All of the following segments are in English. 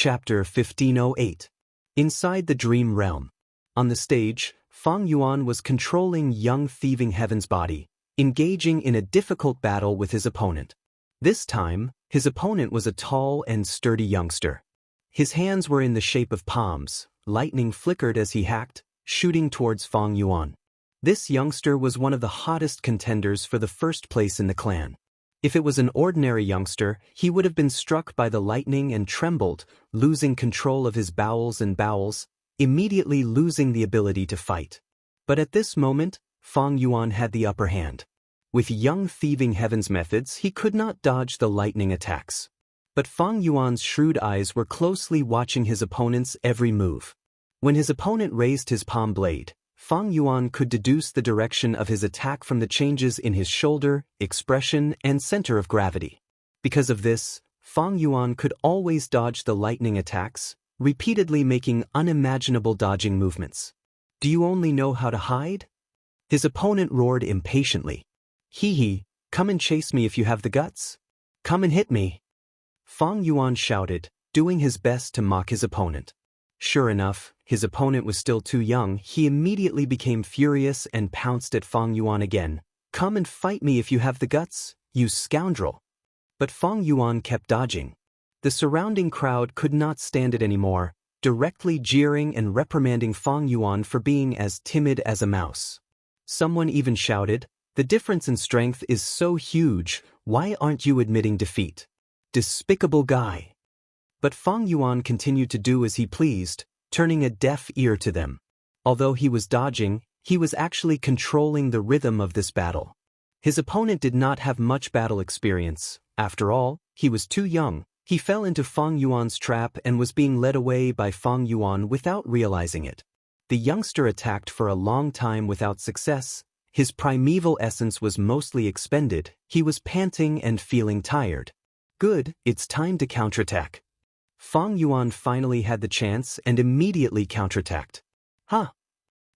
Chapter 1508. Inside the Dream Realm. On the stage, Feng Yuan was controlling young thieving Heaven's body, engaging in a difficult battle with his opponent. This time, his opponent was a tall and sturdy youngster. His hands were in the shape of palms, lightning flickered as he hacked, shooting towards Feng Yuan. This youngster was one of the hottest contenders for the first place in the clan. If it was an ordinary youngster, he would have been struck by the lightning and trembled, losing control of his bowels, immediately losing the ability to fight. But at this moment, Feng Yuan had the upper hand. With young thieving Heaven's methods, he could not dodge the lightning attacks. But Feng Yuan's shrewd eyes were closely watching his opponent's every move. When his opponent raised his palm blade, Feng Yuan could deduce the direction of his attack from the changes in his shoulder, expression, and center of gravity. Because of this, Feng Yuan could always dodge the lightning attacks, repeatedly making unimaginable dodging movements. "Do you only know how to hide?" His opponent roared impatiently. "Hee, come and chase me if you have the guts. Come and hit me." Feng Yuan shouted, doing his best to mock his opponent. Sure enough, his opponent was still too young. He immediately became furious and pounced at Feng Yuan again. "Come and fight me if you have the guts, you scoundrel." But Feng Yuan kept dodging. The surrounding crowd could not stand it anymore, directly jeering and reprimanding Feng Yuan for being as timid as a mouse. Someone even shouted, "The difference in strength is so huge, why aren't you admitting defeat? Despicable guy." But Feng Yuan continued to do as he pleased, turning a deaf ear to them. Although he was dodging, he was actually controlling the rhythm of this battle. His opponent did not have much battle experience. After all, he was too young. He fell into Feng Yuan's trap and was being led away by Feng Yuan without realizing it. The youngster attacked for a long time without success. His primeval essence was mostly expended. He was panting and feeling tired. Good, it's time to counterattack. Feng Yuan finally had the chance and immediately counterattacked.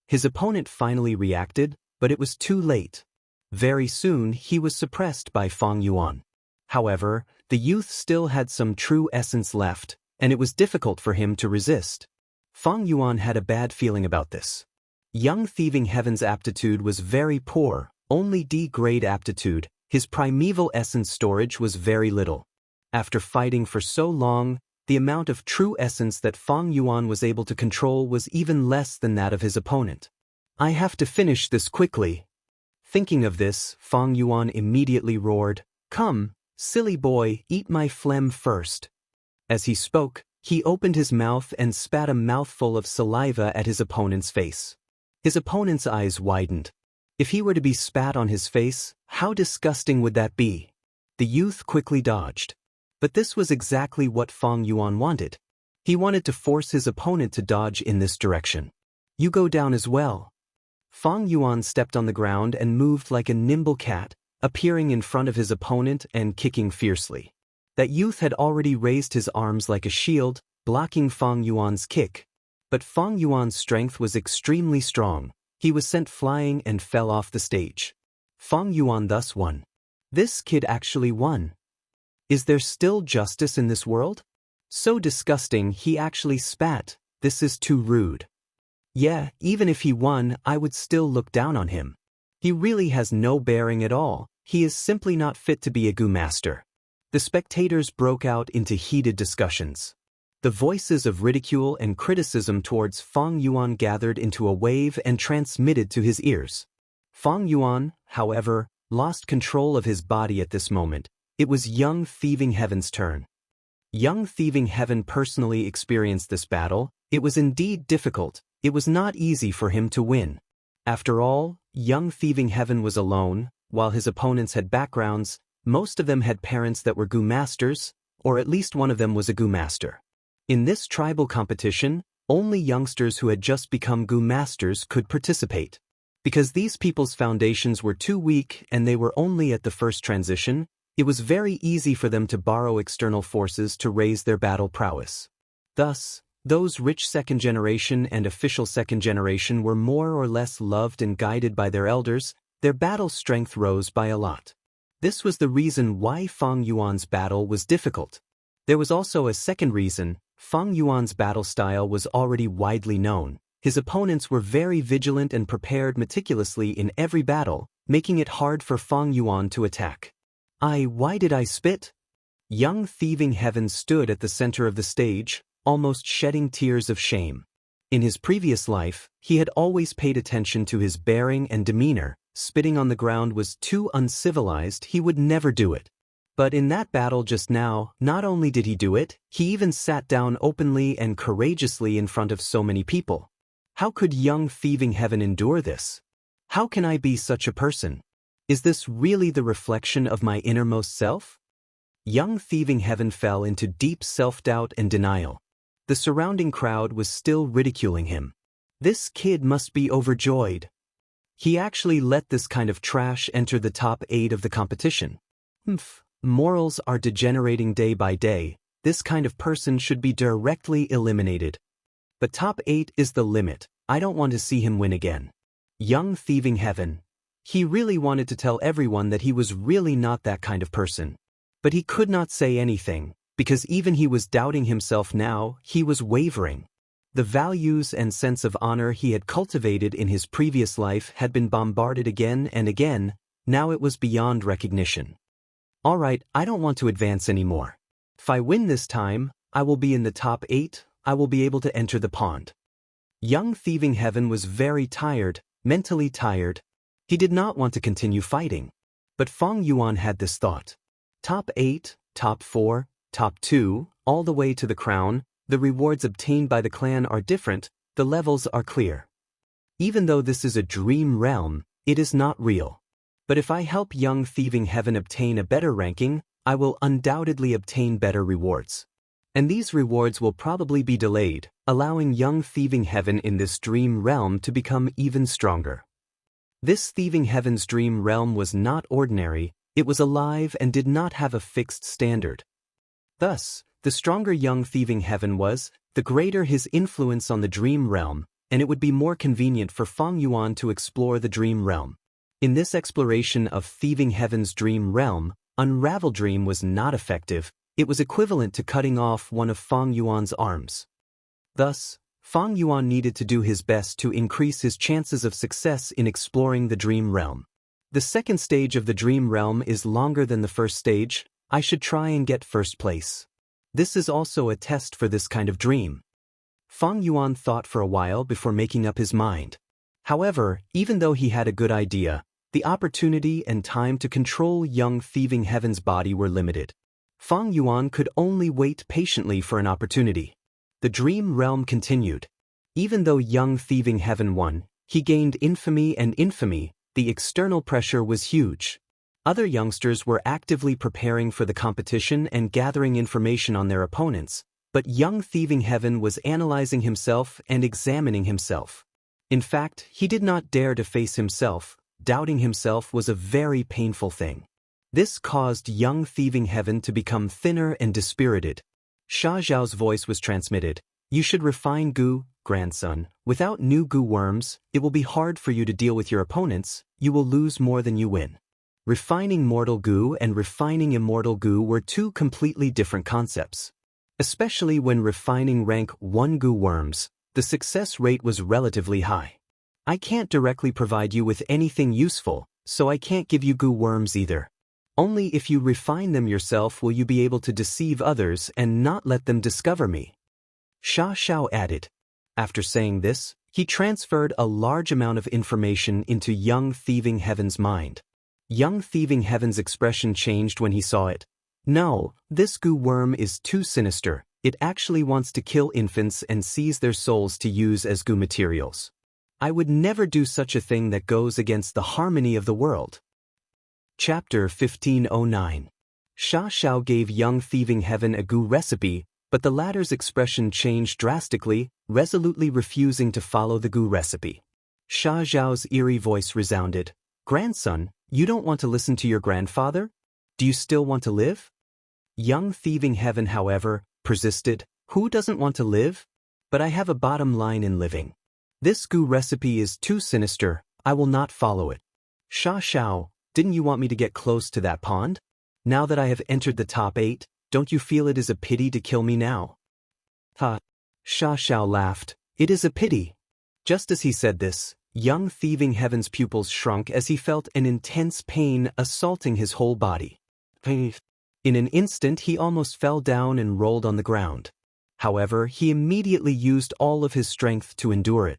His opponent finally reacted, but it was too late. Very soon he was suppressed by Feng Yuan. However, the youth still had some true essence left, and it was difficult for him to resist. Feng Yuan had a bad feeling about this. Young thieving Heaven's aptitude was very poor, only D-grade aptitude. His primeval essence storage was very little. After fighting for so long, the amount of true essence that Feng Yuan was able to control was even less than that of his opponent. "I have to finish this quickly." Thinking of this, Feng Yuan immediately roared, "Come, silly boy, eat my phlegm first." As he spoke, he opened his mouth and spat a mouthful of saliva at his opponent's face. His opponent's eyes widened. If he were to be spat on his face, how disgusting would that be? The youth quickly dodged. But this was exactly what Feng Yuan wanted. He wanted to force his opponent to dodge in this direction. "You go down as well." Feng Yuan stepped on the ground and moved like a nimble cat, appearing in front of his opponent and kicking fiercely. That youth had already raised his arms like a shield, blocking Feng Yuan's kick. But Feng Yuan's strength was extremely strong. He was sent flying and fell off the stage. Feng Yuan thus won. This kid actually won. Is there still justice in this world? So disgusting, he actually spat. This is too rude. Yeah, even if he won, I would still look down on him. He really has no bearing at all. He is simply not fit to be a Gu master. The spectators broke out into heated discussions. The voices of ridicule and criticism towards Feng Yuan gathered into a wave and transmitted to his ears. Feng Yuan, however, lost control of his body at this moment. It was young thieving Heaven's turn. Young thieving Heaven personally experienced this battle. It was indeed difficult. It was not easy for him to win. After all, young thieving Heaven was alone, while his opponents had backgrounds. Most of them had parents that were Gu masters, or at least one of them was a Gu master. In this tribal competition, only youngsters who had just become Gu masters could participate. Because these people's foundations were too weak and they were only at the first transition, it was very easy for them to borrow external forces to raise their battle prowess. Thus, those rich second generation and official second generation were more or less loved and guided by their elders. Their battle strength rose by a lot. This was the reason why Feng Yuan's battle was difficult. There was also a second reason. Fang Yuan's battle style was already widely known. His opponents were very vigilant and prepared meticulously in every battle, making it hard for Fang Yuan to attack. Why did I spit? Young Thieving Heaven stood at the center of the stage, almost shedding tears of shame. In his previous life, he had always paid attention to his bearing and demeanor. Spitting on the ground was too uncivilized, he would never do it. But in that battle just now, not only did he do it, he even sat down openly and courageously in front of so many people. How could Young Thieving Heaven endure this? How can I be such a person? Is this really the reflection of my innermost self? Young Thieving Heaven fell into deep self-doubt and denial. The surrounding crowd was still ridiculing him. This kid must be overjoyed. He actually let this kind of trash enter the top 8 of the competition. Morals are degenerating day by day. This kind of person should be directly eliminated. But top 8 is the limit. I don't want to see him win again. Young Thieving Heaven. He really wanted to tell everyone that he was really not that kind of person. But he could not say anything, because even he was doubting himself now, he was wavering. The values and sense of honor he had cultivated in his previous life had been bombarded again and again. Now it was beyond recognition. Alright, I don't want to advance anymore. If I win this time, I will be in the top 8, I will be able to enter the pond. Young Thieving Heaven was very tired, mentally tired. He did not want to continue fighting. But Fang Yuan had this thought. Top 8, top 4, top 2, all the way to the crown, the rewards obtained by the clan are different, the levels are clear. Even though this is a dream realm, it is not real. But if I help Young Thieving Heaven obtain a better ranking, I will undoubtedly obtain better rewards. And these rewards will probably be delayed, allowing Young Thieving Heaven in this dream realm to become even stronger. This Thieving Heaven's dream realm was not ordinary, it was alive and did not have a fixed standard. Thus, the stronger Young Thieving Heaven was, the greater his influence on the dream realm, and it would be more convenient for Fang Yuan to explore the dream realm. In this exploration of Thieving Heaven's dream realm, Unravel Dream was not effective, it was equivalent to cutting off one of Fang Yuan's arms. Thus, Fang Yuan needed to do his best to increase his chances of success in exploring the dream realm. The second stage of the dream realm is longer than the first stage. I should try and get first place. This is also a test for this kind of dream. Fang Yuan thought for a while before making up his mind. However, even though he had a good idea, the opportunity and time to control Young Thieving Heaven's body were limited. Fang Yuan could only wait patiently for an opportunity. The dream realm continued. Even though Young Thieving Heaven won, he gained infamy and infamy. The external pressure was huge. Other youngsters were actively preparing for the competition and gathering information on their opponents, but Young Thieving Heaven was analyzing himself and examining himself. In fact, he did not dare to face himself. Doubting himself was a very painful thing. This caused Young Thieving Heaven to become thinner and dispirited. Xia Zhao's voice was transmitted. You should refine Gu, grandson. Without new Gu worms, it will be hard for you to deal with your opponents, you will lose more than you win. Refining mortal Gu and refining immortal Gu were two completely different concepts. Especially when refining rank 1 Gu worms, the success rate was relatively high. I can't directly provide you with anything useful, so I can't give you Gu worms either. Only if you refine them yourself will you be able to deceive others and not let them discover me. Xia Zhao added. After saying this, he transferred a large amount of information into Young Thieving Heaven's mind. Young Thieving Heaven's expression changed when he saw it. No, this Gu worm is too sinister, it actually wants to kill infants and seize their souls to use as Gu materials. I would never do such a thing that goes against the harmony of the world. Chapter 1509. Xia Zhao gave Young Thieving Heaven a Gu recipe, but the latter's expression changed drastically, resolutely refusing to follow the Gu recipe. Xia Zhao's eerie voice resounded. Grandson, you don't want to listen to your grandfather? Do you still want to live? Young Thieving Heaven, however, persisted. Who doesn't want to live? But I have a bottom line in living. This Gu recipe is too sinister, I will not follow it. Xia Zhao, didn't you want me to get close to that pond? Now that I have entered the top 8, don't you feel it is a pity to kill me now? Ha! Xiao laughed. It is a pity. Just as he said this, young thieving heaven's pupils shrunk as he felt an intense pain assaulting his whole body. In an instant he almost fell down and rolled on the ground. However, he immediately used all of his strength to endure it.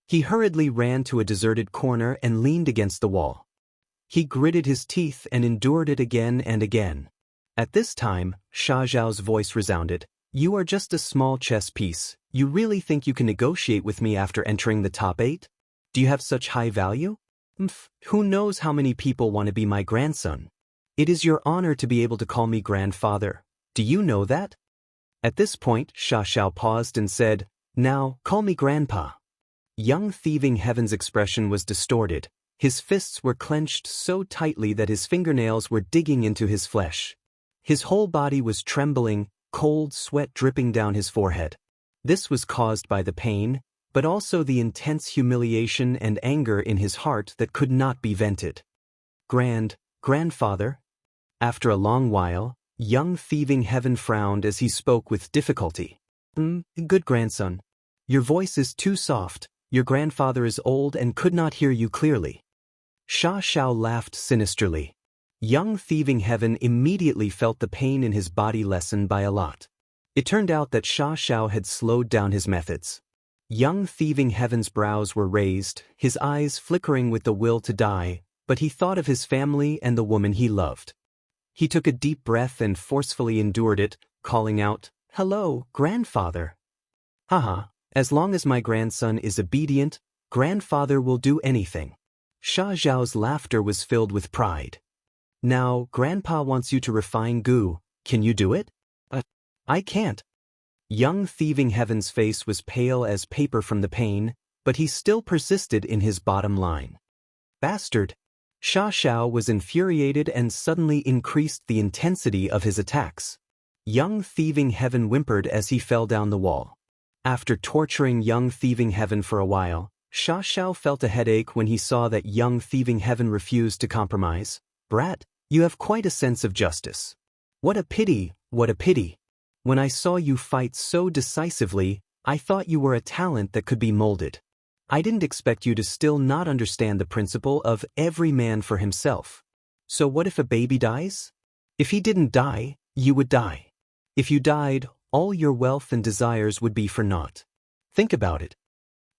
He hurriedly ran to a deserted corner and leaned against the wall. He gritted his teeth and endured it again and again. At this time, Xiao's voice resounded. You are just a small chess piece. You really think you can negotiate with me after entering the top 8? Do you have such high value? Who knows how many people want to be my grandson? It is your honor to be able to call me grandfather. Do you know that? At this point, Xiao paused and said, Now, call me grandpa. Young thieving heaven's expression was distorted. His fists were clenched so tightly that his fingernails were digging into his flesh. His whole body was trembling, cold sweat dripping down his forehead. This was caused by the pain, but also the intense humiliation and anger in his heart that could not be vented. Grandfather? After a long while, young thieving heaven frowned as he spoke with difficulty. Good grandson. Your voice is too soft. Your grandfather is old and could not hear you clearly. Xiao laughed sinisterly. Young thieving heaven immediately felt the pain in his body lessen by a lot. It turned out that Xiao had slowed down his methods. Young thieving heaven's brows were raised, his eyes flickering with the will to die, but he thought of his family and the woman he loved. He took a deep breath and forcefully endured it, calling out, Hello, grandfather. Haha, as long as my grandson is obedient, grandfather will do anything. Xiao's laughter was filled with pride. Now, grandpa wants you to refine goo. Can you do it? I can't. Young thieving heaven's face was pale as paper from the pain, but he still persisted in his bottom line. Bastard! Xiao was infuriated and suddenly increased the intensity of his attacks. Young thieving heaven whimpered as he fell down the wall. After torturing young thieving heaven for a while, Xiao felt a headache when he saw that young thieving heaven refused to compromise. Brat, you have quite a sense of justice. What a pity, what a pity. When I saw you fight so decisively, I thought you were a talent that could be molded. I didn't expect you to still not understand the principle of every man for himself. So what if a baby dies? If he didn't die, you would die. If you died, all your wealth and desires would be for naught. Think about it.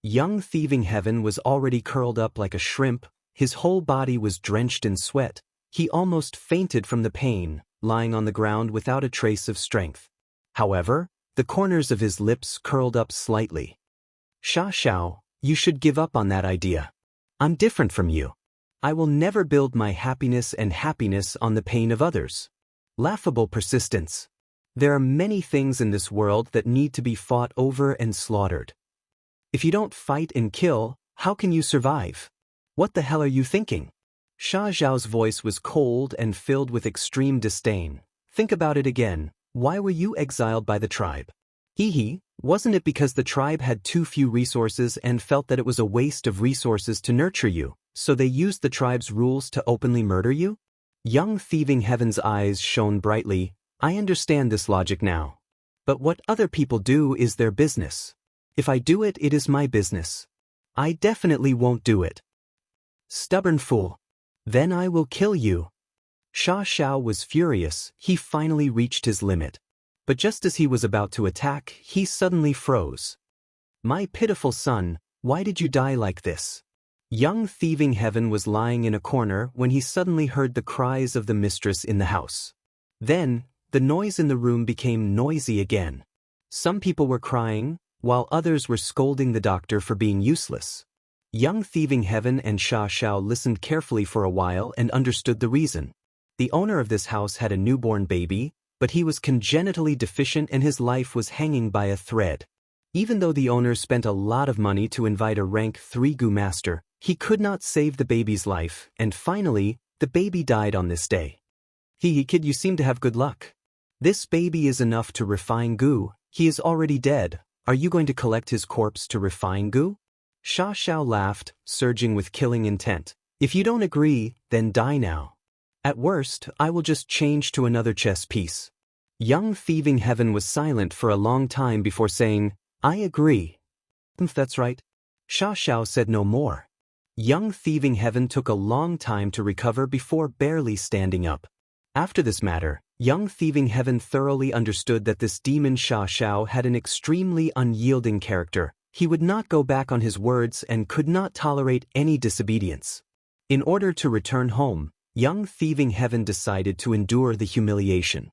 Young thieving heaven was already curled up like a shrimp, his whole body was drenched in sweat. He almost fainted from the pain, lying on the ground without a trace of strength. However, the corners of his lips curled up slightly. Xiao, you should give up on that idea. I'm different from you. I will never build my happiness on the pain of others. Laughable persistence. There are many things in this world that need to be fought over and slaughtered. If you don't fight and kill, how can you survive? What the hell are you thinking? Xiao's voice was cold and filled with extreme disdain. Think about it again. Why were you exiled by the tribe? Wasn't it because the tribe had too few resources and felt that it was a waste of resources to nurture you, so they used the tribe's rules to openly murder you? Young thieving heaven's eyes shone brightly. I understand this logic now. But what other people do is their business. If I do it, it is my business. I definitely won't do it. Stubborn fool. Then I will kill you. Xiao was furious. He finally reached his limit. But just as he was about to attack, he suddenly froze. My pitiful son, why did you die like this? Young thieving heaven was lying in a corner when he suddenly heard the cries of the mistress in the house. Then, the noise in the room became noisy again. Some people were crying, while others were scolding the doctor for being useless. Young thieving heaven and Xiao listened carefully for a while and understood the reason. The owner of this house had a newborn baby, but he was congenitally deficient and his life was hanging by a thread. Even though the owner spent a lot of money to invite a rank 3 Gu master, he could not save the baby's life, and finally, the baby died on this day. Kid, you seem to have good luck. This baby is enough to refine Gu. He is already dead. Are you going to collect his corpse to refine Gu? Xiao laughed, surging with killing intent. If you don't agree, then die now. At worst, I will just change to another chess piece. Young Thieving Heaven was silent for a long time before saying, "I agree." "That's right." Xiaoxiao said no more. Young Thieving Heaven took a long time to recover before barely standing up. After this matter, Young Thieving Heaven thoroughly understood that this demon Xiaoxiao had an extremely unyielding character. He would not go back on his words and could not tolerate any disobedience. In order to return home, Young Thieving Heaven decided to endure the humiliation.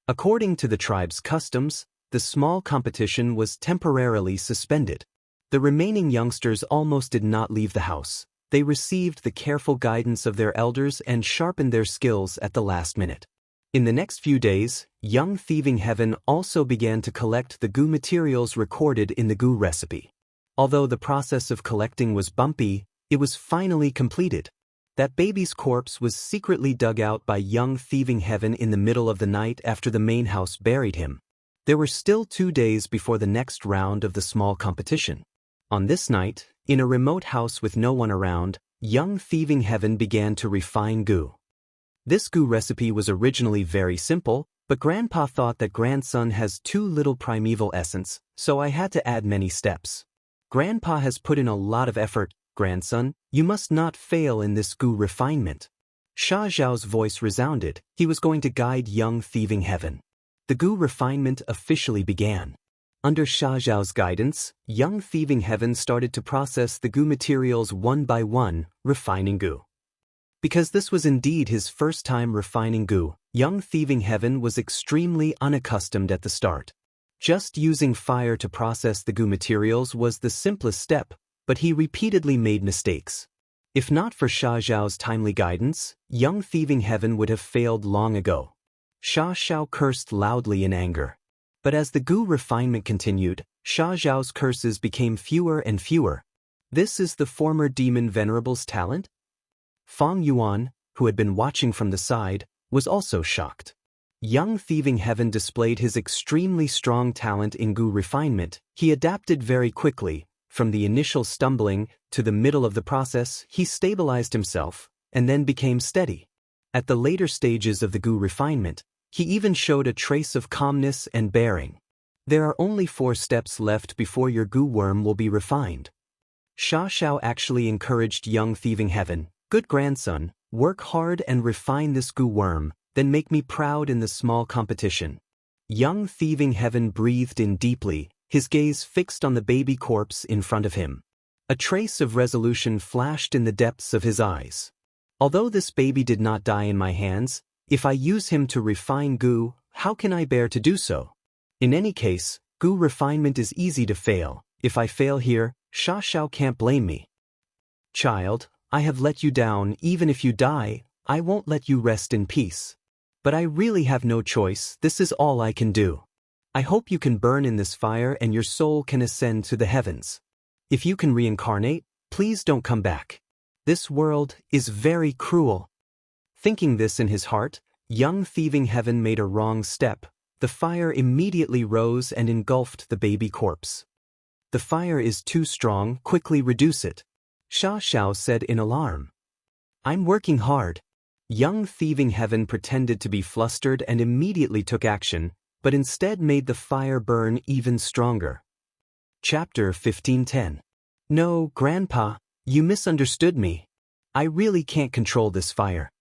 According to the tribe's customs, the small competition was temporarily suspended. The remaining youngsters almost did not leave the house. They received the careful guidance of their elders and sharpened their skills at the last minute. In the next few days, Young Thieving Heaven also began to collect the goo materials recorded in the goo recipe. Although the process of collecting was bumpy, it was finally completed. That baby's corpse was secretly dug out by Young Thieving Heaven in the middle of the night after the main house buried him. There were still 2 days before the next round of the small competition. On this night, in a remote house with no one around, Young Thieving Heaven began to refine goo. This goo recipe was originally very simple, but Grandpa thought that grandson has too little primeval essence, so I had to add many steps. Grandpa has put in a lot of effort. Grandson, you must not fail in this goo refinement. Sha Zhao's voice resounded. He was going to guide Young Thieving Heaven. The goo refinement officially began. Under Sha Zhao's guidance, Young Thieving Heaven started to process the goo materials one by one, refining goo. Because this was indeed his first time refining goo, Young Thieving Heaven was extremely unaccustomed at the start. Just using fire to process the goo materials was the simplest step, but he repeatedly made mistakes. If not for Sha Zhao's timely guidance, Young Thieving Heaven would have failed long ago. Sha Zhao cursed loudly in anger. But as the goo refinement continued, Sha Zhao's curses became fewer and fewer. This is the former demon venerable's talent? Fang Yuan, who had been watching from the side, was also shocked. Young Thieving Heaven displayed his extremely strong talent in goo refinement. He adapted very quickly. From the initial stumbling to the middle of the process, he stabilized himself and then became steady. At the later stages of the goo refinement, he even showed a trace of calmness and bearing. There are only 4 steps left before your goo worm will be refined. Sha Zhao actually encouraged Young Thieving Heaven, "Good grandson, work hard and refine this goo worm, then make me proud in the small competition." Young Thieving Heaven breathed in deeply, his gaze fixed on the baby corpse in front of him. A trace of resolution flashed in the depths of his eyes. Although this baby did not die in my hands, if I use him to refine goo, how can I bear to do so? In any case, goo refinement is easy to fail. If I fail here, Sha Zhao can't blame me. Child, I have let you down. Even if you die, I won't let you rest in peace. But I really have no choice. This is all I can do. I hope you can burn in this fire and your soul can ascend to the heavens. If you can reincarnate, please don't come back. This world is very cruel. Thinking this in his heart, Young Thieving Heaven made a wrong step. The fire immediately rose and engulfed the baby corpse. The fire is too strong, quickly reduce it. Sha Zhao said in alarm. I'm working hard. Young Thieving Heaven pretended to be flustered and immediately took action, but instead made the fire burn even stronger. Chapter 15:10. No, Grandpa, you misunderstood me. I really can't control this fire.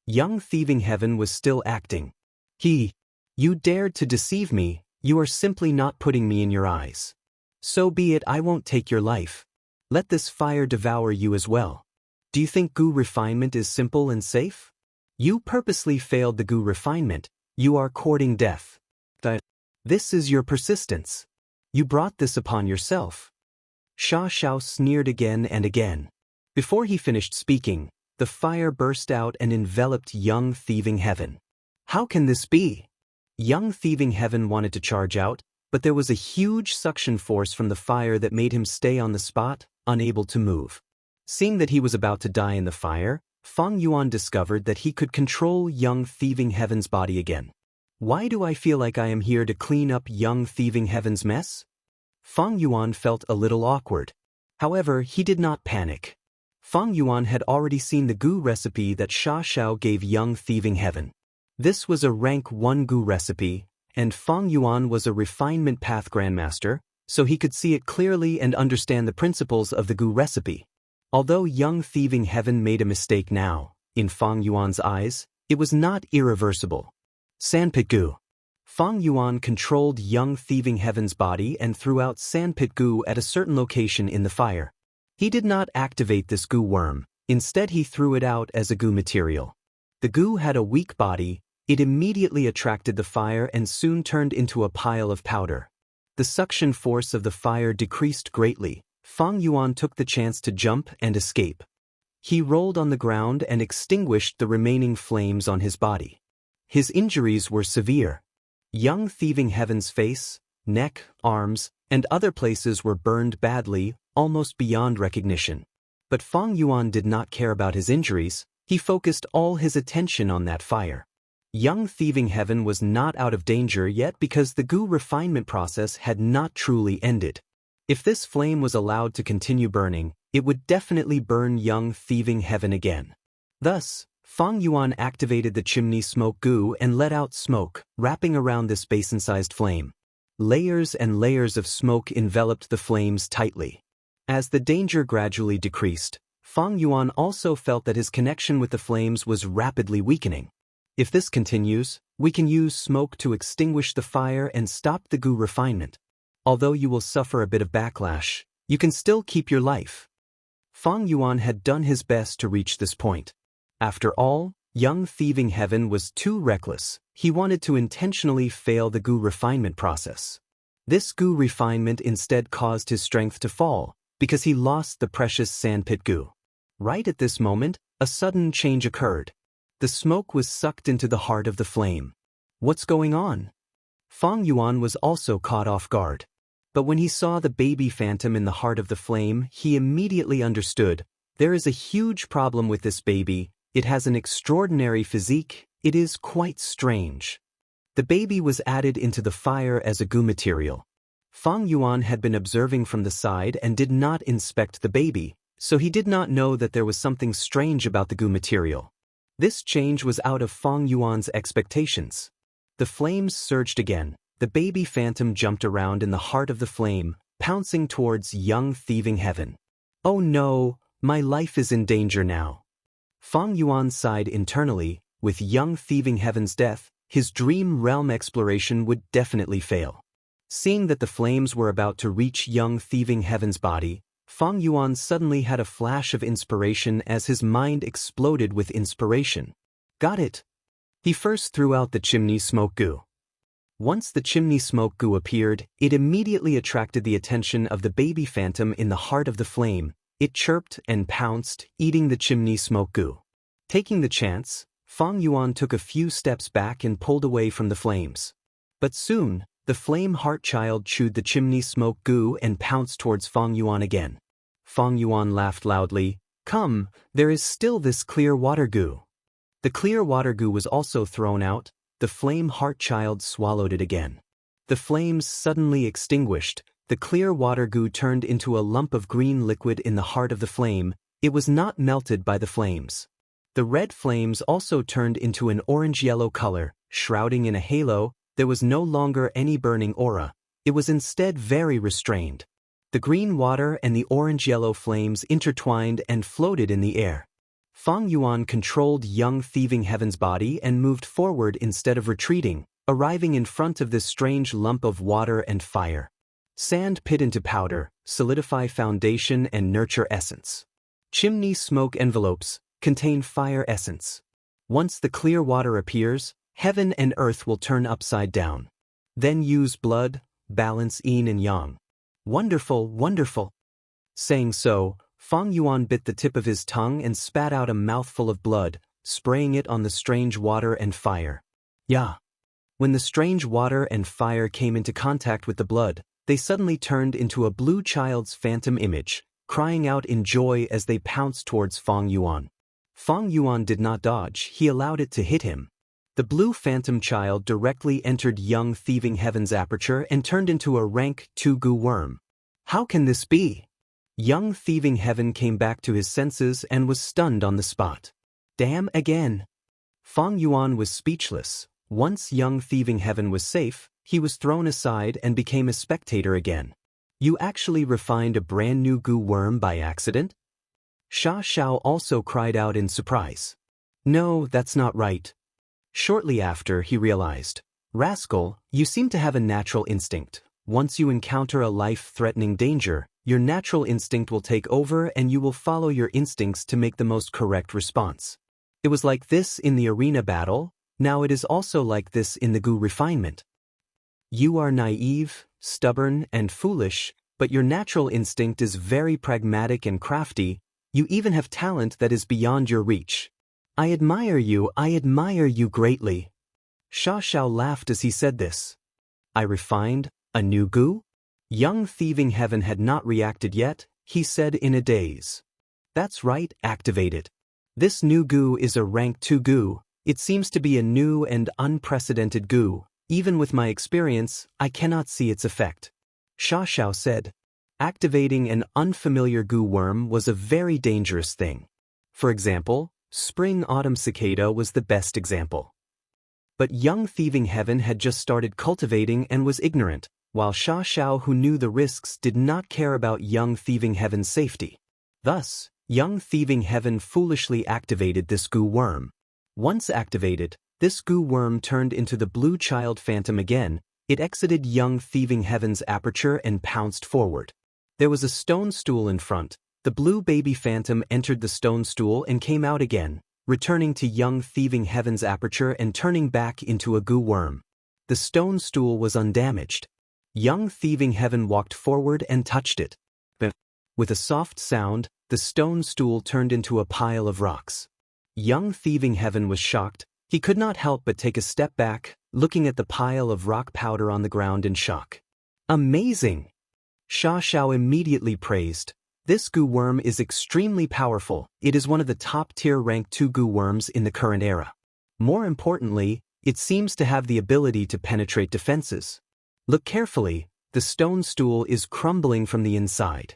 Young Thieving Heaven was still acting. You dared to deceive me. You are simply not putting me in your eyes. So be it, I won't take your life. Let this fire devour you as well. Do you think goo refinement is simple and safe? You purposely failed the goo refinement. You are courting death. This is your persistence. You brought this upon yourself. Sha Zhao sneered again and again. Before he finished speaking, the fire burst out and enveloped Young Thieving Heaven. How can this be? Young Thieving Heaven wanted to charge out, but there was a huge suction force from the fire that made him stay on the spot, unable to move. Seeing that he was about to die in the fire, Fang Yuan discovered that he could control Young Thieving Heaven's body again. Why do I feel like I am here to clean up Young Thieving Heaven's mess? Fang Yuan felt a little awkward. However, he did not panic. Fang Yuan had already seen the goo recipe that Sha Zhao gave Young Thieving Heaven. This was a rank 1 goo recipe, and Fang Yuan was a refinement path grandmaster, so he could see it clearly and understand the principles of the gu recipe. Although young thieving heaven made a mistake now, in Fang Yuan's eyes, it was not irreversible. Sandpit gu. Fang Yuan controlled young thieving heaven's body and threw out sandpit gu at a certain location in the fire. He did not activate this gu worm, instead he threw it out as a gu material. The gu had a weak body, it immediately attracted the fire and soon turned into a pile of powder. The suction force of the fire decreased greatly. Fang Yuan took the chance to jump and escape. He rolled on the ground and extinguished the remaining flames on his body. His injuries were severe. Young thieving heaven's face, neck, arms, and other places were burned badly, almost beyond recognition. But Fang Yuan did not care about his injuries, he focused all his attention on that fire. Young thieving heaven was not out of danger yet because the gu refinement process had not truly ended. If this flame was allowed to continue burning, it would definitely burn young thieving heaven again. Thus, Fang Yuan activated the chimney smoke gu and let out smoke, wrapping around this basin-sized flame. Layers and layers of smoke enveloped the flames tightly. As the danger gradually decreased, Fang Yuan also felt that his connection with the flames was rapidly weakening. If this continues, we can use smoke to extinguish the fire and stop the gu refinement. Although you will suffer a bit of backlash, you can still keep your life. Fang Yuan had done his best to reach this point. After all, young thieving heaven was too reckless. He wanted to intentionally fail the gu refinement process. This gu refinement instead caused his strength to fall, because he lost the precious sandpit gu. Right at this moment, a sudden change occurred. The smoke was sucked into the heart of the flame. What's going on? Fang Yuan was also caught off guard. But when he saw the baby phantom in the heart of the flame, he immediately understood. There is a huge problem with this baby. It has an extraordinary physique. It is quite strange. The baby was added into the fire as a gu material. Fang Yuan had been observing from the side and did not inspect the baby, so he did not know that there was something strange about the gu material. This change was out of Fang Yuan's expectations. The flames surged again. The baby phantom jumped around in the heart of the flame, pouncing towards young thieving heaven. Oh no, my life is in danger now. Fang Yuan sighed internally. With young thieving heaven's death, his dream realm exploration would definitely fail. Seeing that the flames were about to reach young thieving heaven's body, Fang Yuan suddenly had a flash of inspiration as his mind exploded with inspiration. Got it! He first threw out the chimney smoke gu. Once the chimney smoke gu appeared, it immediately attracted the attention of the baby phantom in the heart of the flame. It chirped and pounced, eating the chimney smoke gu. Taking the chance, Fang Yuan took a few steps back and pulled away from the flames. But soon, the flame heart child chewed the chimney smoke gu and pounced towards Fang Yuan again. Fang Yuan laughed loudly. Come, there is still this clear water gu. The clear water gu was also thrown out. The flame heart child swallowed it again. The flames suddenly extinguished. The clear water gu turned into a lump of green liquid in the heart of the flame. It was not melted by the flames. The red flames also turned into an orange-yellow color, shrouding in a halo. There was no longer any burning aura. It was instead very restrained. The green water and the orange-yellow flames intertwined and floated in the air. Fang Yuan controlled young thieving heaven's body and moved forward instead of retreating, arriving in front of this strange lump of water and fire. Sand pit into powder, solidify foundation and nurture essence. Chimney smoke envelopes contain fire essence. Once the clear water appears, heaven and earth will turn upside down. Then use blood, balance yin and yang. Wonderful, wonderful. Saying so, Fang Yuan bit the tip of his tongue and spat out a mouthful of blood, spraying it on the strange water and fire. Yeah. When the strange water and fire came into contact with the blood, they suddenly turned into a blue child's phantom image, crying out in joy as they pounced towards Fang Yuan. Fang Yuan did not dodge, he allowed it to hit him. The blue phantom child directly entered young thieving heaven's aperture and turned into a rank 2 gu worm. How can this be? Young thieving heaven came back to his senses and was stunned on the spot. Damn again. Fang Yuan was speechless. Once young thieving heaven was safe, he was thrown aside and became a spectator again. You actually refined a brand new goo worm by accident? Xiao also cried out in surprise. No, that's not right. Shortly after, he realized. Rascal, you seem to have a natural instinct. Once you encounter a life-threatening danger, your natural instinct will take over and you will follow your instincts to make the most correct response. It was like this in the arena battle, now it is also like this in the goo refinement. You are naive, stubborn, and foolish, but your natural instinct is very pragmatic and crafty. You even have talent that is beyond your reach. I admire you greatly. Xiao laughed as he said this. I refined a new goo? Young thieving heaven had not reacted yet, he said in a daze. That's right, activate it. This new goo is a rank 2 goo. It seems to be a new and unprecedented goo. Even with my experience, I cannot see its effect. Xiao said. Activating an unfamiliar goo worm was a very dangerous thing. For example, spring-autumn cicada was the best example. But young thieving heaven had just started cultivating and was ignorant, while Xiao, who knew the risks, did not care about young thieving heaven's safety. Thus, young thieving heaven foolishly activated this goo worm. Once activated, this goo worm turned into the blue child phantom again. It exited young thieving heaven's aperture and pounced forward. There was a stone stool in front. The blue baby phantom entered the stone stool and came out again, returning to young thieving heaven's aperture and turning back into a goo worm. The stone stool was undamaged. Young thieving heaven walked forward and touched it. With a soft sound, the stone stool turned into a pile of rocks. Young thieving heaven was shocked. He could not help but take a step back, looking at the pile of rock powder on the ground in shock. Amazing! Xiao immediately praised. This goo worm is extremely powerful. It is one of the top-tier rank 2 goo worms in the current era. More importantly, it seems to have the ability to penetrate defenses. Look carefully, the stone stool is crumbling from the inside.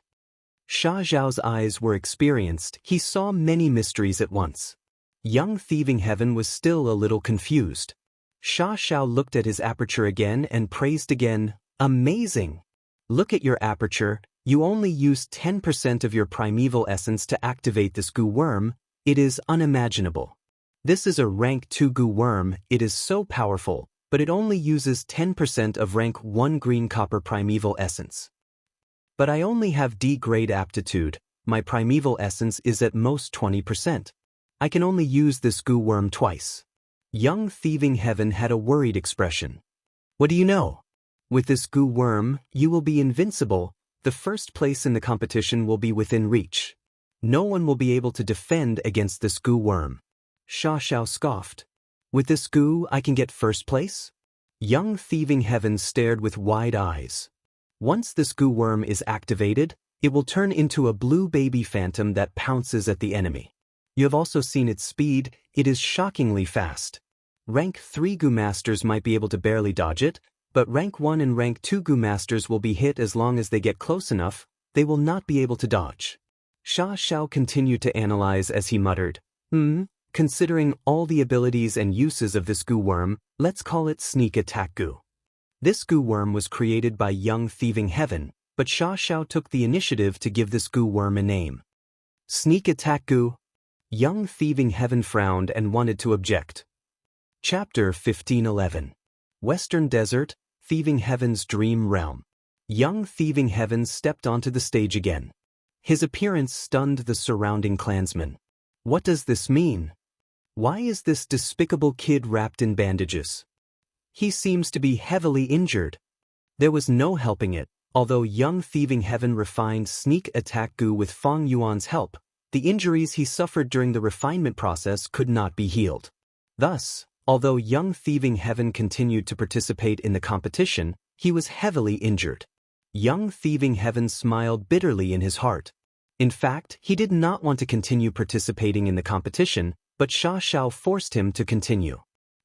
Xiao's eyes were experienced. He saw many mysteries at once. Young thieving heaven was still a little confused. Xiao looked at his aperture again and praised again. Amazing! Look at your aperture. You only used 10% of your primeval essence to activate this goo worm. It is unimaginable. This is a rank 2 goo worm. It is so powerful, but it only uses 10% of rank 1 green copper primeval essence. But I only have D grade aptitude. My primeval essence is at most 20%. I can only use this goo worm twice. Young thieving heaven had a worried expression. What do you know? With this goo worm, you will be invincible. The first place in the competition will be within reach. No one will be able to defend against this goo worm. Xiao scoffed. With this goo, I can get first place? Young thieving heaven stared with wide eyes. Once this goo worm is activated, it will turn into a blue baby phantom that pounces at the enemy. You have also seen its speed. It is shockingly fast. Rank 3 goo masters might be able to barely dodge it, but rank 1 and rank 2 goo masters will be hit as long as they get close enough. They will not be able to dodge. Xiao continued to analyze as he muttered, considering all the abilities and uses of this goo worm, let's call it sneak attack goo. This goo worm was created by young thieving heaven, but Xiao took the initiative to give this goo worm a name. Sneak attack goo. Young thieving heaven frowned and wanted to object. Chapter 1511. Western Desert, Thieving Heaven's Dream Realm. Young thieving heaven stepped onto the stage again. His appearance stunned the surrounding clansmen. What does this mean? Why is this despicable kid wrapped in bandages? He seems to be heavily injured. There was no helping it. Although young thieving heaven refined sneak attack goo with Feng Yuan's help, the injuries he suffered during the refinement process could not be healed. Thus, although young thieving heaven continued to participate in the competition, he was heavily injured. Young thieving heaven smiled bitterly in his heart. In fact, he did not want to continue participating in the competition, but Xiao forced him to continue.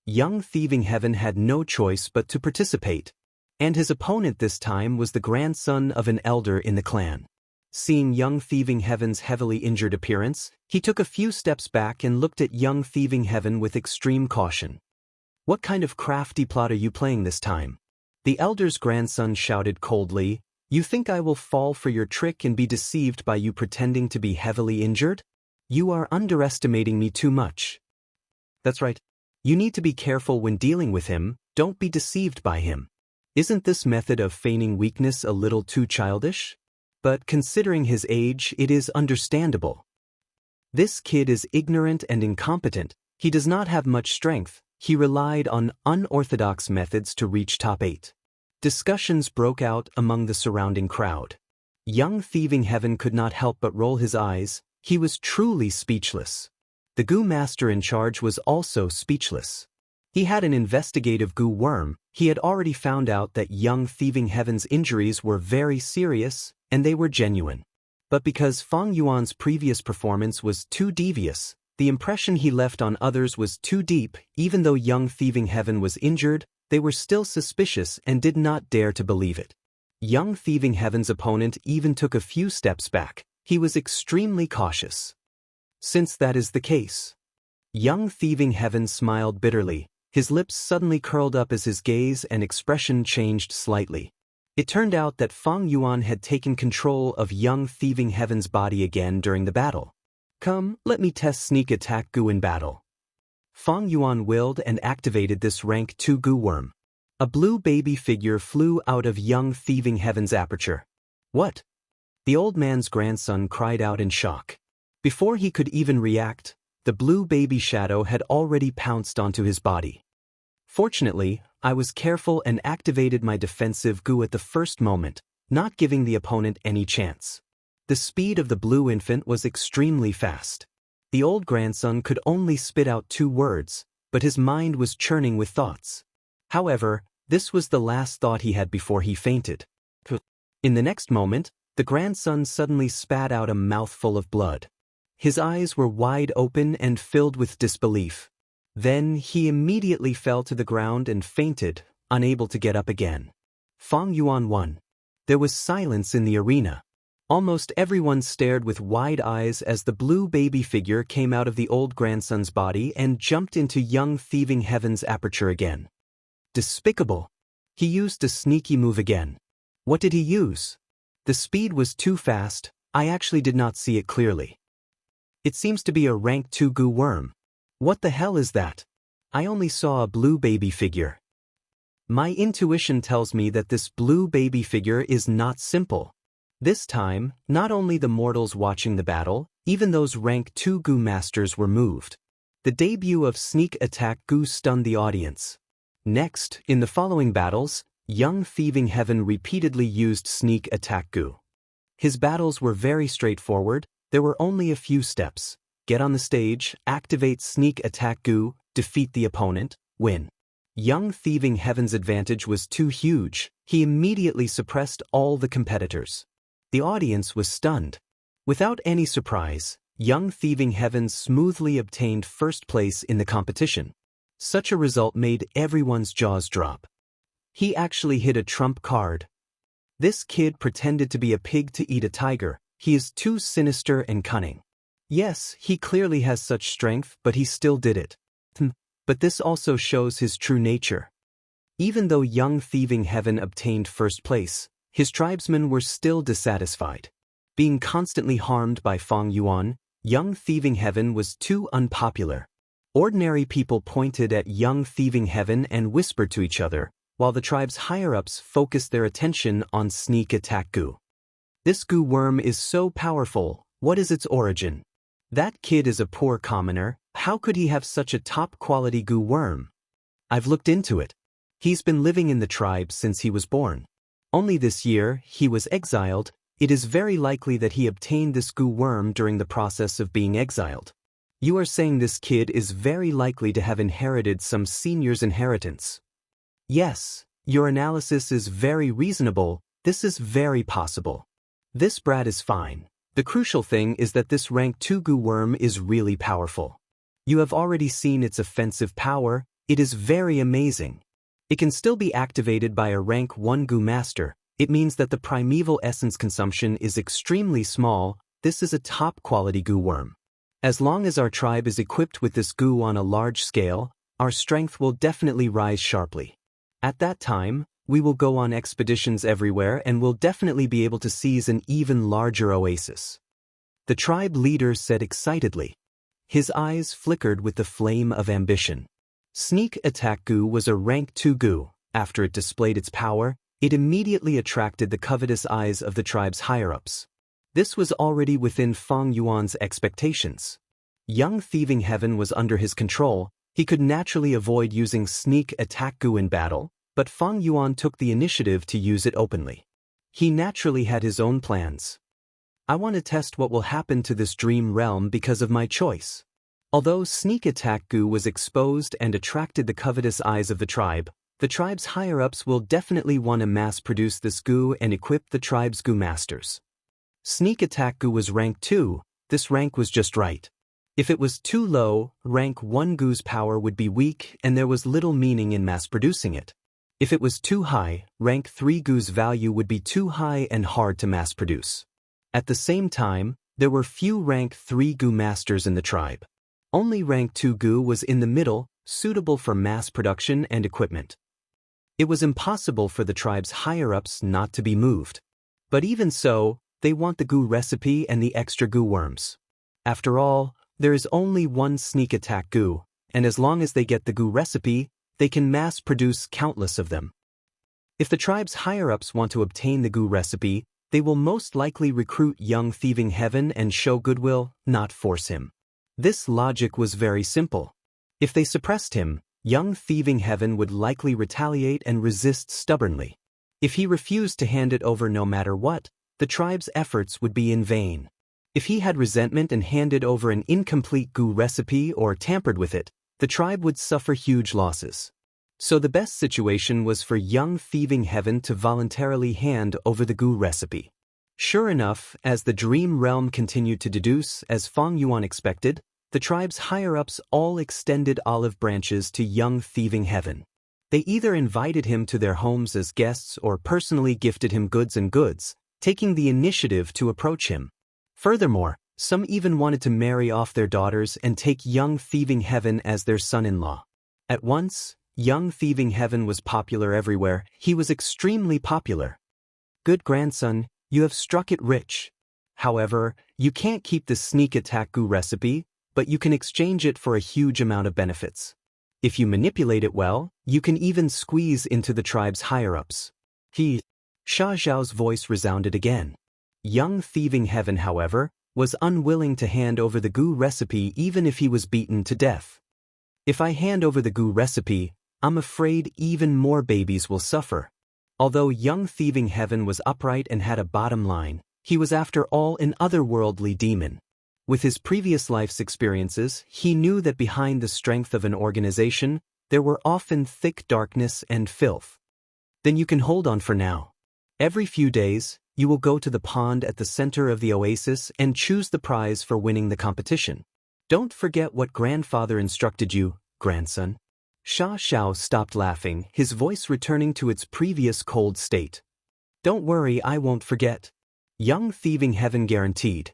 Young thieving heaven had no choice but to participate. And his opponent this time was the grandson of an elder in the clan. Seeing young thieving heaven's heavily injured appearance, he took a few steps back and looked at young thieving heaven with extreme caution. What kind of crafty plot are you playing this time? The elder's grandson shouted coldly, You think I will fall for your trick and be deceived by you pretending to be heavily injured? You are underestimating me too much. That's right. You need to be careful when dealing with him, don't be deceived by him. Isn't this method of feigning weakness a little too childish? But considering his age, it is understandable. This kid is ignorant and incompetent, he does not have much strength, he relied on unorthodox methods to reach top 8. Discussions broke out among the surrounding crowd. Young Thieving Heaven could not help but roll his eyes, he was truly speechless. The goo master in charge was also speechless. He had an investigative goo worm, he had already found out that young Thieving Heaven's injuries were very serious, and they were genuine. But because Fang Yuan's previous performance was too devious, the impression he left on others was too deep, even though young Thieving Heaven was injured, they were still suspicious and did not dare to believe it. Young Thieving Heaven's opponent even took a few steps back, he was extremely cautious. Since that is the case. Young Thieving Heaven smiled bitterly, his lips suddenly curled up as his gaze and expression changed slightly. It turned out that Fang Yuan had taken control of young Thieving Heaven's body again during the battle. Come, let me test sneak attack goo in battle. Fang Yuan willed and activated this rank 2 goo worm. A blue baby figure flew out of young Thieving Heaven's aperture. What? The old man's grandson cried out in shock. Before he could even react, the blue baby shadow had already pounced onto his body. Fortunately, I was careful and activated my defensive goo at the first moment, not giving the opponent any chance. The speed of the blue infant was extremely fast. The old grandson could only spit out 2 words, but his mind was churning with thoughts. However, this was the last thought he had before he fainted. In the next moment, the grandson suddenly spat out a mouthful of blood. His eyes were wide open and filled with disbelief. Then he immediately fell to the ground and fainted, unable to get up again. Fang Yuan won. There was silence in the arena. Almost everyone stared with wide eyes as the blue baby figure came out of the old grandson's body and jumped into young Thieving Heaven's aperture again. Despicable. He used a sneaky move again. What did he use? The speed was too fast, I actually did not see it clearly. It seems to be a rank 2 goo worm. What the hell is that? I only saw a blue baby figure. My intuition tells me that this blue baby figure is not simple. This time, not only the mortals watching the battle, even those rank 2 goo masters were moved. The debut of sneak attack goo stunned the audience. Next, in the following battles, young Thieving Heaven repeatedly used sneak attack goo. His battles were very straightforward, there were only a few steps. Get on the stage, activate sneak attack goo, defeat the opponent, win. Young Thieving Heaven's advantage was too huge, he immediately suppressed all the competitors. The audience was stunned. Without any surprise, young Thieving Heaven smoothly obtained first place in the competition. Such a result made everyone's jaws drop. He actually hit a trump card. This kid pretended to be a pig to eat a tiger, he is too sinister and cunning. Yes, he clearly has such strength, but he still did it. But this also shows his true nature. Even though young Thieving Heaven obtained first place, his tribesmen were still dissatisfied. Being constantly harmed by Fang Yuan, young Thieving Heaven was too unpopular. Ordinary people pointed at young Thieving Heaven and whispered to each other, while the tribe's higher-ups focused their attention on sneak attack goo. This goo worm is so powerful, what is its origin? That kid is a poor commoner, how could he have such a top-quality goo worm? I've looked into it. He's been living in the tribe since he was born. Only this year, he was exiled, it is very likely that he obtained this goo worm during the process of being exiled. You are saying this kid is very likely to have inherited some senior's inheritance. Yes, your analysis is very reasonable, this is very possible. This brat is fine. The crucial thing is that this rank 2 goo worm is really powerful. You have already seen its offensive power, it is very amazing. It can still be activated by a rank 1 goo master, it means that the primeval essence consumption is extremely small, this is a top quality goo worm. As long as our tribe is equipped with this goo on a large scale, our strength will definitely rise sharply. At that time, we will go on expeditions everywhere and will definitely be able to seize an even larger oasis. The tribe leader said excitedly. His eyes flickered with the flame of ambition. Sneak Attack Gu was a rank 2 Gu. After it displayed its power, it immediately attracted the covetous eyes of the tribe's higher-ups. This was already within Fang Yuan's expectations. Young Thieving Heaven was under his control. He could naturally avoid using Sneak Attack Gu in battle, but Fang Yuan took the initiative to use it openly. He naturally had his own plans. I want to test what will happen to this dream realm because of my choice. Although Sneak Attack Gu was exposed and attracted the covetous eyes of the tribe's higher-ups will definitely want to mass-produce this Gu and equip the tribe's Gu masters. Sneak Attack Gu was rank 2, this rank was just right. If it was too low, rank 1 Gu's power would be weak and there was little meaning in mass-producing it. If it was too high, rank 3 Gu's value would be too high and hard to mass-produce. At the same time, there were few rank 3 Gu masters in the tribe. Only rank 2 Gu was in the middle, suitable for mass production and equipment. It was impossible for the tribe's higher-ups not to be moved. But even so, they want the Gu recipe and the extra Gu worms. After all, there is only one Sneak Attack Gu, and as long as they get the Gu recipe, they can mass-produce countless of them. If the tribe's higher-ups want to obtain the Gu recipe, they will most likely recruit Young Thieving Heaven and show goodwill, not force him. This logic was very simple. If they suppressed him, Young Thieving Heaven would likely retaliate and resist stubbornly. If he refused to hand it over no matter what, the tribe's efforts would be in vain. If he had resentment and handed over an incomplete Gu recipe or tampered with it, the tribe would suffer huge losses. So the best situation was for Young Thieving Heaven to voluntarily hand over the Gu recipe. Sure enough, as the dream realm continued to deduce, as Fang Yuan expected, the tribe's higher-ups all extended olive branches to Young Thieving Heaven. They either invited him to their homes as guests or personally gifted him goods, taking the initiative to approach him. Furthermore, some even wanted to marry off their daughters and take Young Thieving Heaven as their son-in-law. At once, Young Thieving Heaven was popular everywhere. He was extremely popular. Good grandson, you have struck it rich. However, you can't keep the Sneak Attack Gu recipe, but you can exchange it for a huge amount of benefits. If you manipulate it well, you can even squeeze into the tribe's higher-ups. Xia Zhao's voice resounded again. Young Thieving Heaven, however, was unwilling to hand over the Gu recipe even if he was beaten to death. If I hand over the Gu recipe, I'm afraid even more babies will suffer. Although Young Thieving Heaven was upright and had a bottom line, he was after all an otherworldly demon. With his previous life's experiences, he knew that behind the strength of an organization, there were often thick darkness and filth. Then you can hold on for now. Every few days, you will go to the pond at the center of the oasis and choose the prize for winning the competition. Don't forget what grandfather instructed you, grandson. Xia Zhao stopped laughing, his voice returning to its previous cold state. Don't worry, I won't forget. Young Thieving Heaven guaranteed.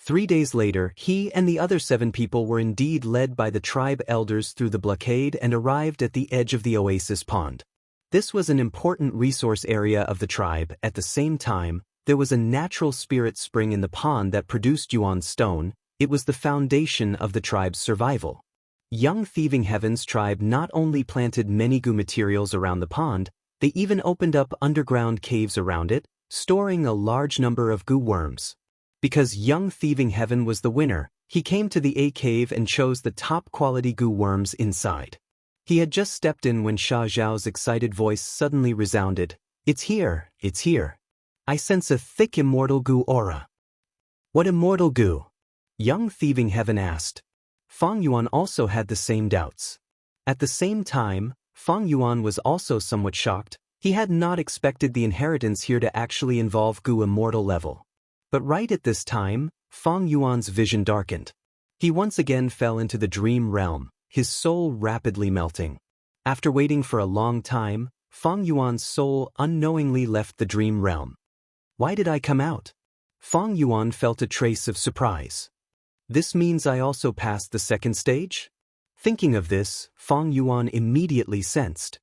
3 days later, he and the other 7 people were indeed led by the tribe elders through the blockade and arrived at the edge of the oasis pond. This was an important resource area of the tribe. At the same time, there was a natural spirit spring in the pond that produced Yuan stone. It was the foundation of the tribe's survival. Young Thieving Heaven's tribe not only planted many Gu materials around the pond, they even opened up underground caves around it, storing a large number of Gu worms. Because Young Thieving Heaven was the winner, he came to the A cave and chose the top-quality Gu worms inside. He had just stepped in when Xia Zhao's excited voice suddenly resounded. It's here, it's here. I sense a thick immortal Gu aura. What immortal Gu? Young Thieving Heaven asked. Fang Yuan also had the same doubts. At the same time, Fang Yuan was also somewhat shocked. He had not expected the inheritance here to actually involve Gu immortal level. But right at this time, Fang Yuan's vision darkened. He once again fell into the dream realm, his soul rapidly melting. After waiting for a long time, Fang Yuan's soul unknowingly left the dream realm. Why did I come out? Fang Yuan felt a trace of surprise. This means I also passed the second stage? Thinking of this, Fang Yuan immediately sensed.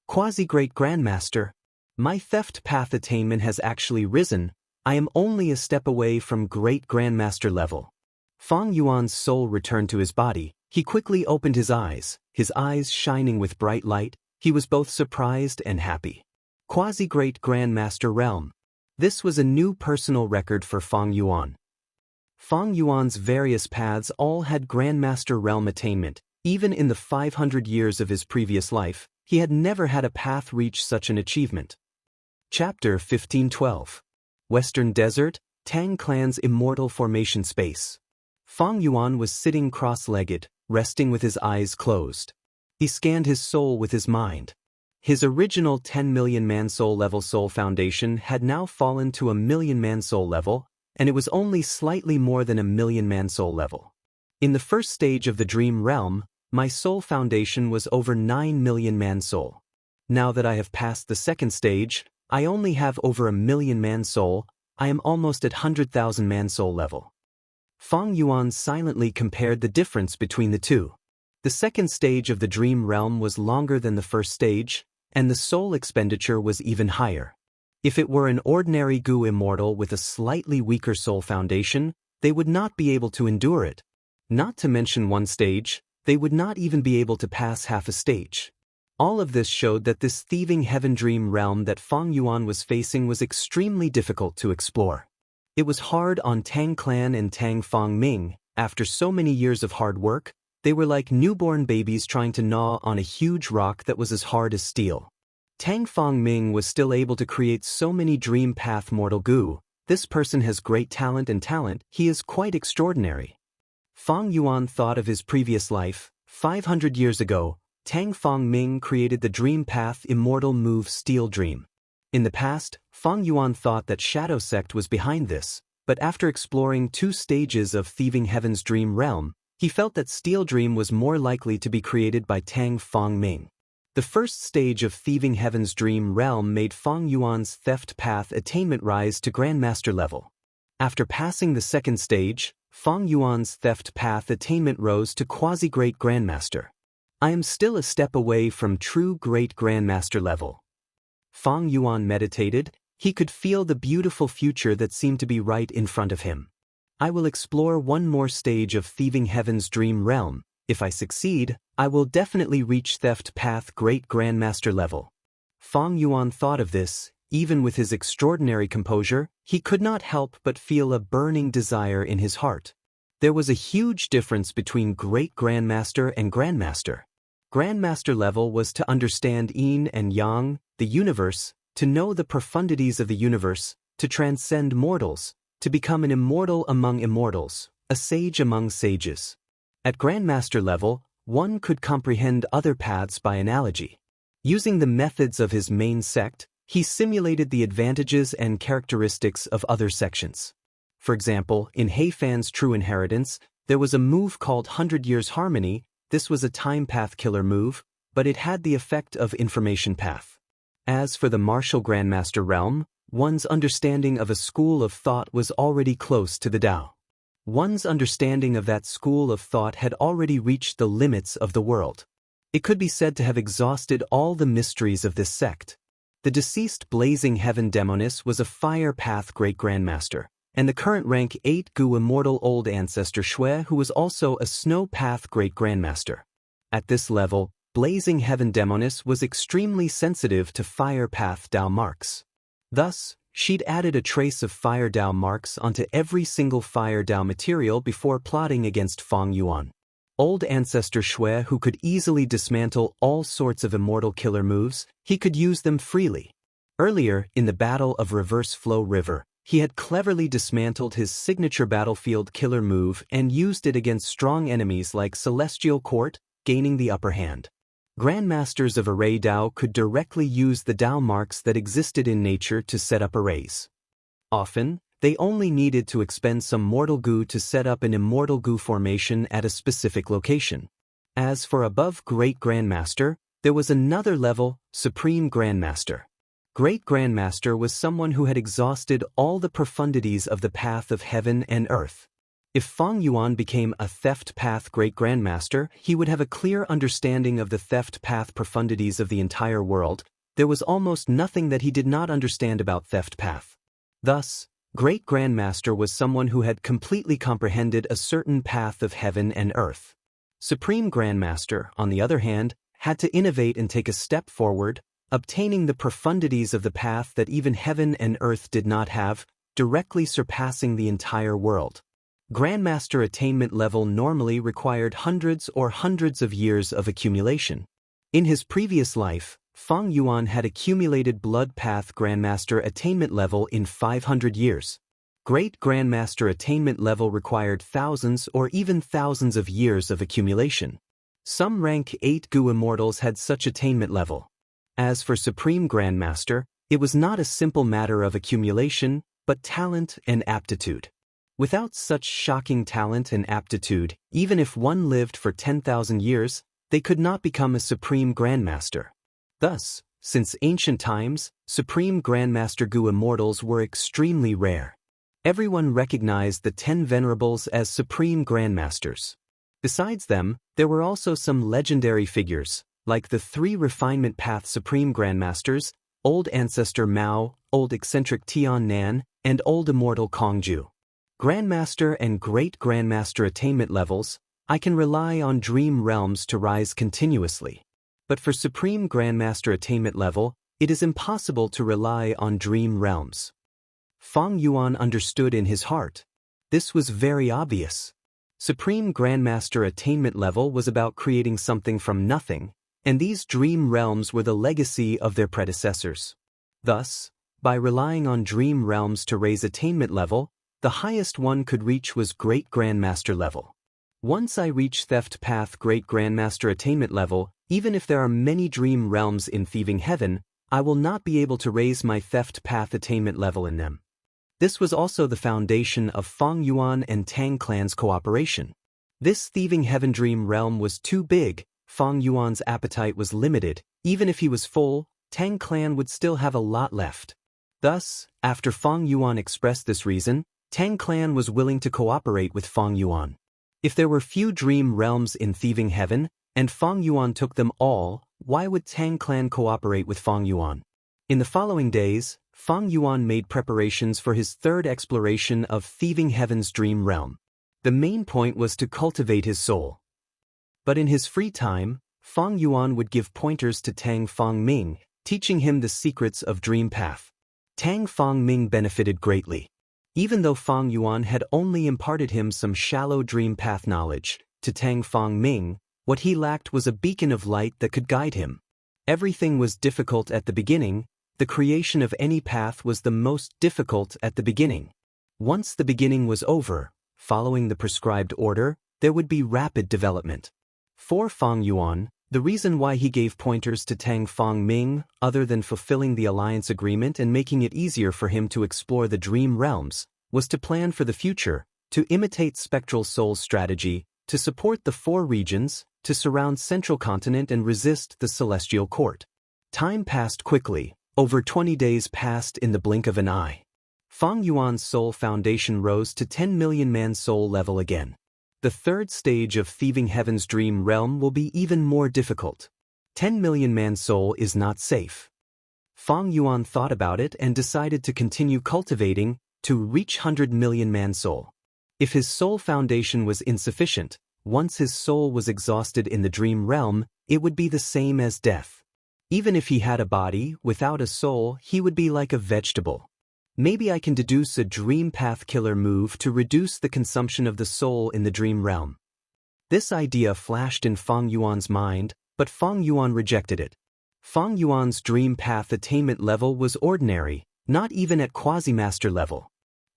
Quasi-Great Grandmaster, my theft path attainment has actually risen. I am only a step away from Great Grandmaster level. Fang Yuan's soul returned to his body. He quickly opened his eyes shining with bright light. He was both surprised and happy. Quasi-Great Grandmaster Realm. This was a new personal record for Fang Yuan. Fang Yuan's various paths all had Grandmaster Realm attainment. Even in the 500 years of his previous life, he had never had a path reach such an achievement. Chapter 1512. Western Desert, Tang Clan's Immortal Formation Space. Fang Yuan was sitting cross-legged, resting with his eyes closed. He scanned his soul with his mind. His original 10 million man-soul level soul foundation had now fallen to a million man-soul level, and it was only slightly more than a million man-soul level. In the first stage of the Dream Realm, my soul foundation was over 9 million man-soul. Now that I have passed the second stage, I only have over a million man-soul. I am almost at 100,000 man-soul level. Fang Yuan silently compared the difference between the two. The second stage of the Dream Realm was longer than the first stage, and the soul expenditure was even higher. If it were an ordinary Gu immortal with a slightly weaker soul foundation, they would not be able to endure it. Not to mention one stage, they would not even be able to pass half a stage. All of this showed that this thieving heaven dream realm that Fang Yuan was facing was extremely difficult to explore. It was hard on Tang Clan and Tang Fang Ming. After so many years of hard work, they were like newborn babies trying to gnaw on a huge rock that was as hard as steel. Tang Fang Ming was still able to create so many dream path mortal Gu. This person has great talent, he is quite extraordinary. Fang Yuan thought of his previous life. 500 years ago, Tang Fang Ming created the dream path immortal move Steel Dream. In the past, Fang Yuan thought that Shadow Sect was behind this, but after exploring 2 stages of Thieving Heaven's Dream Realm, he felt that Steel Dream was more likely to be created by Tang Fang Ming. The first stage of Thieving Heaven's Dream Realm made Fang Yuan's theft path attainment rise to Grandmaster level. After passing the second stage, Fang Yuan's theft path attainment rose to Quasi-Great Grandmaster. I am still a step away from true Great Grandmaster level. Fang Yuan meditated. He could feel the beautiful future that seemed to be right in front of him. I will explore one more stage of Thieving Heaven's Dream Realm. If I succeed, I will definitely reach Theft Path Great Grandmaster level. Fang Yuan thought of this. Even with his extraordinary composure, he could not help but feel a burning desire in his heart. There was a huge difference between Great Grandmaster and Grandmaster. Grandmaster level was to understand yin and yang, the universe, to know the profundities of the universe, to transcend mortals, to become an immortal among immortals, a sage among sages. At Grandmaster level, one could comprehend other paths by analogy. Using the methods of his main sect, he simulated the advantages and characteristics of other sections. For example, in Heifan's True Inheritance, there was a move called 100 Years Harmony. This was a time path killer move, but it had the effect of information path. As for the Martial Grandmaster realm, one's understanding of a school of thought was already close to the Tao. One's understanding of that school of thought had already reached the limits of the world. It could be said to have exhausted all the mysteries of this sect. The deceased Blazing Heaven Demoness was a Fire Path Great Grandmaster, and the current rank 8 Gu Immortal Old Ancestor Shui, who was also a Snow Path Great Grandmaster. At this level, Blazing Heaven Demoness was extremely sensitive to Fire Path Tao marks. Thus, she'd added a trace of Fire Tao marks onto every single Fire Tao material before plotting against Fang Yuan. Old Ancestor Shui, who could easily dismantle all sorts of immortal killer moves, he could use them freely. Earlier, in the Battle of Reverse Flow River, he had cleverly dismantled his signature battlefield killer move and used it against strong enemies like Celestial Court, gaining the upper hand. Grandmasters of Array Tao could directly use the Tao marks that existed in nature to set up arrays. Often, they only needed to expend some mortal Gu to set up an immortal Gu formation at a specific location. As for above Great Grandmaster, there was another level, Supreme Grandmaster. Great Grandmaster was someone who had exhausted all the profundities of the path of heaven and earth. If Fang Yuan became a theft path great grandmaster, he would have a clear understanding of the theft path profundities of the entire world. There was almost nothing that he did not understand about theft path. Thus, great grandmaster was someone who had completely comprehended a certain path of heaven and earth. Supreme grandmaster, on the other hand, had to innovate and take a step forward, obtaining the profundities of the path that even heaven and earth did not have, directly surpassing the entire world. Grandmaster attainment level normally required hundreds of years of accumulation. In his previous life, Fang Yuan had accumulated blood path grandmaster attainment level in 500 years. Great grandmaster attainment level required thousands or even thousands of years of accumulation. Some rank 8 Gu immortals had such attainment level. As for Supreme Grandmaster, it was not a simple matter of accumulation, but talent and aptitude. Without such shocking talent and aptitude, even if one lived for 10,000 years, they could not become a Supreme Grandmaster. Thus, since ancient times, Supreme Grandmaster Gu immortals were extremely rare. Everyone recognized the 10 venerables as Supreme Grandmasters. Besides them, there were also some legendary figures, like the 3 Refinement Path Supreme Grandmasters, Old Ancestor Mao, Old Eccentric Tian Nan, and Old Immortal Kongju. Grandmaster and Great Grandmaster attainment levels, I can rely on dream realms to rise continuously. But for Supreme Grandmaster attainment level, it is impossible to rely on dream realms. Fang Yuan understood in his heart. This was very obvious. Supreme Grandmaster attainment level was about creating something from nothing, and these dream realms were the legacy of their predecessors. Thus, by relying on dream realms to raise attainment level, the highest one could reach was Great Grandmaster level. Once I reach Theft Path Great Grandmaster attainment level, even if there are many dream realms in Thieving Heaven, I will not be able to raise my Theft Path attainment level in them. This was also the foundation of Fang Yuan and Tang Clan's cooperation. This Thieving Heaven dream realm was too big, Fang Yuan's appetite was limited, even if he was full, Tang Clan would still have a lot left. Thus, after Fang Yuan expressed this reason, Tang Clan was willing to cooperate with Fang Yuan. If there were few dream realms in Thieving Heaven, and Fang Yuan took them all, why would Tang Clan cooperate with Fang Yuan? In the following days, Fang Yuan made preparations for his third exploration of Thieving Heaven's dream realm. The main point was to cultivate his soul. But in his free time, Fang Yuan would give pointers to Tang Fang Ming, teaching him the secrets of Dream Path. Tang Fang Ming benefited greatly. Even though Fang Yuan had only imparted him some shallow Dream Path knowledge, to Tang Fang Ming, what he lacked was a beacon of light that could guide him. Everything was difficult at the beginning. The creation of any path was the most difficult at the beginning. Once the beginning was over, following the prescribed order, there would be rapid development. For Fang Yuan, the reason why he gave pointers to Tang Fang Ming, other than fulfilling the alliance agreement and making it easier for him to explore the dream realms, was to plan for the future, to imitate Spectral Soul's strategy, to support the 4 regions, to surround Central Continent and resist the Celestial Court. Time passed quickly. Over 20 days passed in the blink of an eye. Fang Yuan's soul foundation rose to 10 million man soul level again. The third stage of Thieving Heaven's dream realm will be even more difficult. 10 million man soul is not safe. Fang Yuan thought about it and decided to continue cultivating to reach 100 million man soul. If his soul foundation was insufficient, once his soul was exhausted in the dream realm, it would be the same as death. Even if he had a body, without a soul, he would be like a vegetable. Maybe I can deduce a dream path killer move to reduce the consumption of the soul in the dream realm. This idea flashed in Fang Yuan's mind, but Fang Yuan rejected it. Fang Yuan's dream path attainment level was ordinary, not even at quasi-master level.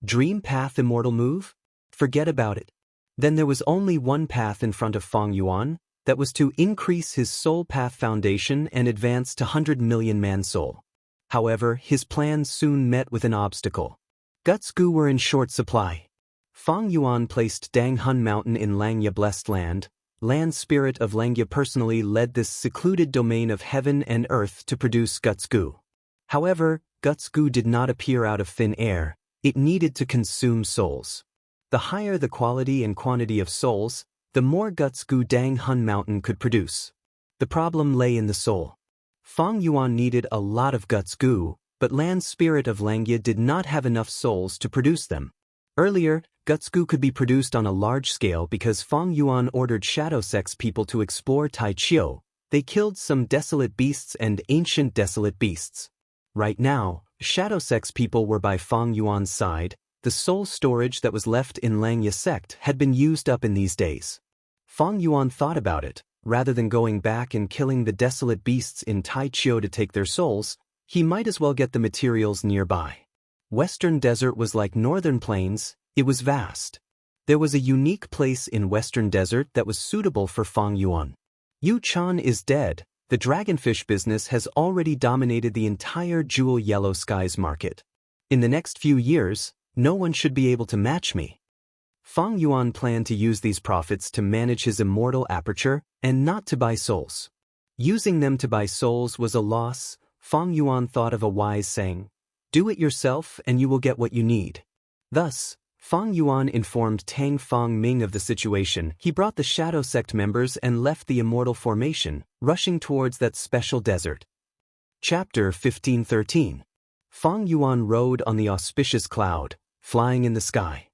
Dream path immortal move? Forget about it. Then there was only one path in front of Fang Yuan, that was to increase his soul path foundation and advance to 100 million man soul. However, his plans soon met with an obstacle. Guts Gu were in short supply. Fang Yuan placed Dang Hun Mountain in Langya Blessed Land. Land Spirit of Langya personally led this secluded domain of heaven and earth to produce Guts Gu. However, Guts Gu did not appear out of thin air. It needed to consume souls. The higher the quality and quantity of souls, the more guts Gu Dang Hun Mountain could produce. The problem lay in the soul. Fang Yuan needed a lot of guts Gu, but Land Spirit of Langya did not have enough souls to produce them. Earlier, guts Gu could be produced on a large scale because Fang Yuan ordered Shadow Sects people to explore Tai Chiu. They killed some desolate beasts and ancient desolate beasts. Right now, Shadow Sects people were by Fang Yuan's side. The soul storage that was left in Langya sect had been used up in these days. Fang Yuan thought about it. Rather than going back and killing the desolate beasts in Tai Chiu to take their souls, he might as well get the materials nearby. Western Desert was like Northern Plains, it was vast. There was a unique place in Western Desert that was suitable for Fang Yuan. Yu Chan is dead. The dragonfish business has already dominated the entire Jewel Yellow Skies market. In the next few years, no one should be able to match me. Fang Yuan planned to use these profits to manage his immortal aperture and not to buy souls. Using them to buy souls was a loss. Fang Yuan thought of a wise saying, "Do it yourself and you will get what you need." Thus, Fang Yuan informed Tang Fang Ming of the situation. He brought the Shadow Sect members and left the immortal formation, rushing towards that special desert. Chapter 1513. Fang Yuan rode on the auspicious cloud, flying in the sky.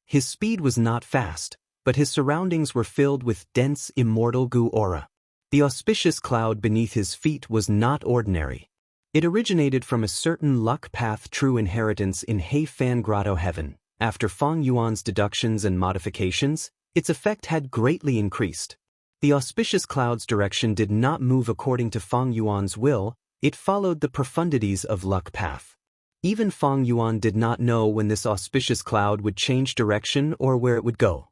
His speed was not fast, but his surroundings were filled with dense immortal Gu aura. The auspicious cloud beneath his feet was not ordinary. It originated from a certain luck path true inheritance in Hei Fan Grotto Heaven. After Fang Yuan's deductions and modifications, its effect had greatly increased. The auspicious cloud's direction did not move according to Fang Yuan's will, it followed the profundities of luck path. Even Fang Yuan did not know when this auspicious cloud would change direction or where it would go.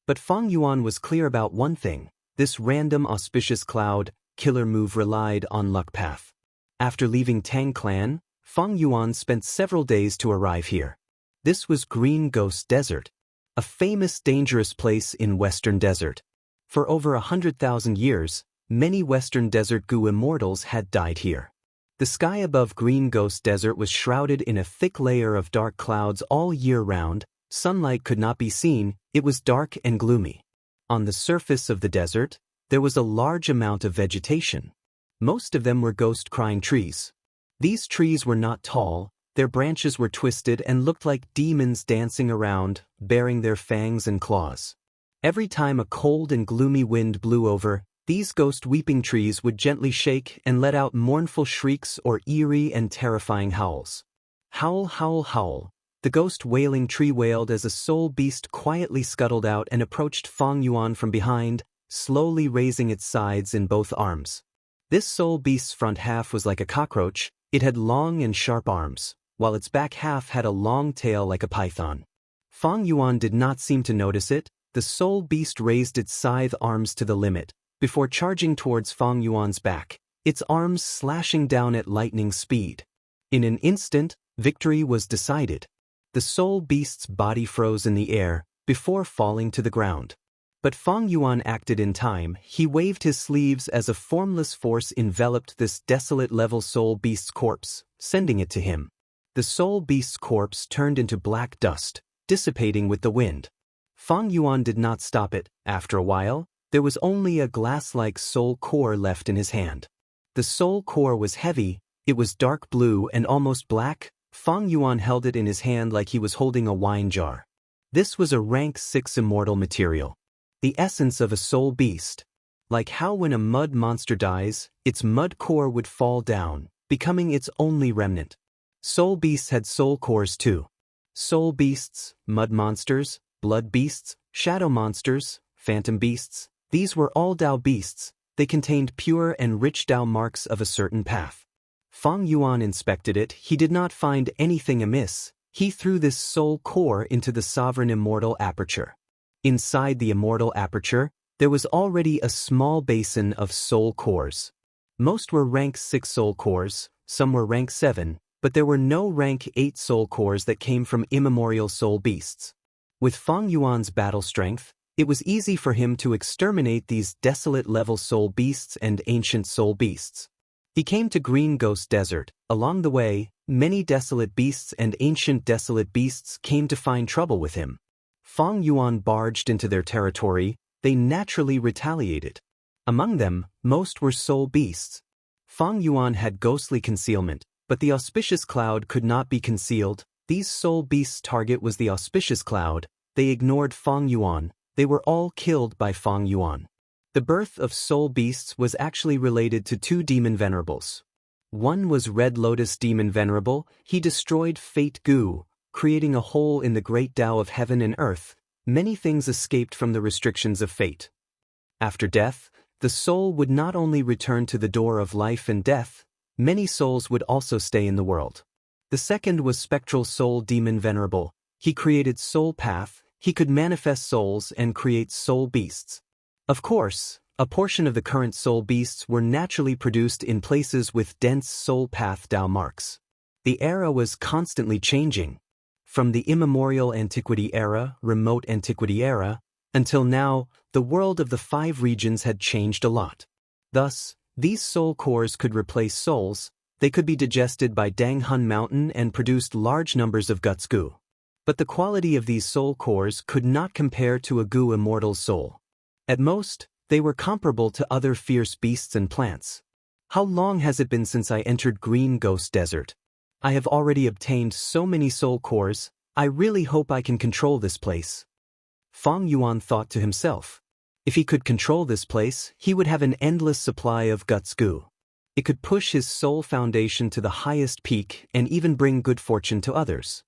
But Fang Yuan was clear about one thing: this random auspicious cloud killer move relied on luck path. After leaving Tang Clan, Fang Yuan spent several days to arrive here. This was Green Ghost Desert, a famous dangerous place in Western Desert. For over 100,000 years, many Western Desert Gu immortals had died here. The sky above Green Ghost Desert was shrouded in a thick layer of dark clouds all year round. Sunlight could not be seen, it was dark and gloomy. On the surface of the desert, there was a large amount of vegetation. Most of them were ghost-crying trees. These trees were not tall, their branches were twisted and looked like demons dancing around, baring their fangs and claws. Every time a cold and gloomy wind blew over, these ghost-weeping trees would gently shake and let out mournful shrieks or eerie and terrifying howls. Howl, howl, howl. The ghost-wailing tree wailed as a soul beast quietly scuttled out and approached Fang Yuan from behind, slowly raising its sides in both arms. This soul beast's front half was like a cockroach. It had long and sharp arms, while its back half had a long tail like a python. Fang Yuan did not seem to notice it. The soul beast raised its scythe arms to the limit, before charging towards Fang Yuan's back, its arms slashing down at lightning speed. In an instant, victory was decided. The soul beast's body froze in the air, before falling to the ground. But Fang Yuan acted in time. He waved his sleeves as a formless force enveloped this desolate level soul beast's corpse, sending it to him. The soul beast's corpse turned into black dust, dissipating with the wind. Fang Yuan did not stop it. After a while, there was only a glass-like soul core left in his hand. The soul core was heavy, it was dark blue and almost black. Fang Yuan held it in his hand like he was holding a wine jar. This was a rank 6 immortal material. The essence of a soul beast. Like how when a mud monster dies, its mud core would fall down, becoming its only remnant. Soul beasts had soul cores too. Soul beasts, mud monsters, blood beasts, shadow monsters, phantom beasts, these were all Dao beasts. They contained pure and rich Dao marks of a certain path. Fang Yuan inspected it. He did not find anything amiss. He threw this soul core into the sovereign immortal aperture. Inside the immortal aperture, there was already a small basin of soul cores. Most were rank 6 soul cores, some were rank 7, but there were no rank 8 soul cores that came from immemorial soul beasts. With Fang Yuan's battle strength, it was easy for him to exterminate these desolate level soul beasts and ancient soul beasts. He came to Green Ghost Desert. Along the way, many desolate beasts and ancient desolate beasts came to find trouble with him. Fang Yuan barged into their territory, they naturally retaliated. Among them, most were soul beasts. Fang Yuan had ghostly concealment, but the auspicious cloud could not be concealed. These soul beasts' target was the auspicious cloud. They ignored Fang Yuan. They were all killed by Fang Yuan. The birth of soul beasts was actually related to two demon venerables. One was Red Lotus Demon Venerable. He destroyed Fate Gu, creating a hole in the great Tao of heaven and earth. Many things escaped from the restrictions of fate. After death, the soul would not only return to the door of life and death, many souls would also stay in the world. The second was Spectral Soul Demon Venerable. He created Soul Path. He could manifest souls and create soul beasts. Of course, a portion of the current soul beasts were naturally produced in places with dense soul path Tao marks. The era was constantly changing. From the immemorial antiquity era, remote antiquity era, until now, the world of the 5 regions had changed a lot. Thus, these soul cores could replace souls. They could be digested by Danghun Mountain and produced large numbers of guts gu. But the quality of these soul cores could not compare to a gu immortal soul. At most, they were comparable to other fierce beasts and plants. How long has it been since I entered Green Ghost Desert? I have already obtained so many soul cores. I really hope I can control this place. Fang Yuan thought to himself. If he could control this place, he would have an endless supply of guts gu. It could push his soul foundation to the highest peak and even bring good fortune to others.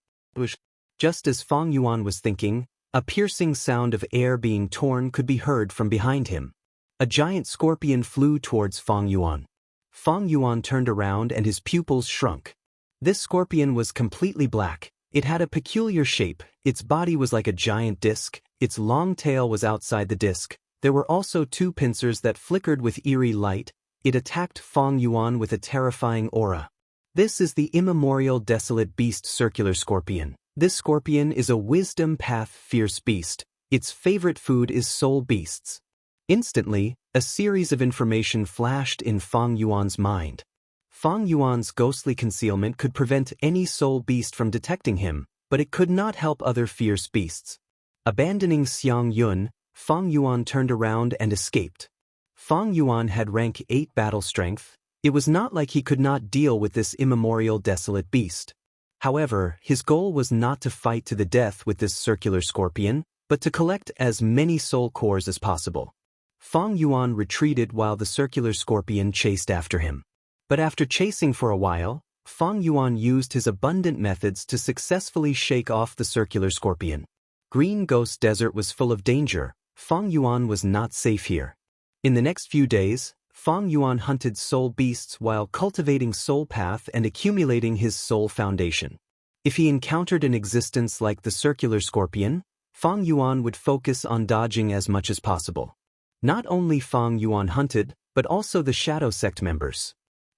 Just as Fang Yuan was thinking, a piercing sound of air being torn could be heard from behind him. A giant scorpion flew towards Fang Yuan. Fang Yuan turned around and his pupils shrunk. This scorpion was completely black. It had a peculiar shape. Its body was like a giant disc. Its long tail was outside the disc. There were also 2 pincers that flickered with eerie light. It attacked Fang Yuan with a terrifying aura. This is the immemorial desolate beast circular scorpion. This scorpion is a wisdom path fierce beast. Its favorite food is soul beasts. Instantly, a series of information flashed in Fang Yuan's mind. Fang Yuan's ghostly concealment could prevent any soul beast from detecting him, but it could not help other fierce beasts. Abandoning Xiang Yun, Fang Yuan turned around and escaped. Fang Yuan had rank 8 battle strength. It was not like he could not deal with this immemorial desolate beast. However, his goal was not to fight to the death with this circular scorpion, but to collect as many soul cores as possible. Fang Yuan retreated while the circular scorpion chased after him. But after chasing for a while, Fang Yuan used his abundant methods to successfully shake off the circular scorpion. Green Ghost Desert was full of danger. Fang Yuan was not safe here. In the next few days, Fang Yuan hunted soul beasts while cultivating soul path and accumulating his soul foundation. If he encountered an existence like the circular scorpion, Fang Yuan would focus on dodging as much as possible. Not only Fang Yuan hunted, but also the shadow sect members.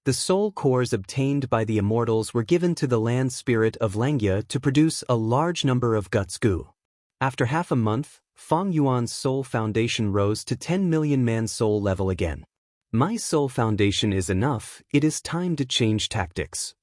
The soul cores obtained by the immortals were given to the land spirit of Xianxia to produce a large number of guts gu. After half a month, Fang Yuan's soul foundation rose to 10 million man soul level again. My soul foundation is enough. It is time to change tactics.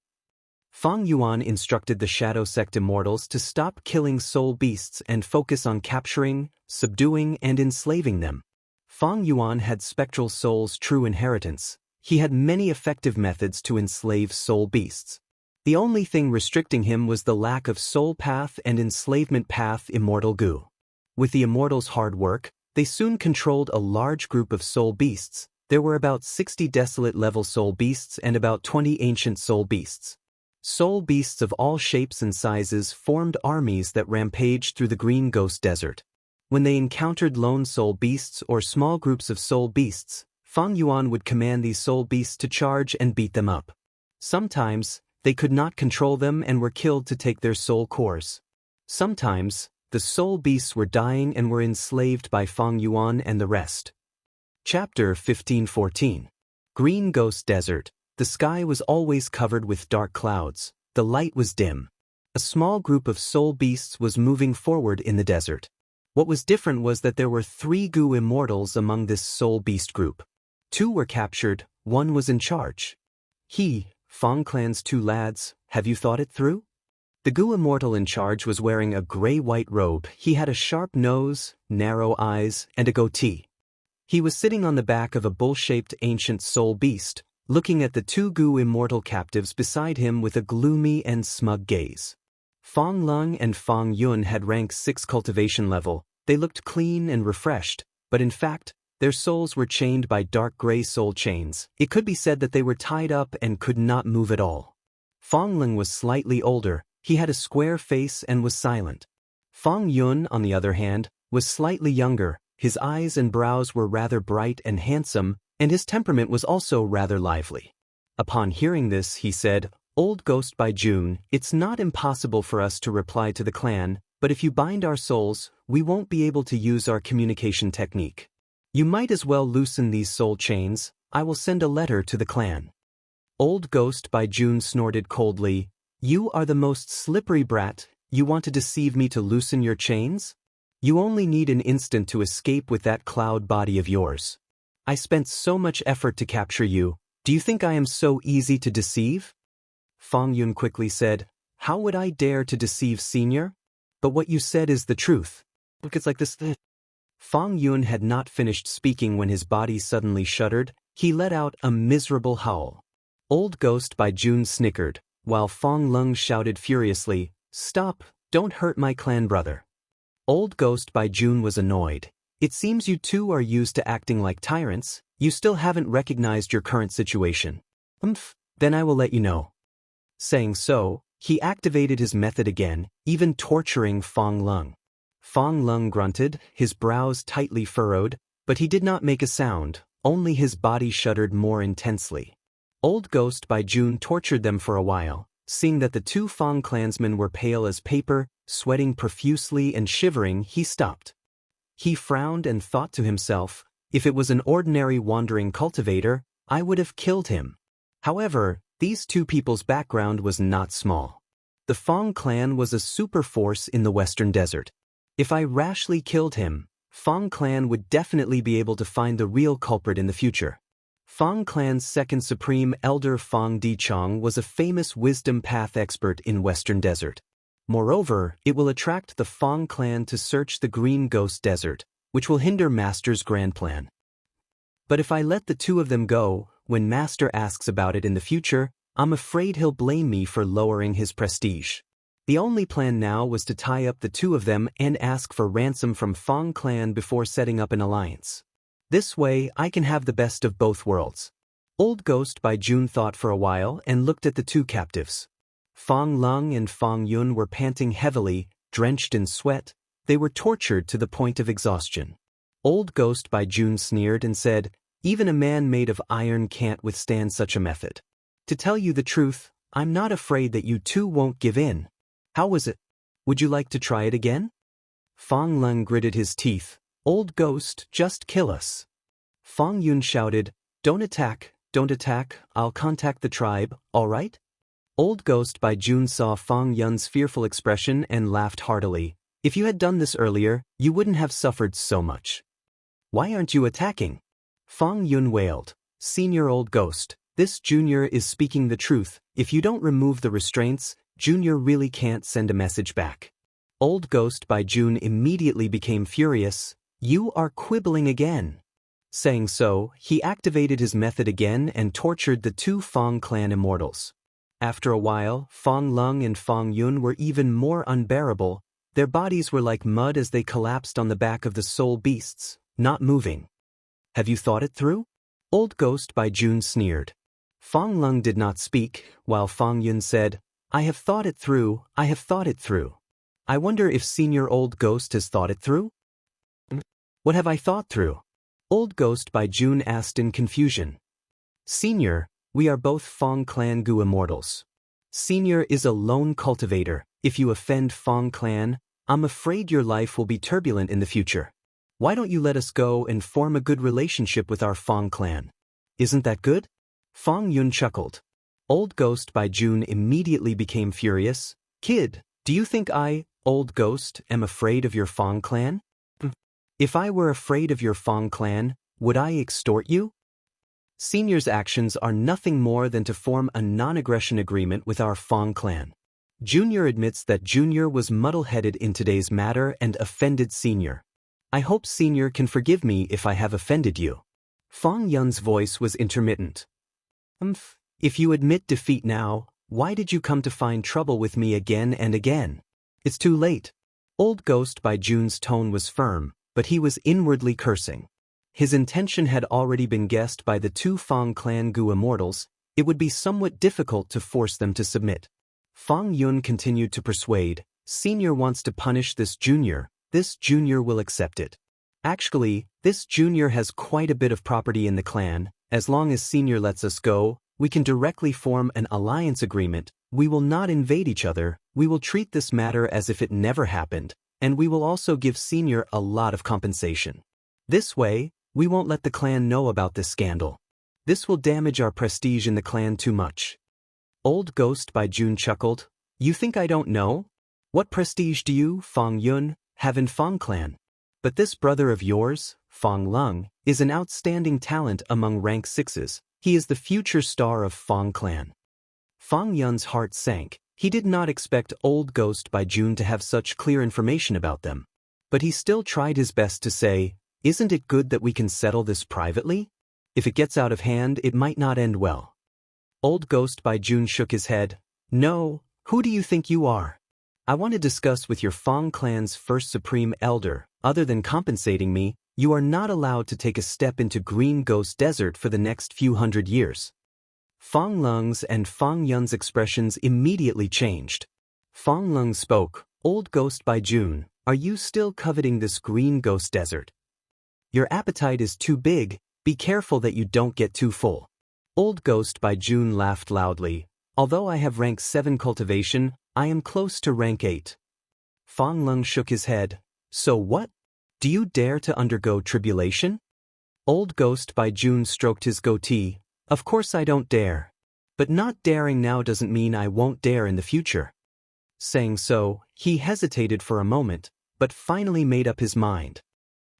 Fang Yuan instructed the shadow sect immortals to stop killing soul beasts and focus on capturing, subduing, and enslaving them. Fang Yuan had spectral soul's true inheritance. He had many effective methods to enslave soul beasts. The only thing restricting him was the lack of soul path and enslavement path immortal gu. With the immortals' hard work, they soon controlled a large group of soul beasts. There were about 60 desolate level soul beasts and about 20 ancient soul beasts. Soul beasts of all shapes and sizes formed armies that rampaged through the Green Ghost Desert. When they encountered lone soul beasts or small groups of soul beasts, Fang Yuan would command these soul beasts to charge and beat them up. Sometimes, they could not control them and were killed to take their soul cores. Sometimes, the soul beasts were dying and were enslaved by Fang Yuan and the rest. Chapter 1514. Green Ghost Desert. The sky was always covered with dark clouds. The light was dim. A small group of soul beasts was moving forward in the desert. What was different was that there were 3 gu immortals among this soul beast group. 2 were captured, 1 was in charge. Fang Clan's 2 lads, have you thought it through? The Gu immortal in charge was wearing a gray-white robe. He had a sharp nose, narrow eyes, and a goatee. He was sitting on the back of a bull-shaped ancient soul beast, looking at the two Gu immortal captives beside him with a gloomy and smug gaze. Fong Lung and Fong Yun had rank 6 cultivation level. They looked clean and refreshed, but in fact, their souls were chained by dark gray soul chains. It could be said that they were tied up and could not move at all. Fong Lung was slightly older. He had a square face and was silent. Fong Yun, on the other hand, was slightly younger. His eyes and brows were rather bright and handsome, and his temperament was also rather lively. Upon hearing this, he said, "Old Ghost by June, it's not impossible for us to reply to the clan, but if you bind our souls, we won't be able to use our communication technique. You might as well loosen these soul chains. I will send a letter to the clan." Old Ghost by June snorted coldly, "You are the most slippery brat. You want to deceive me to loosen your chains? You only need an instant to escape with that cloud body of yours. I spent so much effort to capture you. Do you think I am so easy to deceive?" Fong Yun quickly said, "How would I dare to deceive Senior? But what you said is the truth. Look, it's like this." Fong Yun had not finished speaking when his body suddenly shuddered. He let out a miserable howl. Old Ghost by June snickered, while Fong Lung shouted furiously, "Stop, don't hurt my clan brother." Old Ghost by June was annoyed. "It seems you two are used to acting like tyrants. You still haven't recognized your current situation. Then I will let you know." Saying so, he activated his method again, even torturing Fong Lung. Fong Lung grunted, his brows tightly furrowed, but he did not make a sound, only his body shuddered more intensely. Old Ghost by June tortured them for a while. Seeing that the two Fong clansmen were pale as paper, sweating profusely and shivering, he stopped. He frowned and thought to himself, "If it was an ordinary wandering cultivator, I would have killed him." However, these two people's background was not small. The Fong clan was a super force in the Western Desert. If I rashly killed him, Fong clan would definitely be able to find the real culprit in the future. Fong clan's second supreme elder Fong Dichong was a famous wisdom path expert in Western Desert. Moreover, it will attract the Fong clan to search the Green Ghost Desert, which will hinder Master's grand plan. But if I let the two of them go, when Master asks about it in the future, I'm afraid he'll blame me for lowering his prestige. The only plan now was to tie up the two of them and ask for ransom from Fong clan before setting up an alliance. This way, I can have the best of both worlds. Old Ghost by June thought for a while and looked at the two captives. Fong Lung and Fong Yun were panting heavily, drenched in sweat. They were tortured to the point of exhaustion. Old Ghost by June sneered and said, "Even a man made of iron can't withstand such a method. To tell you the truth, I'm not afraid that you two won't give in. How was it? Would you like to try it again?" Fong Lung gritted his teeth. "Old Ghost, just kill us." Fong Yun shouted, don't attack, I'll contact the tribe, all right?" Old Ghost by June saw Fong Yun's fearful expression and laughed heartily. "If you had done this earlier, you wouldn't have suffered so much. Why aren't you attacking?" Fong Yun wailed, "Senior Old Ghost, this Junior is speaking the truth. If you don't remove the restraints, Junior really can't send a message back." Old Ghost by June immediately became furious. "You are quibbling again." Saying so, he activated his method again and tortured the two Fong clan immortals. After a while, Fong Lung and Fong Yun were even more unbearable. Their bodies were like mud as they collapsed on the back of the soul beasts, not moving. "Have you thought it through?" Old Ghost by June sneered. Fong Lung did not speak, while Fong Yun said, I have thought it through. I wonder if Senior Old Ghost has thought it through?" "What have I thought through?" Old Ghost by June asked in confusion. "Senior, we are both Fong clan Gu immortals. Senior is a lone cultivator. If you offend Fong clan, I'm afraid your life will be turbulent in the future. Why don't you let us go and form a good relationship with our Fong clan? Isn't that good?" Fong Yun chuckled. Old Ghost by June immediately became furious. "Kid, do you think I, Old Ghost, am afraid of your Fong clan? If I were afraid of your Fong clan, would I extort you? Senior's actions are nothing more than to form a non-aggression agreement with our Fong clan. Junior admits that Junior was muddle-headed in today's matter and offended Senior. I hope Senior can forgive me if I have offended you. Fang Yun's voice was intermittent. If you admit defeat now, why did you come to find trouble with me again and again? It's too late. Old Ghost by June's tone was firm, but he was inwardly cursing. His intention had already been guessed by the two Fang clan Gu immortals. It would be somewhat difficult to force them to submit. Fang Yun continued to persuade, Senior wants to punish this Junior will accept it. Actually, this Junior has quite a bit of property in the clan. As long as Senior lets us go, we can directly form an alliance agreement. We will not invade each other, we will treat this matter as if it never happened, and we will also give Senior a lot of compensation. This way, we won't let the clan know about this scandal. This will damage our prestige in the clan too much. Old Ghost by June chuckled. You think I don't know? What prestige do you, Fang Yun, have in Fang clan? But this brother of yours, Fang Lung, is an outstanding talent among rank 6s. He is the future star of Fang clan. Fang Yun's heart sank. He did not expect Old Ghost by June to have such clear information about them. But he still tried his best to say, isn't it good that we can settle this privately? If it gets out of hand, it might not end well. Old Ghost by June shook his head. No, who do you think you are? I want to discuss with your Fang clan's first supreme elder. Other than compensating me, you are not allowed to take a step into Green Ghost Desert for the next few hundred years. Fang Lung's and Fang Yun's expressions immediately changed. Fang Lung spoke, Old Ghost by June, are you still coveting this Green Ghost Desert? Your appetite is too big, be careful that you don't get too full. Old Ghost by June laughed loudly. Although I have rank 7 cultivation, I am close to rank 8. Fang Lung shook his head. So what? Do you dare to undergo tribulation? Old Ghost by June stroked his goatee. Of course I don't dare. But not daring now doesn't mean I won't dare in the future. Saying so, he hesitated for a moment, but finally made up his mind.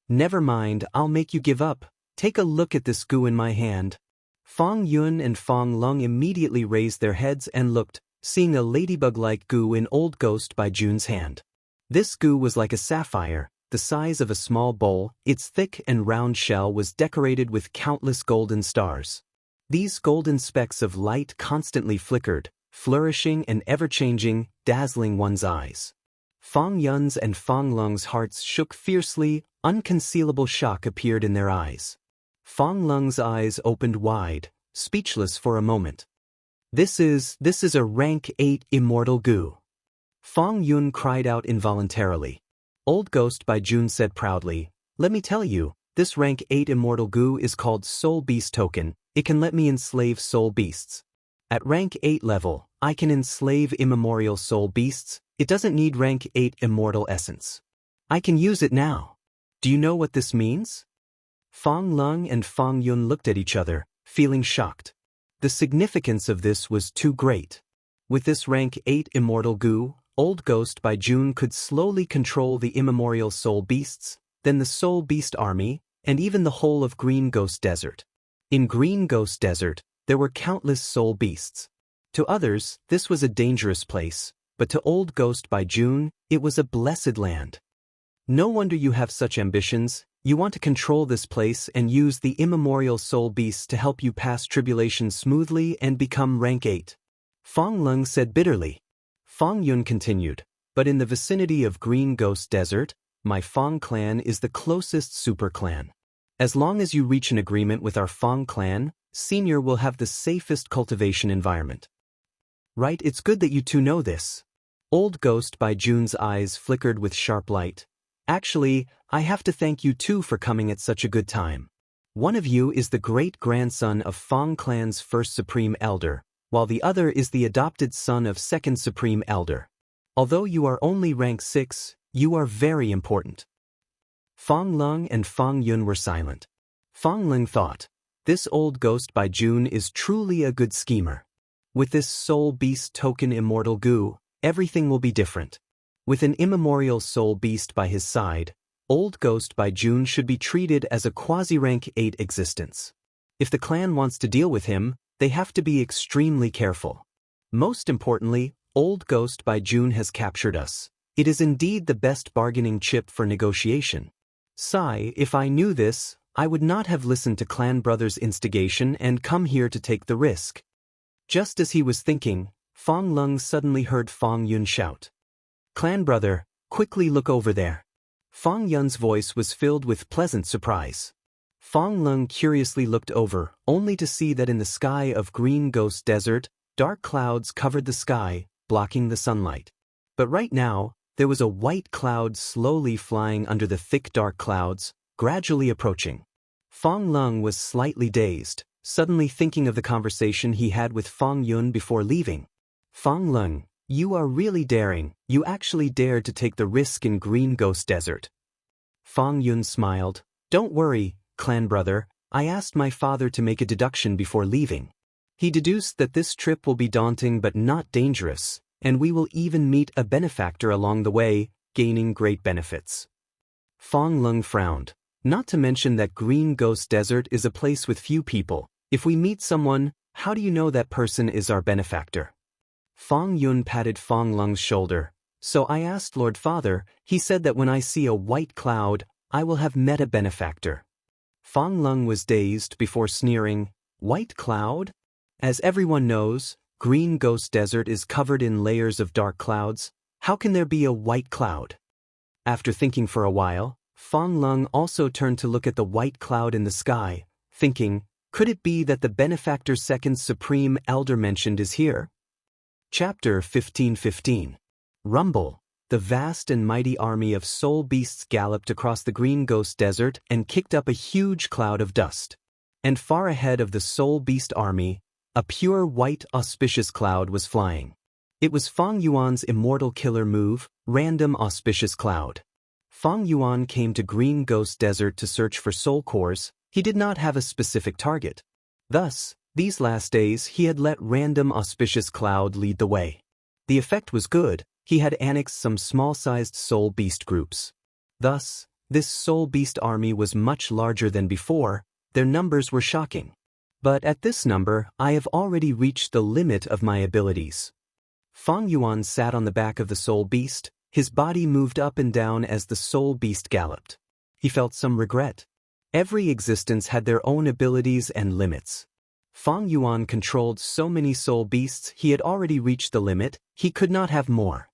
Never mind, I'll make you give up. Take a look at this goo in my hand. Fang Yun and Fang Lung immediately raised their heads and looked, seeing a ladybug-like goo in Old Ghost by June's hand. This goo was like a sapphire, the size of a small bowl. Its thick and round shell was decorated with countless golden stars. These golden specks of light constantly flickered, flourishing and ever-changing, dazzling one's eyes. Fang Yun's and Fang Lung's hearts shook fiercely, unconcealable shock appeared in their eyes. Fang Lung's eyes opened wide, speechless for a moment. This is a rank 8 immortal goo. Fang Yun cried out involuntarily. Old Ghost by June said proudly, let me tell you, this rank 8 immortal goo is called Soul Beast Token. It can let me enslave soul beasts. At rank 8 level, I can enslave immemorial soul beasts. It doesn't need rank 8 immortal essence. I can use it now. Do you know what this means? Fang Lung and Fang Yun looked at each other, feeling shocked. The significance of this was too great. With this rank 8 immortal goo, Old Ghost by June could slowly control the immemorial soul beasts, then the soul beast army, and even the whole of Green Ghost Desert. In Green Ghost Desert, there were countless soul beasts. To others, this was a dangerous place, but to Old Ghost by June, it was a blessed land. No wonder you have such ambitions. You want to control this place and use the immemorial soul beasts to help you pass tribulation smoothly and become rank 8. Fang Lung said bitterly. Fang Yun continued, but in the vicinity of Green Ghost Desert, my Fang clan is the closest super clan. As long as you reach an agreement with our Fang clan, Senior will have the safest cultivation environment. Right, it's good that you two know this. Old Ghost by June's eyes flickered with sharp light. Actually, I have to thank you two for coming at such a good time. One of you is the great-grandson of Fang clan's first supreme elder, while the other is the adopted son of second supreme elder. Although you are only rank 6, you are very important. Fang Lung and Fang Yun were silent. Fang Lung thought, this Old Ghost by June is truly a good schemer. With this soul beast token immortal goo, everything will be different. With an immemorial soul beast by his side, Old Ghost by June should be treated as a quasi-rank 8 existence. If the clan wants to deal with him, they have to be extremely careful. Most importantly, Old Ghost by June has captured us. It is indeed the best bargaining chip for negotiation. Sigh, if I knew this, I would not have listened to Clan Brother's instigation and come here to take the risk. Just as he was thinking, Fong Lung suddenly heard Fong Yun shout. Clan Brother, quickly look over there. Fong Yun's voice was filled with pleasant surprise. Fong Lung curiously looked over, only to see that in the sky of Green Ghost Desert, dark clouds covered the sky, blocking the sunlight. But right now, there was a white cloud slowly flying under the thick dark clouds, gradually approaching. Fong Lung was slightly dazed, suddenly thinking of the conversation he had with Fong Yun before leaving. Fong Lung, you are really daring, you actually dared to take the risk in Green Ghost Desert. Fong Yun smiled. Don't worry, Clan Brother, I asked my father to make a deduction before leaving. He deduced that this trip will be daunting but not dangerous, and we will even meet a benefactor along the way, gaining great benefits. Fong Lung frowned. Not to mention that Green Ghost Desert is a place with few people. If we meet someone, how do you know that person is our benefactor? Fong Yun patted Fong Lung's shoulder. So I asked Lord Father, he said that when I see a white cloud, I will have met a benefactor. Fong Lung was dazed before sneering, White cloud? As everyone knows, Green Ghost Desert is covered in layers of dark clouds. How can there be a white cloud? After thinking for a while, Fong Lung also turned to look at the white cloud in the sky, thinking, could it be that the benefactor's second supreme elder mentioned is here? Chapter 15:15. Rumble. The vast and mighty army of soul beasts galloped across the Green Ghost Desert and kicked up a huge cloud of dust. And far ahead of the soul beast army, a pure white auspicious cloud was flying. It was Fong Yuan's immortal killer move, Random Auspicious Cloud. Fong Yuan came to Green Ghost Desert to search for soul cores. He did not have a specific target. Thus, these last days he had let Random Auspicious Cloud lead the way. The effect was good. He had annexed some small-sized soul beast groups. Thus, this soul beast army was much larger than before. Their numbers were shocking. But at this number, I have already reached the limit of my abilities. Fong Yuan sat on the back of the soul beast. His body moved up and down as the soul beast galloped. He felt some regret. Every existence had their own abilities and limits. Fong Yuan controlled so many soul beasts he had already reached the limit. He could not have more.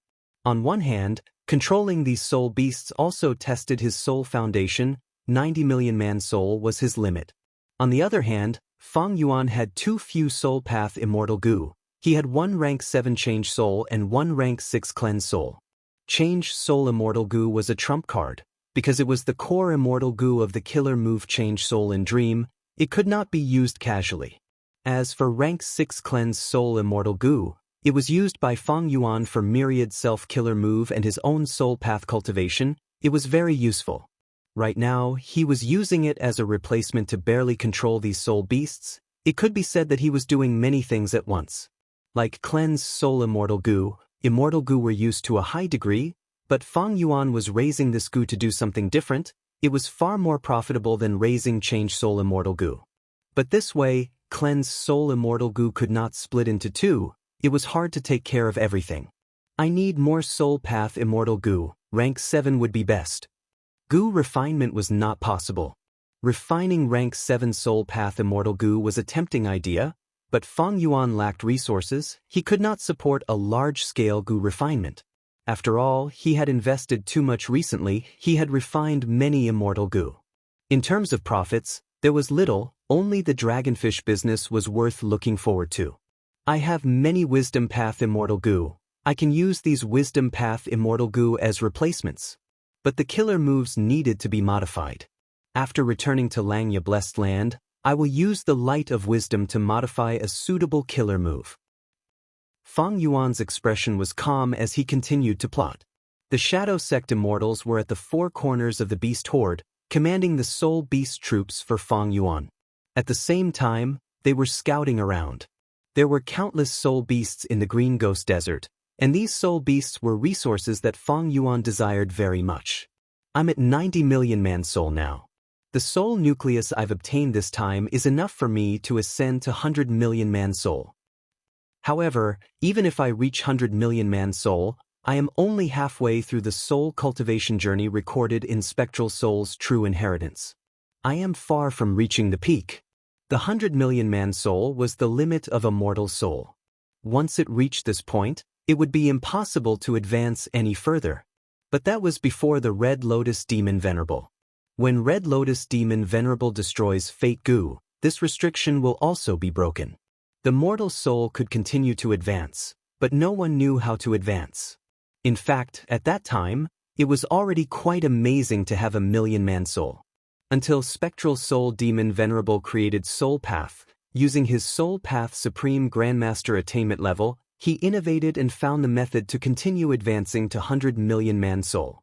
On one hand, controlling these soul beasts also tested his soul foundation. 90 million man soul was his limit. On the other hand, Fong Yuan had too few soul path immortal goo. He had 1 rank 7 change soul and 1 rank 6 cleanse soul. Change soul immortal goo was a trump card. Because it was the core immortal goo of the killer move change soul in dream, it could not be used casually. As for rank 6 cleanse soul immortal goo, it was used by Fong Yuan for myriad self-killer move and his own soul path cultivation. It was very useful. Right now, he was using it as a replacement to barely control these soul beasts. It could be said that he was doing many things at once. Like cleanse soul immortal goo were used to a high degree, but Fong Yuan was raising this goo to do something different. It was far more profitable than raising change soul immortal goo. But this way, cleanse soul immortal goo could not split into two. It was hard to take care of everything. I need more soul path immortal goo. Rank 7 would be best. Goo refinement was not possible. Refining rank 7 soul path immortal goo was a tempting idea, but Fong Yuan lacked resources. He could not support a large-scale goo refinement. After all, he had invested too much recently. He had refined many immortal goo. In terms of profits, there was little. Only the dragonfish business was worth looking forward to. I have many wisdom path immortal goo. I can use these wisdom path immortal goo as replacements. But the killer moves needed to be modified. After returning to Langya Blessed Land, I will use the light of wisdom to modify a suitable killer move. Fong Yuan's expression was calm as he continued to plot. The Shadow Sect immortals were at the four corners of the beast horde, commanding the soul beast troops for Fong Yuan. At the same time, they were scouting around. There were countless soul beasts in the Green Ghost Desert, and these soul beasts were resources that Fong Yuan desired very much. I'm at 90 million man soul now. The soul nucleus I've obtained this time is enough for me to ascend to 100 million man soul. However, even if I reach 100 million man soul, I am only halfway through the soul cultivation journey recorded in Spectral Soul's True Inheritance. I am far from reaching the peak. The 100 million man soul was the limit of a mortal soul. Once it reached this point, it would be impossible to advance any further. But that was before the Red Lotus Demon Venerable. When Red Lotus Demon Venerable destroys Fate Goo, this restriction will also be broken. The mortal soul could continue to advance, but no one knew how to advance. In fact, at that time, it was already quite amazing to have a million-man soul. Until Spectral Soul Demon Venerable created Soul Path, using his Soul Path Supreme Grandmaster attainment level, he innovated and found the method to continue advancing to 100 million man soul.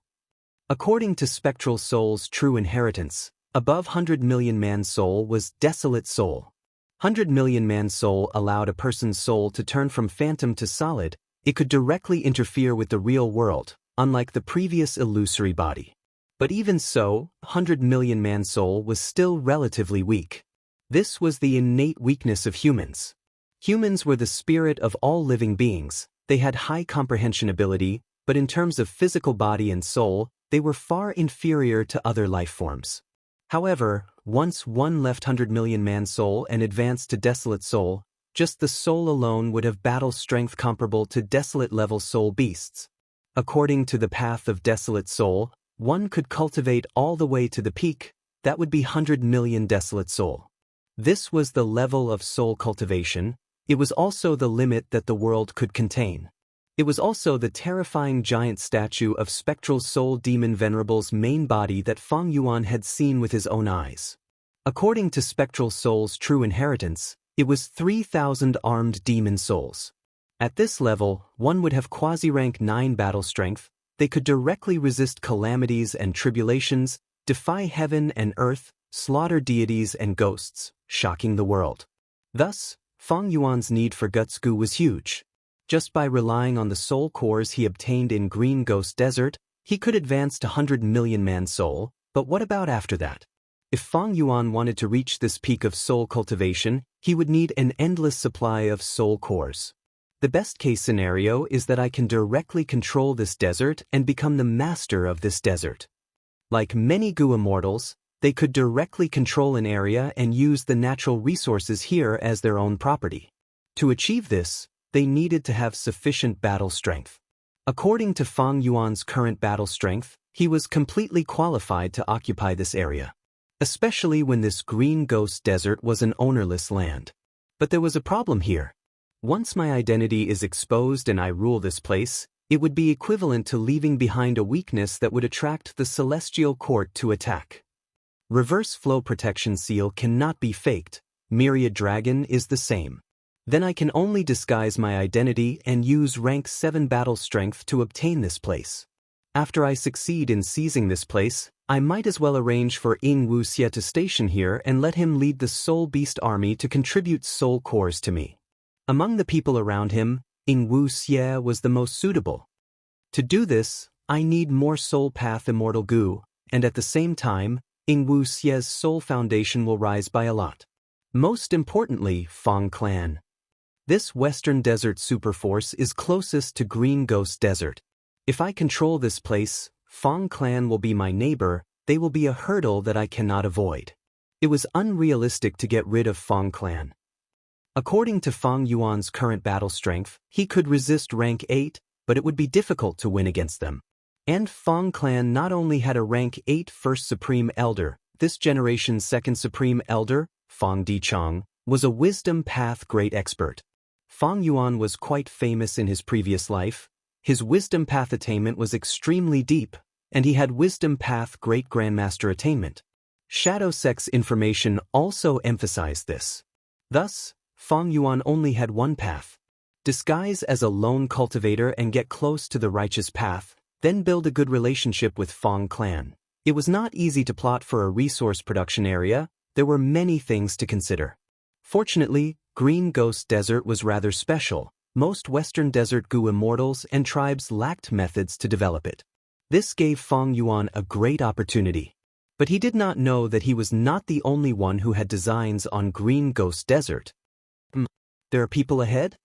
According to Spectral Soul's True Inheritance, above 100 million man soul was Desolate Soul. 100 million man soul allowed a person's soul to turn from phantom to solid. It could directly interfere with the real world, unlike the previous illusory body. But even so, 100 million man soul was still relatively weak. This was the innate weakness of humans. Humans were the spirit of all living beings. They had high comprehension ability, but in terms of physical body and soul, they were far inferior to other life forms. However, once one left 100 million man soul and advanced to Desolate Soul, just the soul alone would have battle strength comparable to Desolate level soul beasts. According to the path of Desolate Soul, one could cultivate all the way to the peak. That would be 100 million Desolate Soul. This was the level of soul cultivation. It was also the limit that the world could contain. It was also the terrifying giant statue of Spectral Soul Demon Venerable's main body that Feng Yuan had seen with his own eyes. According to Spectral Soul's True Inheritance, it was 3,000 armed demon souls. At this level, one would have quasi-rank 9 battle strength. They could directly resist calamities and tribulations, defy heaven and earth, slaughter deities and ghosts, shocking the world. Thus, Feng Yuan's need for Gutsgu was huge. Just by relying on the soul cores he obtained in Green Ghost Desert, he could advance to 100 million man soul, but what about after that? If Feng Yuan wanted to reach this peak of soul cultivation, he would need an endless supply of soul cores. The best-case scenario is that I can directly control this desert and become the master of this desert. Like many Gu immortals, they could directly control an area and use the natural resources here as their own property. To achieve this, they needed to have sufficient battle strength. According to Feng Yuan's current battle strength, he was completely qualified to occupy this area, especially when this Green Ghost Desert was an ownerless land. But there was a problem here. Once my identity is exposed and I rule this place, it would be equivalent to leaving behind a weakness that would attract the Celestial Court to attack. Reverse Flow Protection Seal cannot be faked. Myriad Dragon is the same. Then I can only disguise my identity and use rank 7 battle strength to obtain this place. After I succeed in seizing this place, I might as well arrange for Wuxia to station here and let him lead the Soul Beast army to contribute soul cores to me. Among the people around him, Wuxia was the most suitable. To do this, I need more Soul Path Immortal Gu, and at the same time, Wuxia's soul foundation will rise by a lot. Most importantly, Feng Clan. This Western Desert Superforce is closest to Green Ghost Desert. If I control this place, Feng Clan will be my neighbor. They will be a hurdle that I cannot avoid. It was unrealistic to get rid of Feng Clan. According to Feng Yuan's current battle strength, he could resist rank 8, but it would be difficult to win against them. And Feng Clan not only had a rank 8 First Supreme Elder, this generation's Second Supreme Elder, Feng Dichang, was a Wisdom Path Great Expert. Feng Yuan was quite famous in his previous life. His Wisdom Path attainment was extremely deep, and he had Wisdom Path Great Grandmaster attainment. Shadow Sects information also emphasized this. Thus, Feng Yuan only had one path. Disguise as a lone cultivator and get close to the righteous path, then build a good relationship with Feng Clan. It was not easy to plot for a resource production area. There were many things to consider. Fortunately, Green Ghost Desert was rather special. Most Western Desert Gu immortals and tribes lacked methods to develop it. This gave Feng Yuan a great opportunity. But he did not know that he was not the only one who had designs on Green Ghost Desert. There are people ahead?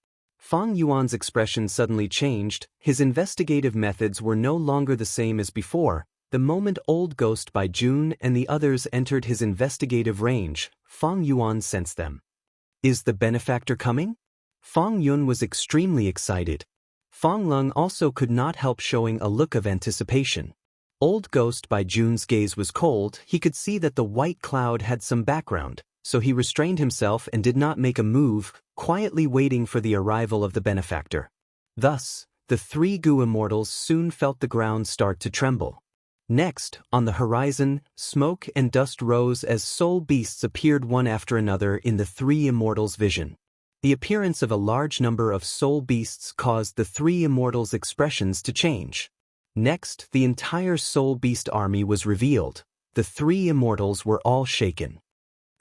Fang Yuan's expression suddenly changed. His investigative methods were no longer the same as before. The moment Old Ghost by June and the others entered his investigative range, Fang Yuan sensed them. Is the benefactor coming? Fang Yun was extremely excited. Fang Lung also could not help showing a look of anticipation. Old Ghost by June's gaze was cold. He could see that the white cloud had some background, so he restrained himself and did not make a move, quietly waiting for the arrival of the benefactor. Thus, the three Gu immortals soon felt the ground start to tremble. Next, on the horizon, smoke and dust rose as soul beasts appeared one after another in the three immortals' vision. The appearance of a large number of soul beasts caused the three immortals' expressions to change. Next, the entire soul beast army was revealed. The three immortals were all shaken.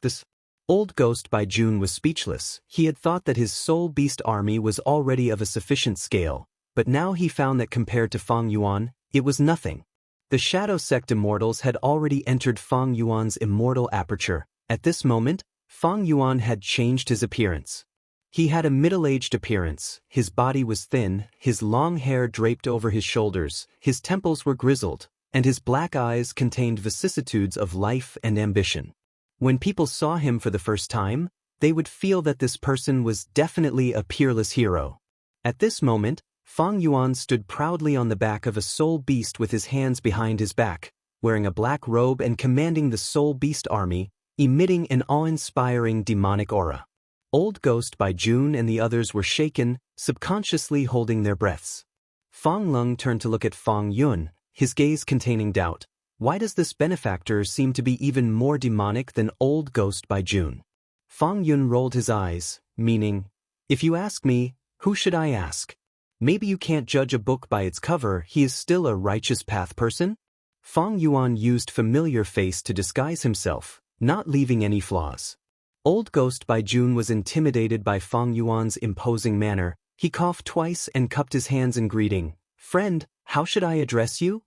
This Old Ghost by June was speechless. He had thought that his soul beast army was already of a sufficient scale, but now he found that compared to Fang Yuan, it was nothing. The Shadow Sect immortals had already entered Fang Yuan's immortal aperture. At this moment, Fang Yuan had changed his appearance. He had a middle-aged appearance, his body was thin, his long hair draped over his shoulders, his temples were grizzled, and his black eyes contained vicissitudes of life and ambition. When people saw him for the first time, they would feel that this person was definitely a peerless hero. At this moment, Fang Yuan stood proudly on the back of a soul beast with his hands behind his back, wearing a black robe and commanding the soul beast army, emitting an awe-inspiring demonic aura. Old Ghost by June and the others were shaken, subconsciously holding their breaths. Fang Lung turned to look at Fang Yun, his gaze containing doubt. Why does this benefactor seem to be even more demonic than Old Ghost by June? Fang Yun rolled his eyes, meaning, if you ask me, who should I ask? Maybe you can't judge a book by its cover. He is still a righteous path person? Fang Yuan used familiar face to disguise himself, not leaving any flaws. Old Ghost by June was intimidated by Fang Yuan's imposing manner. He coughed twice and cupped his hands in greeting. Friend, how should I address you?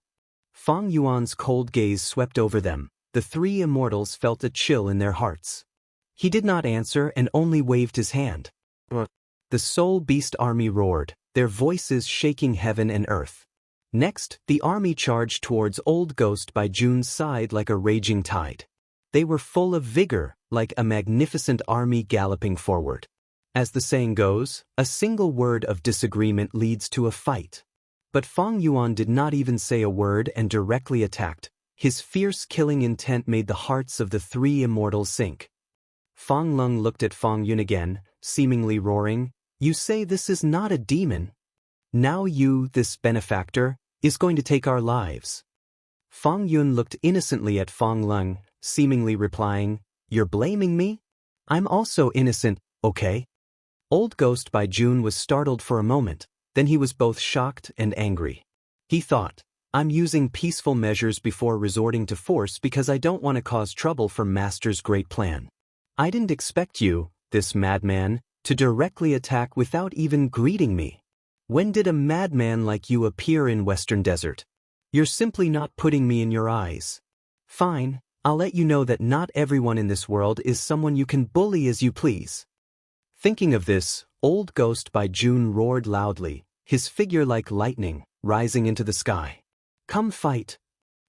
Fang Yuan's cold gaze swept over them. The three immortals felt a chill in their hearts. He did not answer and only waved his hand. The soul beast army roared, their voices shaking heaven and earth. Next, the army charged towards Old Ghost by June's side like a raging tide. They were full of vigor, like a magnificent army galloping forward. As the saying goes, a single word of disagreement leads to a fight. But Fang Yuan did not even say a word and directly attacked. His fierce killing intent made the hearts of the three immortals sink. Fang Lung looked at Fang Yun again, seemingly roaring, "You say this is not a demon? Now you, this benefactor, is going to take our lives." Fang Yun looked innocently at Fang Lung, seemingly replying, "You're blaming me? I'm also innocent, okay?" Old Ghost by June was startled for a moment, then he was both shocked and angry. He thought, I'm using peaceful measures before resorting to force because I don't want to cause trouble for Master's great plan. I didn't expect you, this madman, to directly attack without even greeting me. When did a madman like you appear in Western Desert? You're simply not putting me in your eyes. Fine, I'll let you know that not everyone in this world is someone you can bully as you please. Thinking of this, Old Ghost by June roared loudly, his figure like lightning, rising into the sky. Come fight.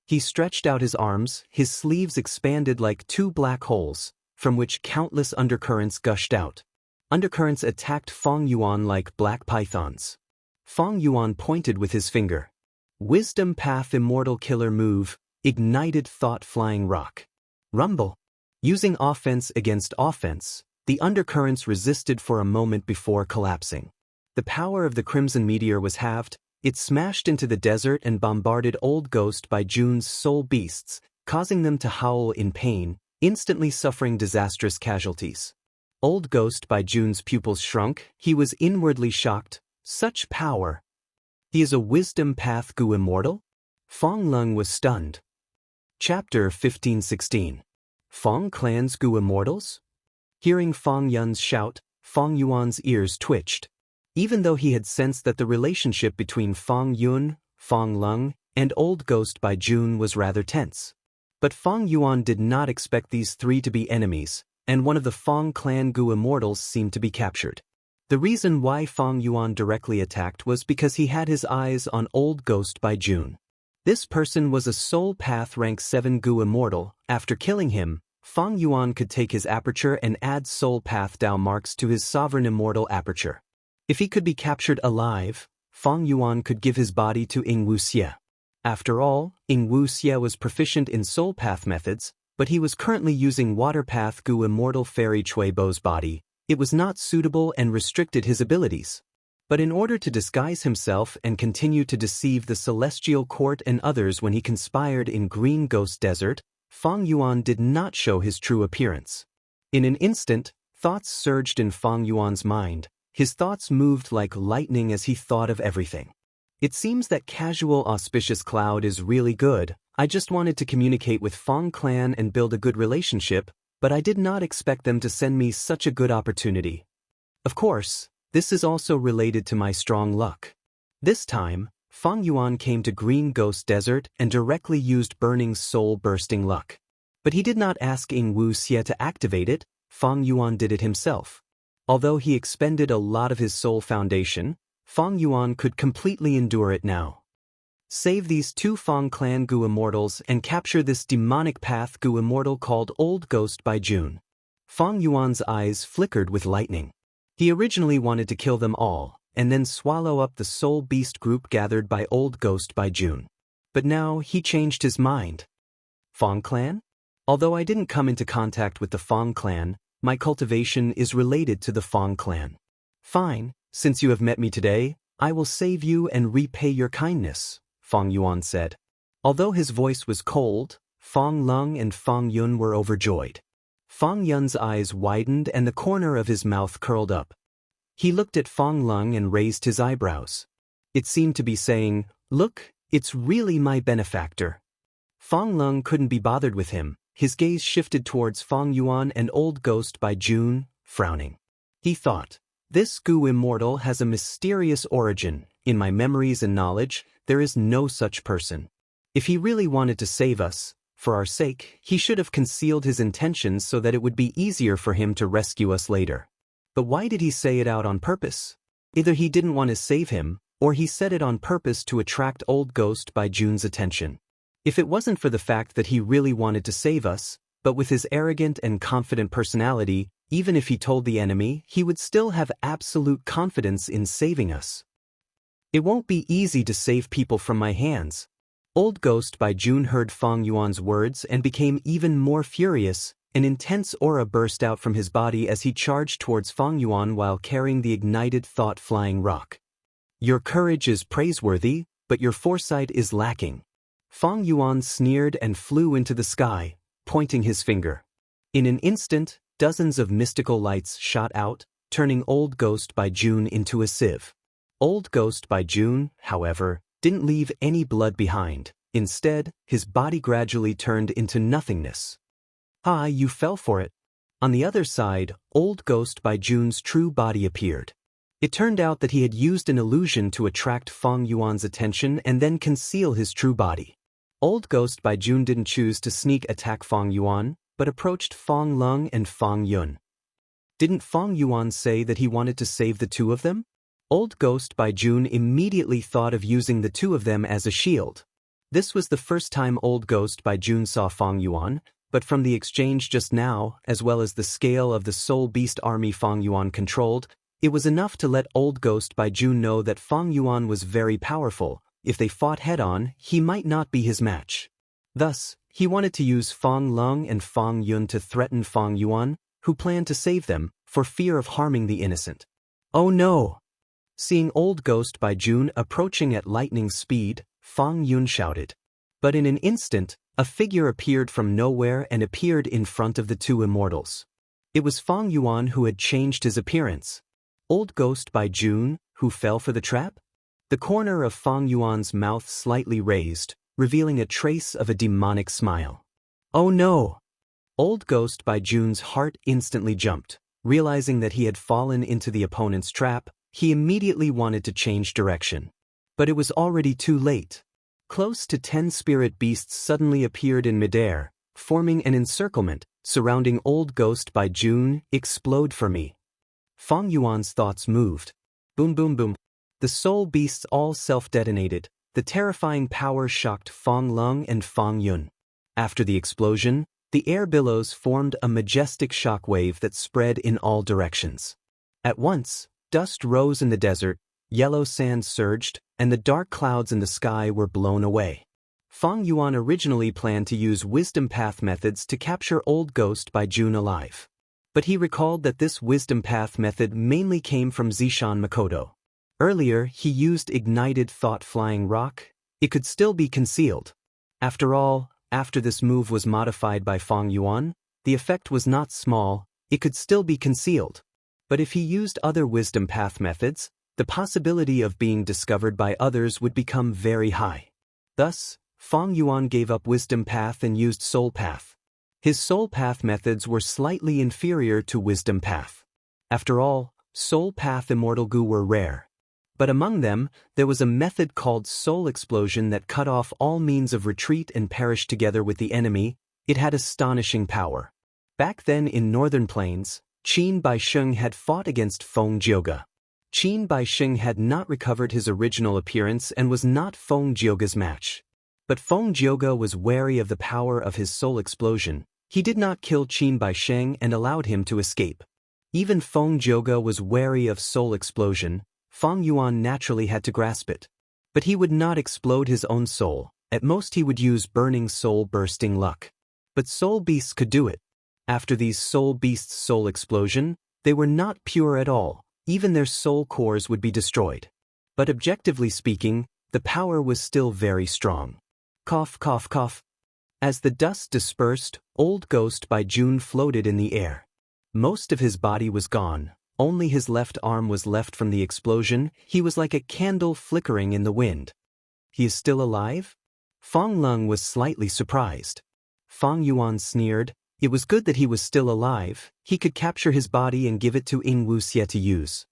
He stretched out his arms, his sleeves expanded like two black holes, from which countless undercurrents gushed out. Undercurrents attacked Fang Yuan like black pythons. Fang Yuan pointed with his finger. Wisdom Path Immortal Killer Move, Ignited Thought Flying Rock. Rumble. Using offense against offense, the undercurrents resisted for a moment before collapsing. The power of the Crimson Meteor was halved. It smashed into the desert and bombarded Old Ghost by June's soul beasts, causing them to howl in pain, instantly suffering disastrous casualties. Old Ghost by June's pupils shrunk. He was inwardly shocked. Such power. He is a Wisdom Path Gu Immortal? Fang Lung was stunned. Chapter 1516. Fang Clan's Gu Immortals? Hearing Fang Yun's shout, Fang Yuan's ears twitched. Even though he had sensed that the relationship between Fang Yun, Fang Lung, and Old Ghost by June was rather tense. But Fang Yuan did not expect these three to be enemies, and one of the Fang clan Gu Immortals seemed to be captured. The reason why Fang Yuan directly attacked was because he had his eyes on Old Ghost by June. This person was a Soul Path rank 7 Gu Immortal. After killing him, Fang Yuan could take his aperture and add Soul Path Dao marks to his Sovereign Immortal aperture. If he could be captured alive, Fang Yuan could give his body to Wuxia. After all, Wuxia was proficient in Soul Path methods, but he was currently using Water Path Gu Immortal Fairy Chui Bo's body. It was not suitable and restricted his abilities. But in order to disguise himself and continue to deceive the Celestial Court and others when he conspired in Green Ghost Desert, Fang Yuan did not show his true appearance. In an instant, thoughts surged in Fang Yuan's mind. His thoughts moved like lightning as he thought of everything. It seems that casual auspicious cloud is really good. I just wanted to communicate with Fang clan and build a good relationship, but I did not expect them to send me such a good opportunity. Of course, this is also related to my strong luck. This time, Fang Yuan came to Green Ghost Desert and directly used Burning Soul Bursting Luck. But he did not ask Wuxia to activate it, Fang Yuan did it himself. Although he expended a lot of his soul foundation, Fang Yuan could completely endure it now. Save these 2 Fang clan Gu Immortals and capture this demonic path Gu Immortal called Old Ghost by June. Fang Yuan's eyes flickered with lightning. He originally wanted to kill them all, and then swallow up the soul beast group gathered by Old Ghost by June. But now he changed his mind. Fang clan? Although I didn't come into contact with the Fang clan, my cultivation is related to the Fang clan. Fine, since you have met me today, I will save you and repay your kindness, Fang Yuan said. Although his voice was cold, Fang Lung and Fang Yun were overjoyed. Fang Yun's eyes widened and the corner of his mouth curled up. He looked at Fang Lung and raised his eyebrows. It seemed to be saying, "Look, it's really my benefactor." Fang Lung couldn't be bothered with him. His gaze shifted towards Fang Yuan and Old Ghost by June, frowning. He thought, "This Gu Immortal has a mysterious origin. In my memories and knowledge, there is no such person. If he really wanted to save us, for our sake, he should have concealed his intentions so that it would be easier for him to rescue us later. But why did he say it out on purpose? Either he didn't want to save him, or he said it on purpose to attract Old Ghost by June's attention. If it wasn't for the fact that he really wanted to save us, but with his arrogant and confident personality, even if he told the enemy, he would still have absolute confidence in saving us. It won't be easy to save people from my hands." Old Ghost by June heard Fang Yuan's words and became even more furious. An intense aura burst out from his body as he charged towards Fang Yuan while carrying the ignited thought-flying rock. "Your courage is praiseworthy, but your foresight is lacking." Fang Yuan sneered and flew into the sky, pointing his finger. In an instant, dozens of mystical lights shot out, turning Old Ghost by June into a sieve. Old Ghost by June, however, didn't leave any blood behind. Instead, his body gradually turned into nothingness. "Ah, you fell for it." On the other side, Old Ghost by June's true body appeared. It turned out that he had used an illusion to attract Fang Yuan's attention and then conceal his true body. Old Ghost by June didn't choose to sneak attack Fang Yuan, but approached Fang Lung and Fang Yun. Didn't Fang Yuan say that he wanted to save the 2 of them? Old Ghost by June immediately thought of using the 2 of them as a shield. This was the first time Old Ghost by June saw Fang Yuan, but from the exchange just now, as well as the scale of the Soul Beast army Fang Yuan controlled, it was enough to let Old Ghost by June know that Fang Yuan was very powerful. If they fought head-on, he might not be his match. Thus, he wanted to use Fang Lung and Fang Yun to threaten Fang Yuan, who planned to save them, for fear of harming the innocent. "Oh no!" Seeing Old Ghost by June approaching at lightning speed, Fang Yun shouted. But in an instant, a figure appeared from nowhere and appeared in front of the 2 immortals. It was Fang Yuan who had changed his appearance. Old Ghost by June, who fell for the trap? The corner of Fang Yuan's mouth slightly raised, revealing a trace of a demonic smile. "Oh no!" Old Ghost by June's heart instantly jumped. Realizing that he had fallen into the opponent's trap, he immediately wanted to change direction. But it was already too late. Close to 10 spirit beasts suddenly appeared in midair, forming an encirclement, surrounding Old Ghost by June. "Explode for me." Fang Yuan's thoughts moved. Boom boom boom. The soul beasts all self-detonated. The terrifying power shocked Fang Lung and Fang Yun. After the explosion, the air billows formed a majestic shock wave that spread in all directions. At once, dust rose in the desert, yellow sand surged, and the dark clouds in the sky were blown away. Fang Yuan originally planned to use wisdom path methods to capture Old Ghost by June alive. But he recalled that this wisdom path method mainly came from Zishan Makoto. Earlier, he used ignited thought flying rock. It could still be concealed. After all, after this move was modified by Fang Yuan, the effect was not small, it could still be concealed. But if he used other wisdom path methods, the possibility of being discovered by others would become very high. Thus, Fang Yuan gave up wisdom path and used soul path. His soul path methods were slightly inferior to wisdom path. After all, soul path immortal goo were rare. But among them, there was a method called soul explosion that cut off all means of retreat and perished together with the enemy. It had astonishing power. Back then in northern plains, Qin Baisheng had fought against Feng Jioge. Qin Baisheng had not recovered his original appearance and was not Feng Jioge's match. But Feng Jioge was wary of the power of his soul explosion. He did not kill Qin Baisheng and allowed him to escape. Even Feng Jioge was wary of soul explosion. Fang Yuan naturally had to grasp it. But he would not explode his own soul. At most he would use burning soul bursting luck. But soul beasts could do it. After these soul beasts' soul explosion, they were not pure at all. Even their soul cores would be destroyed. But objectively speaking, the power was still very strong. Cough cough cough. As the dust dispersed, Old Ghost by June floated in the air. Most of his body was gone. Only his left arm was left from the explosion. He was like a candle flickering in the wind. He is still alive? Fang Lung was slightly surprised. Fang Yuan sneered. It was good that he was still alive. He could capture his body and give it to Wuxia to use.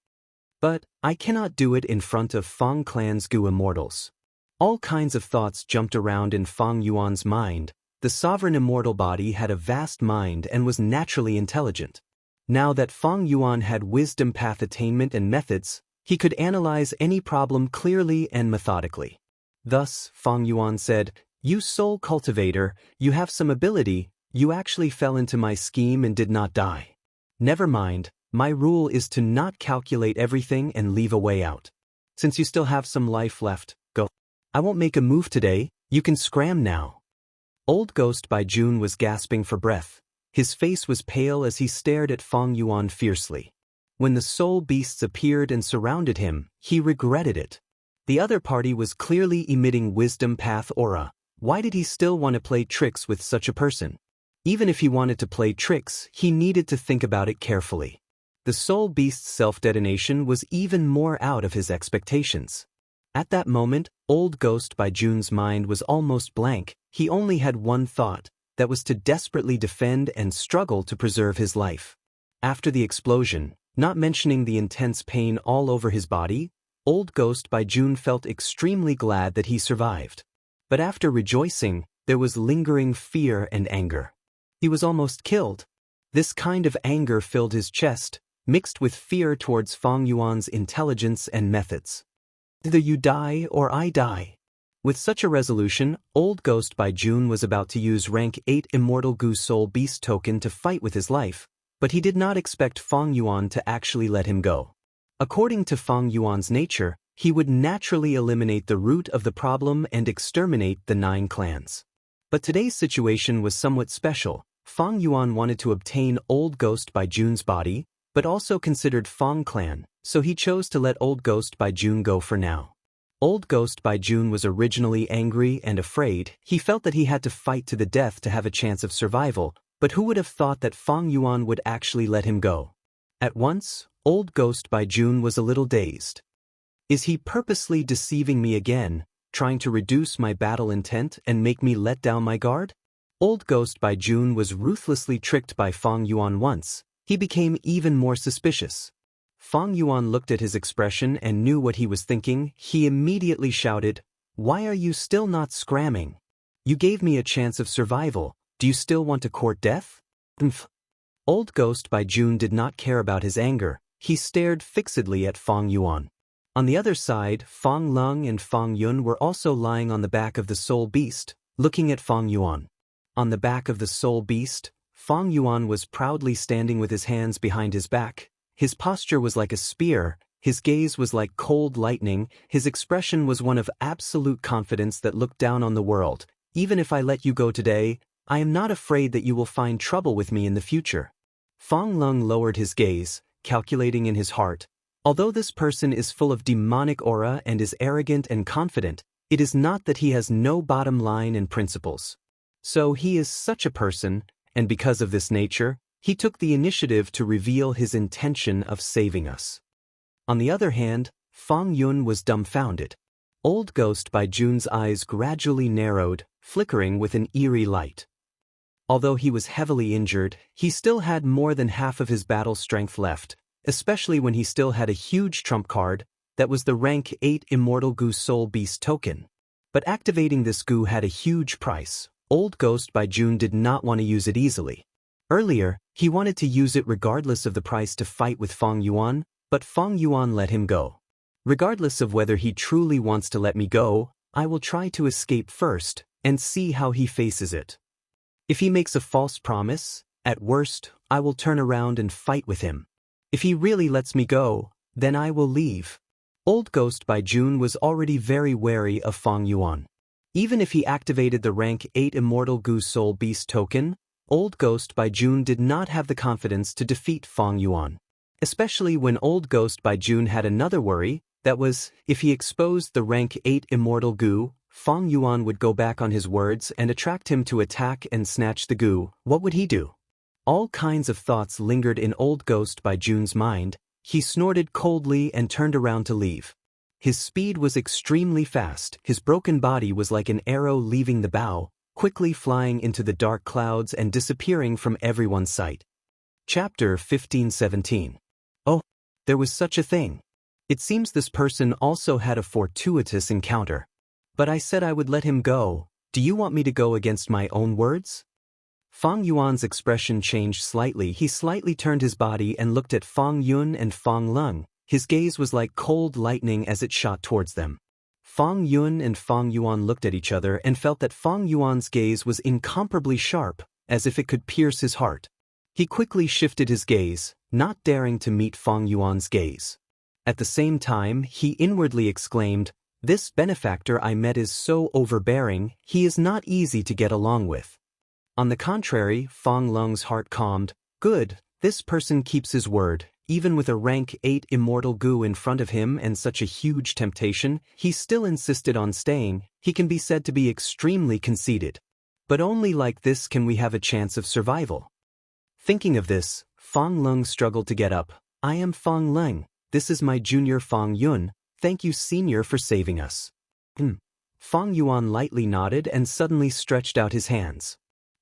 But I cannot do it in front of Fang Clan's Gu immortals. All kinds of thoughts jumped around in Fang Yuan's mind. The sovereign immortal body had a vast mind and was naturally intelligent. Now that Fang Yuan had wisdom path attainment and methods, he could analyze any problem clearly and methodically. Thus, Fang Yuan said, "You soul cultivator, you have some ability. You actually fell into my scheme and did not die. Never mind, my rule is to not calculate everything and leave a way out. Since you still have some life left, go. I won't make a move today, you can scram now." Old Ghost by June was gasping for breath. His face was pale as he stared at Fang Yuan fiercely. When the soul beasts appeared and surrounded him, he regretted it. The other party was clearly emitting wisdom path aura. Why did he still want to play tricks with such a person? Even if he wanted to play tricks, he needed to think about it carefully. The soul beast's self-detonation was even more out of his expectations. At that moment, Old Ghost by June's mind was almost blank. He only had one thought. That was to desperately defend and struggle to preserve his life. After the explosion, not mentioning the intense pain all over his body, Old Ghost by June felt extremely glad that he survived. But after rejoicing, there was lingering fear and anger. He was almost killed. This kind of anger filled his chest, mixed with fear towards Fang Yuan's intelligence and methods. Either you die or I die. With such a resolution, Old Ghost by June was about to use rank 8 Immortal Gu Soul Beast token to fight with his life, but he did not expect Fang Yuan to actually let him go. According to Fang Yuan's nature, he would naturally eliminate the root of the problem and exterminate the 9 clans. But today's situation was somewhat special. Fang Yuan wanted to obtain Old Ghost by June's body, but also considered Fang Clan, so he chose to let Old Ghost by June go for now. Old Ghost by June was originally angry and afraid. He felt that he had to fight to the death to have a chance of survival, but who would have thought that Fang Yuan would actually let him go? At once, Old Ghost by June was a little dazed. Is he purposely deceiving me again, trying to reduce my battle intent and make me let down my guard? Old Ghost by June was ruthlessly tricked by Fang Yuan once. He became even more suspicious. Fang Yuan looked at his expression and knew what he was thinking. He immediately shouted, "Why are you still not scramming? You gave me a chance of survival. Do you still want to court death?" Old Ghost by June did not care about his anger. he stared fixedly at Fang Yuan. On the other side, Fang Lung and Fang Yun were also lying on the back of the soul beast, looking at Fang Yuan. On the back of the soul beast, Fang Yuan was proudly standing with his hands behind his back. His posture was like a spear, his gaze was like cold lightning, his expression was one of absolute confidence that looked down on the world. Even if I let you go today, I am not afraid that you will find trouble with me in the future. Fang Lung lowered his gaze, calculating in his heart. Although this person is full of demonic aura and is arrogant and confident, it is not that he has no bottom line and principles. So he is such a person, and because of this nature, he took the initiative to reveal his intention of saving us. On the other hand, Fang Yun was dumbfounded. Old Ghost by Jun's eyes gradually narrowed, flickering with an eerie light. Although he was heavily injured, he still had more than half of his battle strength left, especially when he still had a huge trump card, that was the rank 8 Immortal Gu Soul Beast token. But activating this Gu had a huge price. Old Ghost by Jun did not want to use it easily. Earlier, he wanted to use it regardless of the price to fight with Fang Yuan, but Fang Yuan let him go. Regardless of whether he truly wants to let me go, I will try to escape first, and see how he faces it. If he makes a false promise, at worst, I will turn around and fight with him. If he really lets me go, then I will leave. Old Ghost by Jun was already very wary of Fang Yuan. Even if he activated the rank 8 Immortal Gu Soul Beast token, Old Ghost by Jun did not have the confidence to defeat Fang Yuan. Especially when Old Ghost by Jun had another worry, that was, if he exposed the rank 8 Immortal Gu, Fang Yuan would go back on his words and attract him to attack and snatch the Gu. What would he do? All kinds of thoughts lingered in Old Ghost by Jun's mind. He snorted coldly and turned around to leave. His speed was extremely fast, his broken body was like an arrow leaving the bow, quickly flying into the dark clouds and disappearing from everyone's sight. Chapter 1517. Oh, there was such a thing. It seems this person also had a fortuitous encounter. But I said I would let him go. Do you want me to go against my own words? Fang Yuan's expression changed slightly. He slightly turned his body and looked at Fang Yun and Fang Lung. His gaze was like cold lightning as it shot towards them. Fang Yun and Fang Yuan looked at each other and felt that Fang Yuan's gaze was incomparably sharp, as if it could pierce his heart. He quickly shifted his gaze, not daring to meet Fang Yuan's gaze. At the same time, he inwardly exclaimed, "This benefactor I met is so overbearing, he is not easy to get along with." On the contrary, Fang Lung's heart calmed. Good, this person keeps his word. Even with a rank 8 Immortal Gu in front of him and such a huge temptation, he still insisted on staying. He can be said to be extremely conceited. But only like this can we have a chance of survival. Thinking of this, Fang Lung struggled to get up. I am Fang Lung. This is my junior Fang Yun. Thank you, senior, for saving us. Fang Yuan lightly nodded and suddenly stretched out his hands.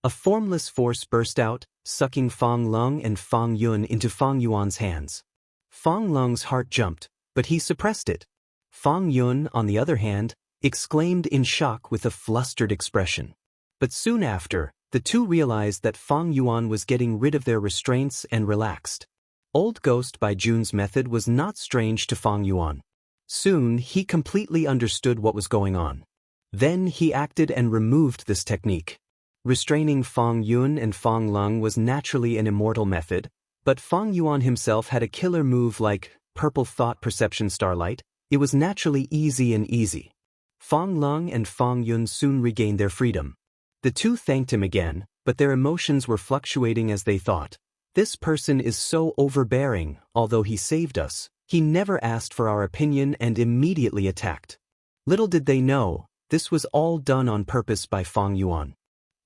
A formless force burst out, sucking Fang Lung and Fang Yun into Fang Yuan's hands. Fang Lung's heart jumped, but he suppressed it. Fang Yun, on the other hand, exclaimed in shock with a flustered expression. But soon after, the two realized that Fang Yuan was getting rid of their restraints and relaxed. Old Ghost by Jun's method was not strange to Fang Yuan. Soon, he completely understood what was going on. Then he acted and removed this technique. Restraining Fang Yun and Fang Lung was naturally an immortal method, but Fang Yuan himself had a killer move like Purple Thought Perception Starlight. It was naturally easy. Fang Lung and Fang Yun soon regained their freedom. The two thanked him again, but their emotions were fluctuating as they thought. This person is so overbearing. Although he saved us, he never asked for our opinion and immediately attacked. Little did they know, this was all done on purpose by Fang Yuan.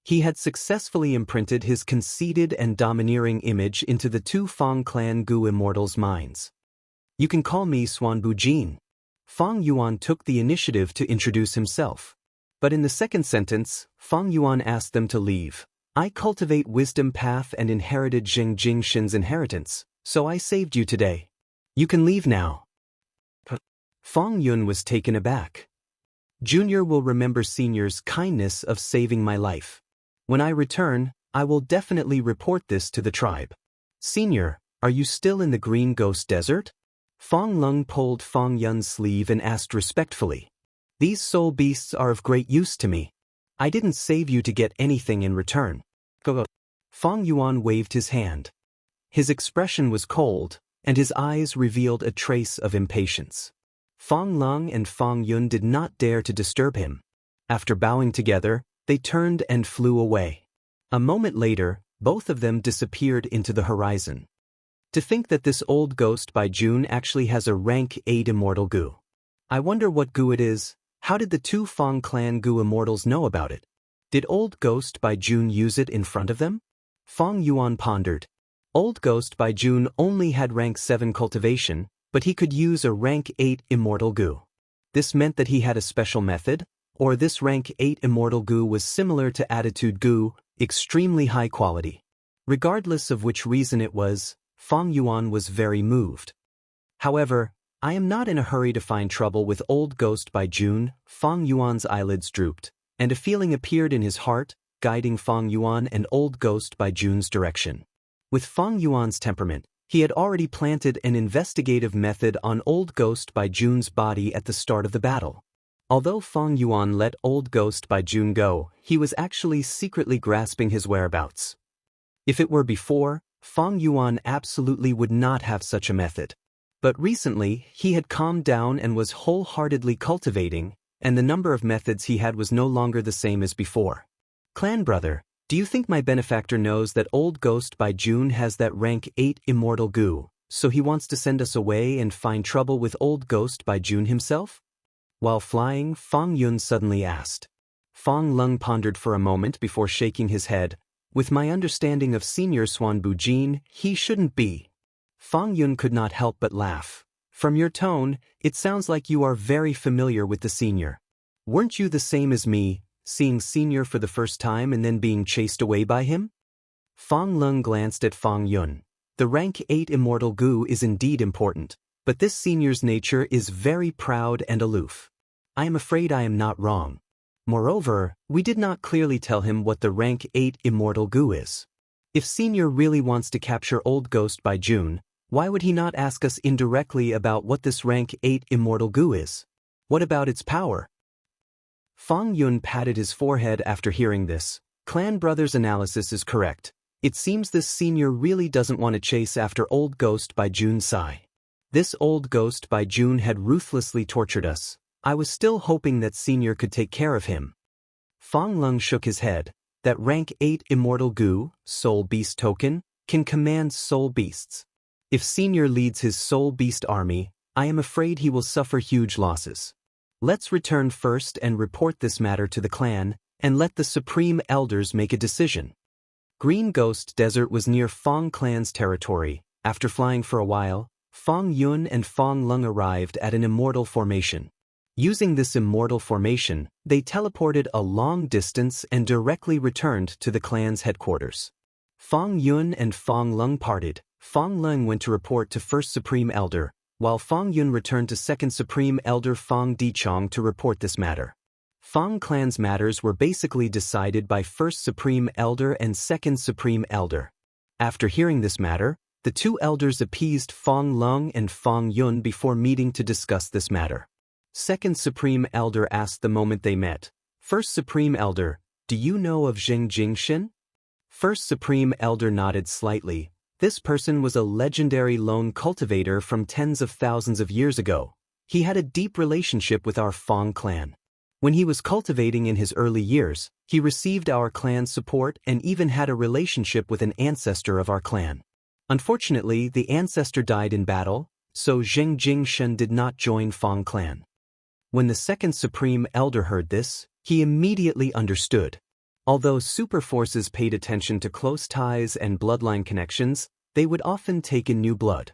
He had successfully imprinted his conceited and domineering image into the two Fang clan Gu immortals' minds. You can call me Xuanbu Jin. Fang Yuan took the initiative to introduce himself. But in the second sentence, Fang Yuan asked them to leave. I cultivate wisdom path and inherited Jing Shin's inheritance, so I saved you today. You can leave now. Fang Yun was taken aback. Junior will remember senior's kindness of saving my life. When I return, I will definitely report this to the tribe. Senior, Are you still in the Green Ghost Desert? Fong Lung pulled Fong Yun's sleeve and asked respectfully. These soul beasts are of great use to me. I didn't save you to get anything in return. Go. Fong Yuan waved his hand. His expression was cold, and his eyes revealed a trace of impatience. Fong Lung and Fong Yun did not dare to disturb him. After bowing together, they turned and flew away. A moment later, both of them disappeared into the horizon. To think that this old ghost by June actually has a rank 8 immortal gu. I wonder what gu it is. How did the two Fong clan gu immortals know about it? Did old ghost by June use it in front of them? Fong Yuan pondered. Old ghost by June only had rank 7 cultivation, but he could use a rank 8 immortal gu. This meant that he had a special method, or this rank 8 immortal gu was similar to attitude gu, extremely high quality. Regardless of which reason it was, Fong Yuan was very moved. However, I am not in a hurry to find trouble with old ghost by June. Fong Yuan's eyelids drooped, and a feeling appeared in his heart, guiding Fong Yuan and old ghost by June's direction. With Fong Yuan's temperament, he had already planted an investigative method on old ghost by June's body at the start of the battle. Although Fong Yuan let old ghost by June go, he was actually secretly grasping his whereabouts. If it were before, Fong Yuan absolutely would not have such a method. But recently, he had calmed down and was wholeheartedly cultivating, and the number of methods he had was no longer the same as before. Clan brother, do you think my benefactor knows that old ghost by June has that rank 8 immortal gu, so he wants to send us away and find trouble with old ghost by June himself? While flying, Fong Yun suddenly asked. Fong Lung pondered for a moment before shaking his head. With my understanding of Senior Swan Bujin, he shouldn't be. Fong Yun could not help but laugh. From your tone, it sounds like you are very familiar with the senior. Weren't you the same as me, seeing Senior for the first time and then being chased away by him? Fong Lung glanced at Fong Yun. The rank 8 immortal gu is indeed important, but this senior's nature is very proud and aloof. I am afraid I am not wrong. Moreover, we did not clearly tell him what the rank 8 immortal gu is. If Senior really wants to capture old ghost by June, why would he not ask us indirectly about what this rank 8 immortal gu is? What about its power? Fong Yun patted his forehead after hearing this. Clan brother's analysis is correct. It seems this senior really doesn't want to chase after old ghost by June Sai. This old ghost by June had ruthlessly tortured us. I was still hoping that Senior could take care of him. Fong Lung shook his head. That rank 8 immortal gu, soul beast token, can command soul beasts. If Senior leads his soul beast army, I am afraid he will suffer huge losses. Let's return first and report this matter to the clan, and let the supreme elders make a decision. Green Ghost Desert was near Fong clan's territory. After flying for a while, Fong Yun and Fong Lung arrived at an immortal formation. Using this immortal formation, they teleported a long distance and directly returned to the clan's headquarters. Fong Yun and Fong Lung parted. Fong Lung went to report to First Supreme Elder, while Fong Yun returned to Second Supreme Elder Fong Dichong to report this matter. Fong clan's matters were basically decided by First Supreme Elder and Second Supreme Elder. After hearing this matter, the two elders appeased Fong Lung and Fong Yun before meeting to discuss this matter. Second Supreme Elder asked the moment they met, First Supreme Elder, do you know of Zheng Jingshin? First Supreme Elder nodded slightly. This person was a legendary lone cultivator from tens of thousands of years ago. He had a deep relationship with our Fong clan. When he was cultivating in his early years, he received our clan's support and even had a relationship with an ancestor of our clan. Unfortunately, the ancestor died in battle, so Zheng Jingshin did not join Fong clan. When the Second Supreme Elder heard this, he immediately understood. Although super forces paid attention to close ties and bloodline connections, they would often take in new blood.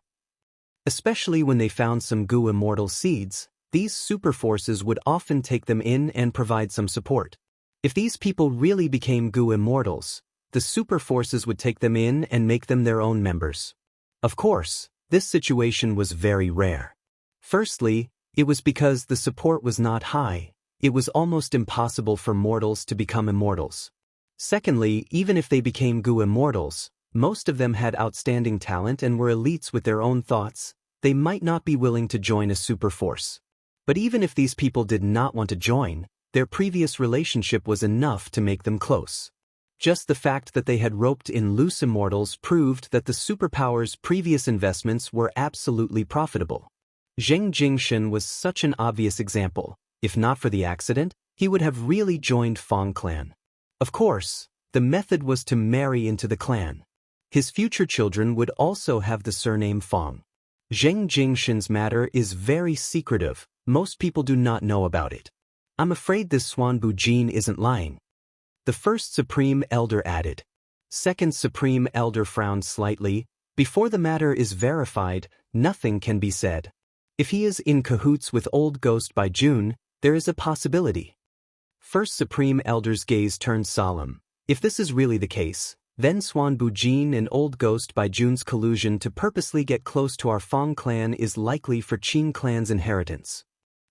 Especially when they found some gu immortal seeds, these super forces would often take them in and provide some support. If these people really became gu immortals, the super forces would take them in and make them their own members. Of course, this situation was very rare. Firstly, it was because the support was not high. It was almost impossible for mortals to become immortals. Secondly, even if they became gu immortals, Most of them had outstanding talent and were elites with their own thoughts. They might not be willing to join a super force. But even if these people did not want to join, their previous relationship was enough to make them close. Just the fact that they had roped in loose immortals proved that the superpower's previous investments were absolutely profitable. Zheng Jingshan was such an obvious example. If not for the accident, he would have really joined Fang clan. Of course, the method was to marry into the clan. His future children would also have the surname Fang. Zheng Jingshan's matter is very secretive. Most people do not know about it. I'm afraid this Xuanbu Jin isn't lying. The first Supreme Elder added. Second Supreme Elder frowned slightly. Before the matter is verified, nothing can be said. If he is in cahoots with Old Ghost by June, there is a possibility. First Supreme Elder's gaze turned solemn. If this is really the case, then Xuanbu Jin and Old Ghost by June's collusion to purposely get close to our Fang clan is likely for Qin clan's inheritance.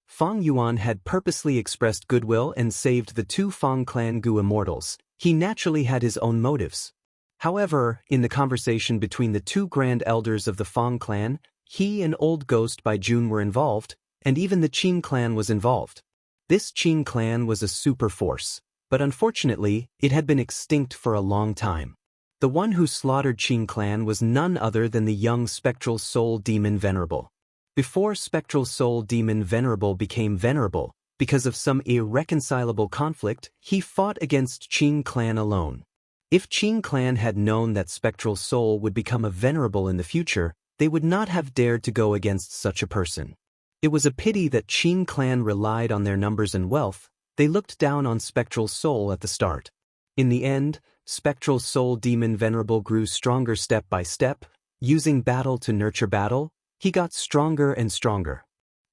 Fang Yuan had purposely expressed goodwill and saved the two Fang clan Gu immortals. He naturally had his own motives. However, in the conversation between the two grand elders of the Fang clan, he and Old Ghost by June were involved, and even the Qin clan was involved. This Qin clan was a super force, but unfortunately, it had been extinct for a long time. The one who slaughtered Qin clan was none other than the young spectral soul demon Venerable. Before spectral soul demon Venerable became venerable, because of some irreconcilable conflict, he fought against Qin clan alone. If Qin clan had known that spectral soul would become a venerable in the future, they would not have dared to go against such a person. It was a pity that Qin clan relied on their numbers and wealth. They looked down on spectral soul at the start. In the end, spectral soul demon Venerable grew stronger step by step. Using battle to nurture battle, he got stronger and stronger.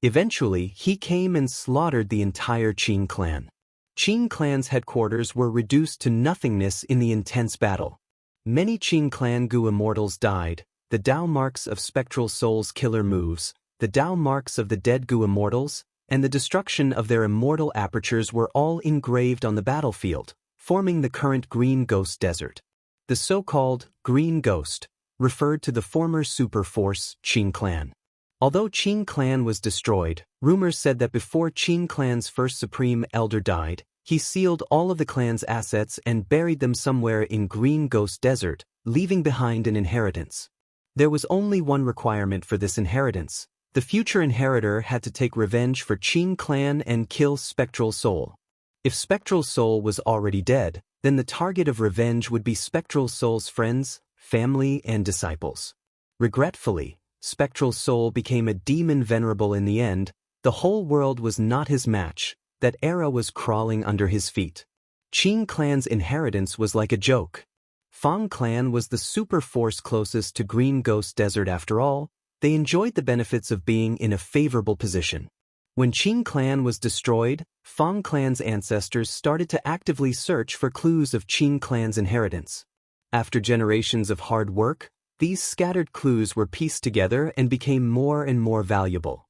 Eventually, he came and slaughtered the entire Qin clan. Qin clan's headquarters were reduced to nothingness in the intense battle. Many Qin clan Gu immortals died. The Dao marks of spectral soul's killer moves, the Dao marks of the dead Gu immortals, and the destruction of their immortal apertures were all engraved on the battlefield, forming the current Green Ghost Desert. The so-called Green Ghost referred to the former super force Qin clan. Although Qin clan was destroyed, rumors said that before Qin clan's first supreme elder died, he sealed all of the clan's assets and buried them somewhere in Green Ghost Desert, leaving behind an inheritance. There was only one requirement for this inheritance. The future inheritor had to take revenge for Qin clan and kill Spectral Soul. If Spectral Soul was already dead, then the target of revenge would be Spectral Soul's friends, family, and disciples. Regretfully, Spectral Soul became a demon venerable in the end. The whole world was not his match. That era was crawling under his feet. Qin clan's inheritance was like a joke. Fang clan was the super force closest to Green Ghost Desert after all. They enjoyed the benefits of being in a favorable position. When Qin clan was destroyed, Fang clan's ancestors started to actively search for clues of Qin clan's inheritance. After generations of hard work, these scattered clues were pieced together and became more and more valuable.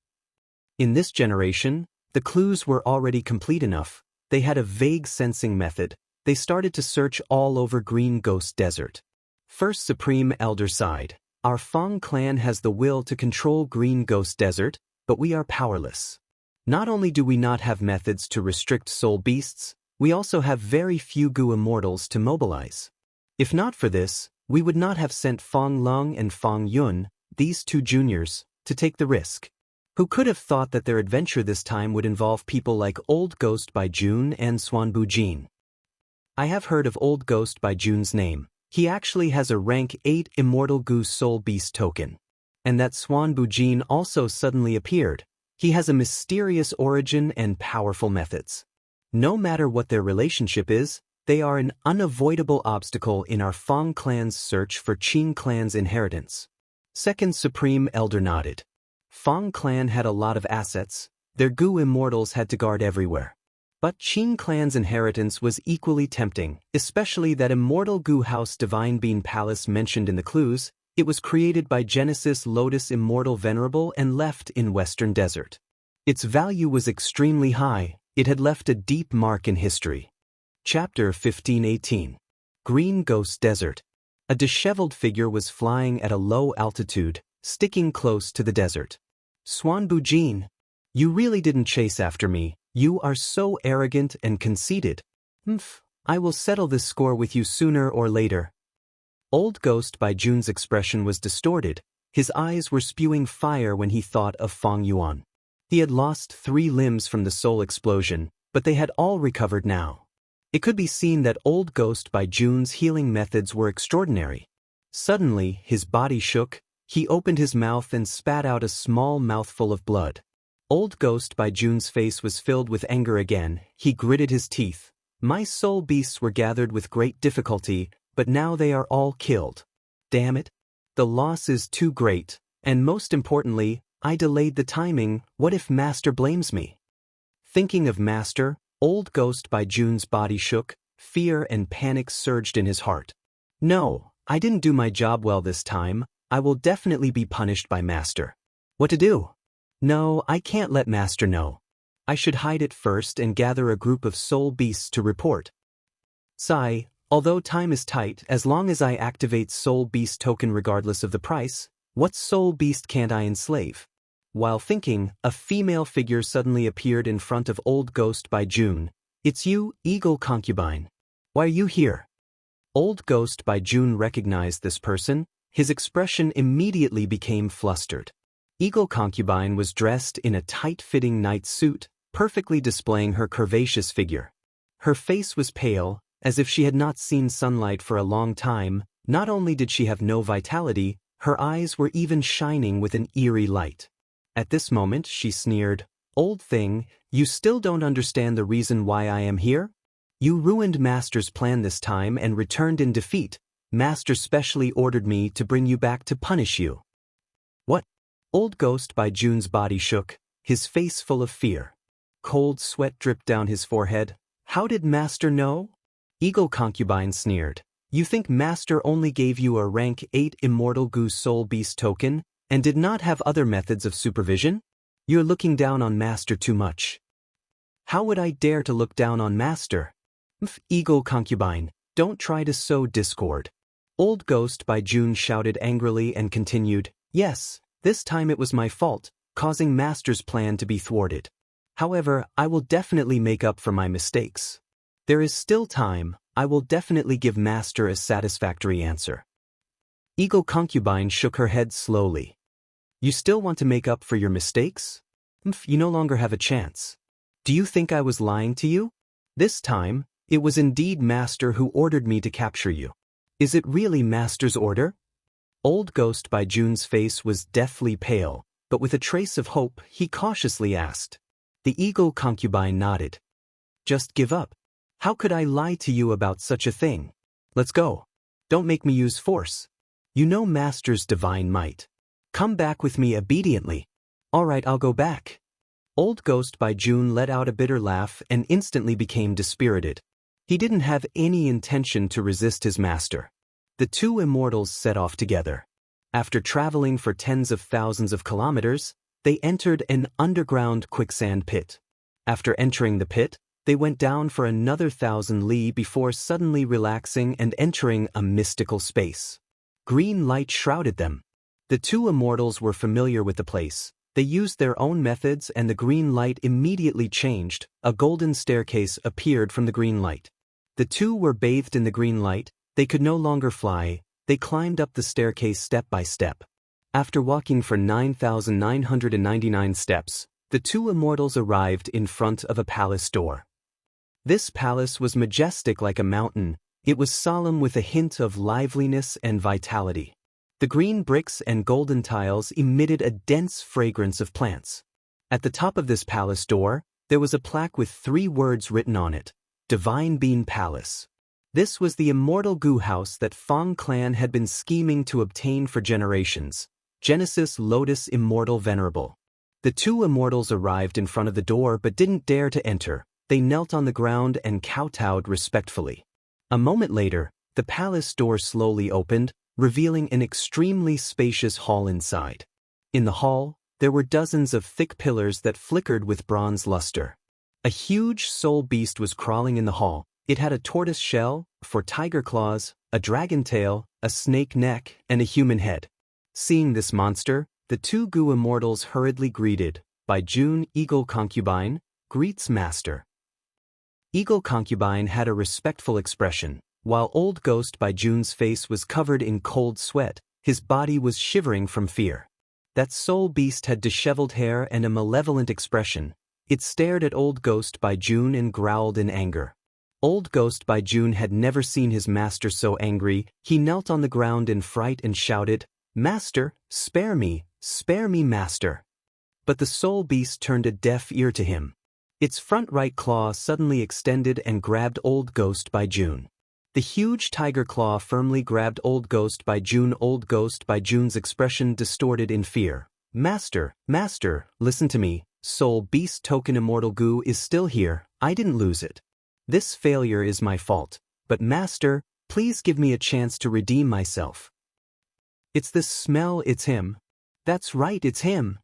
In this generation, the clues were already complete enough. They had a vague sensing method. They started to search all over Green Ghost Desert. First Supreme Elder sighed. Our Fang clan has the will to control Green Ghost Desert, but we are powerless. Not only do we not have methods to restrict soul beasts, we also have very few Gu immortals to mobilize. If not for this, we would not have sent Fang Lung and Fang Yun, these two juniors, to take the risk. Who could have thought that their adventure this time would involve people like Old Ghost by June and Xuanbu Jin? I have heard of Old Ghost by June's name. He actually has a rank 8 Immortal Gu Soul Beast token. And that Xuanbu Jin also suddenly appeared. He has a mysterious origin and powerful methods. No matter what their relationship is, they are an unavoidable obstacle in our Fang clan's search for Qin clan's inheritance. Second Supreme Elder nodded. Fang clan had a lot of assets. Their Gu immortals had to guard everywhere. But Qin clan's inheritance was equally tempting, especially that immortal Gu House Divine Bean Palace mentioned in the clues. It was created by Genesis Lotus Immortal Venerable and left in Western Desert. Its value was extremely high. It had left a deep mark in history. Chapter 1518. Green Ghost Desert. A disheveled figure was flying at a low altitude, sticking close to the desert. Swanbu Jin, you really didn't chase after me. You are so arrogant and conceited. I will settle this score with you sooner or later. Old Ghost by Jun's expression was distorted. His eyes were spewing fire when he thought of Fang Yuan. He had lost 3 limbs from the soul explosion, but they had all recovered now. It could be seen that Old Ghost by Jun's healing methods were extraordinary. Suddenly, his body shook. He opened his mouth and spat out a small mouthful of blood. Old Ghost by Jun's face was filled with anger again. He gritted his teeth. My soul beasts were gathered with great difficulty, but now they are all killed. Damn it. The loss is too great, and most importantly, I delayed the timing. What if Master blames me? Thinking of Master, Old Ghost by Jun's body shook. Fear and panic surged in his heart. No, I didn't do my job well this time. I will definitely be punished by Master. What to do? No, I can't let Master know. I should hide it first and gather a group of soul beasts to report. Sigh, although time is tight, as long as I activate soul beast token regardless of the price, what soul beast can't I enslave? While thinking, a female figure suddenly appeared in front of Old Ghost by Jun. It's you, Eagle Concubine. Why are you here? Old Ghost by Jun recognized this person. His expression immediately became flustered. Eagle Concubine was dressed in a tight-fitting night suit, perfectly displaying her curvaceous figure. Her face was pale, as if she had not seen sunlight for a long time. Not only did she have no vitality, her eyes were even shining with an eerie light. At this moment, she sneered, Old thing, you still don't understand the reason why I am here? You ruined Master's plan this time and returned in defeat. Master specially ordered me to bring you back to punish you. What? Old Ghost by Jun's body shook, his face full of fear. Cold sweat dripped down his forehead. How did Master know? Eagle Concubine sneered. You think Master only gave you a rank 8 Immortal Goose Soul Beast token, and did not have other methods of supervision? You're looking down on Master too much. How would I dare to look down on Master? Eagle Concubine, don't try to sow discord. Old Ghost by Jun shouted angrily and continued, Yes, this time it was my fault, causing Master's plan to be thwarted. However, I will definitely make up for my mistakes. There is still time. I will definitely give Master a satisfactory answer. Eagle Concubine shook her head slowly. You still want to make up for your mistakes? You no longer have a chance. Do you think I was lying to you? This time, it was indeed Master who ordered me to capture you. Is it really Master's order? Old Ghost by Jun's face was deathly pale, but with a trace of hope, he cautiously asked. The Eagle Concubine nodded. Just give up. How could I lie to you about such a thing? Let's go. Don't make me use force. You know Master's divine might. Come back with me obediently. All right, I'll go back. Old Ghost by Jun let out a bitter laugh and instantly became dispirited. He didn't have any intention to resist his master. The two immortals set off together. After traveling for tens of thousands of kilometers, they entered an underground quicksand pit. After entering the pit, they went down for another 1,000 li before suddenly relaxing and entering a mystical space. Green light shrouded them. The two immortals were familiar with the place. They used their own methods and the green light immediately changed. A golden staircase appeared from the green light. The two were bathed in the green light. They could no longer fly. They climbed up the staircase step by step. After walking for 9,999 steps, the two immortals arrived in front of a palace door. This palace was majestic like a mountain. It was solemn with a hint of liveliness and vitality. The green bricks and golden tiles emitted a dense fragrance of plants. At the top of this palace door, there was a plaque with 3 words written on it, Divine Bean Palace. This was the immortal goo house that Fang clan had been scheming to obtain for generations. Genesis Lotus Immortal Venerable. The two immortals arrived in front of the door but didn't dare to enter. They knelt on the ground and kowtowed respectfully. A moment later, the palace door slowly opened, revealing an extremely spacious hall inside. In the hall, there were dozens of thick pillars that flickered with bronze luster. A huge soul beast was crawling in the hall. It had a tortoise shell, 4 tiger claws, a dragon tail, a snake neck, and a human head. Seeing this monster, the two Gu immortals hurriedly greeted. By June, Eagle Concubine greets Master. Eagle Concubine had a respectful expression, while Old Ghost by June's face was covered in cold sweat. His body was shivering from fear. That soul beast had disheveled hair and a malevolent expression. It stared at Old Ghost by June and growled in anger. Old Ghost by June had never seen his master so angry. He knelt on the ground in fright and shouted, "Master, spare me, master." But the soul beast turned a deaf ear to him. Its front right claw suddenly extended and grabbed Old Ghost by June. The huge tiger claw firmly grabbed Old Ghost by June. Old Ghost by June's expression distorted in fear. "Master, listen to me. Soul beast token immortal Gu is still here. I didn't lose it. This failure is my fault. But master, please give me a chance to redeem myself." "It's this smell, it's him." "That's right, it's him."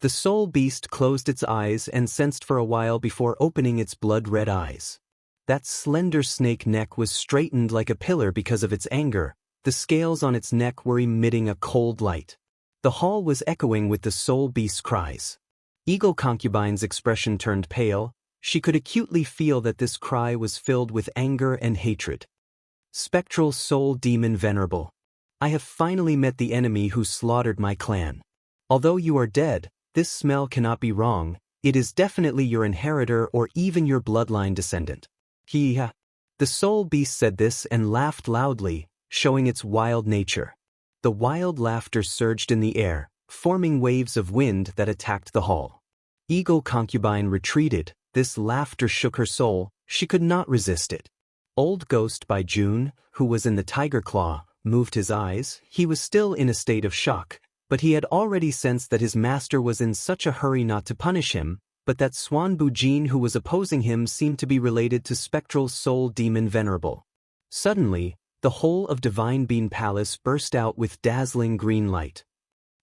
The soul beast closed its eyes and sensed for a while before opening its blood-red eyes. That slender snake neck was straightened like a pillar because of its anger. The scales on its neck were emitting a cold light. The hall was echoing with the soul beast's cries. Eagle Concubine's expression turned pale. She could acutely feel that this cry was filled with anger and hatred. "Spectral soul demon venerable. I have finally met the enemy who slaughtered my clan. Although you are dead, this smell cannot be wrong. It is definitely your inheritor or even your bloodline descendant." The soul beast said this and laughed loudly, showing its wild nature. The wild laughter surged in the air, forming waves of wind that attacked the hall. Eagle Concubine retreated. This laughter shook her soul. She could not resist it. Old Ghost by June, who was in the tiger claw, moved his eyes. He was still in a state of shock, but he had already sensed that his master was in such a hurry not to punish him, but that Swan Bujin who was opposing him seemed to be related to spectral soul demon venerable. Suddenly, the whole of Divine Bean Palace burst out with dazzling green light.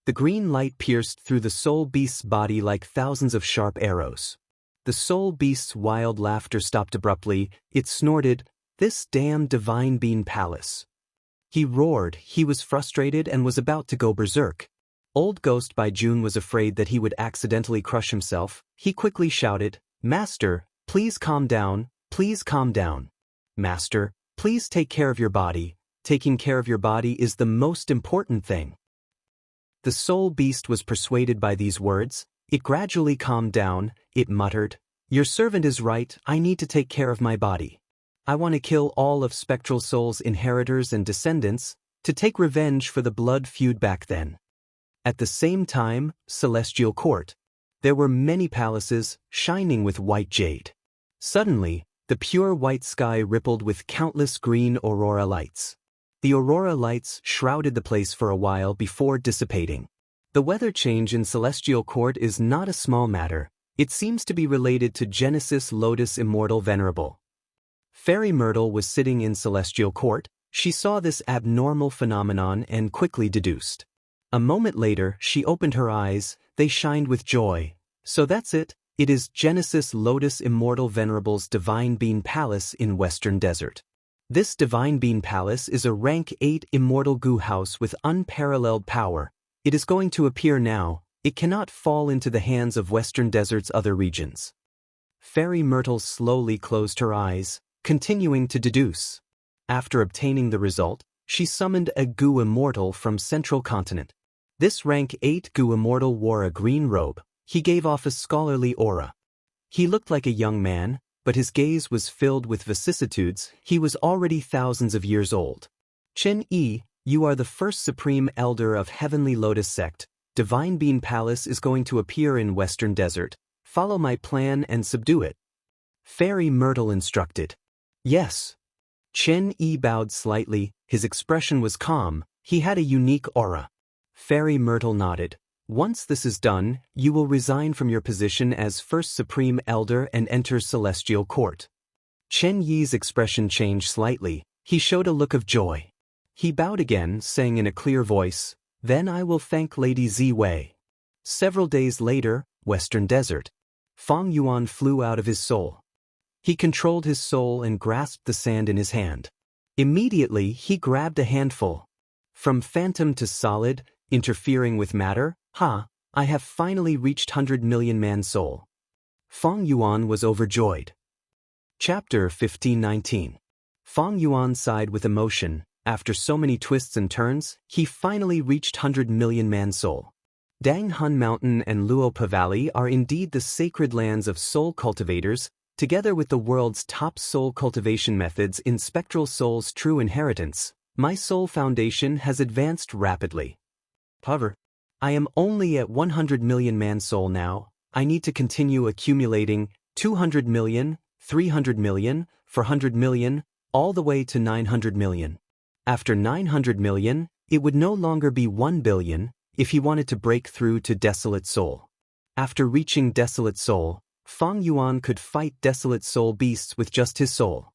The green light pierced through the soul beast's body like thousands of sharp arrows. The soul beast's wild laughter stopped abruptly. It snorted, "This damn Divine Bean Palace." He roared. He was frustrated and was about to go berserk. Old Ghost by June was afraid that he would accidentally crush himself. He quickly shouted, "Master, please calm down, please calm down. Master, please take care of your body. Taking care of your body is the most important thing." The soul beast was persuaded by these words. It gradually calmed down. It muttered, "Your servant is right. I need to take care of my body. I want to kill all of Spectral Soul's inheritors and descendants, to take revenge for the blood feud back then." At the same time, Celestial Court. There were many palaces, shining with white jade. Suddenly, the pure white sky rippled with countless green aurora lights. The aurora lights shrouded the place for a while before dissipating. The weather change in Celestial Court is not a small matter. It seems to be related to Genesis Lotus Immortal Venerable. Fairy Myrtle was sitting in Celestial Court. She saw this abnormal phenomenon and quickly deduced. A moment later, she opened her eyes. They shined with joy. "So that's it. It is Genesis Lotus Immortal Venerable's Divine Bean Palace in Western Desert. This Divine Bean Palace is a rank 8 Immortal Gu house with unparalleled power. It is going to appear now. It cannot fall into the hands of Western Desert's other regions." Fairy Myrtle slowly closed her eyes, continuing to deduce. After obtaining the result, she summoned a Gu Immortal from Central Continent. This rank 8 Gu Immortal wore a green robe. He gave off a scholarly aura. He looked like a young man, but his gaze was filled with vicissitudes. He was already thousands of years old. "Chen Yi, you are the first supreme elder of Heavenly Lotus Sect. Divine Bean Palace is going to appear in Western Desert. Follow my plan and subdue it." Fairy Myrtle instructed. "Yes." Chen Yi bowed slightly. His expression was calm. He had a unique aura. Fairy Myrtle nodded. "Once this is done, you will resign from your position as First Supreme Elder and enter Celestial Court." Chen Yi's expression changed slightly. He showed a look of joy. He bowed again, saying in a clear voice, "Then I will thank Lady Zi Wei." Several days later, Western Desert. Fang Yuan flew out of his soul. He controlled his soul and grasped the sand in his hand. Immediately he grabbed a handful. From phantom to solid, interfering with matter, I have finally reached 100 million man soul. Feng Yuan was overjoyed. Chapter 1519. Feng Yuan sighed with emotion. After so many twists and turns, he finally reached 100 million man soul. Dang Hun Mountain and Luopa Valley are indeed the sacred lands of soul cultivators, together with the world's top soul cultivation methods in spectral soul's true inheritance. My soul foundation has advanced rapidly. However, I am only at 100 million man soul now. I need to continue accumulating 200 million, 300 million, 400 million, all the way to 900 million. After 900 million, it would no longer be 1 billion if he wanted to break through to Desolate Soul. After reaching Desolate Soul, Feng Yuan could fight Desolate Soul beasts with just his soul.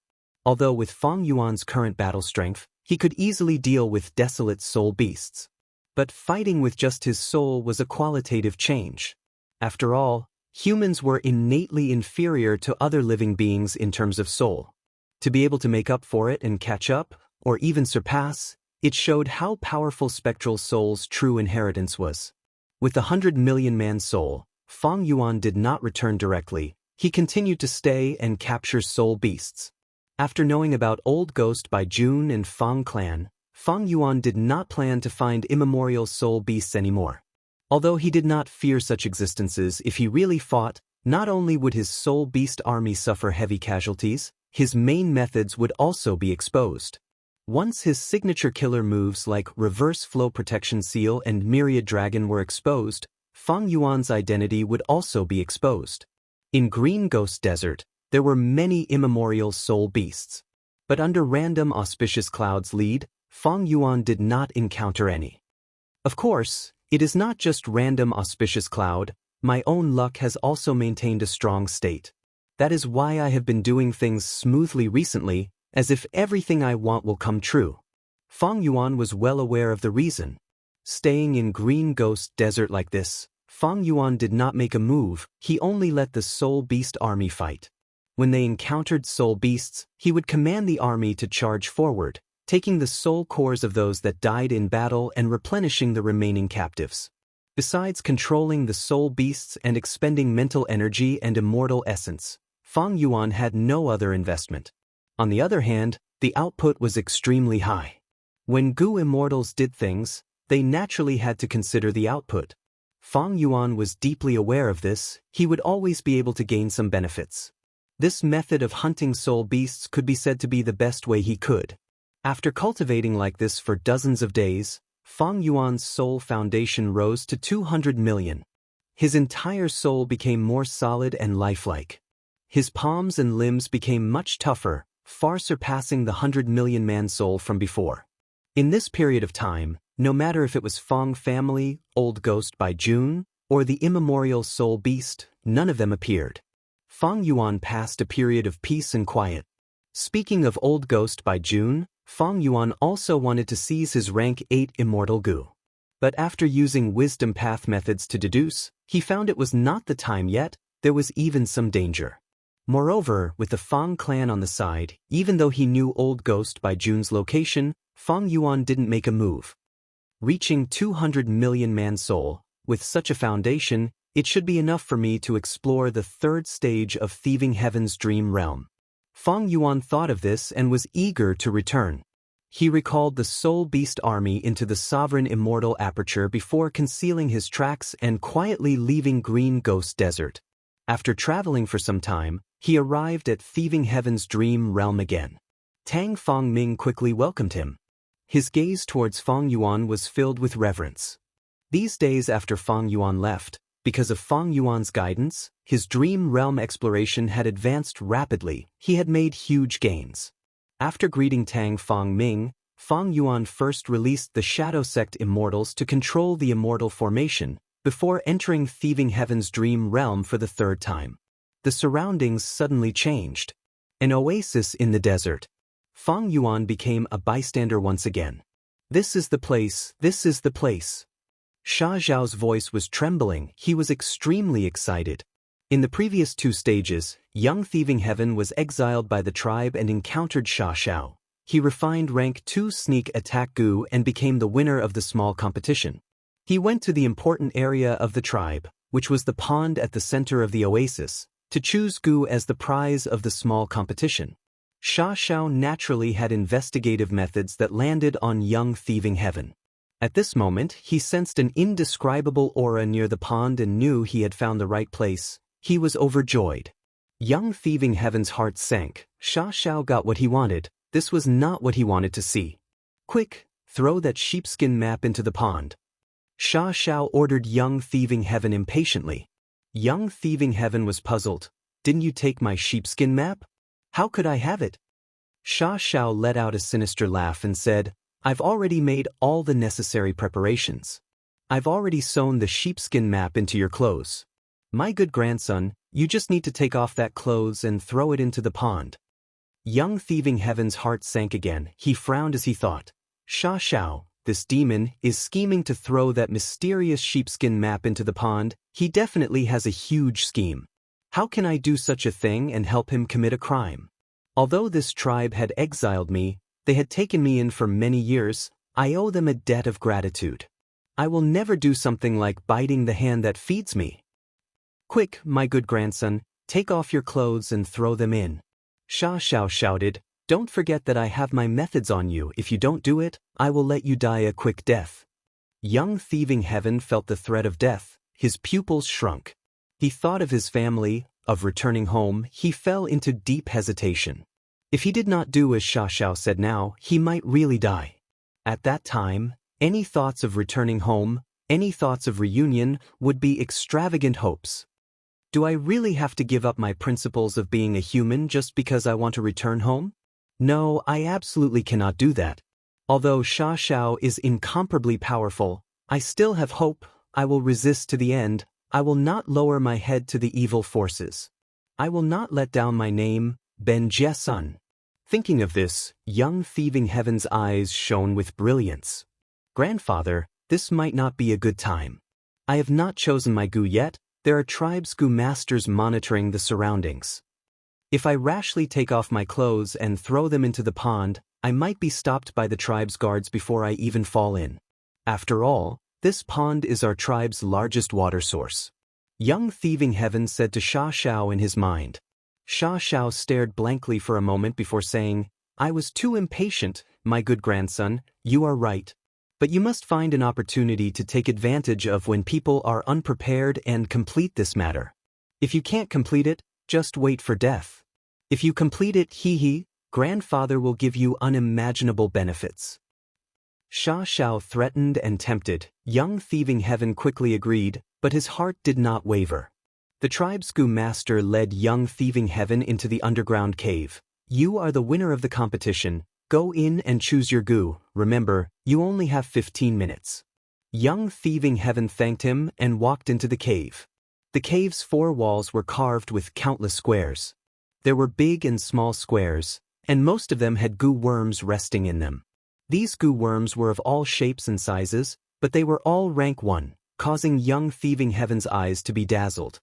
Although with Feng Yuan's current battle strength, he could easily deal with Desolate Soul beasts. But fighting with just his soul was a qualitative change. After all, humans were innately inferior to other living beings in terms of soul. To be able to make up for it and catch up, or even surpass, it showed how powerful spectral soul's true inheritance was. With the 100 million man soul, Feng Yuan did not return directly. He continued to stay and capture soul beasts. After knowing about Old Ghost by Jun and Feng clan, Feng Yuan did not plan to find immemorial soul beasts anymore. Although he did not fear such existences, if he really fought, not only would his soul beast army suffer heavy casualties, his main methods would also be exposed. Once his signature killer moves like Reverse Flow Protection Seal and Myriad Dragon were exposed, Feng Yuan's identity would also be exposed. In Green Ghost Desert, there were many immemorial soul beasts. But under random auspicious clouds lead, Feng Yuan did not encounter any. Of course, it is not just random auspicious cloud, my own luck has also maintained a strong state. That is why I have been doing things smoothly recently, as if everything I want will come true. Feng Yuan was well aware of the reason. Staying in Green Ghost Desert like this, Feng Yuan did not make a move, he only let the Soul Beast army fight. When they encountered soul beasts, he would command the army to charge forward, taking the soul cores of those that died in battle and replenishing the remaining captives. Besides controlling the soul beasts and expending mental energy and immortal essence, Feng Yuan had no other investment. On the other hand, the output was extremely high. When Gu immortals did things, they naturally had to consider the output. Feng Yuan was deeply aware of this, he would always be able to gain some benefits. This method of hunting soul beasts could be said to be the best way he could. After cultivating like this for dozens of days, Feng Yuan's soul foundation rose to 200 million. His entire soul became more solid and lifelike. His palms and limbs became much tougher, far surpassing the 100 million man soul from before. In this period of time, no matter if it was Feng family, Old Ghost by Jun, or the immemorial soul beast, none of them appeared. Feng Yuan passed a period of peace and quiet. Speaking of Old Ghost by Jun, Feng Yuan also wanted to seize his rank 8 immortal Gu. But after using wisdom path methods to deduce, he found it was not the time yet, there was even some danger. Moreover, with the Feng clan on the side, even though he knew Old Ghost by Jun's location, Feng Yuan didn't make a move. Reaching 200 million man soul, with such a foundation, it should be enough for me to explore the third stage of Thieving Heaven's dream realm. Feng Yuan thought of this and was eager to return. He recalled the Soul Beast army into the Sovereign Immortal Aperture before concealing his tracks and quietly leaving Green Ghost Desert. After traveling for some time, he arrived at Thieving Heaven's dream realm again. Tang Fengming quickly welcomed him. His gaze towards Feng Yuan was filled with reverence. These days after Feng Yuan left, because of Feng Yuan's guidance, his dream realm exploration had advanced rapidly, he had made huge gains. After greeting Tang Fengming, Feng Yuan first released the Shadow Sect Immortals to control the Immortal Formation, before entering Thieving Heaven's dream realm for the third time. The surroundings suddenly changed. An oasis in the desert. Feng Yuan became a bystander once again. This is the place, this is the place. Sha Zhao's voice was trembling, he was extremely excited. In the previous 2 stages, young Thieving Heaven was exiled by the tribe and encountered Sha Zhao. he refined rank 2 sneak attack Gu and became the winner of the small competition. He went to the important area of the tribe, which was the pond at the center of the oasis, to choose Gu as the prize of the small competition. Xiaoxiao naturally had investigative methods that landed on young thieving heaven. At this moment, he sensed an indescribable aura near the pond and knew he had found the right place. He was overjoyed. Young thieving heaven's heart sank. Xiaoxiao got what he wanted. This was not what he wanted to see. Quick, throw that sheepskin map into the pond. Xiaoxiao ordered young thieving heaven impatiently. Young thieving heaven was puzzled. Didn't you take my sheepskin map? How could I have it? Xiaoxiao let out a sinister laugh and said, I've already made all the necessary preparations. I've already sewn the sheepskin map into your clothes. My good grandson, you just need to take off that clothes and throw it into the pond. Young thieving heaven's heart sank again. He frowned as he thought, Xiaoxiao, this demon, is scheming to throw that mysterious sheepskin map into the pond. He definitely has a huge scheme. How can I do such a thing and help him commit a crime? Although this tribe had exiled me, they had taken me in for many years, I owe them a debt of gratitude. I will never do something like biting the hand that feeds me. Quick, my good grandson, take off your clothes and throw them in. Xiaoxiao shouted, Don't forget that I have my methods on you. If you don't do it, I will let you die a quick death. Young thieving heaven felt the threat of death. His pupils shrunk. He thought of his family, of returning home. He fell into deep hesitation. If he did not do as Xiaoxiao said now, he might really die. At that time, any thoughts of returning home, any thoughts of reunion, would be extravagant hopes. Do I really have to give up my principles of being a human just because I want to return home? No, I absolutely cannot do that. Although Xiaoxiao is incomparably powerful, I still have hope. I will resist to the end. I will not lower my head to the evil forces. I will not let down my name, Ben Jie Sun. Thinking of this, young thieving heaven's eyes shone with brilliance. Grandfather, this might not be a good time. I have not chosen my Gu yet. There are tribes Gu masters monitoring the surroundings. If I rashly take off my clothes and throw them into the pond, I might be stopped by the tribe's guards before I even fall in. After all, this pond is our tribe's largest water source. Young thieving heaven said to Xiaoxiao in his mind. Xiaoxiao stared blankly for a moment before saying, I was too impatient, my good grandson, you are right. But you must find an opportunity to take advantage of when people are unprepared and complete this matter. If you can't complete it, just wait for death. If you complete it, grandfather will give you unimaginable benefits. Xiaoxiao threatened and tempted. Young thieving heaven quickly agreed, but his heart did not waver. The tribe's Gu master led young thieving heaven into the underground cave. You are the winner of the competition. Go in and choose your Gu. Remember, you only have 15 minutes. Young thieving heaven thanked him and walked into the cave. The cave's 4 walls were carved with countless squares. There were big and small squares, and most of them had Gu worms resting in them. These Gu worms were of all shapes and sizes, but they were all rank 1, causing young thieving heaven's eyes to be dazzled.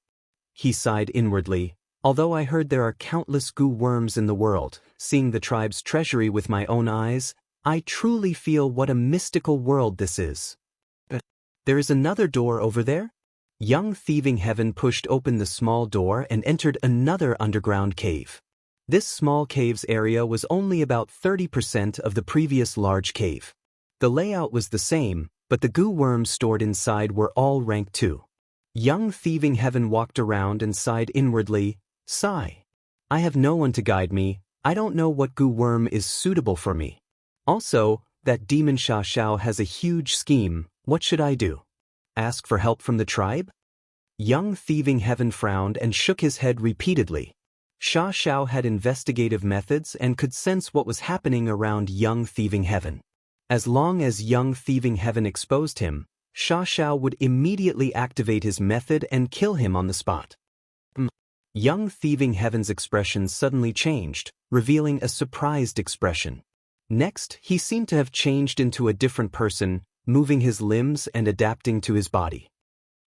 He sighed inwardly. Although I heard there are countless Gu worms in the world, seeing the tribe's treasury with my own eyes, I truly feel what a mystical world this is. But there is another door over there? Young thieving heaven pushed open the small door and entered another underground cave. This small cave's area was only about 30% of the previous large cave. The layout was the same, but the Gu worms stored inside were all rank 2. Young thieving heaven walked around and sighed inwardly. Sigh. I have no one to guide me. I don't know what Gu worm is suitable for me. Also, that demon Xiaoxiao has a huge scheme. What should I do? Ask for help from the tribe? Young thieving heaven frowned and shook his head repeatedly. Xiaoxiao had investigative methods and could sense what was happening around young thieving heaven. As long as young thieving heaven exposed him, Xiaoxiao would immediately activate his method and kill him on the spot. Young thieving heaven's expression suddenly changed, revealing a surprised expression. Next, he seemed to have changed into a different person, moving his limbs and adapting to his body.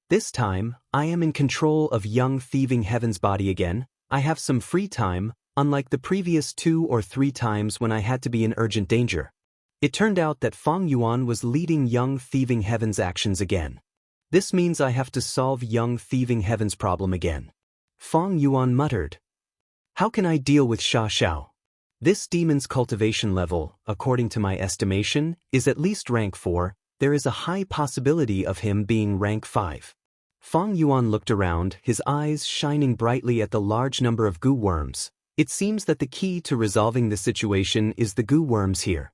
This time, I am in control of young thieving heaven's body again. I have some free time. unlike the previous 2 or 3 times when I had to be in urgent danger. It turned out that Fang Yuan was leading Young Thieving Heaven's actions again. This means I have to solve Young Thieving Heaven's problem again. Fang Yuan muttered. How can I deal with Xiao? This demon's cultivation level, according to my estimation, is at least rank 4, there is a high possibility of him being rank 5. Fang Yuan looked around, his eyes shining brightly at the large number of goo worms. It seems that the key to resolving the situation is the goo worms here.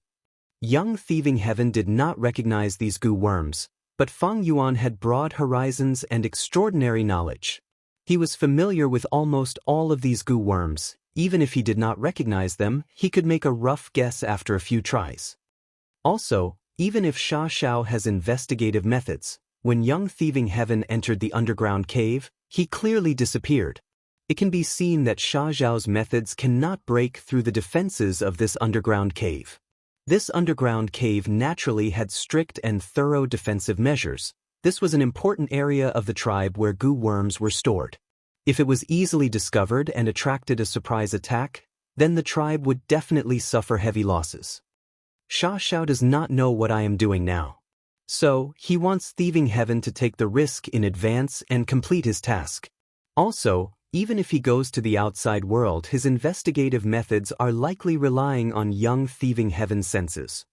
Young Thieving Heaven did not recognize these goo worms, but Fang Yuan had broad horizons and extraordinary knowledge. He was familiar with almost all of these goo worms. Even if he did not recognize them, he could make a rough guess after a few tries. Also, even if Xiao has investigative methods, when Young Thieving Heaven entered the underground cave, he clearly disappeared. It can be seen that Xiao's methods cannot break through the defenses of this underground cave. This underground cave naturally had strict and thorough defensive measures. This was an important area of the tribe where goo worms were stored. If it was easily discovered and attracted a surprise attack, then the tribe would definitely suffer heavy losses. Xiao does not know what I am doing now. So, he wants Thieving Heaven to take the risk in advance and complete his task. Also, even if he goes to the outside world, his investigative methods are likely relying on Young Thieving Heaven's senses.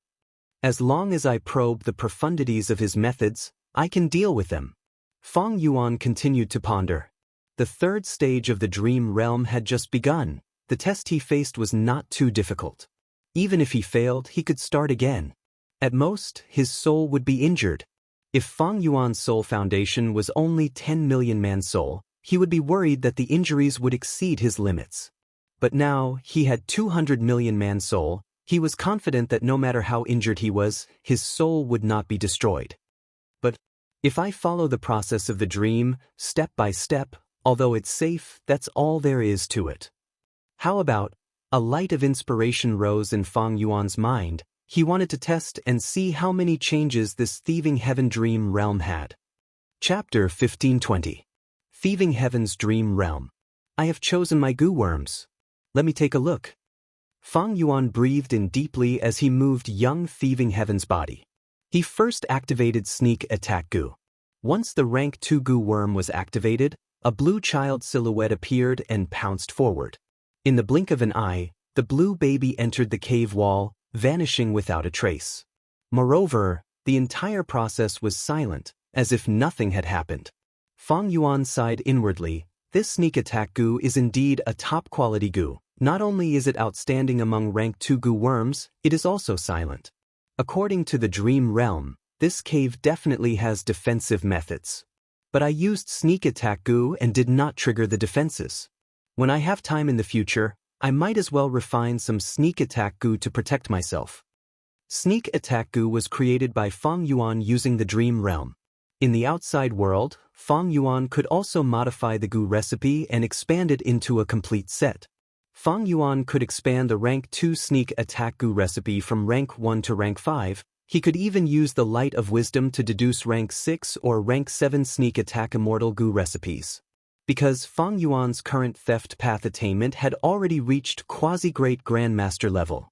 As long as I probe the profundities of his methods, I can deal with them. Fang Yuan continued to ponder. The third stage of the dream realm had just begun. The test he faced was not too difficult. Even if he failed, he could start again. At most, his soul would be injured. If Fang Yuan's soul foundation was only 10 million man soul, he would be worried that the injuries would exceed his limits. But now, he had 200 million man soul. He was confident that no matter how injured he was, his soul would not be destroyed. But if I follow the process of the dream, step by step, although it's safe, that's all there is to it. How about, a light of inspiration rose in Fang Yuan's mind. He wanted to test and see how many changes this Thieving Heaven dream realm had. Chapter 1520. Thieving Heaven's Dream Realm. I have chosen my goo worms. Let me take a look. Fang Yuan breathed in deeply as he moved Young Thieving Heaven's body. He first activated Sneak Attack Goo. Once the rank 2 goo worm was activated, a blue child silhouette appeared and pounced forward. In the blink of an eye, the blue baby entered the cave wall, vanishing without a trace. Moreover, the entire process was silent, as if nothing had happened. Fang Yuan sighed inwardly. This sneak attack goo is indeed a top-quality goo. Not only is it outstanding among rank 2 goo worms, it is also silent. According to the Dream Realm, this cave definitely has defensive methods. But I used sneak attack goo and did not trigger the defenses. When I have time in the future, I might as well refine some sneak attack goo to protect myself. Sneak attack goo was created by Fang Yuan using the Dream Realm. In the outside world, Fang Yuan could also modify the goo recipe and expand it into a complete set. Fang Yuan could expand the rank 2 sneak attack goo recipe from rank 1 to rank 5. He could even use the Light of Wisdom to deduce rank 6 or rank 7 sneak attack immortal goo recipes. Because Fang Yuan's current theft path attainment had already reached quasi-great grandmaster level.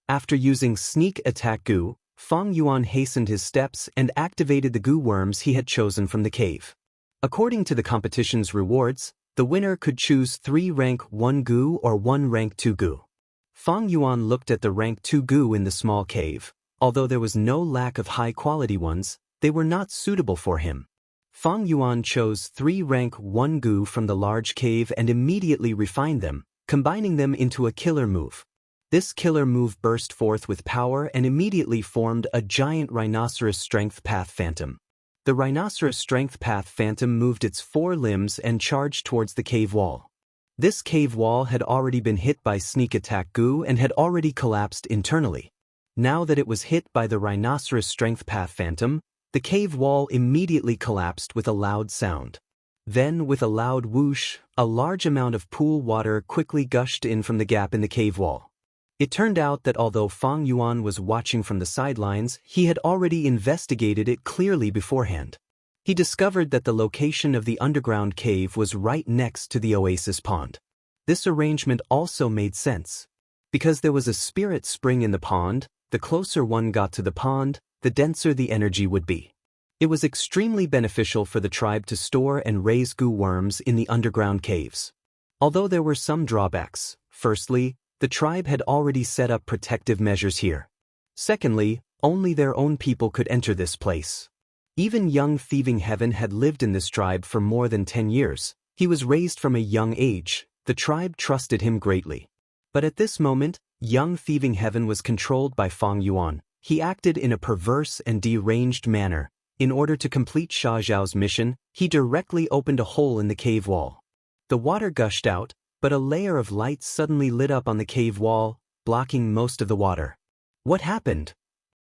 After using sneak attack goo, Fang Yuan hastened his steps and activated the goo worms he had chosen from the cave. According to the competition's rewards, the winner could choose 3 rank 1 goo or 1 rank 2 goo. Fang Yuan looked at the rank 2 goo in the small cave. Although there was no lack of high-quality ones, they were not suitable for him. Fang Yuan chose 3 rank 1 goo from the large cave and immediately refined them, combining them into a killer move. This killer move burst forth with power and immediately formed a giant Rhinoceros Strength Path Phantom. The Rhinoceros Strength Path Phantom moved its 4 limbs and charged towards the cave wall. This cave wall had already been hit by sneak attack goo and had already collapsed internally. Now that it was hit by the Rhinoceros Strength Path Phantom, the cave wall immediately collapsed with a loud sound. Then, with a loud whoosh, a large amount of pool water quickly gushed in from the gap in the cave wall. It turned out that although Fang Yuan was watching from the sidelines, he had already investigated it clearly beforehand. He discovered that the location of the underground cave was right next to the oasis pond. This arrangement also made sense. Because there was a spirit spring in the pond, the closer one got to the pond, the denser the energy would be. It was extremely beneficial for the tribe to store and raise goo worms in the underground caves. Although there were some drawbacks. Firstly, the tribe had already set up protective measures here. Secondly, only their own people could enter this place. Even young Thieving Heaven had lived in this tribe for more than 10 years. He was raised from a young age. The tribe trusted him greatly. But at this moment, young Thieving Heaven was controlled by Fang Yuan. He acted in a perverse and deranged manner. In order to complete Xia Zhao's mission, he directly opened a hole in the cave wall. The water gushed out, but a layer of light suddenly lit up on the cave wall, blocking most of the water. What happened?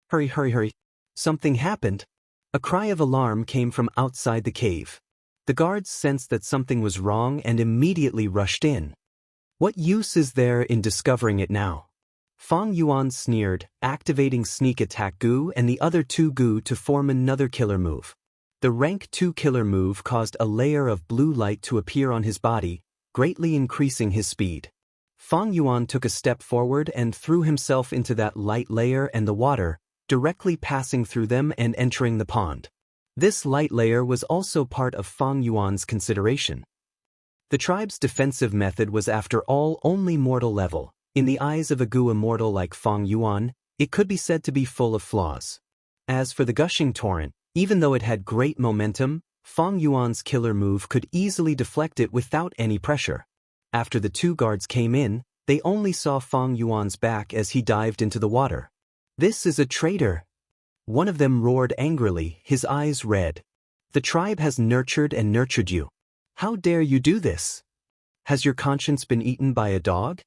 Hurry, hurry, hurry. Something happened. A cry of alarm came from outside the cave. The guards sensed that something was wrong and immediately rushed in. What use is there in discovering it now? Fang Yuan sneered, activating Sneak Attack Gu and the other 2 Gu to form another killer move. The rank 2 killer move caused a layer of blue light to appear on his body, greatly increasing his speed. Fang Yuan took a step forward and threw himself into that light layer and the water, directly passing through them and entering the pond. This light layer was also part of Fang Yuan's consideration. The tribe's defensive method was after all only mortal level. In the eyes of a Gu immortal like Fang Yuan, it could be said to be full of flaws. As for the gushing torrent, even though it had great momentum, Fang Yuan's killer move could easily deflect it without any pressure. After the 2 guards came in, they only saw Fang Yuan's back as he dived into the water. This is a traitor. One of them roared angrily, his eyes red. The tribe has nurtured and nurtured you. How dare you do this? Has your conscience been eaten by a dog?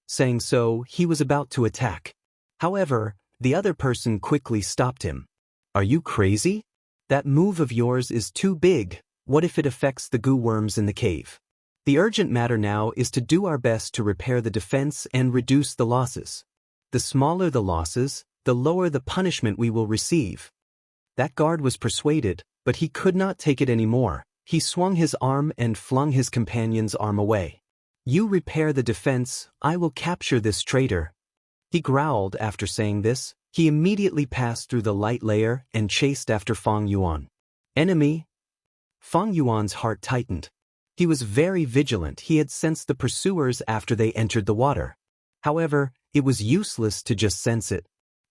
Saying so, he was about to attack. However, the other person quickly stopped him. Are you crazy? That move of yours is too big. What if it affects the goo worms in the cave? The urgent matter now is to do our best to repair the defense and reduce the losses. The smaller the losses, the lower the punishment we will receive. That guard was persuaded, but he could not take it anymore. He swung his arm and flung his companion's arm away. You repair the defense, I will capture this traitor. He growled after saying this. He immediately passed through the light layer and chased after Fang Yuan. Enemy? Fang Yuan's heart tightened. He was very vigilant. He had sensed the pursuers after they entered the water. However, it was useless to just sense it.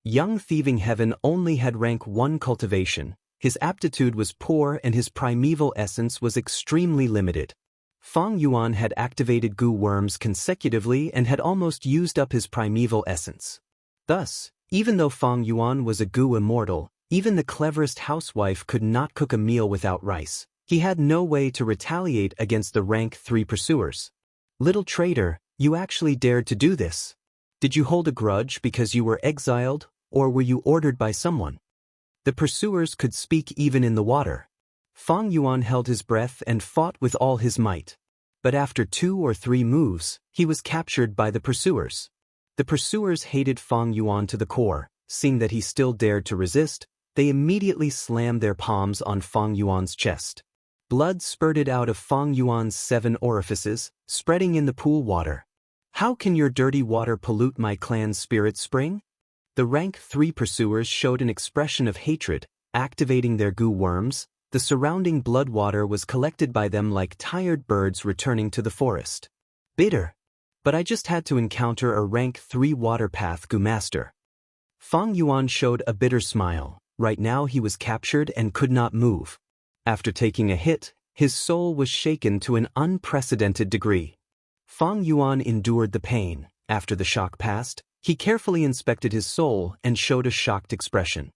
Young Thieving Heaven only had rank 1 cultivation. His aptitude was poor and his primeval essence was extremely limited. Fang Yuan had activated goo worms consecutively and had almost used up his primeval essence. Thus, even though Fang Yuan was a goo immortal, even the cleverest housewife could not cook a meal without rice. He had no way to retaliate against the rank 3 pursuers. Little traitor, you actually dared to do this. Did you hold a grudge because you were exiled, or were you ordered by someone? The pursuers could speak even in the water. Fang Yuan held his breath and fought with all his might. But after 2 or 3 moves, he was captured by the pursuers. The pursuers hated Fang Yuan to the core. Seeing that he still dared to resist, they immediately slammed their palms on Fang Yuan's chest. Blood spurted out of Fang Yuan's 7 orifices, spreading in the pool water. How can your dirty water pollute my clan's spirit spring? The rank 3 pursuers showed an expression of hatred, activating their goo worms. The surrounding blood water was collected by them like tired birds returning to the forest. Bitter. But I just had to encounter a rank 3 water path goo master. Fang Yuan showed a bitter smile. Right now he was captured and could not move. After taking a hit, his soul was shaken to an unprecedented degree. Fang Yuan endured the pain. After the shock passed, he carefully inspected his soul and showed a shocked expression.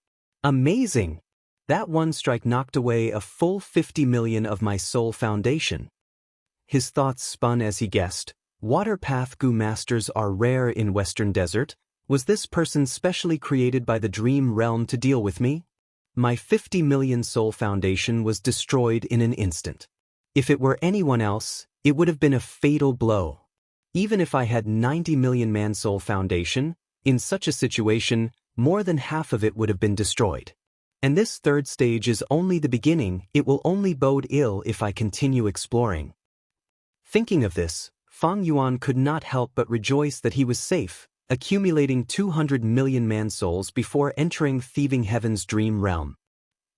Amazing! That one strike knocked away a full 50 million of my soul foundation. His thoughts spun as he guessed. Water path goo masters are rare in Western Desert. Was this person specially created by the dream realm to deal with me? My 50 million soul foundation was destroyed in an instant. If it were anyone else, it would have been a fatal blow. Even if I had 90 million man soul foundation, in such a situation, more than half of it would have been destroyed. And this 3rd stage is only the beginning. It will only bode ill if I continue exploring. Thinking of this, Fang Yuan could not help but rejoice that he was safe, accumulating 200 million man-souls before entering Thieving Heaven's dream realm.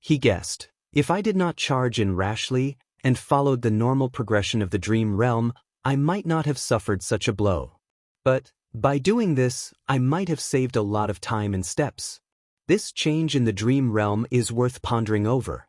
He guessed, if I did not charge in rashly and followed the normal progression of the dream realm, I might not have suffered such a blow. But, by doing this, I might have saved a lot of time and steps. This change in the dream realm is worth pondering over.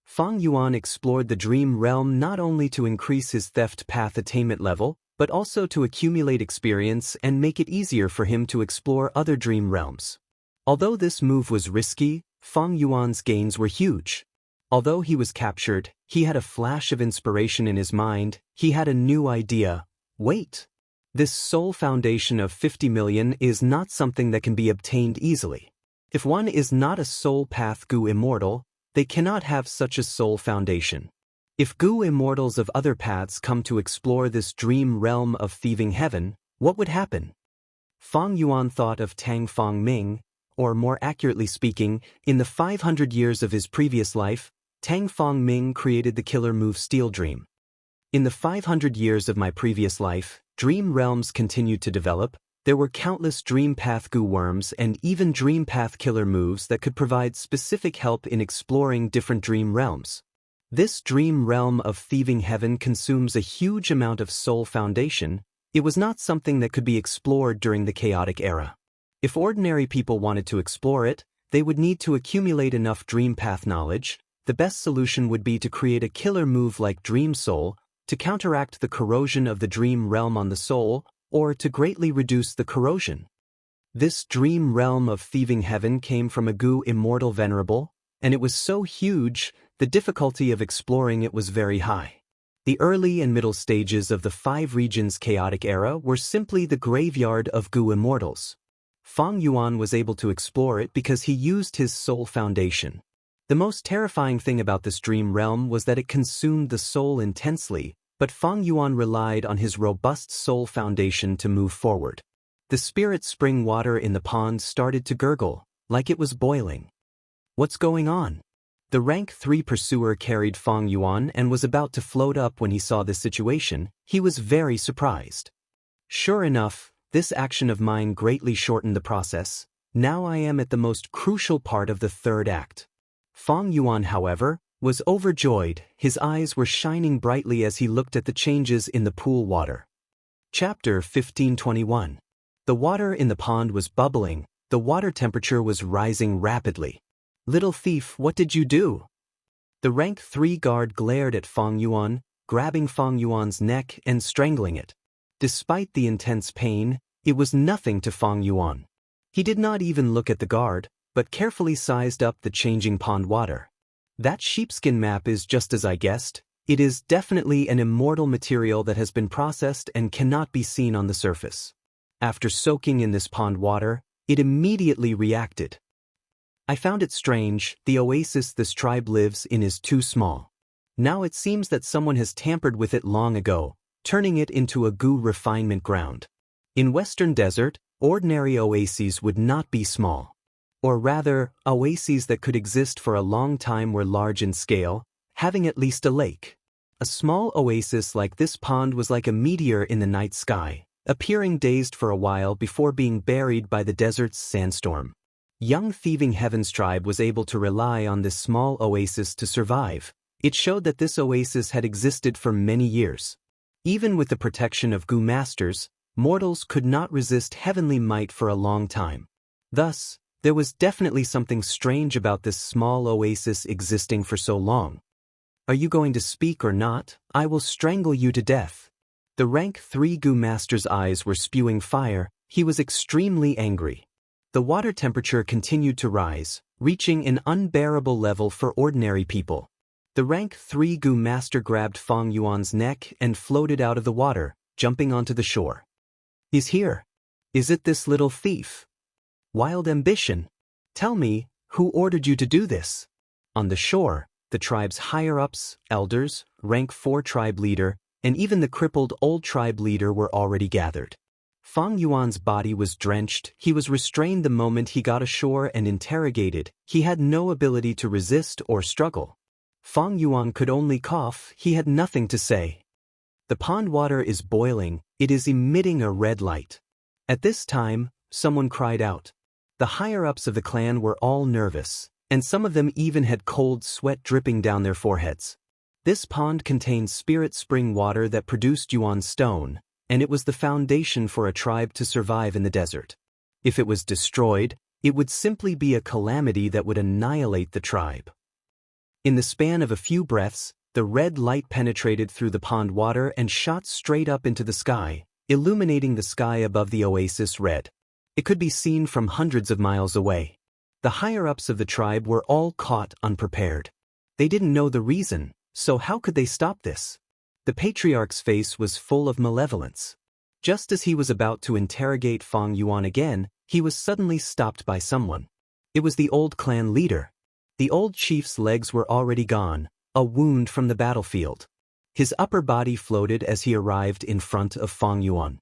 Fang Yuan explored the dream realm not only to increase his theft path attainment level, but also to accumulate experience and make it easier for him to explore other dream realms. Although this move was risky, Fang Yuan's gains were huge. Although he was captured, he had a flash of inspiration in his mind. He had a new idea. Wait. This soul foundation of 50 million is not something that can be obtained easily. If one is not a soul path Gu immortal, they cannot have such a soul foundation. If Gu immortals of other paths come to explore this dream realm of Thieving Heaven, what would happen? Fang Yuan thought of Tang Fang Ming, or more accurately speaking, in the 500 years of his previous life, Tang Fang Ming created the killer move Steel Dream. In the 500 years of my previous life, dream realms continued to develop. There were countless Dream Path Gu worms and even Dream Path killer moves that could provide specific help in exploring different dream realms. This dream realm of Thieving Heaven consumes a huge amount of soul foundation. It was not something that could be explored during the chaotic era. If ordinary people wanted to explore it, they would need to accumulate enough dream path knowledge. The best solution would be to create a killer move like Dream Soul to counteract the corrosion of the dream realm on the soul, or to greatly reduce the corrosion. This dream realm of Thieving Heaven came from a Gu immortal venerable, and it was so huge, the difficulty of exploring it was very high. The early and middle stages of the 5 regions chaotic era were simply the graveyard of Gu immortals. Fang Yuan was able to explore it because he used his soul foundation. The most terrifying thing about this dream realm was that it consumed the soul intensely, but Fang Yuan relied on his robust soul foundation to move forward. The spirit spring water in the pond started to gurgle, like it was boiling. What's going on? The rank 3 pursuer carried Fang Yuan and was about to float up when he saw this situation. He was very surprised. Sure enough, this action of mine greatly shortened the process. Now I am at the most crucial part of the 3rd act. Fang Yuan, however, was overjoyed. His eyes were shining brightly as he looked at the changes in the pool water. Chapter 1521. The water in the pond was bubbling. The water temperature was rising rapidly. Little thief, what did you do? The rank 3 guard glared at Fang Yuan, grabbing Fang Yuan's neck and strangling it. Despite the intense pain, it was nothing to Fang Yuan. He did not even look at the guard, but carefully sized up the changing pond water. That sheepskin map is just as I guessed. It is definitely an immortal material that has been processed and cannot be seen on the surface. After soaking in this pond water, it immediately reacted. I found it strange. The oasis this tribe lives in is too small. Now it seems that someone has tampered with it long ago, turning it into a Gu refinement ground. In Western Desert, ordinary oases would not be small. Or rather, oases that could exist for a long time were large in scale, having at least a lake. A small oasis like this pond was like a meteor in the night sky, appearing dazed for a while before being buried by the desert's sandstorm. Young Thieving Heaven's tribe was able to rely on this small oasis to survive. It showed that this oasis had existed for many years. Even with the protection of Gu masters, mortals could not resist heavenly might for a long time. Thus, there was definitely something strange about this small oasis existing for so long. Are you going to speak or not? I will strangle you to death. The rank 3 Gu master's eyes were spewing fire. He was extremely angry. The water temperature continued to rise, reaching an unbearable level for ordinary people. The rank 3 Gu master grabbed Fang Yuan's neck and floated out of the water, jumping onto the shore. He's here. Is it this little thief? Wild ambition. Tell me, who ordered you to do this? On the shore, the tribe's higher-ups, elders, rank 4 tribe leader, and even the crippled old tribe leader were already gathered. Fang Yuan's body was drenched. He was restrained the moment he got ashore and interrogated. He had no ability to resist or struggle. Fang Yuan could only cough. He had nothing to say. The pond water is boiling, it is emitting a red light. At this time, someone cried out. The higher-ups of the clan were all nervous, and some of them even had cold sweat dripping down their foreheads. This pond contained spirit spring water that produced yuan stone, and it was the foundation for a tribe to survive in the desert. If it was destroyed, it would simply be a calamity that would annihilate the tribe. In the span of a few breaths, the red light penetrated through the pond water and shot straight up into the sky, illuminating the sky above the oasis red. It could be seen from hundreds of miles away. The higher-ups of the tribe were all caught unprepared. They didn't know the reason, so how could they stop this? The patriarch's face was full of malevolence. Just as he was about to interrogate Fang Yuan again, he was suddenly stopped by someone. It was the old clan leader. The old chief's legs were already gone, a wound from the battlefield. His upper body floated as he arrived in front of Fang Yuan.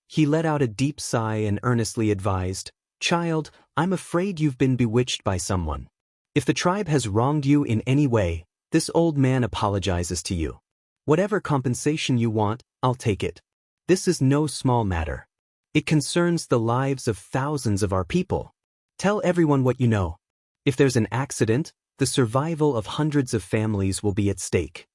He let out a deep sigh and earnestly advised, "Child, I'm afraid you've been bewitched by someone. If the tribe has wronged you in any way, this old man apologizes to you. Whatever compensation you want, I'll take it. This is no small matter. It concerns the lives of thousands of our people. Tell everyone what you know. If there's an accident, the survival of hundreds of families will be at stake."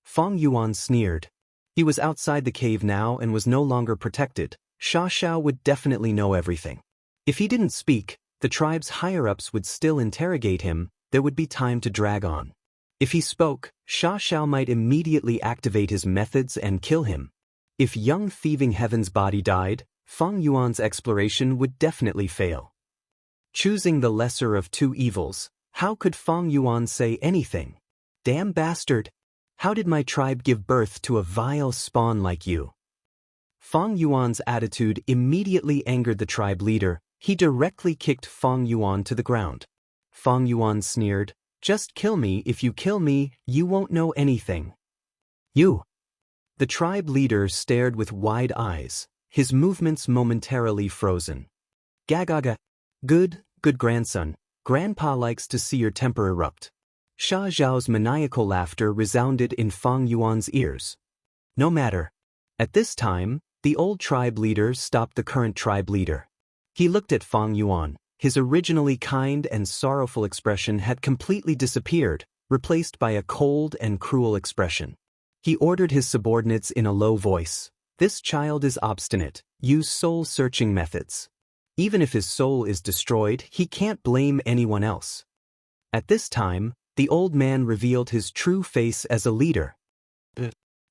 Fang Yuan sneered. He was outside the cave now and was no longer protected. Xianxia would definitely know everything. If he didn't speak, the tribe's higher-ups would still interrogate him. There would be time to drag on. If he spoke, Xianxia might immediately activate his methods and kill him. If young thieving Heaven's body died, Fang Yuan's exploration would definitely fail. Choosing the lesser of two evils, how could Fang Yuan say anything? "Damn bastard! How did my tribe give birth to a vile spawn like you?" Fang Yuan's attitude immediately angered the tribe leader. He directly kicked Fang Yuan to the ground. Fang Yuan sneered, "Just kill me. If you kill me, you won't know anything." "You!" The tribe leader stared with wide eyes, his movements momentarily frozen. "Gagaga. Good grandson. Grandpa likes to see your temper erupt." Xia Zhao's maniacal laughter resounded in Fang Yuan's ears. No matter. At this time, the old tribe leader stopped the current tribe leader. He looked at Fang Yuan. His originally kind and sorrowful expression had completely disappeared, replaced by a cold and cruel expression. He ordered his subordinates in a low voice, "This child is obstinate. Use soul-searching methods. Even if his soul is destroyed, he can't blame anyone else." At this time, the old man revealed his true face as a leader.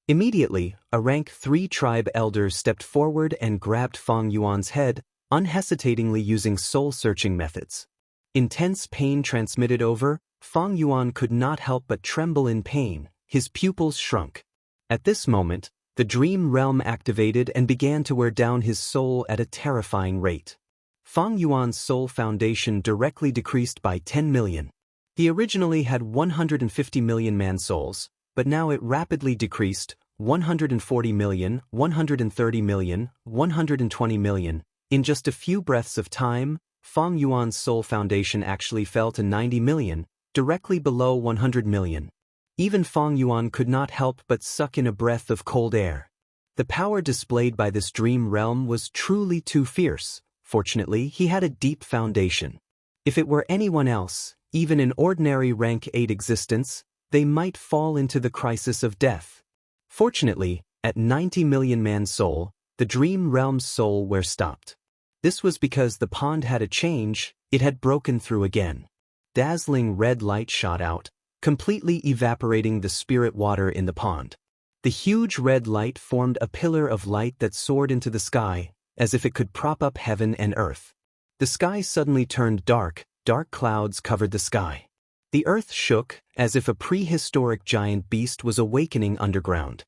Immediately, a rank 3 tribe elder stepped forward and grabbed Fang Yuan's head, unhesitatingly using soul-searching methods. Intense pain transmitted over, Fang Yuan could not help but tremble in pain, his pupils shrunk. At this moment, the dream realm activated and began to wear down his soul at a terrifying rate. Fang Yuan's soul foundation directly decreased by 10 million. He originally had 150 million man-souls, but now it rapidly decreased, 140 million, 130 million, 120 million. In just a few breaths of time, Fang Yuan's soul foundation actually fell to 90 million, directly below 100 million. Even Fang Yuan could not help but suck in a breath of cold air. The power displayed by this dream realm was truly too fierce. Fortunately, he had a deep foundation. If it were anyone else, even in ordinary rank 8 existence, they might fall into the crisis of death. Fortunately, at 90 million man-soul, the dream realm's soul were stopped. This was because the pond had a change, it had broken through again. Dazzling red light shot out, completely evaporating the spirit water in the pond. The huge red light formed a pillar of light that soared into the sky, as if it could prop up heaven and earth. The sky suddenly turned dark, dark clouds covered the sky. The earth shook, as if a prehistoric giant beast was awakening underground.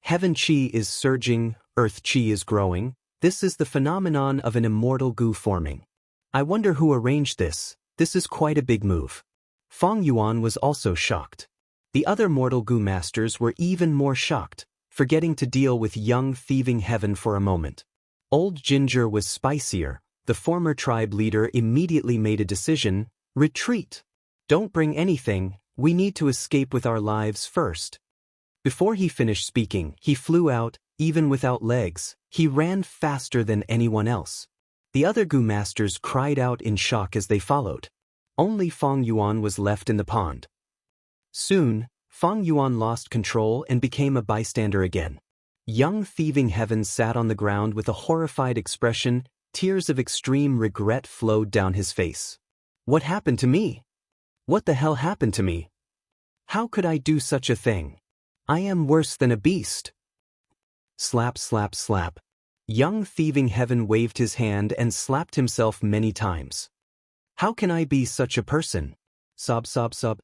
Heaven chi is surging, earth chi is growing. This is the phenomenon of an immortal goo forming. I wonder who arranged this. This is quite a big move. Fang Yuan was also shocked. The other mortal goo masters were even more shocked, forgetting to deal with young thieving heaven for a moment. Old Ginger was spicier. The former tribe leader immediately made a decision: retreat. Don't bring anything, we need to escape with our lives first. Before he finished speaking, he flew out, even without legs. He ran faster than anyone else. The other Gu masters cried out in shock as they followed. Only Feng Yuan was left in the pond. Soon, Feng Yuan lost control and became a bystander again. Young Thieving Heaven sat on the ground with a horrified expression. Tears of extreme regret flowed down his face. What happened to me? What the hell happened to me? How could I do such a thing? I am worse than a beast. Slap, slap, slap. Young Thieving Heaven waved his hand and slapped himself many times. How can I be such a person? Sob, sob, sob.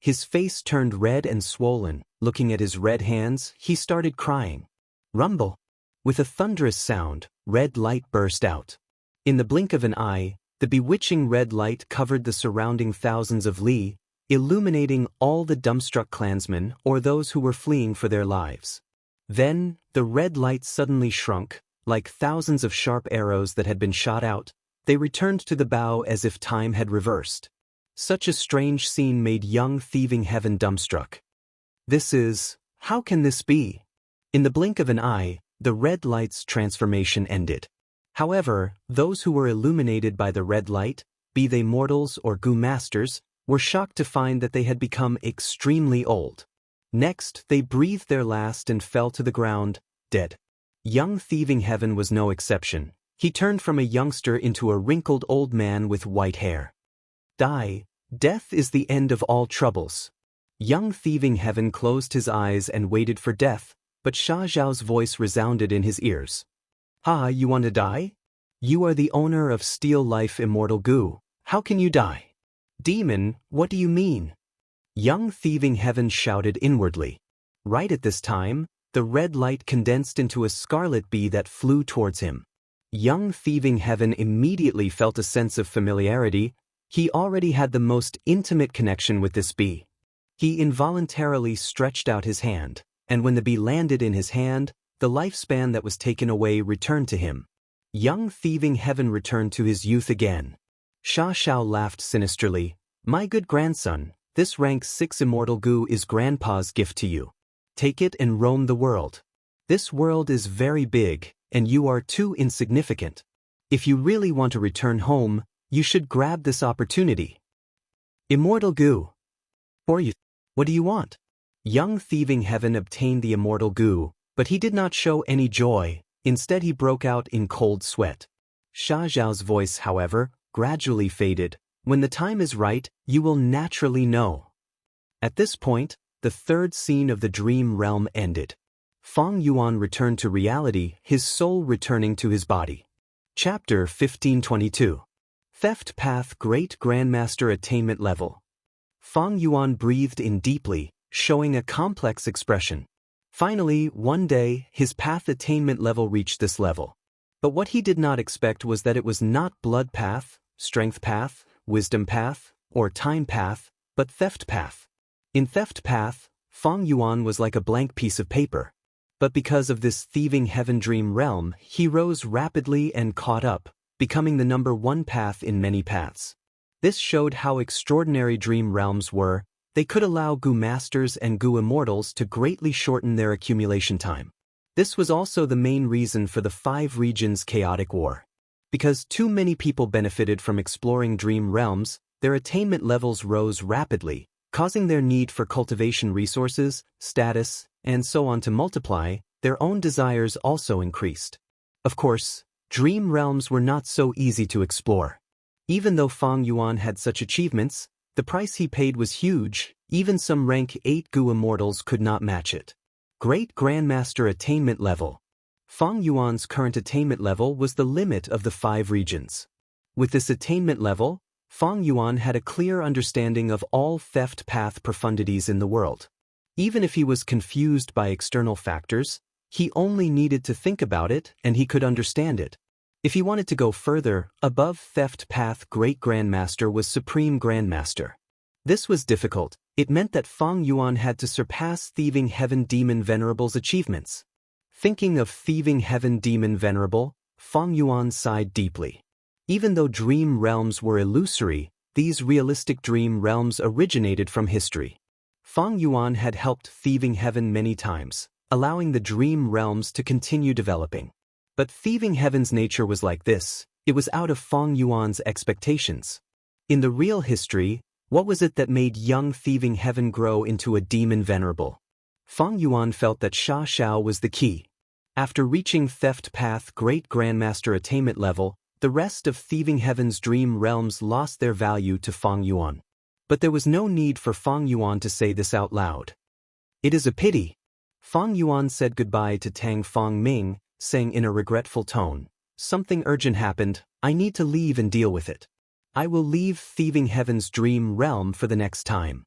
His face turned red and swollen. Looking at his red hands, he started crying. Rumble. With a thunderous sound, red light burst out. In the blink of an eye, the bewitching red light covered the surrounding thousands of li, illuminating all the dumbstruck clansmen or those who were fleeing for their lives. Then, the red light suddenly shrunk, like thousands of sharp arrows that had been shot out. They returned to the bow as if time had reversed. Such a strange scene made young Thieving Heaven dumbstruck. How can this be? In the blink of an eye, the red light's transformation ended. However, those who were illuminated by the red light, be they mortals or Gu masters, were shocked to find that they had become extremely old. Next, they breathed their last and fell to the ground, dead. Young Thieving Heaven was no exception. He turned from a youngster into a wrinkled old man with white hair. Death is the end of all troubles. Young Thieving Heaven closed his eyes and waited for death, but Sha Zhao's voice resounded in his ears. You want to die? You are the owner of Steel Life Immortal Gu. How can you die? Demon, what do you mean? Young Thieving Heaven shouted inwardly. Right at this time, the red light condensed into a scarlet bee that flew towards him. Young Thieving Heaven immediately felt a sense of familiarity. He already had the most intimate connection with this bee. He involuntarily stretched out his hand, and when the bee landed in his hand, the lifespan that was taken away returned to him. Young Thieving Heaven returned to his youth again. Sha Shao laughed sinisterly. My good grandson, this rank 6 Immortal Gu is Grandpa's gift to you. Take it and roam the world. This world is very big, and you are too insignificant. If you really want to return home, you should grab this opportunity. Immortal Gu. For you. What do you want? Young Thieving Heaven obtained the Immortal Gu, but he did not show any joy. Instead he broke out in cold sweat. Sha Zhao's voice, however, gradually faded. When the time is right, you will naturally know. At this point, the third scene of the dream realm ended. Feng Yuan returned to reality, his soul returning to his body. Chapter 1522. Theft Path Great Grandmaster Attainment Level. Feng Yuan breathed in deeply, showing a complex expression. Finally, one day, his path attainment level reached this level. But what he did not expect was that it was not blood path, strength path, wisdom path, or time path, but theft path. In theft path, Feng Yuan was like a blank piece of paper. But because of this Thieving Heaven dream realm, he rose rapidly and caught up, becoming the number 1 path in many paths. This showed how extraordinary dream realms were. They could allow Gu Masters and Gu Immortals to greatly shorten their accumulation time. This was also the main reason for the 5 regions' chaotic war. Because too many people benefited from exploring dream realms, their attainment levels rose rapidly, causing their need for cultivation resources, status, and so on to multiply. Their own desires also increased. Of course, dream realms were not so easy to explore. Even though Feng Yuan had such achievements, the price he paid was huge. Even some rank 8 Gu Immortals could not match it. Great Grandmaster Attainment Level. Feng Yuan's current attainment level was the limit of the 5 regions. With this attainment level, Feng Yuan had a clear understanding of all theft path profundities in the world. Even if he was confused by external factors, he only needed to think about it and he could understand it. If he wanted to go further, above theft path Great Grandmaster was Supreme Grandmaster. This was difficult. It meant that Feng Yuan had to surpass Thieving Heaven Demon Venerable's achievements. Thinking of Thieving Heaven Demon Venerable, Feng Yuan sighed deeply. Even though dream realms were illusory, these realistic dream realms originated from history. Fang Yuan had helped Thieving Heaven many times, allowing the dream realms to continue developing. But Thieving Heaven's nature was like this: it was out of Fang Yuan's expectations. In the real history, what was it that made young Thieving Heaven grow into a demon venerable? Fang Yuan felt that Sha Xiao was the key. After reaching Theft Path Great Grandmaster Attainment level, the rest of Thieving Heaven's dream realms lost their value to Fang Yuan. But there was no need for Fang Yuan to say this out loud. It is a pity. Fang Yuan said goodbye to Tang Fang Ming, saying in a regretful tone, "Something urgent happened, I need to leave and deal with it. I will leave Thieving Heaven's dream realm for the next time."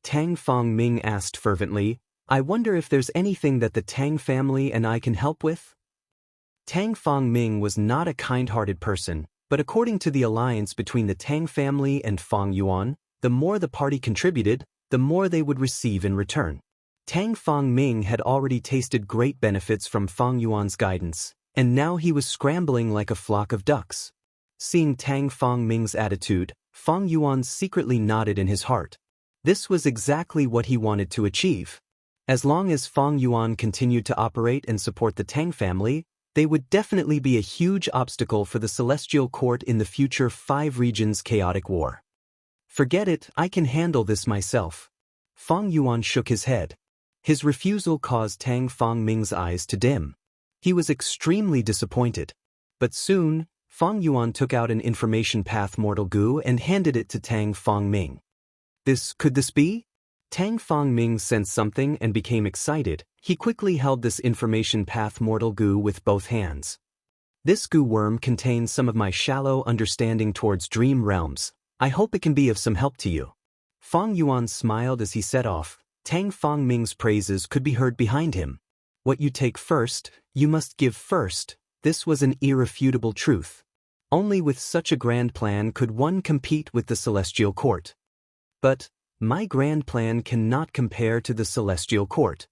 Tang Fang Ming asked fervently, "I wonder if there's anything that the Tang family and I can help with?" Tang Fang Ming was not a kind-hearted person, but according to the alliance between the Tang family and Fang Yuan, the more the party contributed, the more they would receive in return. Tang Fang Ming had already tasted great benefits from Fang Yuan's guidance, and now he was scrambling like a flock of ducks. Seeing Tang Fang Ming's attitude, Fang Yuan secretly nodded in his heart. This was exactly what he wanted to achieve. As long as Fang Yuan continued to operate and support the Tang family, they would definitely be a huge obstacle for the Celestial Court in the future 5 regions chaotic war. "Forget it, I can handle this myself." Fang Yuan shook his head. His refusal caused Tang Fang Ming's eyes to dim. He was extremely disappointed. But soon, Fang Yuan took out an information path mortal goo and handed it to Tang Fang Ming. Could this be? Tang Fang Ming sensed something and became excited. He quickly held this information path mortal goo with both hands. "This goo worm contains some of my shallow understanding towards dream realms. I hope it can be of some help to you." Fang Yuan smiled as he set off. Tang Fang Ming's praises could be heard behind him. "What you take first, you must give first." This was an irrefutable truth. Only with such a grand plan could one compete with the Celestial Court. "But my grand plan cannot compare to the Celestial Court."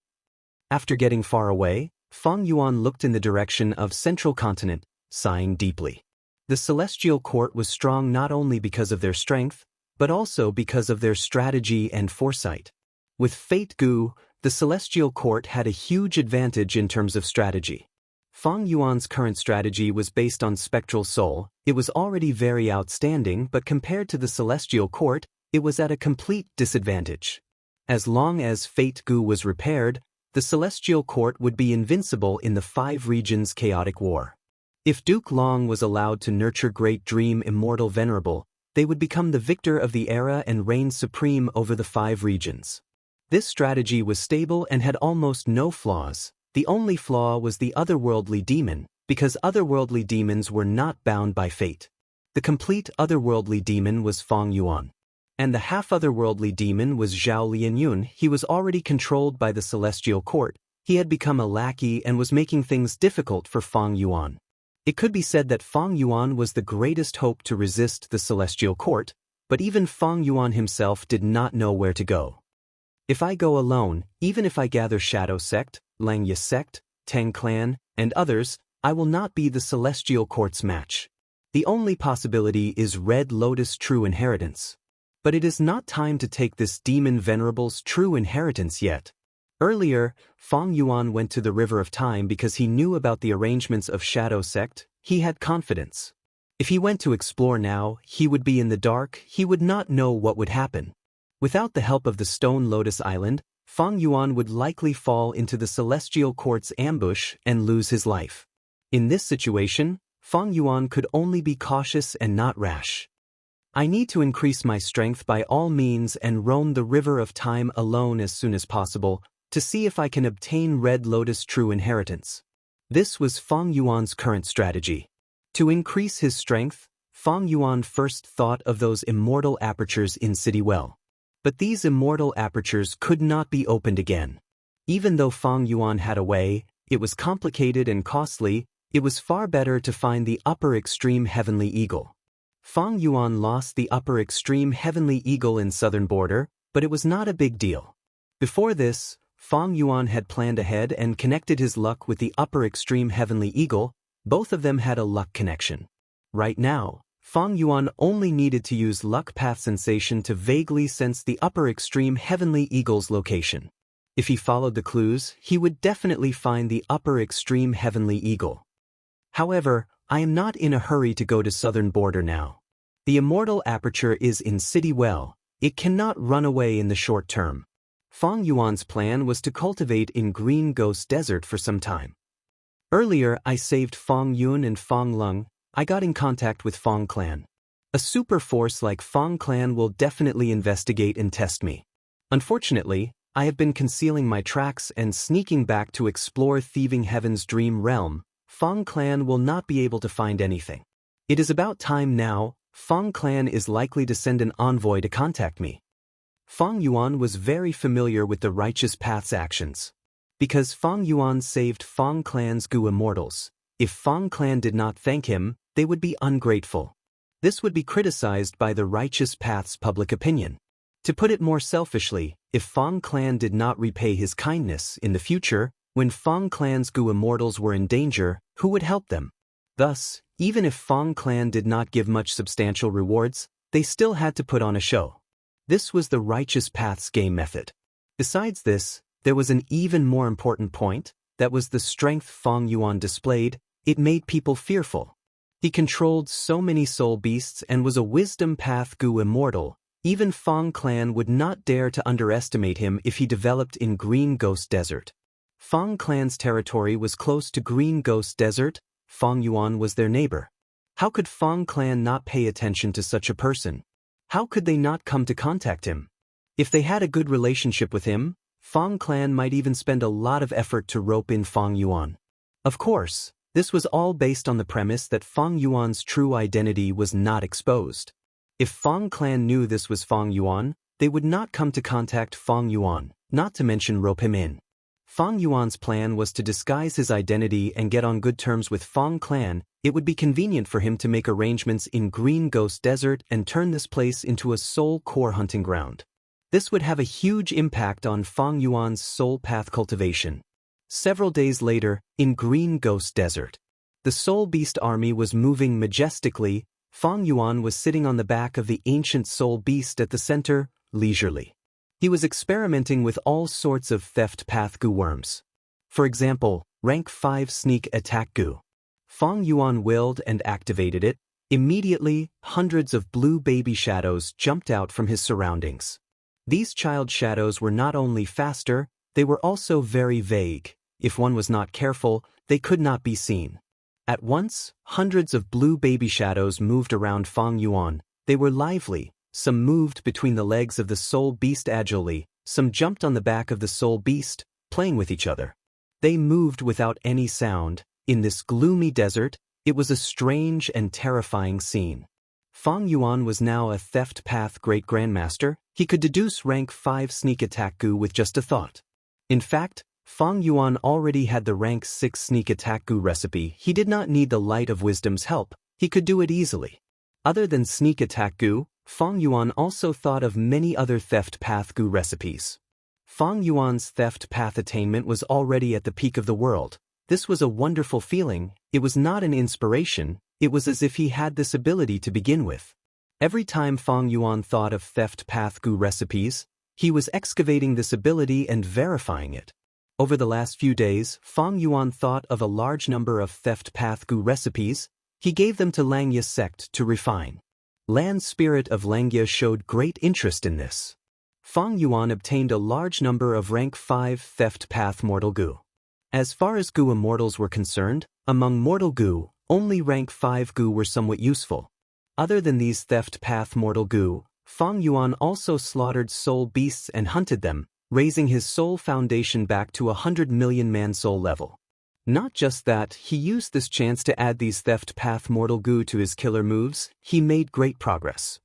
After getting far away, Fang Yuan looked in the direction of Central Continent, sighing deeply. The Celestial Court was strong not only because of their strength, but also because of their strategy and foresight. With Fate Gu, the Celestial Court had a huge advantage in terms of strategy. Fang Yuan's current strategy was based on Spectral Soul. It was already very outstanding, but compared to the Celestial Court, it was at a complete disadvantage. As long as Fate Gu was repaired, the Celestial Court would be invincible in the 5 regions chaotic war. If Duke Long was allowed to nurture Great Dream Immortal Venerable, they would become the victor of the era and reign supreme over the 5 regions. This strategy was stable and had almost no flaws. The only flaw was the otherworldly demon, because otherworldly demons were not bound by fate. The complete otherworldly demon was Fang Yuan. And the half-otherworldly demon was Zhao Lianyun. He was already controlled by the Celestial Court. He had become a lackey and was making things difficult for Fang Yuan. It could be said that Fang Yuan was the greatest hope to resist the Celestial Court, but even Fang Yuan himself did not know where to go. "If I go alone, even if I gather Shadow Sect, Langya Sect, Tang Clan, and others, I will not be the Celestial Court's match. The only possibility is Red Lotus True Inheritance. But it is not time to take this demon venerable's true inheritance yet." Earlier, Fang Yuan went to the River of Time because he knew about the arrangements of Shadow Sect. He had confidence. If he went to explore now, he would be in the dark. He would not know what would happen. Without the help of the Stone Lotus Island, Fang Yuan would likely fall into the Celestial Court's ambush and lose his life. In this situation, Fang Yuan could only be cautious and not rash. "I need to increase my strength by all means and roam the River of Time alone as soon as possible, to see if I can obtain Red Lotus True Inheritance." This was Fang Yuan's current strategy. To increase his strength, Fang Yuan first thought of those immortal apertures in City Well. But these immortal apertures could not be opened again. Even though Fang Yuan had a way, it was complicated and costly. It was far better to find the upper extreme Heavenly Eagle. Fang Yuan lost the upper extreme Heavenly Eagle in southern border, but it was not a big deal. Before this, Fang Yuan had planned ahead and connected his luck with the upper extreme Heavenly Eagle. Both of them had a luck connection. Right now, Fang Yuan only needed to use luck path sensation to vaguely sense the upper extreme heavenly eagle's location. If he followed the clues, he would definitely find the upper extreme heavenly eagle. However, I am not in a hurry to go to southern border now. The immortal aperture is in City Well. It cannot run away in the short term. Fang Yuan's plan was to cultivate in Green Ghost Desert for some time. Earlier, I saved Fang Yun and Fang Lung. I got in contact with Fang Clan. A super force like Fang Clan will definitely investigate and test me. Unfortunately, I have been concealing my tracks and sneaking back to explore Thieving Heaven's dream realm. Fang Clan will not be able to find anything. It is about time now. Fang Clan is likely to send an envoy to contact me. Fang Yuan was very familiar with the Righteous Path's actions. Because Fang Yuan saved Fang Clan's Gu immortals, if Fang Clan did not thank him, they would be ungrateful. This would be criticized by the Righteous Path's public opinion. To put it more selfishly, if Fang Clan did not repay his kindness in the future, when Fang Clan's Gu immortals were in danger, who would help them? Thus, even if Fang Clan did not give much substantial rewards, they still had to put on a show. This was the Righteous Path's game method. Besides this, there was an even more important point, that was the strength Fang Yuan displayed. It made people fearful. He controlled so many soul beasts and was a wisdom path Gu immortal. Even Fang Clan would not dare to underestimate him if he developed in Green Ghost Desert. Fang Clan's territory was close to Green Ghost Desert. Fang Yuan was their neighbor. How could Fang Clan not pay attention to such a person? How could they not come to contact him? If they had a good relationship with him, Fang Clan might even spend a lot of effort to rope in Fang Yuan. Of course, this was all based on the premise that Fang Yuan's true identity was not exposed. If Fang Clan knew this was Fang Yuan, they would not come to contact Fang Yuan, not to mention rope him in. Fang Yuan's plan was to disguise his identity and get on good terms with Fang Clan. It would be convenient for him to make arrangements in Green Ghost Desert and turn this place into a soul core hunting ground. This would have a huge impact on Fang Yuan's soul path cultivation. Several days later, in Green Ghost Desert, the Soul Beast army was moving majestically. Fang Yuan was sitting on the back of the ancient Soul Beast at the center, leisurely. He was experimenting with all sorts of theft path Gu worms. For example, rank 5 sneak attack Gu. Fang Yuan willed and activated it. Immediately, hundreds of blue baby shadows jumped out from his surroundings. These child shadows were not only faster, they were also very vague. If one was not careful, they could not be seen. At once, hundreds of blue baby shadows moved around Fang Yuan. They were lively. Some moved between the legs of the Soul Beast agilely, some jumped on the back of the Soul Beast, playing with each other. They moved without any sound. In this gloomy desert, it was a strange and terrifying scene. Fang Yuan was now a theft path great grandmaster. He could deduce rank 5 sneak attack Gu with just a thought. In fact, Fang Yuan already had the rank 6 sneak attack Gu recipe. He did not need the Light of Wisdom's help. He could do it easily. Other than sneak attack Gu, Fang Yuan also thought of many other theft path Gu recipes. Fang Yuan's theft path attainment was already at the peak of the world. This was a wonderful feeling. It was not an inspiration. It was as if he had this ability to begin with. Every time Fang Yuan thought of theft path Gu recipes, he was excavating this ability and verifying it. Over the last few days, Fang Yuan thought of a large number of theft path Gu recipes. He gave them to Xianxia sect to refine. Land Spirit of Xianxia showed great interest in this. Fang Yuan obtained a large number of rank 5 theft path mortal Gu. As far as Gu immortals were concerned, among mortal Gu, only rank 5 Gu were somewhat useful. Other than these theft path mortal Gu, Fang Yuan also slaughtered soul beasts and hunted them, raising his soul foundation back to 100 million man soul level. Not just that, he used this chance to add these theft path mortal Gu to his killer moves. He made great progress.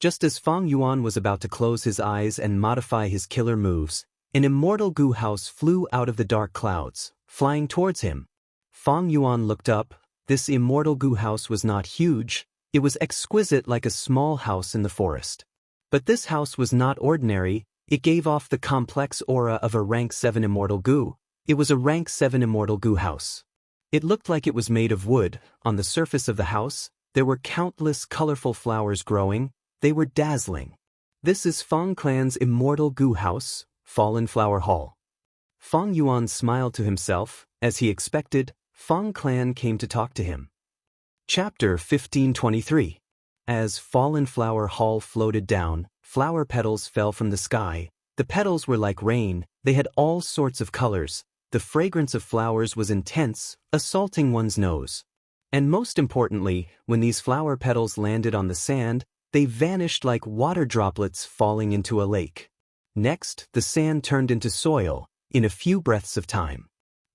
Just as Fang Yuan was about to close his eyes and modify his killer moves, an immortal Gu house flew out of the dark clouds, flying towards him. Fang Yuan looked up. This immortal Gu house was not huge. It was exquisite, like a small house in the forest. But this house was not ordinary. It gave off the complex aura of a rank 7 immortal Gu. It was a rank 7 immortal Gu house. It looked like it was made of wood. On the surface of the house, There were countless colorful flowers growing. They were dazzling. This is Fang Clan's immortal goo house, Fallen Flower Hall. Fang Yuan smiled to himself. As he expected, Fang Clan came to talk to him. Chapter 1523. As Fallen Flower Hall floated down, flower petals fell from the sky. The petals were like rain. They had all sorts of colors. The fragrance of flowers was intense, assaulting one's nose. And most importantly, when these flower petals landed on the sand, they vanished like water droplets falling into a lake. Next, the sand turned into soil, in a few breaths of time.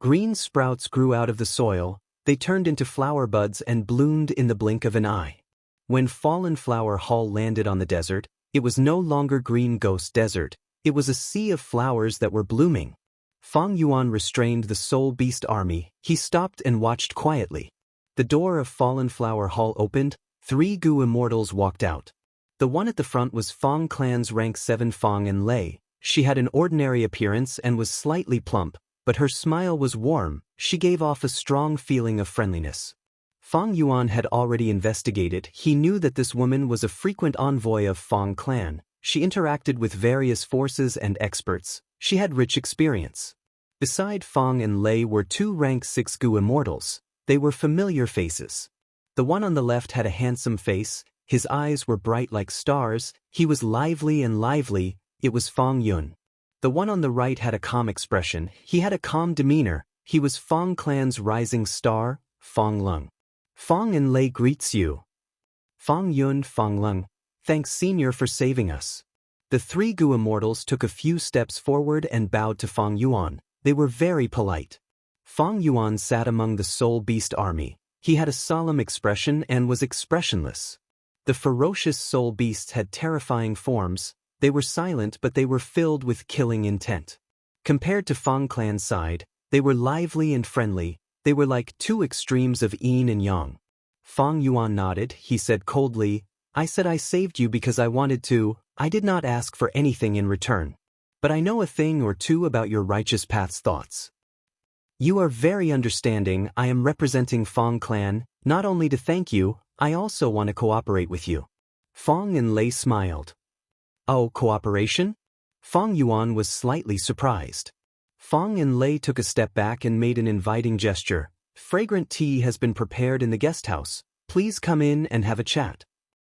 Green sprouts grew out of the soil. They turned into flower buds and bloomed in the blink of an eye. When Fallen Flower Hall landed on the desert, it was no longer Green Ghost Desert. It was a sea of flowers that were blooming. Fang Yuan restrained the Soul Beast army. He stopped and watched quietly. The door of Fallen Flower Hall opened. 3 Gu immortals walked out. The one at the front was Fang Clan's rank 7 Fang and Lei. She had an ordinary appearance and was slightly plump, but her smile was warm. She gave off a strong feeling of friendliness. Fang Yuan had already investigated. He knew that this woman was a frequent envoy of Fang Clan. She interacted with various forces and experts. She had rich experience. Beside Fang and Lei were 2 rank 6 Gu immortals. They were familiar faces. The one on the left had a handsome face. His eyes were bright like stars. He was lively and lively. It was Fang Yun. The one on the right had a calm expression. He had a calm demeanor. He was Fang Clan's rising star, Fang Lung. Fang and Lei greets you. Fang Yun, Fang Lung. Thanks, Senior, for saving us. The 3 Gu immortals took a few steps forward and bowed to Fang Yuan. They were very polite. Fang Yuan sat among the Soul Beast army. He had a solemn expression and was expressionless. The ferocious Soul Beasts had terrifying forms. They were silent, but they were filled with killing intent. Compared to Fang Clan's side, they were lively and friendly. They were like 2 extremes of yin and yang. Fang Yuan nodded. He said coldly, I said I saved you because I wanted to. I did not ask for anything in return. But I know a thing or two about your righteous path's thoughts. You are very understanding. I am representing Fang Clan, not only to thank you, I also want to cooperate with you. Fang and Lei smiled. Oh, cooperation? Fang Yuan was slightly surprised. Fang and Lei took a step back and made an inviting gesture. Fragrant tea has been prepared in the guest house. Please come in and have a chat.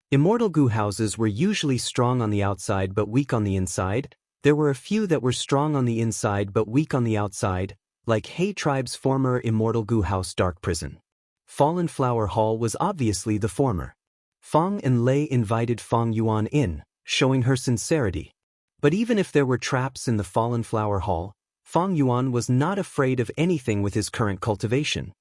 Immortal Gu houses were usually strong on the outside but weak on the inside. There were a few that were strong on the inside but weak on the outside, like He Tribe's former Immortal Gu house Dark Prison. Fallen Flower Hall was obviously the former. Fang and Lei invited Fang Yuan in, showing her sincerity. But even if there were traps in the Fallen Flower Hall, Fang Yuan was not afraid of anything with his current cultivation.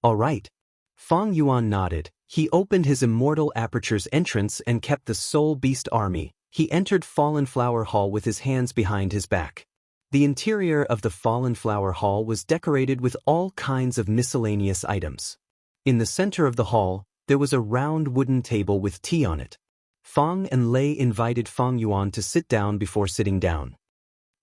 All right. Fang Yuan nodded. He opened his Immortal Aperture's entrance and kept the Soul Beast army. He entered Fallen Flower Hall with his hands behind his back. The interior of the Fallen Flower Hall was decorated with all kinds of miscellaneous items. In the center of the hall, there was a round wooden table with tea on it. Fang and Lei invited Fang Yuan to sit down before sitting down.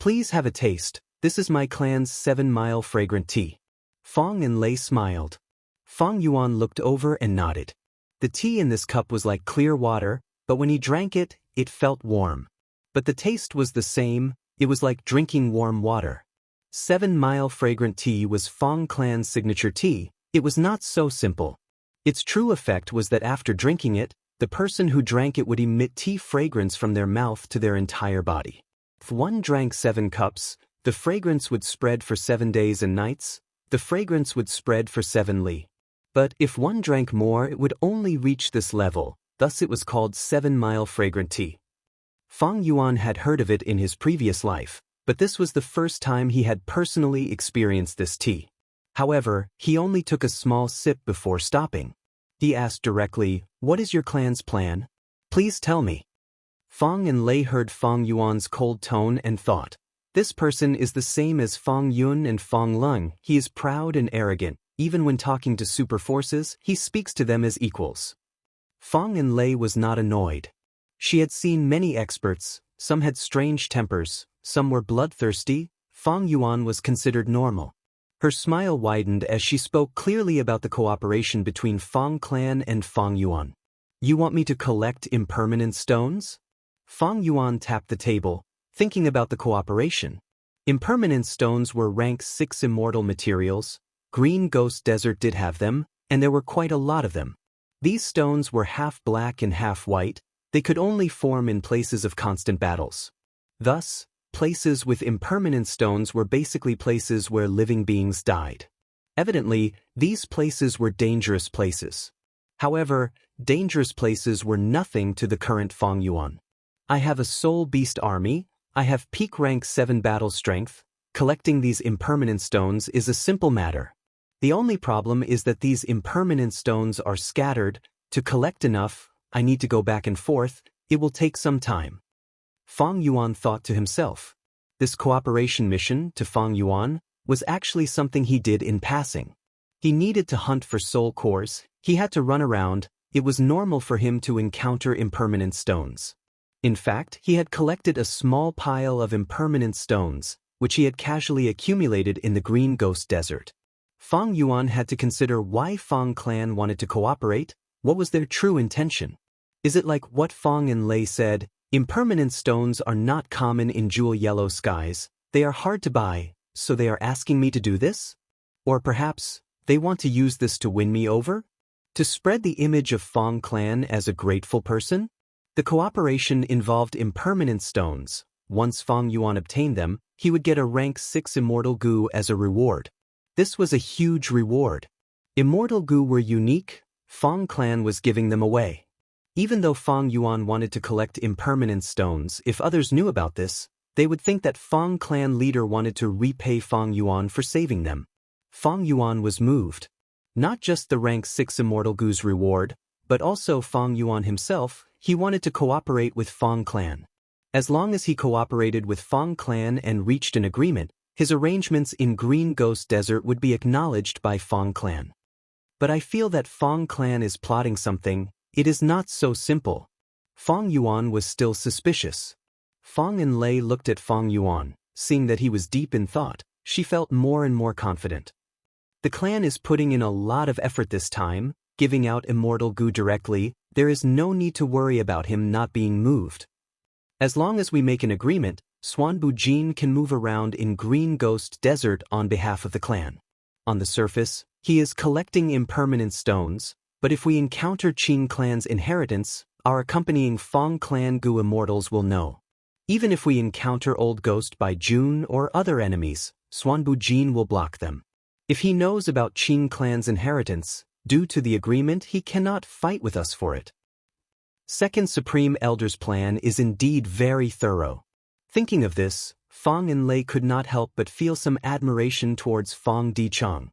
Please have a taste. This is my clan's 7-mile fragrant tea. Fang and Lei smiled. Fang Yuan looked over and nodded. The tea in this cup was like clear water, but when he drank it, it felt warm. But the taste was the same. It was like drinking warm water. 7-mile fragrant tea was Fang Clan's signature tea. It was not so simple. Its true effect was that after drinking it, the person who drank it would emit tea fragrance from their mouth to their entire body. If one drank 7 cups, the fragrance would spread for 7 days and nights. The fragrance would spread for 7 li. But if one drank more, it would only reach this level. Thus it was called 7-mile fragrant tea. Fang Yuan had heard of it in his previous life, but this was the first time he had personally experienced this tea. However, he only took a small sip before stopping. He asked directly, what is your clan's plan? Please tell me. Fang and Lei heard Fang Yuan's cold tone and thought, this person is the same as Fang Yun and Fang Lung. He is proud and arrogant. Even when talking to super forces, he speaks to them as equals. Fang and Lei was not annoyed. She had seen many experts. Some had strange tempers. Some were bloodthirsty. Fang Yuan was considered normal. Her smile widened as she spoke clearly about the cooperation between Fang Clan and Fang Yuan. You want me to collect impermanent stones? Fang Yuan tapped the table, thinking about the cooperation. Impermanent stones were rank 6 immortal materials. Green Ghost Desert did have them, and there were quite a lot of them. These stones were half black and half white. They could only form in places of constant battles. Thus, places with impermanent stones were basically places where living beings died. Evidently, these places were dangerous places. However, dangerous places were nothing to the current Fang Yuan. I have a soul beast army. I have peak rank 7 battle strength. Collecting these impermanent stones is a simple matter. The only problem is that these impermanent stones are scattered. To collect enough, I need to go back and forth. It will take some time. Fang Yuan thought to himself. This cooperation mission to Fang Yuan was actually something he did in passing. He needed to hunt for soul cores. He had to run around. It was normal for him to encounter impermanent stones. In fact, he had collected a small pile of impermanent stones, which he had casually accumulated in the Green Ghost Desert. Fang Yuan had to consider why Fang Clan wanted to cooperate. What was their true intention? Is it like what Fang and Lei said? Impermanent stones are not common in jewel yellow skies. They are hard to buy, so they are asking me to do this? Or perhaps they want to use this to win me over? To spread the image of Fang Clan as a grateful person? The cooperation involved impermanent stones. Once Fang Yuan obtained them, he would get a rank 6 immortal goo as a reward. This was a huge reward. Immortal goo were unique. Fang Clan was giving them away. Even though Fang Yuan wanted to collect impermanent stones, if others knew about this, they would think that Fang Clan leader wanted to repay Fang Yuan for saving them. Fang Yuan was moved. Not just the rank 6 immortal goo's reward, but also Fang Yuan himself. He wanted to cooperate with Fang Clan. As long as he cooperated with Fang Clan and reached an agreement, his arrangements in Green Ghost Desert would be acknowledged by Fang Clan. But I feel that Fang Clan is plotting something. It is not so simple. Fang Yuan was still suspicious. Fang and Lei looked at Fang Yuan. Seeing that he was deep in thought, she felt more and more confident. The clan is putting in a lot of effort this time, giving out immortal goo directly. There is no need to worry about him not being moved. As long as we make an agreement, Xuanbu Jin can move around in Green Ghost Desert on behalf of the clan. On the surface, he is collecting impermanent stones, but if we encounter Qin Clan's inheritance, our accompanying Fang Clan goo immortals will know. Even if we encounter Old Ghost by June or other enemies, Xuanbu Jin will block them. If he knows about Qin Clan's inheritance, due to the agreement he cannot fight with us for it. Second Supreme Elder's plan is indeed very thorough. Thinking of this, Fang and Lei could not help but feel some admiration towards Fang Dichang.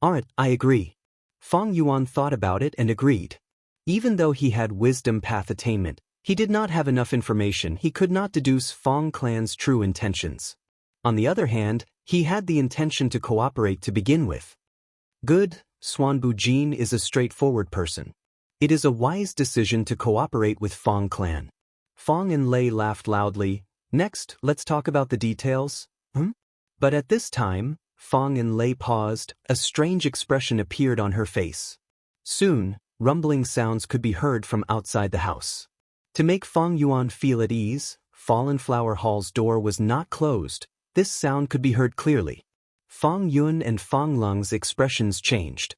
Alright, I agree. Fang Yuan thought about it and agreed. Even though he had wisdom path attainment, he did not have enough information. He could not deduce Fang Clan's true intentions. On the other hand, he had the intention to cooperate to begin with. Good, Xuanbu Jin is a straightforward person. It is a wise decision to cooperate with Fang Clan. Fang and Lei laughed loudly. Next, let's talk about the details. But at this time, Fang and Lei paused. A strange expression appeared on her face. Soon, rumbling sounds could be heard from outside the house. To make Fang Yuan feel at ease, Fallen Flower Hall's door was not closed. This sound could be heard clearly. Fang Yun and Fang Lung's expressions changed.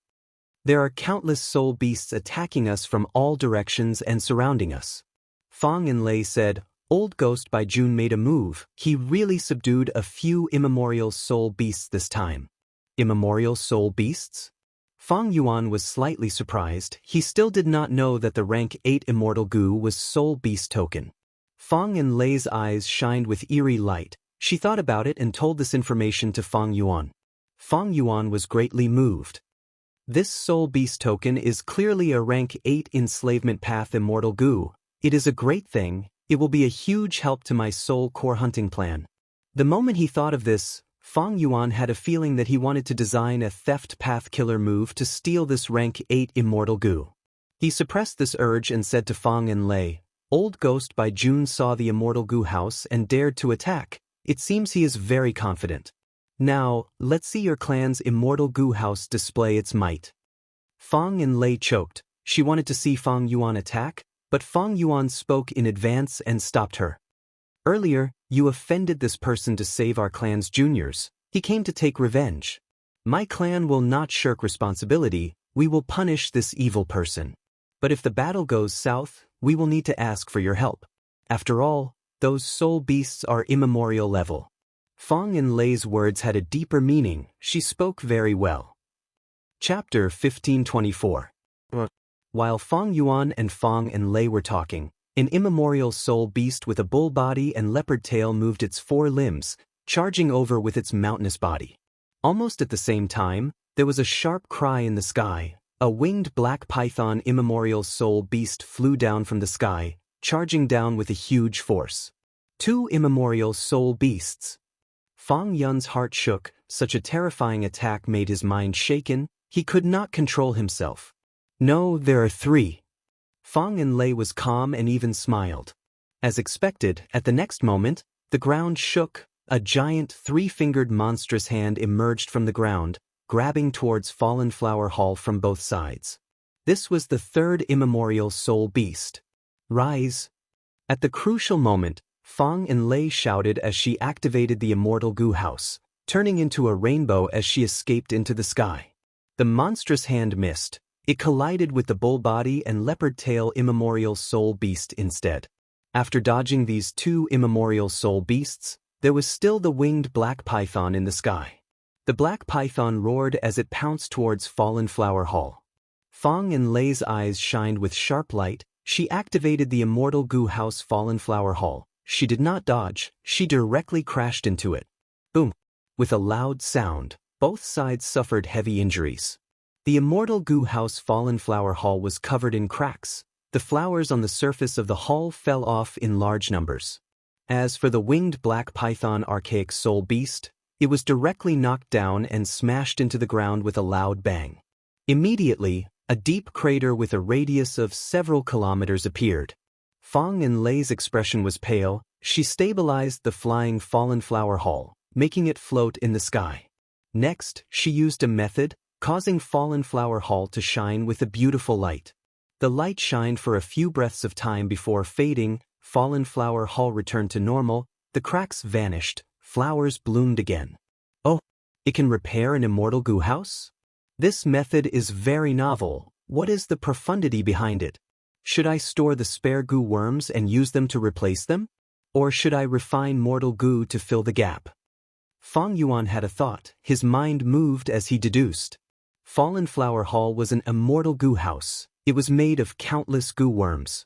There are countless soul beasts attacking us from all directions and surrounding us. Fang and Lei said, Old Ghost by June made a move. He really subdued a few immemorial soul beasts this time. Immemorial soul beasts? Fang Yuan was slightly surprised. He still did not know that the rank 8 immortal goo was soul beast token. Fang and Lei's eyes shined with eerie light. She thought about it and told this information to Fang Yuan. Fang Yuan was greatly moved. This soul beast token is clearly a rank 8 enslavement path immortal goo. It is a great thing. It will be a huge help to my soul core hunting plan. The moment he thought of this, Fang Yuan had a feeling that he wanted to design a theft path killer move to steal this rank 8 immortal goo. He suppressed this urge and said to Fang and Lei, Old Ghost by June saw the immortal goo house and dared to attack. It seems he is very confident. Now, let's see your clan's immortal goo house display its might. Fang and Lei choked. She wanted to see Fang Yuan attack, but Fang Yuan spoke in advance and stopped her. Earlier, you offended this person to save our clan's juniors. He came to take revenge. My clan will not shirk responsibility. We will punish this evil person. But if the battle goes south, we will need to ask for your help. After all, those soul beasts are immemorial level. Fang and Lei's words had a deeper meaning. She spoke very well. Chapter 1524. While Fang Yuan and Fang and Lei were talking, an immemorial soul beast with a bull body and leopard tail moved its 4 limbs, charging over with its mountainous body. Almost at the same time, there was a sharp cry in the sky. A winged black python immemorial soul beast flew down from the sky, charging down with a huge force. 2 immemorial soul beasts. Fang Yun's heart shook. Such a terrifying attack made his mind shaken. He could not control himself. No, there are 3. Fang and Lei was calm and even smiled. As expected, at the next moment, the ground shook. A giant 3-fingered monstrous hand emerged from the ground, grabbing towards Fallen Flower Hall from both sides. This was the 3rd immemorial soul beast. Rise! At the crucial moment, Fang and Lei shouted as she activated the immortal goo house, turning into a rainbow as she escaped into the sky. The monstrous hand missed. It collided with the bull body and leopard tail immemorial soul beast instead. After dodging these 2 immemorial soul beasts, there was still the winged black python in the sky. The black python roared as it pounced towards Fallen Flower Hall. Fang and Lei's eyes shined with sharp light. She activated the immortal goo house Fallen Flower Hall. She did not dodge, she directly crashed into it. Boom! With a loud sound, both sides suffered heavy injuries. The immortal goo house Fallen Flower Hall was covered in cracks. The flowers on the surface of the hall fell off in large numbers. As for the winged black python archaic soul beast, it was directly knocked down and smashed into the ground with a loud bang. Immediately, a deep crater with a radius of several kilometers appeared. Fang and Lei's expression was pale. She stabilized the flying Fallen Flower Hall, making it float in the sky. Next, she used a method, causing Fallen Flower Hall to shine with a beautiful light. The light shined for a few breaths of time before fading. Fallen Flower Hall returned to normal. The cracks vanished. Flowers bloomed again. Oh, it can repair an immortal goo house? This method is very novel. What is the profundity behind it? Should I store the spare goo worms and use them to replace them? Or should I refine mortal goo to fill the gap? Fang Yuan had a thought. His mind moved as he deduced. Fallen Flower Hall was an immortal goo house. It was made of countless goo worms.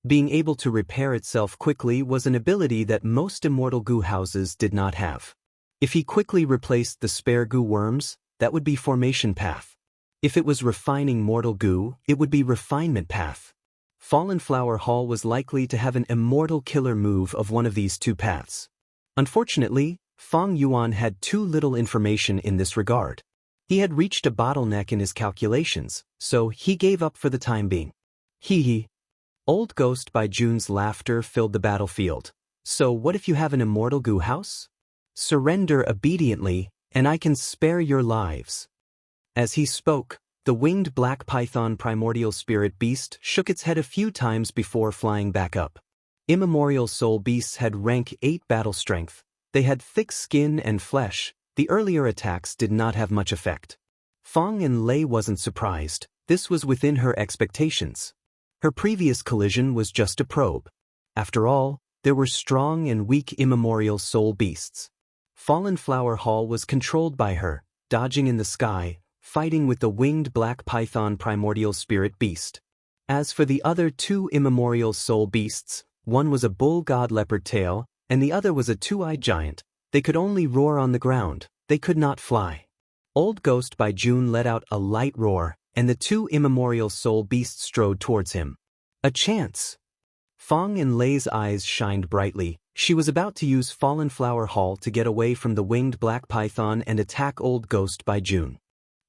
Being able to repair itself quickly was an ability that most immortal goo houses did not have. If he quickly replaced the spare goo worms, that would be formation path. If it was refining mortal goo, it would be refinement path. Fallen Flower Hall was likely to have an immortal killer move of one of these 2 paths. Unfortunately, Fang Yuan had too little information in this regard. He had reached a bottleneck in his calculations, so he gave up for the time being. Hee hee. Old Ghost by June's laughter filled the battlefield. So what if you have an immortal goo house? Surrender obediently, and I can spare your lives. As he spoke, the winged black python primordial spirit beast shook its head a few times before flying back up. Immemorial soul beasts had rank 8 battle strength. They had thick skin and flesh. The earlier attacks did not have much effect. Fang and Lei wasn't surprised. This was within her expectations. Her previous collision was just a probe. After all, there were strong and weak immemorial soul beasts. Fallen Flower Hall was controlled by her, dodging in the sky, fighting with the winged black python primordial spirit beast. As for the other 2 immemorial soul beasts, one was a bull god leopard tail, and the other was a 2-eyed giant. They could only roar on the ground. They could not fly. Old Ghost by June let out a light roar, and the 2 immemorial soul beasts strode towards him. A chance! Fang and Lei's eyes shined brightly. She was about to use Fallen Flower Hall to get away from the winged black python and attack Old Ghost by June.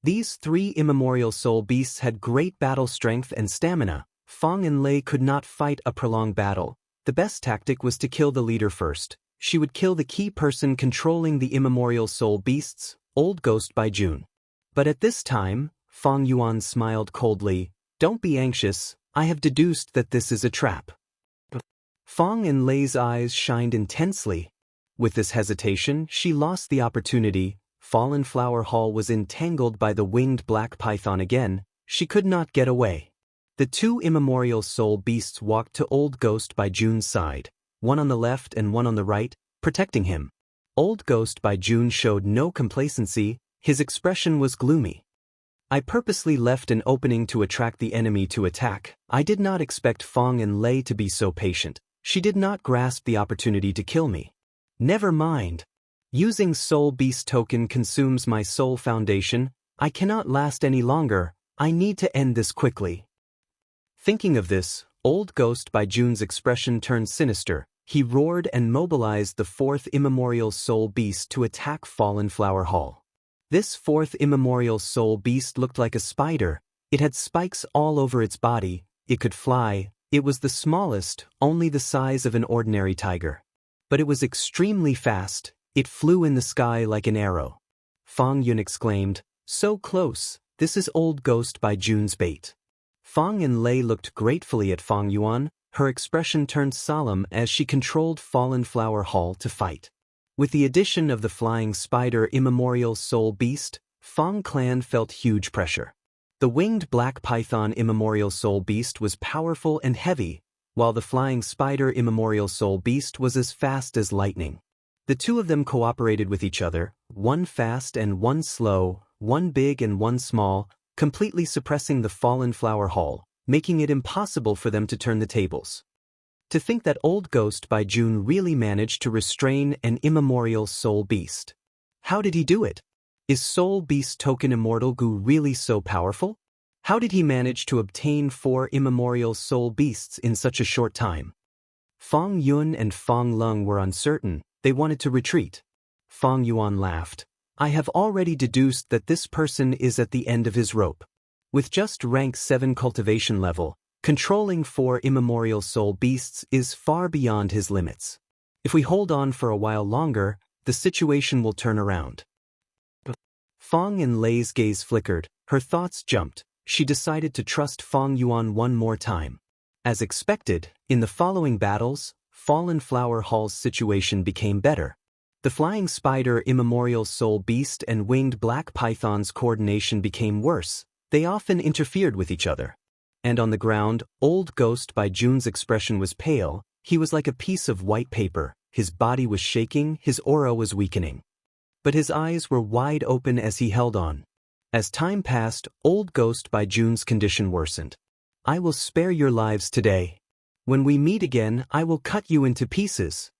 These 3 immemorial soul beasts had great battle strength and stamina. Fang and Lei could not fight a prolonged battle. The best tactic was to kill the leader first. She would kill the key person controlling the immemorial soul beasts, Old Ghost by June. But at this time, Fang Yuan smiled coldly. Don't be anxious, I have deduced that this is a trap. Fang and Lei's eyes shined intensely. With this hesitation, she lost the opportunity. Fallen Flower Hall was entangled by the winged black python again. She could not get away. The two immemorial soul beasts walked to Old Ghost by June's side, one on the left and one on the right, protecting him. Old Ghost by June showed no complacency. His expression was gloomy. I purposely left an opening to attract the enemy to attack. I did not expect Fang and Lei to be so patient. She did not grasp the opportunity to kill me. Never mind. Using Soul Beast token consumes my soul foundation. I cannot last any longer. I need to end this quickly. Thinking of this, Old Ghost by June's expression turned sinister. He roared and mobilized the fourth immemorial soul beast to attack Fallen Flower Hall. This fourth immemorial soul beast looked like a spider. It had spikes all over its body. It could fly. It was the smallest, only the size of an ordinary tiger. But it was extremely fast. It flew in the sky like an arrow. Fang Yun exclaimed, "So close, this is Old Ghost by June's bait." Fang and Lei looked gratefully at Fang Yuan. Her expression turned solemn as she controlled Fallen Flower Hall to fight. With the addition of the flying spider immemorial soul beast, Fang clan felt huge pressure. The winged black python immemorial soul beast was powerful and heavy, while the flying spider immemorial soul beast was as fast as lightning. The two of them cooperated with each other, one fast and one slow, one big and one small, completely suppressing the Fallen Flower Hall, making it impossible for them to turn the tables. To think that Old Ghost by June really managed to restrain an immemorial soul beast. How did he do it? Is Soul Beast token Immortal Gu really so powerful? How did he manage to obtain 4 immemorial soul beasts in such a short time? Fang Yun and Fang Lung were uncertain. They wanted to retreat. Fang Yuan laughed. I have already deduced that this person is at the end of his rope. With just rank 7 cultivation level, controlling 4 immemorial soul beasts is far beyond his limits. If we hold on for a while longer, the situation will turn around. Fang and Lei's gaze flickered. Her thoughts jumped. She decided to trust Fang Yuan one more time. As expected, in the following battles, Fallen Flower Hall's situation became better. The flying spider immemorial soul beast and winged black python's coordination became worse. They often interfered with each other. And on the ground, Old Ghost by June's expression was pale. He was like a piece of white paper. His body was shaking, his aura was weakening. But his eyes were wide open as he held on. As time passed, Old Ghost by June's condition worsened. I will spare your lives today. When we meet again, I will cut you into pieces.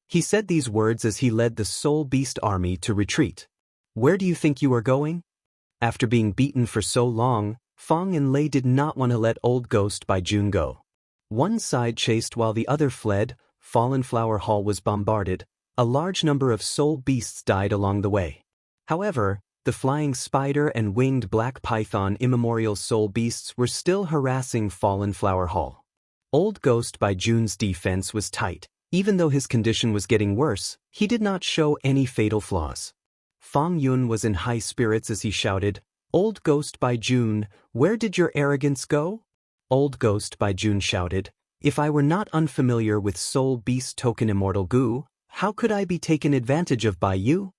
He said these words as he led the Soul Beast army to retreat. Where do you think you are going? After being beaten for so long, Fang and Lei did not want to let Old Ghost by June go. One side chased while the other fled. Fallen Flower Hall was bombarded. A large number of soul beasts died along the way. However, the flying spider and winged black python immemorial soul beasts were still harassing Fallen Flower Hall. Old Ghost by June's defense was tight. Even though his condition was getting worse, he did not show any fatal flaws. Fang Yun was in high spirits as he shouted, Old Ghost by June, where did your arrogance go? Old Ghost by June shouted, if I were not unfamiliar with Soul Beast token Immortal Gu, how could I be taken advantage of by you?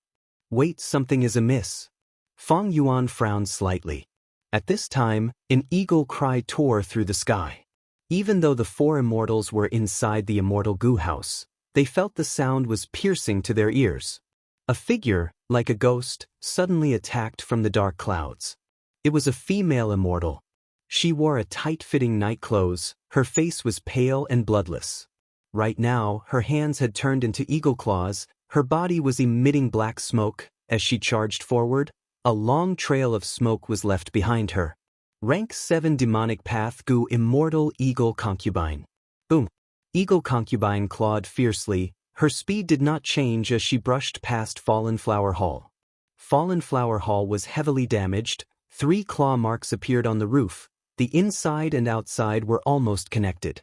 Wait, something is amiss. Fang Yuan frowned slightly. At this time, an eagle cry tore through the sky. Even though the 4 immortals were inside the Immortal Gu house, they felt the sound was piercing to their ears. A figure, like a ghost, suddenly attacked from the dark clouds. It was a female immortal. She wore a tight-fitting night clothes. Her face was pale and bloodless. Right now, her hands had turned into eagle claws. Her body was emitting black smoke. As she charged forward, a long trail of smoke was left behind her. Rank 7 Demonic Path Gu Immortal Eagle Concubine. Boom! Eagle Concubine clawed fiercely. Her speed did not change as she brushed past Fallen Flower Hall. Fallen Flower Hall was heavily damaged. 3 claw marks appeared on the roof. The inside and outside were almost connected.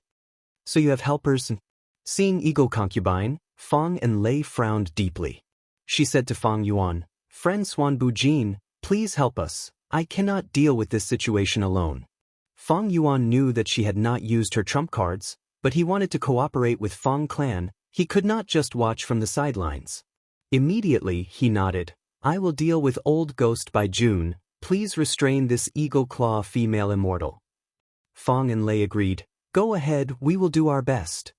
So you have helpers? Seeing Eagle Concubine, Fang and Lei frowned deeply. She said to Fang Yuan, "Friend Swan Bujin, please help us. I cannot deal with this situation alone." Fang Yuan knew that she had not used her trump cards, but he wanted to cooperate with Fang clan. He could not just watch from the sidelines. Immediately, he nodded. "I will deal with Old Ghost by June. Please restrain this Eagle Claw female immortal." Fang and Lei agreed. "Go ahead, we will do our best."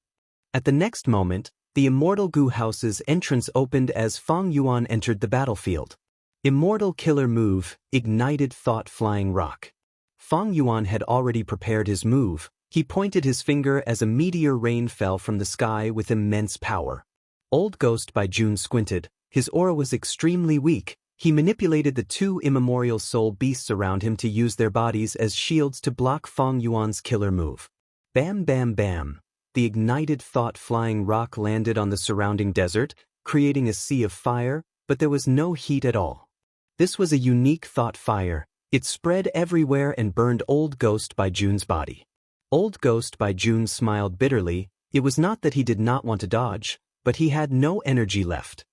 At the next moment, the Immortal Gu House's entrance opened as Fang Yuan entered the battlefield. Immortal Killer Move, Ignited Thought Flying Rock. Fang Yuan had already prepared his move. He pointed his finger as a meteor rain fell from the sky with immense power. Old Ghost by June squinted. His aura was extremely weak. He manipulated the two immemorial soul beasts around him to use their bodies as shields to block Fang Yuan's killer move. Bam bam bam. The ignited thought flying rock landed on the surrounding desert, creating a sea of fire, but there was no heat at all. This was a unique thought fire. It spread everywhere and burned Old Ghost by June's body. Old Ghost by June smiled bitterly. It was not that he did not want to dodge, but he had no energy left.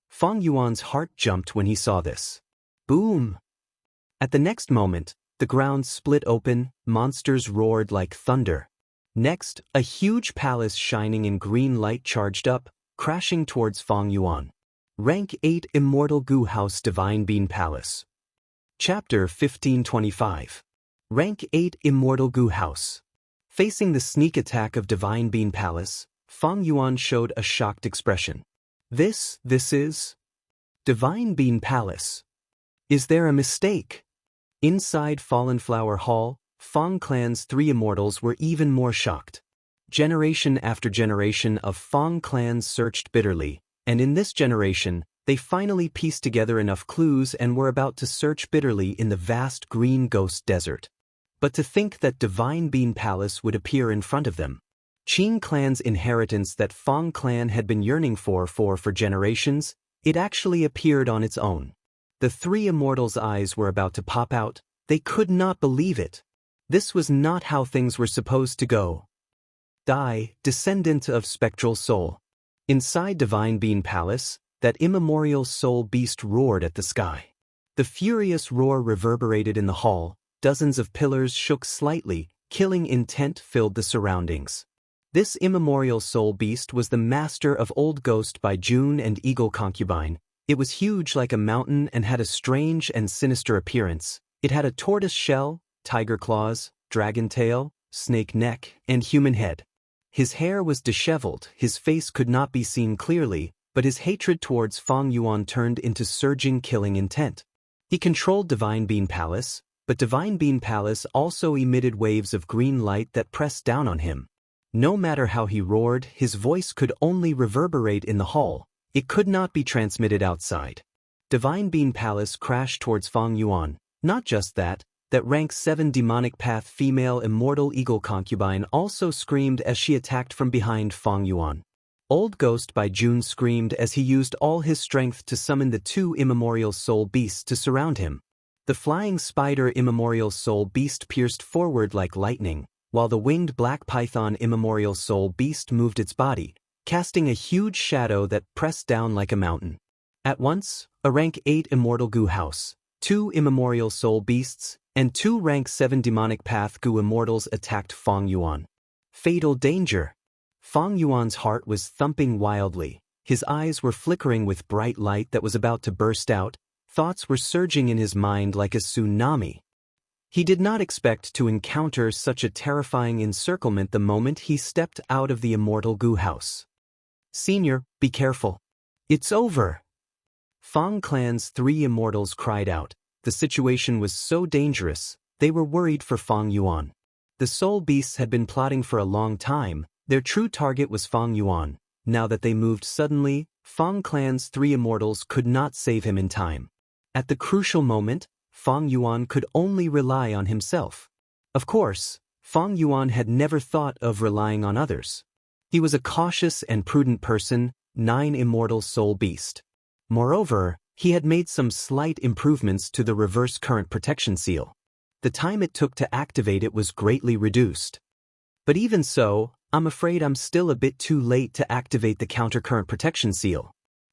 Fang Yuan's heart jumped when he saw this. Boom! At the next moment, the ground split open, monsters roared like thunder. Next, a huge palace shining in green light charged up, crashing towards Fang Yuan. Rank 8 Immortal Gu House Divine Bean Palace. Chapter 1525. Rank 8 Immortal Gu House. Facing the sneak attack of Divine Bean Palace, Fang Yuan showed a shocked expression. This is Divine Bean Palace. Is there a mistake? Inside Fallen Flower Hall, Fang clan's three immortals were even more shocked. Generation after generation of Fang clans searched bitterly, and in this generation, they finally pieced together enough clues and were about to search bitterly in the vast green ghost desert. But to think that Divine Bean Palace would appear in front of them. Qing clan's inheritance that Fang clan had been yearning for generations, it actually appeared on its own. The three immortals' eyes were about to pop out. They could not believe it. This was not how things were supposed to go. Dai, descendant of spectral soul. Inside Divine Bean Palace, that immemorial soul beast roared at the sky. The furious roar reverberated in the hall. Dozens of pillars shook slightly. Killing intent filled the surroundings. This immemorial soul beast was the master of Old Ghost by June and Eagle Concubine. It was huge like a mountain and had a strange and sinister appearance. It had a tortoise shell, tiger claws, dragon tail, snake neck, and human head. His hair was disheveled, his face could not be seen clearly, but his hatred towards Fang Yuan turned into surging killing intent. He controlled Divine Bean Palace, but Divine Bean Palace also emitted waves of green light that pressed down on him. No matter how he roared, his voice could only reverberate in the hall. It could not be transmitted outside. Divine Bean Palace crashed towards Fang Yuan. Not just that rank 7 demonic path female immortal eagle concubine also screamed as she attacked from behind Fang Yuan. Old Ghost by June screamed as he used all his strength to summon the two immemorial soul beasts to surround him. The flying spider immemorial soul beast pierced forward like lightning, while the winged black python immemorial soul beast moved its body, casting a huge shadow that pressed down like a mountain. At once, a rank 8 immortal Gu House, 2 immemorial soul beasts, and 2 rank 7 demonic path Gu immortals attacked Fang Yuan. Fatal danger! Fang Yuan's heart was thumping wildly. His eyes were flickering with bright light that was about to burst out. Thoughts were surging in his mind like a tsunami. He did not expect to encounter such a terrifying encirclement the moment he stepped out of the immortal Gu House. "Senior, be careful. It's over!" Fang clan's 3 immortals cried out. The situation was so dangerous, they were worried for Fang Yuan. The soul beasts had been plotting for a long time. Their true target was Fang Yuan. Now that they moved suddenly, Fang clan's 3 immortals could not save him in time. At the crucial moment, Fang Yuan could only rely on himself. Of course, Fang Yuan had never thought of relying on others. He was a cautious and prudent person, 9 immortal soul beast. Moreover, he had made some slight improvements to the reverse current protection seal. The time it took to activate it was greatly reduced. But even so, I'm afraid I'm still a bit too late to activate the countercurrent protection seal.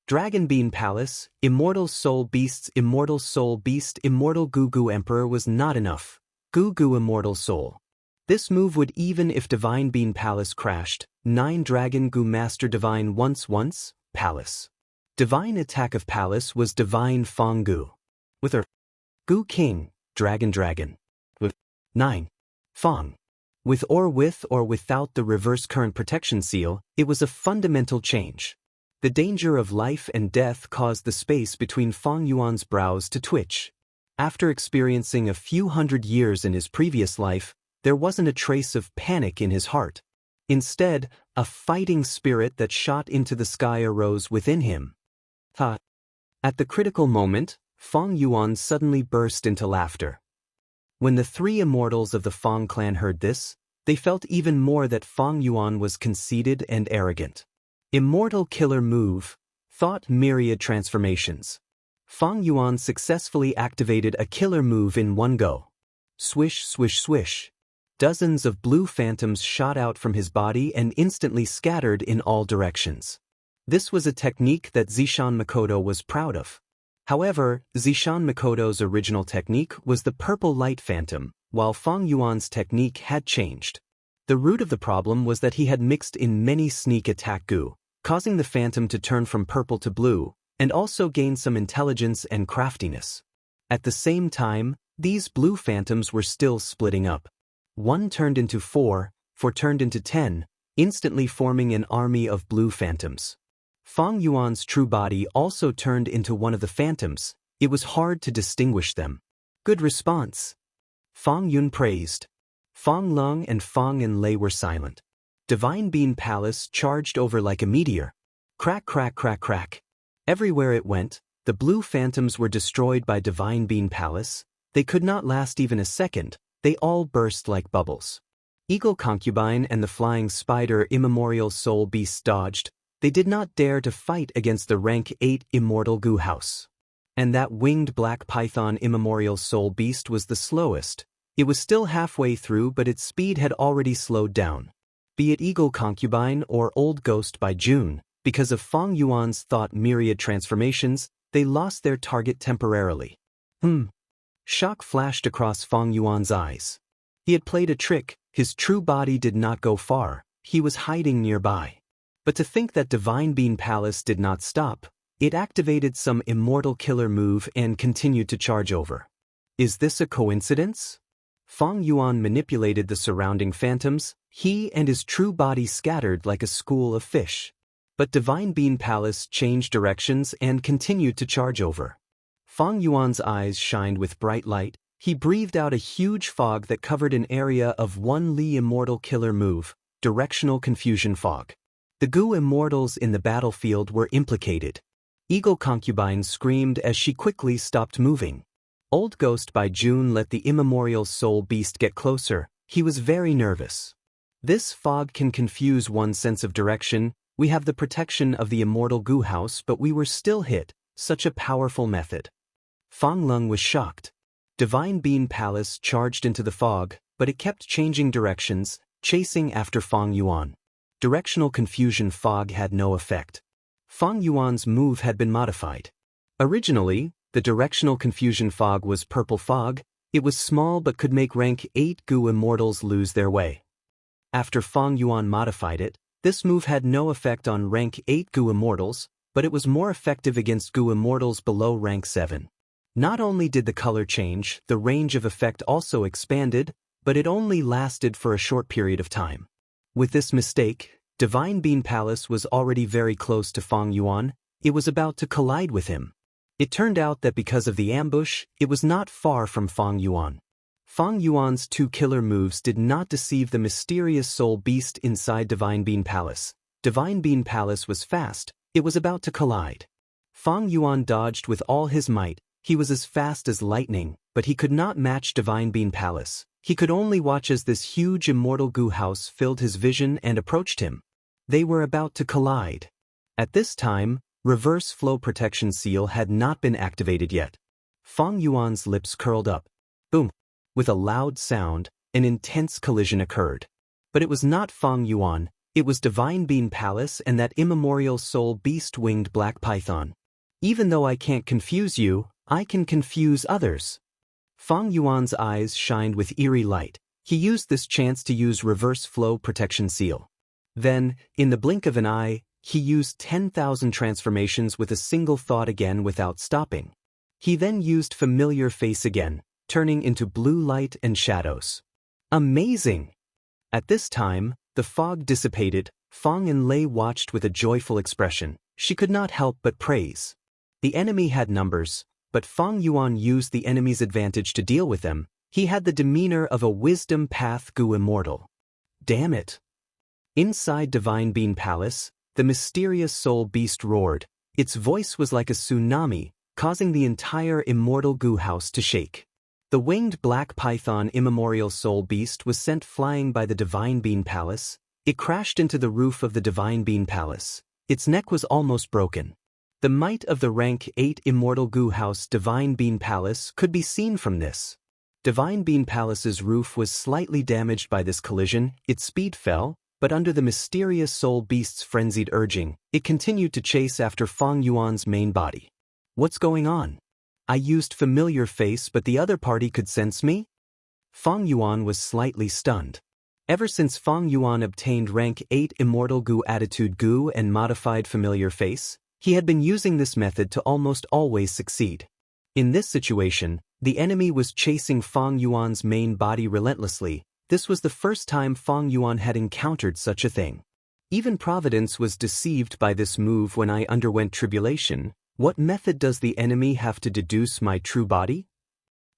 Dragon Bean Palace, Immortal Soul Beasts, Immortal Soul Beast, Immortal Goo Goo Emperor was not enough. Goo Goo Immortal Soul. This move would even if Divine Bean Palace crashed. 9 Dragon Goo Master Divine once, Palace. Divine Attack of Palace was Divine Fong Goo. With her Goo King, Dragon. With 9. Fong. With or without the reverse current protection seal, it was a fundamental change. The danger of life and death caused the space between Fong Yuan's brows to twitch. After experiencing a few hundred years in his previous life, there wasn't a trace of panic in his heart. Instead, a fighting spirit that shot into the sky arose within him. At the critical moment, Fong Yuan suddenly burst into laughter. When the 3 immortals of the Fong clan heard this, they felt even more that Fong Yuan was conceited and arrogant. Immortal Killer Move, Thought Myriad Transformations. Fong Yuan successfully activated a killer move in one go. Swish, swish, swish. Dozens of blue phantoms shot out from his body and instantly scattered in all directions. This was a technique that Zishan Makoto was proud of. However, Zishan Makoto's original technique was the purple light phantom, while Fong Yuan's technique had changed. The root of the problem was that he had mixed in many sneak attack goo, causing the phantom to turn from purple to blue, and also gain some intelligence and craftiness. At the same time, these blue phantoms were still splitting up. 1 turned into 4 turned into 10, instantly forming an army of blue phantoms. Fong Yuan's true body also turned into one of the phantoms. It was hard to distinguish them. Good response. Fong Yun praised. Fong Lung and Fong and Lei were silent. Divine Bean Palace charged over like a meteor. Crack, crack, crack, crack. Everywhere it went, the blue phantoms were destroyed by Divine Bean Palace. They could not last even a second. They all burst like bubbles. Eagle Concubine and the Flying Spider Immemorial Soul Beasts dodged. They did not dare to fight against the rank 8 Immortal Goo House. And that winged black python Immemorial Soul Beast was the slowest. It was still halfway through, but its speed had already slowed down. Be it Eagle Concubine or Old Ghost by June, because of Fong Yuan's thought myriad transformations, they lost their target temporarily. Shock flashed across Fong Yuan's eyes. He had played a trick. His true body did not go far. He was hiding nearby. But to think that Divine Bean Palace did not stop, it activated some immortal killer move and continued to charge over. Is this a coincidence? Fong Yuan manipulated the surrounding phantoms. He and his true body scattered like a school of fish. But Divine Bean Palace changed directions and continued to charge over. Fong Yuan's eyes shined with bright light. He breathed out a huge fog that covered an area of 1 Li Immortal Killer Move, Directional Confusion Fog. The Goo Immortals in the battlefield were implicated. Eagle Concubine screamed as she quickly stopped moving. Old Ghost by June let the Immemorial Soul Beast get closer. He was very nervous. This fog can confuse one's sense of direction. We have the protection of the Immortal Goo House, but we were still hit. Such a powerful method. Fong Lung was shocked. Divine Bean Palace charged into the fog, but it kept changing directions, chasing after Fong Yuan. Directional Confusion Fog had no effect. Fong Yuan's move had been modified. Originally, the Directional Confusion Fog was purple fog. It was small but could make rank 8 Goo Immortals lose their way. After Fong Yuan modified it, this move had no effect on rank 8 Goo Immortals, but it was more effective against Goo Immortals below rank 7. Not only did the color change, the range of effect also expanded, but it only lasted for a short period of time. With this mistake, Divine Bean Palace was already very close to Fong Yuan. It was about to collide with him. It turned out that because of the ambush, it was not far from Fong Yuan. Fong Yuan's 2 killer moves did not deceive the mysterious soul beast inside Divine Bean Palace. Divine Bean Palace was fast. It was about to collide. Fong Yuan dodged with all his might. He was as fast as lightning, but he could not match Divine Bean Palace. He could only watch as this huge Immortal Goo House filled his vision and approached him. They were about to collide. At this time, Reverse Flow Protection Seal had not been activated yet. Fong Yuan's lips curled up. Boom! With a loud sound, an intense collision occurred. But it was not Fang Yuan, it was Divine Bean Palace and that immemorial soul beast-winged black python. Even though I can't confuse you, I can confuse others. Fang Yuan's eyes shined with eerie light. He used this chance to use reverse flow protection seal. Then, in the blink of an eye, he used 10,000 transformations with a single thought again without stopping. He then used familiar face again, turning into blue light and shadows. Amazing! At this time, the fog dissipated. Fang and Lei watched with a joyful expression. She could not help but praise. The enemy had numbers, but Fang Yuan used the enemy's advantage to deal with them. He had the demeanor of a wisdom path Gu immortal. Damn it! Inside Divine Bean Palace, the mysterious soul beast roared. Its voice was like a tsunami, causing the entire immortal Gu house to shake. The winged black python immemorial soul beast was sent flying by the Divine Bean Palace. It crashed into the roof of the Divine Bean Palace. Its neck was almost broken. The might of the rank 8 immortal Gu house Divine Bean Palace could be seen from this. Divine Bean Palace's roof was slightly damaged by this collision. Its speed fell, but under the mysterious soul beast's frenzied urging, it continued to chase after Fang Yuan's main body. What's going on? I used familiar face but the other party could sense me? Fang Yuan was slightly stunned. Ever since Fang Yuan obtained rank 8 Immortal Gu Attitude Gu and modified familiar face, he had been using this method to almost always succeed. In this situation, the enemy was chasing Fang Yuan's main body relentlessly. This was the first time Fang Yuan had encountered such a thing. Even Providence was deceived by this move when I underwent tribulation. What method does the enemy have to deduce my true body?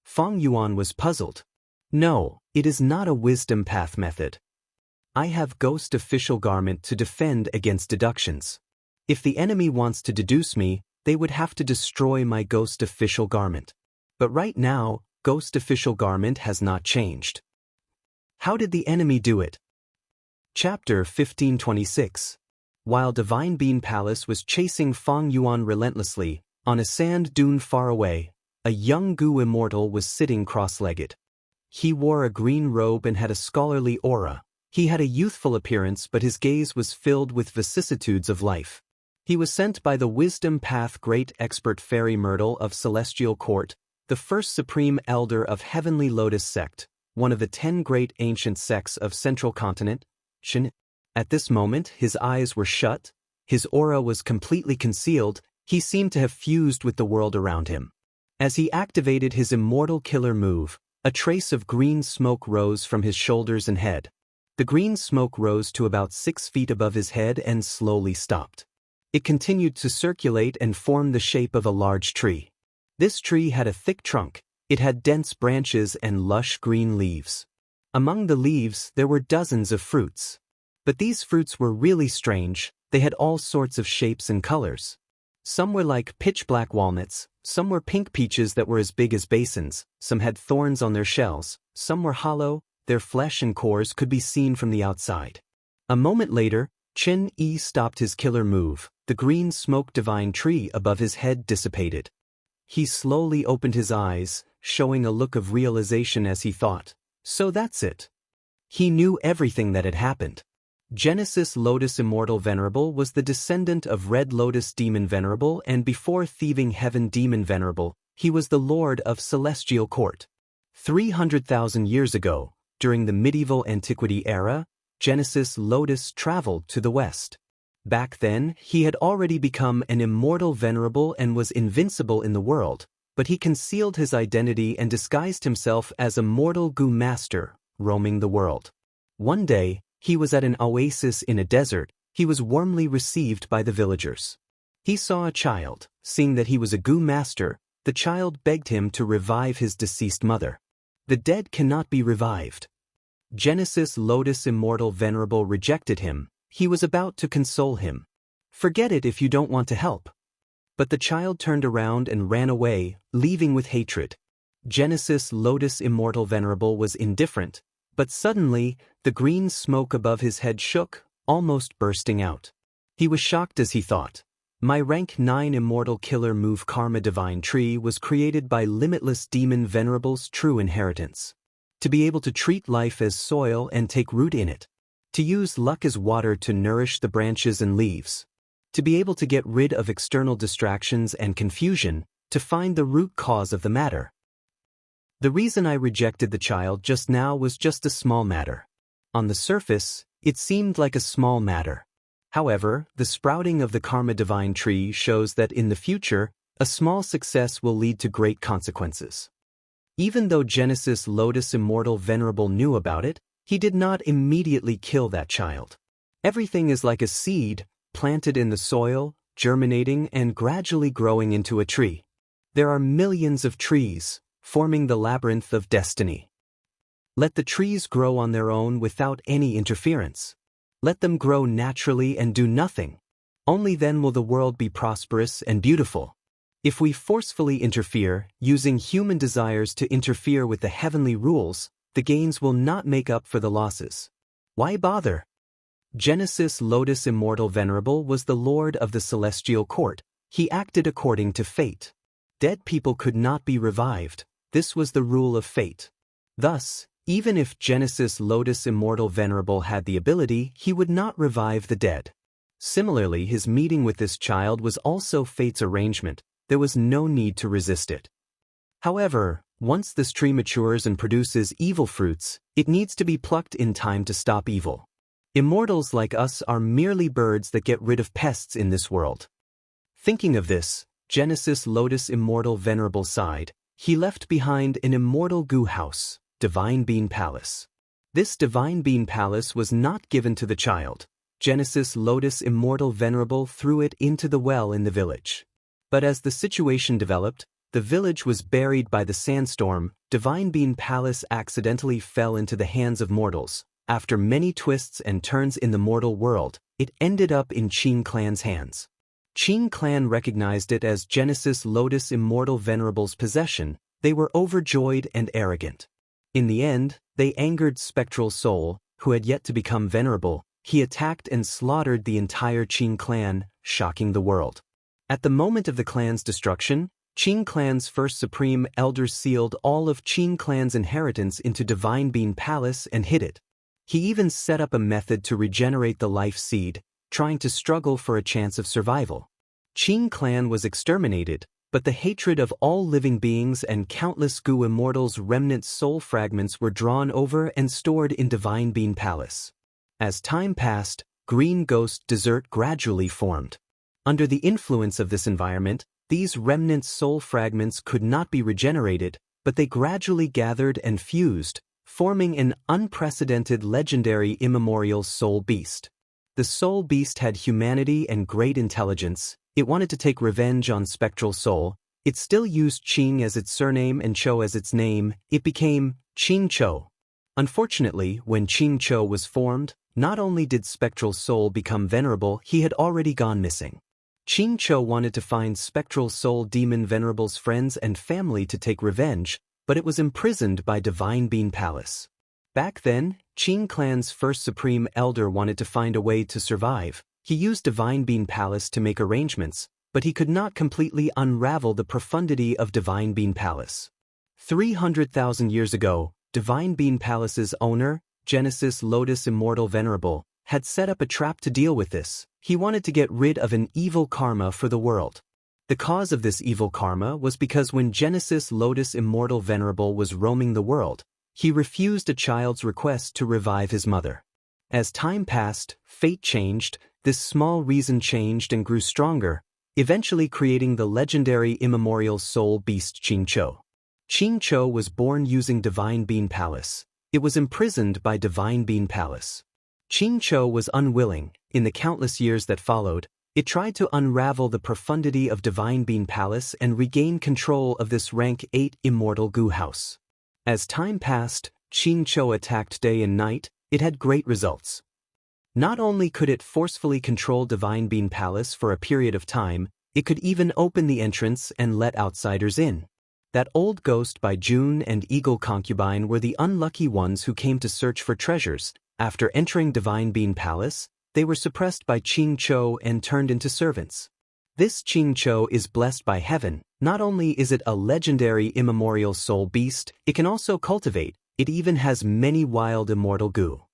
Fang Yuan was puzzled. No, it is not a wisdom path method. I have Ghost Official Garment to defend against deductions. If the enemy wants to deduce me, they would have to destroy my Ghost Official Garment. But right now, Ghost Official Garment has not changed. How did the enemy do it? Chapter 1526. While Divine Bean Palace was chasing Fang Yuan relentlessly, on a sand dune far away, a young Gu immortal was sitting cross-legged. He wore a green robe and had a scholarly aura. He had a youthful appearance but his gaze was filled with vicissitudes of life. He was sent by the Wisdom Path Great Expert Fairy Myrtle of Celestial Court, the first Supreme Elder of Heavenly Lotus Sect, one of the 10 great ancient sects of Central Continent, Xianxia. At this moment, his eyes were shut, his aura was completely concealed, he seemed to have fused with the world around him. As he activated his immortal killer move, a trace of green smoke rose from his shoulders and head. The green smoke rose to about 6 feet above his head and slowly stopped. It continued to circulate and form the shape of a large tree. This tree had a thick trunk, it had dense branches and lush green leaves. Among the leaves there were dozens of fruits. But these fruits were really strange, they had all sorts of shapes and colors. Some were like pitch-black walnuts, some were pink peaches that were as big as basins, some had thorns on their shells, some were hollow, their flesh and cores could be seen from the outside. A moment later, Chen Yi stopped his killer move, the green smoke divine tree above his head dissipated. He slowly opened his eyes, showing a look of realization as he thought, so that's it. He knew everything that had happened. Genesis Lotus Immortal Venerable was the descendant of Red Lotus Demon Venerable and before Thieving Heaven Demon Venerable, he was the Lord of Celestial Court. 300,000 years ago, during the medieval antiquity era, Genesis Lotus traveled to the west. Back then, he had already become an immortal venerable and was invincible in the world, but he concealed his identity and disguised himself as a mortal Gu master, roaming the world. One day, he was at an oasis in a desert. He was warmly received by the villagers. He saw a child. Seeing that he was a Gu master, the child begged him to revive his deceased mother. The dead cannot be revived. Genesis Lotus Immortal Venerable rejected him. He was about to console him. Forget it if you don't want to help. But the child turned around and ran away, leaving with hatred. Genesis Lotus Immortal Venerable was indifferent. But suddenly, the green smoke above his head shook, almost bursting out. He was shocked as he thought. My rank 9 Immortal Killer Move Karma Divine Tree was created by Limitless Demon Venerable's true inheritance. To be able to treat life as soil and take root in it. To use luck as water to nourish the branches and leaves. To be able to get rid of external distractions and confusion, to find the root cause of the matter. The reason I rejected the child just now was just a small matter. On the surface, it seemed like a small matter. However, the sprouting of the karma divine tree shows that in the future, a small success will lead to great consequences. Even though Genesis Lotus Immortal Venerable knew about it, he did not immediately kill that child. Everything is like a seed, planted in the soil, germinating and gradually growing into a tree. There are millions of trees, forming the labyrinth of destiny. Let the trees grow on their own without any interference. Let them grow naturally and do nothing. Only then will the world be prosperous and beautiful. If we forcefully interfere, using human desires to interfere with the heavenly rules, the gains will not make up for the losses. Why bother? Genesis Lotus Immortal Venerable was the lord of the celestial court. He acted according to fate. Dead people could not be revived. This was the rule of fate. Thus, even if Genesis Lotus Immortal Venerable had the ability, he would not revive the dead. Similarly, his meeting with this child was also fate's arrangement. There was no need to resist it. However, once this tree matures and produces evil fruits, it needs to be plucked in time to stop evil. Immortals like us are merely birds that get rid of pests in this world. Thinking of this, Genesis Lotus Immortal Venerable sighed. He left behind an immortal goo house, Divine Bean Palace. This Divine Bean Palace was not given to the child. Genesis Lotus Immortal Venerable threw it into the well in the village. But as the situation developed, the village was buried by the sandstorm. Divine Bean Palace accidentally fell into the hands of mortals. After many twists and turns in the mortal world, it ended up in Qing clan's hands. Qing clan recognized it as Genesis Lotus Immortal Venerable's possession. They were overjoyed and arrogant. In the end, they angered Spectral Soul, who had yet to become venerable. He attacked and slaughtered the entire Qing clan, shocking the world. At the moment of the clan's destruction, Qing clan's first supreme elder sealed all of Qing clan's inheritance into Divine Bean Palace and hid it. He even set up a method to regenerate the life seed, trying to struggle for a chance of survival. Qing clan was exterminated, but the hatred of all living beings and countless Gu immortals' remnant soul fragments were drawn over and stored in Divine Bean Palace. As time passed, green ghost desert gradually formed. Under the influence of this environment, these remnant soul fragments could not be regenerated, but they gradually gathered and fused, forming an unprecedented legendary immemorial soul beast. The soul beast had humanity and great intelligence. It wanted to take revenge on Spectral Soul. It still used Qing as its surname and Cho as its name. It became Qing Cho. Unfortunately, when Qing Cho was formed, not only did Spectral Soul become venerable, he had already gone missing. Qing Cho wanted to find Spectral Soul Demon Venerable's friends and family to take revenge, but it was imprisoned by Divine Bean Palace. Back then, Qing clan's first supreme elder wanted to find a way to survive. He used Divine Bean Palace to make arrangements, but he could not completely unravel the profundity of Divine Bean Palace. 300,000 years ago, Divine Bean Palace's owner, Genesis Lotus Immortal Venerable, had set up a trap to deal with this. He wanted to get rid of an evil karma for the world. The cause of this evil karma was because when Genesis Lotus Immortal Venerable was roaming the world, he refused a child's request to revive his mother. As time passed, fate changed. This small reason changed and grew stronger, eventually creating the legendary immemorial soul beast Qing Cho. Qing Cho was born using Divine Bean Palace. It was imprisoned by Divine Bean Palace. Qing Cho was unwilling. In the countless years that followed, it tried to unravel the profundity of Divine Bean Palace and regain control of this rank 8 immortal goo house. As time passed, Qing Cho attacked day and night. It had great results. Not only could it forcefully control Divine Bean Palace for a period of time, it could even open the entrance and let outsiders in. That old ghost by June and Eagle Concubine were the unlucky ones who came to search for treasures. After entering Divine Bean Palace, they were suppressed by Qing Cho and turned into servants. This Qing Cho is blessed by heaven. Not only is it a legendary immemorial soul beast, it can also cultivate. It even has many wild immortal goo.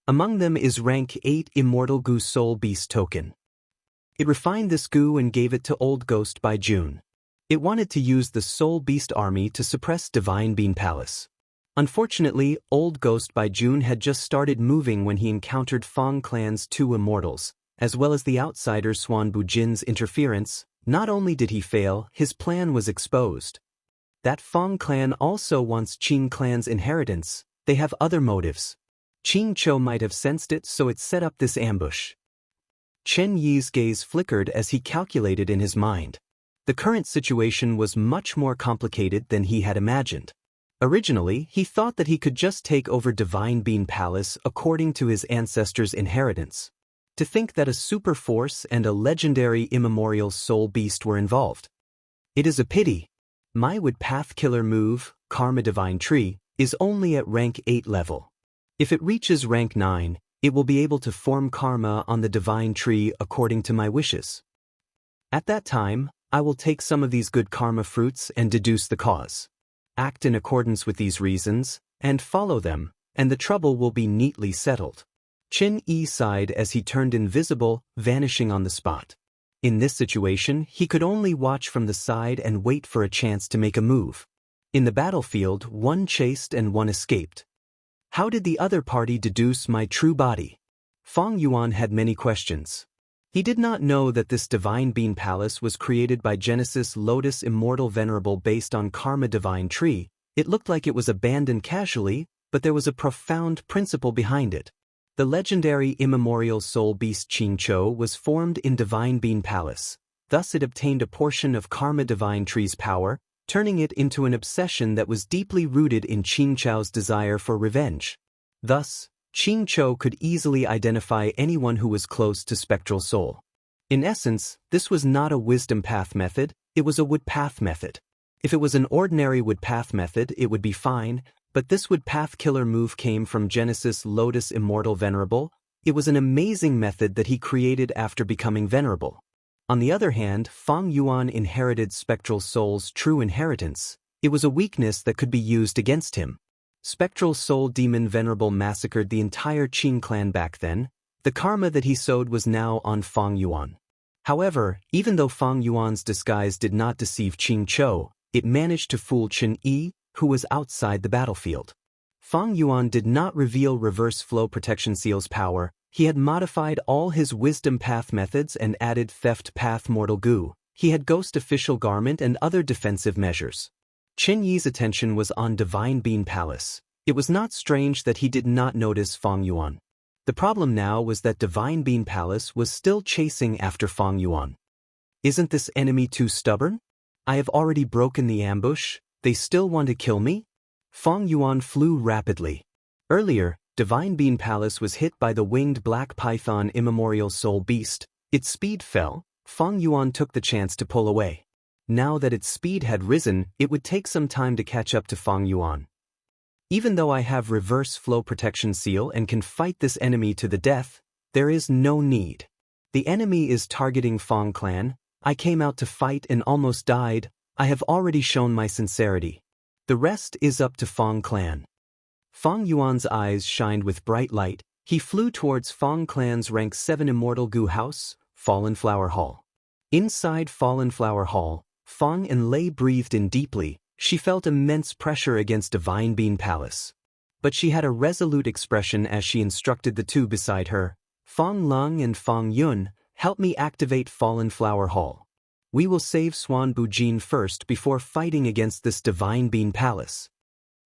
Among them is rank 8 Immortal Goo Soul Beast token. It refined this goo and gave it to Old Ghost by June. It wanted to use the Soul Beast army to suppress Divine Bean Palace. Unfortunately, Old Ghost by June had just started moving when he encountered Fong Clan's 2 immortals, as well as the outsider Swan Bujin's interference. Not only did he fail, his plan was exposed. That Fong Clan also wants Qing Clan's inheritance. They have other motives. Qing Cho might have sensed it, so it set up this ambush. Chen Yi's gaze flickered as he calculated in his mind. The current situation was much more complicated than he had imagined. Originally, he thought that he could just take over Divine Bean Palace according to his ancestors' inheritance. To think that a super force and a legendary immemorial soul beast were involved. It is a pity. My wood path killer move, Karma Divine Tree, is only at rank 8 level. If it reaches rank 9, it will be able to form karma on the divine tree according to my wishes. At that time, I will take some of these good karma fruits and deduce the cause. Act in accordance with these reasons, and follow them, and the trouble will be neatly settled. Chen Yi sighed as he turned invisible, vanishing on the spot. In this situation, he could only watch from the side and wait for a chance to make a move. In the battlefield, one chased and one escaped. How did the other party deduce my true body? Fong Yuan had many questions. He did not know that this Divine Bean Palace was created by Genesis Lotus Immortal Venerable based on Karma Divine Tree. It looked like it was abandoned casually, but there was a profound principle behind it. The legendary immemorial soul beast Qing Cho was formed in Divine Bean Palace. Thus it obtained a portion of Karma Divine Tree's power, turning it into an obsession that was deeply rooted in Qing Chao's desire for revenge. Thus, Qing Cho could easily identify anyone who was close to Spectral Soul. In essence, this was not a wisdom path method, it was a wood path method. If it was an ordinary wood path method, it would be fine, but this wood path killer move came from Genesis Lotus Immortal Venerable. It was an amazing method that he created after becoming venerable. On the other hand, Fong Yuan inherited Spectral Soul's true inheritance. It was a weakness that could be used against him. Spectral Soul Demon Venerable massacred the entire Qing clan back then. The karma that he sowed was now on Fong Yuan. However, even though Fong Yuan's disguise did not deceive Qing Cho, it managed to fool Chen Yi, who was outside the battlefield. Fong Yuan did not reveal Reverse Flow Protection Seal's power. He had modified all his Wisdom Path methods and added Theft Path Mortal Goo. He had Ghost Official Garment and other defensive measures. Chen Yi's attention was on Divine Bean Palace. It was not strange that he did not notice Fong Yuan. The problem now was that Divine Bean Palace was still chasing after Fong Yuan. Isn't this enemy too stubborn? I have already broken the ambush. They still want to kill me? Fong Yuan flew rapidly. Earlier, Divine Bean Palace was hit by the winged black python immemorial soul beast. Its speed fell. Fong Yuan took the chance to pull away. Now that its speed had risen, it would take some time to catch up to Fong Yuan. Even though I have Reverse Flow Protection Seal and can fight this enemy to the death, there is no need. The enemy is targeting Fong Clan. I came out to fight and almost died. I have already shown my sincerity. The rest is up to Fong Clan. Fong Yuan's eyes shined with bright light. He flew towards Fong Clan's rank 7 Immortal Goo House, Fallen Flower Hall. Inside Fallen Flower Hall, Fong and Lei breathed in deeply. She felt immense pressure against Divine Bean Palace. But she had a resolute expression as she instructed the two beside her. Fong Lung and Fong Yun, help me activate Fallen Flower Hall. We will save Swan Bujin first before fighting against this Divine Bean Palace.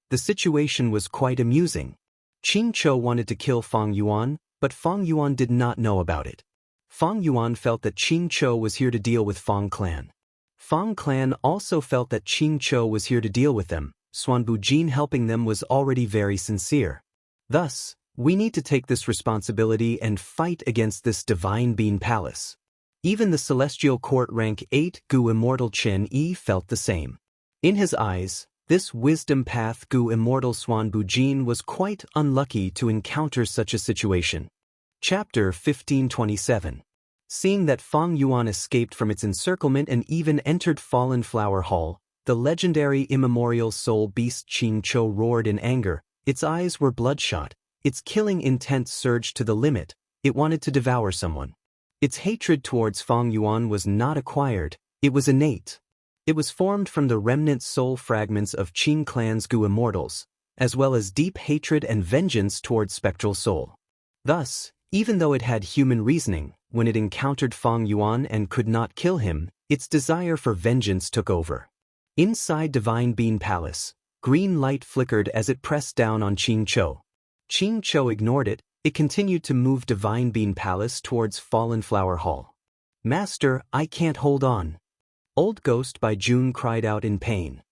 The situation was quite amusing. Qing Cho wanted to kill Fong Yuan, but Fong Yuan did not know about it. Fong Yuan felt that Qing Cho was here to deal with Fong Clan. Fong Clan also felt that Qing Cho was here to deal with them. Swan Bujin helping them was already very sincere. Thus, we need to take this responsibility and fight against this Divine Bean Palace. Even the Celestial Court rank 8 Gu Immortal Chen Yi felt the same. In his eyes, this Wisdom Path Gu Immortal Swan Bujin was quite unlucky to encounter such a situation. Chapter 1527. Seeing that Fong Yuan escaped from its encirclement and even entered Fallen Flower Hall, the legendary immemorial soul beast Qing Cho roared in anger. Its eyes were bloodshot. Its killing intent surged to the limit. It wanted to devour someone. Its hatred towards Fang Yuan was not acquired, it was innate. It was formed from the remnant soul fragments of Qing clan's Gu immortals, as well as deep hatred and vengeance towards spectral soul. Thus, even though it had human reasoning, when it encountered Fang Yuan and could not kill him, its desire for vengeance took over. Inside Divine Bean Palace, green light flickered as it pressed down on Qing Chou. Qing Chou ignored it. It continued to move Divine Bean Palace towards Fallen Flower Hall. "Master, I can't hold on." Old Ghost by June cried out in pain.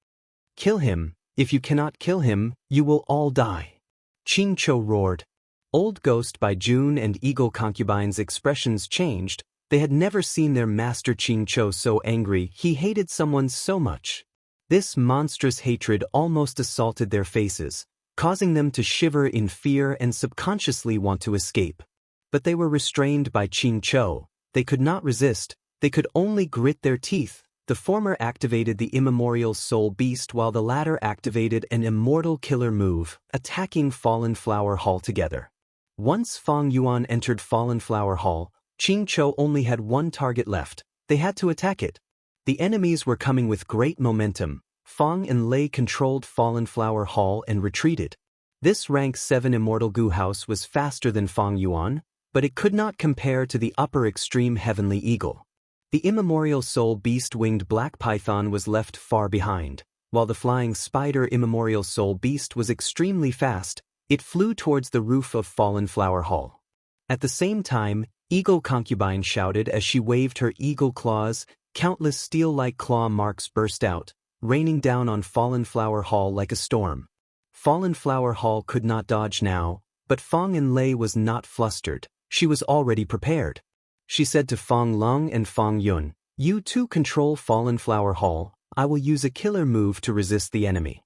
"Kill him. If you cannot kill him, you will all die." Qing Chou roared. Old Ghost by June and Eagle Concubine's expressions changed. They had never seen their master Qing Chou so angry. He hated someone so much. This monstrous hatred almost assaulted their faces, causing them to shiver in fear and subconsciously want to escape. But they were restrained by Qing Chou. They could not resist, they could only grit their teeth. The former activated the immemorial soul beast while the latter activated an immortal killer move, attacking Fallen Flower Hall together. Once Fang Yuan entered Fallen Flower Hall, Qing Chou only had one target left. They had to attack it. The enemies were coming with great momentum. Fang and Lei controlled Fallen Flower Hall and retreated. This rank 7 Immortal Gu House was faster than Fang Yuan, but it could not compare to the upper extreme Heavenly Eagle. The immemorial soul beast winged black python was left far behind, while the flying spider immemorial soul beast was extremely fast. It flew towards the roof of Fallen Flower Hall. At the same time, Eagle Concubine shouted as she waved her eagle claws. Countless steel-like claw marks burst out, raining down on Fallen Flower Hall like a storm. Fallen Flower Hall could not dodge now, but Fang and Lei was not flustered. She was already prepared. She said to Fang Lung and Fang Yun, "You two control Fallen Flower Hall. I will use a killer move to resist the enemy."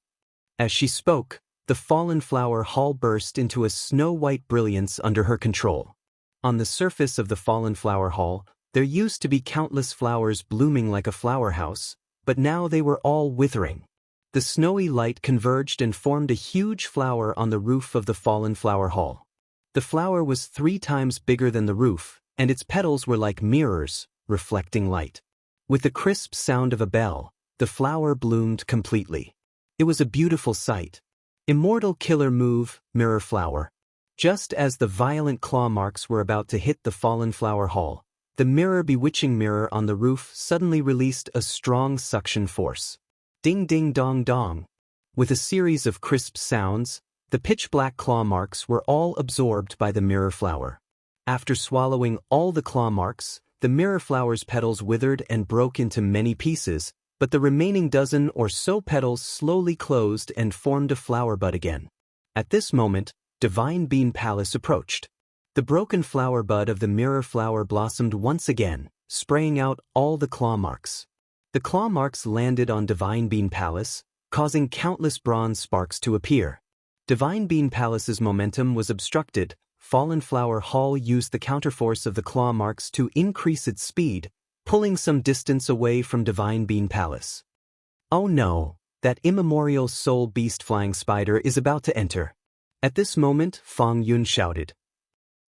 As she spoke, the Fallen Flower Hall burst into a snow-white brilliance under her control. On the surface of the Fallen Flower Hall, there used to be countless flowers blooming like a flower house, but now they were all withering. The snowy light converged and formed a huge flower on the roof of the Fallen Flower Hall. The flower was 3 times bigger than the roof, and its petals were like mirrors, reflecting light. With the crisp sound of a bell, the flower bloomed completely. It was a beautiful sight. Immortal killer move, Mirror Flower. Just as the violent claw marks were about to hit the Fallen Flower Hall, the bewitching mirror on the roof suddenly released a strong suction force. Ding ding dong dong. With a series of crisp sounds, the pitch-black claw marks were all absorbed by the mirror flower. After swallowing all the claw marks, the mirror flower's petals withered and broke into many pieces, but the remaining dozen or so petals slowly closed and formed a flower bud again. At this moment, Divine Bean Palace approached. The broken flower bud of the mirror flower blossomed once again, spraying out all the claw marks. The claw marks landed on Divine Bean Palace, causing countless bronze sparks to appear. Divine Bean Palace's momentum was obstructed. Fallen Flower Hall used the counterforce of the claw marks to increase its speed, pulling some distance away from Divine Bean Palace. "Oh no, that immemorial soul beast flying spider is about to enter." At this moment, Fang Yun shouted.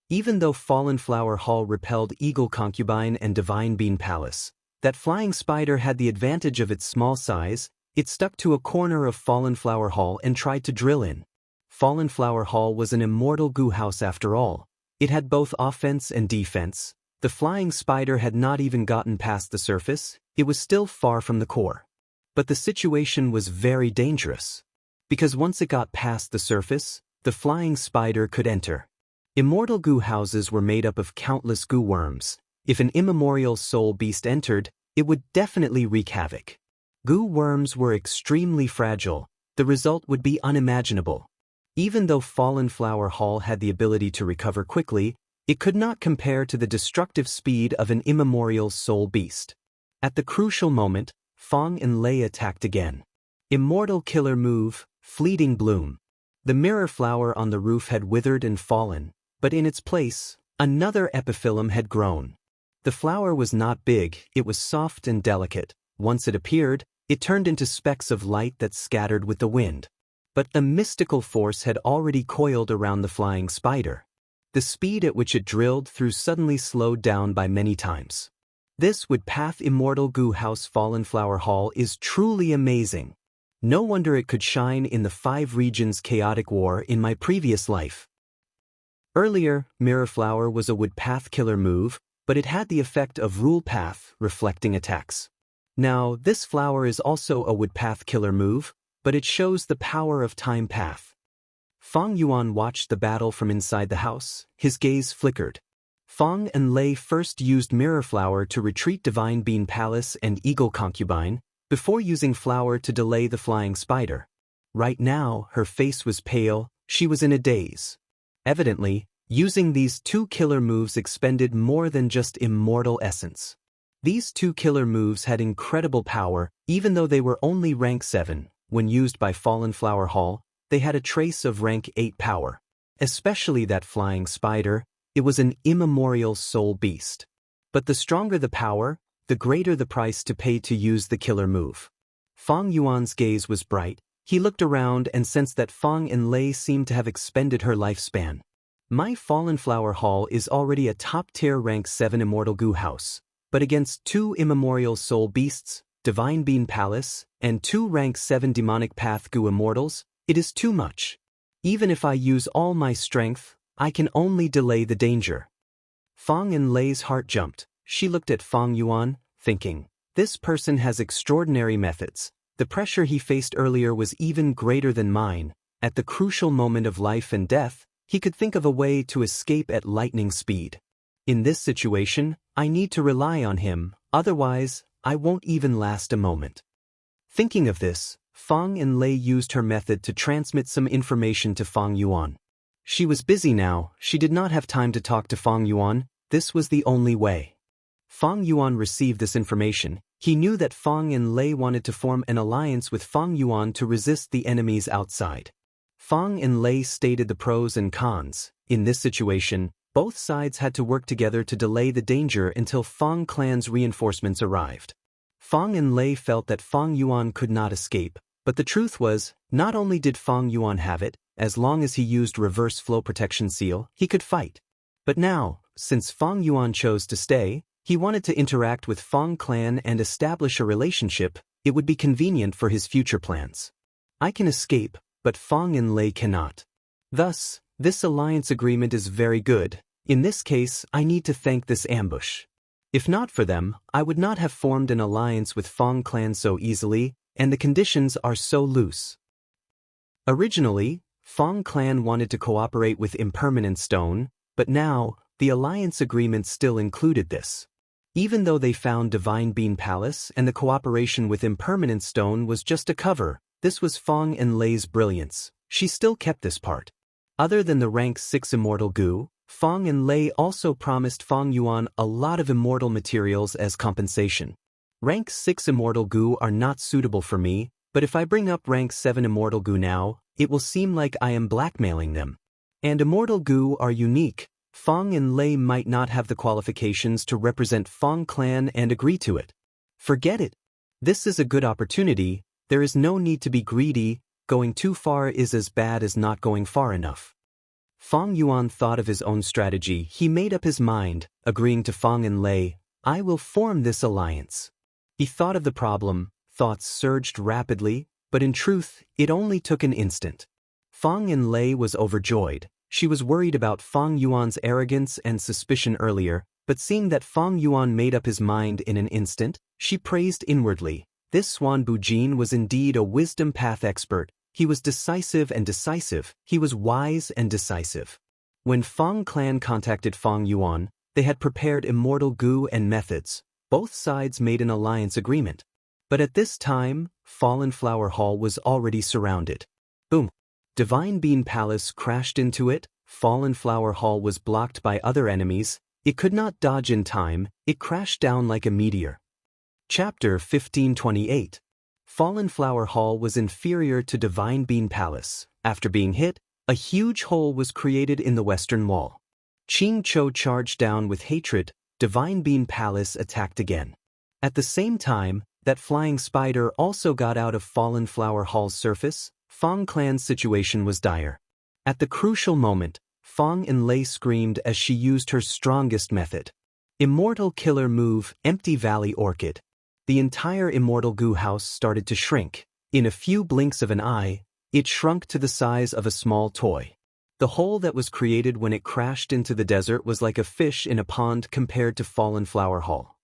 Even though Fallen Flower Hall repelled Eagle Concubine and Divine Bean Palace, that flying spider had the advantage of its small size. It stuck to a corner of Fallen Flower Hall and tried to drill in. Fallen Flower Hall was an immortal Gu house after all. It had both offense and defense. The flying spider had not even gotten past the surface. It was still far from the core. But the situation was very dangerous. Because once it got past the surface, the flying spider could enter. Immortal Gu houses were made up of countless Gu worms. If an immemorial soul beast entered, it would definitely wreak havoc. Gu worms were extremely fragile. The result would be unimaginable. Even though Fallen Flower Hall had the ability to recover quickly, it could not compare to the destructive speed of an immemorial soul beast. At the crucial moment, Fang and Lei attacked again. Immortal killer move, Fleeting Bloom. The mirror flower on the roof had withered and fallen, but in its place, another epiphyllum had grown. The flower was not big, it was soft and delicate. Once it appeared, it turned into specks of light that scattered with the wind. But a mystical force had already coiled around the flying spider. The speed at which it drilled through suddenly slowed down by many times. This would path Immortal Goo House Fallen Flower Hall is truly amazing. No wonder it could shine in the 5 regions chaotic war in my previous life. Earlier, Mirror Flower was a wood path killer move, but it had the effect of Rule Path, reflecting attacks. Now, this flower is also a wood path killer move, but it shows the power of Time Path. Fang Yuan watched the battle from inside the house, his gaze flickered. Fang and Lei first used Mirror Flower to retreat Divine Bean Palace and Eagle Concubine, before using Flower to delay the flying spider. Right now, her face was pale, she was in a daze. Evidently, using these 2 killer moves expended more than just immortal essence. These 2 killer moves had incredible power, even though they were only rank 7, when used by Fallen Flower Hall, they had a trace of rank 8 power. Especially that flying spider, it was an immemorial soul beast. But the stronger the power, the greater the price to pay to use the killer move. Fang Yuan's gaze was bright. He looked around and sensed that Fang and Lei seemed to have expended her lifespan. My Fallen Flower Hall is already a top-tier rank 7 Immortal Goo House, but against 2 immemorial soul beasts, Divine Bean Palace, and 2 rank 7 Demonic Path Goo Immortals, it is too much. Even if I use all my strength, I can only delay the danger. Fang and Lei's heart jumped. She looked at Fang Yuan, thinking, this person has extraordinary methods. The pressure he faced earlier was even greater than mine. At the crucial moment of life and death, he could think of a way to escape at lightning speed. In this situation, I need to rely on him, otherwise, I won't even last a moment. Thinking of this, Fang and Lei used her method to transmit some information to Fang Yuan. She was busy now, she did not have time to talk to Fang Yuan, this was the only way. Fang Yuan received this information. He knew that Fang and Lei wanted to form an alliance with Fang Yuan to resist the enemies outside. Fang and Lei stated the pros and cons. In this situation, both sides had to work together to delay the danger until Fang clan's reinforcements arrived. Fang and Lei felt that Fang Yuan could not escape, but the truth was, not only did Fang Yuan have it, as long as he used reverse flow protection seal, he could fight. But now, since Fang Yuan chose to stay, he wanted to interact with Fang clan and establish a relationship. It would be convenient for his future plans. I can escape, but Fang and Lei cannot. Thus, this alliance agreement is very good. In this case, I need to thank this ambush. If not for them, I would not have formed an alliance with Fang clan so easily, and the conditions are so loose. Originally, Fang clan wanted to cooperate with Impermanent Stone, but now, the alliance agreement still included this. Even though they found Divine Bean Palace and the cooperation with Impermanent Stone was just a cover, this was Fang and Lei's brilliance. She still kept this part. Other than the rank 6 Immortal Goo, Fang and Lei also promised Fang Yuan a lot of immortal materials as compensation. Rank 6 Immortal Goo are not suitable for me, but if I bring up rank 7 Immortal Goo now, it will seem like I am blackmailing them. And Immortal Goo are unique. Fang and Lei might not have the qualifications to represent Fang clan and agree to it. Forget it. This is a good opportunity. There is no need to be greedy. Going too far is as bad as not going far enough. Fang Yuan thought of his own strategy. He made up his mind, agreeing to Fang and Lei. I will form this alliance. He thought of the problem. Thoughts surged rapidly, but in truth, it only took an instant. Fang and Lei was overjoyed. She was worried about Fang Yuan's arrogance and suspicion earlier, but seeing that Fang Yuan made up his mind in an instant, she praised inwardly. This Swan Bujin was indeed a wisdom path expert. He was decisive and decisive. He was wise and decisive. When Fang clan contacted Fang Yuan, they had prepared Immortal Goo and methods. Both sides made an alliance agreement. But at this time, Fallen Flower Hall was already surrounded. Boom! Divine Bean Palace crashed into it. Fallen Flower Hall was blocked by other enemies. It could not dodge in time. It crashed down like a meteor. Chapter 1528. Fallen Flower Hall was inferior to Divine Bean Palace. After being hit, a huge hole was created in the western wall. Ching Cho charged down with hatred. Divine Bean Palace attacked again. At the same time, that flying spider also got out of Fallen Flower Hall's surface. Fang clan's situation was dire. At the crucial moment, Fang and Lei screamed as she used her strongest method. Immortal killer move, Empty Valley Orchid. The entire Immortal Goo house started to shrink. In a few blinks of an eye, it shrunk to the size of a small toy. The hole that was created when it crashed into the desert was like a fish in a pond compared to Fallen Flower Hall.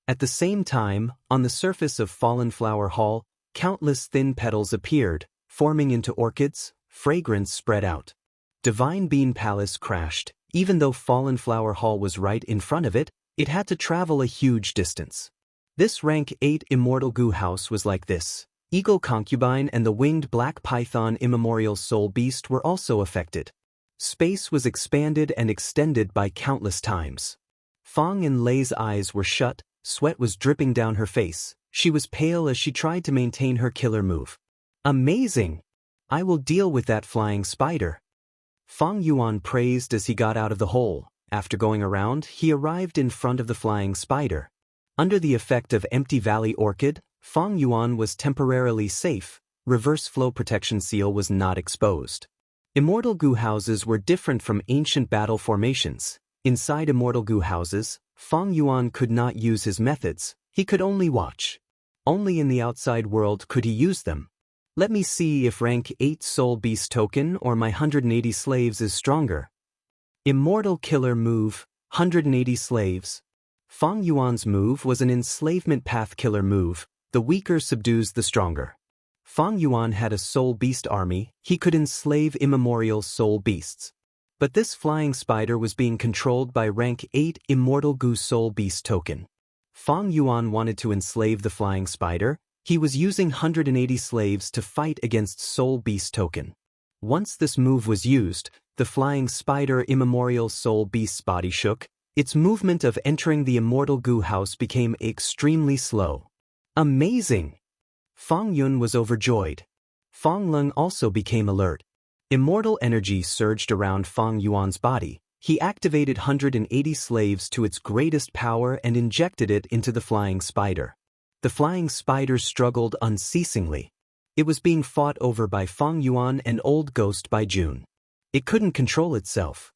At the same time, on the surface of Fallen Flower Hall, countless thin petals appeared, forming into orchids. Fragrance spread out. Divine Bean Palace crashed. Even though Fallen Flower Hall was right in front of it, it had to travel a huge distance. This rank 8 Immortal Goo house was like this. Eagle Concubine and the winged black python Immemorial Soul Beast were also affected. Space was expanded and extended by countless times. Fang and Lei's eyes were shut, sweat was dripping down her face. She was pale as she tried to maintain her killer move. Amazing! I will deal with that flying spider. Fang Yuan praised as he got out of the hole. After going around, he arrived in front of the flying spider. Under the effect of Empty Valley Orchid, Fang Yuan was temporarily safe. Reverse flow protection seal was not exposed. Immortal Goo houses were different from ancient battle formations. Inside Immortal Goo houses, Fang Yuan could not use his methods, he could only watch. Only in the outside world could he use them. Let me see if rank 8 Soul Beast token or my 180 slaves is stronger. Immortal Killer Move, 180 slaves. Fang Yuan's move was an enslavement path killer move. The weaker subdues the stronger. Fang Yuan had a soul beast army, he could enslave immemorial soul beasts. But this flying spider was being controlled by rank 8 Immortal Goo soul beast token. Fang Yuan wanted to enslave the flying spider. He was using 180 slaves to fight against soul beast token. Once this move was used, the flying spider immemorial soul beast's body shook. Its movement of entering the Immortal Goo house became extremely slow. Amazing! Fang Yun was overjoyed. Fang Lung also became alert. Immortal energy surged around Fang Yuan's body. He activated 180 slaves to its greatest power and injected it into the flying spider. The flying spider struggled unceasingly. It was being fought over by Fang Yuan and Old Ghost by June. It couldn't control itself.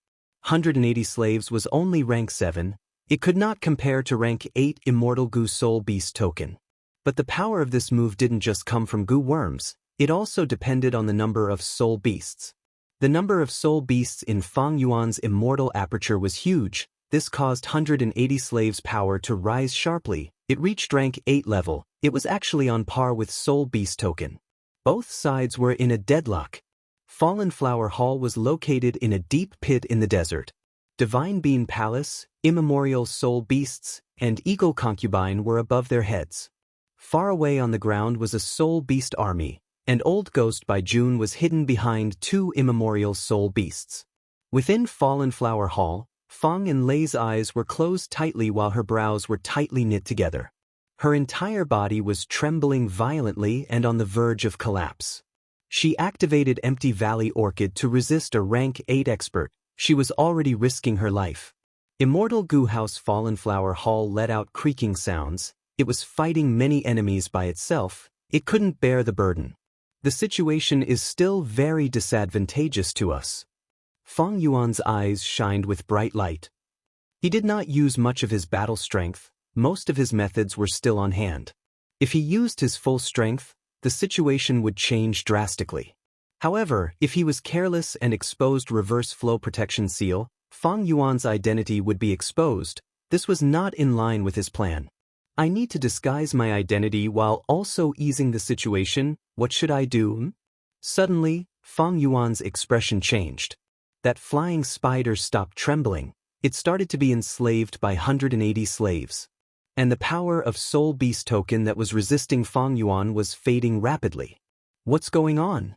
180 slaves was only rank 7. It could not compare to rank 8 Immortal Goo Soul Beast token. But the power of this move didn't just come from goo worms, it also depended on the number of soul beasts. The number of soul beasts in Fang Yuan's immortal aperture was huge. This caused 180 slaves' power to rise sharply. It reached rank 8 level. It was actually on par with Soul Beast token. Both sides were in a deadlock. Fallen Flower Hall was located in a deep pit in the desert. Divine Bean Palace, Immemorial Soul Beasts, and Eagle Concubine were above their heads. Far away on the ground was a Soul Beast army, and Old Ghost by June was hidden behind 2 Immemorial Soul Beasts. Within Fallen Flower Hall, Fang and Lei's eyes were closed tightly while her brows were tightly knit together. Her entire body was trembling violently and on the verge of collapse. She activated Empty Valley Orchid to resist a rank 8 expert. She was already risking her life. Immortal Goo House Fallen Flower Hall let out creaking sounds. It was fighting many enemies by itself. It couldn't bear the burden. The situation is still very disadvantageous to us. Fang Yuan's eyes shined with bright light. He did not use much of his battle strength. Most of his methods were still on hand. If he used his full strength, the situation would change drastically. However, if he was careless and exposed reverse flow protection seal, Fang Yuan's identity would be exposed. This was not in line with his plan. I need to disguise my identity while also easing the situation. What should I do? Suddenly, Fang Yuan's expression changed. That flying spider stopped trembling. It started to be enslaved by 180 slaves. And the power of Soul Beast token that was resisting Fang Yuan was fading rapidly. What's going on?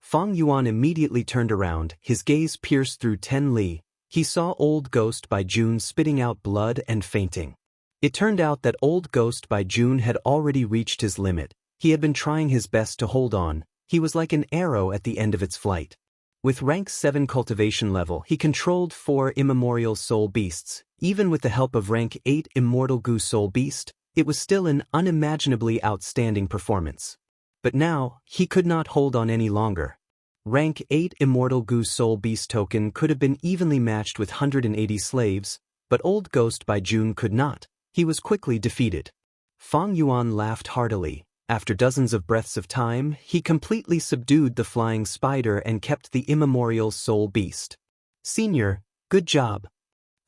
Fang Yuan immediately turned around, his gaze pierced through 10 li. He saw Old Ghost by June spitting out blood and fainting. It turned out that Old Ghost by June had already reached his limit. He had been trying his best to hold on. He was like an arrow at the end of its flight. With rank 7 cultivation level, he controlled 4 immemorial soul beasts. Even with the help of rank 8 Immortal Goo Soul Beast, it was still an unimaginably outstanding performance. But now, he could not hold on any longer. Rank 8 Immortal Gu Soul Beast token could have been evenly matched with 180 slaves, but Old Ghost by June could not. He was quickly defeated. Fang Yuan laughed heartily. After dozens of breaths of time, he completely subdued the flying spider and kept the immemorial soul beast. Senior, good job.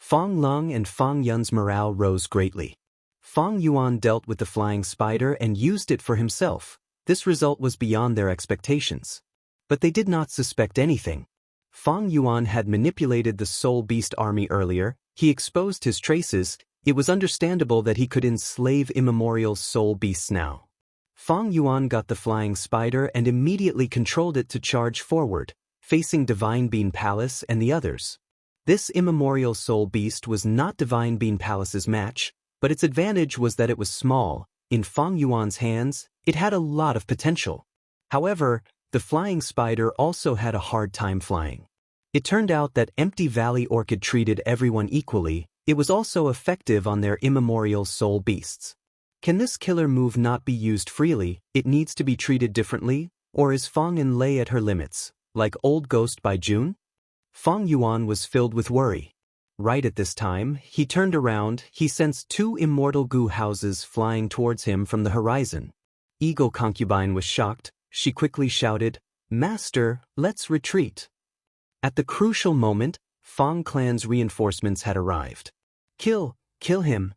Fang Lung and Fang Yun's morale rose greatly. Fang Yuan dealt with the flying spider and used it for himself. This result was beyond their expectations. But they did not suspect anything. Fang Yuan had manipulated the soul beast army earlier. He exposed his traces. It was understandable that he could enslave immemorial soul beasts now. Fang Yuan got the flying spider and immediately controlled it to charge forward, facing Divine Bean Palace and the others. This immemorial soul beast was not Divine Bean Palace's match, but its advantage was that it was small. In Fang Yuan's hands, it had a lot of potential. However, the flying spider also had a hard time flying. It turned out that Empty Valley Orchid treated everyone equally. It was also effective on their immemorial soul beasts. Can this killer move not be used freely? It needs to be treated differently, or is Fang and Lei at her limits, like Old Ghost by June? Fang Yuan was filled with worry. Right at this time, he turned around. He sensed 2 immortal Gu houses flying towards him from the horizon. Eagle Concubine was shocked. She quickly shouted, "Master, let's retreat." At the crucial moment, Fang clan's reinforcements had arrived. Kill him.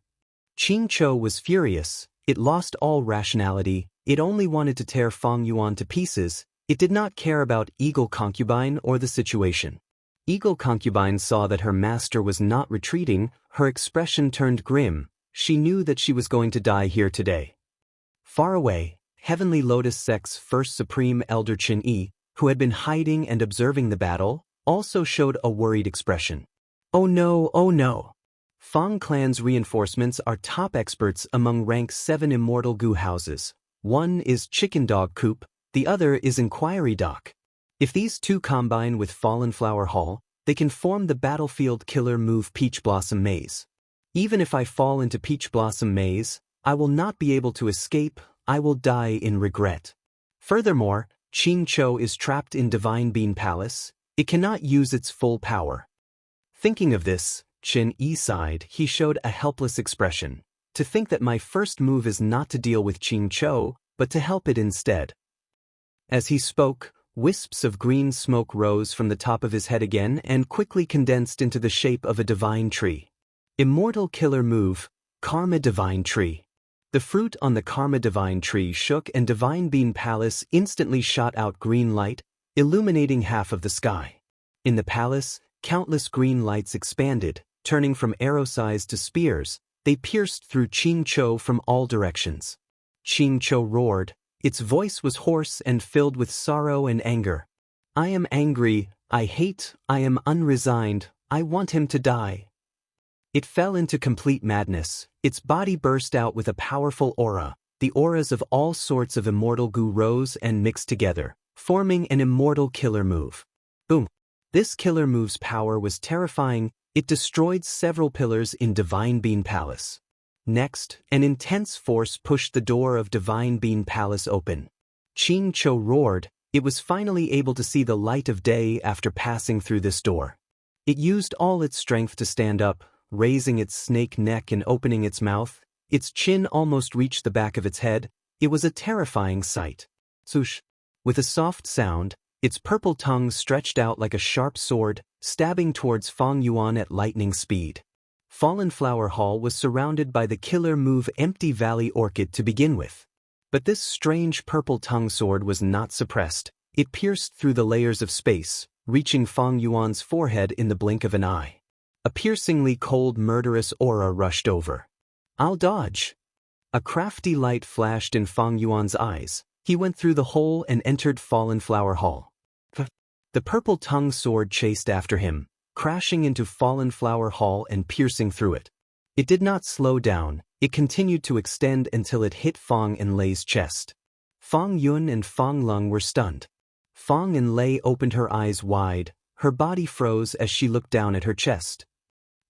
Qingqiu was furious. It lost all rationality. It only wanted to tear Fang Yuan to pieces. It did not care about Eagle Concubine or the situation. Eagle Concubine saw that her master was not retreating. Her expression turned grim. She knew that she was going to die here today. Far away, Heavenly Lotus Sect's first Supreme Elder Qin Yi, who had been hiding and observing the battle, also showed a worried expression. Oh no, oh no. Fang clan's reinforcements are top experts among rank 7 immortal Gu houses. One is Chicken Dog Coop, the other is Inquiry Dock. If these two combine with Fallen Flower Hall, they can form the battlefield killer move Peach Blossom Maze. Even if I fall into Peach Blossom Maze, I will not be able to escape. I will die in regret. Furthermore, Qingqiu is trapped in Divine Bean Palace. It cannot use its full power. Thinking of this, Qin Yi sighed. He showed a helpless expression. To think that my first move is not to deal with Qingqiu, but to help it instead. As he spoke, wisps of green smoke rose from the top of his head again and quickly condensed into the shape of a divine tree. Immortal killer move, Karma Divine Tree. The fruit on the Karma Divine Tree shook and Divine Bean Palace instantly shot out green light, illuminating half of the sky. In the palace, countless green lights expanded, turning from arrow-sized to spears. They pierced through Qingqiu from all directions. Qingqiu roared. Its voice was hoarse and filled with sorrow and anger. I am angry, I hate, I am unresigned, I want him to die. It fell into complete madness. Its body burst out with a powerful aura. The auras of all sorts of immortal Gu rose and mixed together, forming an immortal killer move. Boom! This killer move's power was terrifying. It destroyed several pillars in Divine Bean Palace. Next, an intense force pushed the door of Divine Bean Palace open. Qingqiu roared. It was finally able to see the light of day after passing through this door. It used all its strength to stand up, raising its snake neck and opening its mouth. Its chin almost reached the back of its head. It was a terrifying sight. Swoosh! With a soft sound, its purple tongue stretched out like a sharp sword, stabbing towards Fang Yuan at lightning speed. Fallen Flower Hall was surrounded by the killer move Empty Valley Orchid to begin with. But this strange purple tongue sword was not suppressed. It pierced through the layers of space, reaching Fang Yuan's forehead in the blink of an eye. A piercingly cold, murderous aura rushed over. I'll dodge. A crafty light flashed in Fang Yuan's eyes. He went through the hole and entered Fallen Flower Hall. The purple tongue sword chased after him, crashing into Fallen Flower Hall and piercing through it. It did not slow down. It continued to extend until it hit Fang and Lei's chest. Fang Yun and Fang Lung were stunned. Fang and Lei opened her eyes wide. Her body froze as she looked down at her chest.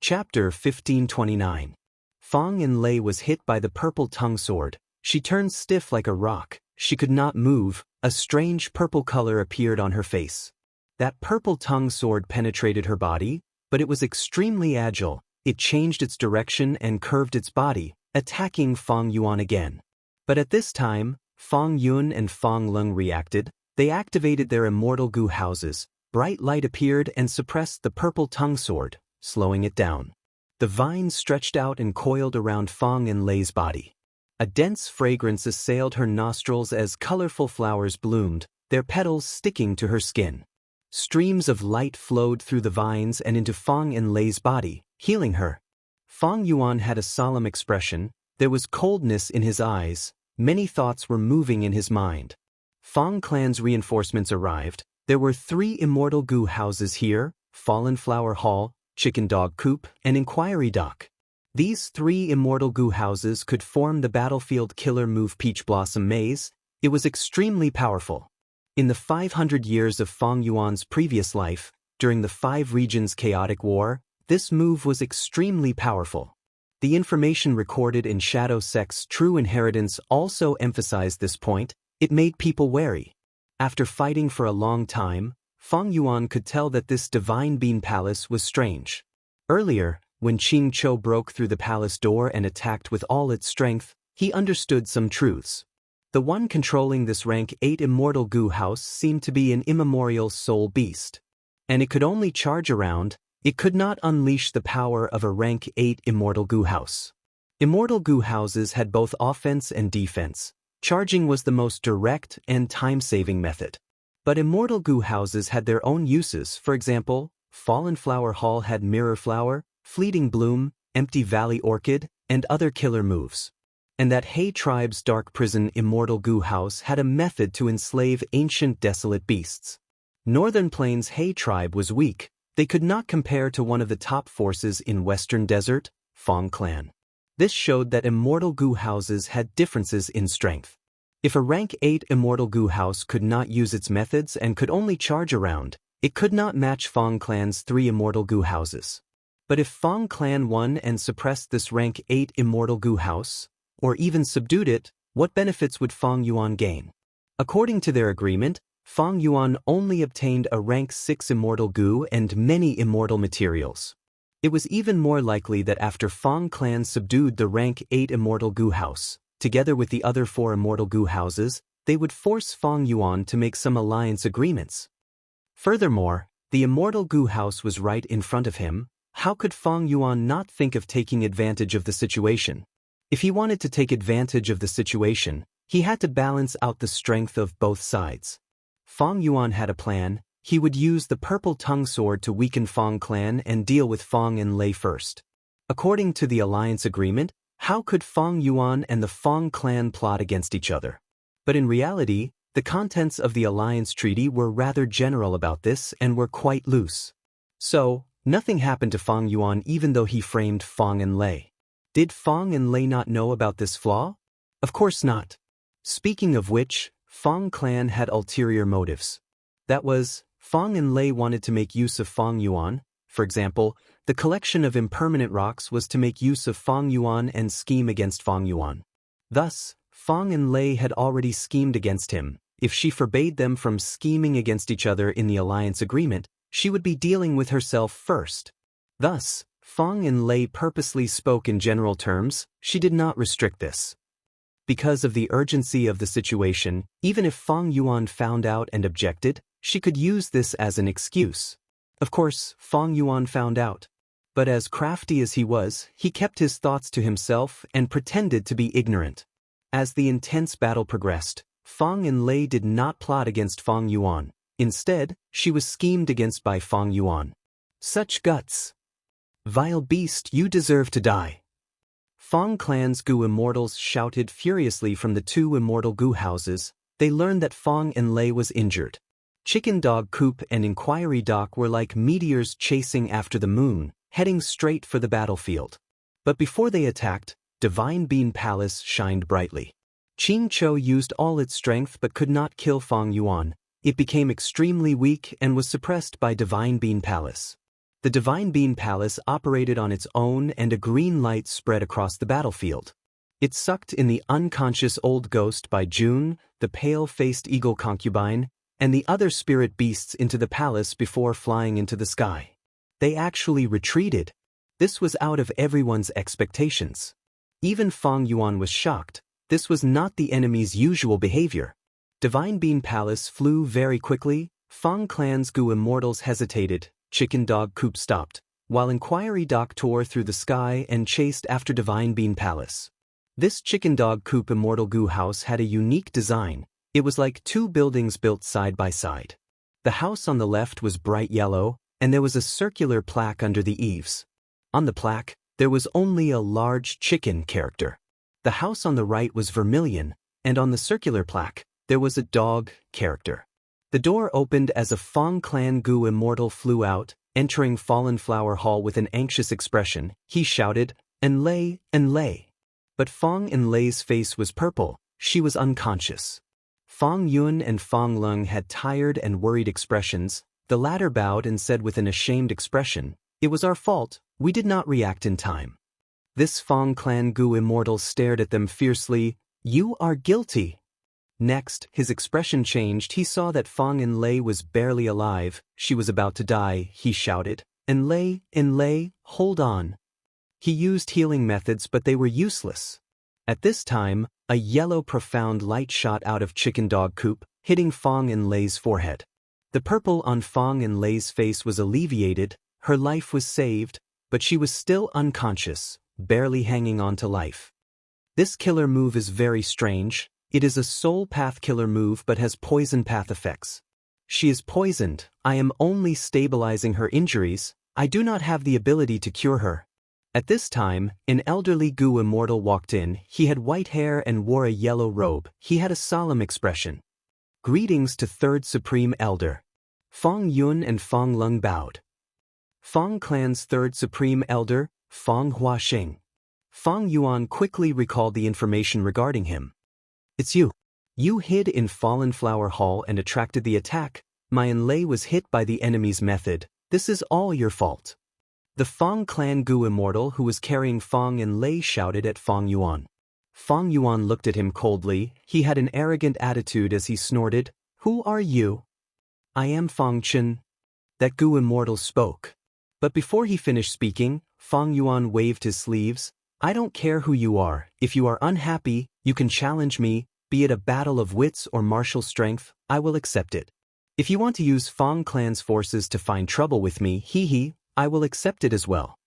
Chapter 1529. Fang and Lei was hit by the purple tongue sword. She turned stiff like a rock. she could not move, a strange purple color appeared on her face. That purple tongue sword penetrated her body, but it was extremely agile. It changed its direction and curved its body, attacking Fang Yuan again. But at this time, Fang Yun and Fang Leng reacted. They activated their immortal goo houses. Bright light appeared and suppressed the purple tongue sword, slowing it down. The vines stretched out and coiled around Fang and Lei's body. A dense fragrance assailed her nostrils as colorful flowers bloomed, their petals sticking to her skin. Streams of light flowed through the vines and into Fang and Lei's body, healing her. Fang Yuan had a solemn expression. There was coldness in his eyes. Many thoughts were moving in his mind. Fang clan's reinforcements arrived. There were 3 immortal goo houses here: Fallen Flower Hall, Chicken Dog Coop, and Inquiry Dock. These 3 immortal goo houses could form the battlefield killer move Peach Blossom Maze. It was extremely powerful. In the 500 years of Fang Yuan's previous life, during the 5 regions chaotic war, this move was extremely powerful. The information recorded in Shadow Sect's True Inheritance also emphasized this point. It made people wary. After fighting for a long time, Fang Yuan could tell that this Divine Bean Palace was strange. Earlier, when Qing Chou broke through the palace door and attacked with all its strength, he understood some truths. The one controlling this rank 8 immortal goo house seemed to be an immemorial soul beast. And it could only charge around. It could not unleash the power of a rank 8 immortal goo house. Immortal goo houses had both offense and defense. Charging was the most direct and time-saving method. But immortal goo houses had their own uses. For example, Fallen Flower Hall had Mirror Flower, Fleeting Bloom, Empty Valley Orchid, and other killer moves. And that Hay Tribe's Dark Prison immortal goo house had a method to enslave ancient desolate beasts. Northern Plains Hay Tribe was weak. They could not compare to one of the top forces in Western Desert, Fang Clan. This showed that immortal goo houses had differences in strength. If a rank 8 immortal goo house could not use its methods and could only charge around, it could not match Fang Clan's 3 immortal goo houses. But if Fang Clan won and suppressed this rank 8 immortal goo house, or even subdued it, what benefits would Fang Yuan gain? According to their agreement, Fang Yuan only obtained a rank 6 immortal goo and many immortal materials. It was even more likely that after Fang Clan subdued the rank 8 immortal goo house, together with the other 4 immortal goo houses, they would force Fang Yuan to make some alliance agreements. Furthermore, the immortal goo house was right in front of him. How could Fang Yuan not think of taking advantage of the situation? If he wanted to take advantage of the situation, he had to balance out the strength of both sides. Fang Yuan had a plan. He would use the purple tongue sword to weaken Fang Clan and deal with Fang and Lei first. According to the alliance agreement, how could Fang Yuan and the Fang Clan plot against each other? But in reality, the contents of the alliance treaty were rather general about this and were quite loose. So, nothing happened to Fang Yuan even though he framed Fang and Lei. Did Fang and Lei not know about this flaw? Of course not. Speaking of which, Fang Clan had ulterior motives. That was, Fang and Lei wanted to make use of Fang Yuan. For example, the collection of impermanent rocks was to make use of Fang Yuan and scheme against Fang Yuan. Thus, Fang and Lei had already schemed against him. If she forbade them from scheming against each other in the alliance agreement, she would be dealing with herself first. Thus, Fang and Lei purposely spoke in general terms. She did not restrict this. Because of the urgency of the situation, even if Fang Yuan found out and objected, she could use this as an excuse. Of course, Fang Yuan found out. But as crafty as he was, he kept his thoughts to himself and pretended to be ignorant. As the intense battle progressed, Fang and Lei did not plot against Fang Yuan. Instead, she was schemed against by Fang Yuan. Such guts! Vile beast, you deserve to die! Fang Clan's goo immortals shouted furiously from the 2 immortal goo houses. They learned that Fang and Lei was injured. Chicken Dog Coop and Inquiry Dock were like meteors chasing after the moon, heading straight for the battlefield. But before they attacked, Divine Bean Palace shined brightly. Qing Chou used all its strength but could not kill Fang Yuan. It became extremely weak and was suppressed by Divine Bean Palace. The Divine Bean Palace operated on its own and a green light spread across the battlefield. It sucked in the unconscious old ghost by June, the pale-faced eagle concubine, and the other spirit beasts into the palace before flying into the sky. They actually retreated. This was out of everyone's expectations. Even Fang Yuan was shocked. This was not the enemy's usual behavior. Divine Bean Palace flew very quickly. Fang Clan's Gu immortals hesitated. Chicken Dog Coop stopped, while Inquiry Dock tore through the sky and chased after Divine Bean Palace. This Chicken Dog Coop immortal Gu house had a unique design. It was like two buildings built side by side. The house on the left was bright yellow, and there was a circular plaque under the eaves. On the plaque, there was only a large chicken character. The house on the right was vermilion, and on the circular plaque, there was a dog character. The door opened as a Fang Clan Gu immortal flew out, entering Fallen Flower Hall with an anxious expression. He shouted, "Enlay, Enlay." But Fang Enlay's face was purple. She was unconscious. Fang Yun and Fang Lung had tired and worried expressions. The latter bowed and said with an ashamed expression, "It was our fault, we did not react in time." This Fang Clan Gu immortal stared at them fiercely. "You are guilty." Next, his expression changed. He saw that Fang Enlay was barely alive. She was about to die. He shouted, "Enlay, Enlay, hold on." He used healing methods, but they were useless. At this time, a yellow profound light shot out of Chicken Dog Coop, hitting Fang Enlay's forehead. The purple on Fang Enlay's face was alleviated. Her life was saved, but she was still unconscious, barely hanging on to life. This killer move is very strange. It is a soul path killer move but has poison path effects. She is poisoned. I am only stabilizing her injuries. I do not have the ability to cure her. At this time, an elderly Gu immortal walked in. He had white hair and wore a yellow robe. He had a solemn expression. "Greetings to Third Supreme Elder." Fang Yun and Fang Lung bowed. Fang Clan's Third Supreme Elder, Fang Huaxing. Fang Yuan quickly recalled the information regarding him. "It's you. You hid in Fallen Flower Hall and attracted the attack. My Enlay was hit by the enemy's method. This is all your fault." The Fang Clan Gu immortal who was carrying Fang Enlay shouted at Fang Yuan. Fang Yuan looked at him coldly. He had an arrogant attitude as he snorted, "Who are you?" "I am Fang Chen." That Gu immortal spoke. But before he finished speaking, Fang Yuan waved his sleeves. "I don't care who you are. If you are unhappy, you can challenge me, be it a battle of wits or martial strength, I will accept it. If you want to use Fang Clan's forces to find trouble with me, I will accept it as well."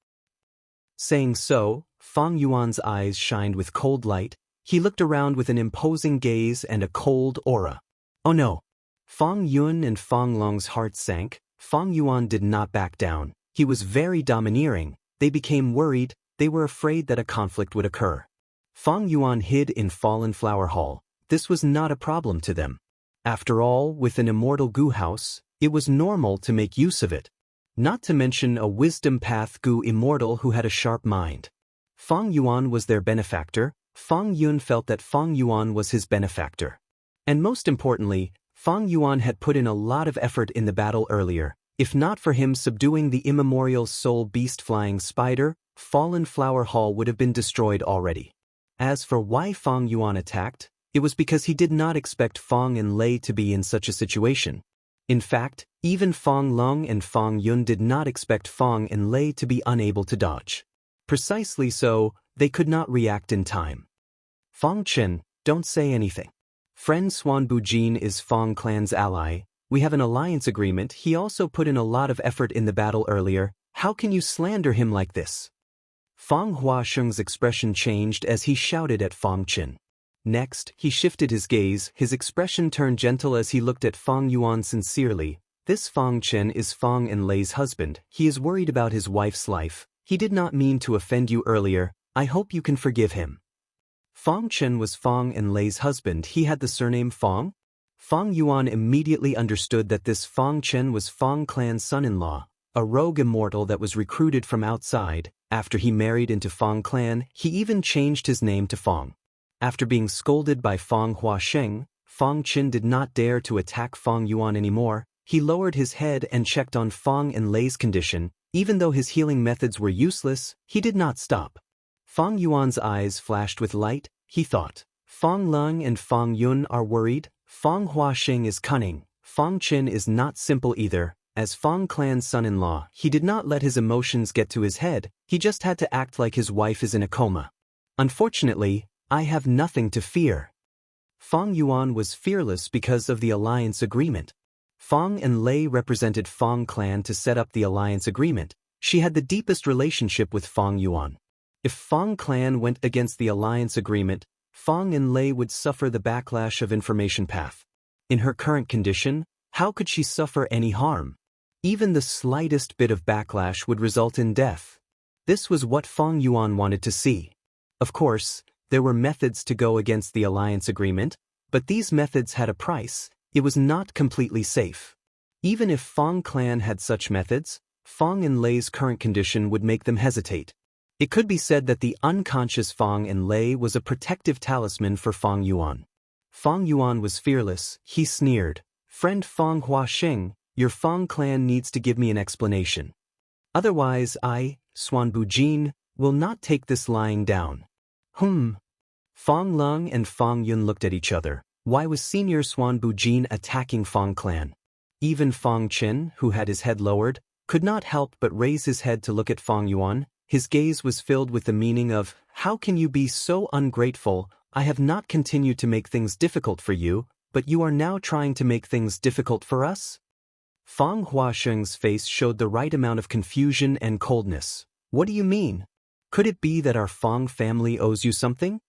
Saying so, Fang Yuan's eyes shined with cold light. He looked around with an imposing gaze and a cold aura. Oh no! Fang Yun and Fang Lung's hearts sank. Fang Yuan did not back down. He was very domineering. They became worried. They were afraid that a conflict would occur. Fang Yuan hid in Fallen Flower Hall. This was not a problem to them. After all, with an immortal Gu house, it was normal to make use of it. Not to mention a wisdom path Gu immortal who had a sharp mind. Fang Yuan was their benefactor. Fang Yun felt that Fang Yuan was his benefactor. And most importantly, Fang Yuan had put in a lot of effort in the battle earlier. If not for him subduing the immemorial soul beast flying spider, Fallen Flower Hall would have been destroyed already. As for why Fang Yuan attacked, it was because he did not expect Fang Enlay to be in such a situation. In fact, even Fang Lung and Fang Yun did not expect Fang Enlay to be unable to dodge. Precisely so, they could not react in time. "Fang Chen, don't say anything. Friend Swan Bujin is Fang Clan's ally. We have an alliance agreement. He also put in a lot of effort in the battle earlier. How can you slander him like this?" Fang Huasheng's expression changed as he shouted at Fang Chen. Next, he shifted his gaze. His expression turned gentle as he looked at Fang Yuan sincerely. "This Fang Chen is Fang Enlay's husband. He is worried about his wife's life. He did not mean to offend you earlier. I hope you can forgive him." Fang Chen was Fang Enlay's husband. He had the surname Fang. Fang Yuan immediately understood that this Fang Chen was Fang Clan's son-in-law, a rogue immortal that was recruited from outside. After he married into Fang Clan, he even changed his name to Fang. After being scolded by Fang Huasheng, Fang Chen did not dare to attack Fang Yuan anymore. He lowered his head and checked on Fang Enlay's condition. Even though his healing methods were useless, he did not stop. Fang Yuan's eyes flashed with light. He thought, Fang Leng and Fang Yun are worried. Fang Huaxing is cunning. Fang Qin is not simple either. As Fang Clan's son-in-law, he did not let his emotions get to his head. He just had to act like his wife is in a coma. Unfortunately, I have nothing to fear. Fang Yuan was fearless because of the alliance agreement. Fang and Lei represented Fang Clan to set up the alliance agreement. She had the deepest relationship with Fang Yuan. If Fang Clan went against the alliance agreement, Fang and Lei would suffer the backlash of information path. In her current condition, how could she suffer any harm? Even the slightest bit of backlash would result in death. This was what Fang Yuan wanted to see. Of course, there were methods to go against the alliance agreement, but these methods had a price. It was not completely safe. Even if Fang Clan had such methods, Fang and Lei's current condition would make them hesitate. It could be said that the unconscious Fang and Lei was a protective talisman for Fang Yuan. Fang Yuan was fearless. He sneered, "Friend Fang Huaxing, your Fang Clan needs to give me an explanation. Otherwise I, Xuan Bujin, will not take this lying down." Fang Leng and Fang Yun looked at each other. Why was Senior Xuan Bujin attacking Fang Clan? Even Fang Qin, who had his head lowered, could not help but raise his head to look at Fang Yuan. His gaze was filled with the meaning of, "How can you be so ungrateful? I have not continued to make things difficult for you, but you are now trying to make things difficult for us?" Fang Huaxing's face showed the right amount of confusion and coldness. "What do you mean? Could it be that our Fang family owes you something?"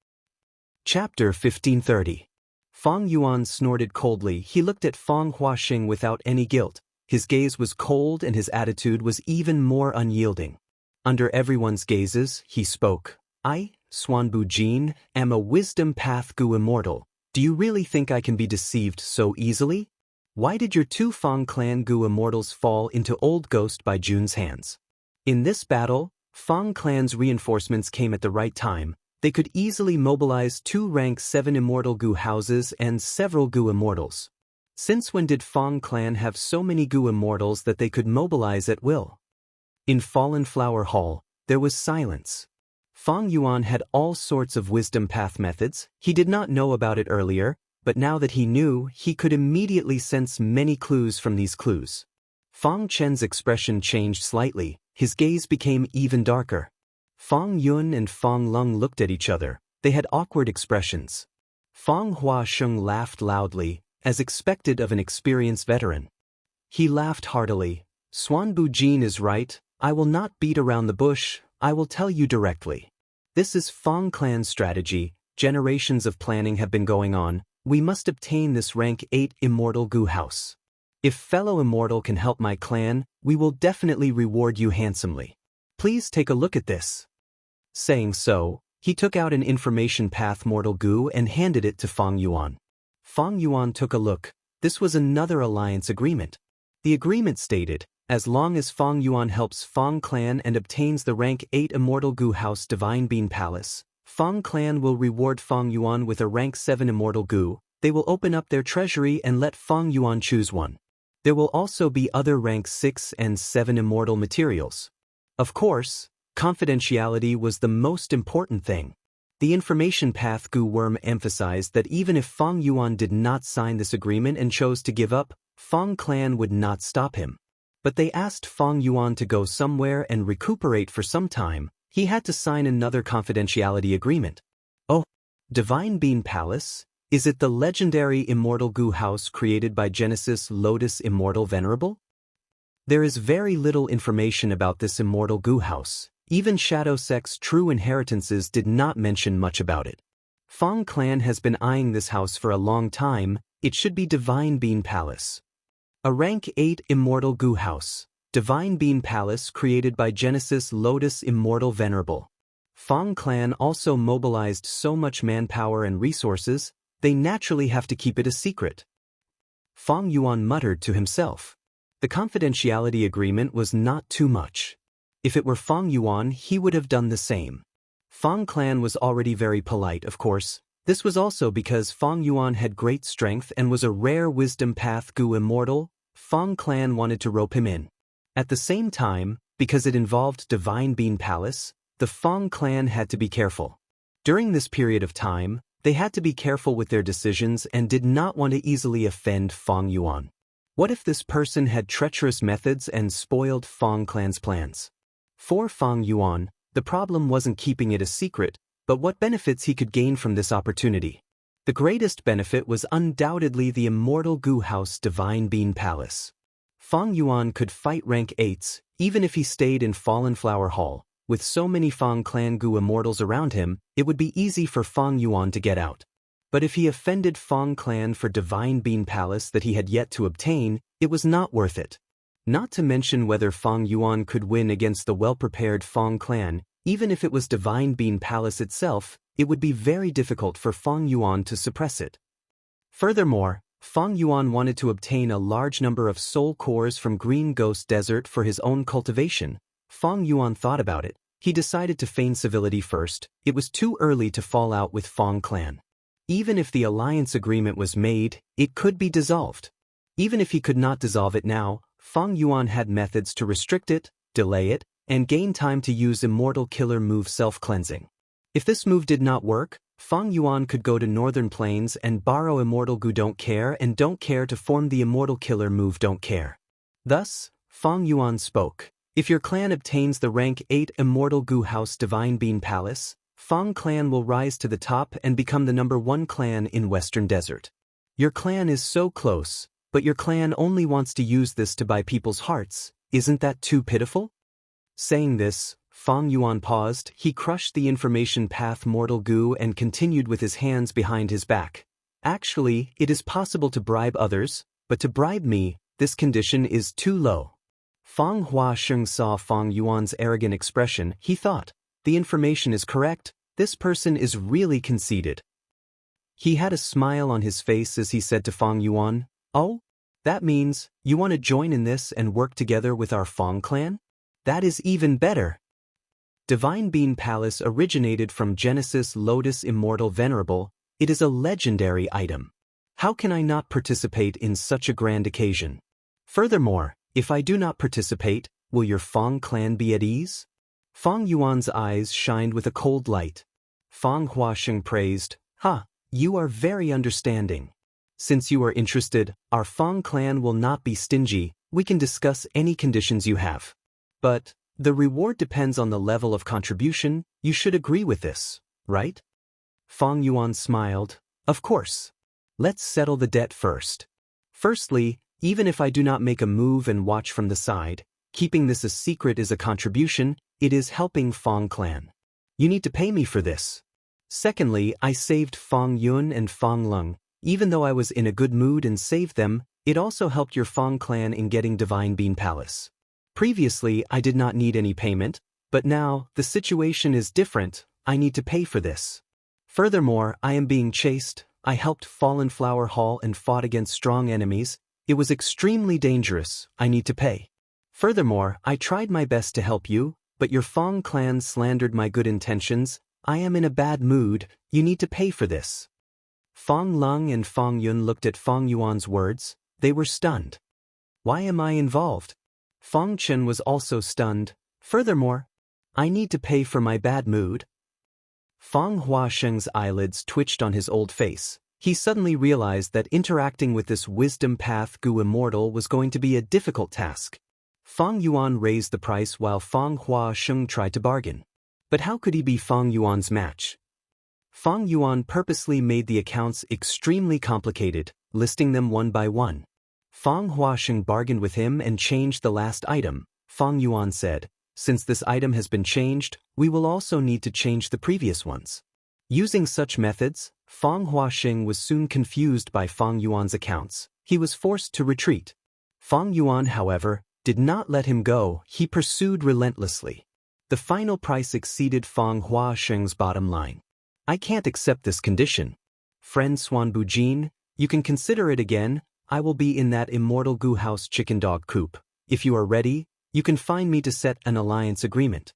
Chapter 1530. Fang Yuan snorted coldly. He looked at Fang Huaxing without any guilt. His gaze was cold and his attitude was even more unyielding. Under everyone's gazes, he spoke. "I, Xuan Bujin, am a wisdom path Gu immortal. Do you really think I can be deceived so easily? Why did your two Fang Clan Gu immortals fall into Old Ghost by Jun's hands? In this battle, Fang Clan's reinforcements came at the right time. They could easily mobilize 2 rank 7 immortal Gu houses and several Gu immortals. Since when did Fang Clan have so many Gu immortals that they could mobilize at will?" In Fallen Flower Hall, there was silence. Fang Yuan had all sorts of wisdom path methods. He did not know about it earlier, but now that he knew, he could immediately sense many clues from these clues. Fang Chen's expression changed slightly. His gaze became even darker. Fang Yun and Fang Leng looked at each other. They had awkward expressions. Fang Huaxing laughed loudly, as expected of an experienced veteran. He laughed heartily. "Xuan Bujin is right. I will not beat around the bush. I will tell you directly. This is Fang Clan's strategy. Generations of planning have been going on. We must obtain this rank 8 immortal Gu house. If fellow immortal can help my clan, we will definitely reward you handsomely. Please take a look at this." Saying so, he took out an information path mortal Gu and handed it to Fang Yuan. Fang Yuan took a look. This was another alliance agreement. The agreement stated, as long as Fang Yuan helps Fang Clan and obtains the rank 8 immortal Gu house Divine Bean Palace, Fang Clan will reward Fang Yuan with a rank 7 immortal Gu. They will open up their treasury and let Fang Yuan choose one. There will also be other rank 6 and 7 immortal materials. Of course, confidentiality was the most important thing. The information path Gu Worm emphasized that even if Fang Yuan did not sign this agreement and chose to give up, Fang Clan would not stop him. But they asked Fang Yuan to go somewhere and recuperate for some time. He had to sign another confidentiality agreement. Oh, Divine Bean Palace? Is it the legendary immortal Gu house created by Genesis Lotus Immortal Venerable? There is very little information about this immortal Gu house. Even Shadow Sect's true inheritances did not mention much about it. Fang Clan has been eyeing this house for a long time. It should be Divine Bean Palace. A rank 8 immortal Gu house. Divine Bean Palace created by Genesis Lotus Immortal Venerable. Fang Clan also mobilized so much manpower and resources, they naturally have to keep it a secret. Fang Yuan muttered to himself. The confidentiality agreement was not too much. If it were Fang Yuan, he would have done the same. Fang Clan was already very polite, of course. This was also because Fang Yuan had great strength and was a rare wisdom path Gu immortal. Fang Clan wanted to rope him in. At the same time, because it involved Divine Bean Palace, the Fang clan had to be careful. During this period of time, they had to be careful with their decisions and did not want to easily offend Fang Yuan. What if this person had treacherous methods and spoiled Fang clan's plans? For Fang Yuan, the problem wasn't keeping it a secret, but what benefits he could gain from this opportunity. The greatest benefit was undoubtedly the immortal Gu House Divine Bean Palace. Fang Yuan could fight rank 8s, even if he stayed in Fallen Flower Hall. With so many Fang clan Gu immortals around him, it would be easy for Fang Yuan to get out. But if he offended Fang clan for Divine Bean Palace that he had yet to obtain, it was not worth it. Not to mention whether Fang Yuan could win against the well-prepared Fang clan, even if it was Divine Bean Palace itself, it would be very difficult for Fang Yuan to suppress it. Furthermore, Fang Yuan wanted to obtain a large number of soul cores from Green Ghost Desert for his own cultivation. Fang Yuan thought about it. He decided to feign civility first. It was too early to fall out with Fang clan. Even if the alliance agreement was made, it could be dissolved. Even if he could not dissolve it now, Fang Yuan had methods to restrict it, delay it, and gain time to use Immortal Killer move self-cleansing. If this move did not work, Fang Yuan could go to Northern Plains and borrow Immortal Gu Don't Care and Don't Care to form the Immortal Killer move Don't Care. Thus, Fang Yuan spoke. If your clan obtains the rank 8 Immortal Gu House Divine Bean Palace, Fang clan will rise to the top and become the #1 clan in Western Desert. Your clan is so close, but your clan only wants to use this to buy people's hearts. Isn't that too pitiful? Saying this, Fang Yuan paused. He crushed the information path Mortal Gu and continued with his hands behind his back. Actually, it is possible to bribe others, but to bribe me, this condition is too low. Fang Huasheng saw Fang Yuan's arrogant expression. He thought, the information is correct, this person is really conceited. He had a smile on his face as he said to Fang Yuan, "Oh? That means, you want to join in this and work together with our Fang clan? That is even better." Divine Bean Palace originated from Genesis Lotus Immortal Venerable. It is a legendary item. How can I not participate in such a grand occasion? Furthermore, if I do not participate, will your Fang clan be at ease? Fang Yuan's eyes shined with a cold light. Fang Huasheng praised, you are very understanding. Since you are interested, our Fang clan will not be stingy. We can discuss any conditions you have. But the reward depends on the level of contribution. You should agree with this, right? Fang Yuan smiled. Of course. Let's settle the debt first. Firstly, even if I do not make a move and watch from the side, keeping this a secret is a contribution. It is helping Fang clan. You need to pay me for this. Secondly, I saved Fang Yun and Fang Lung. Even though I was in a good mood and saved them, it also helped your Fang clan in getting Divine Bean Palace. Previously, I did not need any payment, but now, the situation is different. I need to pay for this. Furthermore, I am being chased. I helped Fallen Flower Hall and fought against strong enemies. It was extremely dangerous. I need to pay. Furthermore, I tried my best to help you, but your Fang clan slandered my good intentions. I am in a bad mood. You need to pay for this. Fang Lung and Fang Yun looked at Fang Yuan's words. They were stunned. Why am I involved? Fang Chen was also stunned. Furthermore, I need to pay for my bad mood. Fang Huasheng's eyelids twitched on his old face. He suddenly realized that interacting with this Wisdom Path Gu Immortal was going to be a difficult task. Fang Yuan raised the price while Fang Huasheng tried to bargain. But how could he be Fang Yuan's match? Fang Yuan purposely made the accounts extremely complicated, listing them one by one. Fang Huasheng bargained with him and changed the last item. Fang Yuan said, since this item has been changed, we will also need to change the previous ones. Using such methods, Fang Huasheng was soon confused by Fang Yuan's accounts. He was forced to retreat. Fang Yuan, however, did not let him go. He pursued relentlessly. The final price exceeded Fang Huasheng's bottom line. I can't accept this condition. Friend Swan Bujin, you can consider it again. I will be in that Immortal Gu House chicken dog coop. If you are ready, you can find me to set an alliance agreement.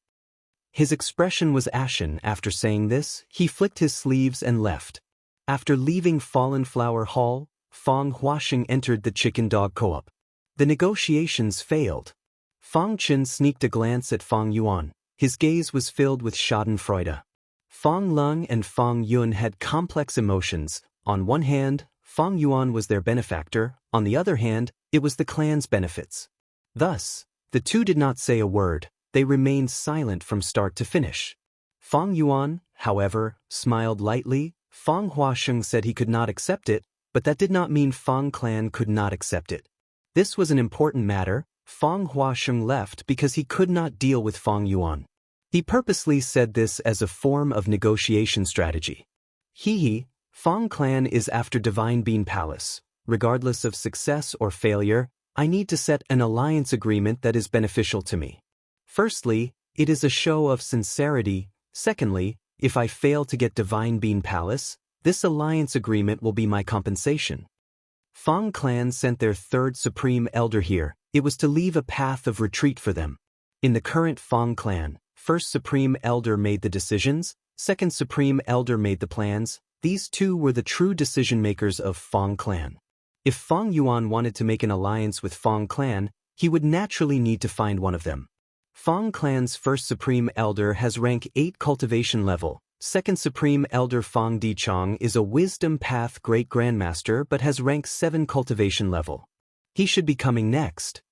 His expression was ashen. After saying this, he flicked his sleeves and left. After leaving Fallen Flower Hall, Fang Huasheng entered the chicken dog co-op. The negotiations failed. Fang Chen sneaked a glance at Fang Yuan. His gaze was filled with schadenfreude. Fong Lung and Fong Yun had complex emotions. On one hand, Fong Yuan was their benefactor, on the other hand, it was the clan's benefits. Thus, the two did not say a word, they remained silent from start to finish. Fong Yuan, however, smiled lightly. Fong Huasheng said he could not accept it, but that did not mean Fong clan could not accept it. This was an important matter. Fong Huasheng left because he could not deal with Fong Yuan. He purposely said this as a form of negotiation strategy. Fong clan is after Divine Bean Palace. Regardless of success or failure, I need to set an alliance agreement that is beneficial to me. Firstly, it is a show of sincerity. Secondly, if I fail to get Divine Bean Palace, this alliance agreement will be my compensation. Fong clan sent their third supreme elder here. It was to leave a path of retreat for them. In the current Fong clan, first supreme elder made the decisions, second supreme elder made the plans. These two were the true decision-makers of Fong clan. If Fong Yuan wanted to make an alliance with Fong clan, he would naturally need to find one of them. Fong clan's first supreme elder has rank 8 cultivation level. Second supreme elder Fong Dichong is a wisdom path great grandmaster but has rank 7 cultivation level. He should be coming next.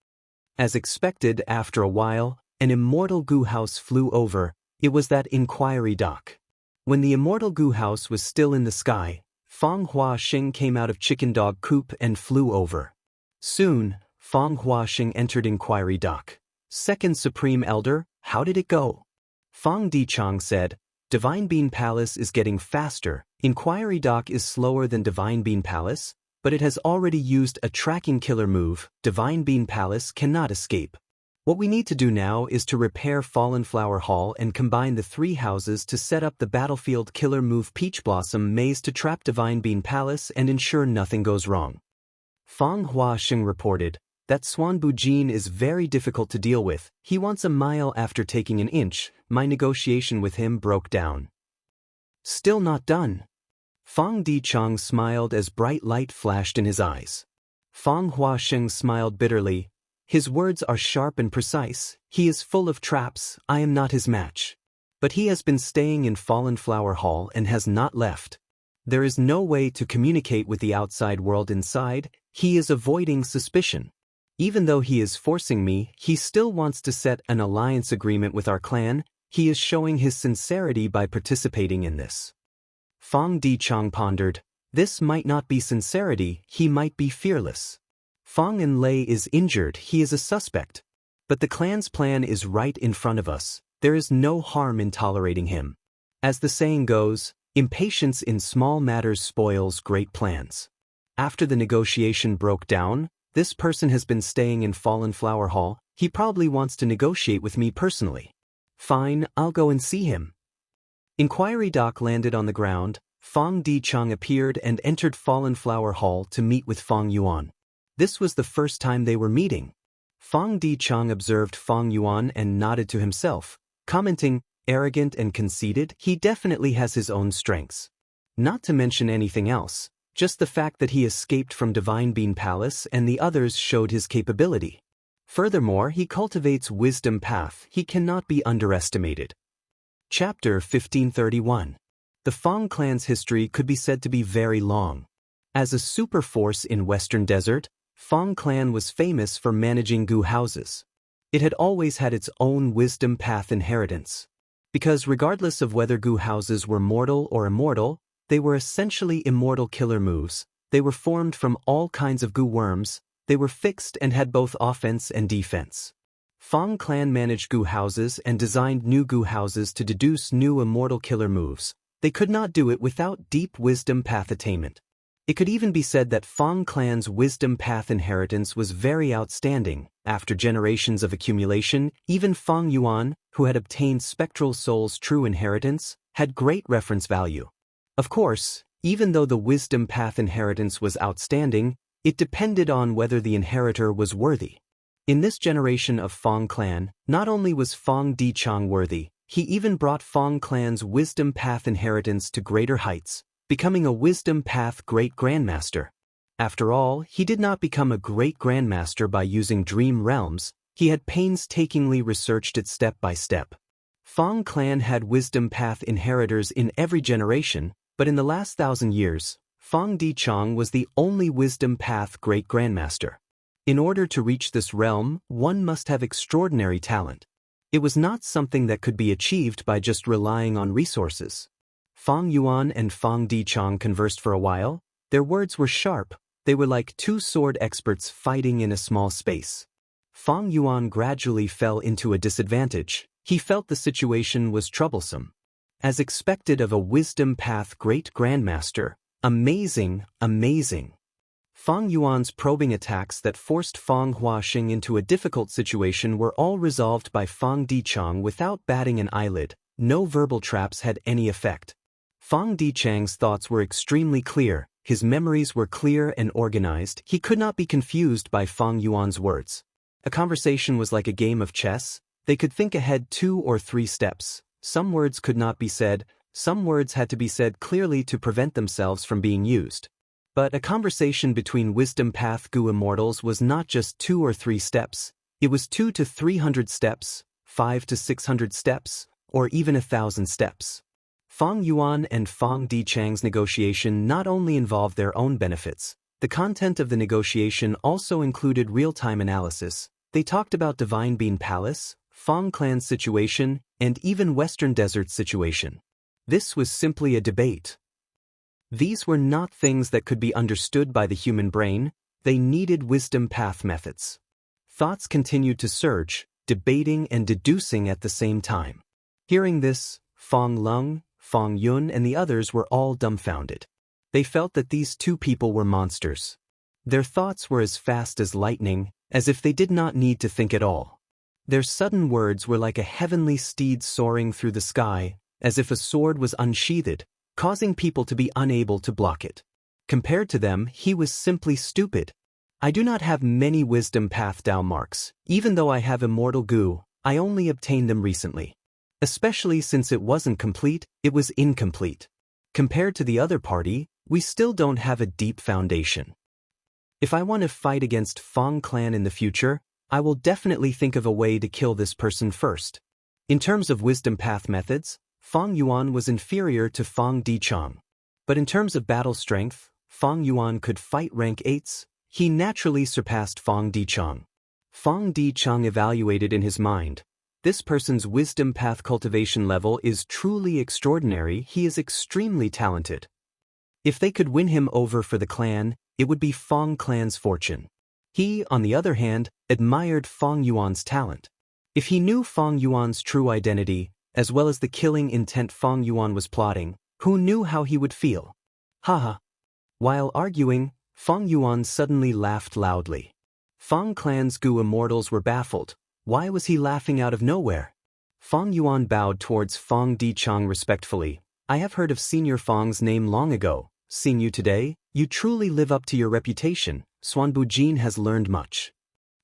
As expected, after a while, an immortal goo house flew over. It was that inquiry dock. When the immortal goo house was still in the sky, Fong Huasheng came out of chicken dog coop and flew over. Soon, Fong Huasheng entered inquiry dock. Second supreme elder, how did it go? Fong Dichong said, Divine Bean Palace is getting faster. Inquiry dock is slower than Divine Bean Palace, but it has already used a tracking killer move. Divine Bean Palace cannot escape. What we need to do now is to repair Fallen Flower Hall and combine the 3 houses to set up the battlefield killer move Peach Blossom Maze to trap Divine Bean Palace and ensure nothing goes wrong. Fong Huasheng reported, that Swan Bujin is very difficult to deal with. He wants a mile after taking an inch. My negotiation with him broke down. Still not done. Fong Dichong smiled as bright light flashed in his eyes. Fong Huasheng smiled bitterly. His words are sharp and precise. He is full of traps. I am not his match. But he has been staying in Fallen Flower Hall and has not left. There is no way to communicate with the outside world inside. He is avoiding suspicion. Even though he is forcing me, he still wants to set an alliance agreement with our clan. He is showing his sincerity by participating in this. Fong Dichong pondered. This might not be sincerity, he might be fearless. Fong Enlei is injured, he is a suspect. But the clan's plan is right in front of us. There is no harm in tolerating him. As the saying goes, impatience in small matters spoils great plans. After the negotiation broke down, this person has been staying in Fallen Flower Hall. He probably wants to negotiate with me personally. Fine, I'll go and see him. Inquiry dock landed on the ground. Fong Dichong appeared and entered Fallen Flower Hall to meet with Fong Yuan. This was the first time they were meeting. Fong Dichong observed Fong Yuan and nodded to himself, commenting, arrogant and conceited, he definitely has his own strengths. Not to mention anything else, just the fact that he escaped from Divine Bean Palace and the others showed his capability. Furthermore, he cultivates wisdom path, he cannot be underestimated. Chapter 1531. The Fong clan's history could be said to be very long. As a super force in Western Desert, Fong clan was famous for managing goo houses. It had always had its own wisdom path inheritance. Because regardless of whether goo houses were mortal or immortal, they were essentially immortal killer moves. They were formed from all kinds of goo worms. They were fixed and had both offense and defense. Fong clan managed goo houses and designed new goo houses to deduce new immortal killer moves. They could not do it without deep wisdom path attainment. It could even be said that Fong clan's wisdom path inheritance was very outstanding. After generations of accumulation, even Fong Yuan, who had obtained Spectral Soul's true inheritance, had great reference value. Of course, even though the wisdom path inheritance was outstanding, it depended on whether the inheritor was worthy. In this generation of Fong clan, not only was Fong Dichong worthy, he even brought Fong clan's wisdom path inheritance to greater heights, becoming a wisdom path great grandmaster. After all, he did not become a great grandmaster by using dream realms, he had painstakingly researched it step by step. Fang clan had wisdom path inheritors in every generation, but in the last 1,000 years, Fang Dichang was the only wisdom path great grandmaster. In order to reach this realm, one must have extraordinary talent. It was not something that could be achieved by just relying on resources. Fang Yuan and Fang Dichang conversed for a while. Their words were sharp. They were like two sword experts fighting in a small space. Fang Yuan gradually fell into a disadvantage. He felt the situation was troublesome. As expected of a wisdom path great grandmaster, amazing. Fang Yuan's probing attacks that forced Fang Huaxing into a difficult situation were all resolved by Fang Dichang without batting an eyelid. No verbal traps had any effect. Fang Dichang's thoughts were extremely clear, his memories were clear and organized. He could not be confused by Fang Yuan's words. A conversation was like a game of chess. They could think ahead 2 or 3 steps. Some words could not be said, some words had to be said clearly to prevent themselves from being used. But a conversation between Wisdom Path Gu immortals was not just 2 or 3 steps, it was 200 to 300 steps, 500 to 600 steps, or even 1,000 steps. Fang Yuan and Fang Dichang's negotiation not only involved their own benefits, the content of the negotiation also included real-time analysis. They talked about Divine Bean Palace, Fang Clan's situation, and even Western Desert's situation. This was simply a debate. These were not things that could be understood by the human brain, they needed wisdom path methods. Thoughts continued to surge, debating and deducing at the same time. Hearing this, Fang Lung, Fang Yun and the others were all dumbfounded. They felt that these two people were monsters. Their thoughts were as fast as lightning, as if they did not need to think at all. Their sudden words were like a heavenly steed soaring through the sky, as if a sword was unsheathed, causing people to be unable to block it. Compared to them, he was simply stupid. I do not have many wisdom path Dao marks. Even though I have immortal Gu, I only obtained them recently. Especially since it wasn't complete, it was incomplete. Compared to the other party, we still don't have a deep foundation. If I want to fight against Fang Clan in the future, I will definitely think of a way to kill this person first. In terms of wisdom path methods, Fang Yuan was inferior to Fang Dichang. But in terms of battle strength, Fang Yuan could fight rank 8s, he naturally surpassed Fang Dichang. Fang Dichang evaluated in his mind. This person's wisdom path cultivation level is truly extraordinary, he is extremely talented. If they could win him over for the clan, it would be Fang Clan's fortune. He, on the other hand, admired Fang Yuan's talent. If he knew Fang Yuan's true identity, as well as the killing intent Fang Yuan was plotting, who knew how he would feel? Haha. While arguing, Fang Yuan suddenly laughed loudly. Fang Clan's Gu immortals were baffled. Why was he laughing out of nowhere? Fang Yuan bowed towards Fang Dichang respectfully. I have heard of Senior Fang's name long ago. Seeing you today, you truly live up to your reputation. Xuanbu Jin has learned much.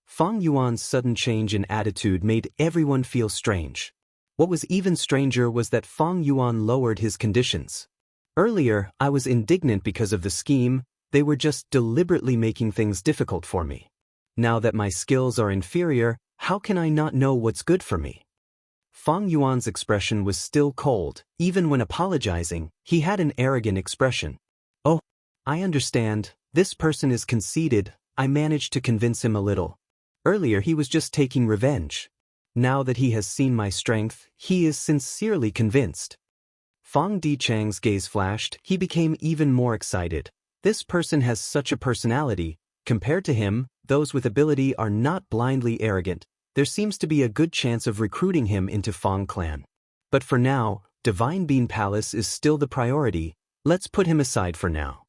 Fang Yuan's sudden change in attitude made everyone feel strange. What was even stranger was that Fang Yuan lowered his conditions. Earlier, I was indignant because of the scheme, they were just deliberately making things difficult for me. Now that my skills are inferior, how can I not know what's good for me? Fang Yuan's expression was still cold. Even when apologizing, he had an arrogant expression. Oh, I understand, this person is conceited, I managed to convince him a little. Earlier he was just taking revenge. Now that he has seen my strength, he is sincerely convinced. Fang Dichang's gaze flashed, he became even more excited. This person has such a personality. Compared to him, those with ability are not blindly arrogant. There seems to be a good chance of recruiting him into Fang Clan. But for now, Divine Bean Palace is still the priority. Let's put him aside for now.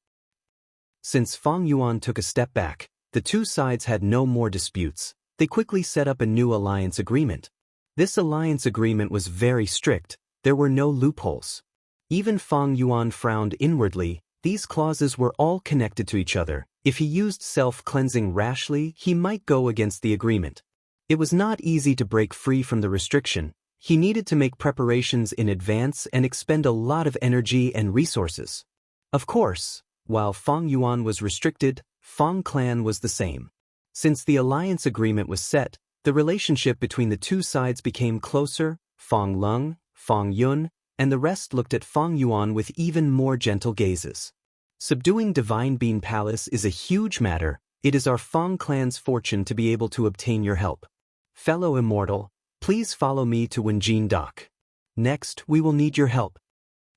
Since Fang Yuan took a step back, the two sides had no more disputes. They quickly set up a new alliance agreement. This alliance agreement was very strict. There were no loopholes. Even Fang Yuan frowned inwardly. These clauses were all connected to each other. If he used self-cleansing rashly, he might go against the agreement. It was not easy to break free from the restriction. He needed to make preparations in advance and expend a lot of energy and resources. Of course, while Fang Yuan was restricted, Fang Clan was the same. Since the alliance agreement was set, the relationship between the two sides became closer. Fong Lung, Fong Yun, and the rest looked at Fong Yuan with even more gentle gazes. Subduing Divine Bean Palace is a huge matter. It is our Fong clan's fortune to be able to obtain your help. Fellow immortal, please follow me to Wenjin Dock. Next, we will need your help.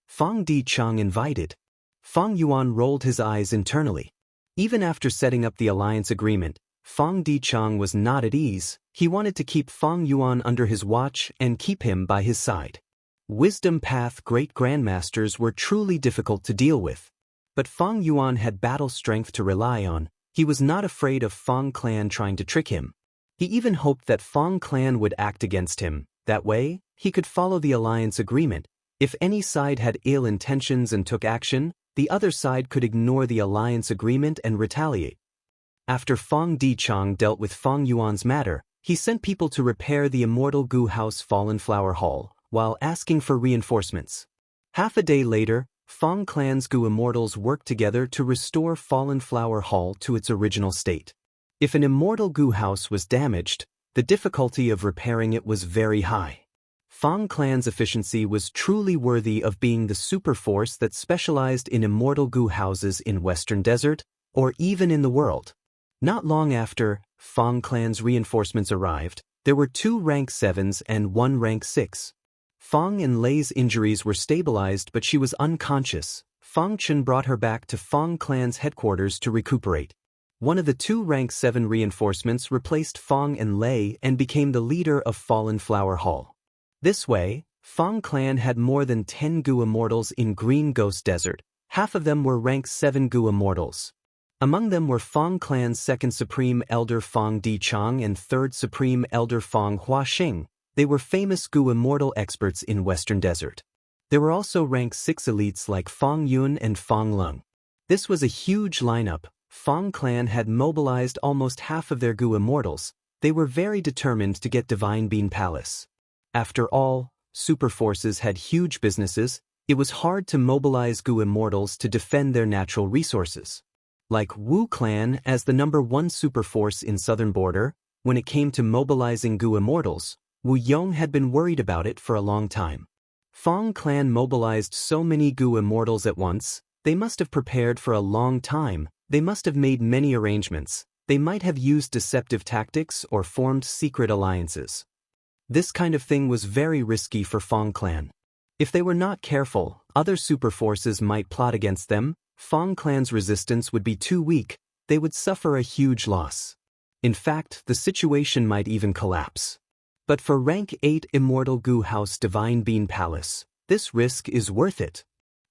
Fong Di Chang invited. Fong Yuan rolled his eyes internally. Even after setting up the alliance agreement, Fong Di Chang was not at ease. He wanted to keep Fong Yuan under his watch and keep him by his side. Wisdom Path Great Grandmasters were truly difficult to deal with. But Fong Yuan had battle strength to rely on. He was not afraid of Fong clan trying to trick him. He even hoped that Fong clan would act against him. That way, he could follow the alliance agreement. If any side had ill intentions and took action, the other side could ignore the alliance agreement and retaliate. After Fong Di Chang dealt with Fong Yuan's matter, he sent people to repair the Immortal Gu House Fallen Flower Hall, while asking for reinforcements. Half a day later, Fong clan's Gu Immortals worked together to restore Fallen Flower Hall to its original state. If an Immortal Gu House was damaged, the difficulty of repairing it was very high. Fong clan's efficiency was truly worthy of being the super force that specialized in Immortal Gu houses in Western Desert, or even in the world. Not long after Fong clan's reinforcements arrived, there were 2 rank 7s and 1 rank 6. Fong and Lei's injuries were stabilized, but she was unconscious. Fong Chen brought her back to Fong clan's headquarters to recuperate. One of the 2 rank 7 reinforcements replaced Fong and Lei and became the leader of Fallen Flower Hall. This way, Fong clan had more than 10 Gu Immortals in Green Ghost Desert. Half of them were rank 7 Gu Immortals. Among them were Fong clan's 2nd Supreme Elder Fong Di Chang and 3rd Supreme Elder Fong Hua Xing. They were famous Gu Immortal experts in Western Desert. There were also rank 6 elites like Fong Yun and Fong Lung. This was a huge lineup. Fong clan had mobilized almost half of their Gu Immortals. They were very determined to get Divine Bean Palace. After all, super forces had huge businesses. It was hard to mobilize Gu Immortals to defend their natural resources. Like Wu clan as the #1 super force in southern border, when it came to mobilizing Gu Immortals, Wu Yong had been worried about it for a long time. Fong clan mobilized so many Gu Immortals at once. They must have prepared for a long time. They must have made many arrangements. They might have used deceptive tactics or formed secret alliances. This kind of thing was very risky for Fong clan. If they were not careful, other super forces might plot against them. Fong clan's resistance would be too weak. They would suffer a huge loss. In fact, the situation might even collapse. But for rank 8 Immortal Gu House Divine Bean Palace, this risk is worth it.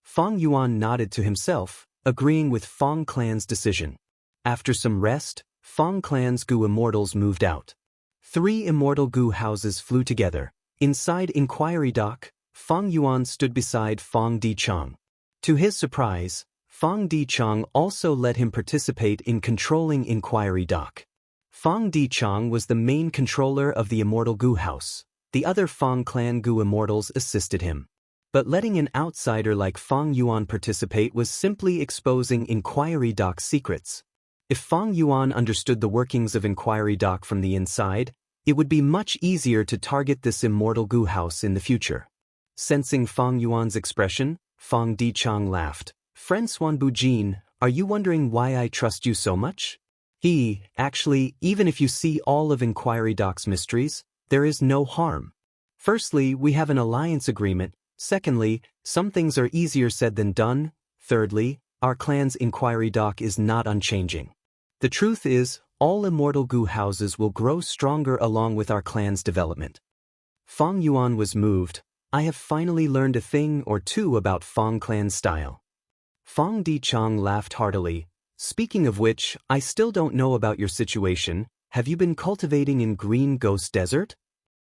Fong Yuan nodded to himself, agreeing with Fong clan's decision. After some rest, Fong clan's Gu Immortals moved out. 3 Immortal Gu houses flew together. Inside Inquiry Dock, Fong Yuan stood beside Fong Di Chang. To his surprise, Fong Di Chang also let him participate in controlling Inquiry Dock. Fong Di Chang was the main controller of the Immortal Gu House. The other Fong clan Gu Immortals assisted him. But letting an outsider like Fong Yuan participate was simply exposing Inquiry Dock's secrets. If Fong Yuan understood the workings of Inquiry Dock from the inside, it would be much easier to target this Immortal Gu House in the future. Sensing Fong Yuan's expression, Fong Di Chang laughed. "Friend Swan Bujin, are you wondering why I trust you so much?" Actually, even if you see all of Inquiry Dock's mysteries, there is no harm. Firstly, we have an alliance agreement. Secondly, some things are easier said than done. Thirdly, our clan's Inquiry Dock is not unchanging. The truth is, all Immortal Gu houses will grow stronger along with our clan's development. Fong Yuan was moved. I have finally learned a thing or two about Fong clan's style. Fong Di Chang laughed heartily. Speaking of which, I still don't know about your situation. Have you been cultivating in Green Ghost Desert?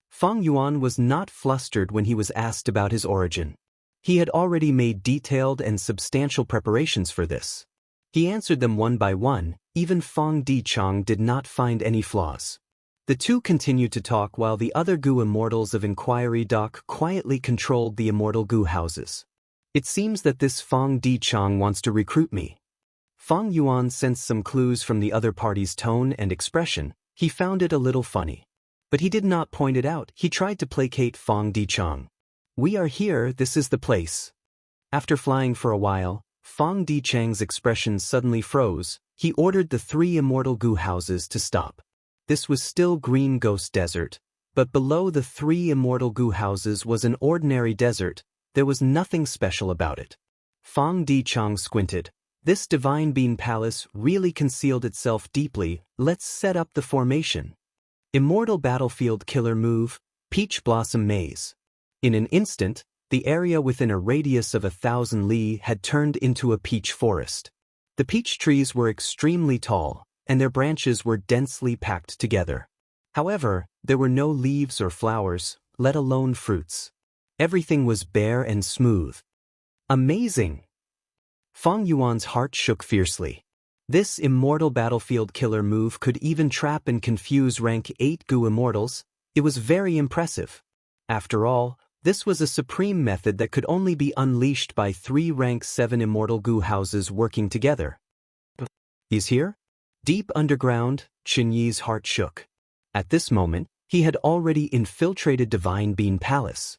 Fong Yuan was not flustered when he was asked about his origin. He had already made detailed and substantial preparations for this. He answered them one by one. Even Fong Di Chang did not find any flaws. The two continued to talk while the other Gu Immortals of Inquiry Dock quietly controlled the Immortal Gu houses. It seems that this Fong Di Chang wants to recruit me. Fong Yuan sensed some clues from the other party's tone and expression. He found it a little funny. But he did not point it out. He tried to placate Fong Dichang. "We are here, this is the place." After flying for a while, Fong Dichang's expression suddenly froze. He ordered the 3 immortal goo houses to stop. This was still Green Ghost Desert, but below the 3 immortal goo houses was an ordinary desert. There was nothing special about it. Fong Dichang squinted. This divine bean palace really concealed itself deeply. Let's set up the formation. Immortal battlefield killer move, Peach Blossom Maze. In an instant, the area within a radius of 1,000 li had turned into a peach forest. The peach trees were extremely tall, and their branches were densely packed together. However, there were no leaves or flowers, let alone fruits. Everything was bare and smooth. Amazing! Fong Yuan's heart shook fiercely. This immortal battlefield killer move could even trap and confuse rank 8 goo immortals. It was very impressive. After all, this was a supreme method that could only be unleashed by 3 rank 7 immortal goo houses working together. He's here? Deep underground, Qin Yi's heart shook. At this moment, he had already infiltrated Divine Bean Palace.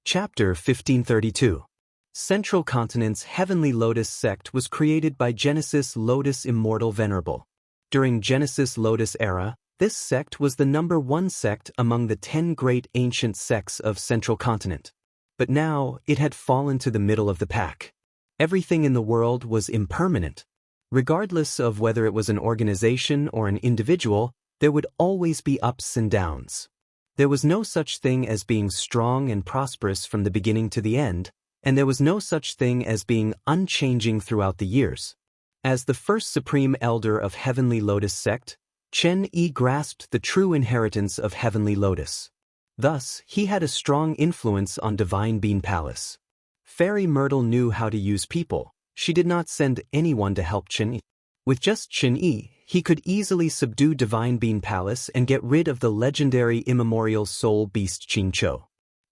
Chapter 1532. Central Continent's Heavenly Lotus sect was created by Genesis Lotus Immortal Venerable. During Genesis Lotus era, this sect was the #1 sect among the 10 great ancient sects of Central Continent. But now, it had fallen to the middle of the pack. Everything in the world was impermanent. Regardless of whether it was an organization or an individual, there would always be ups and downs. There was no such thing as being strong and prosperous from the beginning to the end, and there was no such thing as being unchanging throughout the years. As the first supreme elder of Heavenly Lotus sect, Chen Yi grasped the true inheritance of Heavenly Lotus. Thus, he had a strong influence on Divine Bean Palace. Fairy Myrtle knew how to use people. She did not send anyone to help Chen Yi. With just Chen Yi, he could easily subdue Divine Bean Palace and get rid of the legendary immemorial soul beast Qingqiu.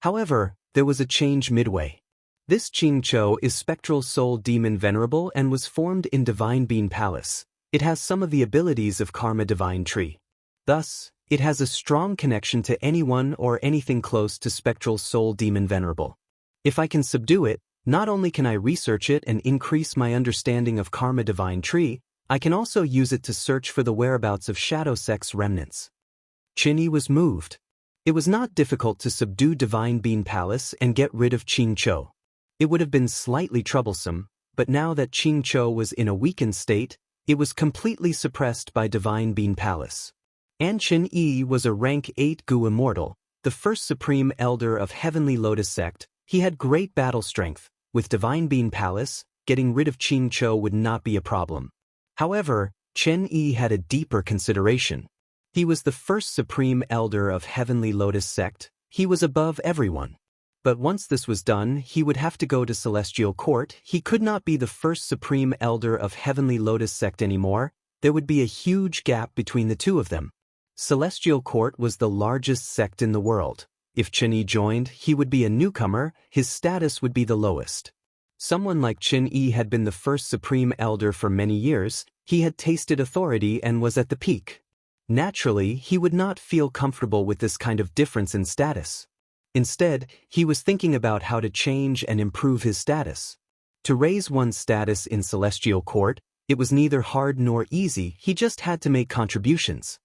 However, there was a change midway. This Qingqiu is Spectral Soul Demon Venerable and was formed in Divine Bean Palace. It has some of the abilities of Karma Divine Tree. Thus, it has a strong connection to anyone or anything close to Spectral Soul Demon Venerable. If I can subdue it, not only can I research it and increase my understanding of Karma Divine Tree, I can also use it to search for the whereabouts of Shadow Sect's remnants. Qin Yi was moved. It was not difficult to subdue Divine Bean Palace and get rid of Qingqiu. It would have been slightly troublesome, but now that Qingqiu was in a weakened state, it was completely suppressed by Divine Bean Palace. And Qin Yi was a rank 8 goo immortal, the first supreme elder of Heavenly Lotus sect. He had great battle strength. With Divine Bean Palace, getting rid of Qingqiu would not be a problem. However, Chen Yi had a deeper consideration. He was the first supreme elder of Heavenly Lotus sect. He was above everyone. But once this was done, he would have to go to Celestial Court. He could not be the first supreme elder of Heavenly Lotus sect anymore. There would be a huge gap between the two of them. Celestial Court was the largest sect in the world. If Chen Yi joined, he would be a newcomer. His status would be the lowest. Someone like Chen Yi had been the first supreme elder for many years. He had tasted authority and was at the peak. Naturally, he would not feel comfortable with this kind of difference in status. Instead, he was thinking about how to change and improve his status. To raise one's status in Celestial Court, it was neither hard nor easy. He just had to make contributions.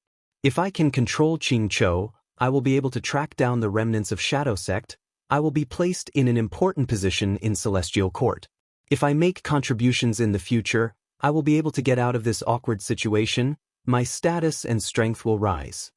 If I can control Qingqiu, I will be able to track down the remnants of Shadow Sect. I will be placed in an important position in Celestial Court. If I make contributions in the future, I will be able to get out of this awkward situation. My status and strength will rise.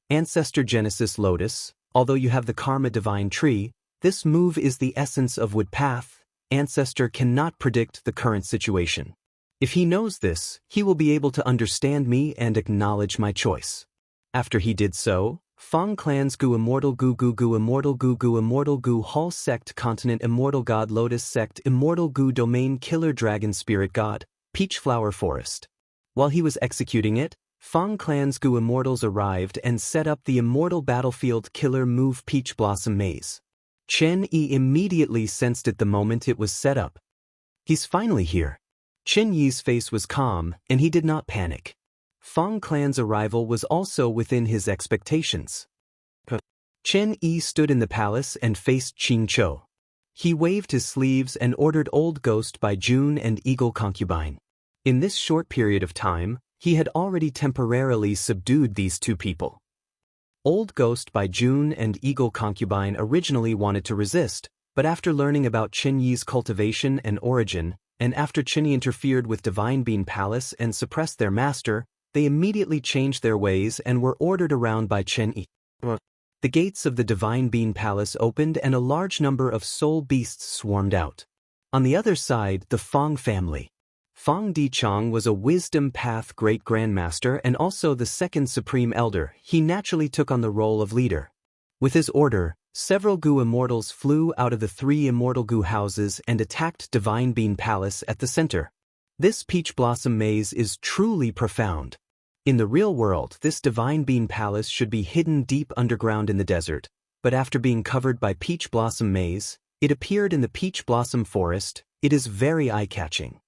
Ancestor Genesis Lotus. Although you have the Karma Divine Tree, this move is the essence of Wood Path. Ancestor cannot predict the current situation. If he knows this, he will be able to understand me and acknowledge my choice. After he did so, Fong Clan's Gu Immortal Gu Gu Gu Immortal Gu Gu Immortal Gu Hall Sect Continent Immortal God Lotus Sect Immortal Gu Domain Killer Dragon Spirit God, Peach Flower Forest. While he was executing it, Fong Clan's Gu Immortals arrived and set up the Immortal Battlefield Killer Move Peach Blossom Maze. Chen Yi immediately sensed it the moment it was set up. He's finally here. Chen Yi's face was calm, and he did not panic. Fang clan's arrival was also within his expectations. Chen Yi stood in the palace and faced Qingqiu. He waved his sleeves and ordered Old Ghost by June and Eagle Concubine. In this short period of time, he had already temporarily subdued these two people. Old Ghost by June and Eagle Concubine originally wanted to resist, but after learning about Chen Yi's cultivation and origin, and after Chen Yi interfered with Divine Bean Palace and suppressed their master, they immediately changed their ways and were ordered around by Chen Yi. The gates of the Divine Bean Palace opened and a large number of soul beasts swarmed out. On the other side, the Fang family. Fang Dichang was a Wisdom Path Great Grandmaster and also the second Supreme Elder. He naturally took on the role of leader. With his order, several Gu immortals flew out of the 3 immortal Gu houses and attacked Divine Bean Palace at the center. This peach blossom maze is truly profound. In the real world, this Divine Bean Palace should be hidden deep underground in the desert, but after being covered by Peach Blossom Maze, it appeared in the Peach Blossom Forest. It is very eye-catching.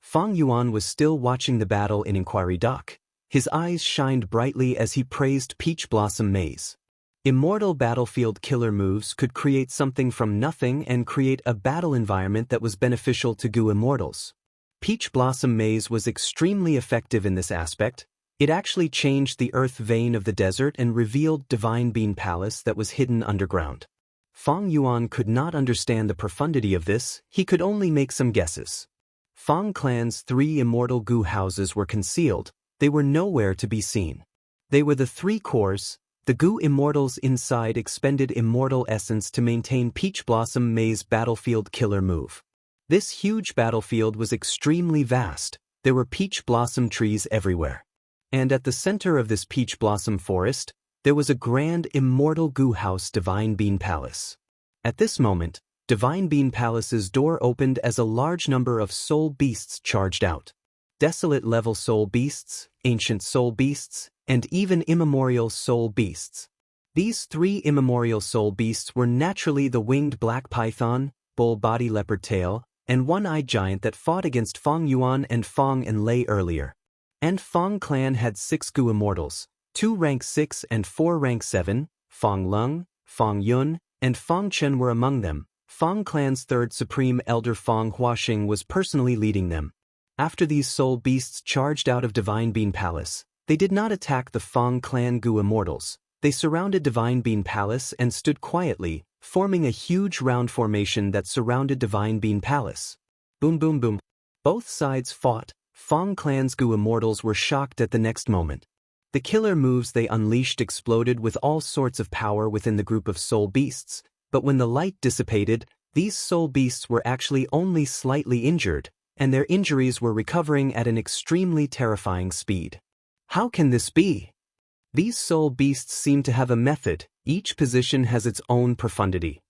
Fang Yuan was still watching the battle in Inquiry Dock. His eyes shined brightly as he praised Peach Blossom Maze. Immortal battlefield killer moves could create something from nothing and create a battle environment that was beneficial to Gu immortals. Peach Blossom Maze was extremely effective in this aspect. It actually changed the earth vein of the desert and revealed Divine Bean Palace that was hidden underground. Fang Yuan could not understand the profundity of this, he could only make some guesses. Fang clan's 3 immortal Gu houses were concealed, they were nowhere to be seen. They were the 3 cores. The Gu immortals inside expended immortal essence to maintain Peach Blossom Maze battlefield killer move. This huge battlefield was extremely vast, there were peach blossom trees everywhere. And at the center of this peach blossom forest, there was a grand immortal Gu house Divine Bean Palace. At this moment, Divine Bean Palace's door opened as a large number of soul beasts charged out. Desolate level soul beasts, ancient soul beasts, and even immemorial soul beasts. These 3 immemorial soul beasts were naturally the winged black python, bull-body leopard tail, and one-eyed giant that fought against Fang Yuan and Fang and Lei earlier. And Fang clan had 6 Gu immortals, 2 rank 6 and 4 rank 7, Fang Lung, Fang Yun, and Fang Chen were among them. Fang clan's 3rd Supreme Elder Fang Huaxing was personally leading them. After these soul beasts charged out of Divine Bean Palace, they did not attack the Fang clan Gu immortals. They surrounded Divine Bean Palace and stood quietly, forming a huge round formation that surrounded Divine Bean Palace. Boom boom boom. Both sides fought. Fang clan's Gu immortals were shocked at the next moment. The killer moves they unleashed exploded with all sorts of power within the group of soul beasts, but when the light dissipated, these soul beasts were actually only slightly injured, and their injuries were recovering at an extremely terrifying speed. How can this be? These soul beasts seem to have a method, each position has its own profundity.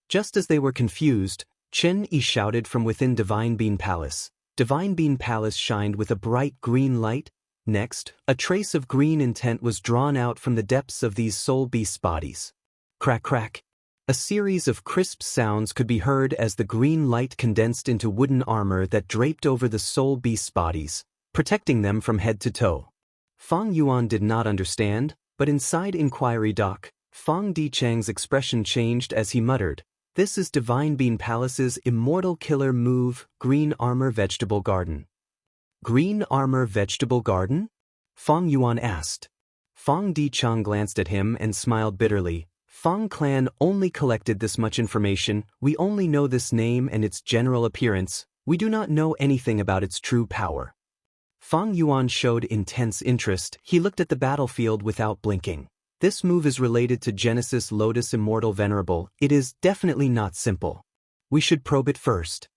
Just as they were confused, Chen Yi shouted from within Divine Bean Palace. Divine Bean Palace shined with a bright green light. Next, a trace of green intent was drawn out from the depths of these soul beasts' bodies. Crack crack. A series of crisp sounds could be heard as the green light condensed into wooden armor that draped over the soul beasts' bodies, protecting them from head to toe. Fang Yuan did not understand, but inside Inquiry Dock, Fang Dichang's expression changed as he muttered, "This is Divine Bean Palace's immortal killer move, Green Armor Vegetable Garden." Green Armor Vegetable Garden? Fang Yuan asked. Fang Dichang glanced at him and smiled bitterly. Fang clan only collected this much information, we only know this name and its general appearance, we do not know anything about its true power. Fang Yuan showed intense interest, he looked at the battlefield without blinking. This move is related to Genesis Lotus Immortal Venerable, it is definitely not simple. We should probe it first.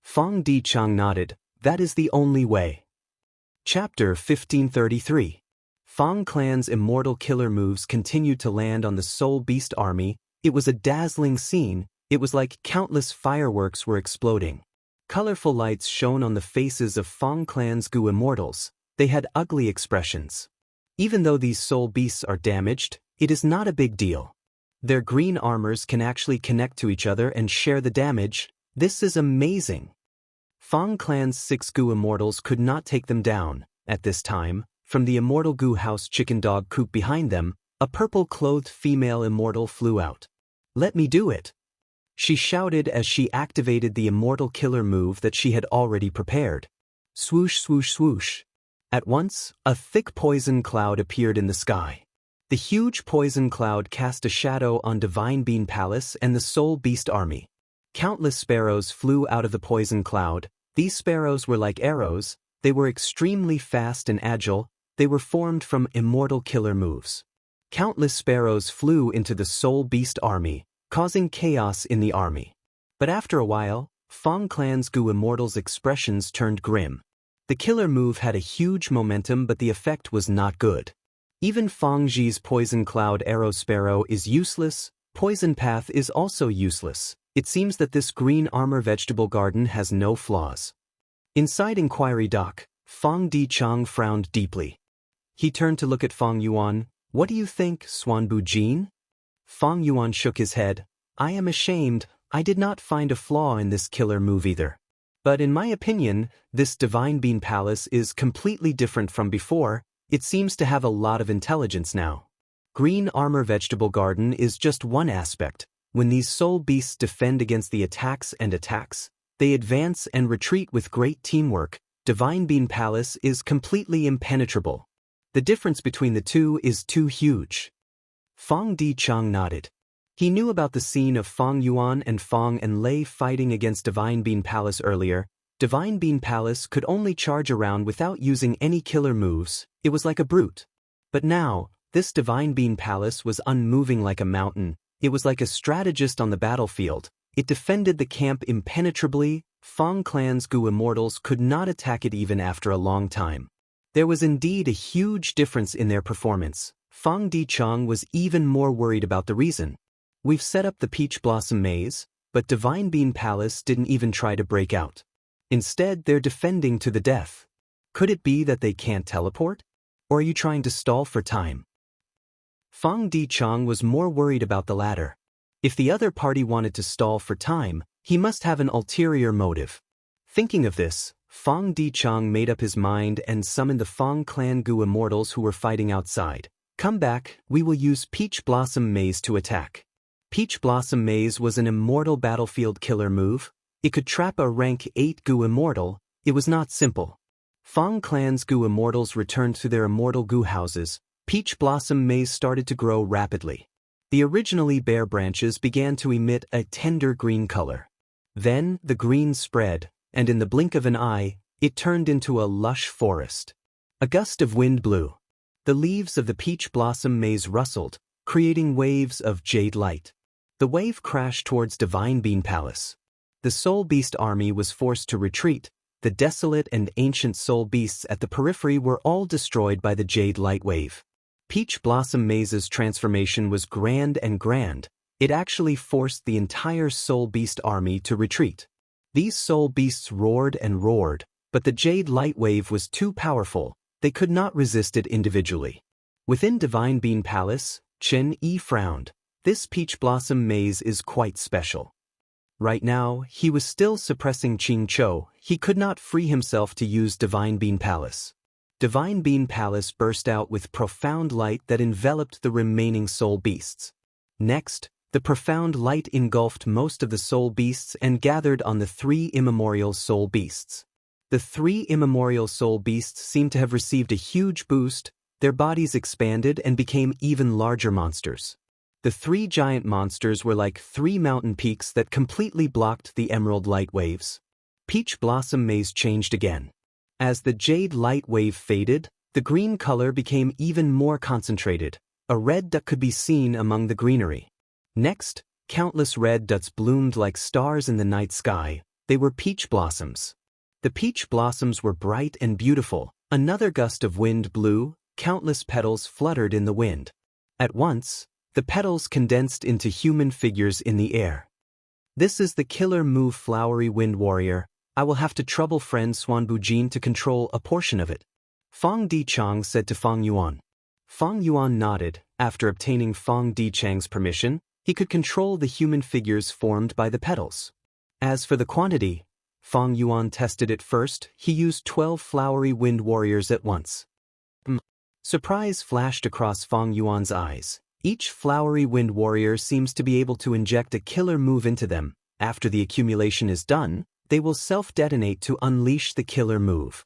Fang Dichang nodded, that is the only way. Chapter 1533. Fang clan's immortal killer moves continued to land on the Soul Beast army, it was a dazzling scene, it was like countless fireworks were exploding. Colorful lights shone on the faces of Fang clan's Gu immortals, they had ugly expressions. Even though these soul beasts are damaged, it is not a big deal. Their green armors can actually connect to each other and share the damage, this is amazing. Fang clan's 6 Gu immortals could not take them down, At this time, from the immortal goo house chicken dog coop behind them, a purple-clothed female immortal flew out. "Let me do it!" she shouted as she activated the immortal killer move that she had already prepared. Swoosh, swoosh, swoosh. At once, a thick poison cloud appeared in the sky. The huge poison cloud cast a shadow on Divine Bean Palace and the Soul Beast army. Countless sparrows flew out of the poison cloud. These sparrows were like arrows. They were extremely fast and agile. They were formed from immortal killer moves. Countless sparrows flew into the Soul Beast army, causing chaos in the army. But after a while, Fang Clan's Goo Immortals' expressions turned grim. The killer move had a huge momentum, but the effect was not good. Even Fang Ji's Poison Cloud Arrow Sparrow is useless. Poison Path is also useless. It seems that this green armor vegetable garden has no flaws. Inside Inquiry Dock, Fang Dichang frowned deeply. He turned to look at Fang Yuan. "What do you think, Xuanbu Jin?" Fang Yuan shook his head. "I am ashamed. I did not find a flaw in this killer move either. But in my opinion, this Divine Bean Palace is completely different from before. It seems to have a lot of intelligence now. Green Armor Vegetable Garden is just one aspect. When these soul beasts defend against the attacks, they advance and retreat with great teamwork. Divine Bean Palace is completely impenetrable. The difference between the two is too huge." Fang Dichang nodded. He knew about the scene of Fang Yuan and Fang and Lei fighting against Divine Bean Palace earlier. Divine Bean Palace could only charge around without using any killer moves. It was like a brute. But now, this Divine Bean Palace was unmoving like a mountain. It was like a strategist on the battlefield. It defended the camp impenetrably. Fang Clan's Goo Immortals could not attack it even after a long time. There was indeed a huge difference in their performance. Fang Dichang was even more worried about the reason. "We've set up the Peach Blossom Maze, but Divine Bean Palace didn't even try to break out. Instead, they're defending to the death. Could it be that they can't teleport? Or are you trying to stall for time?" Fang Dichang was more worried about the latter. If the other party wanted to stall for time, he must have an ulterior motive. Thinking of this, Fang Dichang made up his mind and summoned the Fang Clan Goo Immortals who were fighting outside. "Come back, we will use Peach Blossom Maze to attack." Peach Blossom Maze was an immortal battlefield killer move. It could trap a rank 8 Goo Immortal. It was not simple. Fang Clan's Goo Immortals returned to their immortal goo houses. Peach Blossom Maze started to grow rapidly. The originally bare branches began to emit a tender green color. Then, the green spread, and in the blink of an eye, it turned into a lush forest. A gust of wind blew. The leaves of the Peach Blossom Maze rustled, creating waves of jade light. The wave crashed towards Divine Bean Palace. The Soul Beast army was forced to retreat. The desolate and ancient soul beasts at the periphery were all destroyed by the jade light wave. Peach Blossom Maze's transformation was grand. It actually forced the entire soul beast army to retreat. These soul beasts roared and roared, but the jade light wave was too powerful. They could not resist it individually. Within Divine Bean Palace, Chen Yi frowned. This Peach Blossom Maze is quite special. Right now, he was still suppressing Qing Chou. He could not free himself to use Divine Bean Palace. Divine Bean Palace burst out with profound light that enveloped the remaining soul beasts. Next, the profound light engulfed most of the soul beasts and gathered on the 3 immemorial soul beasts. The 3 immemorial soul beasts seemed to have received a huge boost. Their bodies expanded and became even larger monsters. The 3 giant monsters were like 3 mountain peaks that completely blocked the emerald light waves. Peach Blossom Maze changed again. As the jade light wave faded, the green color became even more concentrated. A red duck could be seen among the greenery. Next, countless red ducks bloomed like stars in the night sky. They were peach blossoms. The peach blossoms were bright and beautiful. Another gust of wind blew. Countless petals fluttered in the wind. At once, the petals condensed into human figures in the air. "This is the killer move, Flowery Wind Warrior. I will have to trouble friend Xuanbu Jin to control a portion of it," Fang Dichang said to Fang Yuan. Fang Yuan nodded. After obtaining Fang Dichang's permission, he could control the human figures formed by the petals. As for the quantity, Fang Yuan tested it first. He used 12 flowery wind warriors at once. Surprise flashed across Fang Yuan's eyes. Each flowery wind warrior seems to be able to inject a killer move into them. After the accumulation is done, they will self-detonate to unleash the killer move.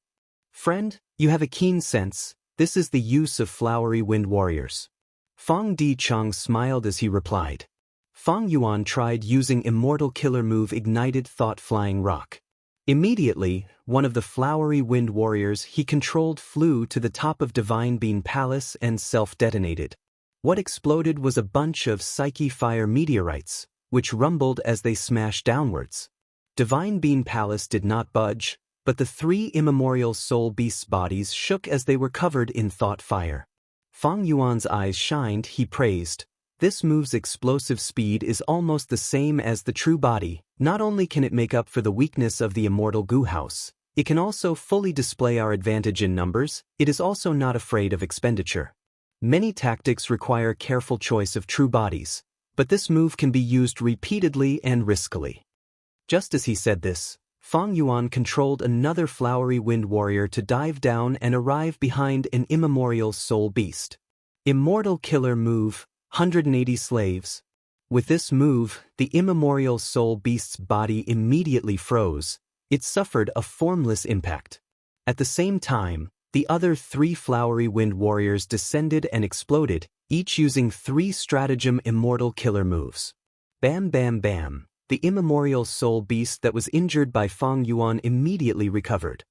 Friend, you have a keen sense. This is the use of flowery wind warriors. Fang Dichang smiled as he replied. Fang Yuan tried using Immortal Killer Move Ignited Thought Flying Rock. Immediately, one of the flowery wind warriors he controlled flew to the top of Divine Bean Palace and self-detonated. What exploded was a bunch of Psyche Fire meteorites, which rumbled as they smashed downwards. Divine Bean Palace did not budge, but the three immemorial soul beasts' bodies shook as they were covered in thought fire. Fang Yuan's eyes shined. He praised, "This move's explosive speed is almost the same as the true body. Not only can it make up for the weakness of the immortal goo house, it can also fully display our advantage in numbers. It is also not afraid of expenditure. Many tactics require careful choice of true bodies, but this move can be used repeatedly and riskily." Just as he said this, Fang Yuan controlled another flowery wind warrior to dive down and arrive behind an immemorial soul beast. Immortal Killer Move, 180 Slaves. With this move, the immemorial soul beast's body immediately froze. It suffered a formless impact. At the same time, the other three flowery wind warriors descended and exploded, each using 3 stratagem immortal killer moves. Bam bam bam. The immemorial soul beast that was injured by Fang Yuan immediately recovered.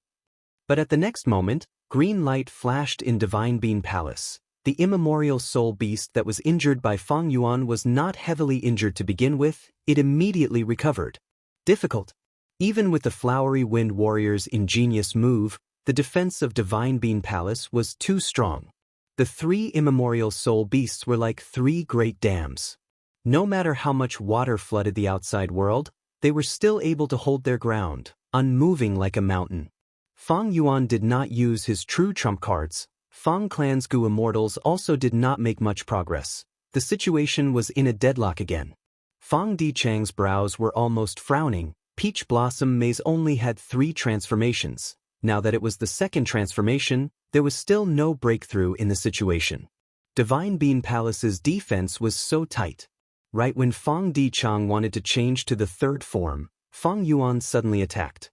But at the next moment, green light flashed in Divine Bean Palace. The immemorial soul beast that was injured by Fang Yuan was not heavily injured to begin with. It immediately recovered. Difficult. Even with the flowery wind warrior's ingenious move, the defense of Divine Bean Palace was too strong. The 3 immemorial soul beasts were like 3 great dams. No matter how much water flooded the outside world, they were still able to hold their ground, unmoving like a mountain. Fang Yuan did not use his true trump cards. Fang Clan's Gu Immortals also did not make much progress. The situation was in a deadlock again. Fang Dichang's brows were almost frowning. Peach Blossom Maze only had 3 transformations. Now that it was the second transformation, there was still no breakthrough in the situation. Divine Bean Palace's defense was so tight. Right when Fang Dichang wanted to change to the third form, Fang Yuan suddenly attacked.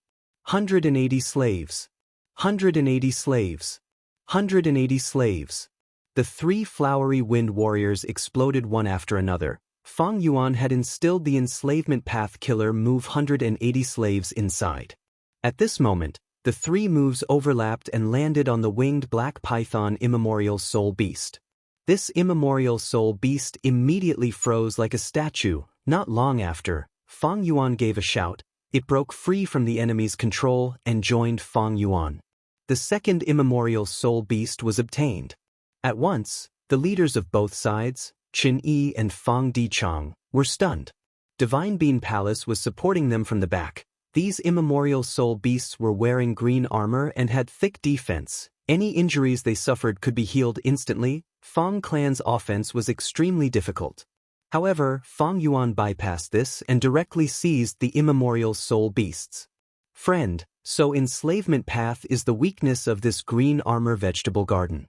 180 slaves. 180 slaves. 180 slaves. The 3 flowery wind warriors exploded one after another. Fang Yuan had instilled the enslavement path killer move 180 slaves inside. At this moment, the 3 moves overlapped and landed on the winged black python immemorial soul beast. This immemorial soul beast immediately froze like a statue. Not long after, Fang Yuan gave a shout. It broke free from the enemy's control and joined Fang Yuan. The second immemorial soul beast was obtained. At once, the leaders of both sides, Qin Yi and Fang Dichang, were stunned. Divine Bean Palace was supporting them from the back. These immemorial soul beasts were wearing green armor and had thick defense. Any injuries they suffered could be healed instantly. Fang Clan's offense was extremely difficult. However, Fang Yuan bypassed this and directly seized the immemorial soul beasts. Friend, so enslavement path is the weakness of this green armor vegetable garden.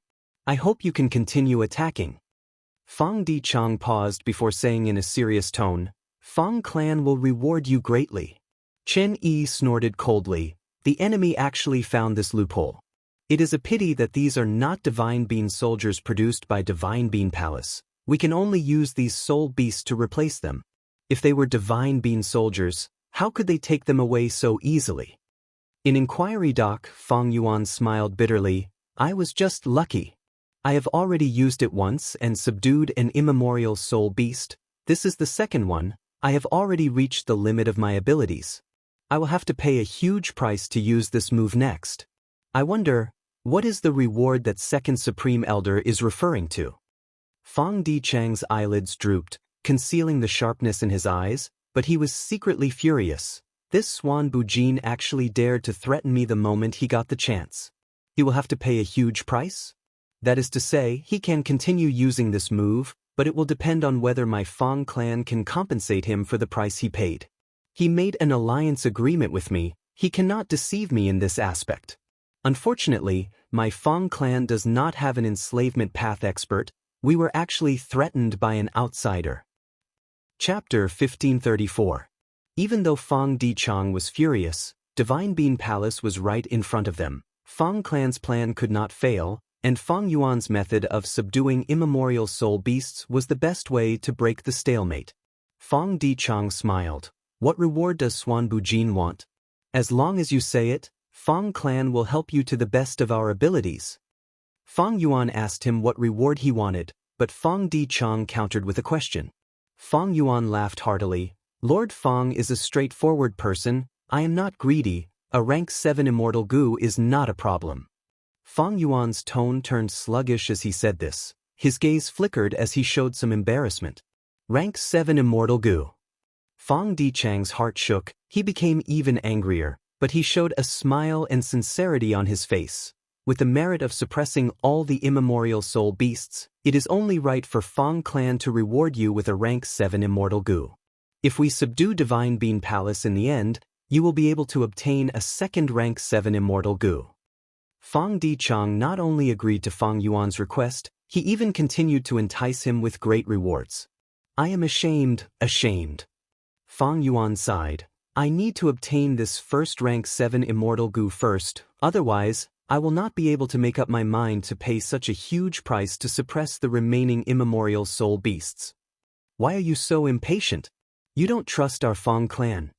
I hope you can continue attacking. Fang Dichang paused before saying in a serious tone, Fang Clan will reward you greatly. Chen Yi snorted coldly. The enemy actually found this loophole. It is a pity that these are not Divine Bean soldiers produced by Divine Bean Palace. We can only use these soul beasts to replace them. If they were Divine Bean soldiers, how could they take them away so easily? In Inquiry Doc, Fang Yuan smiled bitterly. I was just lucky. I have already used it once and subdued an immemorial soul beast. This is the second one. I have already reached the limit of my abilities. I will have to pay a huge price to use this move next. I wonder, what is the reward that Second Supreme Elder is referring to? Fang Dichang's eyelids drooped, concealing the sharpness in his eyes, but he was secretly furious. This Swan Bujin actually dared to threaten me the moment he got the chance. He will have to pay a huge price? That is to say, he can continue using this move, but it will depend on whether my Fang Clan can compensate him for the price he paid. He made an alliance agreement with me. He cannot deceive me in this aspect. Unfortunately, my Fong clan does not have an enslavement path expert. We were actually threatened by an outsider. Chapter 1534. Even though Fong Dichang was furious, Divine Bean Palace was right in front of them. Fong clan's plan could not fail, and Fong Yuan's method of subduing immemorial soul beasts was the best way to break the stalemate. Fong Dichang smiled. What reward does Xuan Bujin want? As long as you say it, Fong clan will help you to the best of our abilities. Fong Yuan asked him what reward he wanted, but Fong Dichang countered with a question. Fong Yuan laughed heartily. Lord Fong is a straightforward person. I am not greedy. A rank 7 immortal goo is not a problem. Fong Yuan's tone turned sluggish as he said this. His gaze flickered as he showed some embarrassment. Rank 7 immortal goo. Fong Dichang's heart shook. He became even angrier, but he showed a smile and sincerity on his face. With the merit of suppressing all the immemorial soul beasts, it is only right for Fong clan to reward you with a rank 7 immortal goo. If we subdue Divine Bean Palace in the end, you will be able to obtain a second rank 7 immortal goo. Fong Dichang not only agreed to Fong Yuan's request, he even continued to entice him with great rewards. I am ashamed. Fong Yuan sighed. I need to obtain this first rank 7 immortal goo first, otherwise, I will not be able to make up my mind to pay such a huge price to suppress the remaining immemorial soul beasts. Why are you so impatient? You don't trust our Fong clan.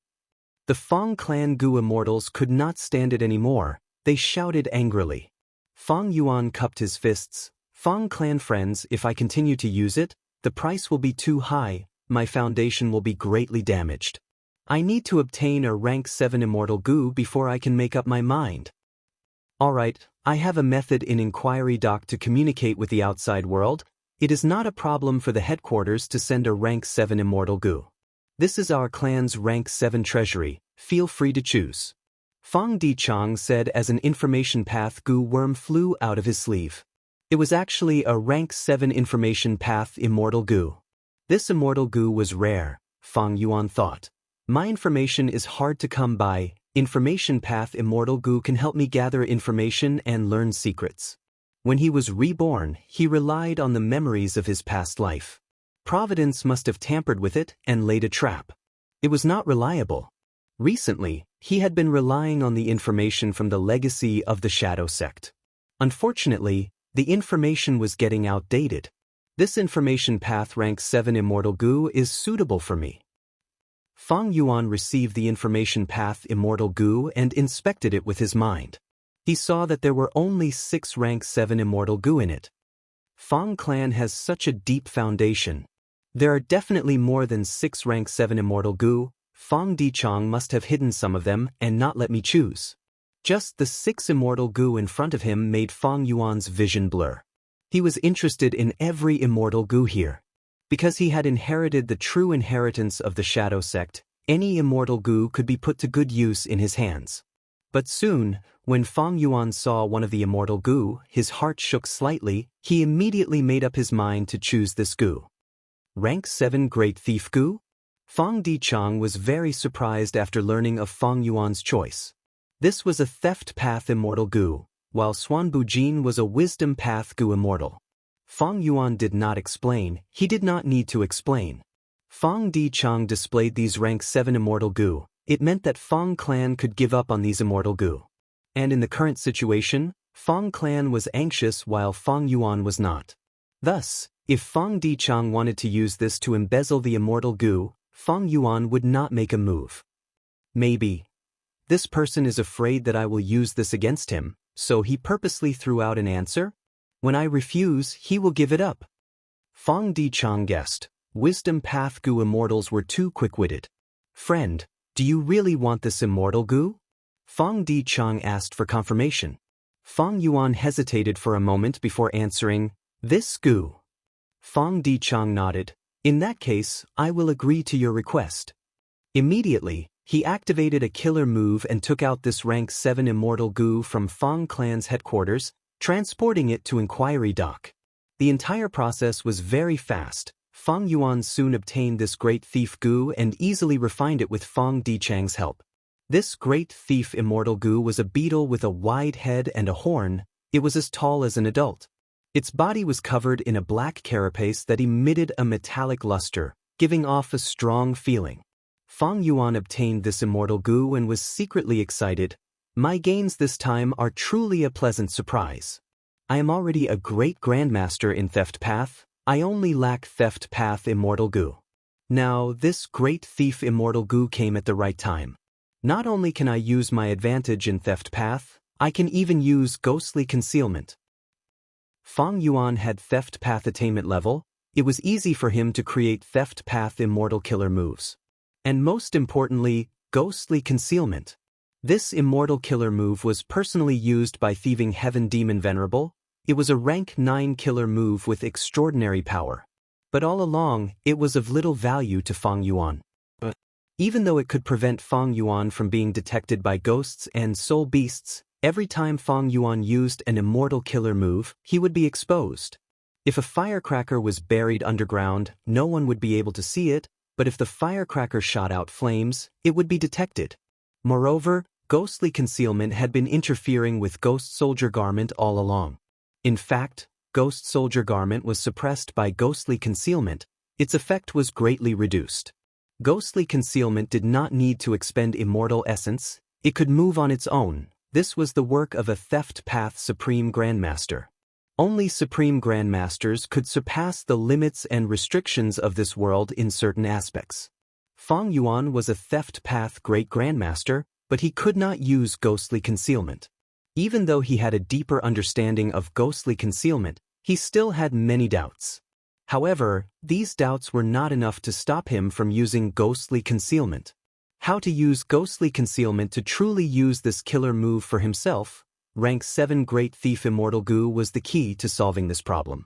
The Fong clan goo immortals could not stand it anymore. They shouted angrily. Fong Yuan cupped his fists. Fong clan friends, if I continue to use it, the price will be too high. My foundation will be greatly damaged. I need to obtain a rank 7 immortal goo before I can make up my mind. Alright, I have a method in Inquiry Dock to communicate with the outside world. It is not a problem for the headquarters to send a rank 7 immortal goo. This is our clan's rank 7 treasury. Feel free to choose. Fong Dichang said as an information path goo worm flew out of his sleeve. It was actually a rank 7 information path immortal goo. This immortal goo was rare, Fong Yuan thought. My information is hard to come by. Information path immortal goo can help me gather information and learn secrets. When he was reborn, he relied on the memories of his past life. Providence must have tampered with it and laid a trap. It was not reliable. Recently, he had been relying on the information from the legacy of the Shadow Sect. Unfortunately, the information was getting outdated. This information path rank 7 immortal goo is suitable for me. Fong Yuan received the information path immortal goo and inspected it with his mind. He saw that there were only 6 rank 7 immortal goo in it. Fong clan has such a deep foundation. There are definitely more than 6 rank 7 immortal goo. Fong Dichang must have hidden some of them and not let me choose. Just the 6 immortal goo in front of him made Fong Yuan's vision blur. He was interested in every immortal goo here. Because he had inherited the true inheritance of the Shadow Sect, any immortal goo could be put to good use in his hands. But soon, when Fong Yuan saw one of the immortal goo, his heart shook slightly. He immediately made up his mind to choose this goo. Rank 7 Great Thief Goo? Fong Dichang was very surprised after learning of Fong Yuan's choice. This was a Theft Path Immortal Goo, while Xuan Bujin was a Wisdom Path Goo Immortal. Fong Yuan did not explain. He did not need to explain. Fong Dichang displayed these rank 7 Immortal Goo. It meant that Fong clan could give up on these Immortal Goo. And in the current situation, Fong clan was anxious while Fong Yuan was not. Thus, if Fong Dichang wanted to use this to embezzle the immortal goo, Fong Yuan would not make a move. Maybe. This person is afraid that I will use this against him, so he purposely threw out an answer? When I refuse, he will give it up. Fong Dichang guessed. Wisdom Path Goo immortals were too quick-witted. Friend, do you really want this immortal goo? Fong Dichang asked for confirmation. Fong Yuan hesitated for a moment before answering, this goo. Fong Dichang nodded. In that case, I will agree to your request. Immediately, he activated a killer move and took out this rank 7 immortal goo from Fong clan's headquarters, transporting it to Inquiry Dock. The entire process was very fast. Fong Yuan soon obtained this great thief goo and easily refined it with Fong Dichang's help. This great thief Immortal Gu was a beetle with a wide head and a horn. It was as tall as an adult. Its body was covered in a black carapace that emitted a metallic luster, giving off a strong feeling. Fang Yuan obtained this Immortal Gu and was secretly excited. My gains this time are truly a pleasant surprise. I am already a great grandmaster in Theft Path. I only lack Theft Path Immortal Gu. Now, this great thief Immortal Gu came at the right time. Not only can I use my advantage in Theft Path, I can even use Ghostly Concealment. Fang Yuan had Theft Path attainment level. It was easy for him to create Theft Path Immortal Killer moves. And most importantly, Ghostly Concealment. This Immortal Killer move was personally used by Thieving Heaven Demon Venerable. It was a rank 9 killer move with extraordinary power. But all along, it was of little value to Fang Yuan. Even though it could prevent Fang Yuan from being detected by ghosts and soul beasts, every time Fang Yuan used an Immortal Killer move, he would be exposed. If a firecracker was buried underground, no one would be able to see it, but if the firecracker shot out flames, it would be detected. Moreover, Ghostly Concealment had been interfering with Ghost Soldier Garment all along. In fact, Ghost Soldier Garment was suppressed by Ghostly Concealment. Its effect was greatly reduced. Ghostly Concealment did not need to expend Immortal Essence. It could move on its own. This was the work of a Theft Path Supreme Grandmaster. Only Supreme Grandmasters could surpass the limits and restrictions of this world in certain aspects. Fang Yuan was a Theft Path Great Grandmaster, but he could not use Ghostly Concealment. Even though he had a deeper understanding of Ghostly Concealment, he still had many doubts. However, these doubts were not enough to stop him from using Ghostly Concealment. How to use Ghostly Concealment to truly use this killer move for himself? Rank 7 Great Thief Immortal Gu was the key to solving this problem.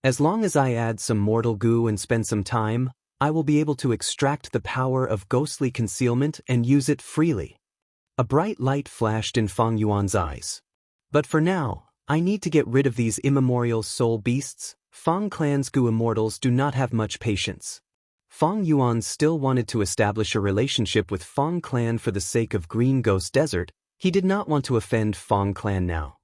As long as I add some Mortal Gu and spend some time, I will be able to extract the power of Ghostly Concealment and use it freely. A bright light flashed in Fang Yuan's eyes. But for now, I need to get rid of these immemorial soul beasts. Fang Clan's Gu Immortals do not have much patience. Fang Yuan still wanted to establish a relationship with Fang Clan for the sake of Green Ghost Desert. He did not want to offend Fang Clan now.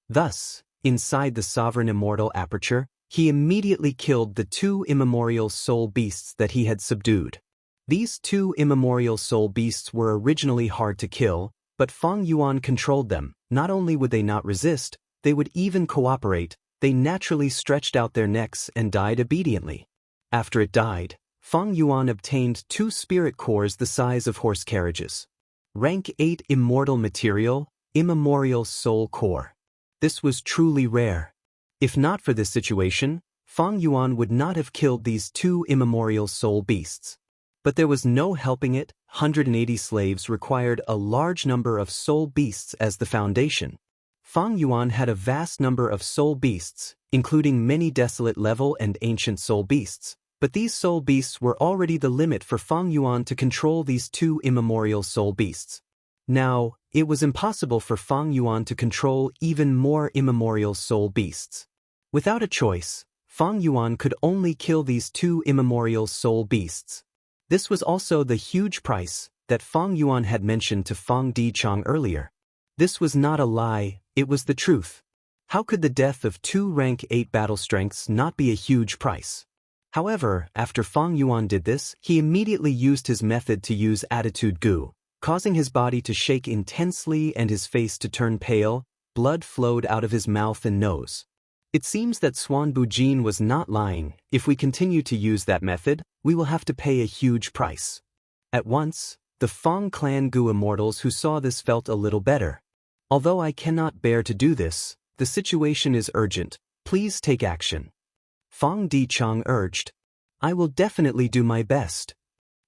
Thus, inside the Sovereign Immortal Aperture, he immediately killed the 2 immemorial soul beasts that he had subdued. These 2 immemorial soul beasts were originally hard to kill, but Fang Yuan controlled them. Not only would they not resist, they would even cooperate. They naturally stretched out their necks and died obediently. After it died, Fang Yuan obtained 2 spirit cores the size of horse carriages. Rank 8 Immortal Material, Immemorial Soul Core. This was truly rare. If not for this situation, Fang Yuan would not have killed these 2 immemorial soul beasts. But there was no helping it. 180 slaves required a large number of soul beasts as the foundation. Fang Yuan had a vast number of soul beasts, including many desolate level and ancient soul beasts, but these soul beasts were already the limit for Fang Yuan to control these 2 immemorial soul beasts. Now, it was impossible for Fang Yuan to control even more immemorial soul beasts. Without a choice, Fang Yuan could only kill these 2 immemorial soul beasts. This was also the huge price that Fang Yuan had mentioned to Fang Dichang earlier. This was not a lie, it was the truth. How could the death of 2 rank 8 battle strengths not be a huge price? However, after Fang Yuan did this, he immediately used his method to use Attitude Gu, causing his body to shake intensely and his face to turn pale. Blood flowed out of his mouth and nose. It seems that Swan Bujin was not lying. If we continue to use that method, we will have to pay a huge price. At once, the Fang Clan Gu Immortals who saw this felt a little better. Although I cannot bear to do this, the situation is urgent. Please take action. Fang Dichang urged. I will definitely do my best.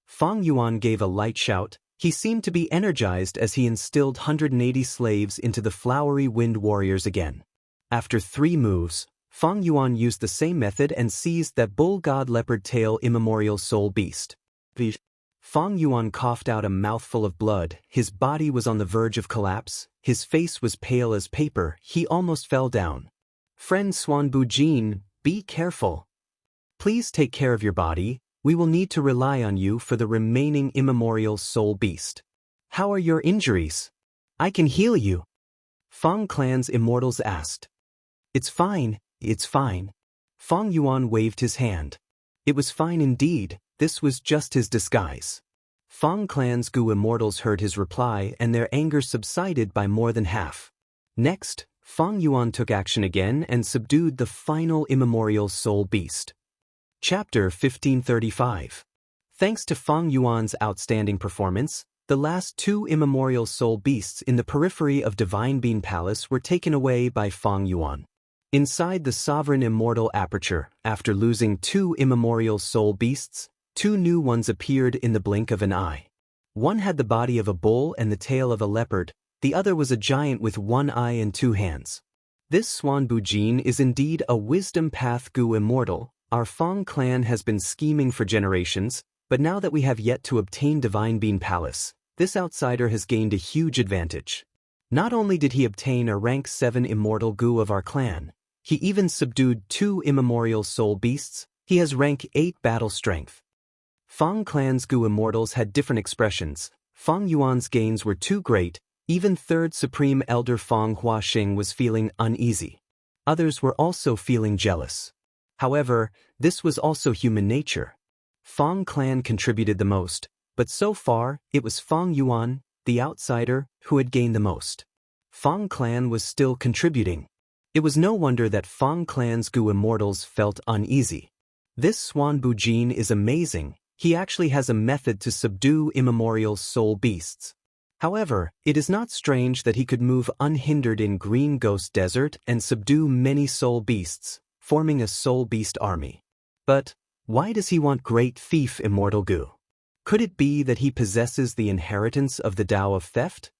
Fang Yuan gave a light shout. He seemed to be energized as he instilled 180 slaves into the Flowery Wind Warriors again. After 3 moves, Fang Yuan used the same method and seized that Bull God Leopard Tail Immemorial Soul Beast. Fang Yuan coughed out a mouthful of blood. His body was on the verge of collapse. His face was pale as paper. He almost fell down. Friend Swan Bujin, be careful. Please take care of your body. We will need to rely on you for the remaining immemorial soul beast. How are your injuries? I can heal you. Fang Clan's immortals asked. It's fine, it's fine. Fang Yuan waved his hand. It was fine indeed, this was just his disguise. Fang Clan's Gu immortals heard his reply and their anger subsided by more than half. Next, Fang Yuan took action again and subdued the final immemorial soul beast. Chapter 1535. Thanks to Fang Yuan's outstanding performance, the last two immemorial soul beasts in the periphery of Divine Bean Palace were taken away by Fang Yuan. Inside the sovereign immortal aperture, after losing two immemorial soul beasts, two new ones appeared in the blink of an eye. One had the body of a bull and the tail of a leopard, the other was a giant with one eye and two hands. This Swan Bujin is indeed a wisdom path Gu immortal. Our Fang clan has been scheming for generations, but now that we have yet to obtain Divine Bean Palace, this outsider has gained a huge advantage. Not only did he obtain a rank 7 immortal Gu of our clan, he even subdued two immemorial soul beasts. He has rank 8 battle strength. Fang clan's Gu immortals had different expressions. Fang Yuan's gains were too great, even third supreme elder Fang Huaxing was feeling uneasy. Others were also feeling jealous. However, this was also human nature. Fang clan contributed the most, but so far, it was Fang Yuan, the outsider, who had gained the most. Fang clan was still contributing. It was no wonder that Fang clan's Gu immortals felt uneasy. This Swan Bujin is amazing, he actually has a method to subdue immemorial soul beasts. However, it is not strange that he could move unhindered in Green Ghost Desert and subdue many soul beasts, forming a soul beast army. But, why does he want Great Thief Immortal Gu? Could it be that he possesses the inheritance of the Tao of Theft?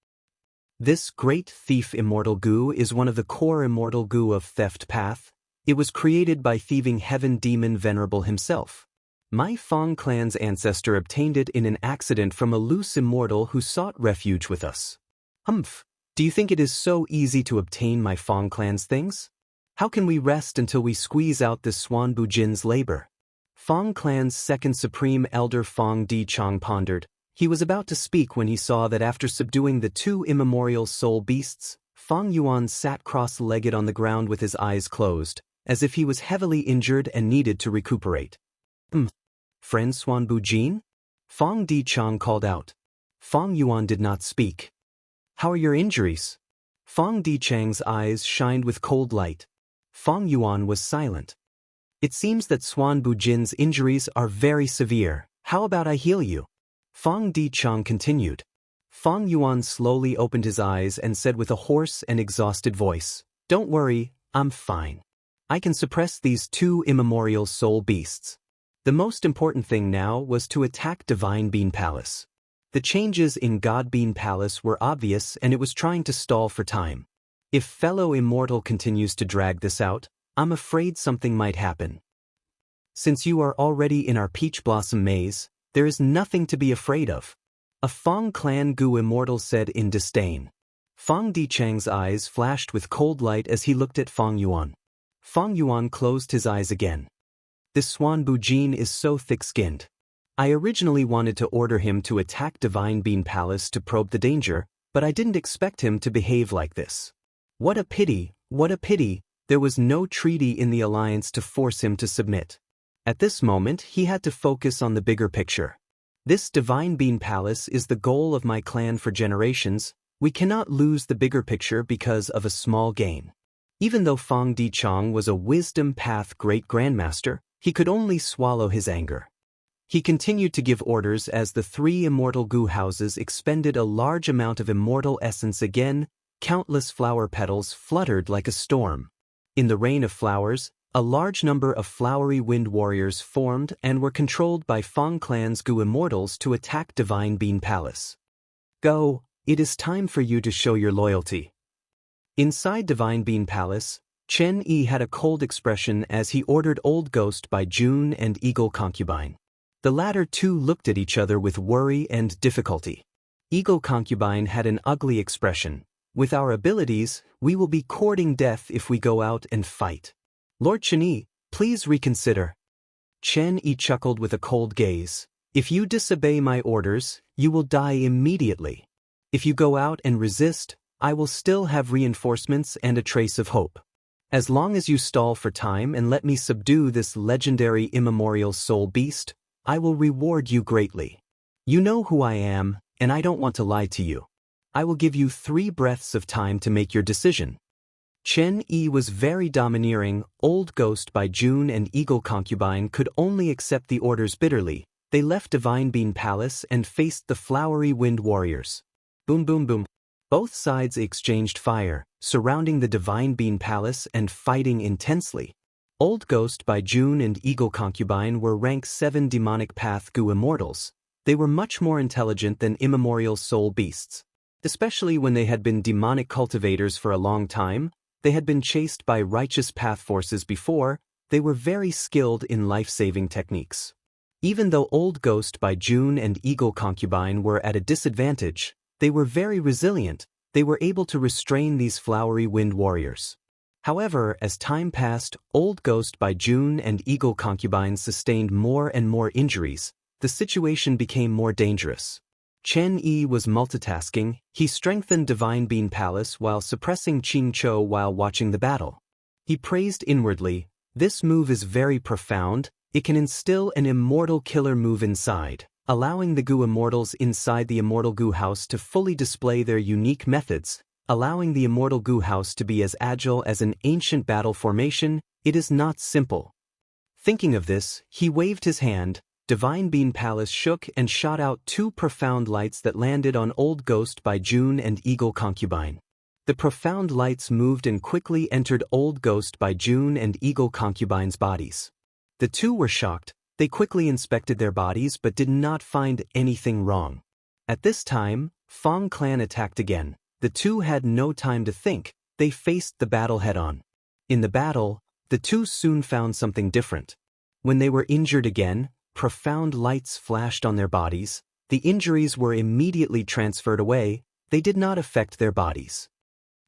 This Great Thief Immortal Gu is one of the core Immortal Gu of Theft Path. It was created by Thieving Heaven Demon Venerable himself. My Fang clan's ancestor obtained it in an accident from a loose immortal who sought refuge with us. Do you think it is so easy to obtain my Fang clan's things? How can we rest until we squeeze out this Swan Bujin's labor? Fang clan's second supreme elder Fang Di Chang pondered. He was about to speak when he saw that after subduing the two immemorial soul beasts, Fang Yuan sat cross-legged on the ground with his eyes closed, as if he was heavily injured and needed to recuperate. Friend Swan Bujin? Fang Di Chang called out. Fang Yuan did not speak. How are your injuries? Fang Di Chang's eyes shined with cold light. Fang Yuan was silent. It seems that Swan Bujin's injuries are very severe. How about I heal you? Fang Di Chang continued. Fang Yuan slowly opened his eyes and said with a hoarse and exhausted voice, Don't worry, I'm fine. I can suppress these two immemorial soul beasts. The most important thing now was to attack Divine Bean Palace. The changes in God Bean Palace were obvious and it was trying to stall for time. If fellow immortal continues to drag this out, I'm afraid something might happen. Since you are already in our Peach Blossom Maze, there is nothing to be afraid of. A Fang clan Gu immortal said in disdain. Fang Di Chang's eyes flashed with cold light as he looked at Fang Yuan. Fang Yuan closed his eyes again. This Swan Bujin is so thick-skinned. I originally wanted to order him to attack Divine Bean Palace to probe the danger, but I didn't expect him to behave like this. What a pity, what a pity, there was no treaty in the alliance to force him to submit. At this moment, he had to focus on the bigger picture. This Divine Bean Palace is the goal of my clan for generations. We cannot lose the bigger picture because of a small gain. Even though Fang Di Chang was a wisdom path great grandmaster, he could only swallow his anger. He continued to give orders as the three immortal Gu houses expended a large amount of immortal essence again. Countless flower petals fluttered like a storm. In the rain of flowers, a large number of flowery wind warriors formed and were controlled by Fang clan's Gu immortals to attack Divine Bean Palace. Go, it is time for you to show your loyalty. Inside Divine Bean Palace, Chen Yi had a cold expression as he ordered Old Ghost by June and Eagle Concubine. The latter two looked at each other with worry and difficulty. Eagle Concubine had an ugly expression. With our abilities, we will be courting death if we go out and fight. Lord Chen Yi, please reconsider. Chen Yi chuckled with a cold gaze. If you disobey my orders, you will die immediately. If you go out and resist, I will still have reinforcements and a trace of hope. As long as you stall for time and let me subdue this legendary immemorial soul beast, I will reward you greatly. You know who I am, and I don't want to lie to you. I will give you 3 breaths of time to make your decision. Chen Yi was very domineering. Old Ghost by June and Eagle Concubine could only accept the orders bitterly. They left Divine Bean Palace and faced the Flowery Wind Warriors. Boom boom boom. Both sides exchanged fire, surrounding the Divine Bean Palace and fighting intensely. Old Ghost by June and Eagle Concubine were rank 7 demonic path Gu immortals. They were much more intelligent than immemorial soul beasts. Especially when they had been demonic cultivators for a long time, they had been chased by righteous path forces before, they were very skilled in life-saving techniques. Even though Old Ghost by June and Eagle Concubine were at a disadvantage, they were very resilient. They were able to restrain these flowery wind warriors. However, as time passed, Old Ghost by June and Eagle Concubine sustained more and more injuries. The situation became more dangerous. Chen Yi was multitasking. He strengthened Divine Bean Palace while suppressing Qing Chou while watching the battle. He praised inwardly, "This move is very profound. It can instill an immortal killer move inside, allowing the Gu immortals inside the Immortal Gu House to fully display their unique methods, allowing the Immortal Gu House to be as agile as an ancient battle formation. It is not simple." Thinking of this, he waved his hand. Divine Bean Palace shook and shot out 2 profound lights that landed on Old Ghost by June and Eagle Concubine. The profound lights moved and quickly entered Old Ghost by June and Eagle Concubine's bodies. The 2 were shocked. They quickly inspected their bodies but did not find anything wrong. At this time, Fong clan attacked again. The 2 had no time to think. They faced the battle head-on. In the battle, the 2 soon found something different. When they were injured again, profound lights flashed on their bodies. The injuries were immediately transferred away. They did not affect their bodies.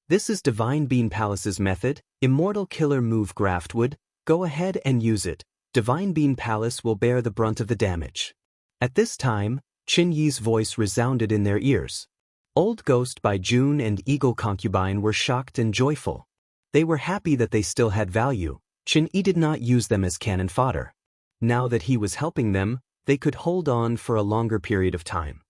This is Divine Bean Palace's method. Immortal killer move Graftwood. Go ahead and use it. Divine Bean Palace will bear the brunt of the damage. At this time, Qin Yi's voice resounded in their ears. Old Ghost by June and Eagle Concubine were shocked and joyful. They were happy that they still had value. Qin Yi did not use them as cannon fodder. Now that he was helping them, they could hold on for a longer period of time.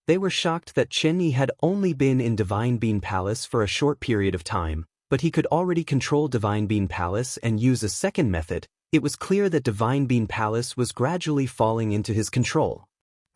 They were shocked that Chen Yi had only been in Divine Bean Palace for a short period of time, but he could already control Divine Bean Palace and use a second method. It was clear that Divine Bean Palace was gradually falling into his control.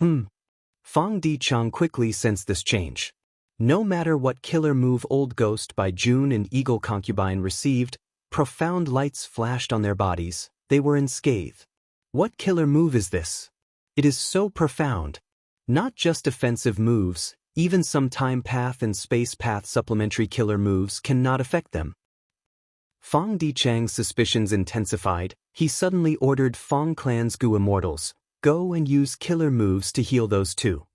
Fong Dichang quickly sensed this change. No matter what killer move Old Ghost by June and Eagle Concubine received, profound lights flashed on their bodies. They were unscathed. What killer move is this? It is so profound. Not just offensive moves, even some time path and space path supplementary killer moves cannot affect them. Fong Dichang's suspicions intensified. He suddenly ordered Fong Clan's Gu Immortals, "Go and use killer moves to heal those 2.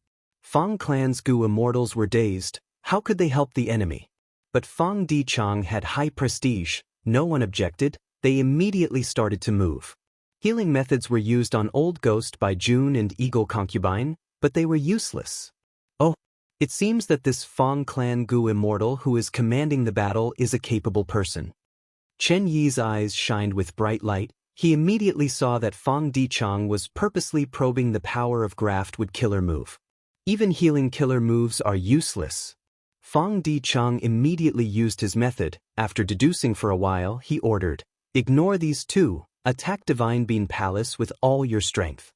Fong Clan's Gu Immortals were dazed. How could they help the enemy? But Fong Dichang had high prestige. No one objected. They immediately started to move. Healing methods were used on Old Ghost by June and Eagle Concubine, but they were useless. Oh, it seems that this Fong Clan Gu Immortal who is commanding the battle is a capable person. Chen Yi's eyes shined with bright light. He immediately saw that Fong Dichang was purposely probing the power of Graftwood killer move. Even healing killer moves are useless. Fong Dichang immediately used his method. After deducing for a while, he ordered, "Ignore these 2. Attack Divine Bean Palace with all your strength."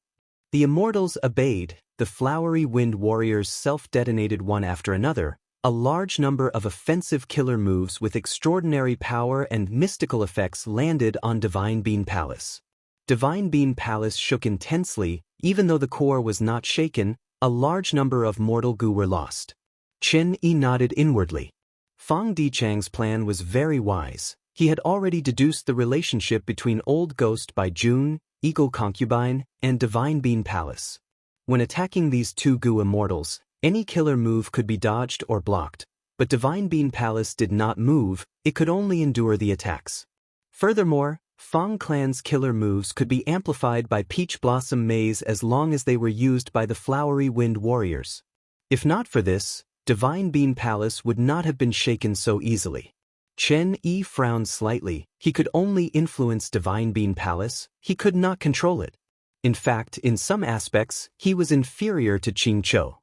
The immortals obeyed. The flowery wind warriors self-detonated one after another. A large number of offensive killer moves with extraordinary power and mystical effects landed on Divine Bean Palace. Divine Bean Palace shook intensely. Even though the core was not shaken, a large number of mortal Gu were lost. Chen Yi nodded inwardly. Fong Dichang's plan was very wise. He had already deduced the relationship between Old Ghost by June, Eagle Concubine, and Divine Bean Palace. When attacking these 2 Gu Immortals, any killer move could be dodged or blocked, but Divine Bean Palace did not move. It could only endure the attacks. Furthermore, Fong Clan's killer moves could be amplified by Peach Blossom Maze as long as they were used by the Flowery Wind Warriors. If not for this, Divine Bean Palace would not have been shaken so easily. Chen Yi frowned slightly. He could only influence Divine Bean Palace, he could not control it. In fact, in some aspects, he was inferior to Qing Chou.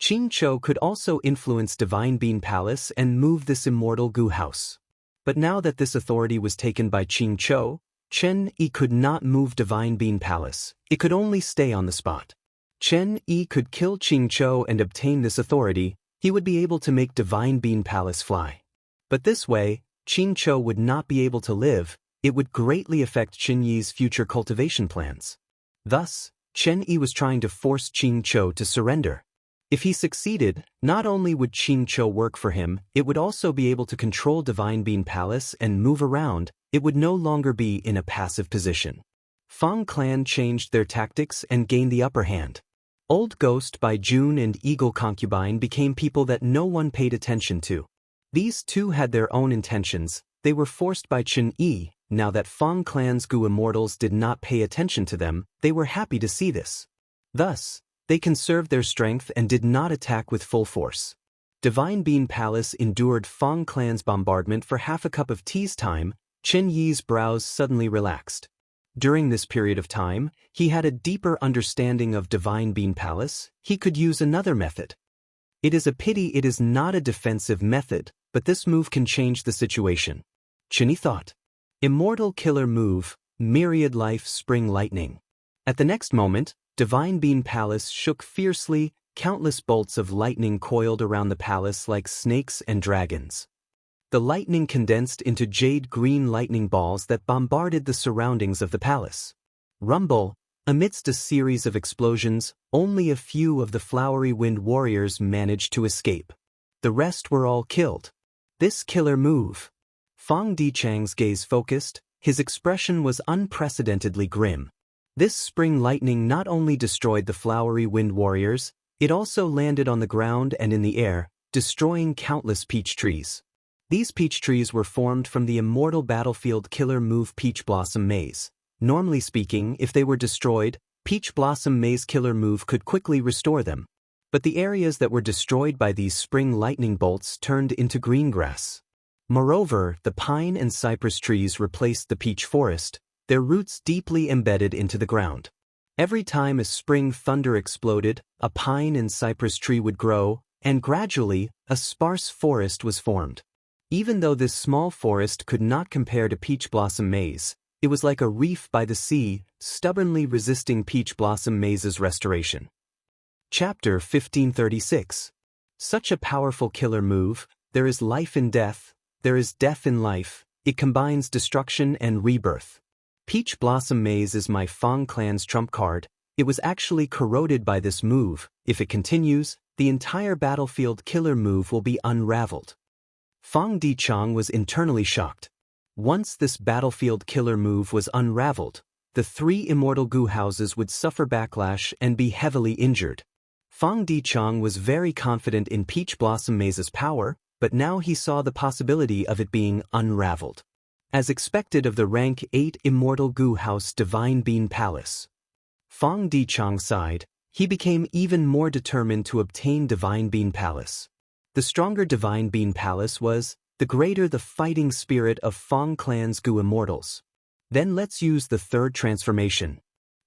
Qing Chou could also influence Divine Bean Palace and move this immortal goo house. But now that this authority was taken by Qing Chou, Chen Yi could not move Divine Bean Palace, it could only stay on the spot. Chen Yi could kill Qing Chou and obtain this authority, he would be able to make Divine Bean Palace fly. But this way, Qing Chou would not be able to live, it would greatly affect Chen Yi's future cultivation plans. Thus, Chen Yi was trying to force Qing Chou to surrender. If he succeeded, not only would Qing Chou work for him, it would also be able to control Divine Bean Palace and move around, it would no longer be in a passive position. Fang clan changed their tactics and gained the upper hand. Old Ghost by June and Eagle Concubine became people that no one paid attention to. These two had their own intentions, they were forced by Chen Yi. Now that Fang clan's Gu immortals did not pay attention to them, they were happy to see this. Thus, they conserved their strength and did not attack with full force. Divine Bean Palace endured Fang clan's bombardment for half a cup of tea's time. Chen Yi's brows suddenly relaxed. During this period of time, he had a deeper understanding of Divine Bean Palace, he could use another method. It is a pity it is not a defensive method, but this move can change the situation. Chen Yi thought. Immortal Killer Move, Myriad Life Spring Lightning. At the next moment, Divine Bean Palace shook fiercely, countless bolts of lightning coiled around the palace like snakes and dragons. The lightning condensed into jade-green lightning balls that bombarded the surroundings of the palace. Rumble, amidst a series of explosions, only a few of the flowery wind warriors managed to escape. The rest were all killed. This killer move. Fang Dichang's gaze focused, his expression was unprecedentedly grim. This spring lightning not only destroyed the flowery wind warriors, it also landed on the ground and in the air, destroying countless peach trees. These peach trees were formed from the immortal battlefield killer move Peach Blossom Maze. Normally speaking, if they were destroyed, Peach Blossom Maze killer move could quickly restore them. But the areas that were destroyed by these spring lightning bolts turned into green grass. Moreover, the pine and cypress trees replaced the peach forest, their roots deeply embedded into the ground. Every time a spring thunder exploded, a pine and cypress tree would grow, and gradually, a sparse forest was formed. Even though this small forest could not compare to Peach Blossom Maze, it was like a reef by the sea, stubbornly resisting Peach Blossom Maze's restoration. Chapter 1536. Such a powerful killer move, there is life in death, there is death in life, it combines destruction and rebirth. Peach Blossom Maze is my Fang clan's trump card, it was actually corroded by this move, if it continues, the entire battlefield killer move will be unraveled. Fang Dichang was internally shocked. Once this battlefield killer move was unraveled, the three immortal Gu houses would suffer backlash and be heavily injured. Fang Dichang was very confident in Peach Blossom Maze's power, but now he saw the possibility of it being unraveled. As expected of the rank 8 immortal Gu house Divine Bean Palace. Fang Dichang sighed, he became even more determined to obtain Divine Bean Palace. The stronger Divine Bean Palace was, the greater the fighting spirit of Fang clan's Gu immortals. Then let's use the third transformation.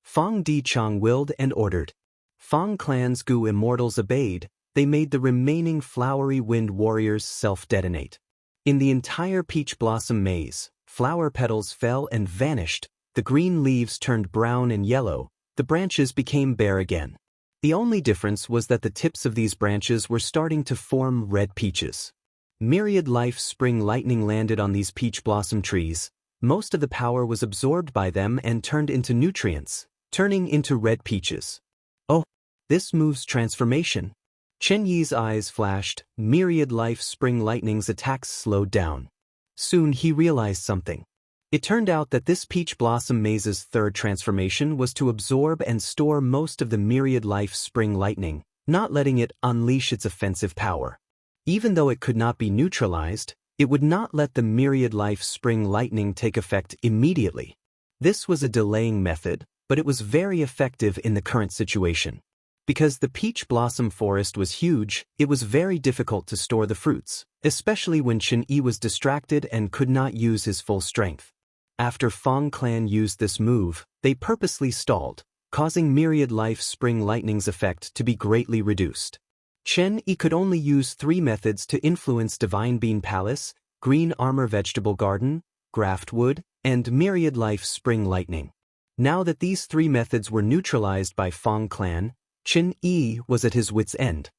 Fang Dichang willed and ordered. Fang clan's Gu immortals obeyed, they made the remaining flowery wind warriors self-detonate. In the entire Peach Blossom Maze, flower petals fell and vanished, the green leaves turned brown and yellow, the branches became bare again. The only difference was that the tips of these branches were starting to form red peaches. Myriad Life Spring Lightning landed on these peach blossom trees. Most of the power was absorbed by them and turned into nutrients, turning into red peaches. Oh, this moves transformation. Chen Yi's eyes flashed, Myriad Life Spring Lightning's attacks slowed down. Soon he realized something. It turned out that this Peach Blossom Maze's third transformation was to absorb and store most of the Myriad Life Spring Lightning, not letting it unleash its offensive power. Even though it could not be neutralized, it would not let the Myriad Life Spring Lightning take effect immediately. This was a delaying method, but it was very effective in the current situation. Because the peach blossom forest was huge, it was very difficult to store the fruits, especially when Chen Yi was distracted and could not use his full strength. After Fang clan used this move, they purposely stalled, causing myriad life spring lightning's effect to be greatly reduced. Chen Yi could only use 3 methods to influence Divine Bean Palace: Green Armor Vegetable Garden, Graft Wood, and Myriad Life Spring Lightning. Now that these 3 methods were neutralized by Fang clan, Chen Yi was at his wit's end.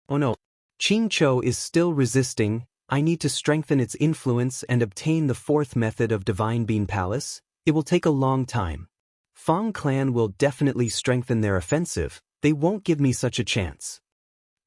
Oh no, Qingqiu is still resisting. I need to strengthen its influence and obtain the 4th method of Divine Bean Palace. It will take a long time. Fang clan will definitely strengthen their offensive. They won't give me such a chance.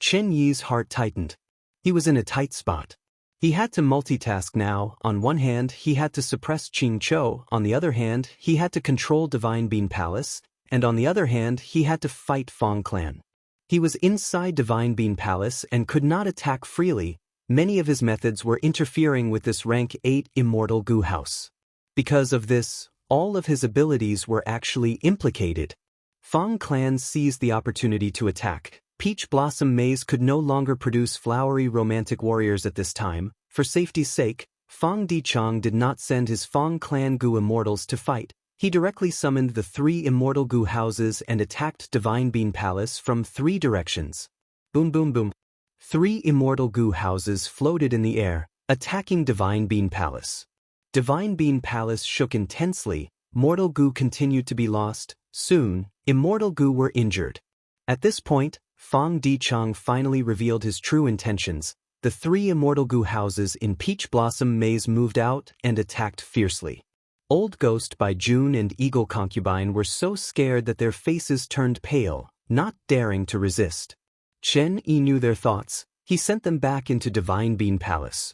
Chen Yi's heart tightened. He was in a tight spot. He had to multitask now. On one hand, he had to suppress Qingqiu, on the other hand, he had to control Divine Bean Palace, and on the other hand, he had to fight Fang clan. He was inside Divine Bean Palace and could not attack freely. Many of his methods were interfering with this rank 8 immortal goo house. Because of this, all of his abilities were actually implicated. Fang clan seized the opportunity to attack. Peach Blossom Maze could no longer produce flowery romantic warriors at this time. For safety's sake, Fang Dichang did not send his Fang clan goo immortals to fight. He directly summoned the 3 immortal goo houses and attacked Divine Bean Palace from 3 directions. Boom boom boom. 3 immortal goo houses floated in the air, attacking Divine Bean Palace. Divine Bean Palace shook intensely. Mortal goo continued to be lost. Soon, immortal goo were injured. At this point, Fang Dichang finally revealed his true intentions. The 3 immortal goo houses in Peach Blossom Maze moved out and attacked fiercely. Old Ghost by June and Eagle Concubine were so scared that their faces turned pale, not daring to resist. Chen Yi knew their thoughts. He sent them back into Divine Bean Palace.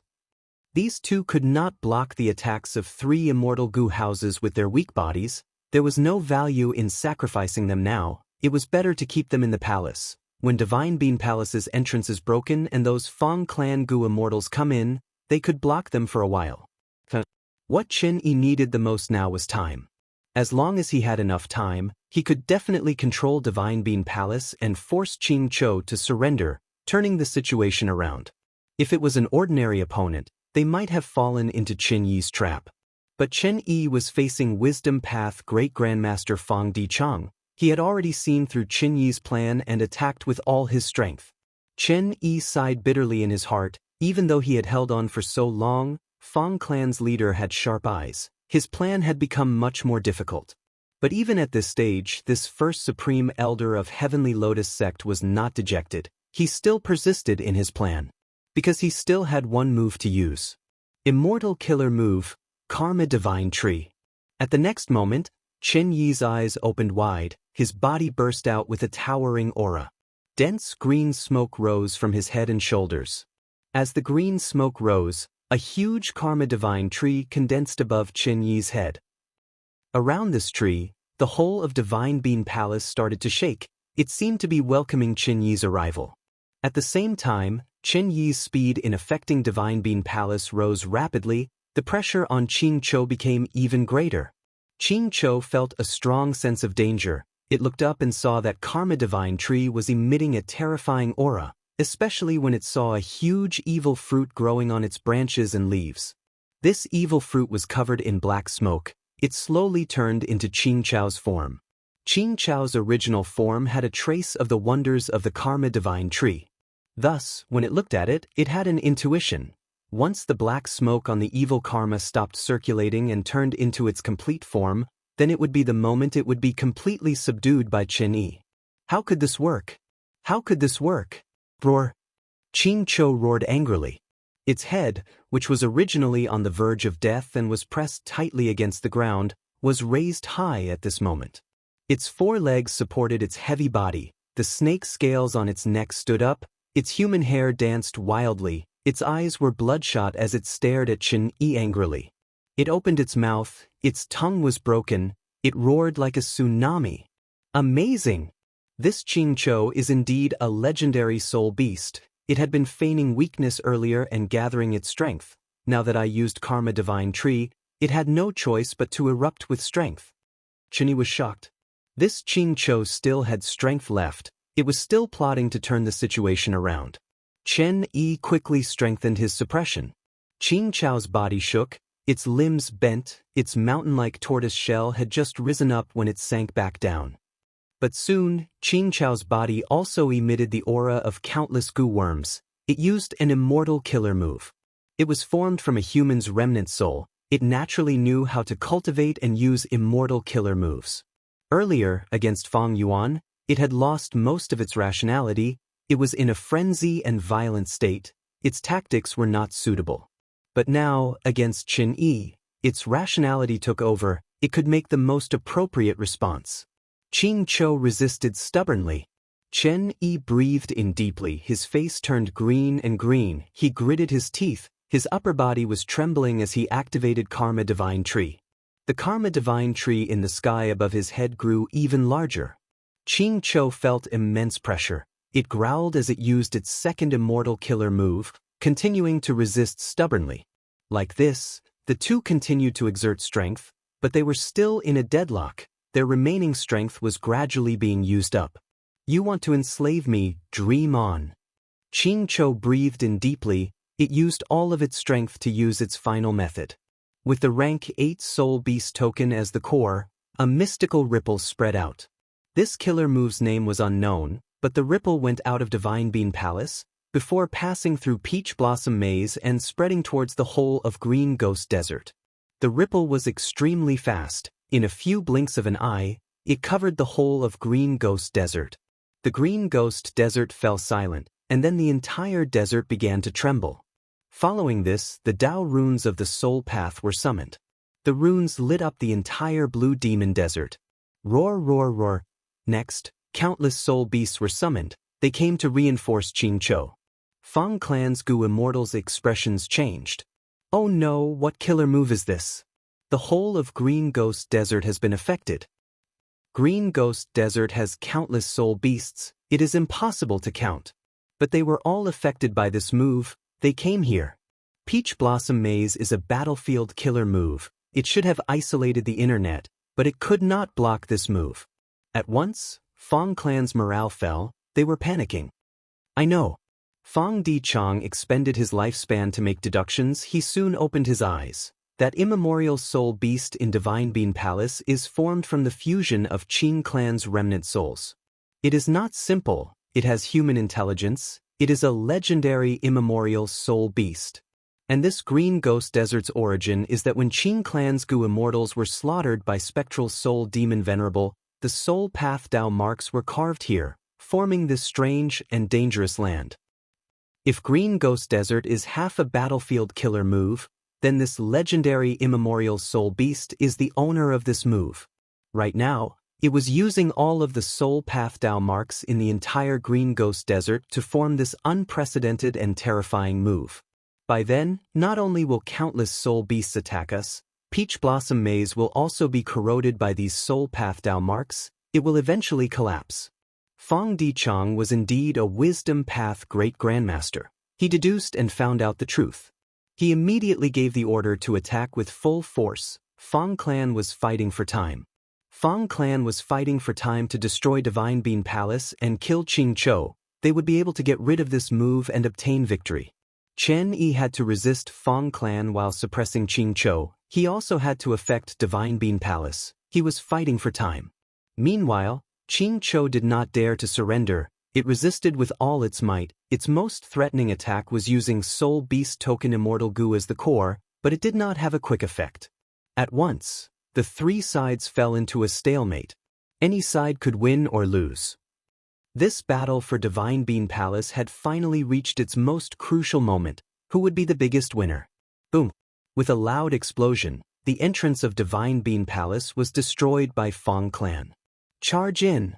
These 2 could not block the attacks of 3 immortal goo houses with their weak bodies. There was no value in sacrificing them now. It was better to keep them in the palace. When Divine Bean Palace's entrance is broken and those Fang clan goo immortals come in, they could block them for a while. What Chen Yi needed the most now was time. As long as he had enough time, he could definitely control Divine Bean Palace and force Qingqiu to surrender, turning the situation around. If it was an ordinary opponent, they might have fallen into Chen Yi's trap. But Chen Yi was facing Wisdom Path Great Grandmaster Fang Dichang. He had already seen through Chen Yi's plan and attacked with all his strength. Chen Yi sighed bitterly in his heart. Even though he had held on for so long, Fang clan's leader had sharp eyes. His plan had become much more difficult. But even at this stage, this first supreme elder of Heavenly Lotus sect was not dejected. He still persisted in his plan. Because he still had one move to use. Immortal killer move, Karma Divine Tree. At the next moment, Chen Yi's eyes opened wide. His body burst out with a towering aura. Dense green smoke rose from his head and shoulders. As the green smoke rose, a huge Karma Divine Tree condensed above Chen Yi's head. Around this tree, the whole of Divine Bean Palace started to shake. It seemed to be welcoming Chen Yi's arrival. At the same time, Chen Yi's speed in affecting Divine Bean Palace rose rapidly. The pressure on Qingqiu became even greater. Qingqiu felt a strong sense of danger. It looked up and saw that Karma Divine Tree was emitting a terrifying aura, especially when it saw a huge evil fruit growing on its branches and leaves. This evil fruit was covered in black smoke. It slowly turned into Qingqiu's form. Qingqiu's original form had a trace of the wonders of the Karma Divine Tree. Thus, when it looked at it, it had an intuition. Once the black smoke on the evil karma stopped circulating and turned into its complete form, then it would be the moment it would be completely subdued by Chen Yi. How could this work? How could this work? Roar! Qingqiu roared angrily. Its head, which was originally on the verge of death and was pressed tightly against the ground, was raised high at this moment. Its 4 legs supported its heavy body, the snake scales on its neck stood up, its human hair danced wildly, its eyes were bloodshot as it stared at Chen Yi angrily. It opened its mouth, its tongue was broken, it roared like a tsunami. Amazing! This Qingqiu is indeed a legendary soul beast. It had been feigning weakness earlier and gathering its strength. Now that I used Karma Divine Tree, it had no choice but to erupt with strength. Chen Yi was shocked. This Qingqiu still had strength left. it was still plotting to turn the situation around. Chen Yi quickly strengthened his suppression. Qing Chao's body shook, its limbs bent, its mountain-like tortoise shell had just risen up when it sank back down. But soon, Qing Chao's body also emitted the aura of countless goo worms. It used an immortal killer move. It was formed from a human's remnant soul. It naturally knew how to cultivate and use immortal killer moves. Earlier, against Fang Yuan, it had lost most of its rationality. It was in a frenzy and violent state. Its tactics were not suitable. But now, against Chen Yi, its rationality took over. It could make the most appropriate response. Qing Chou resisted stubbornly. Chen Yi breathed in deeply. His face turned green and green. He gritted his teeth. His upper body was trembling as he activated Karma Divine Tree. The Karma Divine Tree in the sky above his head grew even larger. Qing Chou felt immense pressure. It growled as it used its second immortal killer move, continuing to resist stubbornly. Like this, the two continued to exert strength, but they were still in a deadlock. Their remaining strength was gradually being used up. You want to enslave me? Dream on. Qing Chou breathed in deeply. It used all of its strength to use its final method. With the rank 8 Soul Beast token as the core, a mystical ripple spread out. This killer move's name was unknown, but the ripple went out of Divine Bean Palace, before passing through Peach Blossom Maze and spreading towards the whole of Green Ghost Desert. The ripple was extremely fast. In a few blinks of an eye, it covered the whole of Green Ghost Desert. The Green Ghost Desert fell silent, and then the entire desert began to tremble. Following this, the Tao runes of the Soul Path were summoned. The runes lit up the entire Blue Demon Desert. Roar, roar, roar. Next, countless soul beasts were summoned. They came to reinforce Qing Chou. Fang Clan's Gu Immortals' expressions changed. Oh no, what killer move is this? The whole of Green Ghost Desert has been affected. Green Ghost Desert has countless soul beasts. It is impossible to count. But they were all affected by this move. They came here. Peach Blossom Maze is a battlefield killer move. It should have isolated the internet, but it could not block this move. At once, Fang Clan's morale fell. They were panicking. I know. Fang Dichang expended his lifespan to make deductions. He soon opened his eyes. That immemorial soul beast in Divine Bean Palace is formed from the fusion of Qing Clan's remnant souls. It is not simple. It has human intelligence. It is a legendary immemorial soul beast. And this Green Ghost Desert's origin is that when Qing Clan's Gu Immortals were slaughtered by spectral soul demon Venerable, the Soul Path Tao marks were carved here, forming this strange and dangerous land. If Green Ghost Desert is half a battlefield killer move, then this legendary immemorial soul beast is the owner of this move. Right now, it was using all of the Soul Path Tao marks in the entire Green Ghost Desert to form this unprecedented and terrifying move. By then, not only will countless soul beasts attack us, Peach Blossom Maze will also be corroded by these Soul Path Tao marks. It will eventually collapse. Fang Dichang was indeed a Wisdom Path Great Grandmaster. He deduced and found out the truth. He immediately gave the order to attack with full force. Fang Clan was fighting for time. Fang Clan was fighting for time to destroy Divine Bean Palace and kill Qing Chou. They would be able to get rid of this move and obtain victory. Chen Yi had to resist Fang Clan while suppressing Qing Chou. He also had to affect Divine Bean Palace. He was fighting for time. Meanwhile, Qing Chou did not dare to surrender. It resisted with all its might. Its most threatening attack was using Soul Beast Token Immortal Gu as the core, but it did not have a quick effect. At once, the three sides fell into a stalemate. Any side could win or lose. This battle for Divine Bean Palace had finally reached its most crucial moment. Who would be the biggest winner? Boom! With a loud explosion, the entrance of Divine Bean Palace was destroyed by Fang Clan. Charge in!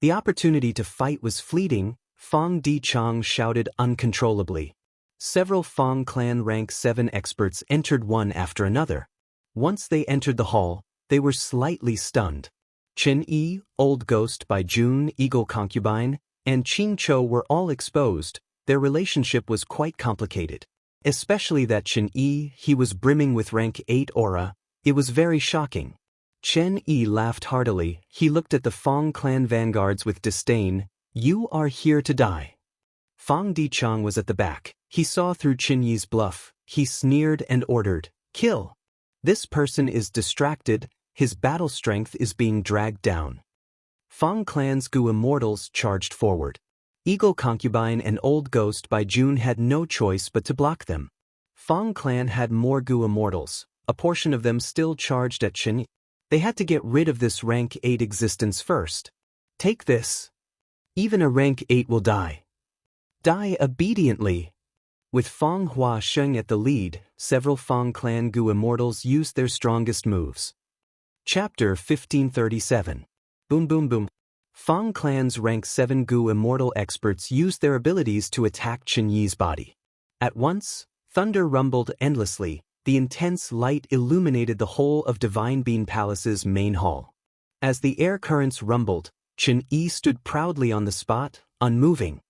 The opportunity to fight was fleeting. Fang Dichang shouted uncontrollably. Several Fang Clan rank 7 experts entered one after another. Once they entered the hall, they were slightly stunned. Chen Yi, Old Ghost by June, Eagle Concubine, and Qing Chou were all exposed. Their relationship was quite complicated. Especially that Chen Yi, he was brimming with rank 8 aura. It was very shocking. Chen Yi laughed heartily. He looked at the Fang Clan vanguards with disdain. You are here to die. Fang Dichang was at the back. He saw through Qin Yi's bluff. He sneered and ordered, "Kill! This person is distracted, his battle strength is being dragged down." Fang Clan's Gu immortals charged forward. Eagle Concubine and Old Ghost by June had no choice but to block them. Fang Clan had more Gu immortals, a portion of them still charged at Qin Yi. They had to get rid of this rank 8 existence first. Take this. Even a rank 8 will die. Die obediently. With Fang Hua Sheng at the lead, several Fang Clan Gu immortals used their strongest moves. Chapter 1537. Boom boom boom. Fang Clan's rank 7 Gu immortal experts used their abilities to attack Qin Yi's body. At once, thunder rumbled endlessly. The intense light illuminated the whole of Divine Bean Palace's main hall. As the air currents rumbled, Qin Yi stood proudly on the spot, unmoving.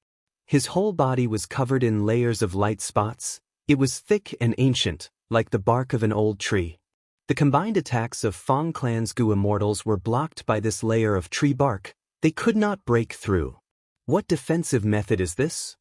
His whole body was covered in layers of light spots. It was thick and ancient, like the bark of an old tree. The combined attacks of Fang Clan's Gu immortals were blocked by this layer of tree bark. They could not break through. What defensive method is this?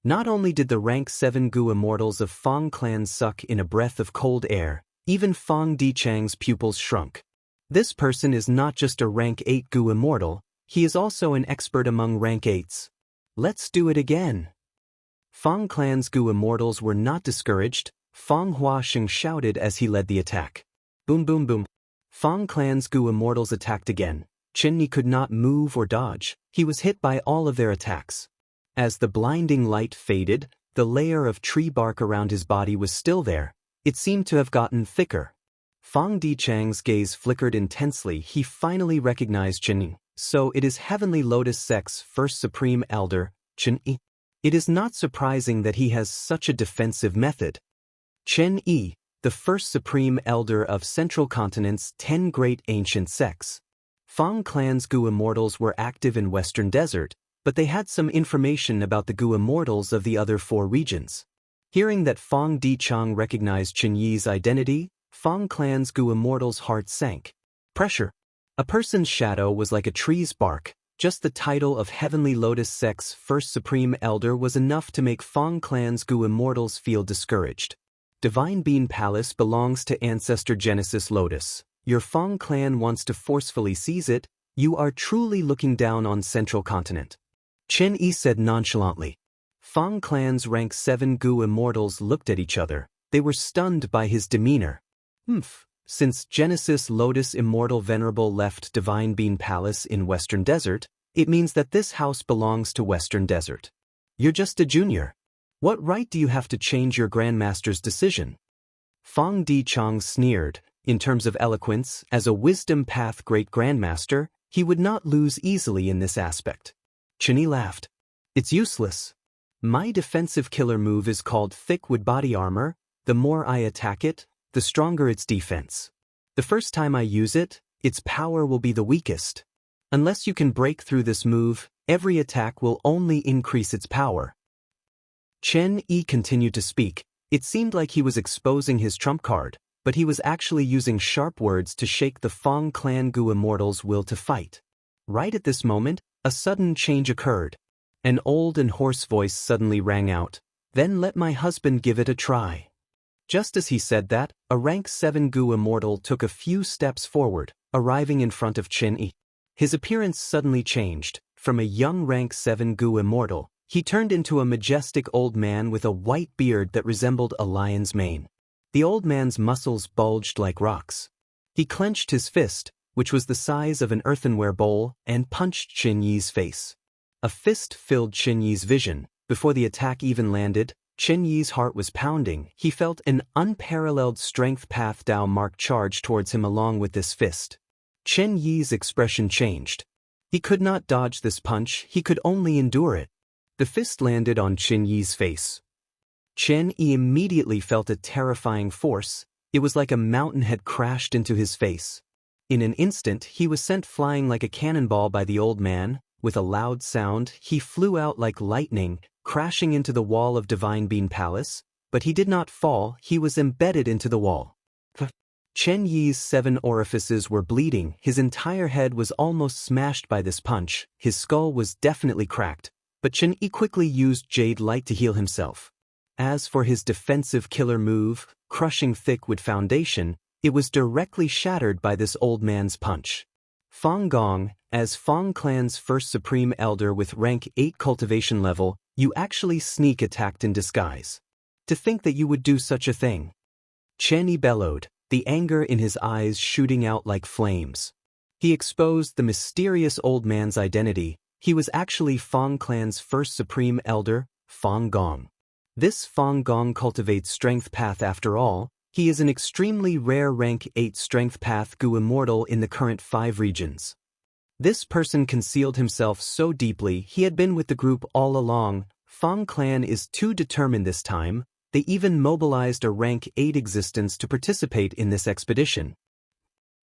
Not only did the rank 7 Gu immortals of Fang Clan suck in a breath of cold air, even Fang Dichang's pupils shrunk. This person is not just a rank 8 Gu immortal, he is also an expert among rank 8s. Let's do it again. Fang Clan's Gu immortals were not discouraged. Fang Hua Sheng shouted as he led the attack. Boom boom boom. Fang Clan's Gu immortals attacked again. Qin Yi could not move or dodge. He was hit by all of their attacks. As the blinding light faded, the layer of tree bark around his body was still there. It seemed to have gotten thicker. Fang Dichang's gaze flickered intensely. He finally recognized Qin Yi. So it is Heavenly Lotus Sect's first Supreme Elder, Qin Yi. It is not surprising that he has such a defensive method. Qin Yi, the first Supreme Elder of Central Continent's 10 great ancient sects. Fang Clan's Gu immortals were active in Western Desert, but they had some information about the Gu immortals of the other 4 regions. Hearing that Fang Dichang recognized Qin Yi's identity, Fang Clan's Gu immortals' heart sank. Pressure. A person's shadow was like a tree's bark. Just the title of Heavenly Lotus Sect's first Supreme Elder was enough to make Fang Clan's Gu immortals feel discouraged. Divine Bean Palace belongs to Ancestor Genesis Lotus. Your Fang Clan wants to forcefully seize it. You are truly looking down on Central Continent. Qin Yi said nonchalantly. Fang Clan's rank 7 Gu immortals looked at each other. They were stunned by his demeanor. Since Genesis Lotus Immortal Venerable left Divine Bean Palace in Western Desert, it means that this house belongs to Western Desert. You're just a junior. What right do you have to change your Grandmaster's decision? Fang Dichang sneered. In terms of eloquence, as a Wisdom Path Great Grandmaster, he would not lose easily in this aspect. Qin Yi laughed. It's useless. My defensive killer move is called Thick Wood Body Armor. The more I attack it, the stronger its defense. The first time I use it, its power will be the weakest. Unless you can break through this move, every attack will only increase its power. Qin Yi continued to speak. It seemed like he was exposing his trump card, but he was actually using sharp words to shake the Fang Clan Gu immortals' will to fight. Right at this moment, a sudden change occurred. An old and hoarse voice suddenly rang out. Then let my husband give it a try. Just as he said that, a rank 7 Gu immortal took a few steps forward, arriving in front of Qin Yi. His appearance suddenly changed. From a young rank 7 Gu immortal, he turned into a majestic old man with a white beard that resembled a lion's mane. The old man's muscles bulged like rocks. He clenched his fist, which was the size of an earthenware bowl, and punched Qin Yi's face. A fist filled Qin Yi's vision. Before the attack even landed, Qin Yi's heart was pounding. He felt an unparalleled strength path Dao mark charge towards him along with this fist. Qin Yi's expression changed. He could not dodge this punch, he could only endure it. The fist landed on Qin Yi's face. Qin Yi immediately felt a terrifying force. It was like a mountain had crashed into his face. In an instant, he was sent flying like a cannonball by the old man. With a loud sound, he flew out like lightning, crashing into the wall of Divine Bean Palace. But he did not fall, he was embedded into the wall. Chen Yi's 7 orifices were bleeding, his entire head was almost smashed by this punch, his skull was definitely cracked, but Chen Yi quickly used Jade Light to heal himself. As for his defensive killer move, crushing thick wood foundation, it was directly shattered by this old man's punch. Fang Gong, as Fang Clan's first Supreme Elder with rank 8 cultivation level, you actually sneak attacked in disguise. To think that you would do such a thing. Chen Yi bellowed, the anger in his eyes shooting out like flames. He exposed the mysterious old man's identity. He was actually Fang Clan's first Supreme Elder, Fang Gong. This Fang Gong cultivates Strength Path after all. He is an extremely rare rank 8 Strength Path Gu Immortal in the current 5 regions. This person concealed himself so deeply he had been with the group all along. Fang Clan is too determined this time. They even mobilized a rank 8 existence to participate in this expedition.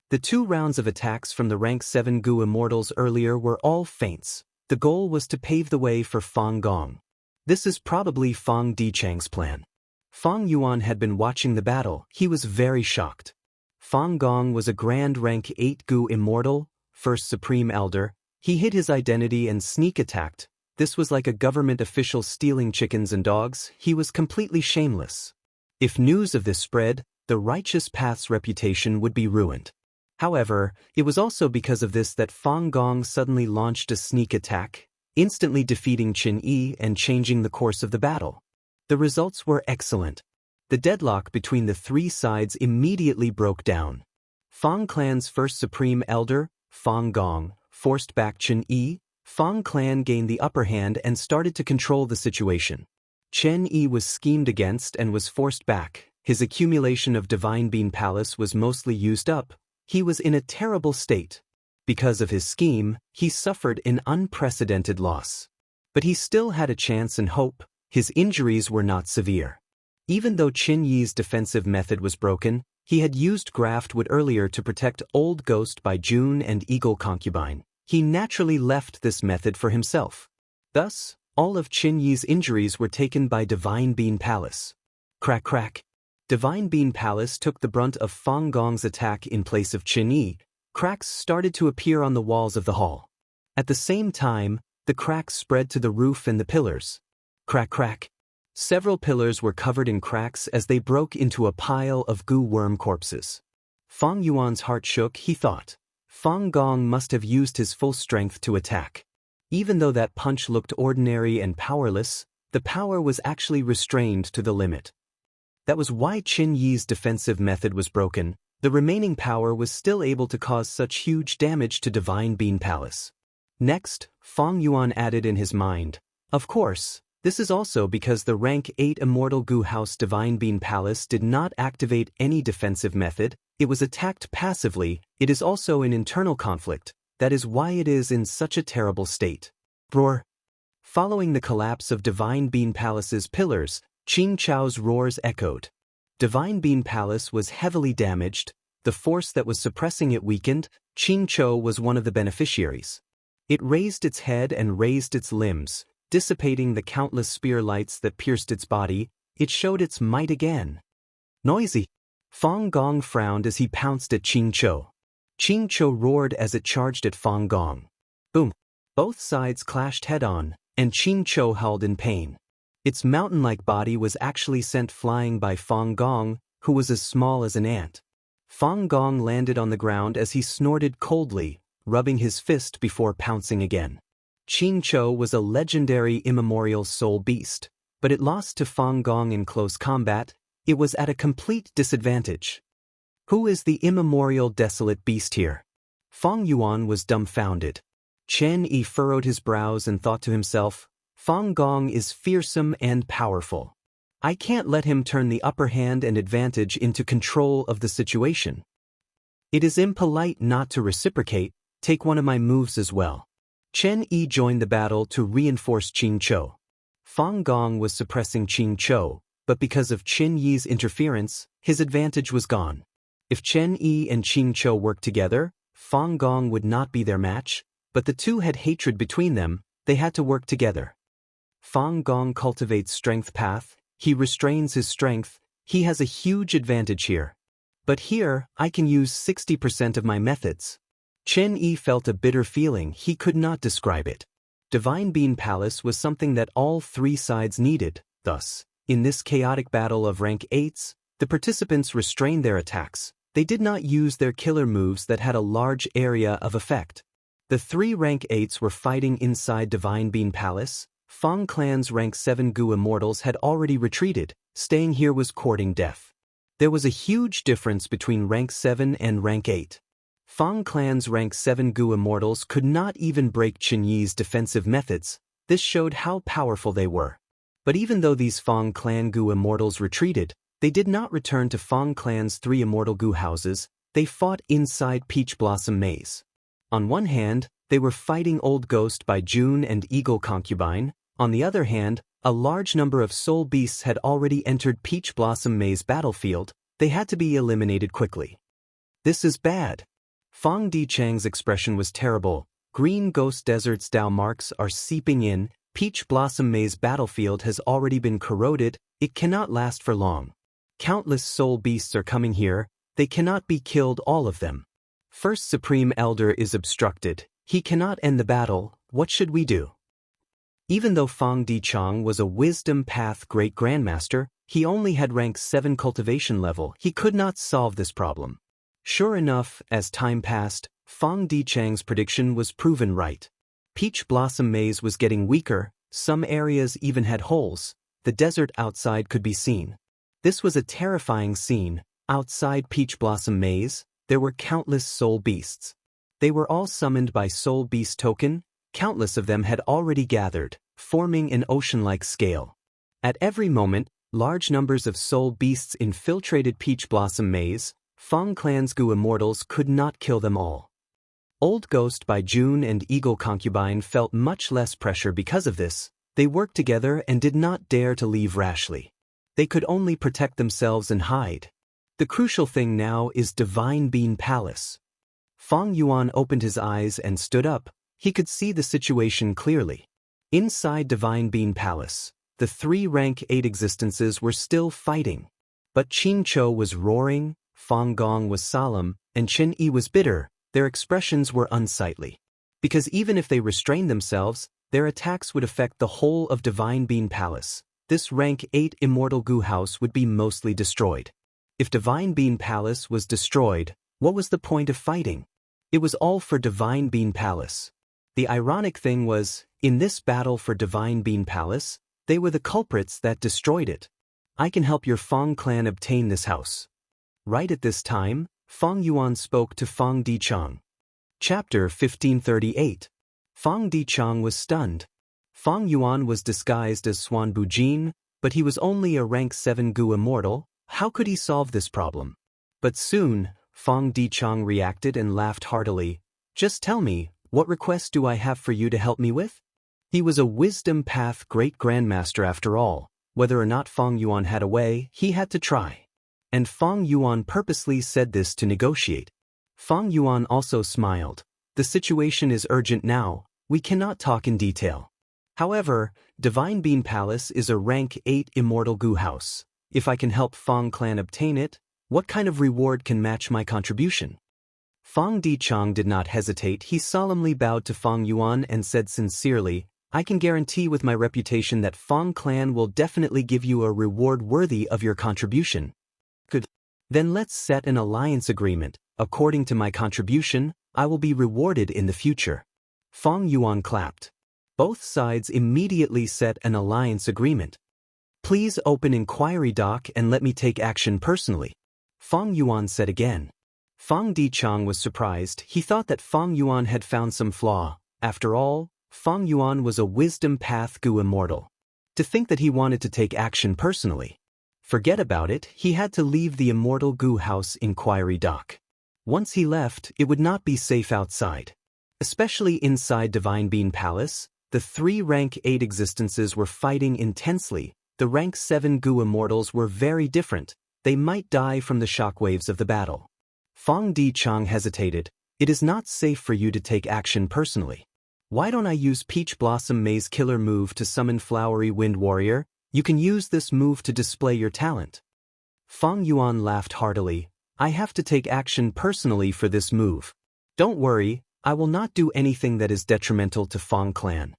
The 2 rounds of attacks from the rank 7 Gu Immortals earlier were all feints. The goal was to pave the way for Fang Gong. This is probably Fang Dichang's plan. Fang Yuan had been watching the battle. He was very shocked. Fang Gong was a grand rank 8 Gu Immortal, first Supreme Elder. He hid his identity and sneak attacked. This was like a government official stealing chickens and dogs. He was completely shameless. If news of this spread, the Righteous Path's reputation would be ruined. However, it was also because of this that Fang Gong suddenly launched a sneak attack, instantly defeating Chen Yi and changing the course of the battle. The results were excellent. The deadlock between the 3 sides immediately broke down. Fang Clan's first Supreme Elder, Fang Gong, forced back Chen Yi. Fang Clan gained the upper hand and started to control the situation. Chen Yi was schemed against and was forced back. His accumulation of Divine Bean Palace was mostly used up. He was in a terrible state. Because of his scheme, he suffered an unprecedented loss. But he still had a chance and hope. His injuries were not severe. Even though Chen Yi's defensive method was broken, he had used graft wood earlier to protect Old Ghost by June and Eagle Concubine. He naturally left this method for himself. Thus, all of Chen Yi's injuries were taken by Divine Bean Palace. Crack crack. Divine Bean Palace took the brunt of Fang Gong's attack in place of Chen Yi. Cracks started to appear on the walls of the hall. At the same time, the cracks spread to the roof and the pillars. Crack crack. Several pillars were covered in cracks as they broke into a pile of Gu worm corpses. Fang Yuan's heart shook. He thought, Fang Gong must have used his full strength to attack. Even though that punch looked ordinary and powerless, the power was actually restrained to the limit. That was why Chen Yi's defensive method was broken. The remaining power was still able to cause such huge damage to Divine Bean Palace. Next, Fang Yuan added in his mind, of course, this is also because the rank 8 Immortal Gu House Divine Bean Palace did not activate any defensive method. It was attacked passively. It is also an internal conflict. That is why it is in such a terrible state. Roar. Following the collapse of Divine Bean Palace's pillars, Qing Chao's roars echoed. Divine Bean Palace was heavily damaged. The force that was suppressing it weakened. Qing Chao was one of the beneficiaries. It raised its head and raised its limbs, dissipating the countless spear lights that pierced its body. It showed its might again. Noisy. Fang Gong frowned as he pounced at Qing Chao. Qing Chao roared as it charged at Fang Gong. Boom. Both sides clashed head-on, and Qing Chao howled in pain. Its mountain-like body was actually sent flying by Fang Gong, who was as small as an ant. Fang Gong landed on the ground as he snorted coldly, rubbing his fist before pouncing again. Qing Chao was a legendary immemorial soul beast, but it lost to Fang Gong in close combat. It was at a complete disadvantage. Who is the immemorial desolate beast here? Fang Yuan was dumbfounded. Chen Yi furrowed his brows and thought to himself, Fang Gong is fearsome and powerful. I can't let him turn the upper hand and advantage into control of the situation. It is impolite not to reciprocate. Take one of my moves as well. Chen Yi joined the battle to reinforce Qing Chao. Fang Gong was suppressing Qing Chao, but because of Chen Yi's interference, his advantage was gone. If Chen Yi and Qing Chao worked together, Fang Gong would not be their match, but the two had hatred between them. They had to work together. Fang Gong cultivates Strength Path. He restrains his strength. He has a huge advantage here. But here, I can use 60% of my methods. Chen Yi felt a bitter feeling, he could not describe it. Divine Bean Palace was something that all three sides needed, thus, in this chaotic battle of rank 8s, the participants restrained their attacks. They did not use their killer moves that had a large area of effect. The three rank 8s were fighting inside Divine Bean Palace. Fang Clan's rank 7 Gu Immortals had already retreated, staying here was courting death. There was a huge difference between rank 7 and rank 8. Fang Clan's rank 7 Gu Immortals could not even break Chen Yi's defensive methods. This showed how powerful they were. But even though these Fang Clan Gu Immortals retreated, they did not return to Fang Clan's 3 immortal Gu houses. They fought inside Peach Blossom Maze. On one hand, they were fighting Old Ghost by June and Eagle Concubine. On the other hand, a large number of soul beasts had already entered Peach Blossom Maze battlefield. They had to be eliminated quickly. This is bad. Fang Dichang's expression was terrible. Green Ghost Desert's Dao marks are seeping in. Peach Blossom Maze battlefield has already been corroded. It cannot last for long. Countless soul beasts are coming here. They cannot be killed, all of them. First Supreme Elder is obstructed. He cannot end the battle. What should we do? Even though Fang Dichang was a Wisdom Path Great Grandmaster, he only had rank 7 cultivation level. He could not solve this problem. Sure enough, as time passed, Fang Dichang's prediction was proven right. Peach Blossom Maze was getting weaker, some areas even had holes. The desert outside could be seen. This was a terrifying scene. Outside Peach Blossom Maze, there were countless soul beasts. They were all summoned by Soul Beast Token. Countless of them had already gathered, forming an ocean-like scale. At every moment, large numbers of soul beasts infiltrated Peach Blossom Maze. Fang Clan's Gu Immortals could not kill them all. Old Ghost by June and Eagle Concubine felt much less pressure because of this. They worked together and did not dare to leave rashly. They could only protect themselves and hide. The crucial thing now is Divine Bean Palace. Fang Yuan opened his eyes and stood up. He could see the situation clearly. Inside Divine Bean Palace, the 3 rank 8 existences were still fighting. But Qin Chou was roaring, Fang Gong was solemn, and Chen Yi was bitter. Their expressions were unsightly. Because even if they restrained themselves, their attacks would affect the whole of Divine Bean Palace. This rank 8 Immortal Gu house would be mostly destroyed. If Divine Bean Palace was destroyed, what was the point of fighting? It was all for Divine Bean Palace. The ironic thing was, in this battle for Divine Bean Palace, they were the culprits that destroyed it. I can help your Fang clan obtain this house. Right at this time, Fang Yuan spoke to Fang Dichang. Chapter 1538. Fang Dichang was stunned. Fang Yuan was disguised as Swan Bujin, but he was only a rank 7 Gu Immortal. How could he solve this problem? But soon, Fang Dichang reacted and laughed heartily. Just tell me, what request do I have for you to help me with? He was a Wisdom Path Great Grandmaster after all. Whether or not Fang Yuan had a way, he had to try. And Fang Yuan purposely said this to negotiate. Fang Yuan also smiled. The situation is urgent now. We cannot talk in detail. However, Divine Bean Palace is a rank 8 Immortal Gu house. If I can help Fang clan obtain it, what kind of reward can match my contribution? Fang Dichang did not hesitate. He solemnly bowed to Fang Yuan and said sincerely, I can guarantee with my reputation that Fang clan will definitely give you a reward worthy of your contribution. Good. Then let's set an alliance agreement. According to my contribution, I will be rewarded in the future. Fang Yuan clapped. Both sides immediately set an alliance agreement. Please open inquiry doc and let me take action personally. Fang Yuan said again. Fang Dichang was surprised. He thought that Fang Yuan had found some flaw. After all, Fang Yuan was a Wisdom Path Gu Immortal. To think that he wanted to take action personally. Forget about it, he had to leave the Immortal Gu house inquiry dock. Once he left, it would not be safe outside. Especially inside Divine Bean Palace, the 3 rank 8 existences were fighting intensely. The rank 7 Gu Immortals were very different. They might die from the shockwaves of the battle. Fang Dichang hesitated. It is not safe for you to take action personally. Why don't I use Peach Blossom Maze killer move to summon Flowery Wind Warrior? You can use this move to display your talent. Fang Yuan laughed heartily. I have to take action personally for this move. Don't worry, I will not do anything that is detrimental to Fang clan.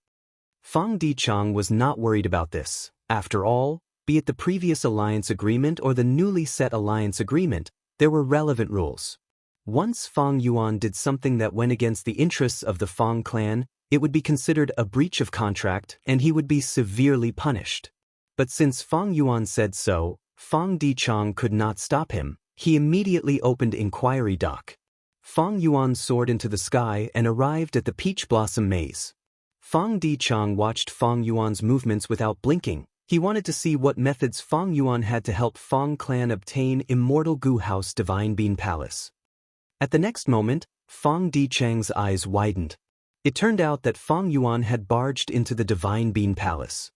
Fang Dichang was not worried about this. After all, be it the previous alliance agreement or the newly set alliance agreement, there were relevant rules. Once Fang Yuan did something that went against the interests of the Fang clan, it would be considered a breach of contract and he would be severely punished. But since Fang Yuan said so, Fang Dichang could not stop him. He immediately opened inquiry dock. Fang Yuan soared into the sky and arrived at the Peach Blossom Maze. Fang Dichang watched Fang Yuan's movements without blinking. He wanted to see what methods Fang Yuan had to help Fang clan obtain Immortal Gu House Divine Bean Palace. At the next moment, Fang Dichang's eyes widened. It turned out that Fang Yuan had barged into the Divine Bean Palace.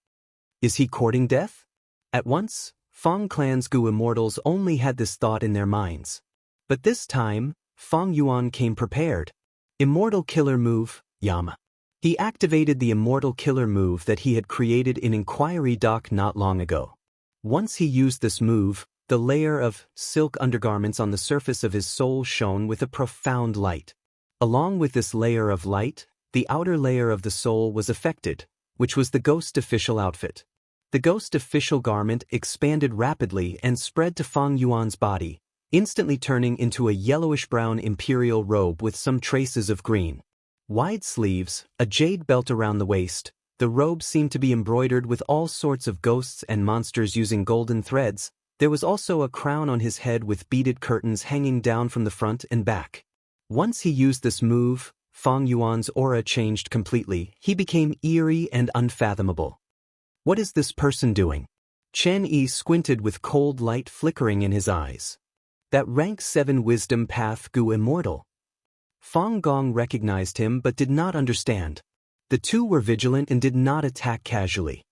Is he courting death? At once, Fang clan's Gu immortals only had this thought in their minds. But this time, Fang Yuan came prepared. Immortal Killer Move, Yama. He activated the Immortal Killer Move that he had created in Inquiry Dock not long ago. Once he used this move, the layer of silk undergarments on the surface of his soul shone with a profound light. Along with this layer of light, the outer layer of the soul was affected, which was the Ghost Official outfit. The Ghost Official garment expanded rapidly and spread to Fang Yuan's body, instantly turning into a yellowish-brown imperial robe with some traces of green. Wide sleeves, a jade belt around the waist, the robe seemed to be embroidered with all sorts of ghosts and monsters using golden threads. There was also a crown on his head with beaded curtains hanging down from the front and back. Once he used this move, Fang Yuan's aura changed completely. He became eerie and unfathomable. What is this person doing? Chen Yi squinted with cold light flickering in his eyes. That rank 7 wisdom path Gu immortal. Fang Gong recognized him but did not understand. The two were vigilant and did not attack casually.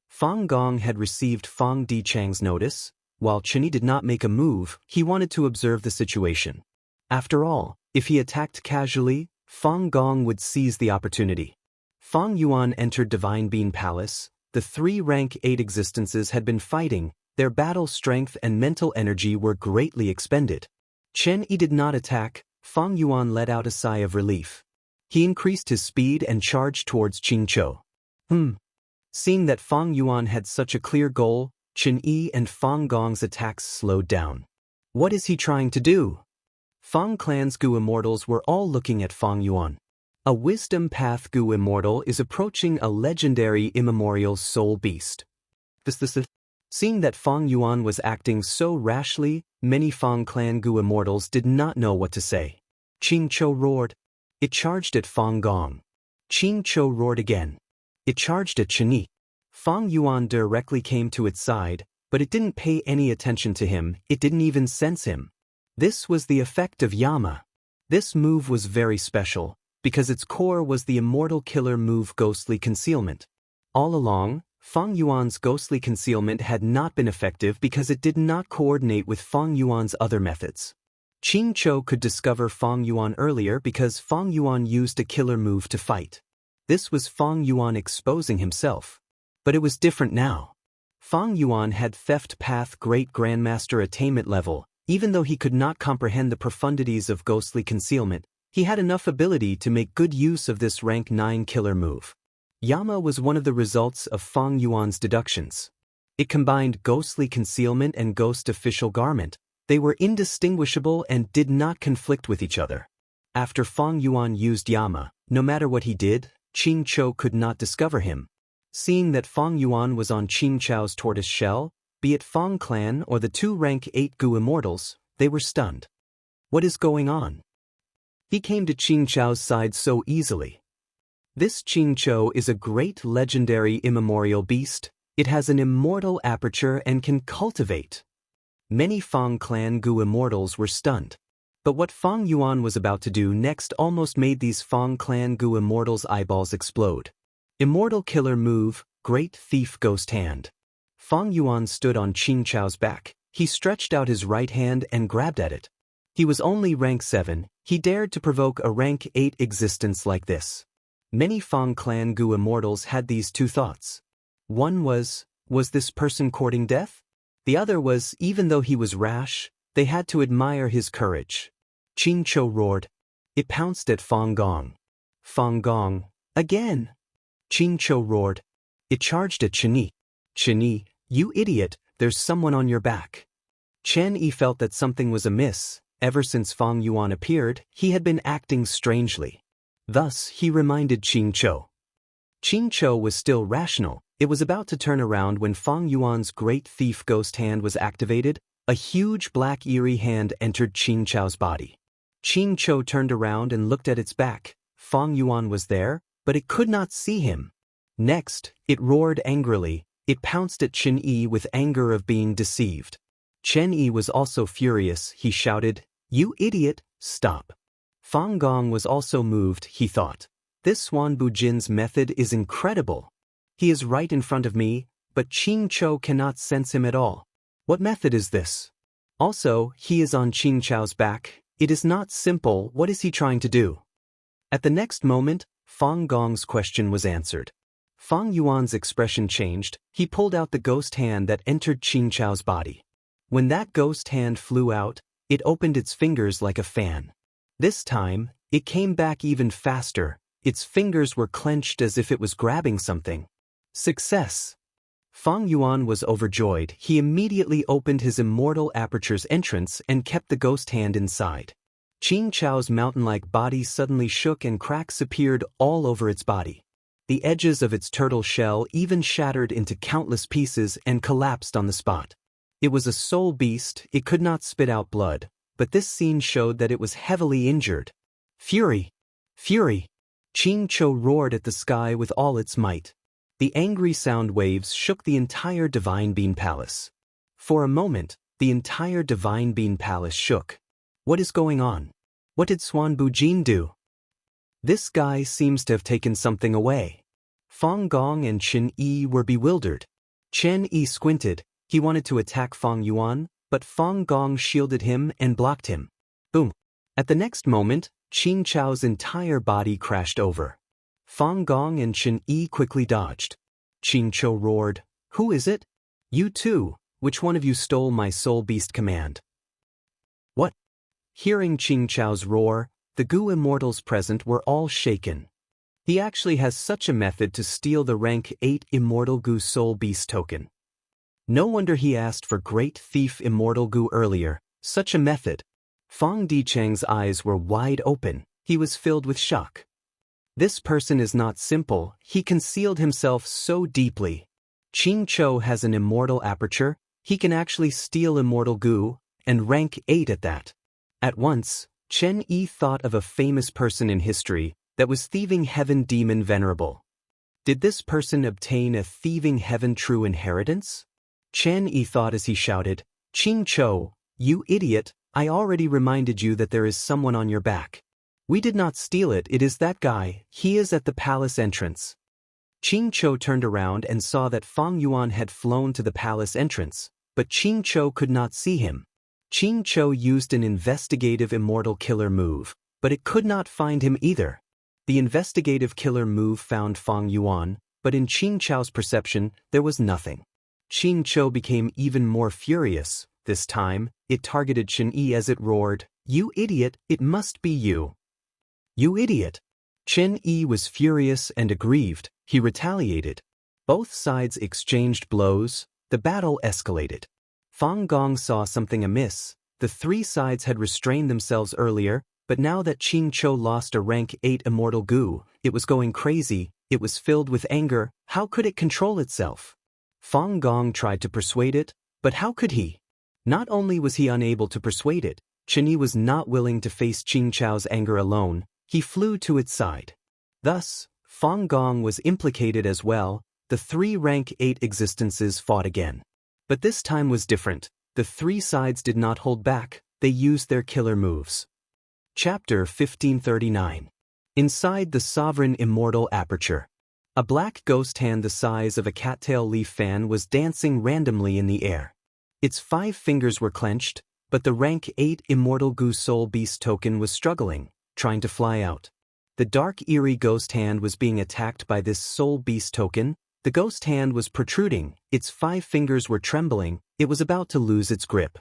Fang Gong had received Fang Dichang's notice. While Chen Yi did not make a move, he wanted to observe the situation. After all, if he attacked casually, Fang Gong would seize the opportunity. Fang Yuan entered Divine Bean Palace. The 3 rank 8 existences had been fighting. Their battle strength and mental energy were greatly expended. Chen Yi did not attack. Fang Yuan let out a sigh of relief. He increased his speed and charged towards Qingqiu. Seeing that Fang Yuan had such a clear goal, Chen Yi and Fang Gong's attacks slowed down. What is he trying to do? Fang clan's Gu immortals were all looking at Fang Yuan. A wisdom path Gu immortal is approaching a legendary immemorial soul beast. Seeing that Fang Yuan was acting so rashly, many Fang clan Gu immortals did not know what to say. Qingqiu roared. It charged at Fang Gong. Qingqiu roared again. It charged at Chen Yi. Fang Yuan directly came to its side, but it didn't pay any attention to him. It didn't even sense him. This was the effect of Yama. This move was very special, because its core was the Immortal Killer Move Ghostly Concealment. All along, Fang Yuan's ghostly concealment had not been effective because it did not coordinate with Fang Yuan's other methods. Qingqiu could discover Fang Yuan earlier because Fang Yuan used a killer move to fight. This was Fang Yuan exposing himself. But it was different now. Fang Yuan had Theft Path Great Grandmaster attainment level. Even though he could not comprehend the profundities of ghostly concealment, he had enough ability to make good use of this rank 9 killer move. Yama was one of the results of Fang Yuan's deductions. It combined ghostly concealment and ghost official garment. They were indistinguishable and did not conflict with each other. After Fang Yuan used Yama, no matter what he did, Qingqiu could not discover him. Seeing that Fang Yuan was on Qingqiu's tortoise shell, be it Fang clan or the 2 rank 8 Gu immortals, they were stunned. What is going on? He came to Qingqiu's side so easily. This Qingqiu is a great legendary immemorial beast. It has an immortal aperture and can cultivate. Many Fang clan Gu immortals were stunned. But what Fang Yuan was about to do next almost made these Fang clan Gu immortals' eyeballs explode. Immortal Killer Move, Great Thief Ghost Hand. Fang Yuan stood on Qingqiu's back. He stretched out his right hand and grabbed at it. He was only rank 7, he dared to provoke a rank 8 existence like this. Many Fang clan Gu immortals had these 2 thoughts. One was this person courting death? The other was, even though he was rash, They had to admire his courage. Xianxia roared. It pounced at Fang Gong. Fang Gong, again! Xianxia roared. It charged at Chen Yi. Chen Yi, you idiot, there's someone on your back. Chen Yi felt that something was amiss. Ever since Fang Yuan appeared, he had been acting strangely. Thus, he reminded Xianxia. Xianxia was still rational. It was about to turn around when Fang Yuan's great thief ghost hand was activated. A huge black eerie hand entered Xianxia's body. Xianxia turned around and looked at its back. Fang Yuan was there, but it could not see him. Next, it roared angrily. It pounced at Chen Yi with anger of being deceived. Chen Yi was also furious. He shouted, "You idiot, stop." Fang Gong was also moved, he thought. This Swan Bujin's method is incredible. He is right in front of me, but Xianxia cannot sense him at all. What method is this? Also, he is on Xianxia's back. It is not simple. What is he trying to do? At the next moment, Fang Gong's question was answered. Fang Yuan's expression changed. He pulled out the ghost hand that entered Xianxia's body. When that ghost hand flew out, it opened its fingers like a fan. This time, it came back even faster. Its fingers were clenched as if it was grabbing something. Success! Fang Yuan was overjoyed. He immediately opened his immortal aperture's entrance and kept the ghost hand inside. Xianxiao's mountain-like body suddenly shook and cracks appeared all over its body. The edges of its turtle shell even shattered into countless pieces and collapsed on the spot. It was a soul beast. It could not spit out blood, but this scene showed that it was heavily injured. Fury! Fury! Xianxia roared at the sky with all its might. The angry sound waves shook the entire Divine Bean Palace. For a moment, the entire Divine Bean Palace shook. What is going on? What did Swan Bujin do? This guy seems to have taken something away. Fang Gong and Chen Yi were bewildered. Chen Yi squinted. He wanted to attack Fang Yuan, but Fang Gong shielded him and blocked him. Boom! At the next moment, Xianxiao's entire body crashed over. Fang Gong and Chen Yi quickly dodged. Xianxia roared, "Who is it? You too. Which one of you stole my soul beast command?" What? Hearing Xianxiao's roar, the Gu immortals present were all shaken. He actually has such a method to steal the rank 8 Immortal Gu Soul Beast token. No wonder he asked for Great Thief Immortal Gu earlier. Such a method. Fang Dicheng's eyes were wide open. He was filled with shock. This person is not simple. He concealed himself so deeply. Xianxia has an immortal aperture. He can actually steal Immortal Gu, and rank 8 at that. At once, Chen Yi thought of a famous person in history that was Thieving Heaven Demon Venerable. Did this person obtain a Thieving Heaven true inheritance? Chen Yi thought as he shouted, "Xianxia, you idiot, I already reminded you that there is someone on your back. We did not steal it, it is that guy, he is at the palace entrance." Xianxia turned around and saw that Fang Yuan had flown to the palace entrance, but Xianxia could not see him. Xianxia used an investigative immortal killer move, but it could not find him either. The investigative killer move found Fang Yuan, but in Xianxiao's perception, there was nothing. Xianxia became even more furious. This time, it targeted Chen Yi as it roared, "You idiot, it must be you. You idiot!" Chen Yi was furious and aggrieved. He retaliated. Both sides exchanged blows. The battle escalated. Fang Gong saw something amiss. The three sides had restrained themselves earlier, but now that Xianxia lost a rank 8 Immortal Gu, it was going crazy. It was filled with anger. How could it control itself? Fang Gong tried to persuade it, but how could he? Not only was he unable to persuade it, Chen Yi was not willing to face Xianxiao's anger alone. He flew to its side. Thus, Fang Gong was implicated as well. The three rank 8 existences fought again. But this time was different. The three sides did not hold back. They used their killer moves. Chapter 1539. Inside the Sovereign Immortal Aperture. A black ghost hand the size of a cattail leaf fan was dancing randomly in the air. Its 5 fingers were clenched, but the rank 8 Immortal Gu Soul Beast token was struggling, trying to fly out. The dark eerie ghost hand was being attacked by this Soul Beast token. The ghost hand was protruding, its 5 fingers were trembling, it was about to lose its grip.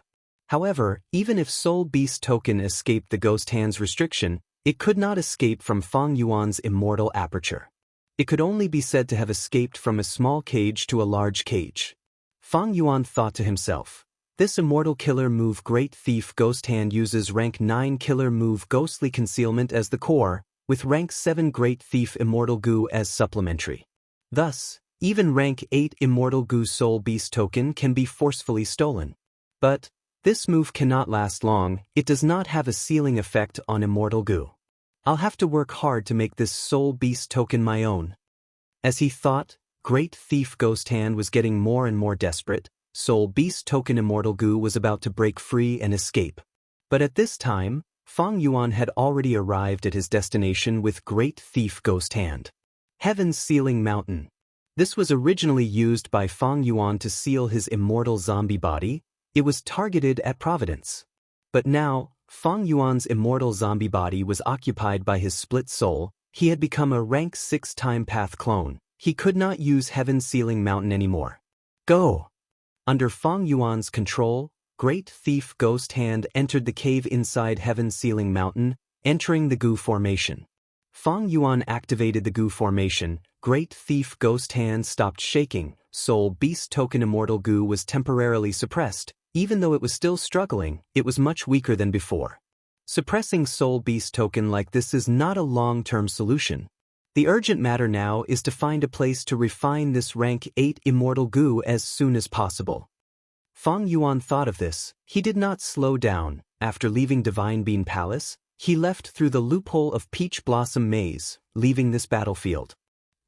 However, even if Soul Beast token escaped the Ghost Hand's restriction, it could not escape from Fang Yuan's immortal aperture. It could only be said to have escaped from a small cage to a large cage. Fang Yuan thought to himself, this immortal killer move Great Thief Ghost Hand uses rank 9 killer move Ghostly Concealment as the core, with rank 7 Great Thief Immortal Goo as supplementary. Thus, even rank 8 Immortal Goo Soul Beast token can be forcefully stolen. But this move cannot last long, it does not have a ceiling effect on Immortal Goo. I'll have to work hard to make this Soul Beast token my own. As he thought, Great Thief Ghost Hand was getting more and more desperate. Soul Beast token Immortal Goo was about to break free and escape. But at this time, Fang Yuan had already arrived at his destination with Great Thief Ghost Hand. Heaven's Sealing Mountain. This was originally used by Fang Yuan to seal his immortal zombie body. It was targeted at Providence. But now, Fang Yuan's immortal zombie body was occupied by his split soul. He had become a rank 6 time path clone. He could not use Heaven's Sealing Mountain anymore. Go! Under Fang Yuan's control, Great Thief Ghost Hand entered the cave inside Heaven's Sealing Mountain, entering the Goo Formation. Fang Yuan activated the Goo Formation. Great Thief Ghost Hand stopped shaking. Soul Beast token Immortal Goo was temporarily suppressed. Even though it was still struggling, it was much weaker than before. Suppressing Soul Beast token like this is not a long-term solution. The urgent matter now is to find a place to refine this rank 8 Immortal Goo as soon as possible. Fang Yuan thought of this. He did not slow down. After leaving Divine Bean Palace, he left through the loophole of Peach Blossom Maze, leaving this battlefield.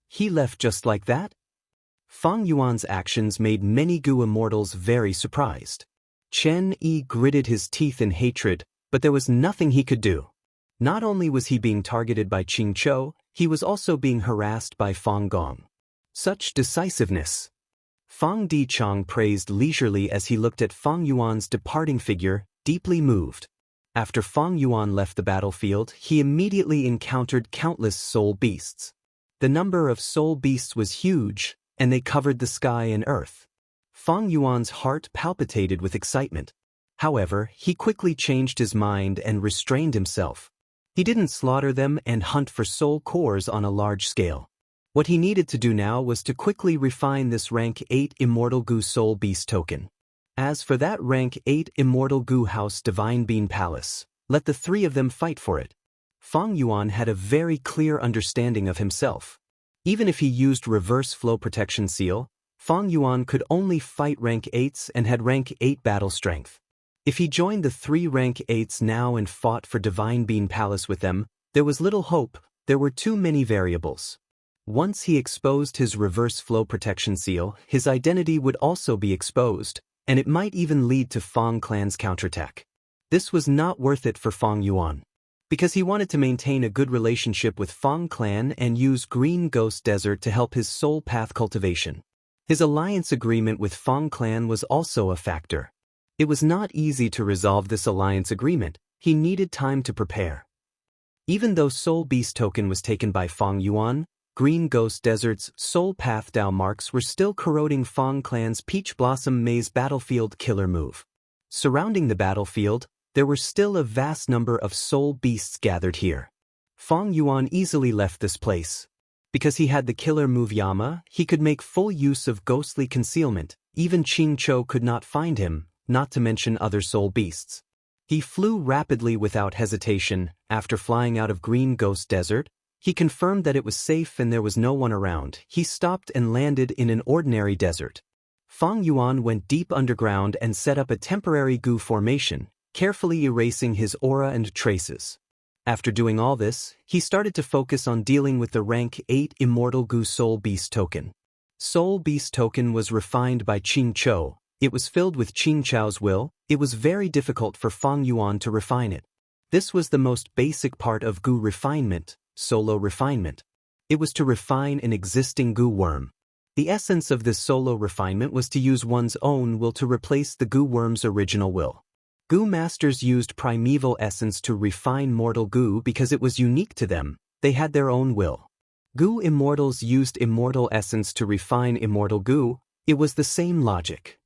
He left just like that? Fang Yuan's actions made many Goo immortals very surprised. Chen Yi gritted his teeth in hatred, but there was nothing he could do. Not only was he being targeted by Qing Chou, he was also being harassed by Fang Gong. Such decisiveness! Fang Dichang praised leisurely as he looked at Fang Yuan's departing figure, deeply moved. After Fang Yuan left the battlefield, he immediately encountered countless soul beasts. The number of soul beasts was huge, and they covered the sky and earth. Fang Yuan's heart palpitated with excitement. However, he quickly changed his mind and restrained himself. He didn't slaughter them and hunt for soul cores on a large scale. What he needed to do now was to quickly refine this rank 8 Immortal Goo Soul Beast token. As for that rank 8 Immortal Goo House Divine Bean Palace, let the three of them fight for it. Fang Yuan had a very clear understanding of himself. Even if he used Reverse Flow Protection Seal, Fang Yuan could only fight rank 8s and had rank 8 battle strength. If he joined the 3 rank 8s now and fought for Divine Bean Palace with them, there was little hope. There were too many variables. Once he exposed his Reverse Flow Protection Seal, his identity would also be exposed, and it might even lead to Fang Clan's counterattack. This was not worth it for Fang Yuan. Because he wanted to maintain a good relationship with Fang Clan and use Green Ghost Desert to help his soul path cultivation. His alliance agreement with Fang Clan was also a factor. It was not easy to resolve this alliance agreement. He needed time to prepare. Even though Soul Beast token was taken by Fang Yuan, Green Ghost Desert's Soul Path Dao marks were still corroding Fang Clan's Peach Blossom Maze battlefield killer move. Surrounding the battlefield, there were still a vast number of soul beasts gathered here. Fang Yuan easily left this place. Because he had the killer move Yama, he could make full use of ghostly concealment. Even Qing Chou could not find him, not to mention other soul beasts. He flew rapidly without hesitation. After flying out of Green Ghost Desert, he confirmed that it was safe and there was no one around. He stopped and landed in an ordinary desert. Fang Yuan went deep underground and set up a temporary Goo formation, carefully erasing his aura and traces. After doing all this, he started to focus on dealing with the rank 8 Immortal Goo Soul Beast token. Soul Beast token was refined by Qing Chou. It was filled with Qing Chou's will. It was very difficult for Fang Yuan to refine it. This was the most basic part of Goo refinement, solo refinement. It was to refine an existing Goo worm. The essence of this solo refinement was to use one's own will to replace the Goo worm's original will. Goo masters used primeval essence to refine mortal Goo because it was unique to them. They had their own will. Goo immortals used immortal essence to refine immortal Goo. It was the same logic.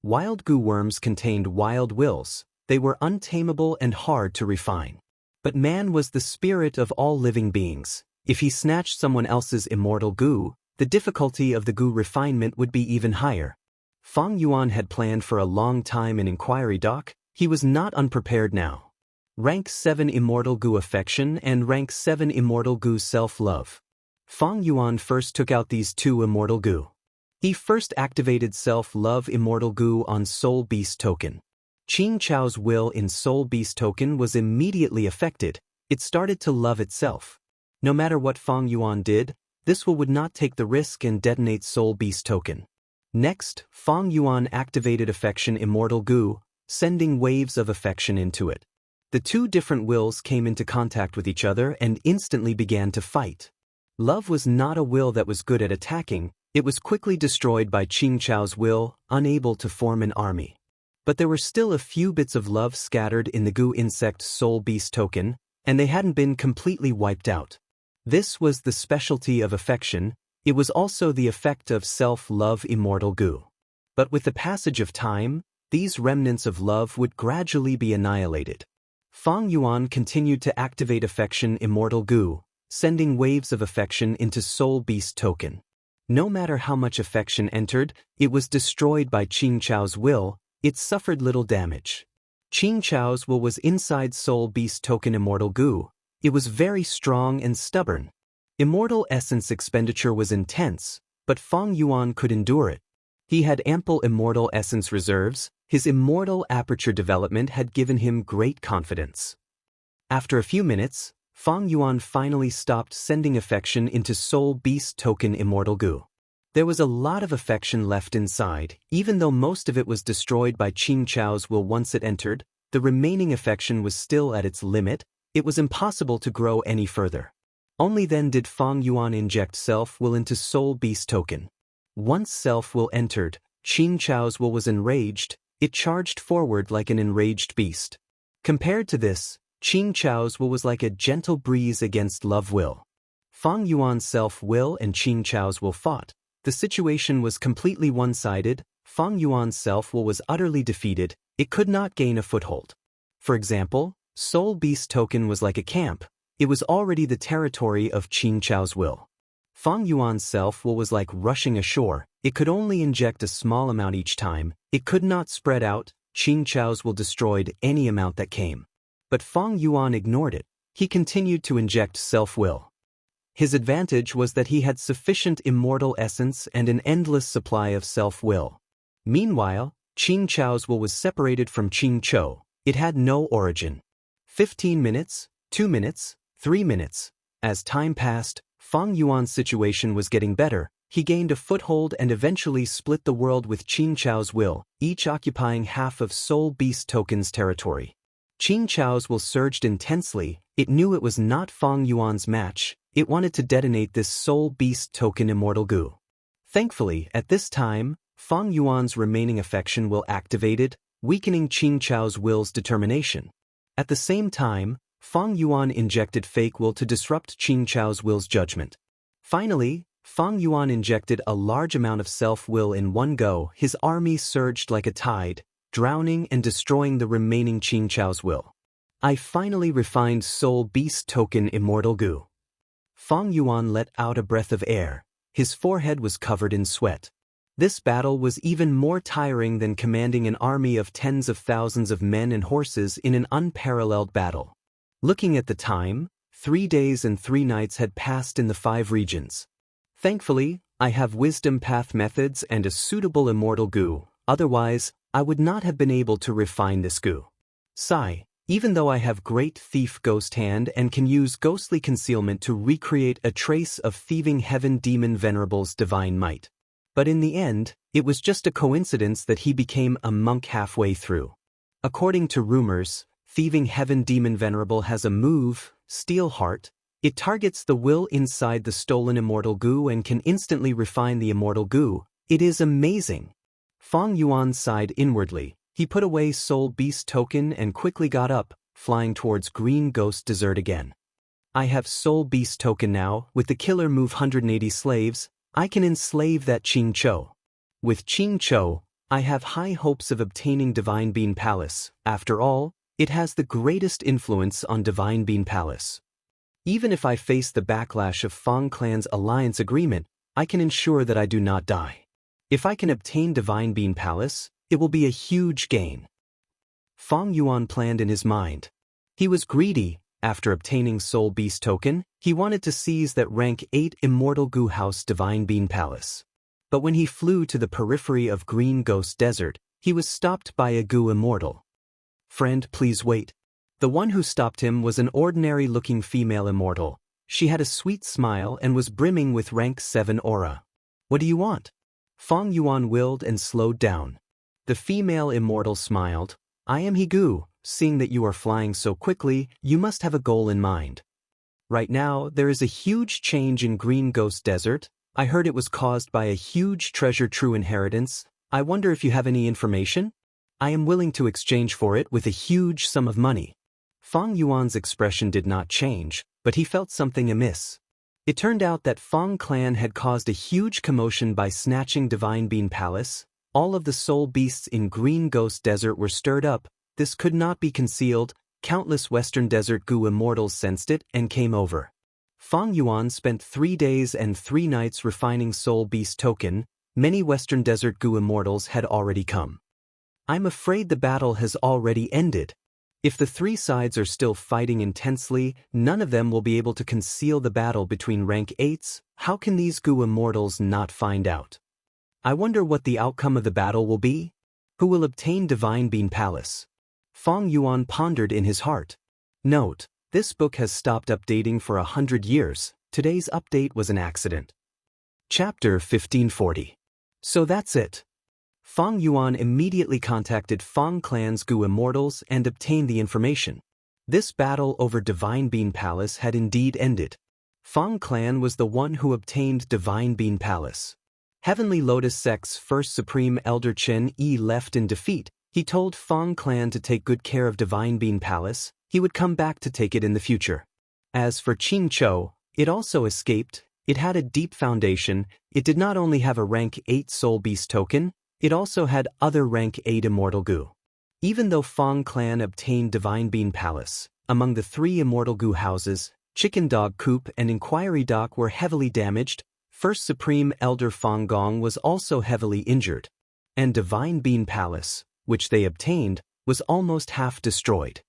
Wild goo worms contained wild wills. They were untamable and hard to refine. But man was the spirit of all living beings. If he snatched someone else's immortal goo, the difficulty of the goo refinement would be even higher. Fang Yuan had planned for a long time in Inquiry Dock. He was not unprepared now. Rank 7 Immortal Goo Affection and Rank 7 Immortal Goo Self-Love. Fang Yuan first took out these two Immortal Goo. He first activated Self-Love Immortal Goo on Soul Beast Token. Qing Chao's will in Soul Beast Token was immediately affected. It started to love itself. No matter what Fang Yuan did, this will would not take the risk and detonate Soul Beast Token. Next, Fang Yuan activated Affection Immortal Goo, sending waves of affection into it. The two different wills came into contact with each other and instantly began to fight. Love was not a will that was good at attacking. It was quickly destroyed by Qing Chao's will, unable to form an army. But there were still a few bits of love scattered in the goo insect Soul Beast Token, and they hadn't been completely wiped out. This was the specialty of affection. It was also the effect of self-love immortal goo. But with the passage of time, these remnants of love would gradually be annihilated. Fang Yuan continued to activate affection immortal goo, sending waves of affection into Soul Beast Token. No matter how much affection entered, it was destroyed by Qing Chao's will. It suffered little damage. Qing Chao's will was inside Soul Beast Token immortal goo. It was very strong and stubborn. Immortal essence expenditure was intense, but Fang Yuan could endure it. He had ample immortal essence reserves. His immortal aperture development had given him great confidence. After a few minutes, Fang Yuan finally stopped sending affection into Soul Beast Token immortal goo. There was a lot of affection left inside. Even though most of it was destroyed by Qing Chao's will once it entered, the remaining affection was still at its limit. It was impossible to grow any further. Only then did Fang Yuan inject self-will into Soul Beast Token. Once self-will entered, Qing Chao's will was enraged. It charged forward like an enraged beast. Compared to this, Qing Chao's will was like a gentle breeze against love will. Fang Yuan's self-will and Qing Chao's will fought. The situation was completely one-sided. Fang Yuan's self-will was utterly defeated. It could not gain a foothold. For example, Soul Beast Token was like a camp. It was already the territory of Qing Chao's will. Fang Yuan's self-will was like rushing ashore. It could only inject a small amount each time. It could not spread out. Qing Chao's will destroyed any amount that came. But Fang Yuan ignored it. He continued to inject self-will. His advantage was that he had sufficient immortal essence and an endless supply of self-will. Meanwhile, Qing Chao's will was separated from Qing Chou. It had no origin. 15 minutes, 2 minutes, 3 minutes. As time passed, Fang Yuan's situation was getting better. He gained a foothold and eventually split the world with Qing Chao's will, each occupying half of Soul Beast Token's territory. Qing Chao's will surged intensely. It knew it was not Fang Yuan's match. It wanted to detonate this Soul Beast Token immortal goo. Thankfully, at this time, Fang Yuan's remaining affection will activated, weakening Qing Chao's will's determination. At the same time, Fang Yuan injected fake will to disrupt Qing Chao's will's judgment. Finally, Fang Yuan injected a large amount of self-will in one go. His army surged like a tide, drowning and destroying the remaining Qing Chao's will. I finally refined Soul Beast Token immortal goo. Fang Yuan let out a breath of air. His forehead was covered in sweat. This battle was even more tiring than commanding an army of tens of thousands of men and horses in an unparalleled battle. Looking at the time, 3 days and 3 nights had passed in the 5 regions. Thankfully, I have wisdom path methods and a suitable immortal goo. Otherwise, I would not have been able to refine this goo. Sigh. Even though I have great thief ghost hand and can use ghostly concealment to recreate a trace of thieving heaven demon venerable's divine might. But in the end, it was just a coincidence that he became a monk halfway through. According to rumors, thieving heaven demon venerable has a move, Steel Heart. It targets the will inside the stolen immortal goo and can instantly refine the immortal goo. It is amazing. Fang Yuan sighed inwardly. He put away Soul Beast Token and quickly got up, flying towards Green Ghost Desert again. I have Soul Beast Token now. With the killer move 180 slaves, I can enslave that Qing Chou. With Qing Chou, I have high hopes of obtaining Divine Bean Palace. After all, it has the greatest influence on Divine Bean Palace. Even if I face the backlash of Fang Clan's alliance agreement, I can ensure that I do not die. If I can obtain Divine Bean Palace, it will be a huge gain. Fang Yuan planned in his mind. He was greedy. After obtaining Soul Beast Token, he wanted to seize that rank 8 Immortal Gu House Divine Bean Palace. But when he flew to the periphery of Green Ghost Desert, he was stopped by a Gu Immortal. "Friend, please wait." The one who stopped him was an ordinary-looking female immortal. She had a sweet smile and was brimming with rank 7 aura. "What do you want?" Fang Yuan willed and slowed down. The female immortal smiled. "I am Higu. Seeing that you are flying so quickly, you must have a goal in mind. Right now, there is a huge change in Green Ghost Desert. I heard it was caused by a huge treasure true inheritance. I wonder if you have any information? I am willing to exchange for it with a huge sum of money." Fang Yuan's expression did not change, but he felt something amiss. It turned out that Fang Clan had caused a huge commotion by snatching Divine Bean Palace. All of the soul beasts in Green Ghost Desert were stirred up. This could not be concealed. Countless Western Desert Gu immortals sensed it and came over. Fang Yuan spent 3 days and 3 nights refining Soul Beast Token. Many Western Desert Gu immortals had already come. "I'm afraid the battle has already ended. If the 3 sides are still fighting intensely, none of them will be able to conceal the battle between rank 8s. How can these Gu immortals not find out? I wonder what the outcome of the battle will be? Who will obtain Divine Bean Palace?" Fang Yuan pondered in his heart. Note: this book has stopped updating for 100 years. Today's update was an accident. Chapter 1540. So that's it. Fang Yuan immediately contacted Fang Clan's Gu immortals and obtained the information. This battle over Divine Bean Palace had indeed ended. Fang Clan was the one who obtained Divine Bean Palace. Heavenly Lotus Sect's first Supreme Elder Chen Yi left in defeat. He told Fang Clan to take good care of Divine Bean Palace. He would come back to take it in the future. As for Qing Chou, it also escaped. It had a deep foundation. It did not only have a rank 8 Soul Beast Token, it also had other rank 8 Immortal Gu. Even though Fang Clan obtained Divine Bean Palace, among the 3 Immortal Gu houses, Chicken Dog Coop and Inquiry Dock were heavily damaged. First Supreme Elder Fang Gong was also heavily injured. And Divine Bean Palace, which they obtained, was almost half destroyed.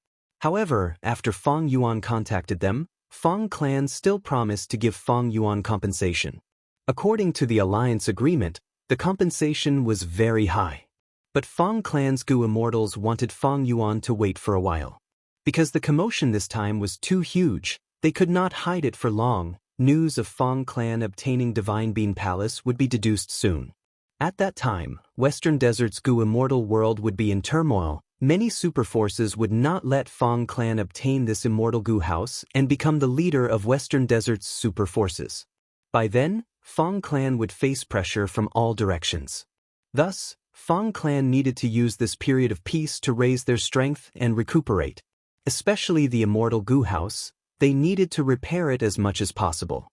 However, after Fang Yuan contacted them, Fang Clan still promised to give Fang Yuan compensation. According to the alliance agreement, the compensation was very high. But Fang Clan's Gu immortals wanted Fang Yuan to wait for a while. Because the commotion this time was too huge, they could not hide it for long. News of Fang Clan obtaining Divine Bean Palace would be deduced soon. At that time, Western Desert's Gu immortal world would be in turmoil. Many superforces would not let Fang Clan obtain this Immortal Gu house and become the leader of Western Desert's superforces. By then, Fang Clan would face pressure from all directions. Thus, Fang Clan needed to use this period of peace to raise their strength and recuperate. Especially the Immortal Gu house, they needed to repair it as much as possible.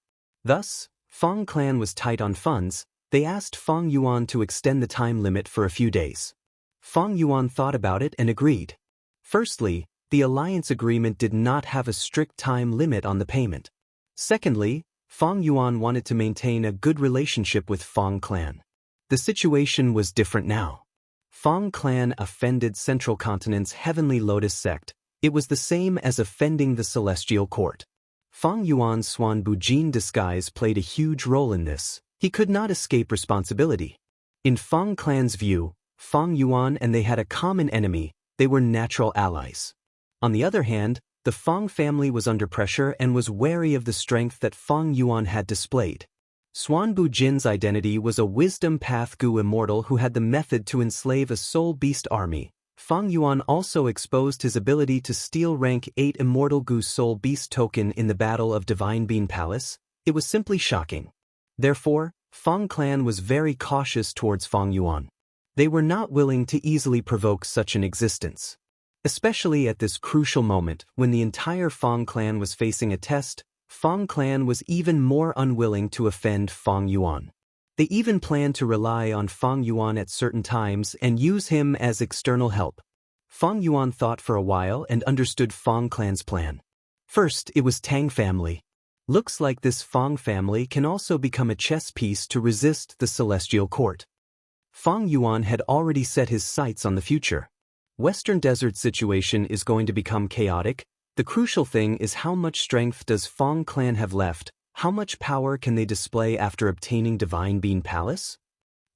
Thus, Fang Clan was tight on funds. They asked Fang Yuan to extend the time limit for a few days. Fang Yuan thought about it and agreed. Firstly, the alliance agreement did not have a strict time limit on the payment. Secondly, Fang Yuan wanted to maintain a good relationship with Fang Clan. The situation was different now. Fang Clan offended Central Continent's Heavenly Lotus Sect. It was the same as offending the Celestial Court. Fang Yuan's Swan Bujin disguise played a huge role in this. He could not escape responsibility. In Fang Clan's view, Fang Yuan and they had a common enemy. They were natural allies. On the other hand, the Fang family was under pressure and was wary of the strength that Fang Yuan had displayed. Swan Bujin's identity was a wisdom path Gu immortal who had the method to enslave a soul beast army. Fang Yuan also exposed his ability to steal rank 8 Immortal Gu soul beast token in the Battle of Divine Bean Palace. It was simply shocking. Therefore, Fang Clan was very cautious towards Fang Yuan. They were not willing to easily provoke such an existence. Especially at this crucial moment when the entire Fang Clan was facing a test, Fang Clan was even more unwilling to offend Fang Yuan. They even planned to rely on Fang Yuan at certain times and use him as external help. Fang Yuan thought for a while and understood Fang clan's plan. First, it was Tang family. Looks like this Fang family can also become a chess piece to resist the celestial court. Fang Yuan had already set his sights on the future. Western Desert situation is going to become chaotic. The crucial thing is how much strength does Fang clan have left, how much power can they display after obtaining Divine Bean Palace?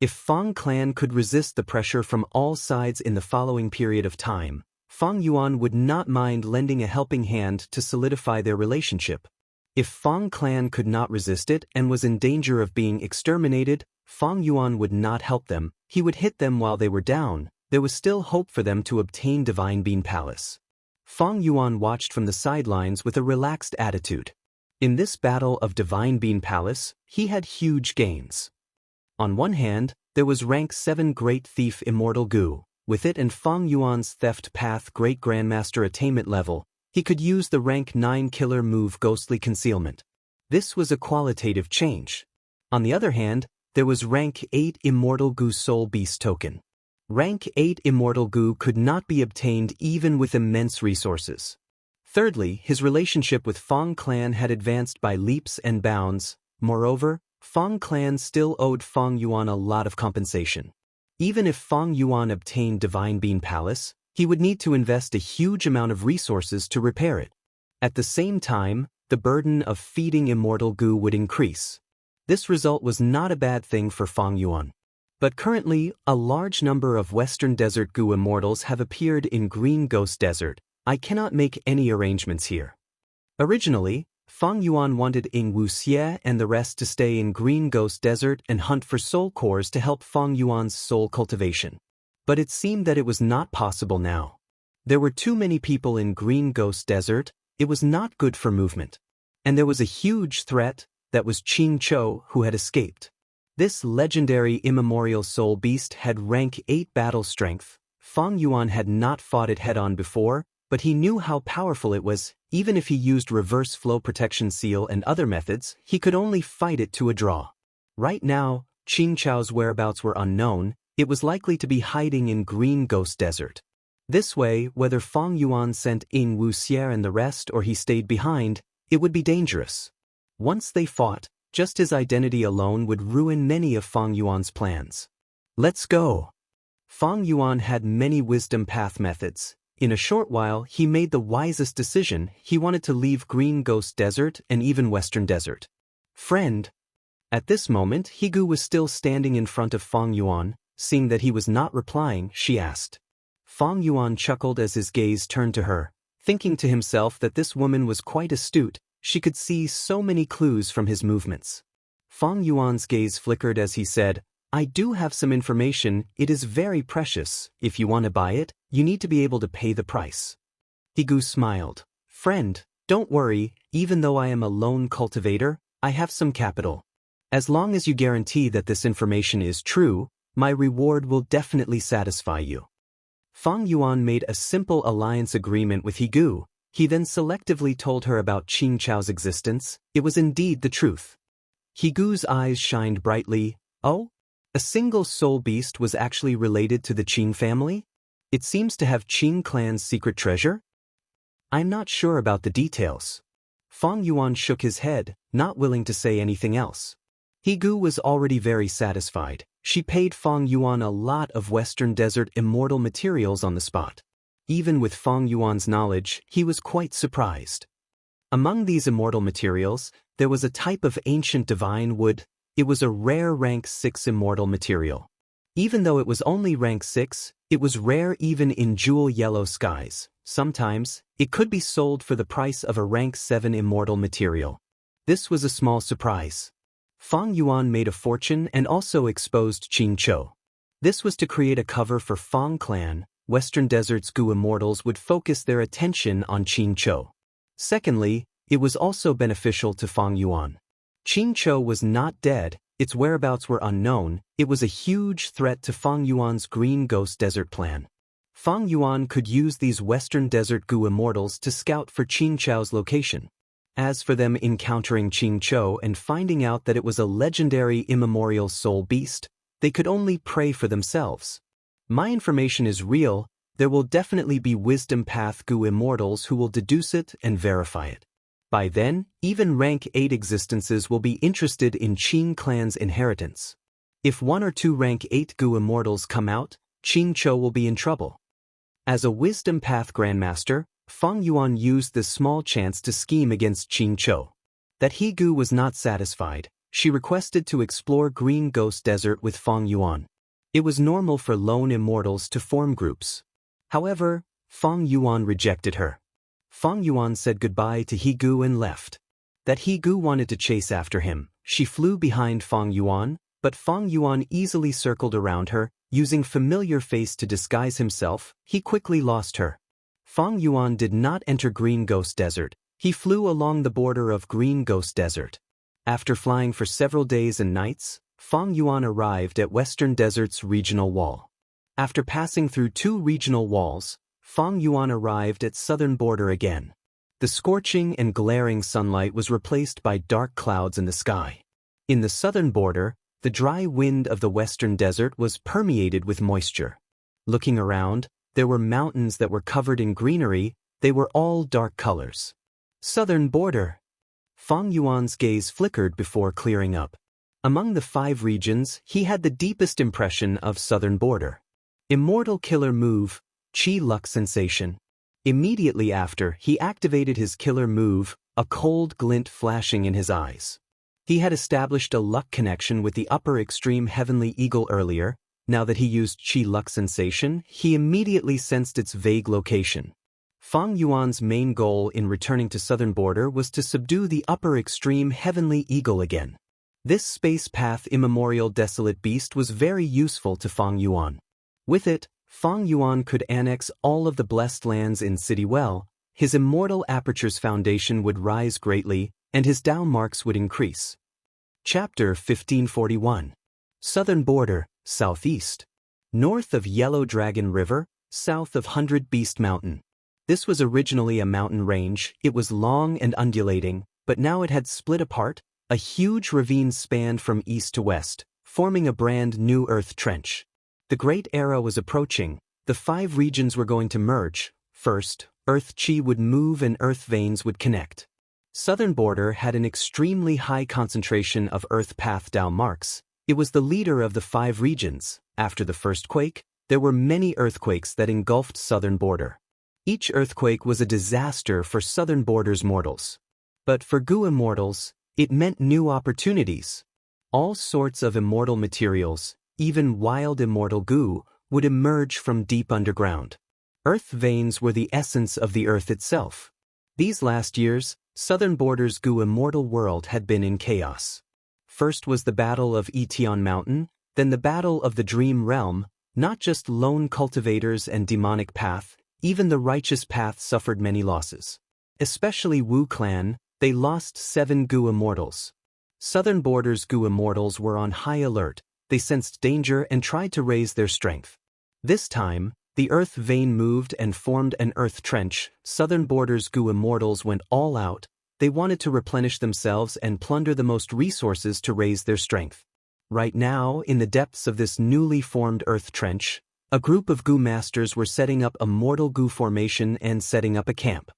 If Fang clan could resist the pressure from all sides in the following period of time, Fang Yuan would not mind lending a helping hand to solidify their relationship. If Fang clan could not resist it and was in danger of being exterminated, Fang Yuan would not help them, he would hit them while they were down. There was still hope for them to obtain Divine Bean Palace. Fang Yuan watched from the sidelines with a relaxed attitude. In this battle of Divine Bean Palace, he had huge gains. On one hand, there was rank 7 Great Thief Immortal Gu. With it and Fang Yuan's Theft Path Great Grandmaster attainment level, he could use the rank 9 killer move Ghostly Concealment. This was a qualitative change. On the other hand, there was rank 8 Immortal Gu Soul Beast token. Rank 8 Immortal Gu could not be obtained even with immense resources. Thirdly, his relationship with Fang clan had advanced by leaps and bounds. Moreover, Fang clan still owed Fang Yuan a lot of compensation. Even if Fang Yuan obtained Divine Bean Palace, he would need to invest a huge amount of resources to repair it. At the same time, the burden of feeding Immortal Gu would increase. This result was not a bad thing for Fang Yuan. But currently, a large number of Western Desert Gu immortals have appeared in Green Ghost Desert. I cannot make any arrangements here. Originally, Fang Yuan wanted Wuxia and the rest to stay in Green Ghost Desert and hunt for soul cores to help Fang Yuan's soul cultivation. But it seemed that it was not possible now. There were too many people in Green Ghost Desert, it was not good for movement. And there was a huge threat, that was Xianxia, who had escaped. This legendary immemorial soul beast had rank 8 battle strength. Fang Yuan had not fought it head-on before, but he knew how powerful it was. Even if he used reverse flow protection seal and other methods, he could only fight it to a draw. Right now, Xianxia's whereabouts were unknown. It was likely to be hiding in Green Ghost Desert. This way, whether Fang Yuan sent Wuxia and the rest or he stayed behind, it would be dangerous. Once they fought, just his identity alone would ruin many of Fang Yuan's plans. Let's go. Fang Yuan had many wisdom path methods. In a short while, he made the wisest decision. He wanted to leave Green Ghost Desert and even Western Desert. Friend. At this moment, Higu was still standing in front of Fang Yuan. Seeing that he was not replying, she asked. Fang Yuan chuckled as his gaze turned to her, thinking to himself that this woman was quite astute. She could see so many clues from his movements. Fang Yuan's gaze flickered as he said, I do have some information. It is very precious. If you want to buy it, you need to be able to pay the price. Higu smiled. Friend, don't worry, even though I am a lone cultivator, I have some capital. As long as you guarantee that this information is true, my reward will definitely satisfy you. Fang Yuan made a simple alliance agreement with Higu. He then selectively told her about Xianxia's existence. It was indeed the truth. Higu's eyes shined brightly. Oh? A single soul beast was actually related to the Qing family? It seems to have Qing clan's secret treasure? I'm not sure about the details. Fang Yuan shook his head, not willing to say anything else. Higu was already very satisfied. She paid Fang Yuan a lot of Western Desert immortal materials on the spot. Even with Fang Yuan's knowledge, he was quite surprised. Among these immortal materials, there was a type of ancient divine wood. It was a rare rank 6 immortal material. Even though it was only rank 6, it was rare even in jewel yellow skies. Sometimes, it could be sold for the price of a rank 7 immortal material. This was a small surprise. Fang Yuan made a fortune and also exposed Xianxia. This was to create a cover for Fang clan. Western Desert's Gu immortals would focus their attention on Xianxia. Secondly, it was also beneficial to Fang Yuan. Xianxia was not dead, its whereabouts were unknown. It was a huge threat to Fang Yuan's Green Ghost Desert plan. Fang Yuan could use these Western Desert Gu immortals to scout for Xianxia's location. As for them encountering Qingqiu and finding out that it was a legendary immemorial soul beast, they could only pray for themselves. My information is real, there will definitely be wisdom path Gu immortals who will deduce it and verify it. By then, even rank 8 existences will be interested in Qing clan's inheritance. If 1 or 2 rank 8 Gu immortals come out, Qingqiu will be in trouble. As a wisdom path grandmaster, Feng Yuan used this small chance to scheme against Qingqiu. That He Gu was not satisfied, she requested to explore Green Ghost Desert with Feng Yuan. It was normal for lone immortals to form groups. However, Feng Yuan rejected her. Feng Yuan said goodbye to He Gu and left. That He Gu wanted to chase after him, she flew behind Feng Yuan, but Feng Yuan easily circled around her, using familiar face to disguise himself. He quickly lost her. Feng Yuan did not enter Green Ghost Desert, he flew along the border of Green Ghost Desert. After flying for several days and nights, Feng Yuan arrived at Western Desert's regional wall. After passing through 2 regional walls, Feng Yuan arrived at southern border again. The scorching and glaring sunlight was replaced by dark clouds in the sky. In the southern border, the dry wind of the Western Desert was permeated with moisture. Looking around, there were mountains that were covered in greenery, they were all dark colors. Southern border. Feng Yuan's gaze flickered before clearing up. Among the 5 regions, he had the deepest impression of southern border. Immortal killer move, Qi Luck sensation. Immediately after, he activated his killer move, a cold glint flashing in his eyes. He had established a luck connection with the upper extreme heavenly eagle earlier. Now that he used Qi Luck sensation, he immediately sensed its vague location. Feng Yuan's main goal in returning to southern border was to subdue the upper extreme heavenly eagle again. This space path immemorial desolate beast was very useful to Feng Yuan. With it, Feng Yuan could annex all of the blessed lands in City Well, his immortal aperture's foundation would rise greatly, and his Dao marks would increase. Chapter 1541. Southern border, southeast. North of Yellow Dragon River, south of 100 Beast Mountain. This was originally a mountain range, it was long and undulating, but now it had split apart, a huge ravine spanned from east to west, forming a brand new earth trench. The Great Era was approaching, the 5 regions were going to merge. First, Earth Qi would move and Earth veins would connect. Southern border had an extremely high concentration of Earth Path Dao marks. It was the leader of the 5 regions. After the first quake, there were many earthquakes that engulfed southern border. Each earthquake was a disaster for southern border's mortals. But for Gu immortals, it meant new opportunities. All sorts of immortal materials, even wild immortal Gu, would emerge from deep underground. Earth veins were the essence of the earth itself. These last years, southern border's Gu immortal world had been in chaos. First was the Battle of Etion Mountain, then the Battle of the Dream Realm. Not just lone cultivators and demonic path, even the righteous path suffered many losses. Especially Wu clan, they lost 7 Gu immortals. Southern border's Gu immortals were on high alert, they sensed danger and tried to raise their strength. This time, the earth vein moved and formed an earth trench. Southern border's Gu immortals went all out, they wanted to replenish themselves and plunder the most resources to raise their strength. Right now, in the depths of this newly formed earth trench, a group of Gu masters were setting up a mortal Gu formation and setting up a camp.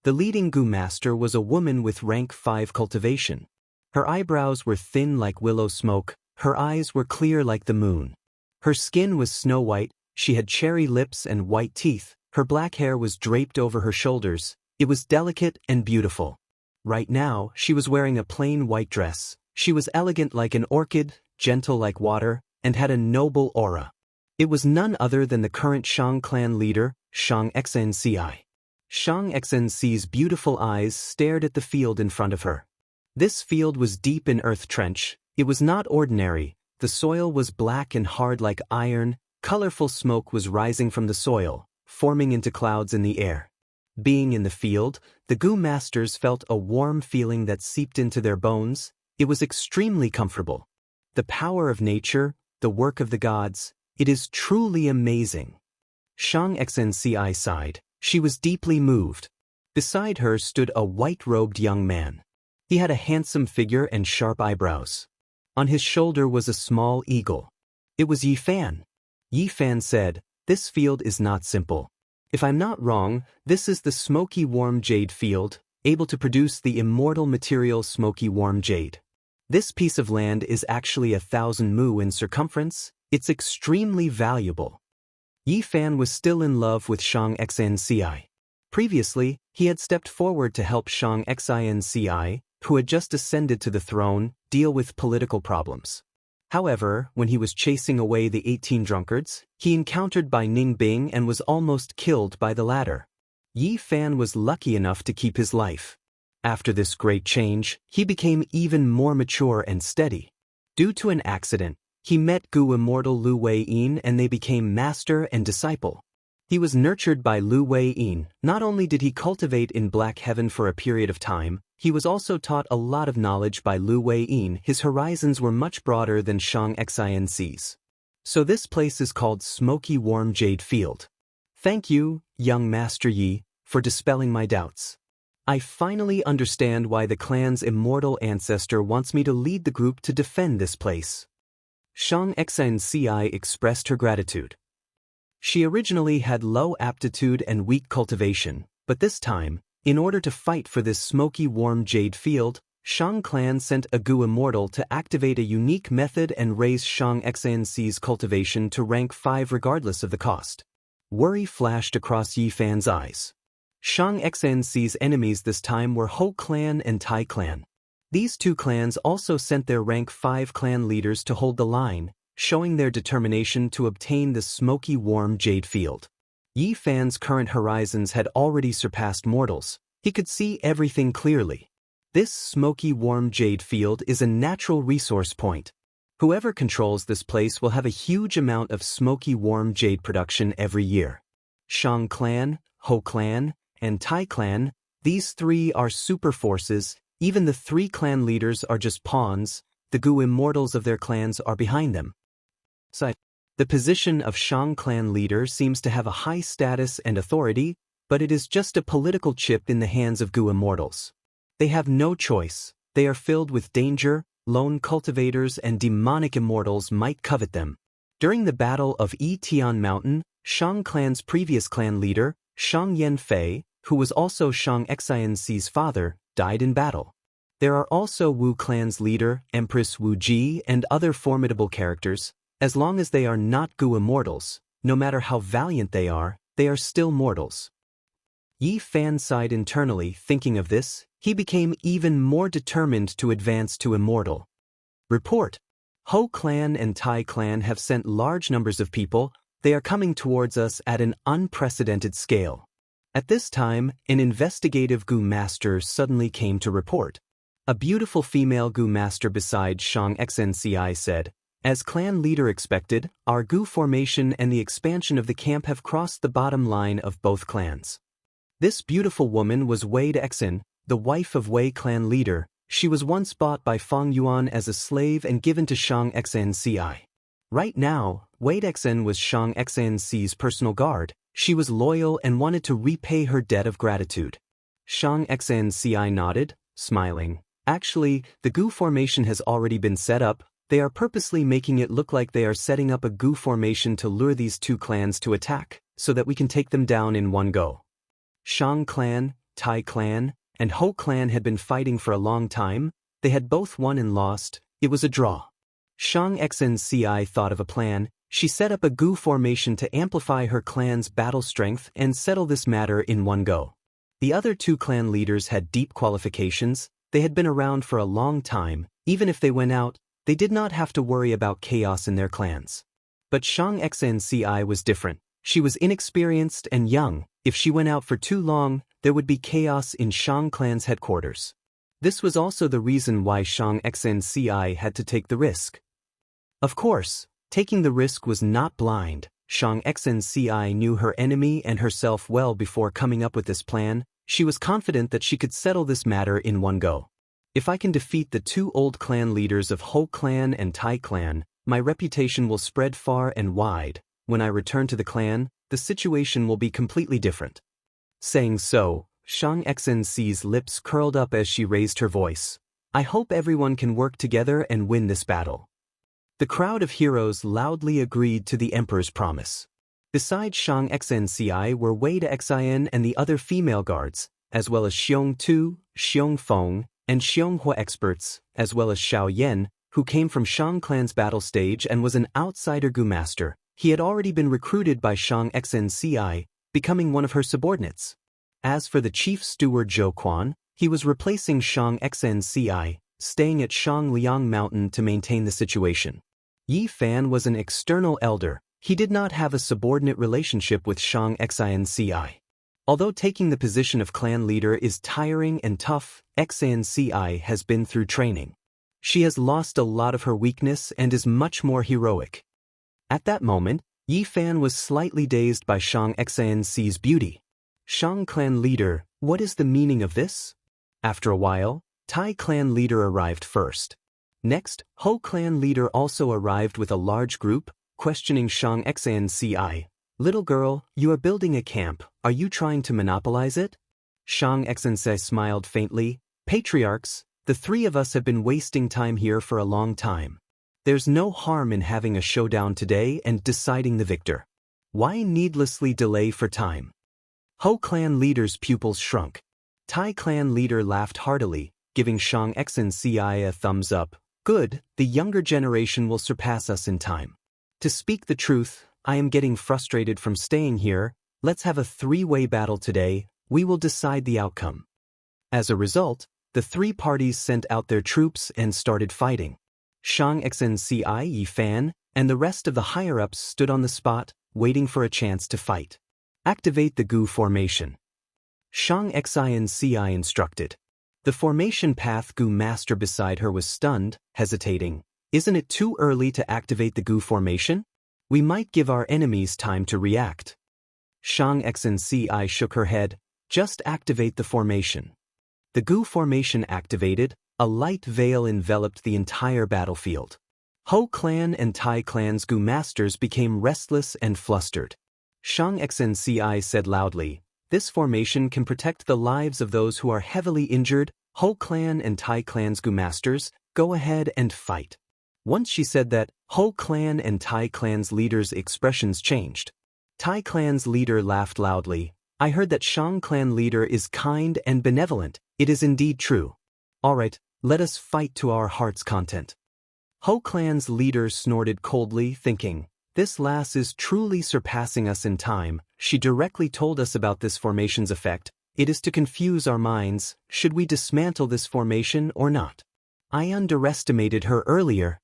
The leading Gu master was a woman with rank 5 cultivation. Her eyebrows were thin like willow smoke, her eyes were clear like the moon. Her skin was snow white, she had cherry lips and white teeth, her black hair was draped over her shoulders, it was delicate and beautiful. Right now, she was wearing a plain white dress, she was elegant like an orchid, gentle like water, and had a noble aura. It was none other than the current Shang clan leader, Xianxia. Xianxia's beautiful eyes stared at the field in front of her. This field was deep in earth trench, it was not ordinary, the soil was black and hard like iron, colorful smoke was rising from the soil, forming into clouds in the air. Being in the field, the Gu masters felt a warm feeling that seeped into their bones, it was extremely comfortable. The power of nature, the work of the gods, it is truly amazing. Xianxia sighed, she was deeply moved. Beside her stood a white-robed young man. He had a handsome figure and sharp eyebrows. On his shoulder was a small eagle. It was Yi Fan. Yi Fan said, "This field is not simple. If I'm not wrong, this is the smoky warm jade field, able to produce the immortal material smoky warm jade. This piece of land is actually 1,000 mu in circumference. It's extremely valuable." Yi Fan was still in love with Xianxia. Previously, he had stepped forward to help Xianxia, who had just ascended to the throne, deal with political problems. However, when he was chasing away the 18 drunkards, he encountered Bai Ningbing and was almost killed by the latter. Yi Fan was lucky enough to keep his life. After this great change, he became even more mature and steady. Due to an accident, he met Gu immortal Lu Weiyin and they became master and disciple. He was nurtured by Lu Weiyin. Not only did he cultivate in Black Heaven for a period of time, he was also taught a lot of knowledge by Lu Weiyin. His horizons were much broader than Xianxia's. So this place is called Smoky Warm Jade Field. Thank you, young Master Yi, for dispelling my doubts. I finally understand why the clan's immortal ancestor wants me to lead the group to defend this place. Xianxia expressed her gratitude. She originally had low aptitude and weak cultivation, but this time, in order to fight for this smoky warm jade field, Shang clan sent a Gu immortal to activate a unique method and raise Xianxia's cultivation to rank 5 regardless of the cost. Worry flashed across Yi Fan's eyes. Xianxia's enemies this time were Ho clan and Tai clan. These two clans also sent their rank 5 clan leaders to hold the line, showing their determination to obtain the smoky warm jade field. Yi Fan's current horizons had already surpassed mortals. He could see everything clearly. This smoky warm jade field is a natural resource point. Whoever controls this place will have a huge amount of smoky warm jade production every year. Shang clan, Ho clan, and Tai clan, these 3 are super forces. Even the 3 clan leaders are just pawns. The Gu immortals of their clans are behind them. The position of Shang clan leader seems to have a high status and authority, but it is just a political chip in the hands of Gu immortals. They have no choice. They are filled with danger. Lone cultivators and demonic immortals might covet them. During the Battle of Tian Mountain, Shang clan's previous clan leader, Shang Yanfei, who was also Xianxia's father, died in battle. There are also Wu clan's leader, Empress Wu Ji, and other formidable characters. As long as they are not Gu immortals, no matter how valiant they are still mortals. Yi Fan sighed internally, thinking of this. He became even more determined to advance to immortal. Report. Ho clan and Tai clan have sent large numbers of people. They are coming towards us at an unprecedented scale. At this time, an investigative Gu master suddenly came to report. A beautiful female Gu master beside Xianxia said, "As clan leader expected, our Gu formation and the expansion of the camp have crossed the bottom line of both clans." This beautiful woman was Wei Dexin, the wife of Wei clan leader. She was once bought by Feng Yuan as a slave and given to Xianxia. Right now, Wei Dexin was Xianxia's personal guard. She was loyal and wanted to repay her debt of gratitude. Xianxia nodded, smiling. Actually, the Gu formation has already been set up. They are purposely making it look like they are setting up a Gu formation to lure these 2 clans to attack, so that we can take them down in one go. Shang clan, Tai clan, and Ho clan had been fighting for a long time. They had both won and lost. It was a draw. Xianxia thought of a plan. She set up a Gu formation to amplify her clan's battle strength and settle this matter in one go. The other 2 clan leaders had deep qualifications. They had been around for a long time. Even if they went out, they did not have to worry about chaos in their clans. But Xianxia was different. She was inexperienced and young. If she went out for too long, there would be chaos in Shang clan's headquarters. This was also the reason why Xianxia had to take the risk. Of course, taking the risk was not blind. Xianxia knew her enemy and herself well before coming up with this plan. She was confident that she could settle this matter in one go. If I can defeat the 2 old clan leaders of Ho clan and Tai clan, my reputation will spread far and wide. When I return to the clan, the situation will be completely different. Saying so, Xianxia's lips curled up as she raised her voice. I hope everyone can work together and win this battle. The crowd of heroes loudly agreed to the emperor's promise. Besides Xianxia were Wei Xian and the other female guards, as well as Xiong Tu, Xiong Feng, and Xiong Hua experts, as well as Xiao Yan, who came from Shang clan's battle stage and was an outsider Gu master. He had already been recruited by Xianxia, becoming one of her subordinates. As for the chief steward Zhou Quan, he was replacing Xianxia, staying at Shangliang Mountain to maintain the situation. Yi Fan was an external elder. He did not have a subordinate relationship with Xianxia. Although taking the position of clan leader is tiring and tough, Xianxia has been through training. She has lost a lot of her weakness and is much more heroic. At that moment, Yi Fan was slightly dazed by Xianxia's beauty. Shang clan leader, what is the meaning of this? After a while, Tai clan leader arrived first. Next, Ho clan leader also arrived with a large group, questioning Xianxia. Little girl, you are building a camp, are you trying to monopolize it? Xianxia smiled faintly. Patriarchs, the three of us have been wasting time here for a long time. There's no harm in having a showdown today and deciding the victor. Why needlessly delay for time? Ho clan leader's pupils shrunk. Tai clan leader laughed heartily, giving Xianxia a thumbs up. Good, the younger generation will surpass us in time. To speak the truth, I am getting frustrated from staying here. Let's have a three-way battle today. We will decide the outcome. As a result, the three parties sent out their troops and started fighting. Xianxia, Yi Fan, and the rest of the higher-ups stood on the spot, waiting for a chance to fight. Activate the Gu formation. Xianxia instructed. The formation path Gu master beside her was stunned, hesitating. Isn't it too early to activate the Gu formation? We might give our enemies time to react. Xianxia shook her head. Just activate the formation. The Gu formation activated, a light veil enveloped the entire battlefield. Ho clan and Tai clan's Gu masters became restless and flustered. Xianxia said loudly, this formation can protect the lives of those who are heavily injured. Ho clan and Tai clan's Gu masters, go ahead and fight. Once she said that, Ho clan and Tai clan's leaders' expressions changed. Tai clan's leader laughed loudly. I heard that Shang clan leader is kind and benevolent. It is indeed true. Alright, let us fight to our heart's content. Ho clan's leader snorted coldly, thinking, this lass is truly surpassing us in time. She directly told us about this formation's effect. It is to confuse our minds. Should we dismantle this formation or not? I underestimated her earlier.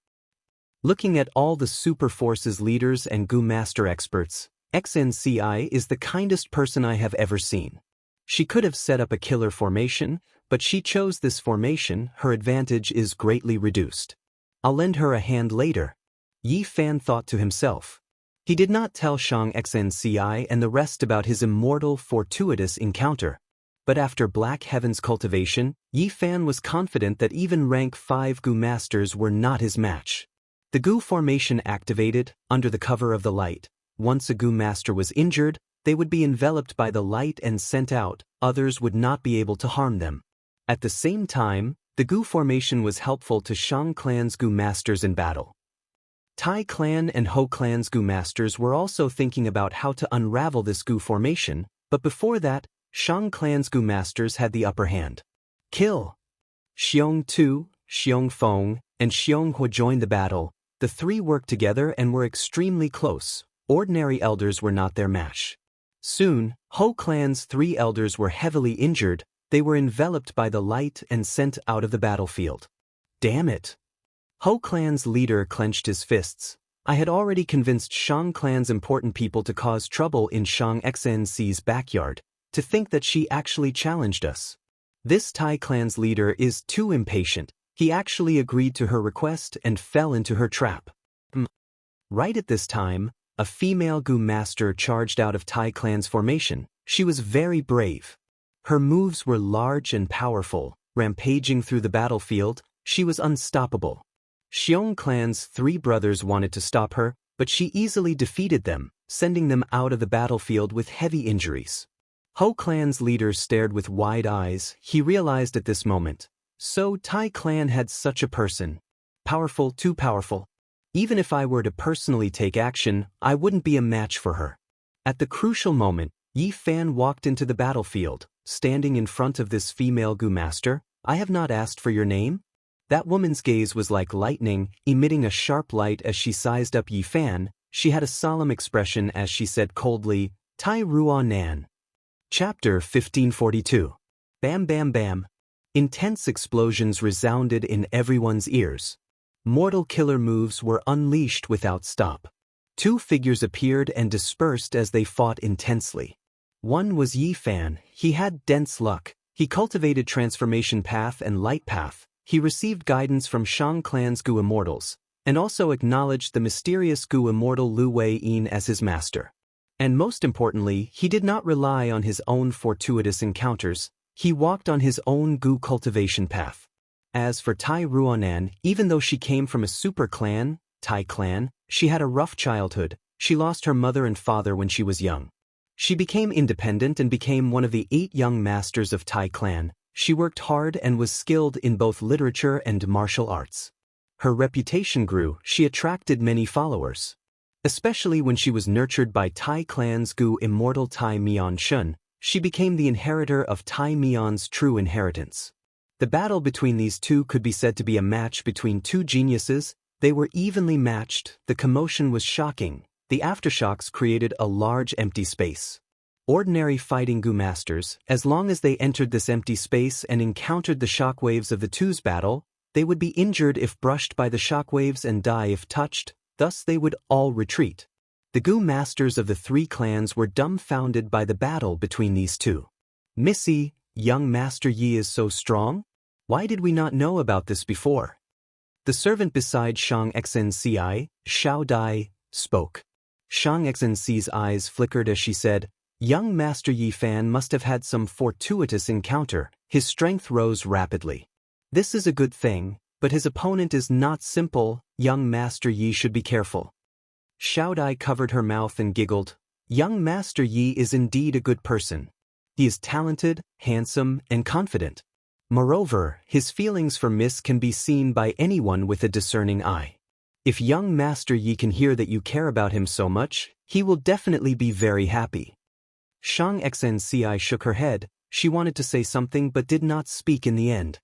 Looking at all the super forces leaders and Gu master experts, Xianxia is the kindest person I have ever seen. She could have set up a killer formation, but she chose this formation. Her advantage is greatly reduced. I'll lend her a hand later. Yi Fan thought to himself. He did not tell Xianxia and the rest about his immortal, fortuitous encounter. But after Black Heaven's cultivation, Yi Fan was confident that even rank 5 Gu masters were not his match. The Gu formation activated, under the cover of the light. Once a Gu master was injured, they would be enveloped by the light and sent out. Others would not be able to harm them. At the same time, the Gu formation was helpful to Shang clan's Gu masters in battle. Tai clan and Ho clan's Gu masters were also thinking about how to unravel this Gu formation, but before that, Shang clan's Gu masters had the upper hand. Kill! Xiong Tu, Xiong Feng, and Xiong Hua joined the battle. The three worked together and were extremely close. Ordinary elders were not their match. Soon, Ho clan's 3 elders were heavily injured. They were enveloped by the light and sent out of the battlefield. Damn it! Ho clan's leader clenched his fists. I had already convinced Shang clan's important people to cause trouble in Xianxia's backyard. To think that she actually challenged us. This Tai clan's leader is too impatient. He actually agreed to her request and fell into her trap. Right at this time, a female Gu master charged out of Tai clan's formation. She was very brave. Her moves were large and powerful, rampaging through the battlefield. She was unstoppable. Xiong clan's 3 brothers wanted to stop her, but she easily defeated them, sending them out of the battlefield with heavy injuries. Ho clan's leader stared with wide eyes. He realized at this moment. So Tai clan had such a person. Powerful, too powerful. Even if I were to personally take action, I wouldn't be a match for her. At the crucial moment, Yi Fan walked into the battlefield, standing in front of this female Gu master. I have not asked for your name? That woman's gaze was like lightning, emitting a sharp light as she sized up Yi Fan. She had a solemn expression as she said coldly, Tai Ruan Nan. Chapter 1542. Bam bam bam. Intense explosions resounded in everyone's ears. Mortal killer moves were unleashed without stop. Two figures appeared and dispersed as they fought intensely. One was Yi Fan. He had dense luck. He cultivated Transformation Path and Light Path. He received guidance from Shang Clan's Gu Immortals, and also acknowledged the mysterious Gu Immortal Lu Wei-yin as his master. And most importantly, he did not rely on his own fortuitous encounters. He walked on his own Gu cultivation path. As for Tai Ruanan, even though she came from a super clan, Tai clan, she had a rough childhood. She lost her mother and father when she was young. She became independent and became one of the 8 young masters of Tai clan. She worked hard and was skilled in both literature and martial arts. Her reputation grew. She attracted many followers. Especially when she was nurtured by Tai clan's Gu immortal Tai Mian Shun, she became the inheritor of Tai Mian's true inheritance. The battle between these two could be said to be a match between two geniuses. They were evenly matched. The commotion was shocking. The aftershocks created a large empty space. Ordinary fighting Gu masters, as long as they entered this empty space and encountered the shockwaves of the two's battle, they would be injured if brushed by the shockwaves and die if touched, thus they would all retreat. The Gu masters of the 3 clans were dumbfounded by the battle between these two. Missy, young Master Yi is so strong? Why did we not know about this before? The servant beside Shang Xnci, Xiao Dai, spoke. Shang Xnci's eyes flickered as she said, young Master Yi Fan must have had some fortuitous encounter. His strength rose rapidly. This is a good thing, but his opponent is not simple. Young Master Yi should be careful. Xiao Dai covered her mouth and giggled. Young Master Yi is indeed a good person. He is talented, handsome, and confident. Moreover, his feelings for Miss can be seen by anyone with a discerning eye. If young Master Yi can hear that you care about him so much, he will definitely be very happy. Shang Xnci shook her head. She wanted to say something but did not speak in the end.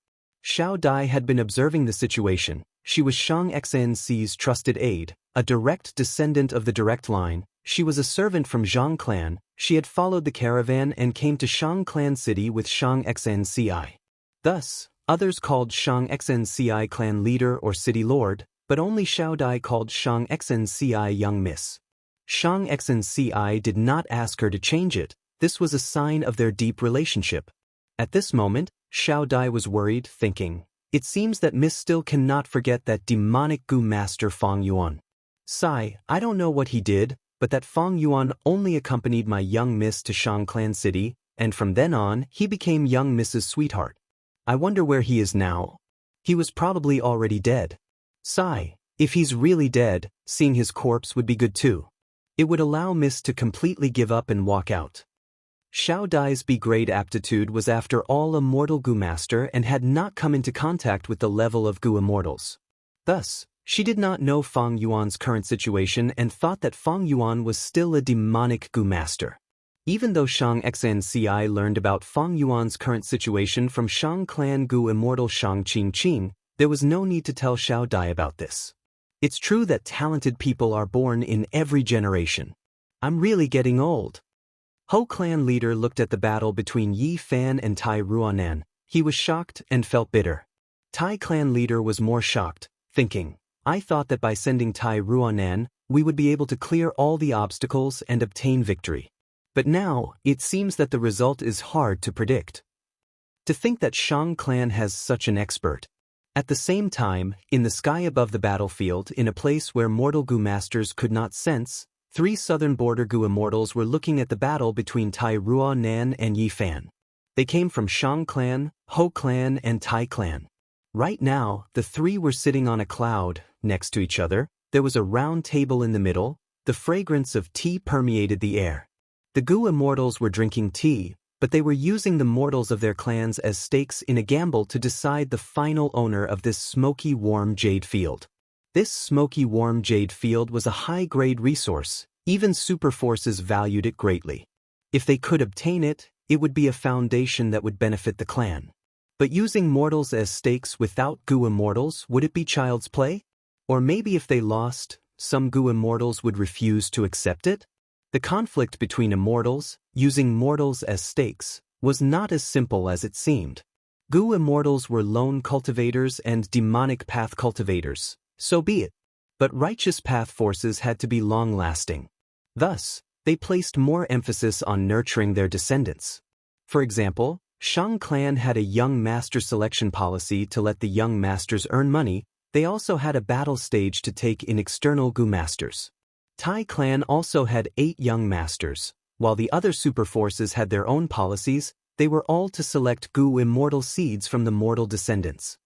Xiao Dai had been observing the situation. She was Shang Xnci's trusted aide, a direct descendant of the direct line. She was a servant from Zhang clan. She had followed the caravan and came to Shang clan city with Shang Xnci. Thus, others called Shang Xnci clan leader or city lord, but only Xiao Dai called Shang Xnci young miss. Shang Xnci did not ask her to change it. This was a sign of their deep relationship. At this moment, Xiao Dai was worried, thinking, it seems that Miss still cannot forget that demonic Gu master Fang Yuan. Sigh, I don't know what he did, but that Fang Yuan only accompanied my young miss to Shang clan city, and from then on, he became young Miss's sweetheart. I wonder where he is now. He was probably already dead. Sigh, if he's really dead, seeing his corpse would be good too. It would allow Miss to completely give up and walk out. Xiao Dai's B-grade aptitude was after all a mortal Gu master and had not come into contact with the level of Gu immortals. Thus, she did not know Fang Yuan's current situation and thought that Fang Yuan was still a demonic Gu master. Even though Shang Xnci learned about Fang Yuan's current situation from Shang clan Gu immortal Shang Qingqing, there was no need to tell Xiao Dai about this. It's true that talented people are born in every generation. I'm really getting old. Ho clan leader looked at the battle between Yi Fan and Tai Ruanan. He was shocked and felt bitter. Tai clan leader was more shocked, thinking, I thought that by sending Tai Ruanan, we would be able to clear all the obstacles and obtain victory. But now, it seems that the result is hard to predict. To think that Shang clan has such an expert. At the same time, in the sky above the battlefield, in a place where mortal Gu masters could not sense, 3 southern border Gu immortals were looking at the battle between Tai Ruanan and Yi Fan. They came from Shang clan, Ho clan, and Tai clan. Right now, the 3 were sitting on a cloud, next to each other. There was a round table in the middle. The fragrance of tea permeated the air. The Gu immortals were drinking tea, but they were using the mortals of their clans as stakes in a gamble to decide the final owner of this smoky warm jade field. This smoky warm jade field was a high-grade resource, even super forces valued it greatly. If they could obtain it, it would be a foundation that would benefit the clan. But using mortals as stakes without Gu immortals, would it be child's play? Or maybe if they lost, some Gu immortals would refuse to accept it? The conflict between immortals, using mortals as stakes, was not as simple as it seemed. Gu immortals were lone cultivators and demonic path cultivators, so be it. But righteous path forces had to be long-lasting. Thus, they placed more emphasis on nurturing their descendants. For example, Shang clan had a young master selection policy to let the young masters earn money. They also had a battle stage to take in external Gu masters. Tai clan also had 8 young masters. While the other super forces had their own policies, they were all to select Gu immortal seeds from the mortal descendants.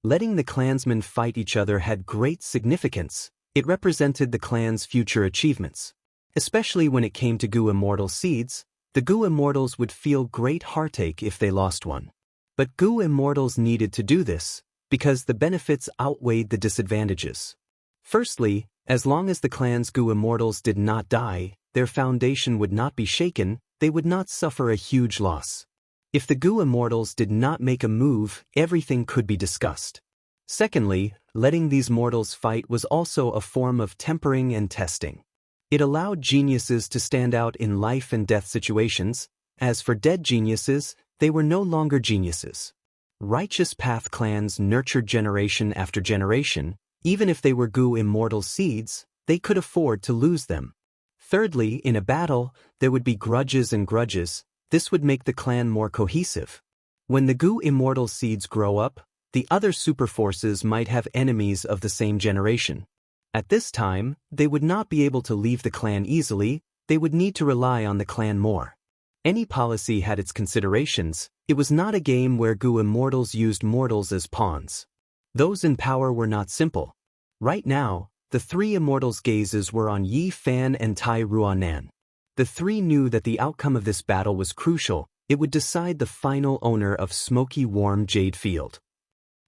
Letting the clansmen fight each other had great significance. It represented the clan's future achievements. Especially when it came to Gu immortal seeds, the Gu immortals would feel great heartache if they lost one. But Gu immortals needed to do this, because the benefits outweighed the disadvantages. Firstly, as long as the clan's Gu immortals did not die, their foundation would not be shaken, they would not suffer a huge loss. If the Gu immortals did not make a move, everything could be discussed. Secondly, letting these mortals fight was also a form of tempering and testing. It allowed geniuses to stand out in life and death situations. As for dead geniuses, they were no longer geniuses. Righteous path clans nurtured generation after generation. Even if they were Gu immortal seeds, they could afford to lose them. Thirdly, in a battle, there would be grudges and grudges. This would make the clan more cohesive. When the Gu immortal seeds grow up, the other super forces might have enemies of the same generation. At this time, they would not be able to leave the clan easily. They would need to rely on the clan more. Any policy had its considerations. It was not a game where Gu immortals used mortals as pawns. Those in power were not simple. Right now, the 3 immortals' gazes were on Yi Fan and Tai Ruanan. The 3 knew that the outcome of this battle was crucial. It would decide the final owner of Smoky Warm Jade Field.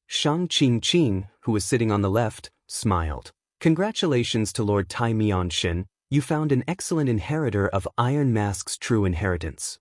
Shang Qing, who was sitting on the left, smiled. Congratulations to Lord Tai Mianshin, you found an excellent inheritor of Iron Mask's true inheritance.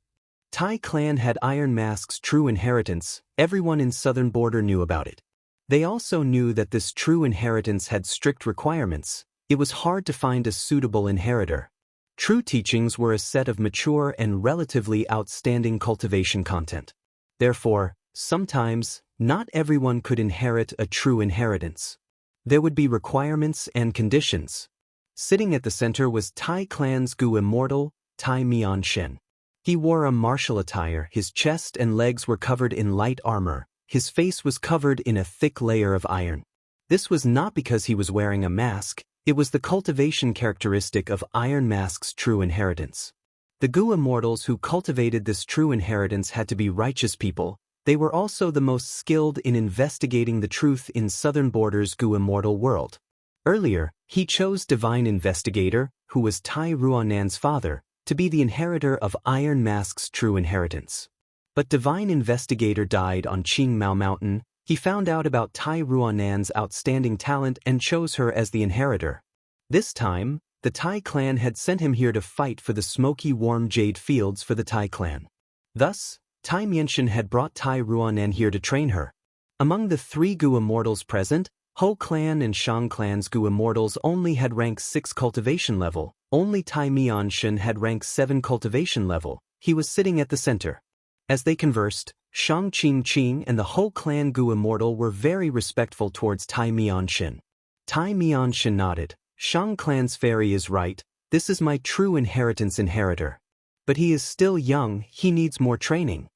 Tai clan had Iron Mask's true inheritance. Everyone in Southern Border knew about it. They also knew that this true inheritance had strict requirements. It was hard to find a suitable inheritor. True teachings were a set of mature and relatively outstanding cultivation content. Therefore, sometimes, not everyone could inherit a true inheritance. There would be requirements and conditions. Sitting at the center was Tai clan's Gu immortal, Tai Mianshin. He wore a martial attire. His chest and legs were covered in light armor. His face was covered in a thick layer of iron. This was not because he was wearing a mask. It was the cultivation characteristic of Iron Mask's true inheritance. The Gu immortals who cultivated this true inheritance had to be righteous people. They were also the most skilled in investigating the truth in Southern Border's Gu immortal world. Earlier, he chose Divine Investigator, who was Tai Ruanan's father, to be the inheritor of Iron Mask's true inheritance. But Divine Investigator died on Qingmao Mountain. He found out about Tai Ruanan's outstanding talent and chose her as the inheritor. This time, the Tai clan had sent him here to fight for the smoky warm jade fields for the Tai clan. Thus, Tai Mianshin had brought Tai Ruanan here to train her. Among the 3 Gu immortals present, Ho clan and Shang clan's Gu immortals only had rank 6 cultivation level. Only Tai Mianshin had rank 7 cultivation level. He was sitting at the center. As they conversed, Shang Qing and the Ho clan Gu immortal were very respectful towards Tai Mianshin. Tai Mianshin nodded. Shang clan's fairy is right. This is my true inheritance inheritor. But he is still young, he needs more training.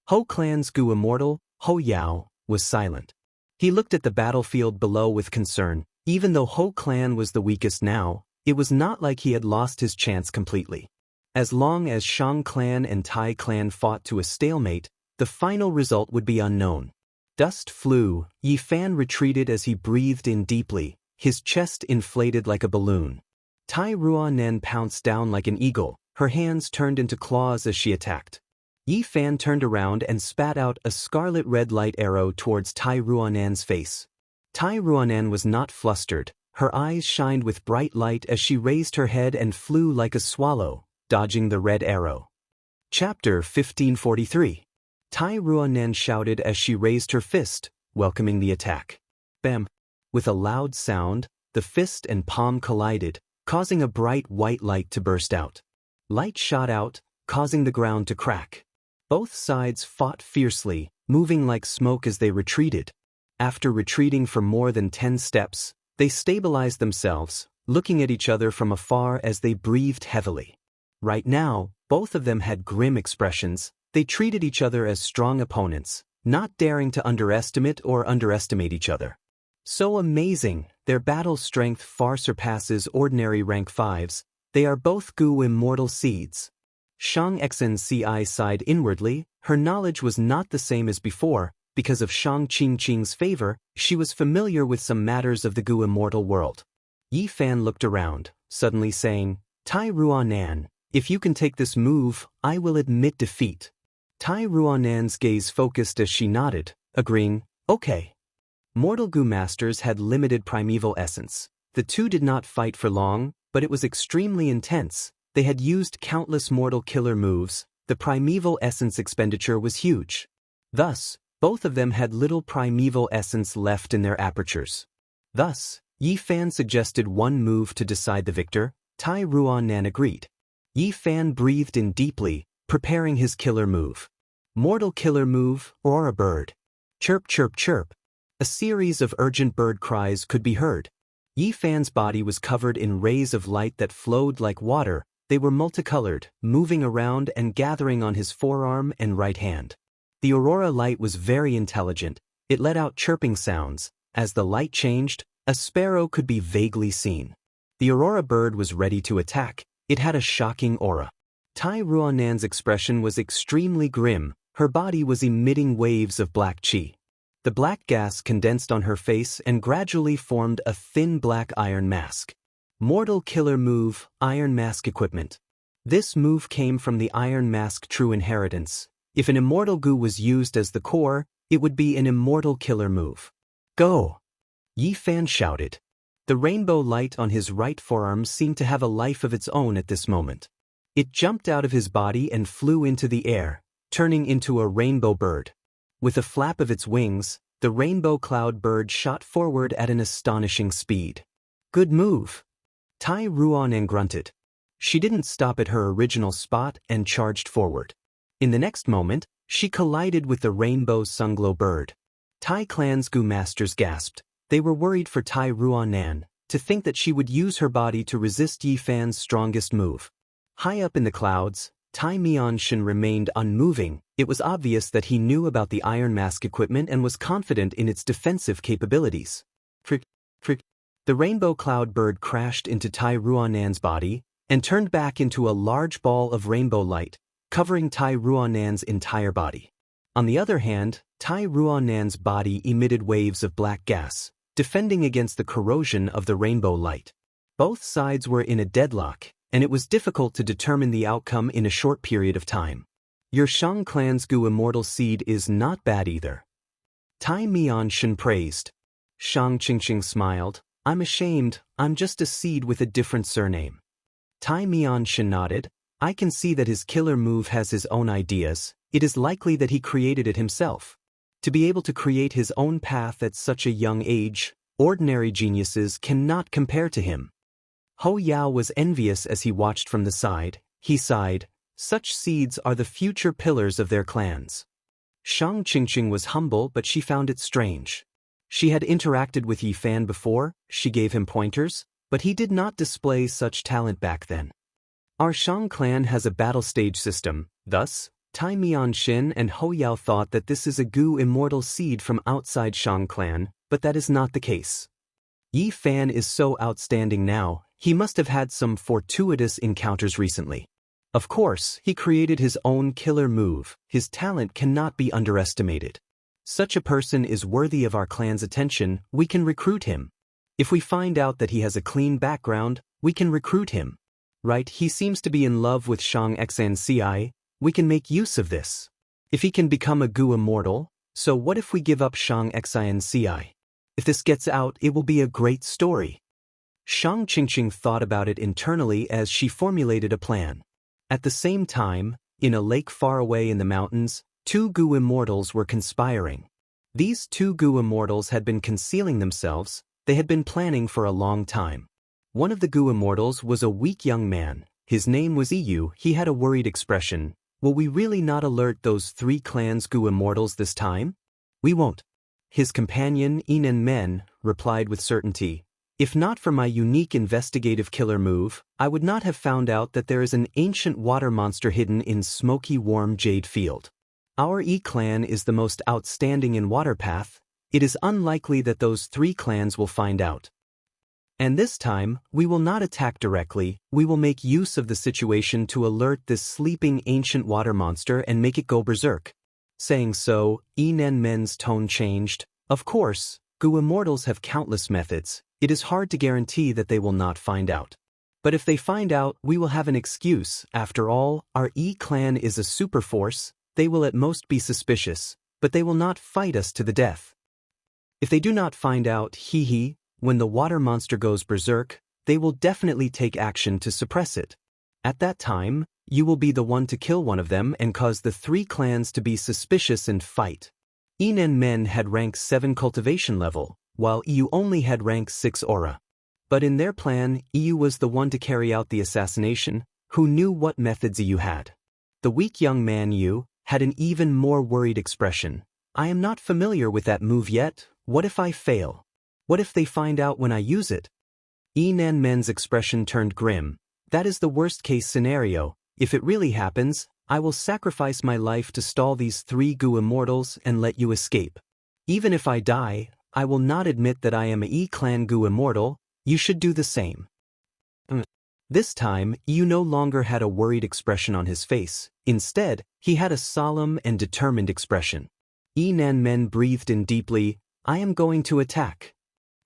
Ho clan's Gu immortal, Ho Yao, was silent. He looked at the battlefield below with concern. Even though Ho clan was the weakest now, it was not like he had lost his chance completely. As long as Shang clan and Tai clan fought to a stalemate, the final result would be unknown. Dust flew. Yi Fan retreated as he breathed in deeply, his chest inflated like a balloon. Tai Ruanan pounced down like an eagle. Her hands turned into claws as she attacked. Yi Fan turned around and spat out a scarlet-red light arrow towards Tai Ruanan's face. Tai Ruanan was not flustered. Her eyes shined with bright light as she raised her head and flew like a swallow, dodging the red arrow. Chapter 1543. Tai Ruanan shouted as she raised her fist, welcoming the attack. Bam! With a loud sound, the fist and palm collided, causing a bright white light to burst out. Light shot out, causing the ground to crack. Both sides fought fiercely, moving like smoke as they retreated. After retreating for more than 10 steps, they stabilized themselves, looking at each other from afar as they breathed heavily. Right now, both of them had grim expressions. They treated each other as strong opponents, not daring to underestimate each other. So amazing, their battle strength far surpasses ordinary rank 5s. They are both Gu immortal seeds. Xianxia sighed inwardly. Her knowledge was not the same as before. Because of Shang Qingqing's favor, she was familiar with some matters of the Gu immortal world. Yi Fan looked around, suddenly saying, Tai Ruanan, if you can take this move, I will admit defeat. Tai Ruanan's gaze focused as she nodded, agreeing, okay. Mortal Gu masters had limited primeval essence. The two did not fight for long, but it was extremely intense. They had used countless mortal killer moves. The primeval essence expenditure was huge. Thus, both of them had little primeval essence left in their apertures. Thus, Yi Fan suggested one move to decide the victor. Tai Ruanan agreed. Yi Fan breathed in deeply, preparing his killer move. Mortal killer move, Aurora bird. Chirp chirp chirp. A series of urgent bird cries could be heard. Yi Fan's body was covered in rays of light that flowed like water. They were multicolored, moving around and gathering on his forearm and right hand. The aurora light was very intelligent. It let out chirping sounds. As the light changed, a sparrow could be vaguely seen. The aurora bird was ready to attack. It had a shocking aura. Tai Ruanan's expression was extremely grim. Her body was emitting waves of black qi. The black gas condensed on her face and gradually formed a thin black iron mask. Mortal killer move, Iron Mask equipment. This move came from the Iron Mask true inheritance. If an immortal Gu was used as the core, it would be an immortal killer move. Go! Yi Fan shouted. The rainbow light on his right forearm seemed to have a life of its own at this moment. It jumped out of his body and flew into the air, turning into a rainbow bird. With a flap of its wings, the rainbow cloud bird shot forward at an astonishing speed. Good move! Tai Ruanan grunted. She didn't stop at her original spot and charged forward. In the next moment, she collided with the rainbow sunglow bird. Tai Clan's Gu masters gasped. They were worried for Tai Ruanan, to think that she would use her body to resist Yi Fan's strongest move. High up in the clouds, Tai Mianshan remained unmoving. It was obvious that he knew about the Iron Mask equipment and was confident in its defensive capabilities. Frick, frick. The rainbow cloud bird crashed into Tai Ruanan's body and turned back into a large ball of rainbow light, covering Tai Ruanan's entire body. On the other hand, Tai Ruanan's body emitted waves of black gas, defending against the corrosion of the rainbow light. Both sides were in a deadlock, and it was difficult to determine the outcome in a short period of time. Your Shang clan's Gu immortal seed is not bad either. Tai Mianshan praised. Shang Qingqing smiled. I'm ashamed, I'm just a seed with a different surname. Tai Mianshan nodded. I can see that his killer move has his own ideas. It is likely that he created it himself. To be able to create his own path at such a young age, ordinary geniuses cannot compare to him. Ho Yao was envious as he watched from the side. He sighed. Such seeds are the future pillars of their clans. Shang Qingqing was humble, but she found it strange. She had interacted with Yi Fan before. She gave him pointers, but he did not display such talent back then. Our Shang clan has a battle stage system. Thus, Tai Mianshan and Ho Yao thought that this is a Gu immortal seed from outside Shang clan, but that is not the case. Yi Fan is so outstanding now, he must have had some fortuitous encounters recently. Of course, he created his own killer move. His talent cannot be underestimated. Such a person is worthy of our clan's attention. We can recruit him. If we find out that he has a clean background, we can recruit him. Right, he seems to be in love with Xianxia. We can make use of this. If he can become a Gu immortal, so what if we give up Xianxia? If this gets out, it will be a great story. Xianxia thought about it internally as she formulated a plan. At the same time, in a lake far away in the mountains, 2 Gu immortals were conspiring. These 2 Gu immortals had been concealing themselves. They had been planning for a long time. One of the Gu immortals was a weak young man. His name was Yu. He had a worried expression. Will we really not alert those 3 clans Gu immortals this time? We won't. His companion, Inen Men, replied with certainty. If not for my unique investigative killer move, I would not have found out that there is an ancient water monster hidden in smoky warm jade field. Our E-clan is the most outstanding in Waterpath. It is unlikely that those 3 clans will find out. And this time, we will not attack directly. We will make use of the situation to alert this sleeping ancient water monster and make it go berserk. Saying so, Inen Men's tone changed. Of course, Gu immortals have countless methods. It is hard to guarantee that they will not find out. But if they find out, we will have an excuse. After all, our E-clan is a superforce. They will at most be suspicious, but they will not fight us to the death. If they do not find out, when the water monster goes berserk, they will definitely take action to suppress it. At that time, you will be the one to kill one of them and cause the 3 clans to be suspicious and fight. Inen Men had rank 7 cultivation level, while Yu only had rank 6 aura. But in their plan, Yu was the one to carry out the assassination. Who knew what methods Yu had? The weak young man Yu had an even more worried expression. I am not familiar with that move yet. What if I fail? What if they find out when I use it? Inen Men's expression turned grim. That is the worst-case scenario. If it really happens, I will sacrifice my life to stall these 3 Gu immortals and let you escape. Even if I die, I will not admit that I am a E-clan Gu immortal. You should do the same. This time, Yu no longer had a worried expression on his face. Instead, he had a solemn and determined expression. Inen Men breathed in deeply. I am going to attack.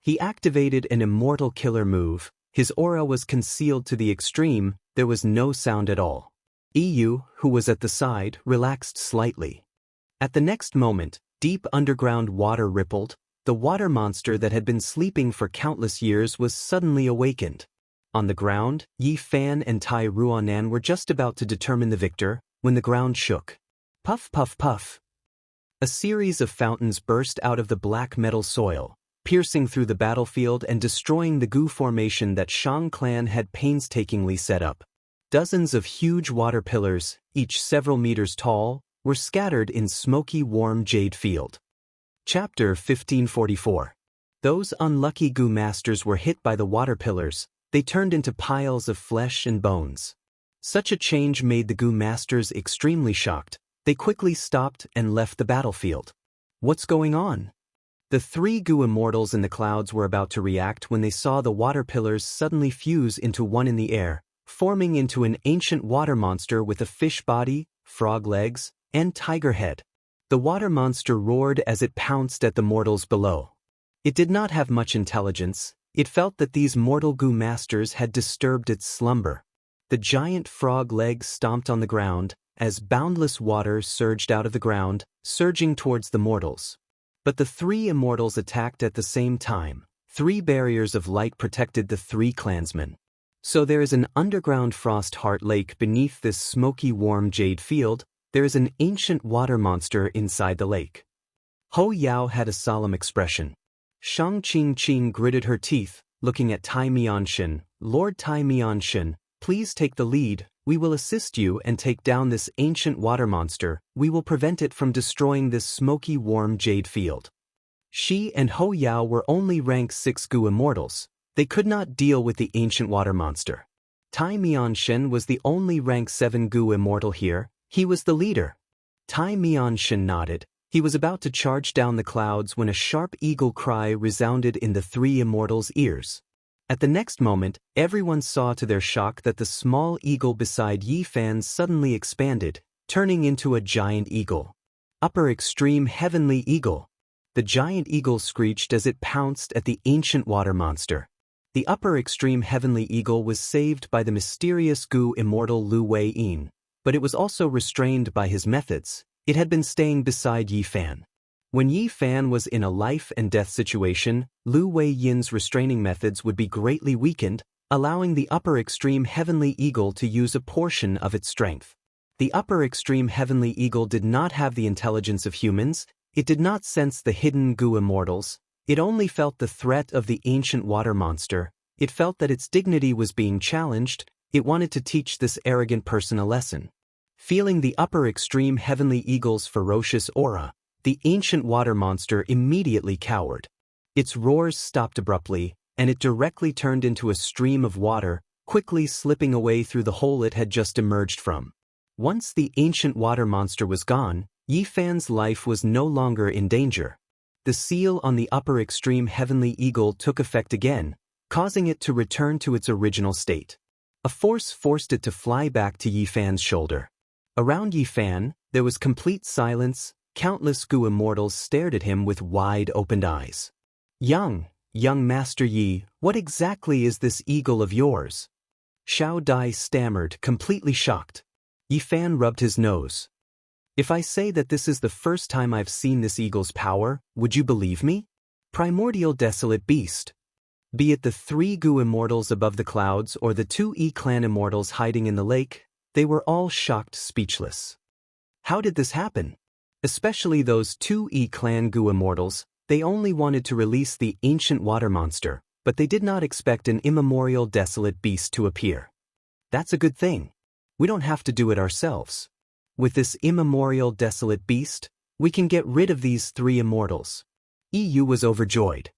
He activated an immortal killer move. His aura was concealed to the extreme. There was no sound at all. Yu, who was at the side, relaxed slightly. At the next moment, deep underground water rippled. The water monster that had been sleeping for countless years was suddenly awakened. On the ground, Yi Fan and Tai Ruanan were just about to determine the victor, when the ground shook. Puff, puff, puff. A series of fountains burst out of the black metal soil, piercing through the battlefield and destroying the Gu formation that Shang clan had painstakingly set up. Dozens of huge water pillars, each several meters tall, were scattered in smoky warm jade field. Chapter 1544. Those unlucky Gu masters were hit by the water pillars. They turned into piles of flesh and bones. Such a change made the Gu masters extremely shocked. They quickly stopped and left the battlefield. What's going on? The 3 Gu immortals in the clouds were about to react when they saw the water pillars suddenly fuse into one in the air, forming into an ancient water monster with a fish body, frog legs, and tiger head. The water monster roared as it pounced at the mortals below. It did not have much intelligence. It felt that these mortal Gu masters had disturbed its slumber. The giant frog legs stomped on the ground, as boundless water surged out of the ground, surging towards the mortals. But the 3 immortals attacked at the same time. 3 barriers of light protected the 3 clansmen. So there is an underground frost heart lake beneath this smoky warm jade field. There is an ancient water monster inside the lake. Ho Yao had a solemn expression. Shang Qing gritted her teeth, looking at Tai Mianshan. Lord Tai Mianshan, please take the lead. We will assist you and take down this ancient water monster. We will prevent it from destroying this smoky warm jade field. She and Ho Yao were only rank 6 Gu immortals. They could not deal with the ancient water monster. Tai Mianshan was the only rank 7 Gu immortal here. He was the leader. Tai Mianshan nodded. He was about to charge down the clouds when a sharp eagle cry resounded in the 3 immortals' ears. At the next moment, everyone saw to their shock that the small eagle beside Yi Fan suddenly expanded, turning into a giant eagle. Upper extreme heavenly eagle. The giant eagle screeched as it pounced at the ancient water monster. The upper extreme heavenly eagle was saved by the mysterious Gu immortal Lu Wei Yin. but it was also restrained by his methods. It had been staying beside Yi Fan. When Yi Fan was in a life-and-death situation, Lu Wei Yin's restraining methods would be greatly weakened, allowing the upper extreme heavenly eagle to use a portion of its strength. The upper extreme heavenly eagle did not have the intelligence of humans, it did not sense the hidden Gu immortals, it only felt the threat of the ancient water monster, it felt that its dignity was being challenged, it wanted to teach this arrogant person a lesson. Feeling the upper extreme heavenly eagle's ferocious aura, the ancient water monster immediately cowered. Its roars stopped abruptly, and it directly turned into a stream of water, quickly slipping away through the hole it had just emerged from. Once the ancient water monster was gone, Yi Fan's life was no longer in danger. The seal on the upper extreme heavenly eagle took effect again, causing it to return to its original state. A force forced it to fly back to Yi Fan's shoulder. Around Yi Fan, there was complete silence. Countless Gu immortals stared at him with wide-opened eyes. Young Master Yi, what exactly is this eagle of yours? Xiao Dai stammered, completely shocked. Yi Fan rubbed his nose. If I say that this is the first time I've seen this eagle's power, would you believe me? Primordial desolate beast. Be it the 3 Gu immortals above the clouds or the 2 Yi clan immortals hiding in the lake, they were all shocked, speechless. How did this happen? Especially those 2 Yi clan Gu immortals, they only wanted to release the ancient water monster, but they did not expect an immemorial desolate beast to appear. That's a good thing. We don't have to do it ourselves. With this immemorial desolate beast, we can get rid of these 3 immortals. Yu was overjoyed.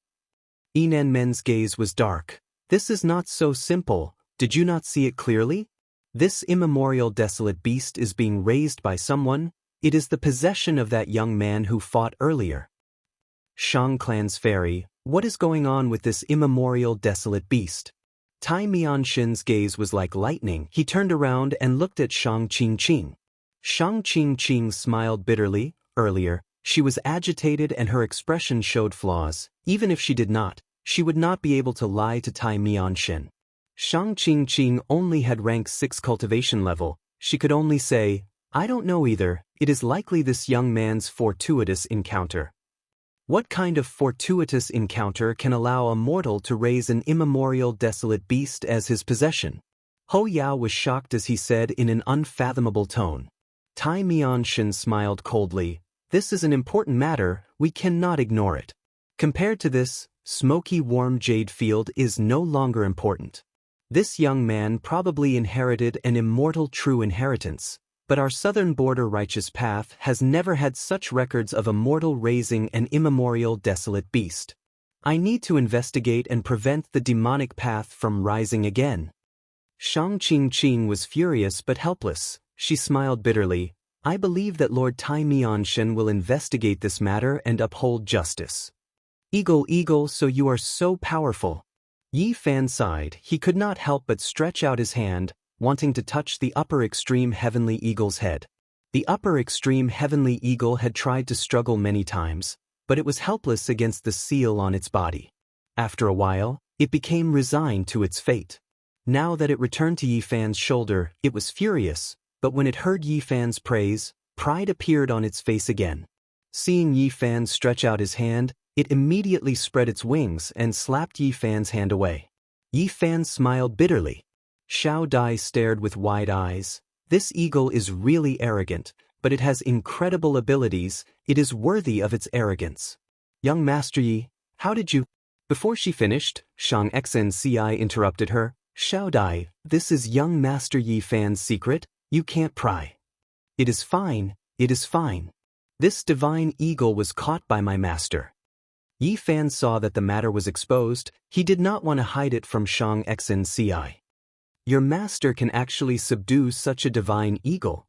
Inen Men's gaze was dark. This is not so simple, did you not see it clearly? This immemorial desolate beast is being raised by someone, it is the possession of that young man who fought earlier. Shang clan's fairy, what is going on with this immemorial desolate beast? Tai Mianshin's gaze was like lightning. He turned around and looked at Shang Qingqing. Shang Qingqing smiled bitterly. Earlier, she was agitated and her expression showed flaws. Even if she did not, she would not be able to lie to Tai Mianshin. Shang Qingqing only had rank 6 cultivation level. She could only say, I don't know either, it is likely this young man's fortuitous encounter. What kind of fortuitous encounter can allow a mortal to raise an immemorial desolate beast as his possession? Ho Yao was shocked as he said in an unfathomable tone. Tai Mianshin smiled coldly. This is an important matter, we cannot ignore it. Compared to this, smoky warm jade field is no longer important. This young man probably inherited an immortal true inheritance. But our southern border righteous path has never had such records of a mortal raising an immemorial desolate beast. I need to investigate and prevent the demonic path from rising again. Shang Qingqing was furious but helpless. She smiled bitterly. I believe that Lord Tai Mianshin will investigate this matter and uphold justice. Eagle, so you are so powerful. Yi Fan sighed. He could not help but stretch out his hand, wanting to touch the upper extreme heavenly eagle's head. The upper extreme heavenly eagle had tried to struggle many times, but it was helpless against the seal on its body. After a while, it became resigned to its fate. Now that it returned to Yi Fan's shoulder, it was furious, but when it heard Yi Fan's praise, pride appeared on its face again. Seeing Yi Fan stretch out his hand, it immediately spread its wings and slapped Yi Fan's hand away. Yi Fan smiled bitterly. Xiao Dai stared with wide eyes. This eagle is really arrogant, but it has incredible abilities, it is worthy of its arrogance. Young Master Yi, how did you… Before she finished, Xianxia interrupted her. Xiao Dai, this is young Master Yi Fan's secret, you can't pry. It is fine, it is fine. This divine eagle was caught by my master. Yi Fan saw that the matter was exposed, he did not want to hide it from Xianxia. Your master can actually subdue such a divine eagle.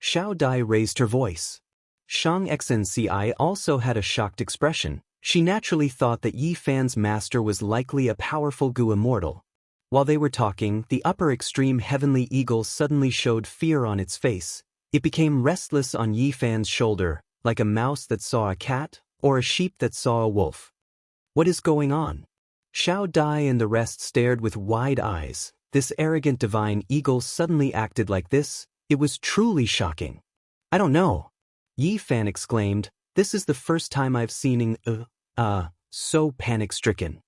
Xiao Dai raised her voice. Xianxia also had a shocked expression. She naturally thought that Yi Fan's master was likely a powerful Gu immortal. While they were talking, the upper extreme heavenly eagle suddenly showed fear on its face. It became restless on Yi Fan's shoulder, like a mouse that saw a cat, or a sheep that saw a wolf. What is going on? Xiao Dai and the rest stared with wide eyes. This arrogant divine eagle suddenly acted like this, It was truly shocking. I don't know. Yi Fan exclaimed, "This is the first time I've seen so panic-stricken."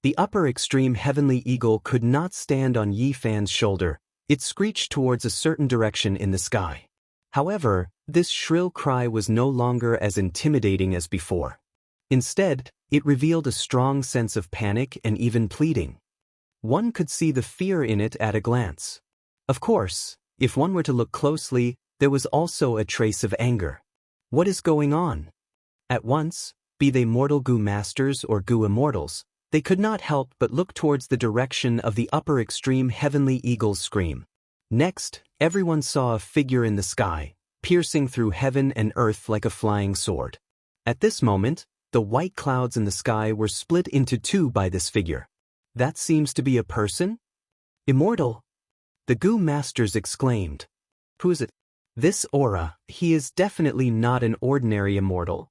The upper extreme heavenly eagle could not stand on Yi Fan's shoulder. It screeched towards a certain direction in the sky. However, this shrill cry was no longer as intimidating as before. Instead, it revealed a strong sense of panic and even pleading. One could see the fear in it at a glance. Of course, if one were to look closely, there was also a trace of anger. What is going on? At once, be they mortal Gu masters or Gu immortals, they could not help but look towards the direction of the upper extreme heavenly eagle's scream. Next, everyone saw a figure in the sky, piercing through heaven and earth like a flying sword. At this moment, the white clouds in the sky were split into two by this figure. That seems to be a person? Immortal? The Gu masters exclaimed. Who is it? This aura, he is definitely not an ordinary immortal.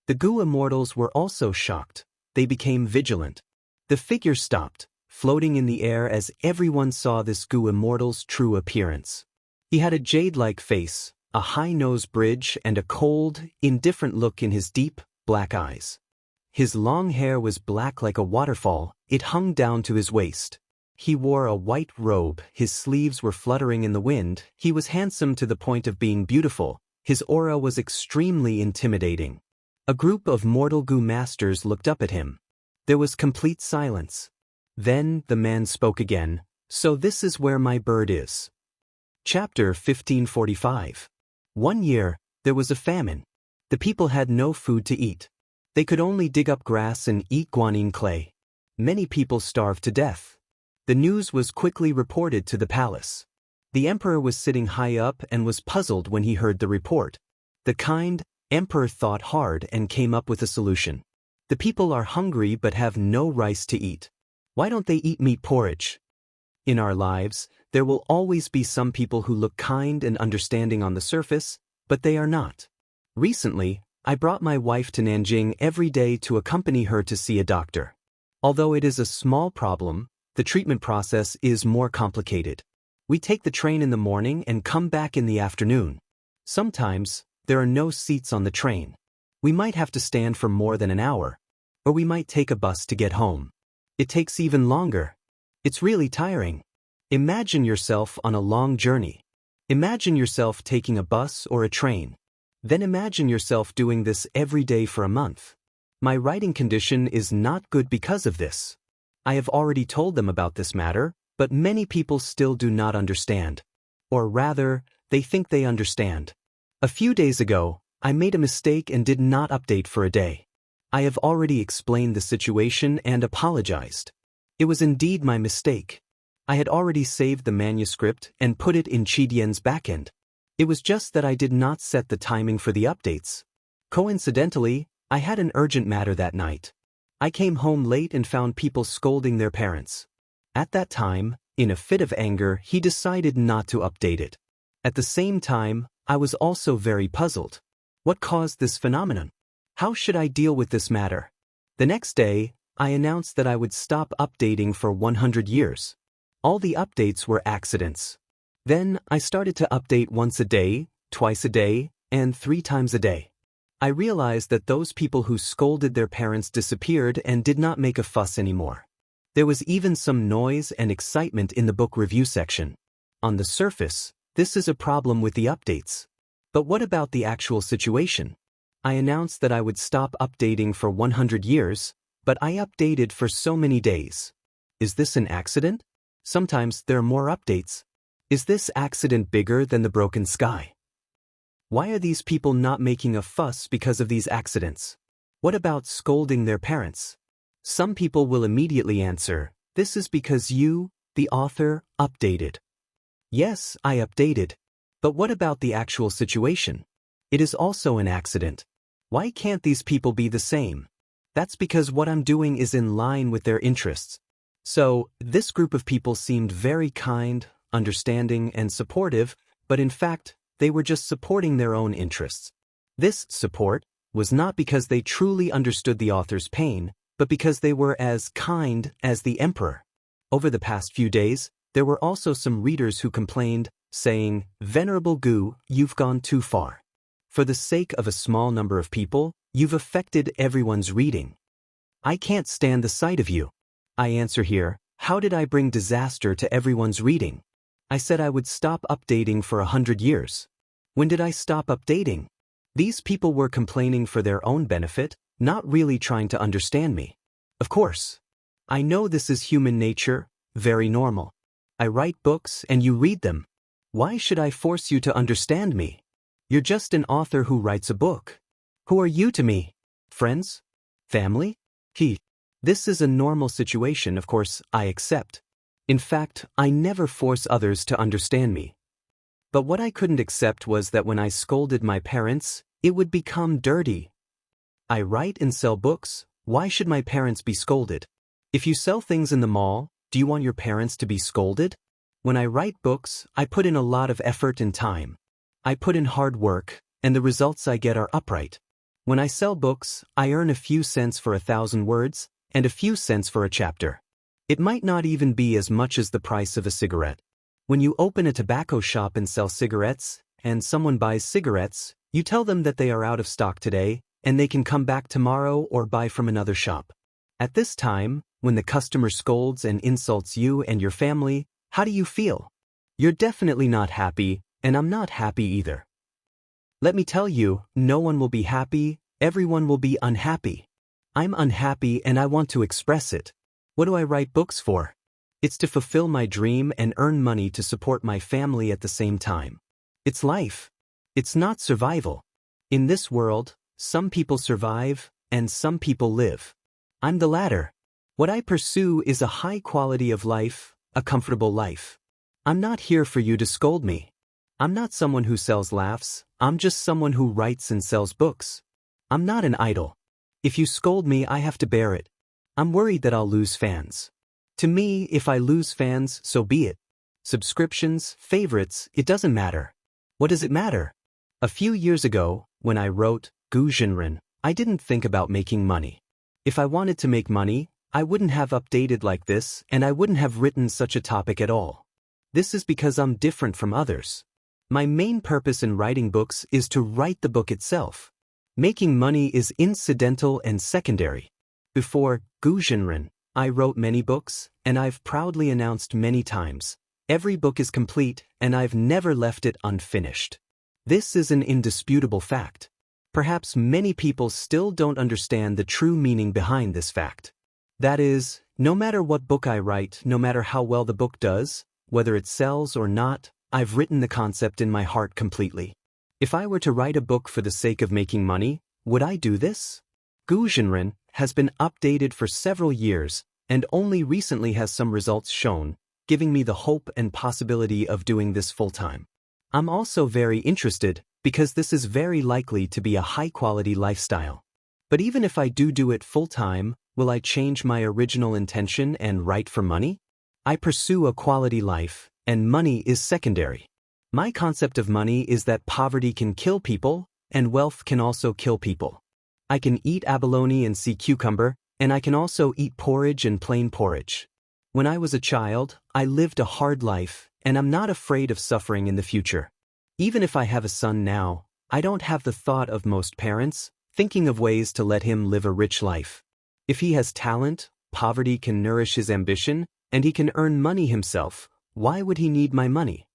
The Gu immortals were also shocked. They became vigilant. The figure stopped, floating in the air as everyone saw this Gu immortal's true appearance. He had a jade-like face, a high nose bridge, and a cold, indifferent look in his deep, black eyes. His long hair was black like a waterfall. It hung down to his waist. He wore a white robe, his sleeves were fluttering in the wind. He was handsome to the point of being beautiful. His aura was extremely intimidating. A group of mortal Gu masters looked up at him. There was complete silence. Then the man spoke again. So this is where my bird is. Chapter 1545. One year, there was a famine. The people had no food to eat. They could only dig up grass and eat guanine clay. Many people starved to death. The news was quickly reported to the palace. The emperor was sitting high up and was puzzled when he heard the report. The kind emperor thought hard and came up with a solution. The people are hungry but have no rice to eat. Why don't they eat meat porridge? In our lives, there will always be some people who look kind and understanding on the surface, but they are not. Recently, I brought my wife to Nanjing every day to accompany her to see a doctor. Although it is a small problem, the treatment process is more complicated. We take the train in the morning and come back in the afternoon. Sometimes, there are no seats on the train. We might have to stand for more than an hour. Or we might take a bus to get home. It takes even longer. It's really tiring. Imagine yourself on a long journey. Imagine yourself taking a bus or a train. Then imagine yourself doing this every day for a month. My writing condition is not good because of this. I have already told them about this matter, but many people still do not understand. Or rather, they think they understand. A few days ago, I made a mistake and did not update for a day. I have already explained the situation and apologized. It was indeed my mistake. I had already saved the manuscript and put it in Chidian's backend. It was just that I did not set the timing for the updates. Coincidentally, I had an urgent matter that night. I came home late and found people scolding their parents. At that time, in a fit of anger, he decided not to update it. At the same time, I was also very puzzled. What caused this phenomenon? How should I deal with this matter? The next day, I announced that I would stop updating for 100 years. All the updates were accidents. Then, I started to update once a day, twice a day, and 3 times a day. I realized that those people who scolded their parents disappeared and did not make a fuss anymore. There was even some noise and excitement in the book review section. On the surface, this is a problem with the updates. But what about the actual situation? I announced that I would stop updating for 100 years, but I updated for so many days. Is this an accident? Sometimes there are more updates. Is this accident bigger than the broken sky? Why are these people not making a fuss because of these accidents? What about scolding their parents? Some people will immediately answer, this is because you, the author, updated. Yes, I updated. But what about the actual situation? It is also an accident. Why can't these people be the same? That's because what I'm doing is in line with their interests. So, this group of people seemed very kind, understanding, and supportive, but in fact, they were just supporting their own interests. This support was not because they truly understood the author's pain, but because they were as kind as the emperor. Over the past few days, there were also some readers who complained, saying, "Venerable Gu, you've gone too far. For the sake of a small number of people, you've affected everyone's reading. I can't stand the sight of you." I answer here, how did I bring disaster to everyone's reading? I said I would stop updating for 100 years. When did I stop updating? These people were complaining for their own benefit, not really trying to understand me. Of course. I know this is human nature, very normal. I write books and you read them. Why should I force you to understand me? You're just an author who writes a book. Who are you to me? Friends? Family? This is a normal situation, of course, I accept. In fact, I never force others to understand me. But what I couldn't accept was that when I scolded my parents, it would become dirty. I write and sell books, why should my parents be scolded? If you sell things in the mall, do you want your parents to be scolded? When I write books, I put in a lot of effort and time. I put in hard work, and the results I get are upright. When I sell books, I earn a few cents for 1,000 words, and a few cents for a chapter. It might not even be as much as the price of a cigarette. When you open a tobacco shop and sell cigarettes, and someone buys cigarettes, you tell them that they are out of stock today, and they can come back tomorrow or buy from another shop. At this time, when the customer scolds and insults you and your family, how do you feel? You're definitely not happy, and I'm not happy either. Let me tell you, no one will be happy, everyone will be unhappy. I'm unhappy and I want to express it. What do I write books for? It's to fulfill my dream and earn money to support my family at the same time. It's life. It's not survival. In this world, some people survive, and some people live. I'm the latter. What I pursue is a high quality of life, a comfortable life. I'm not here for you to scold me. I'm not someone who sells laughs, I'm just someone who writes and sells books. I'm not an idol. If you scold me, I have to bear it. I'm worried that I'll lose fans. To me, if I lose fans, so be it. Subscriptions, favorites, it doesn't matter. What does it matter? A few years ago, when I wrote Gu Jinren, I didn't think about making money. If I wanted to make money, I wouldn't have updated like this, and I wouldn't have written such a topic at all. This is because I'm different from others. My main purpose in writing books is to write the book itself. Making money is incidental and secondary. Before Gu Jinren, I wrote many books, and I've proudly announced many times, every book is complete, and I've never left it unfinished. This is an indisputable fact. Perhaps many people still don't understand the true meaning behind this fact. That is, no matter what book I write, no matter how well the book does, whether it sells or not, I've written the concept in my heart completely. If I were to write a book for the sake of making money, would I do this? Gu Jinren has been updated for several years, and only recently has some results shown, giving me the hope and possibility of doing this full-time. I'm also very interested, because this is very likely to be a high-quality lifestyle. But even if I do it full-time, will I change my original intention and write for money? I pursue a quality life, and money is secondary. My concept of money is that poverty can kill people, and wealth can also kill people. I can eat abalone and sea cucumber, and I can also eat porridge and plain porridge. When I was a child, I lived a hard life, and I'm not afraid of suffering in the future. Even if I have a son now, I don't have the thought of most parents, thinking of ways to let him live a rich life. If he has talent, poverty can nourish his ambition, and he can earn money himself, why would he need my money?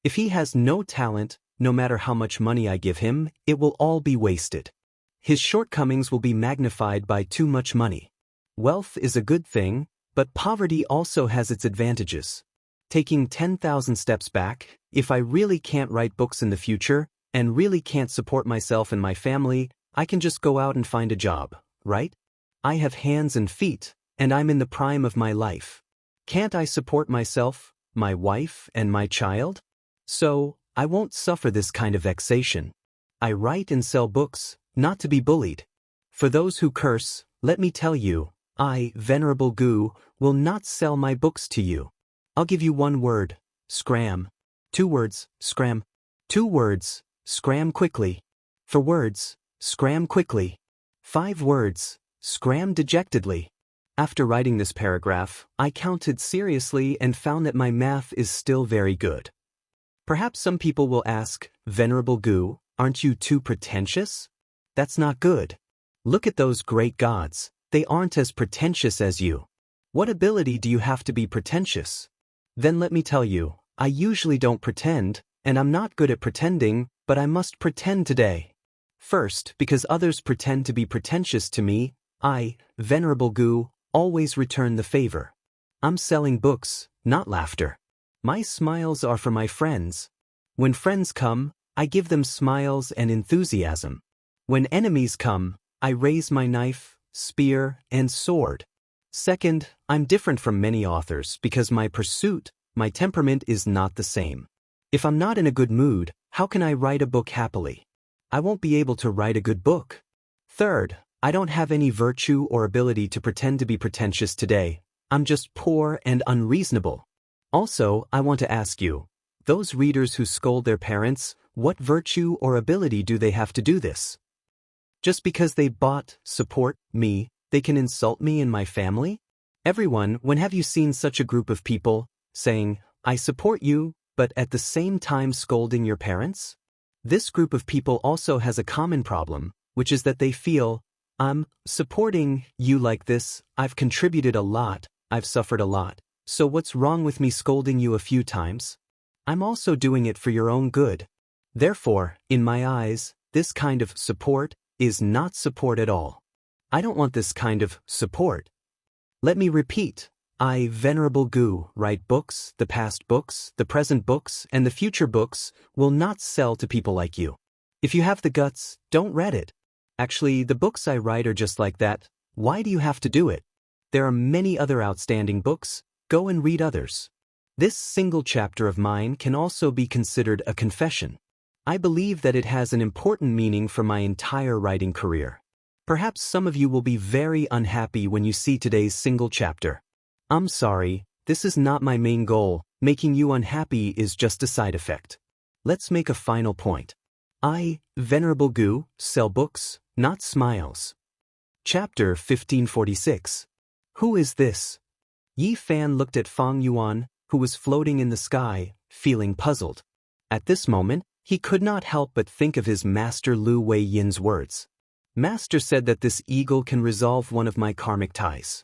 If he has no talent, no matter how much money I give him, it will all be wasted. His shortcomings will be magnified by too much money. Wealth is a good thing, but poverty also has its advantages. Taking 10,000 steps back, if I really can't write books in the future, and really can't support myself and my family, I can just go out and find a job, right? I have hands and feet, and I'm in the prime of my life. Can't I support myself, my wife, and my child? So, I won't suffer this kind of vexation. I write and sell books, not to be bullied. For those who curse, let me tell you, I, Venerable Gu, will not sell my books to you. I'll give you one word, scram. 2 words, scram. 2 words, scram quickly. 4 words, scram quickly. 5 words, scram dejectedly. After writing this paragraph, I counted seriously and found that my math is still very good. Perhaps some people will ask, Venerable Gu, aren't you too pretentious? That's not good. Look at those great gods. They aren't as pretentious as you. What ability do you have to be pretentious? Then let me tell you, I usually don't pretend, and I'm not good at pretending, but I must pretend today. First, because others pretend to be pretentious to me, I, Venerable Gu, always return the favor. I'm selling books, not laughter. My smiles are for my friends. When friends come, I give them smiles and enthusiasm. When enemies come, I raise my knife, spear, and sword. Second, I'm different from many authors because my pursuit, my temperament is not the same. If I'm not in a good mood, how can I write a book happily? I won't be able to write a good book. Third, I don't have any virtue or ability to pretend to be pretentious today. I'm just poor and unreasonable. Also, I want to ask you, those readers who scold their parents, what virtue or ability do they have to do this? Just because they support me, they can insult me and my family? Everyone, when have you seen such a group of people, saying, I support you, but at the same time scolding your parents? This group of people also has a common problem, which is that they feel, I'm supporting you like this, I've contributed a lot, I've suffered a lot, so what's wrong with me scolding you a few times? I'm also doing it for your own good. Therefore, in my eyes, this kind of support is not support at all. I don't want this kind of support. Let me repeat. I, Venerable Gu, write books, the past books, the present books, and the future books will not sell to people like you. If you have the guts, don't read it. Actually, the books I write are just like that. Why do you have to do it? There are many other outstanding books. Go and read others. This single chapter of mine can also be considered a confession. I believe that it has an important meaning for my entire writing career. Perhaps some of you will be very unhappy when you see today's single chapter. I'm sorry, this is not my main goal. Making you unhappy is just a side effect. Let's make a final point. I, Venerable Gu, sell books, not smiles. Chapter 1546. Who is this? Yi Fan looked at Fang Yuan, who was floating in the sky, feeling puzzled. At this moment, he could not help but think of his master Lu Wei Yin's words. Master said that this eagle can resolve one of my karmic ties.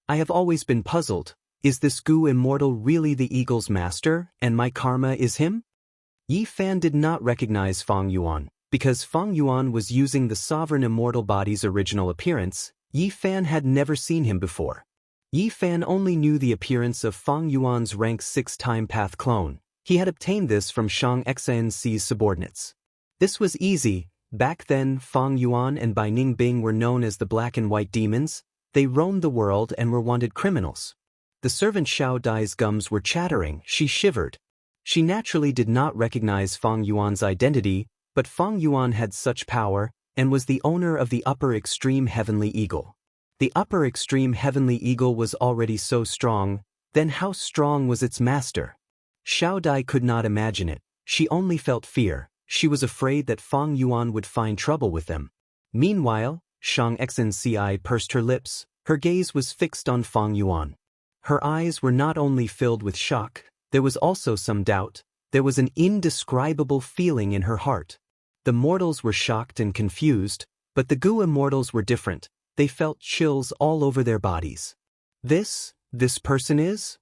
I have always been puzzled. Is this Gu immortal really the eagle's master, and my karma is him? Yi Fan did not recognize Fang Yuan. Because Fang Yuan was using the sovereign immortal body's original appearance, Yi Fan had never seen him before. Yi Fan only knew the appearance of Fang Yuan's rank 6 time path clone. He had obtained this from Xianxia's subordinates. This was easy. Back then, Fang Yuan and Bai Ningbing were known as the Black and White Demons. They roamed the world and were wanted criminals. The servant Xiao Dai's gums were chattering. She shivered. She naturally did not recognize Fang Yuan's identity, but Fang Yuan had such power and was the owner of the upper extreme heavenly eagle. The upper extreme heavenly eagle was already so strong, then how strong was its master? Xiao Dai could not imagine it. She only felt fear. She was afraid that Fang Yuan would find trouble with them. Meanwhile, Xianxia pursed her lips. Her gaze was fixed on Fang Yuan. Her eyes were not only filled with shock, there was also some doubt. There was an indescribable feeling in her heart. The mortals were shocked and confused, but the Gu immortals were different. They felt chills all over their bodies. This person is?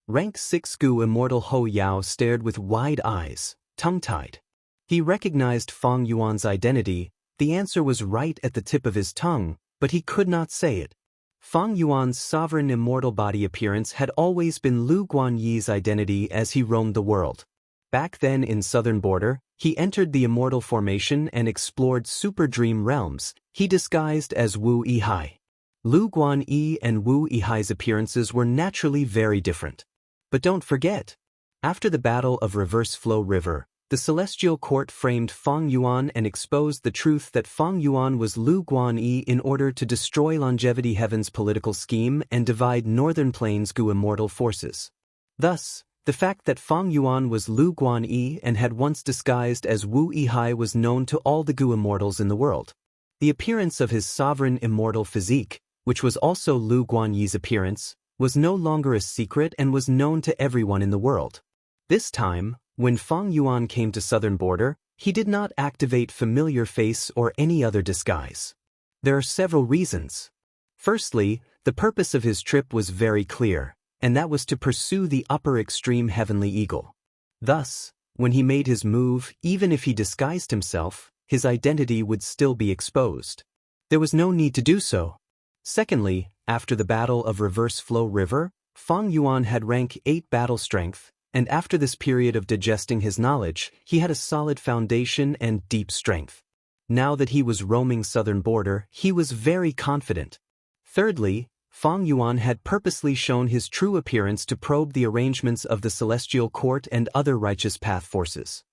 Rank 6 Gu immortal Ho Yao stared with wide eyes, tongue-tied. He recognized Fang Yuan's identity. The answer was right at the tip of his tongue, but he could not say it. Fang Yuan's sovereign immortal body appearance had always been Lu Guanyi's identity as he roamed the world. Back then in Southern Border, he entered the immortal formation and explored super dream realms. He disguised as Wu Yihai. Lu Guanyi and Wu Yihai's appearances were naturally very different. But don't forget, after the Battle of Reverse Flow River, the Celestial Court framed Fang Yuan and exposed the truth that Fang Yuan was Lu Guanyi in order to destroy Longevity Heaven's political scheme and divide Northern Plains Gu immortal forces. Thus, the fact that Fang Yuan was Lu Guanyi and had once disguised as Wu Yihai was known to all the Gu immortals in the world. The appearance of his sovereign immortal physique, which was also Lu Guanyi's appearance, was no longer a secret and was known to everyone in the world. This time, When Fang Yuan came to southern border, he did not activate familiar face or any other disguise. There are several reasons. Firstly, the purpose of his trip was very clear, and that was to pursue the upper extreme heavenly eagle. Thus, when he made his move, even if he disguised himself, his identity would still be exposed. There was no need to do so. Secondly, after the Battle of Reverse Flow River, Fang Yuan had rank 8 battle strength, and after this period of digesting his knowledge, he had a solid foundation and deep strength. Now that he was roaming southern border, he was very confident. Thirdly, Fang Yuan had purposely shown his true appearance to probe the arrangements of the Celestial Court and other righteous path forces.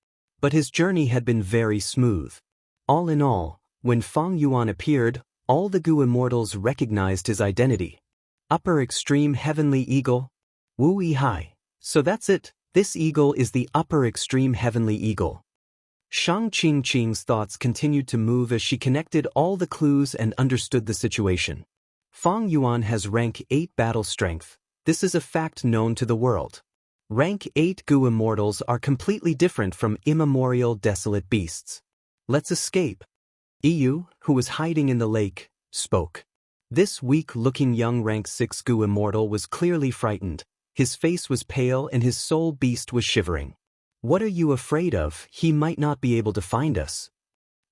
But his journey had been very smooth. All in all, when Fang Yuan appeared, all the Gu immortals recognized his identity. Upper extreme heavenly eagle? Wu Yi Hai. So that's it, this eagle is the upper extreme heavenly eagle. Shang Qingqing's thoughts continued to move as she connected all the clues and understood the situation. Fang Yuan has rank 8 battle strength. This is a fact known to the world. Rank 8 Gu immortals are completely different from immemorial desolate beasts. Let's escape. Yu, who was hiding in the lake, spoke. This weak-looking young rank 6 Gu immortal was clearly frightened. His face was pale and his soul beast was shivering. What are you afraid of? He might not be able to find us.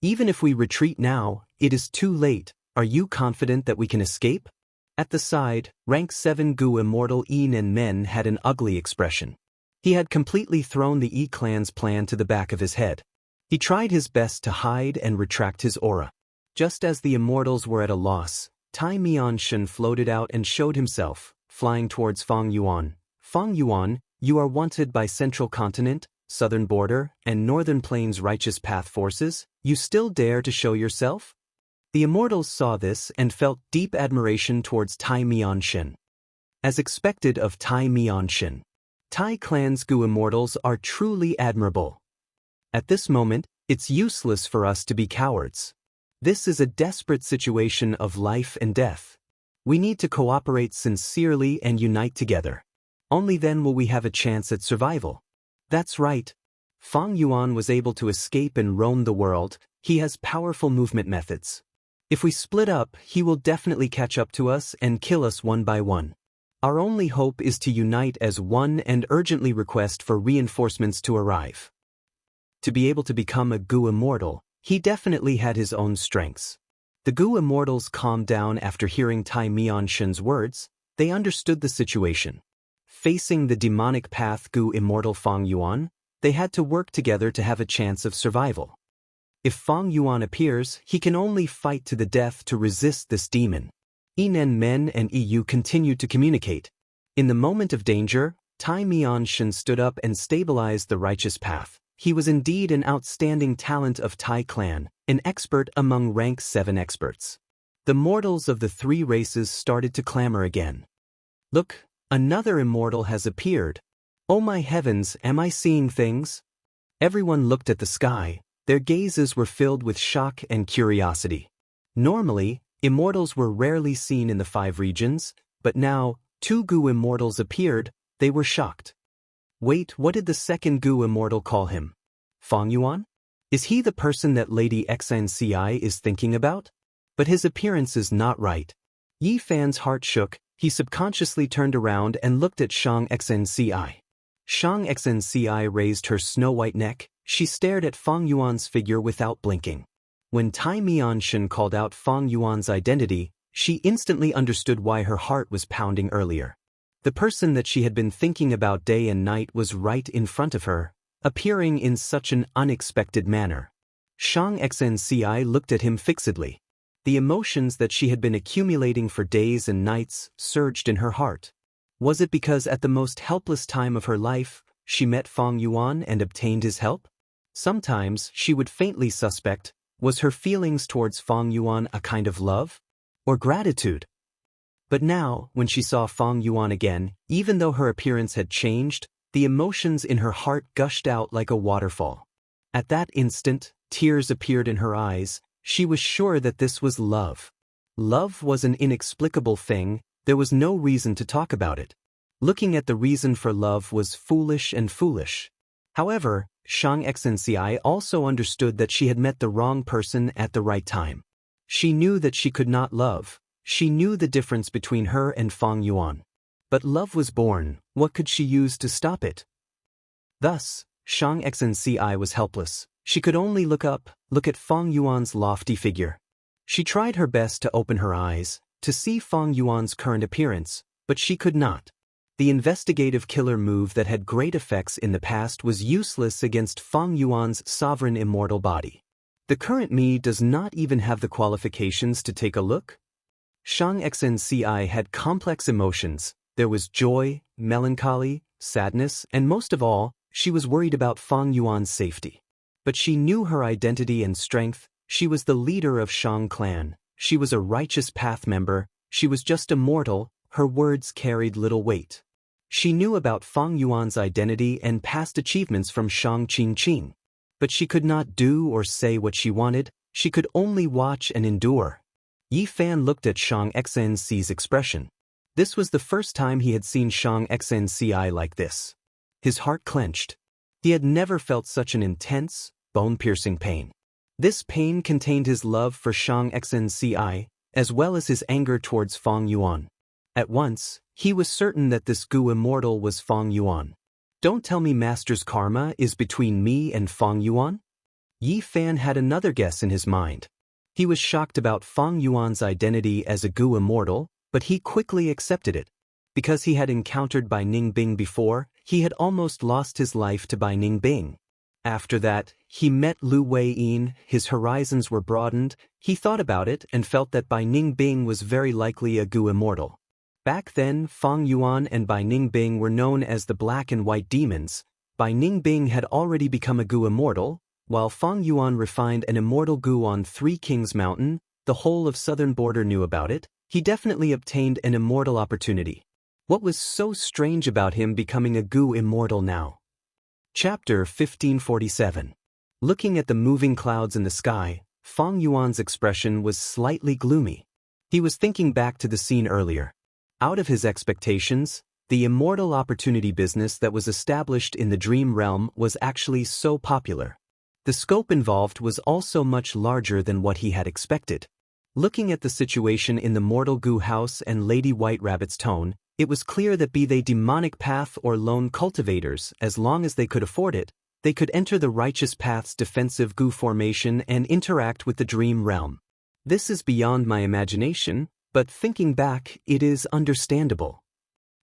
Even if we retreat now, it is too late. Are you confident that we can escape? At the side, rank 7 Gu immortal Yi Nen Men had an ugly expression. He had completely thrown the Yi clan's plan to the back of his head. He tried his best to hide and retract his aura. Just as the immortals were at a loss, Tai Mianshan floated out and showed himself, flying towards Fang Yuan. Fang Yuan, you are wanted by Central Continent, Southern Border, and Northern Plains Righteous Path forces. You still dare to show yourself? The immortals saw this and felt deep admiration towards Tai Mianshan. As expected of Tai Mianshan, Tai clan's Gu immortals are truly admirable. At this moment, it's useless for us to be cowards. This is a desperate situation of life and death. We need to cooperate sincerely and unite together. Only then will we have a chance at survival. That's right. Fang Yuan was able to escape and roam the world. He has powerful movement methods. If we split up, he will definitely catch up to us and kill us one by one. Our only hope is to unite as one and urgently request for reinforcements to arrive. To be able to become a Gu immortal, he definitely had his own strengths. The Gu immortals calmed down after hearing Tai Mianshan's words. They understood the situation. Facing the demonic path Gu immortal Fang Yuan, they had to work together to have a chance of survival. If Fang Yuan appears, he can only fight to the death to resist this demon. Yi Nen Men and Yu continued to communicate. In the moment of danger, Tai Mianshan stood up and stabilized the righteous path. He was indeed an outstanding talent of Tai clan, an expert among rank 7 experts. The mortals of the 3 races started to clamor again. Look, another immortal has appeared. Oh my heavens, am I seeing things? Everyone looked at the sky. Their gazes were filled with shock and curiosity. Normally, immortals were rarely seen in the 5 regions, but now, 2 Gu immortals appeared. They were shocked. Wait, what did the second Gu immortal call him? Fang Yuan? Is he the person that Lady Xianxia is thinking about? But his appearance is not right. Yi Fan's heart shook. He subconsciously turned around and looked at Shang Xianxia. Shang Xianxia raised her snow-white neck. She stared at Fang Yuan's figure without blinking. When Tai Mianshan called out Fang Yuan's identity, she instantly understood why her heart was pounding earlier. The person that she had been thinking about day and night was right in front of her, appearing in such an unexpected manner. Shang Xianxia looked at him fixedly. The emotions that she had been accumulating for days and nights surged in her heart. Was it because at the most helpless time of her life, she met Fang Yuan and obtained his help? Sometimes she would faintly suspect, was her feelings towards Fang Yuan a kind of love? Or gratitude? But now, when she saw Fang Yuan again, even though her appearance had changed, the emotions in her heart gushed out like a waterfall. At that instant, tears appeared in her eyes. She was sure that this was love. Love was an inexplicable thing. There was no reason to talk about it. Looking at the reason for love was foolish and foolish. However, Xianxia also understood that she had met the wrong person at the right time. She knew that she could not love. She knew the difference between her and Feng Yuan. But love was born. What could she use to stop it? Thus, Xianxia was helpless. She could only look at Feng Yuan's lofty figure. She tried her best to open her eyes, to see Feng Yuan's current appearance, but she could not. The investigative killer move that had great effects in the past was useless against Feng Yuan's sovereign immortal body. The current me does not even have the qualifications to take a look. Xianxia had complex emotions. There was joy, melancholy, sadness, and most of all, she was worried about Feng Yuan's safety. But she knew her identity and strength. She was the leader of Shang clan. She was a righteous path member. She was just a mortal. Her words carried little weight. She knew about Feng Yuan's identity and past achievements from Shang Qingqing. But she could not do or say what she wanted. She could only watch and endure. Yi Fan looked at Xianxia's expression. This was the first time he had seen Xianxia like this. His heart clenched. He had never felt such an intense, bone-piercing pain. This pain contained his love for Xianxia, as well as his anger towards Feng Yuan. At once, he was certain that this Gu immortal was Feng Yuan. Don't tell me Master's karma is between me and Feng Yuan? Yi Fan had another guess in his mind. He was shocked about Feng Yuan's identity as a Gu immortal, but he quickly accepted it. Because he had encountered Bai Ningbing before, he had almost lost his life to Bai Ningbing. After that, he met Lu Weiyin, his horizons were broadened. He thought about it and felt that Bai Ningbing was very likely a Gu immortal. Back then, Feng Yuan and Bai Ningbing were known as the Black and White Demons. Bai Ningbing had already become a Gu immortal, while Feng Yuan refined an immortal Gu on Three Kings Mountain. The whole of southern border knew about it. He definitely obtained an immortal opportunity. What was so strange about him becoming a Gu immortal now? Chapter 1547. Looking at the moving clouds in the sky, Feng Yuan's expression was slightly gloomy. He was thinking back to the scene earlier. Out of his expectations, the immortal opportunity business that was established in the dream realm was actually so popular. The scope involved was also much larger than what he had expected. Looking at the situation in the Mortal Gu house and Lady White Rabbit's tone, it was clear that be they demonic path or lone cultivators, as long as they could afford it, they could enter the righteous path's defensive Gu formation and interact with the dream realm. This is beyond my imagination, but thinking back, it is understandable.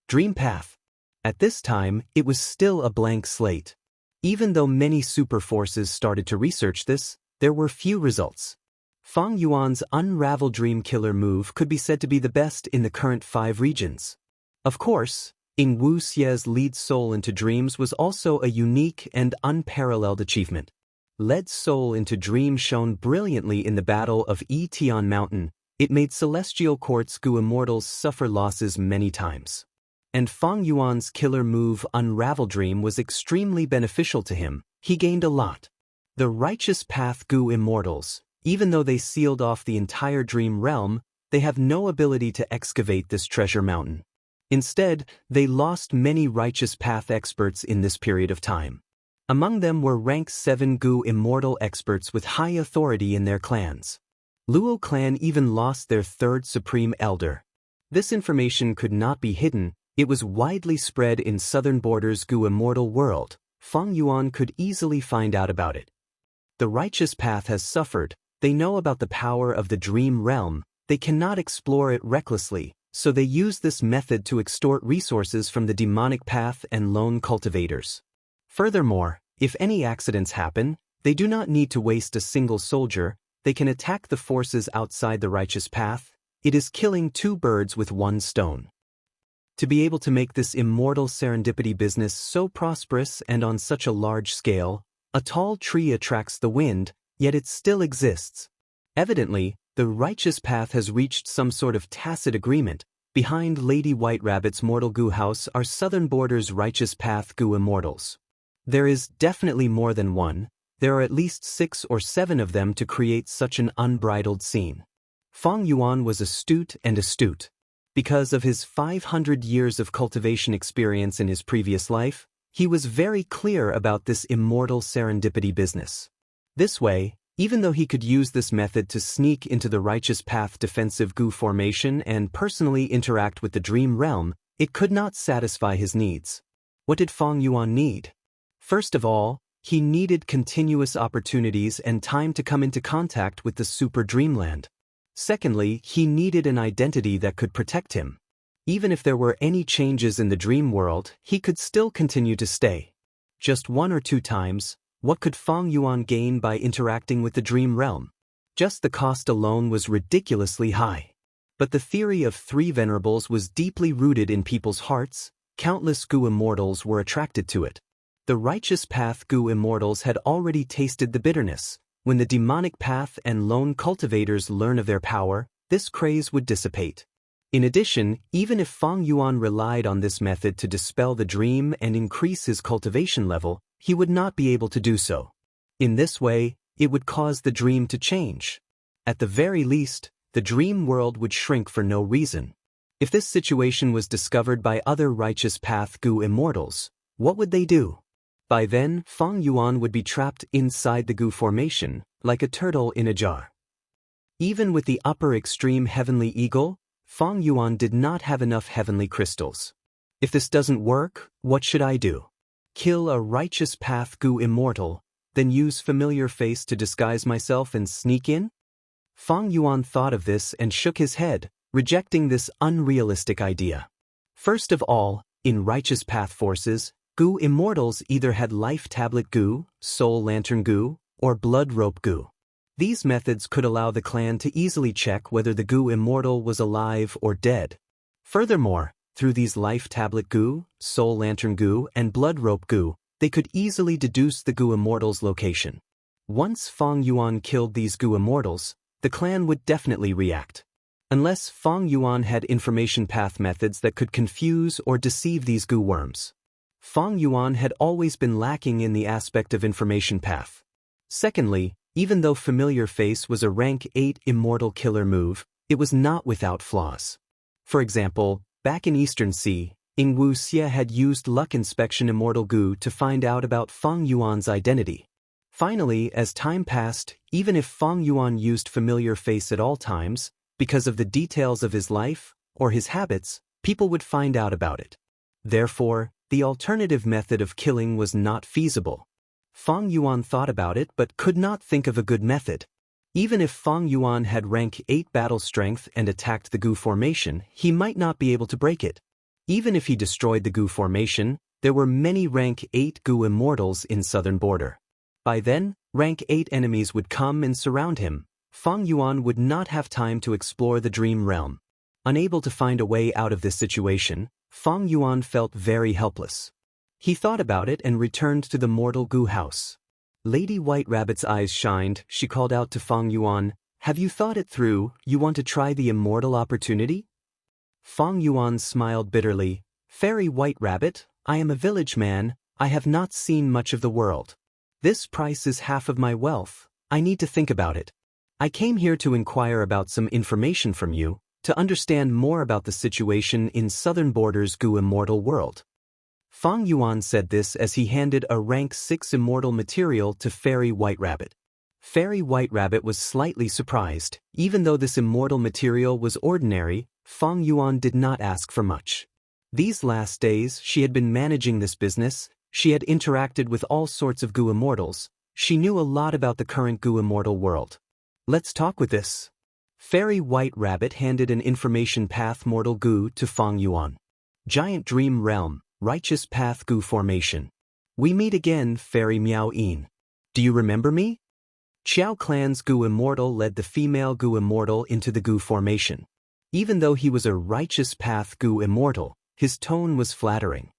Dream path. At this time, it was still a blank slate. Even though many super forces started to research this, there were few results. Feng Yuan's Unravel Dream Killer move could be said to be the best in the current 5 regions. Of course, in Wuxia's lead soul into dreams was also a unique and unparalleled achievement. Lead soul into dream shone brilliantly in the battle of Yitian Mountain. It made celestial quartz Gu immortals suffer losses many times. And Feng Yuan's killer move Unravel Dream was extremely beneficial to him. He gained a lot. The righteous path Gu immortals, even though they sealed off the entire dream realm, they have no ability to excavate this treasure mountain. Instead, they lost many righteous path experts in this period of time. Among them were rank 7 Gu immortal experts with high authority in their clans. Luo clan even lost their 3rd supreme elder. This information could not be hidden. It was widely spread in southern borders Gu immortal world. Feng Yuan could easily find out about it. The righteous path has suffered. They know about the power of the dream realm. They cannot explore it recklessly, so they use this method to extort resources from the demonic path and lone cultivators. Furthermore, if any accidents happen, they do not need to waste a single soldier. They can attack the forces outside the righteous path. It is killing 2 birds with 1 stone. To be able to make this immortal serendipity business so prosperous and on such a large scale, a tall tree attracts the wind, yet it still exists. Evidently, the righteous path has reached some sort of tacit agreement. Behind Lady White Rabbit's Mortal Gu house are southern borders righteous path Gu immortals. There is definitely more than one. There are at least 6 or 7 of them to create such an unbridled scene. Feng Yuan was astute. Because of his 500 years of cultivation experience in his previous life, He was very clear about this immortal serendipity business. This way, even though he could use this method to sneak into the righteous path defensive Gu formation and personally interact with the dream realm, it could not satisfy his needs. What did Fang Yuan need? First of all, he needed continuous opportunities and time to come into contact with the super dreamland. Secondly, he needed an identity that could protect him. Even if there were any changes in the dream world, he could still continue to stay. Just 1 or 2 times, what could Fang Yuan gain by interacting with the dream realm? Just the cost alone was ridiculously high. But the theory of 3 venerables was deeply rooted in people's hearts. Countless Gu immortals were attracted to it. The righteous path Gu immortals had already tasted the bitterness. When the demonic path and lone cultivators learn of their power, this craze would dissipate. In addition, even if Fang Yuan relied on this method to dispel the dream and increase his cultivation level, he would not be able to do so. In this way, it would cause the dream to change. At the very least, the dream world would shrink for no reason. If this situation was discovered by other righteous path Gu immortals, what would they do? By then, Fang Yuan would be trapped inside the Gu formation, like a turtle in a jar. Even with the upper extreme heavenly eagle, Fang Yuan did not have enough heavenly crystals. If this doesn't work, what should I do? Kill a righteous path Gu immortal, then use familiar face to disguise myself and sneak in? Fang Yuan thought of this and shook his head, rejecting this unrealistic idea. First of all, in righteous path forces, Gu immortals either had life tablet Gu, soul lantern Gu, or blood rope Gu. These methods could allow the clan to easily check whether the Gu immortal was alive or dead. Furthermore, through these life tablet Gu, soul lantern Gu, and blood rope Gu, they could easily deduce the Gu immortal's location. Once Fang Yuan killed these Gu immortals, the clan would definitely react. Unless Fang Yuan had information path methods that could confuse or deceive these Gu worms. Fang Yuan had always been lacking in the aspect of information path. Secondly, even though Familiar Face was a rank 8 immortal killer move, it was not without flaws. For example, back in Eastern Sea, Wuxia had used Luck Inspection Immortal Gu to find out about Fang Yuan's identity. Finally, as time passed, even if Fang Yuan used Familiar Face at all times, because of the details of his life or his habits, people would find out about it. Therefore, the alternative method of killing was not feasible. Fang Yuan thought about it but could not think of a good method. Even if Fang Yuan had rank 8 battle strength and attacked the Gu formation, he might not be able to break it. Even if he destroyed the Gu formation, there were many rank 8 Gu immortals in southern border. By then, rank 8 enemies would come and surround him. Fang Yuan would not have time to explore the dream realm. Unable to find a way out of this situation, Fang Yuan felt very helpless. He thought about it and returned to the mortal Gu house. Lady White Rabbit's eyes shined. She called out to Fang Yuan, "Have you thought it through? You want to try the immortal opportunity?" Fang Yuan smiled bitterly. "Fairy White Rabbit, I am a village man. I have not seen much of the world. This price is half of my wealth. I need to think about it. I came here to inquire about some information from you, to understand more about the situation in southern border's Gu immortal world." Fang Yuan said this as he handed a rank 6 immortal material to Fairy White Rabbit. Fairy White Rabbit was slightly surprised. Even though this immortal material was ordinary, Fang Yuan did not ask for much. These last days, she had been managing this business. She had interacted with all sorts of Gu immortals. She knew a lot about the current Gu immortal world. "Let's talk with this." Fairy White Rabbit handed an information path mortal Gu to Fang Yuan. Giant Dream Realm, Righteous Path Gu Formation. "We meet again, Fairy Miao Yin. Do you remember me?" Qiao Clan's Gu Immortal led the female Gu Immortal into the Gu Formation. Even though he was a Righteous Path Gu Immortal, his tone was flattering.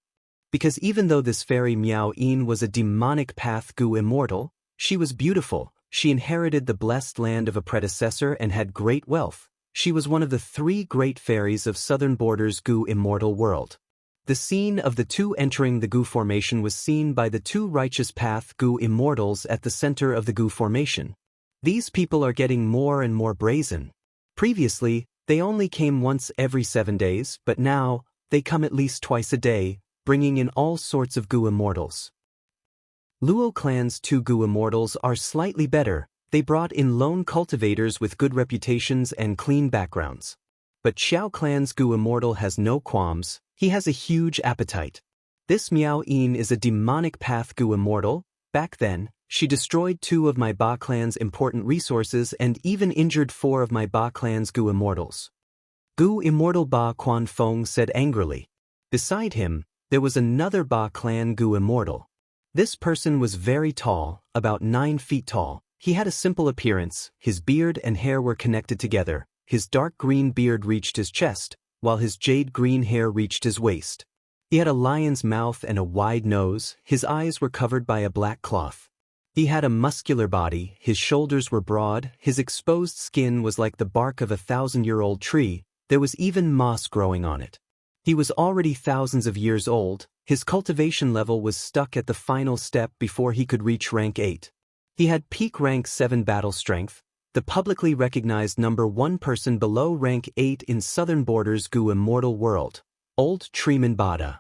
Because even though this Fairy Miao Yin was a demonic path Gu Immortal, she was beautiful. She inherited the blessed land of a predecessor and had great wealth. She was one of the 3 great fairies of southern border's Gu immortal world. The scene of the 2 entering the Gu formation was seen by the 2 righteous path Gu immortals at the center of the Gu formation. These people are getting more and more brazen. Previously, they only came once every 7 days, but now, they come at least twice a day, bringing in all sorts of Gu immortals. Luo clan's 2 Gu immortals are slightly better. They brought in lone cultivators with good reputations and clean backgrounds. But Xiao clan's Gu immortal has no qualms. He has a huge appetite. This Miao Yin is a demonic path Gu immortal. Back then, she destroyed 2 of my Ba clan's important resources and even injured 4 of my Ba clan's Gu immortals. Gu immortal Ba Quan Feng said angrily. Beside him, there was another Ba clan Gu immortal. This person was very tall, about 9 feet tall. He had a simple appearance. His beard and hair were connected together. His dark green beard reached his chest, while his jade green hair reached his waist. He had a lion's mouth and a wide nose. His eyes were covered by a black cloth. He had a muscular body. His shoulders were broad. His exposed skin was like the bark of a 1,000-year-old tree. There was even moss growing on it. He was already thousands of years old. His cultivation level was stuck at the final step before he could reach rank 8. He had peak rank 7 battle strength, the publicly recognized number 1 person below rank 8 in Southern Borders Gu immortal world. Old Treeman Bada.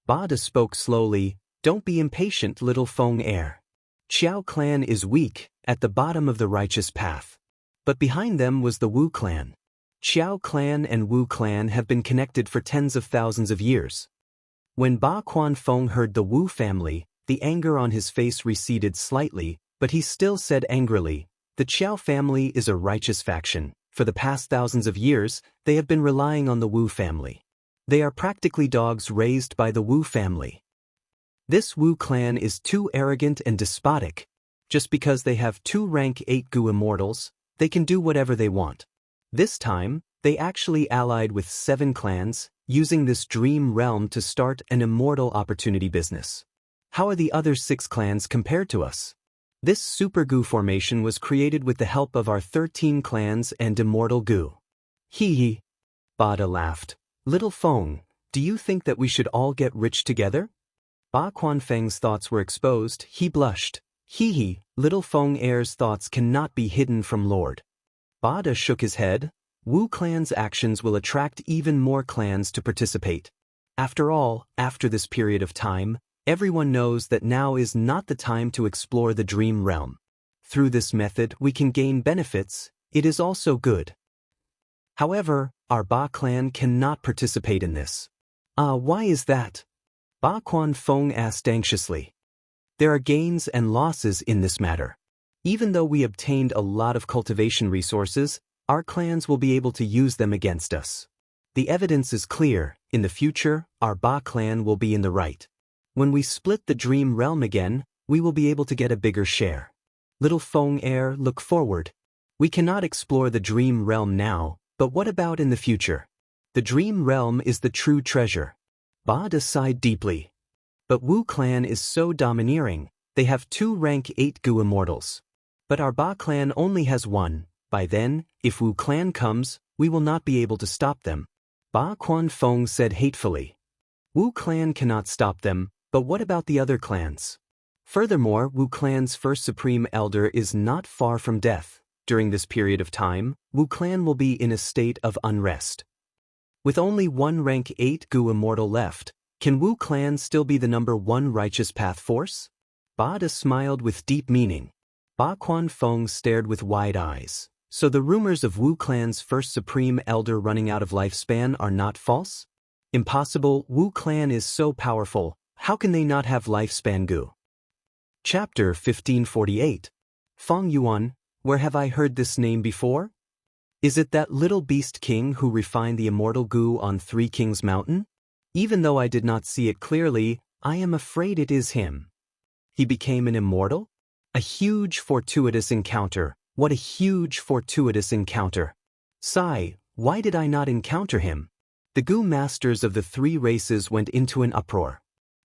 Bada spoke slowly. Don't be impatient, little Feng heir. Xiao clan is weak, at the bottom of the righteous path. But behind them was the Wu clan. Xiao clan and Wu clan have been connected for tens of thousands of years. When Ba Quan Feng heard the Wu family, the anger on his face receded slightly, but he still said angrily, the Qiao family is a righteous faction. For the past thousands of years, they have been relying on the Wu family. They are practically dogs raised by the Wu family. This Wu clan is too arrogant and despotic. Just because they have 2 rank 8 Gu immortals, they can do whatever they want. This time, they actually allied with 7 clans, using this dream realm to start an immortal opportunity business. How are the other 6 clans compared to us? This Super Gu formation was created with the help of our 13 clans and Immortal Gu. Hee hee. Bada laughed. Little Feng, do you think that we should all get rich together? Ba Quanfeng's thoughts were exposed. He blushed. Hee hee, little Feng heir's thoughts cannot be hidden from Lord. Bada shook his head. Wu clan's actions will attract even more clans to participate. After all, after this period of time, everyone knows that now is not the time to explore the dream realm. Through this method we can gain benefits. It is also good. However, our Ba clan cannot participate in this. Why is that? Ba Quan Feng asked anxiously. There are gains and losses in this matter. Even though we obtained a lot of cultivation resources, our clans will be able to use them against us. The evidence is clear. In the future, our Ba clan will be in the right. When we split the dream realm again, we will be able to get a bigger share. Little Feng heir, look forward. We cannot explore the dream realm now, but what about in the future? The dream realm is the true treasure. Bada sighed deeply. But Wu clan is so domineering. They have 2 rank 8 Gu immortals. But our Ba clan only has 1. By then, if Wu clan comes, we will not be able to stop them. Ba Quan Feng said hatefully. Wu clan cannot stop them, but what about the other clans? Furthermore, Wu clan's first supreme elder is not far from death. During this period of time, Wu clan will be in a state of unrest. With only 1 rank 8 Gu immortal left, can Wu clan still be the number 1 righteous path force? Bada smiled with deep meaning. Ba Quan Feng stared with wide eyes. So the rumors of Wu clan's first supreme elder running out of lifespan are not false? Impossible. Wu clan is so powerful. How can they not have lifespan Gu? Chapter 1548. Feng Yuan, where have I heard this name before? Is it that little beast king who refined the immortal Gu on Three Kings Mountain? Even though I did not see it clearly, I am afraid it is him. He became an immortal? A huge fortuitous encounter. What a huge fortuitous encounter. Sigh, why did I not encounter him? The Gu masters of the 3 races went into an uproar.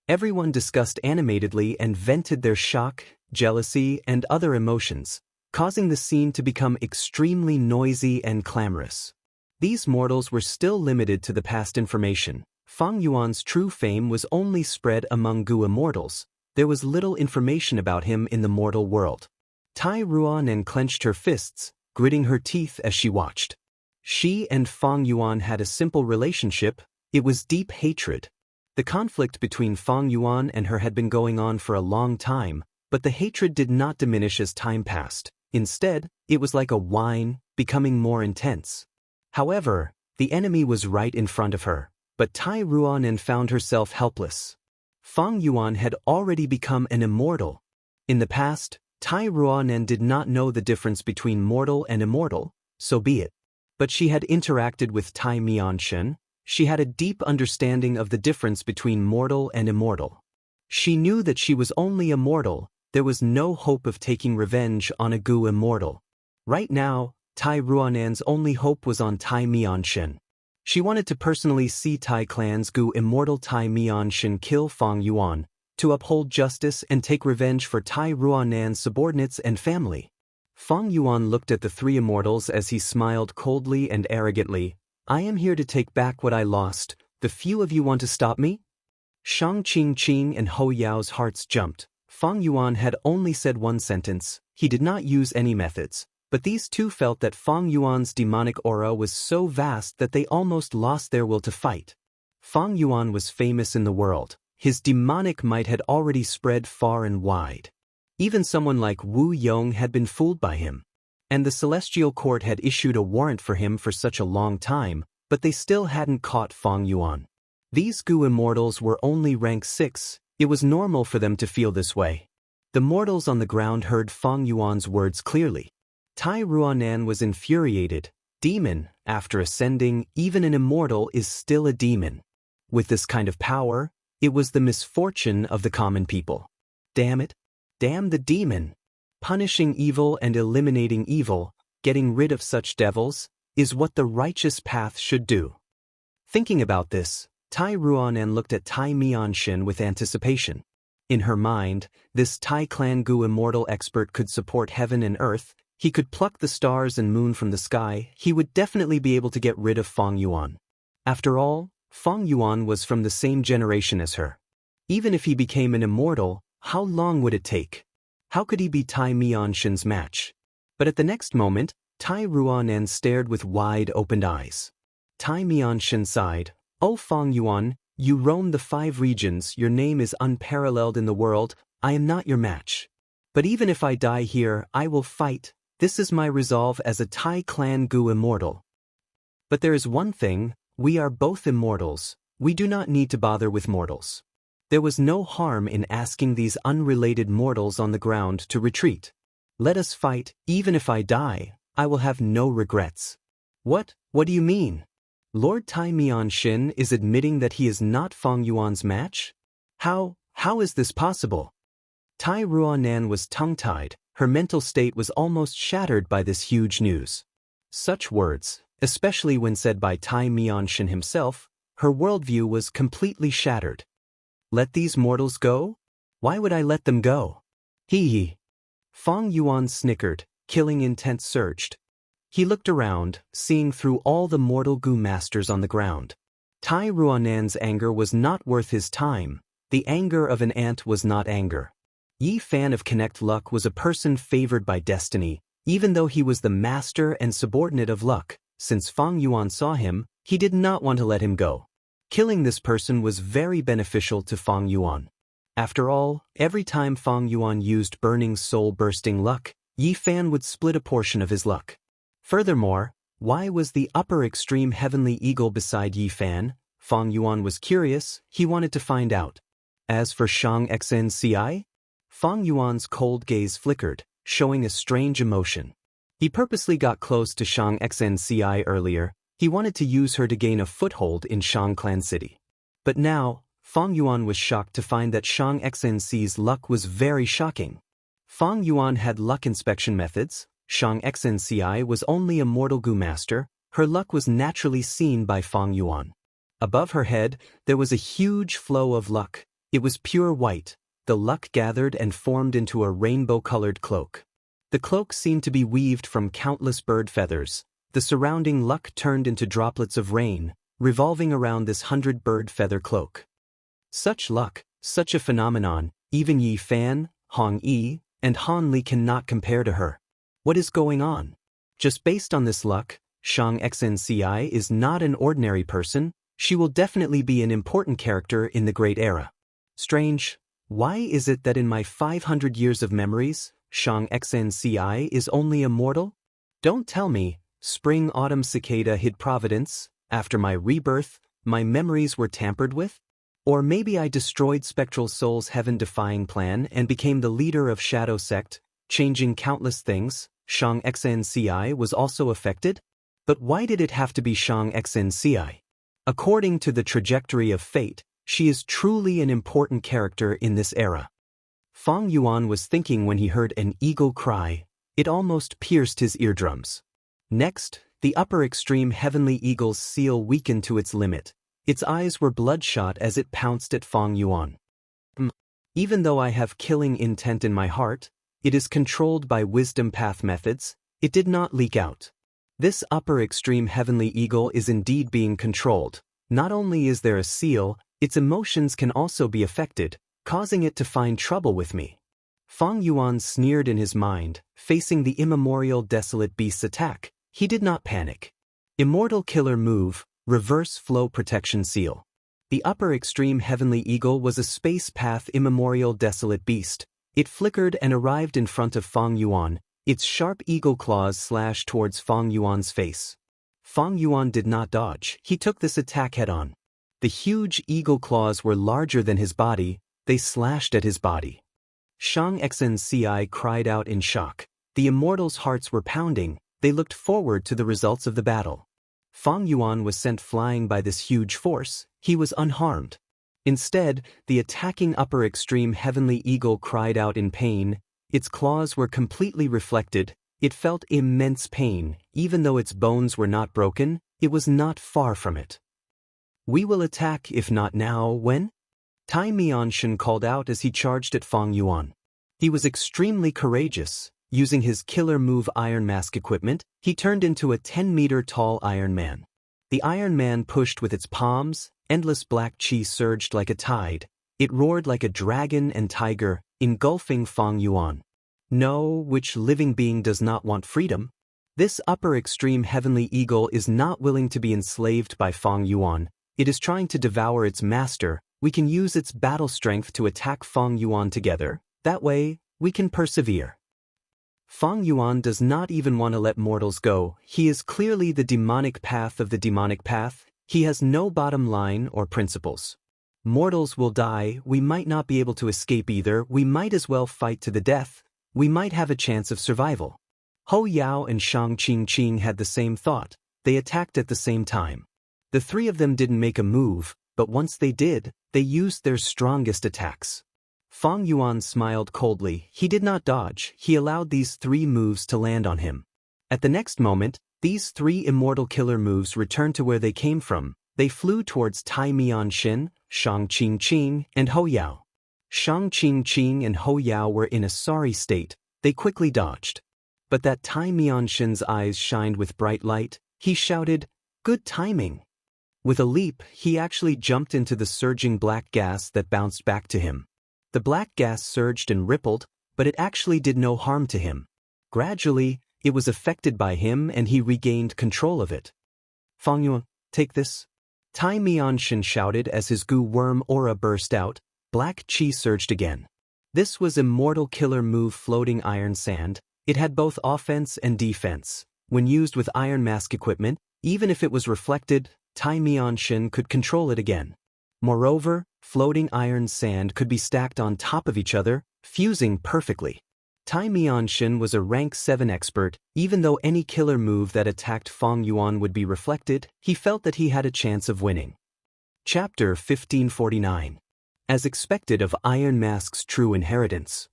Everyone discussed animatedly and vented their shock, jealousy, and other emotions, causing the scene to become extremely noisy and clamorous. These mortals were still limited to the past information. Feng Yuan's true fame was only spread among Gu immortals. There was little information about him in the mortal world. Tai Ruan clenched her fists, gritting her teeth as she watched. She and Feng Yuan had a simple relationship. It was deep hatred. The conflict between Fang Yuan and her had been going on for a long time, but the hatred did not diminish as time passed. Instead, it was like a wine, becoming more intense. However, the enemy was right in front of her, but Tai Ruanan found herself helpless. Fang Yuan had already become an immortal. In the past, Tai Ruanan did not know the difference between mortal and immortal, so be it. But she had interacted with Tai Mianshen. She had a deep understanding of the difference between mortal and immortal. She knew that she was only immortal. There was no hope of taking revenge on a Gu immortal. Right now, Tai Ruanan's only hope was on Tai Mianshen. She wanted to personally see Tai clan's Gu immortal Tai Mianshen kill Fang Yuan, to uphold justice and take revenge for Tai Ruanan's subordinates and family. Fang Yuan looked at the three immortals as he smiled coldly and arrogantly. I am here to take back what I lost. The few of you want to stop me? Shang Qingqing and Ho Yao's hearts jumped. Fang Yuan had only said one sentence. He did not use any methods. But these two felt that Fang Yuan's demonic aura was so vast that they almost lost their will to fight. Fang Yuan was famous in the world. His demonic might had already spread far and wide. Even someone like Wu Yong had been fooled by him. And the Celestial Court had issued a warrant for him for such a long time, but they still hadn't caught Fang Yuan. These Gu immortals were only rank 6, it was normal for them to feel this way. The mortals on the ground heard Fang Yuan's words clearly. Tai Ruanan was infuriated. Demon, after ascending, even an immortal is still a demon. With this kind of power, it was the misfortune of the common people. Damn it. Damn the demon. Punishing evil and eliminating evil, getting rid of such devils, is what the righteous path should do. Thinking about this, Tai Ruanan looked at Tai Mianshen with anticipation. In her mind, this Tai Clan Gu immortal expert could support heaven and earth. He could pluck the stars and moon from the sky. He would definitely be able to get rid of Fang Yuan. After all, Fang Yuan was from the same generation as her. Even if he became an immortal, how long would it take? How could he be Tai Mianshen's match? But at the next moment, Tai Ruanan stared with wide-opened eyes. Tai Mianshen sighed. Oh Fang Yuan, you roam the 5 regions, your name is unparalleled in the world, I am not your match. But even if I die here, I will fight. This is my resolve as a Tai Clan Gu immortal. But there is one thing, we are both immortals. We do not need to bother with mortals. There was no harm in asking these unrelated mortals on the ground to retreat. Let us fight, even if I die, I will have no regrets. What do you mean? Lord Tai Mianshen is admitting that he is not Fang Yuan's match? How is this possible? Tai Ruanan was tongue-tied. Her mental state was almost shattered by this huge news. Such words, especially when said by Tai Mianshen himself, her worldview was completely shattered. Let these mortals go? Why would I let them go? Hee. Fang Yuan snickered, killing intent surged. He looked around, seeing through all the mortal Gu masters on the ground. Tai Ruanan's anger was not worth his time. The anger of an ant was not anger. Yi Fan of Connect Luck was a person favored by destiny, even though he was the master and subordinate of luck. Since Fang Yuan saw him, he did not want to let him go. Killing this person was very beneficial to Fang Yuan. After all, every time Fang Yuan used burning soul-bursting luck, Yi Fan would split a portion of his luck. Furthermore, why was the upper extreme heavenly eagle beside Yi Fan? Fang Yuan was curious, he wanted to find out. As for Xianxia, Fang Yuan's cold gaze flickered, showing a strange emotion. He purposely got close to Xianxia earlier. He wanted to use her to gain a foothold in Shang Clan City. But now, Fang Yuan was shocked to find that Xianxia's luck was very shocking. Fang Yuan had luck inspection methods. Xianxia was only a mortal Gu master. Her luck was naturally seen by Fang Yuan. Above her head, there was a huge flow of luck. It was pure white. The luck gathered and formed into a rainbow-colored cloak. The cloak seemed to be weaved from countless bird feathers. The surrounding luck turned into droplets of rain, revolving around this 100-bird feather cloak. Such luck, such a phenomenon, even Yi Fan, Hong Yi, and Han Li cannot compare to her. What is going on? Just based on this luck, Xianxia is not an ordinary person. She will definitely be an important character in the Great Era. Strange, why is it that in my 500 years of memories, Xianxia is only immortal? Don't tell me, spring-autumn cicada hid providence, after my rebirth, my memories were tampered with? Or maybe I destroyed Spectral Soul's heaven-defying plan and became the leader of Shadow Sect, changing countless things. Xianxia was also affected? But why did it have to be Xianxia? According to the trajectory of fate, she is truly an important character in this era. Fang Yuan was thinking when he heard an eagle cry. It almost pierced his eardrums. Next, the upper extreme heavenly eagle's seal weakened to its limit. Its eyes were bloodshot as it pounced at Fang Yuan. Even though I have killing intent in my heart, it is controlled by wisdom path methods. It did not leak out. This upper extreme heavenly eagle is indeed being controlled. Not only is there a seal, its emotions can also be affected, causing it to find trouble with me. Fang Yuan sneered in his mind, facing the immemorial desolate beast's attack. He did not panic. Immortal killer move, reverse flow protection seal. The upper extreme heavenly eagle was a space path immemorial desolate beast. It flickered and arrived in front of Fang Yuan. Its sharp eagle claws slashed towards Fang Yuan's face. Fang Yuan did not dodge. He took this attack head-on. The huge eagle claws were larger than his body. They slashed at his body. Xianxia cried out in shock. The immortals' hearts were pounding. They looked forward to the results of the battle. Fang Yuan was sent flying by this huge force. He was unharmed. Instead, the attacking upper extreme heavenly eagle cried out in pain. Its claws were completely reflected. It felt immense pain. Even though its bones were not broken, it was not far from it. We will attack, if not now, when? Tai Mianshan called out as he charged at Fang Yuan. He was extremely courageous. Using his killer move Iron Mask equipment, he turned into a 10-meter-tall Iron Man. The Iron Man pushed with its palms. Endless black chi surged like a tide. It roared like a dragon and tiger, engulfing Fang Yuan. No, which living being does not want freedom? This upper extreme heavenly eagle is not willing to be enslaved by Fang Yuan. It is trying to devour its master. We can use its battle strength to attack Fang Yuan together. That way, we can persevere. Fang Yuan does not even want to let mortals go. He is clearly the demonic path of the demonic path. He has no bottom line or principles. Mortals will die. We might not be able to escape either. We might as well fight to the death. We might have a chance of survival. Ho Yao and Shang Qingqing had the same thought. They attacked at the same time. The three of them didn't make a move, but once they did, they used their strongest attacks. Fang Yuan smiled coldly. He did not dodge. He allowed these three moves to land on him. At the next moment, these three immortal killer moves returned to where they came from. They flew towards Tai Mianshan, Shang Qingqing, and Ho Yao. Shang Qingqing and Ho Yao were in a sorry state. They quickly dodged. But that Tai Mianshan's eyes shined with bright light. He shouted, "Good timing!" With a leap, he actually jumped into the surging black gas that bounced back to him. The black gas surged and rippled, but it actually did no harm to him. Gradually, it was affected by him and he regained control of it. "Fang Yuan, take this." Tai Mianshan shouted as his goo worm aura burst out. Black chi surged again. This was immortal killer move floating iron sand. It had both offense and defense. When used with Iron Mask equipment, even if it was reflected, Tai Mianshan could control it again. Moreover, floating iron sand could be stacked on top of each other, fusing perfectly. Tai Mianshan was a rank 7 expert. Even though any killer move that attacked Fang Yuan would be reflected, he felt that he had a chance of winning. Chapter 1549. As expected of Iron Mask's true inheritance.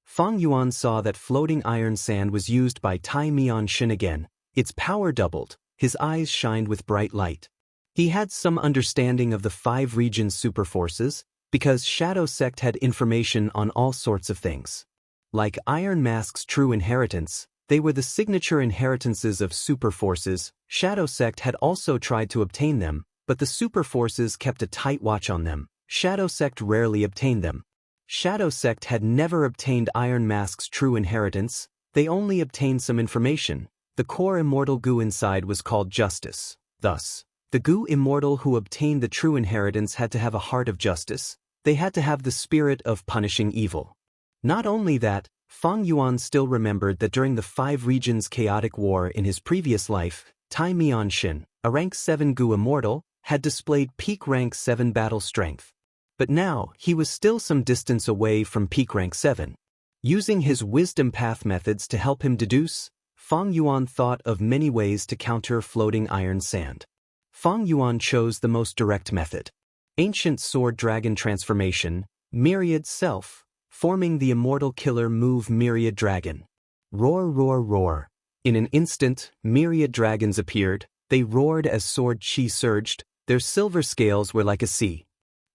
Fang Yuan saw that floating iron sand was used by Tai Mianshan again. Its power doubled. His eyes shined with bright light. He had some understanding of the 5 regions superforces, because Shadow Sect had information on all sorts of things. Like Iron Mask's true inheritance, they were the signature inheritances of superforces. Shadow Sect had also tried to obtain them, but the superforces kept a tight watch on them. Shadow Sect rarely obtained them. Shadow Sect had never obtained Iron Mask's true inheritance. They only obtained some information. The core immortal goo inside was called justice. Thus, The Gu immortal who obtained the true inheritance had to have a heart of justice. They had to have the spirit of punishing evil. Not only that, Fang Yuan still remembered that during the 5 regions chaotic war in his previous life, Tai Mianshin, a rank 7 Gu immortal, had displayed peak rank 7 battle strength. But now, he was still some distance away from peak rank 7. Using his wisdom path methods to help him deduce, Fang Yuan thought of many ways to counter floating iron sand. Fang Yuan chose the most direct method. Ancient sword dragon transformation, myriad self, forming the immortal killer move myriad dragon. Roar, roar, roar. In an instant, myriad dragons appeared. They roared as sword chi surged. Their silver scales were like a sea.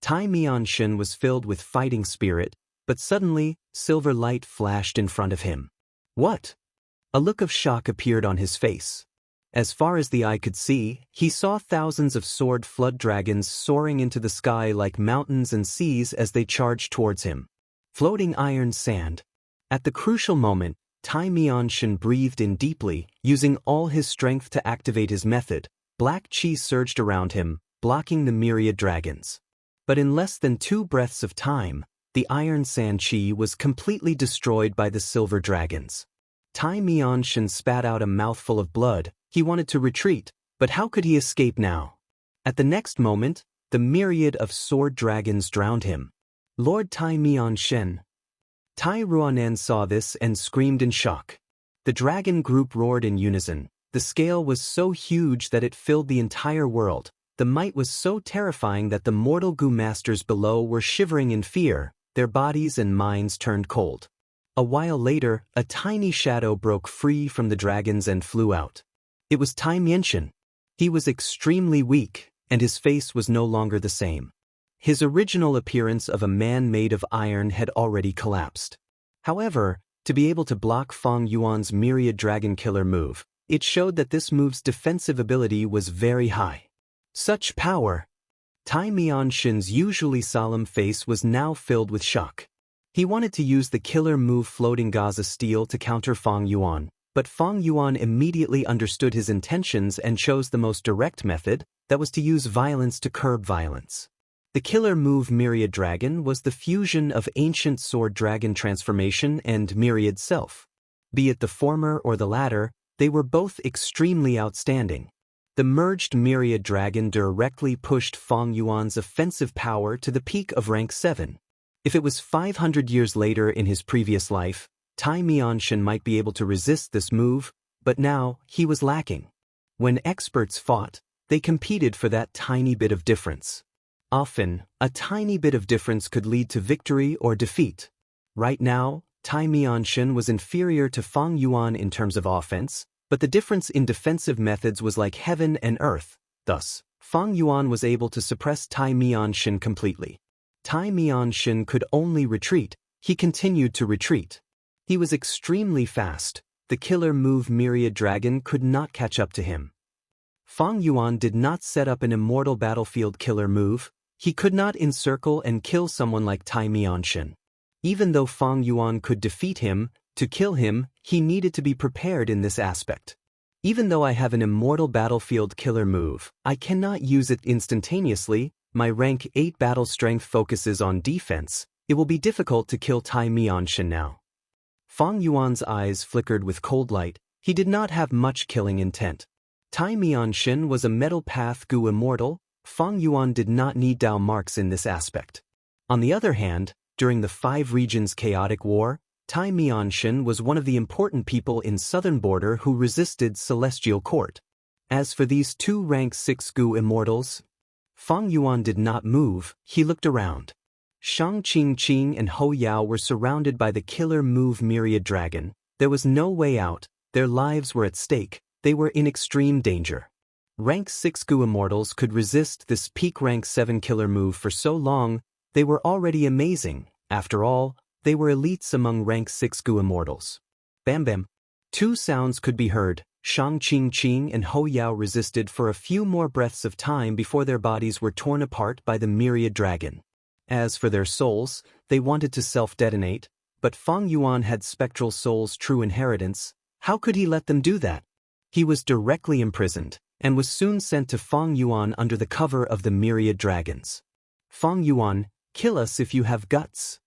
Tai Mianshin was filled with fighting spirit, but suddenly, silver light flashed in front of him. What? A look of shock appeared on his face. As far as the eye could see, he saw thousands of sword flood dragons soaring into the sky like mountains and seas as they charged towards him. Floating iron sand. At the crucial moment, Tai Mianshin breathed in deeply, using all his strength to activate his method. Black chi surged around him, blocking the myriad dragons. But in less than 2 breaths of time, the iron sand chi was completely destroyed by the silver dragons. Tai Mianshin spat out a mouthful of blood. He wanted to retreat, but how could he escape now? At the next moment, the myriad of sword dragons drowned him. Lord Tai Mianshin. Tai Ruanan saw this and screamed in shock. The dragon group roared in unison. The scale was so huge that it filled the entire world. The might was so terrifying that the mortal Gu masters below were shivering in fear. Their bodies and minds turned cold. A while later, a tiny shadow broke free from the dragons and flew out. It was Tai Mianshin. He was extremely weak, and his face was no longer the same. His original appearance of a man made of iron had already collapsed. However, to be able to block Fang Yuan's myriad dragon killer move, it showed that this move's defensive ability was very high. Such power! Tai Mianshin's usually solemn face was now filled with shock. He wanted to use the killer move Floating Gaza Steel to counter Fang Yuan, but Fang Yuan immediately understood his intentions and chose the most direct method, that was to use violence to curb violence. The killer move Myriad Dragon was the fusion of ancient sword dragon transformation and myriad self. Be it the former or the latter, they were both extremely outstanding. The merged Myriad Dragon directly pushed Fang Yuan's offensive power to the peak of rank 7. If it was 500 years later in his previous life, Tai Mianshin might be able to resist this move, but now he was lacking. When experts fought, they competed for that tiny bit of difference. Often, a tiny bit of difference could lead to victory or defeat. Right now, Tai Mianshin was inferior to Fang Yuan in terms of offense, but the difference in defensive methods was like heaven and earth. Thus, Fang Yuan was able to suppress Tai Mianshin completely. Tai Mianshin could only retreat. He continued to retreat. He was extremely fast. The killer move Myriad Dragon could not catch up to him. Fang Yuan did not set up an immortal battlefield killer move. He could not encircle and kill someone like Tai Mianshin. Even though Fang Yuan could defeat him, to kill him, he needed to be prepared in this aspect. Even though I have an immortal battlefield killer move, I cannot use it instantaneously. My rank 8 battle strength focuses on defense. It will be difficult to kill Tai Mianshin now. Fang Yuan's eyes flickered with cold light. He did not have much killing intent. Tai Mianshin was a metal path Gu immortal. Fang Yuan did not need Dao marks in this aspect. On the other hand, during the 5 regions chaotic war, Tai Mianshin was one of the important people in southern border who resisted Celestial Court. As for these 2 rank 6 Gu immortals, Fang Yuan did not move. He looked around. Shang Qing and Ho Yao were surrounded by the killer move Myriad Dragon. There was no way out. Their lives were at stake. They were in extreme danger. Rank 6 Gu immortals could resist this peak rank 7 killer move for so long. They were already amazing. After all, they were elites among rank 6 Gu immortals. Bam bam. 2 sounds could be heard. Shang Qing and Ho Yao resisted for a few more breaths of time before their bodies were torn apart by the Myriad Dragon. As for their souls, they wanted to self-detonate, but Fang Yuan had Spectral Soul's true inheritance. How could he let them do that? He was directly imprisoned. and was soon sent to Feng Yuan under the cover of the myriad dragons. Feng Yuan, kill us if you have guts.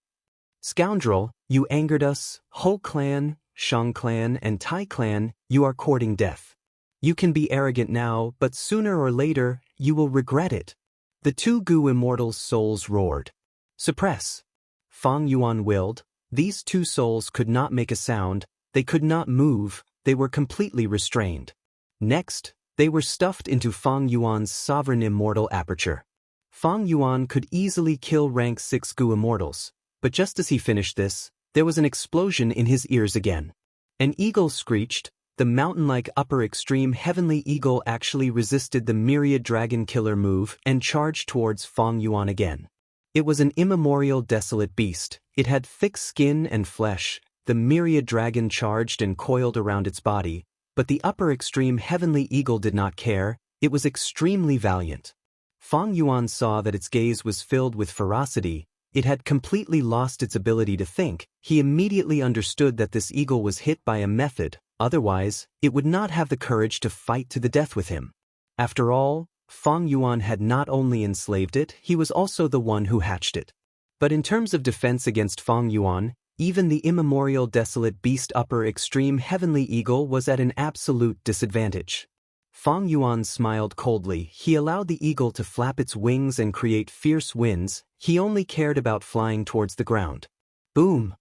Scoundrel, you angered us, Ho clan, Shang clan and Tai clan, you are courting death. You can be arrogant now, but sooner or later, you will regret it. The two Gu immortals' souls roared. Suppress. Feng Yuan willed. These two souls could not make a sound, they could not move, they were completely restrained. Next, they were stuffed into Feng Yuan's sovereign immortal aperture. Feng Yuan could easily kill rank 6 Gu immortals, but just as he finished this, there was an explosion in his ears again. An eagle screeched. The mountain-like upper extreme heavenly eagle actually resisted the myriad dragon killer move and charged towards Feng Yuan again. It was an immemorial desolate beast, it had thick skin and flesh, the myriad dragon charged and coiled around its body, but the upper extreme heavenly eagle did not care, it was extremely valiant. Feng Yuan saw that its gaze was filled with ferocity, it had completely lost its ability to think, he immediately understood that this eagle was hit by a method. Otherwise, it would not have the courage to fight to the death with him. After all, Feng Yuan had not only enslaved it, he was also the one who hatched it. But in terms of defense against Feng Yuan, even the immemorial desolate beast upper extreme heavenly eagle was at an absolute disadvantage. Feng Yuan smiled coldly, he allowed the eagle to flap its wings and create fierce winds, he only cared about flying towards the ground. Boom!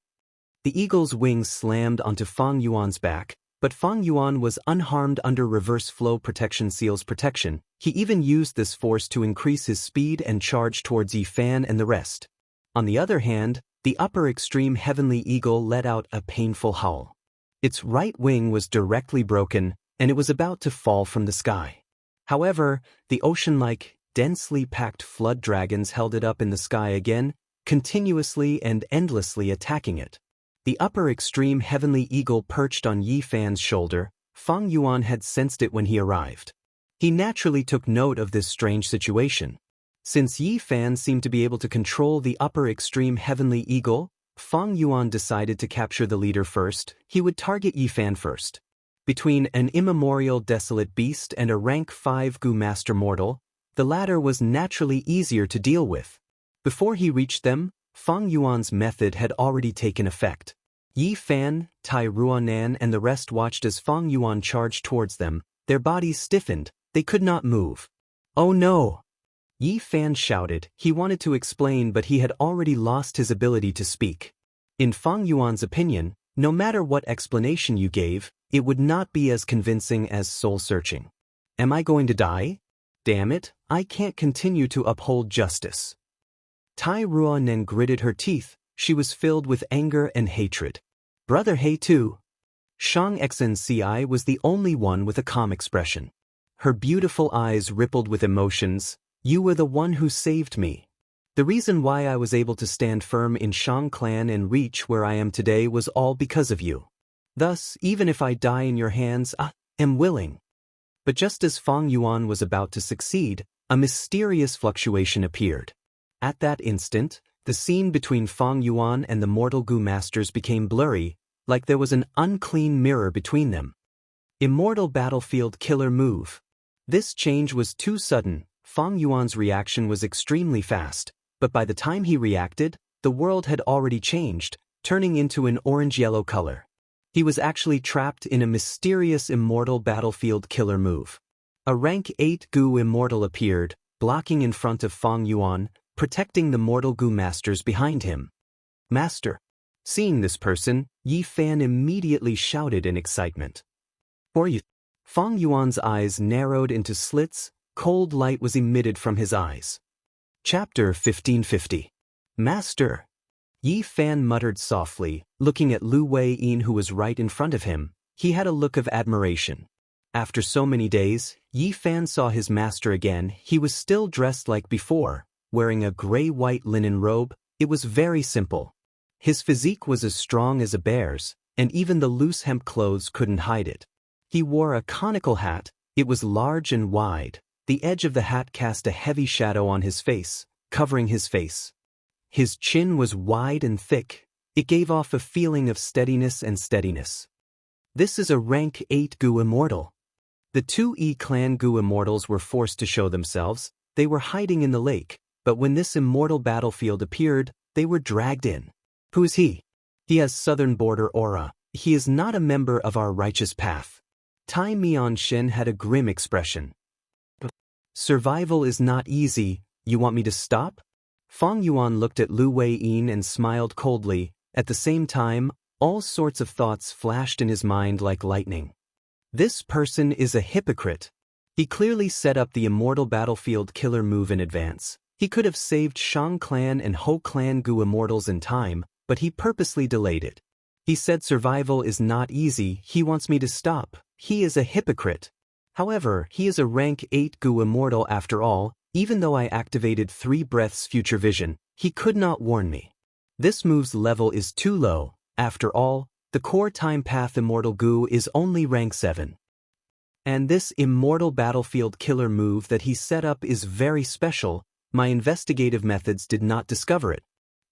The eagle's wings slammed onto Feng Yuan's back, but Feng Yuan was unharmed under reverse flow protection seal's protection, he even used this force to increase his speed and charge towards Yi Fan and the rest. On the other hand, the upper extreme heavenly eagle let out a painful howl. Its right wing was directly broken, and it was about to fall from the sky. However, the ocean-like, densely packed flood dragons held it up in the sky again, continuously and endlessly attacking it. The upper extreme heavenly eagle perched on Yi Fan's shoulder, Feng Yuan had sensed it when he arrived. He naturally took note of this strange situation. Since Yi Fan seemed to be able to control the upper extreme heavenly eagle, Feng Yuan decided to capture the leader first, he would target Yi Fan first. Between an immemorial desolate beast and a rank 5 Gu master mortal, the latter was naturally easier to deal with. Before he reached them, Feng Yuan's method had already taken effect. Yi Fan, Tai Ruanan and the rest watched as Feng Yuan charged towards them, their bodies stiffened, they could not move. Oh no! Yi Fan shouted, he wanted to explain but he had already lost his ability to speak. In Feng Yuan's opinion, no matter what explanation you gave, it would not be as convincing as soul-searching. Am I going to die? Damn it, I can't continue to uphold justice. Tai Ruanen gritted her teeth, she was filled with anger and hatred. Brother He too. Xianxia was the only one with a calm expression. Her beautiful eyes rippled with emotions, you were the one who saved me. The reason why I was able to stand firm in Shang clan and reach where I am today was all because of you. Thus, even if I die in your hands, I am willing. But just as Feng Yuan was about to succeed, a mysterious fluctuation appeared. At that instant, the scene between Feng Yuan and the mortal Gu masters became blurry, like there was an unclean mirror between them. Immortal battlefield killer move. This change was too sudden, Feng Yuan's reaction was extremely fast, but by the time he reacted, the world had already changed, turning into an orange-yellow color. He was actually trapped in a mysterious immortal battlefield killer move. A rank 8 Gu immortal appeared, blocking in front of Feng Yuan, protecting the mortal Gu masters behind him. Master. Seeing this person, Yi Fan immediately shouted in excitement. For you. Feng Yuan's eyes narrowed into slits, cold light was emitted from his eyes. Chapter 1550. Master. Yi Fan muttered softly, looking at Lu Wei-yin who was right in front of him. He had a look of admiration. After so many days, Yi Fan saw his master again. He was still dressed like before, wearing a gray-white linen robe. It was very simple. His physique was as strong as a bear's, and even the loose hemp clothes couldn't hide it. He wore a conical hat. It was large and wide. The edge of the hat cast a heavy shadow on his face, covering his face. His chin was wide and thick. It gave off a feeling of steadiness and steadiness. This is a rank 8 Gu immortal. The two clan Gu immortals were forced to show themselves. They were hiding in the lake, but when this immortal battlefield appeared, they were dragged in. Who is he? He has southern border aura. He is not a member of our righteous path. Tai Mianshin had a grim expression. Survival is not easy. You want me to stop? Fang Yuan looked at Lu Weiyin and smiled coldly. At the same time, all sorts of thoughts flashed in his mind like lightning. This person is a hypocrite. He clearly set up the immortal battlefield killer move in advance. He could have saved Shang clan and Ho clan Gu immortals in time, but he purposely delayed it. He said survival is not easy. He wants me to stop. He is a hypocrite. However, he is a rank 8 Gu immortal after all. Even though I activated 3 breaths future vision, he could not warn me. This move's level is too low. After all, the core time path immortal Gu is only rank 7. And this immortal battlefield killer move that he set up is very special. My investigative methods did not discover it.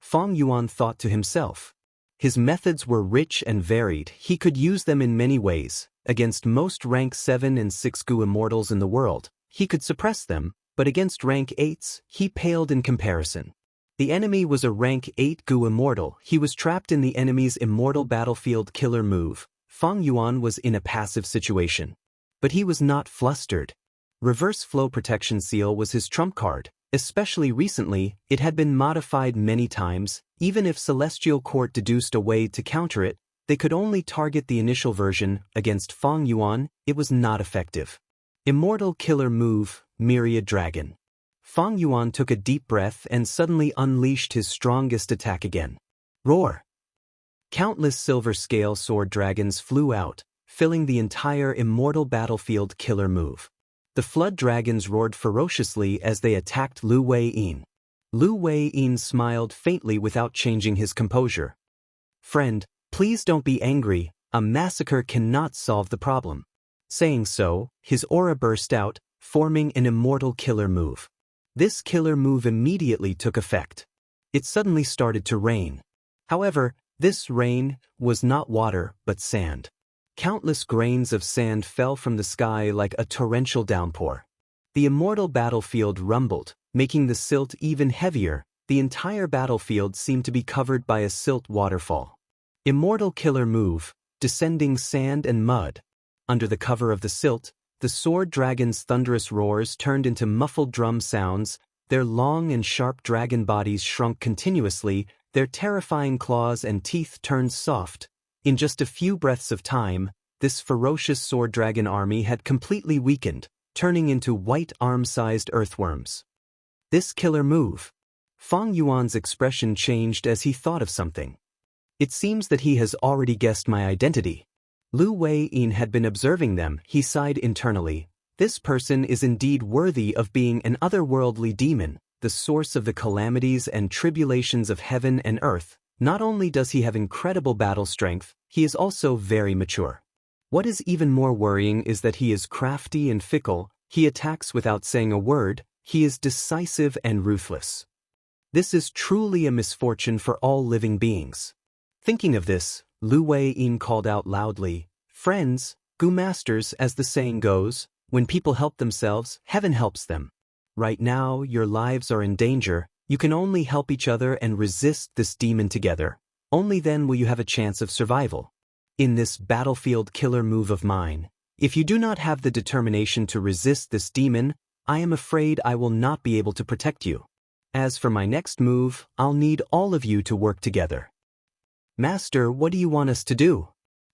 Fang Yuan thought to himself. His methods were rich and varied. He could use them in many ways. Against most rank 7 and 6 Gu immortals in the world, he could suppress them, but against rank 8s, he paled in comparison. The enemy was a rank 8 Gu immortal. He was trapped in the enemy's immortal battlefield killer move. Fang Yuan was in a passive situation. But he was not flustered. Reverse flow protection seal was his trump card. Especially recently, it had been modified many times. Even if Celestial Court deduced a way to counter it, they could only target the initial version. Against Fang Yuan, it was not effective. Immortal killer move, Myriad Dragon. Fang Yuan took a deep breath and suddenly unleashed his strongest attack again. Roar! Countless silver scale sword dragons flew out, filling the entire immortal battlefield killer move. The flood dragons roared ferociously as they attacked Lu Weiyin. Lu Weiyin smiled faintly without changing his composure. Friend, please don't be angry. A massacre cannot solve the problem. Saying so, his aura burst out, forming an immortal killer move. This killer move immediately took effect. It suddenly started to rain. However, this rain was not water but sand. Countless grains of sand fell from the sky like a torrential downpour. The immortal battlefield rumbled, making the silt even heavier. The entire battlefield seemed to be covered by a silt waterfall. Immortal killer move, descending sand and mud. Under the cover of the silt, the sword dragon's thunderous roars turned into muffled drum sounds. Their long and sharp dragon bodies shrunk continuously, their terrifying claws and teeth turned soft. In just a few breaths of time, this ferocious sword dragon army had completely weakened, turning into white arm-sized earthworms. This killer move. Fang Yuan's expression changed as he thought of something. It seems that he has already guessed my identity. Lu Weiyin had been observing them. He sighed internally. This person is indeed worthy of being an otherworldly demon, the source of the calamities and tribulations of heaven and earth. Not only does he have incredible battle strength, he is also very mature. What is even more worrying is that he is crafty and fickle. He attacks without saying a word. He is decisive and ruthless. This is truly a misfortune for all living beings. Thinking of this, Lu Weiyin called out loudly, "Friends, Gu masters, as the saying goes, when people help themselves, heaven helps them. Right now, your lives are in danger. You can only help each other and resist this demon together. Only then will you have a chance of survival. In this battlefield killer move of mine, if you do not have the determination to resist this demon, I am afraid I will not be able to protect you. As for my next move, I'll need all of you to work together." "Master, what do you want us to do?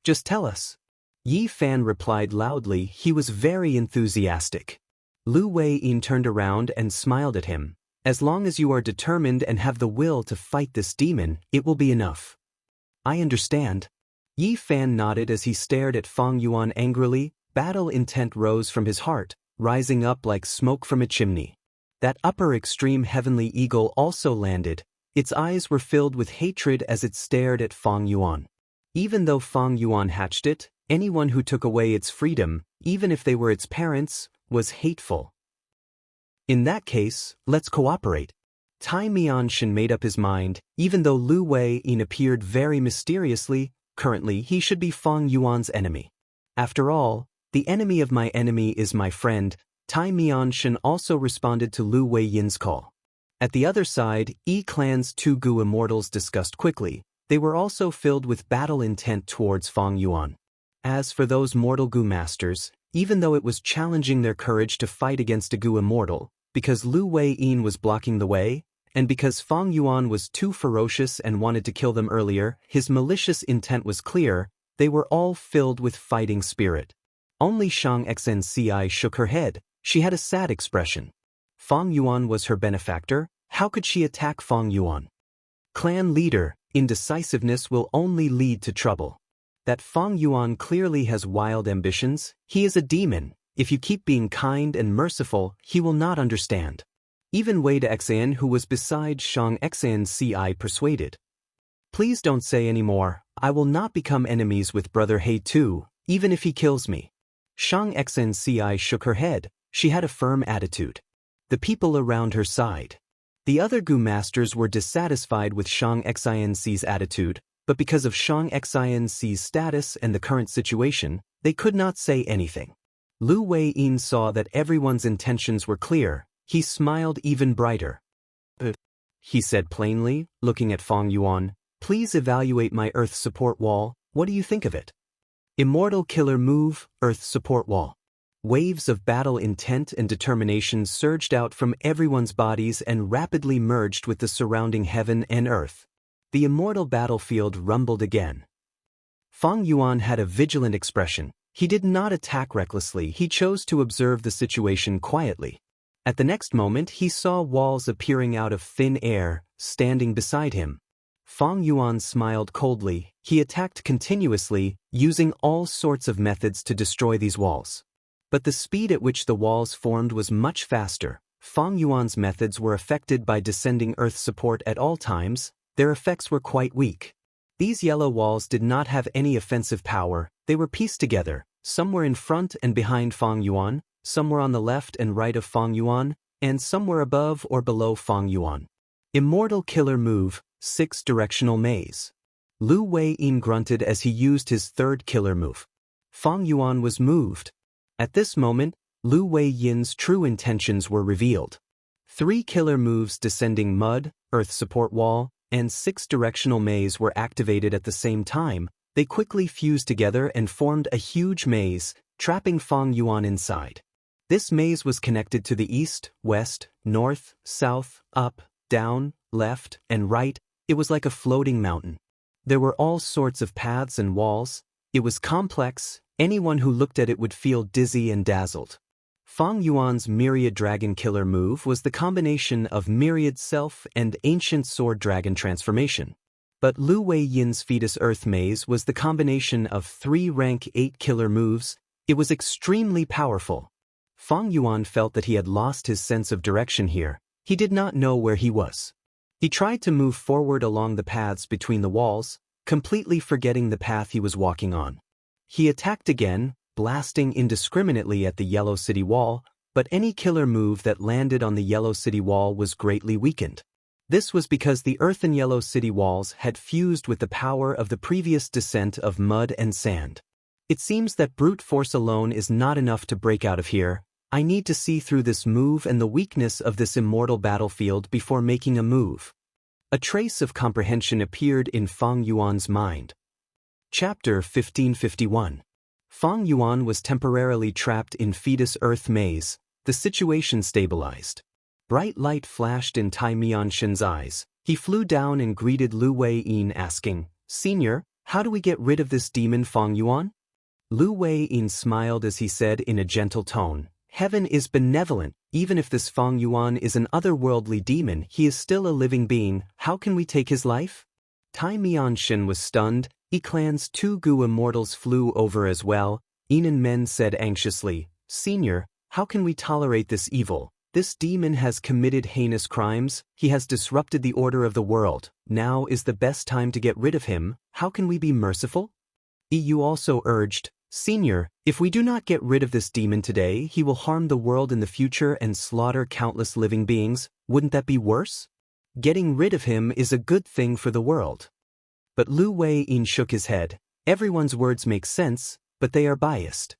Just tell us." Yi Fan replied loudly. He was very enthusiastic. Lu Weiyin turned around and smiled at him. "As long as you are determined and have the will to fight this demon, it will be enough." "I understand." Yi Fan nodded as he stared at Fang Yuan angrily. Battle intent rose from his heart, rising up like smoke from a chimney. That upper extreme heavenly eagle also landed. Its eyes were filled with hatred as it stared at Fang Yuan. Even though Fang Yuan hatched it, anyone who took away its freedom, even if they were its parents, was hateful. "In that case, let's cooperate." Tai Mianshin made up his mind. Even though Lu Weiyin appeared very mysteriously, currently he should be Fang Yuan's enemy. After all, The enemy of my enemy is my friend. Tai Mianshan also responded to Lu Weiyin's call. At the other side, Yi Clan's two Gu immortals discussed quickly. They were also filled with battle intent towards Fang Yuan. As for those mortal Gu masters, even though it was challenging their courage to fight against a Gu immortal, because Lu Weiyin was blocking the way, and because Fang Yuan was too ferocious and wanted to kill them earlier, his malicious intent was clear. They were all filled with fighting spirit. Only Xianxia shook her head. She had a sad expression. Fang Yuan was her benefactor. How could she attack Fang Yuan? Clan leader, indecisiveness will only lead to trouble. That Fang Yuan clearly has wild ambitions. He is a demon. If you keep being kind and merciful, he will not understand. Even Wei Dexian, who was beside Xianxia, persuaded. Please don't say any more. I will not become enemies with Brother He too, even if he kills me. Xianxia shook her head. She had a firm attitude. The people around her sighed. The other Gu masters were dissatisfied with Xianxia's attitude, but because of Xianxia's status and the current situation, they could not say anything. Lu Weiyin saw that everyone's intentions were clear. He smiled even brighter. He said plainly, looking at Fang Yuan, please evaluate my Earth support wall. What do you think of it? Immortal killer move, Earth support wall. Waves of battle intent and determination surged out from everyone's bodies and rapidly merged with the surrounding heaven and earth. The immortal battlefield rumbled again. Fang Yuan had a vigilant expression. He did not attack recklessly. He chose to observe the situation quietly. At the next moment, he saw walls appearing out of thin air, standing beside him. Fang Yuan smiled coldly. He attacked continuously, using all sorts of methods to destroy these walls. But the speed at which the walls formed was much faster. Fang Yuan's methods were affected by descending earth support at all times. Their effects were quite weak. These yellow walls did not have any offensive power. They were pieced together. Some were in front and behind Fang Yuan, some were on the left and right of Fang Yuan, and some were above or below Fang Yuan. Immortal killer move, 6-directional maze. Lu Weiyin grunted as he used his third killer move. Fang Yuan was moved. At this moment, Lu Weiyin's true intentions were revealed. 3 killer moves descending mud, earth support wall, and 6-directional maze were activated at the same time. They quickly fused together and formed a huge maze, trapping Fang Yuan inside. This maze was connected to the east, west, north, south, up, down, left, and right. It was like a floating mountain. There were all sorts of paths and walls. It was complex. Anyone who looked at it would feel dizzy and dazzled. Fang Yuan's Myriad Dragon Killer move was the combination of Myriad Self and Ancient Sword Dragon transformation. But Lu Weiyin's Fetus Earth Maze was the combination of 3 rank 8 killer moves. It was extremely powerful. Fang Yuan felt that he had lost his sense of direction here. He did not know where he was. He tried to move forward along the paths between the walls, completely forgetting the path he was walking on. He attacked again, blasting indiscriminately at the Yellow City wall, but any killer move that landed on the Yellow City wall was greatly weakened. This was because the earthen Yellow City walls had fused with the power of the previous descent of mud and sand. It seems that brute force alone is not enough to break out of here. I need to see through this move and the weakness of this immortal battlefield before making a move. A trace of comprehension appeared in Fang Yuan's mind. Chapter 1551. Fang Yuan was temporarily trapped in Fetus Earth Maze. The situation stabilized. Bright light flashed in Tai Mianshan's eyes. He flew down and greeted Lu Weiyin, asking, "Senior, how do we get rid of this demon Fang Yuan?" Lu Weiyin smiled as he said in a gentle tone, "Heaven is benevolent. Even if this Fang Yuan is an otherworldly demon, he is still a living being. How can we take his life?" Tai Mianshan was stunned. Clan's 2 Gu immortals flew over as well. Enan Men said anxiously, "Senior, how can we tolerate this evil? This demon has committed heinous crimes. He has disrupted the order of the world. Now is the best time to get rid of him. How can we be merciful?" EU also urged, "Senior, if we do not get rid of this demon today, he will harm the world in the future and slaughter countless living beings. Wouldn't that be worse? Getting rid of him is a good thing for the world." But Lu Weiyin shook his head. Everyone's words make sense, but they are biased.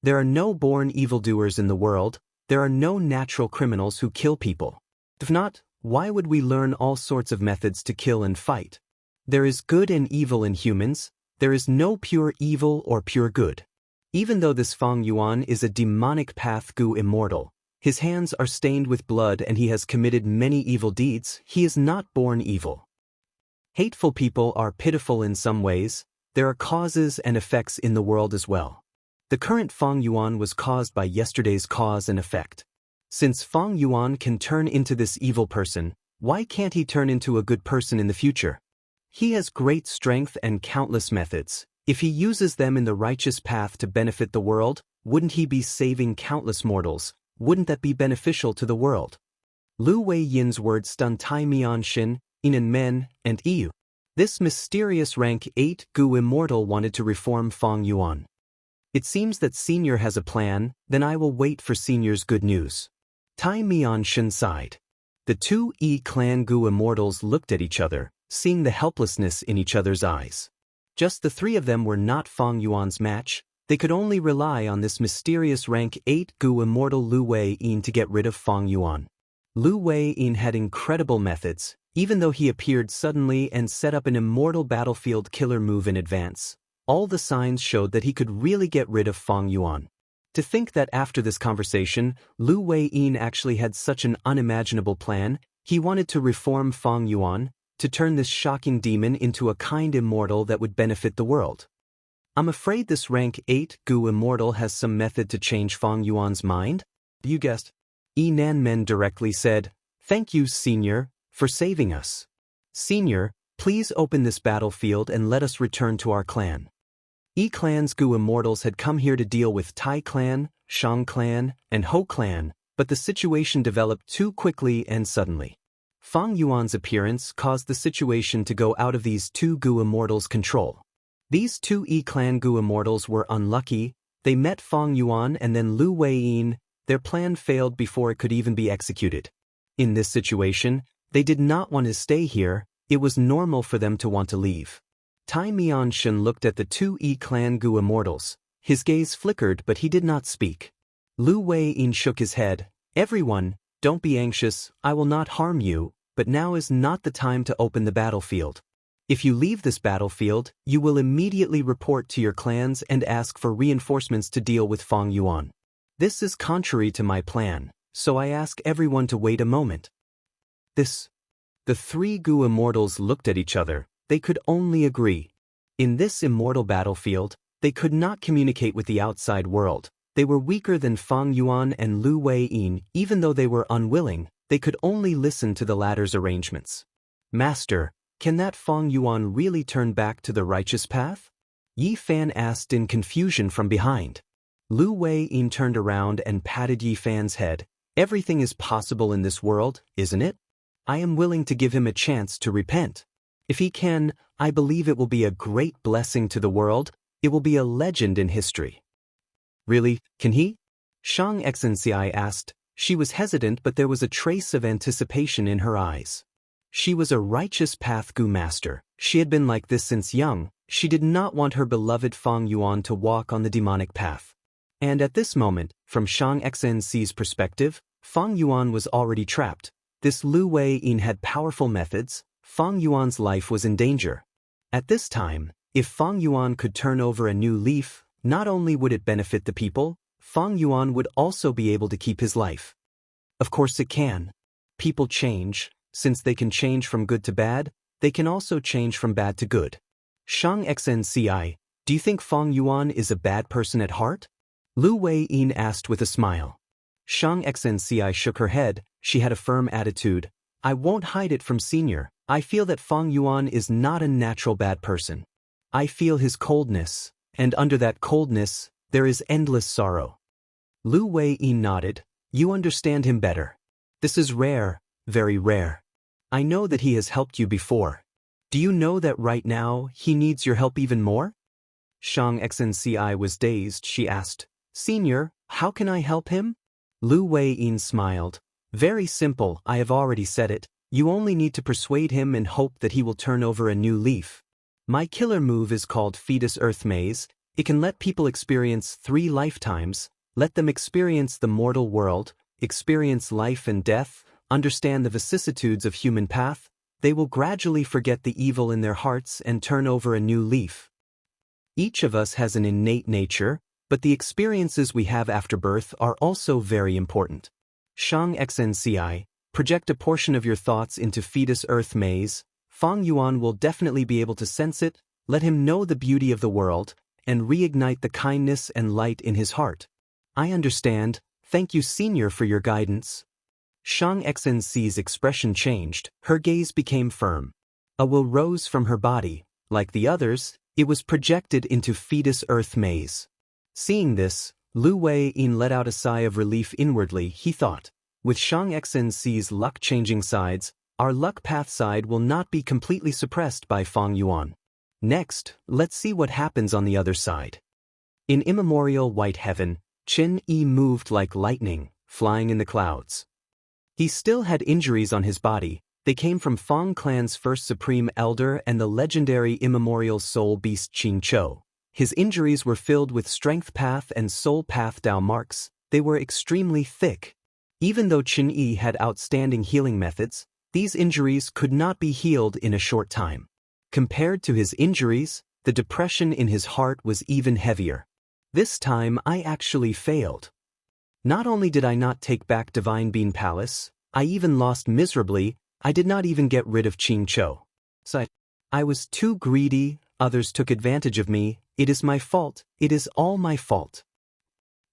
There are no born evildoers in the world, there are no natural criminals who kill people. If not, why would we learn all sorts of methods to kill and fight? There is good and evil in humans, there is no pure evil or pure good. Even though this Fang Yuan is a demonic path Gu immortal, his hands are stained with blood and he has committed many evil deeds, he is not born evil. Hateful people are pitiful in some ways, there are causes and effects in the world as well. The current Fang Yuan was caused by yesterday's cause and effect. Since Fang Yuan can turn into this evil person, why can't he turn into a good person in the future? He has great strength and countless methods. If he uses them in the righteous path to benefit the world, wouldn't he be saving countless mortals? Wouldn't that be beneficial to the world? Lu Wei Yin's words stunned Tai Mianshin, Inan Men, and Iyu. This mysterious rank 8 Gu immortal wanted to reform Fang Yuan. It seems that Senior has a plan, then I will wait for Senior's good news. Tai Mianshin sighed. The two clan Gu immortals looked at each other, seeing the helplessness in each other's eyes. Just the three of them were not Fang Yuan's match, they could only rely on this mysterious rank 8 Gu immortal Lu Wei Yin to get rid of Fang Yuan. Lu Wei Yin had incredible methods, even though he appeared suddenly and set up an immortal battlefield killer move in advance. All the signs showed that he could really get rid of Fang Yuan. To think that after this conversation, Lu Wei Yin actually had such an unimaginable plan, he wanted to reform Fang Yuan, to turn this shocking demon into a kind immortal that would benefit the world. I'm afraid this rank 8 Gu immortal has some method to change Fang Yuan's mind? You guessed. Nan Men directly said, "Thank you, Senior, for saving us. Senior, please open this battlefield and let us return to our clan." Clan's Gu immortals had come here to deal with Tai clan, Shang clan, and Ho clan, but the situation developed too quickly and suddenly. Fang Yuan's appearance caused the situation to go out of these two Gu immortals' control. These two clan Gu immortals were unlucky, they met Fang Yuan and then Lu Wei Yin, their plan failed before it could even be executed. In this situation, they did not want to stay here, it was normal for them to want to leave. Tai Mianshin looked at the two clan Gu immortals, his gaze flickered but he did not speak. Lu Wei Yin shook his head, "Everyone, don't be anxious, I will not harm you, but now is not the time to open the battlefield. If you leave this battlefield, you will immediately report to your clans and ask for reinforcements to deal with Fang Yuan. This is contrary to my plan, so I ask everyone to wait a moment." The three Gu immortals looked at each other, they could only agree. In this immortal battlefield, they could not communicate with the outside world. They were weaker than Fang Yuan and Lu Wei Yin, even though they were unwilling, they could only listen to the latter's arrangements. "Master, can that Fang Yuan really turn back to the righteous path?" Yi Fan asked in confusion from behind. Lu Wei Yin turned around and patted Yi Fan's head. "Everything is possible in this world, isn't it? I am willing to give him a chance to repent. If he can, I believe it will be a great blessing to the world, it will be a legend in history." "Really, can he?" Xianxia asked. She was hesitant but there was a trace of anticipation in her eyes. She was a righteous path Gu master, she had been like this since young, she did not want her beloved Fang Yuan to walk on the demonic path. And at this moment, from Xianxia's perspective, Fang Yuan was already trapped. This Lu Wei Yin had powerful methods, Fang Yuan's life was in danger. At this time, if Fang Yuan could turn over a new leaf, not only would it benefit the people, Fang Yuan would also be able to keep his life. Of course it can. People change, since they can change from good to bad, they can also change from bad to good. Xianxia, do you think Fang Yuan is a bad person at heart? Lu Wei Yin asked with a smile. Xianxia shook her head, she had a firm attitude. "I won't hide it from Senior, I feel that Fang Yuan is not a natural bad person. I feel his coldness, and under that coldness, there is endless sorrow." Lu Wei Yin nodded. "You understand him better. This is rare, very rare. I know that he has helped you before. Do you know that right now, he needs your help even more?" Xianxia was dazed, she asked, "Senior, how can I help him?" Lu Wei Yin smiled. "Very simple, I have already said it. You only need to persuade him and hope that he will turn over a new leaf. My killer move is called Fetus Earth Maze. It can let people experience 3 lifetimes, let them experience the mortal world, experience life and death, understand the vicissitudes of human path. They will gradually forget the evil in their hearts and turn over a new leaf. Each of us has an innate nature, but the experiences we have after birth are also very important. Xianxia, project a portion of your thoughts into fetus earth maze. Feng Yuan will definitely be able to sense it, let him know the beauty of the world, and reignite the kindness and light in his heart. I understand, thank you senior for your guidance. Xianxia's expression changed, her gaze became firm. A will rose from her body, like the others, it was projected into fetus earth maze. Seeing this, Lu Wei-yin let out a sigh of relief inwardly. He thought, with Xianxia's luck-changing sides, our luck path side will not be completely suppressed by Feng Yuan. Next, let's see what happens on the other side. In immemorial white heaven, Chen Yi moved like lightning, flying in the clouds. He still had injuries on his body. They came from Feng clan's first supreme elder and the legendary immemorial soul beast Qingqiu. His injuries were filled with strength path and soul path Dao marks. They were extremely thick. Even though Chen Yi had outstanding healing methods, these injuries could not be healed in a short time. Compared to his injuries, the depression in his heart was even heavier. This time I actually failed. Not only did I not take back Divine Bean Palace, I even lost miserably. I did not even get rid of Qingqiu. I was too greedy, others took advantage of me, it is my fault, it is all my fault.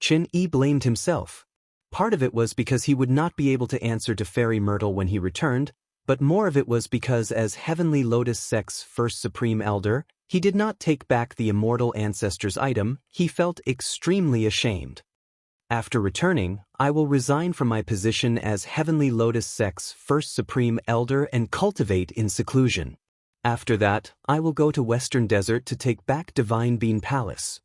Chen Yi blamed himself. Part of it was because he would not be able to answer to Fairy Myrtle when he returned, but more of it was because as Heavenly Lotus Sect's first Supreme Elder, he did not take back the Immortal Ancestor's item. He felt extremely ashamed. After returning, I will resign from my position as Heavenly Lotus Sect's first Supreme Elder and cultivate in seclusion. After that, I will go to Western Desert to take back Divine Bean Palace.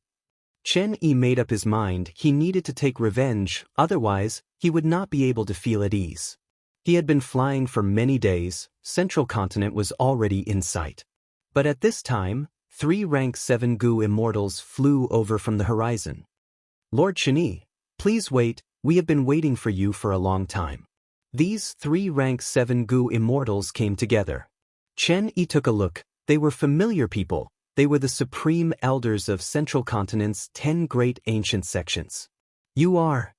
Chen Yi made up his mind he needed to take revenge, otherwise, he would not be able to feel at ease. He had been flying for many days, Central Continent was already in sight. But at this time, 3 rank 7 Gu immortals flew over from the horizon. Lord Chen Yi, please wait, we have been waiting for you for a long time. These 3 rank 7 Gu immortals came together. Chen Yi took a look, they were familiar people, they were the supreme elders of Central Continent's 10 great ancient sections. You are?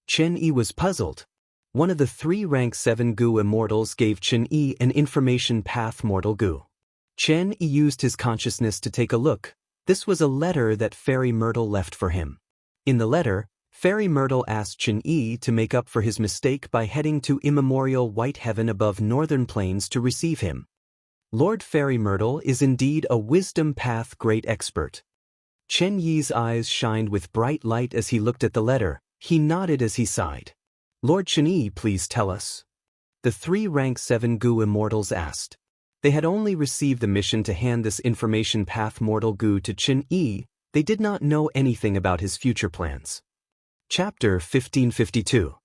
Chen Yi was puzzled. One of the 3 rank 7 Gu immortals gave Chen Yi an information path mortal Gu. Chen Yi used his consciousness to take a look. This was a letter that Fairy Myrtle left for him. In the letter, Fairy Myrtle asked Chen Yi to make up for his mistake by heading to immemorial white heaven above northern plains to receive him. Lord Fairy Myrtle is indeed a wisdom path great expert. Chen Yi's eyes shined with bright light as he looked at the letter. He nodded as he sighed. Lord Chen Yi, please tell us. The 3 rank 7 Gu immortals asked. They had only received the mission to hand this information path mortal Gu to Chen Yi. They did not know anything about his future plans. Chapter 1552.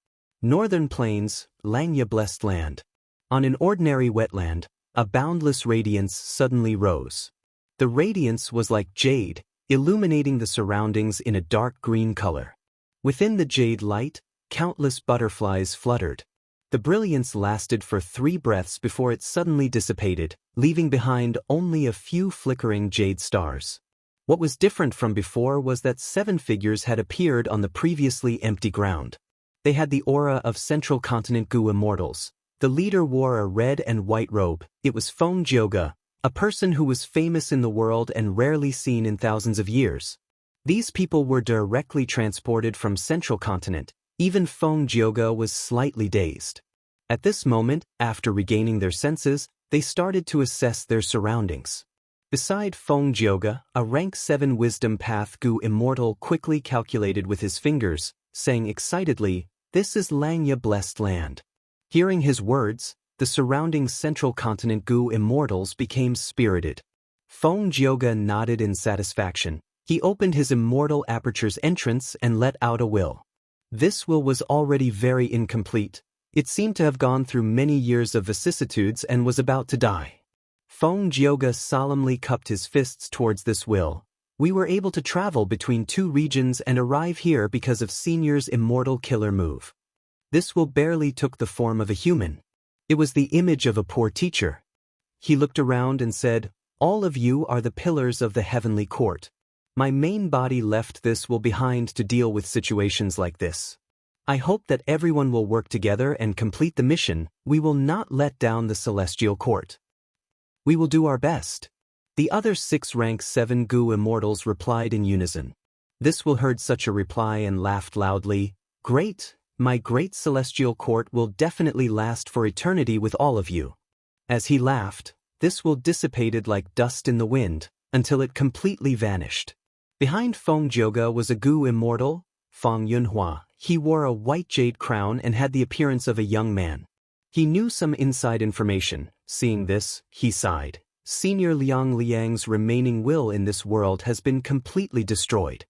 Northern Plains, Xianxia Blessed Land. On an ordinary wetland, a boundless radiance suddenly rose. The radiance was like jade, illuminating the surroundings in a dark green color. Within the jade light, countless butterflies fluttered. The brilliance lasted for 3 breaths before it suddenly dissipated, leaving behind only a few flickering jade stars. What was different from before was that 7 figures had appeared on the previously empty ground. They had the aura of Central Continent Gu immortals. The leader wore a red and white robe. It was Feng Jioge, a person who was famous in the world and rarely seen in thousands of years. These people were directly transported from Central Continent. Even Feng Jioge was slightly dazed. At this moment, after regaining their senses, they started to assess their surroundings. Beside Feng Jioge, a rank 7 wisdom path Gu immortal quickly calculated with his fingers, saying excitedly, "This is Xianxia Blessed Land." Hearing his words, the surrounding Central Continent Gu immortals became spirited. Feng Jioge nodded in satisfaction. He opened his immortal aperture's entrance and let out a will. This will was already very incomplete. It seemed to have gone through many years of vicissitudes and was about to die. Feng Jioge solemnly cupped his fists towards this will. We were able to travel between two regions and arrive here because of Senior's immortal killer move. This will barely took the form of a human. It was the image of a poor teacher. He looked around and said, "All of you are the pillars of the heavenly court. My main body left this will behind to deal with situations like this. I hope that everyone will work together and complete the mission. We will not let down the celestial court. We will do our best." The other 6 rank 7 Gu immortals replied in unison. This will heard such a reply and laughed loudly. "Great, my great celestial court will definitely last for eternity with all of you." As he laughed, this will dissipated like dust in the wind, until it completely vanished. Behind Feng Jioge was a Gu immortal, Feng Yunhua. He wore a white jade crown and had the appearance of a young man. He knew some inside information. Seeing this, he sighed. Senior Liang Liang's remaining will in this world has been completely destroyed.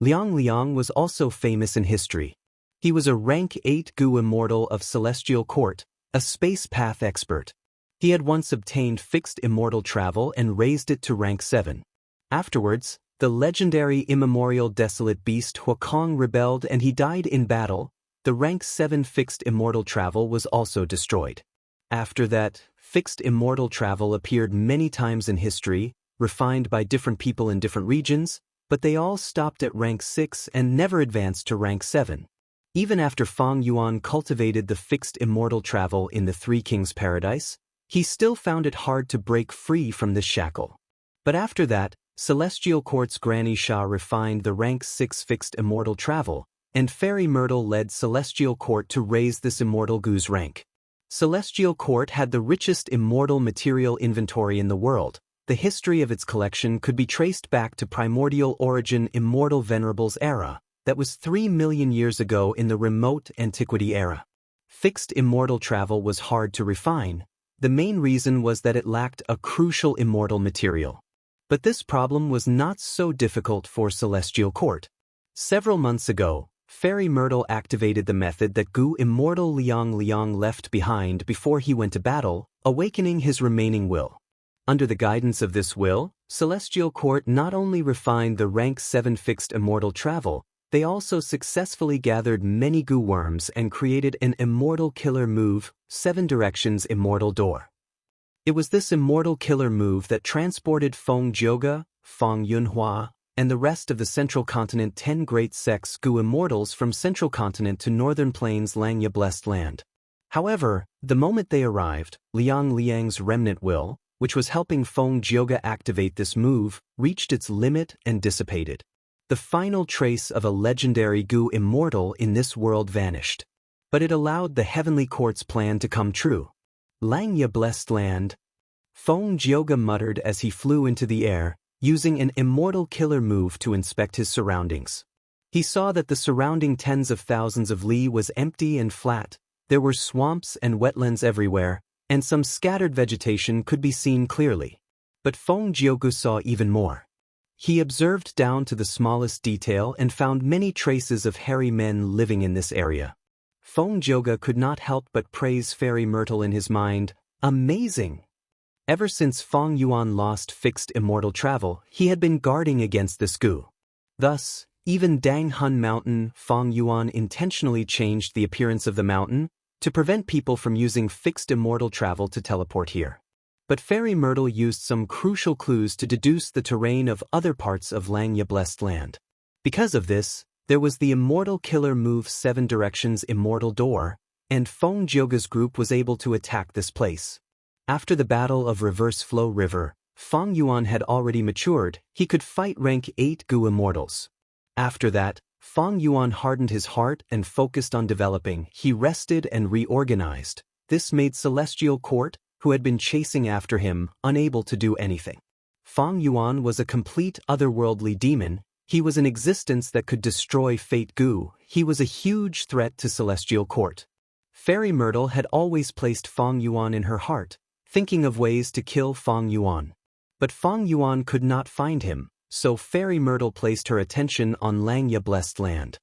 Liang Liang was also famous in history. He was a rank 8 Gu immortal of Celestial Court, a space path expert. He had once obtained fixed immortal travel and raised it to rank 7. Afterwards, the legendary immemorial desolate beast Huakong rebelled and he died in battle. The rank 7 fixed immortal travel was also destroyed. After that, fixed immortal travel appeared many times in history, refined by different people in different regions, but they all stopped at rank 6 and never advanced to rank 7. Even after Feng Yuan cultivated the fixed immortal travel in the Three Kings Paradise, he still found it hard to break free from this shackle. But after that, Celestial Court's Granny Sha refined the rank 6 fixed immortal travel, and Fairy Myrtle led Celestial Court to raise this immortal Gu's rank. Celestial Court had the richest immortal material inventory in the world. The history of its collection could be traced back to primordial origin Immortal Venerables era, that was 3 million years ago in the remote antiquity era. Fixed immortal travel was hard to refine. The main reason was that it lacked a crucial immortal material. But this problem was not so difficult for Celestial Court. Several months ago, Fairy Myrtle activated the method that Gu Immortal Liang Liang left behind before he went to battle, awakening his remaining will. Under the guidance of this will, Celestial Court not only refined the rank 7 fixed immortal travel, they also successfully gathered many Gu worms and created an immortal killer move, 7 Directions Immortal Door. It was this immortal killer move that transported Feng Jioge, Feng Yunhua, and the rest of the Central Continent 10 great sects Gu immortals from Central Continent to Northern Plains Langya Blessed Land. However, the moment they arrived, Liang Liang's remnant will, which was helping Feng Jioge activate this move, reached its limit and dissipated. The final trace of a legendary Gu immortal in this world vanished. But it allowed the Heavenly Court's plan to come true. Langya Blessed Land. Feng Jioge muttered as he flew into the air, using an immortal killer move to inspect his surroundings. He saw that the surrounding tens of thousands of li was empty and flat. There were swamps and wetlands everywhere, and some scattered vegetation could be seen clearly. But Feng Jioge saw even more. He observed down to the smallest detail and found many traces of hairy men living in this area. Feng Jioge could not help but praise Fairy Myrtle in his mind. Amazing! Ever since Feng Yuan lost fixed immortal travel, he had been guarding against this Gu. Thus, even Dang Hun Mountain, Feng Yuan intentionally changed the appearance of the mountain to prevent people from using fixed immortal travel to teleport here. But Fairy Myrtle used some crucial clues to deduce the terrain of other parts of Langya Blessed Land. Because of this, there was the immortal killer move 7 Directions Immortal Door, and Feng Jioge's group was able to attack this place. After the Battle of Reverse Flow River, Feng Yuan had already matured. He could fight rank 8 Gu immortals. After that, Feng Yuan hardened his heart and focused on developing. He rested and reorganized. This made Celestial Court, who had been chasing after him, unable to do anything. Feng Yuan was a complete otherworldly demon. He was an existence that could destroy Fate Gu. He was a huge threat to Celestial Court. Fairy Myrtle had always placed Feng Yuan in her heart, thinking of ways to kill Feng Yuan. But Feng Yuan could not find him, so Fairy Myrtle placed her attention on Langya Blessed Land.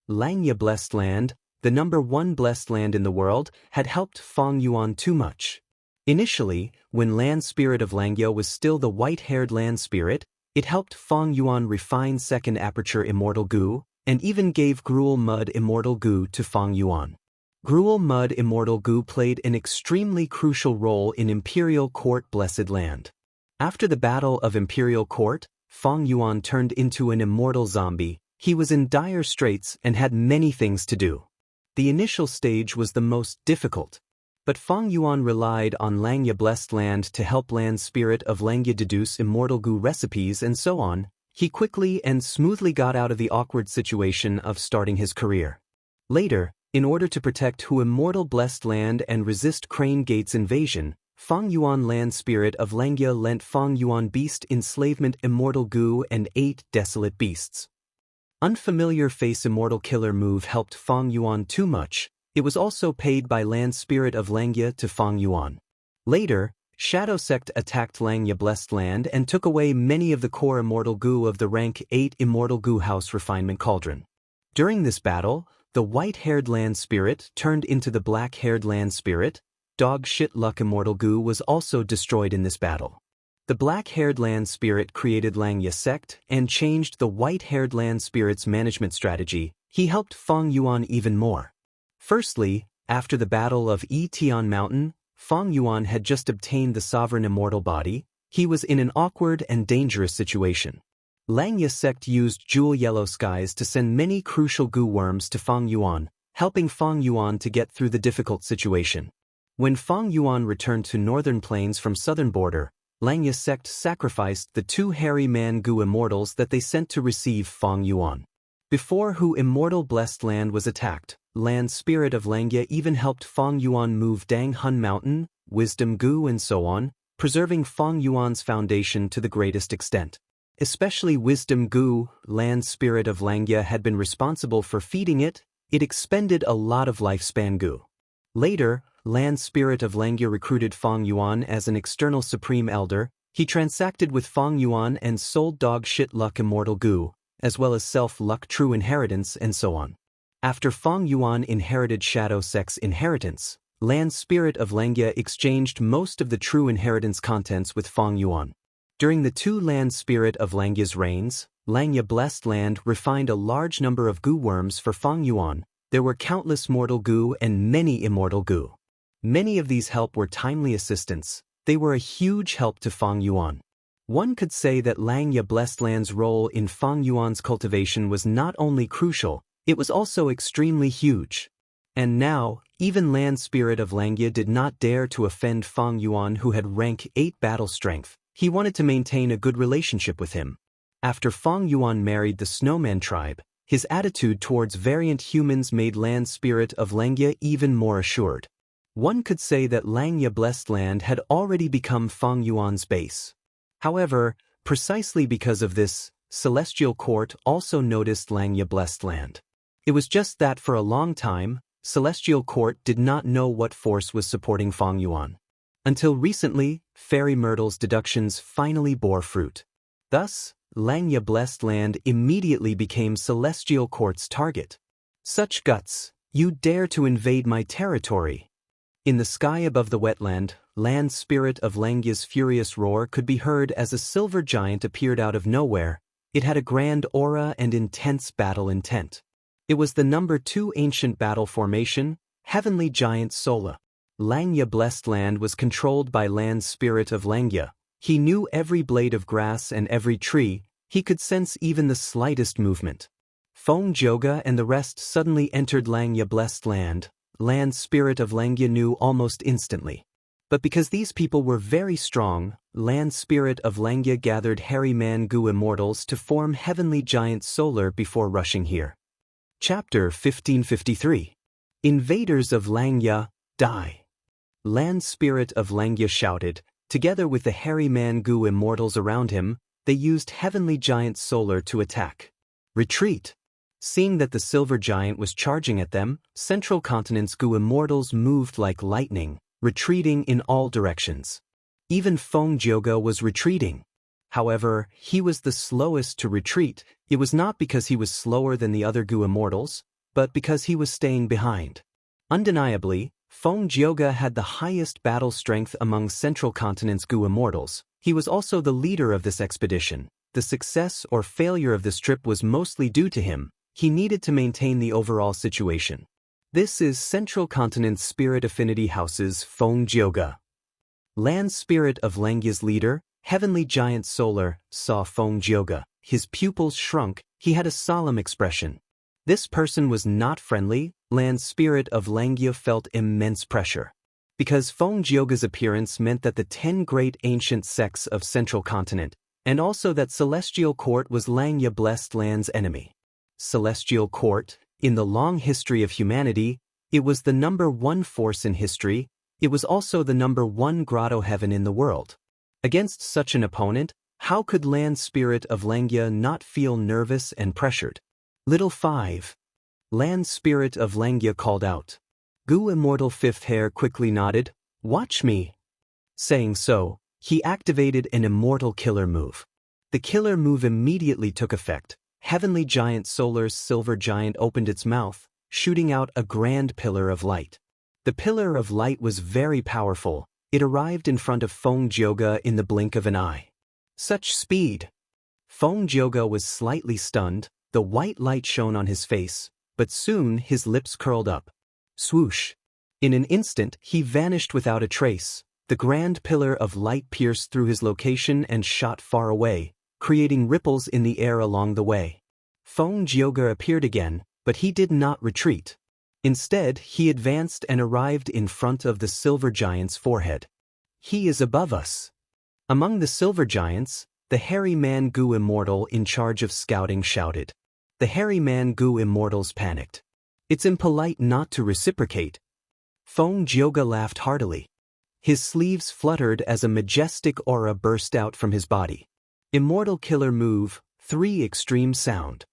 Langya Blessed Land, the number 1 blessed land in the world, had helped Feng Yuan too much. Initially, when Land Spirit of Langya was still the white-haired Land Spirit, It helped Fong Yuan refine second aperture immortal goo, and even gave Gruel Mud immortal goo to Fong Yuan. Gruel Mud immortal goo played an extremely crucial role in Imperial Court Blessed Land. After the Battle of Imperial Court, Fong Yuan turned into an immortal zombie. He was in dire straits and had many things to do. The initial stage was the most difficult, but Fong Yuan relied on Xianxia Blessed Land to help Land Spirit of Xianxia deduce immortal goo recipes and so on. He quickly and smoothly got out of the awkward situation of starting his career. Later, in order to protect Hu Immortal Blessed Land and resist Crane Gate's invasion, Fong Yuan Land Spirit of Xianxia lent Fong Yuan Beast Enslavement Immortal Goo and 8 Desolate Beasts. Unfamiliar Face Immortal Killer move helped Fong Yuan too much. It was also paid by Land Spirit of Xianxia to Fong Yuan. Later, Shadow Sect attacked Xianxia Blessed Land and took away many of the core immortal goo of the rank 8 Immortal Goo House Refinement Cauldron. During this battle, the white-haired Land Spirit turned into the black-haired Land Spirit. Dog Shit Luck Immortal Goo was also destroyed in this battle. The black-haired Land Spirit created Xianxia Sect and changed the white-haired Land Spirit's management strategy. He helped Fong Yuan even more. Firstly, after the Battle of Tian Mountain, Fong Yuan had just obtained the sovereign immortal body. He was in an awkward and dangerous situation. Xianxia Sect used Jewel Yellow Skies to send many crucial goo worms to Fong Yuan, helping Fong Yuan to get through the difficult situation. When Fong Yuan returned to Northern Plains from southern border, Xianxia Sect sacrificed the 2 hairy man goo immortals that they sent to receive Fong Yuan. Before Hu Immortal Blessed Land was attacked, Land Spirit of Xianxia even helped Fong Yuan move Dang Hun Mountain, Wisdom Goo and so on, preserving Fong Yuan's foundation to the greatest extent. Especially Wisdom Goo, Land Spirit of Xianxia had been responsible for feeding it. It expended a lot of lifespan goo. Later, Land Spirit of Xianxia recruited Fong Yuan as an external Supreme Elder. He transacted with Fong Yuan and sold Dog Shit Luck Immortal Goo, as well as Self-Luck True Inheritance and so on. After Fong Yuan inherited Shadow Sect's inheritance, Land Spirit of Xianxia exchanged most of the True Inheritance contents with Fong Yuan. During the 2 Land Spirit of Xianxia's reigns, Xianxia Blessed Land refined a large number of goo worms for Fong Yuan. There were countless mortal goo and many immortal goo. Many of these help were timely assistance. They were a huge help to Fong Yuan. One could say that Xianxia Blessed Land's role in Fong Yuan's cultivation was not only crucial, it was also extremely huge. And now, even Land Spirit of Xianxia did not dare to offend Fong Yuan, who had rank 8 battle strength. He wanted to maintain a good relationship with him. After Fong Yuan married the Snowman tribe, his attitude towards variant humans made Land Spirit of Xianxia even more assured. One could say that Xianxia Blessed Land had already become Fong Yuan's base. However, precisely because of this, Celestial Court also noticed Xianxia Blessed Land. It was just that for a long time, Celestial Court did not know what force was supporting Fong Yuan. Until recently, Fairy Myrtle's deductions finally bore fruit. Thus, Xianxia Blessed Land immediately became Celestial Court's target. Such guts! You dare to invade my territory! In the sky above the wetland, Land Spirit of Xianxia's furious roar could be heard as a silver giant appeared out of nowhere. It had a grand aura and intense battle intent. It was the number 2 ancient battle formation, Heavenly Giant Sola. Xianxia Blessed Land was controlled by Land Spirit of Xianxia. He knew every blade of grass and every tree. He could sense even the slightest movement. Fong Joga and the rest suddenly entered Xianxia Blessed Land. Land Spirit of Xianxia knew almost instantly. But because these people were very strong, Land Spirit of Xianxia gathered Hairy Man Goo Immortals to form Heavenly Giant Solar before rushing here. Chapter 1553. Invaders of Xianxia, die! Land Spirit of Xianxia shouted. Together with the Hairy Man Goo Immortals around him, they used Heavenly Giant Solar to attack. Retreat! Seeing that the Silver Giant was charging at them, Central Continent's Goo Immortals moved like lightning, retreating in all directions. Even Fong Joga was retreating. However, he was the slowest to retreat. It was not because he was slower than the other Goo Immortals, but because he was staying behind. Undeniably, Fong Joga had the highest battle strength among Central Continent's Goo Immortals. He was also the leader of this expedition. the success or failure of this trip was mostly due to him. He needed to maintain the overall situation. This is Central Continent's Spirit Affinity House's Feng Jioge. Land Spirit of Langya's leader, Heavenly Giant Solar, saw Feng Jioge. His pupils shrunk, he had a solemn expression. This person was not friendly. Land Spirit of Langya felt immense pressure. Because Feng Jioge's appearance meant that the 10 great ancient sects of Central Continent, and also that Celestial Court was Langya Blessed Land's enemy. Celestial Court, in the long history of humanity, it was the #1 force in history. It was also the #1 grotto heaven in the world. Against such an opponent, how could Land Spirit of Langya not feel nervous and pressured? Little 5. Land Spirit of Langya called out. Gu Immortal Fifth Hair quickly nodded. Watch me. Saying so, he activated an immortal killer move. The killer move immediately took effect. Heavenly Giant Solar's silver giant opened its mouth, shooting out a grand pillar of light. The pillar of light was very powerful. It arrived in front of Feng Jioge in the blink of an eye. Such speed! Feng Jioge was slightly stunned. The white light shone on his face, but soon his lips curled up. Swoosh! In an instant, he vanished without a trace. The grand pillar of light pierced through his location and shot far away, creating ripples in the air along the way. Feng Jioge appeared again, but he did not retreat. Instead, he advanced and arrived in front of the silver giant's forehead. He is above us. Among the silver giants, the hairy man Gu Immortal in charge of scouting shouted. The hairy man Gu Immortals panicked. It's impolite not to reciprocate. Feng Jioge laughed heartily. His sleeves fluttered as a majestic aura burst out from his body. Immortal killer move, 3 extreme sound.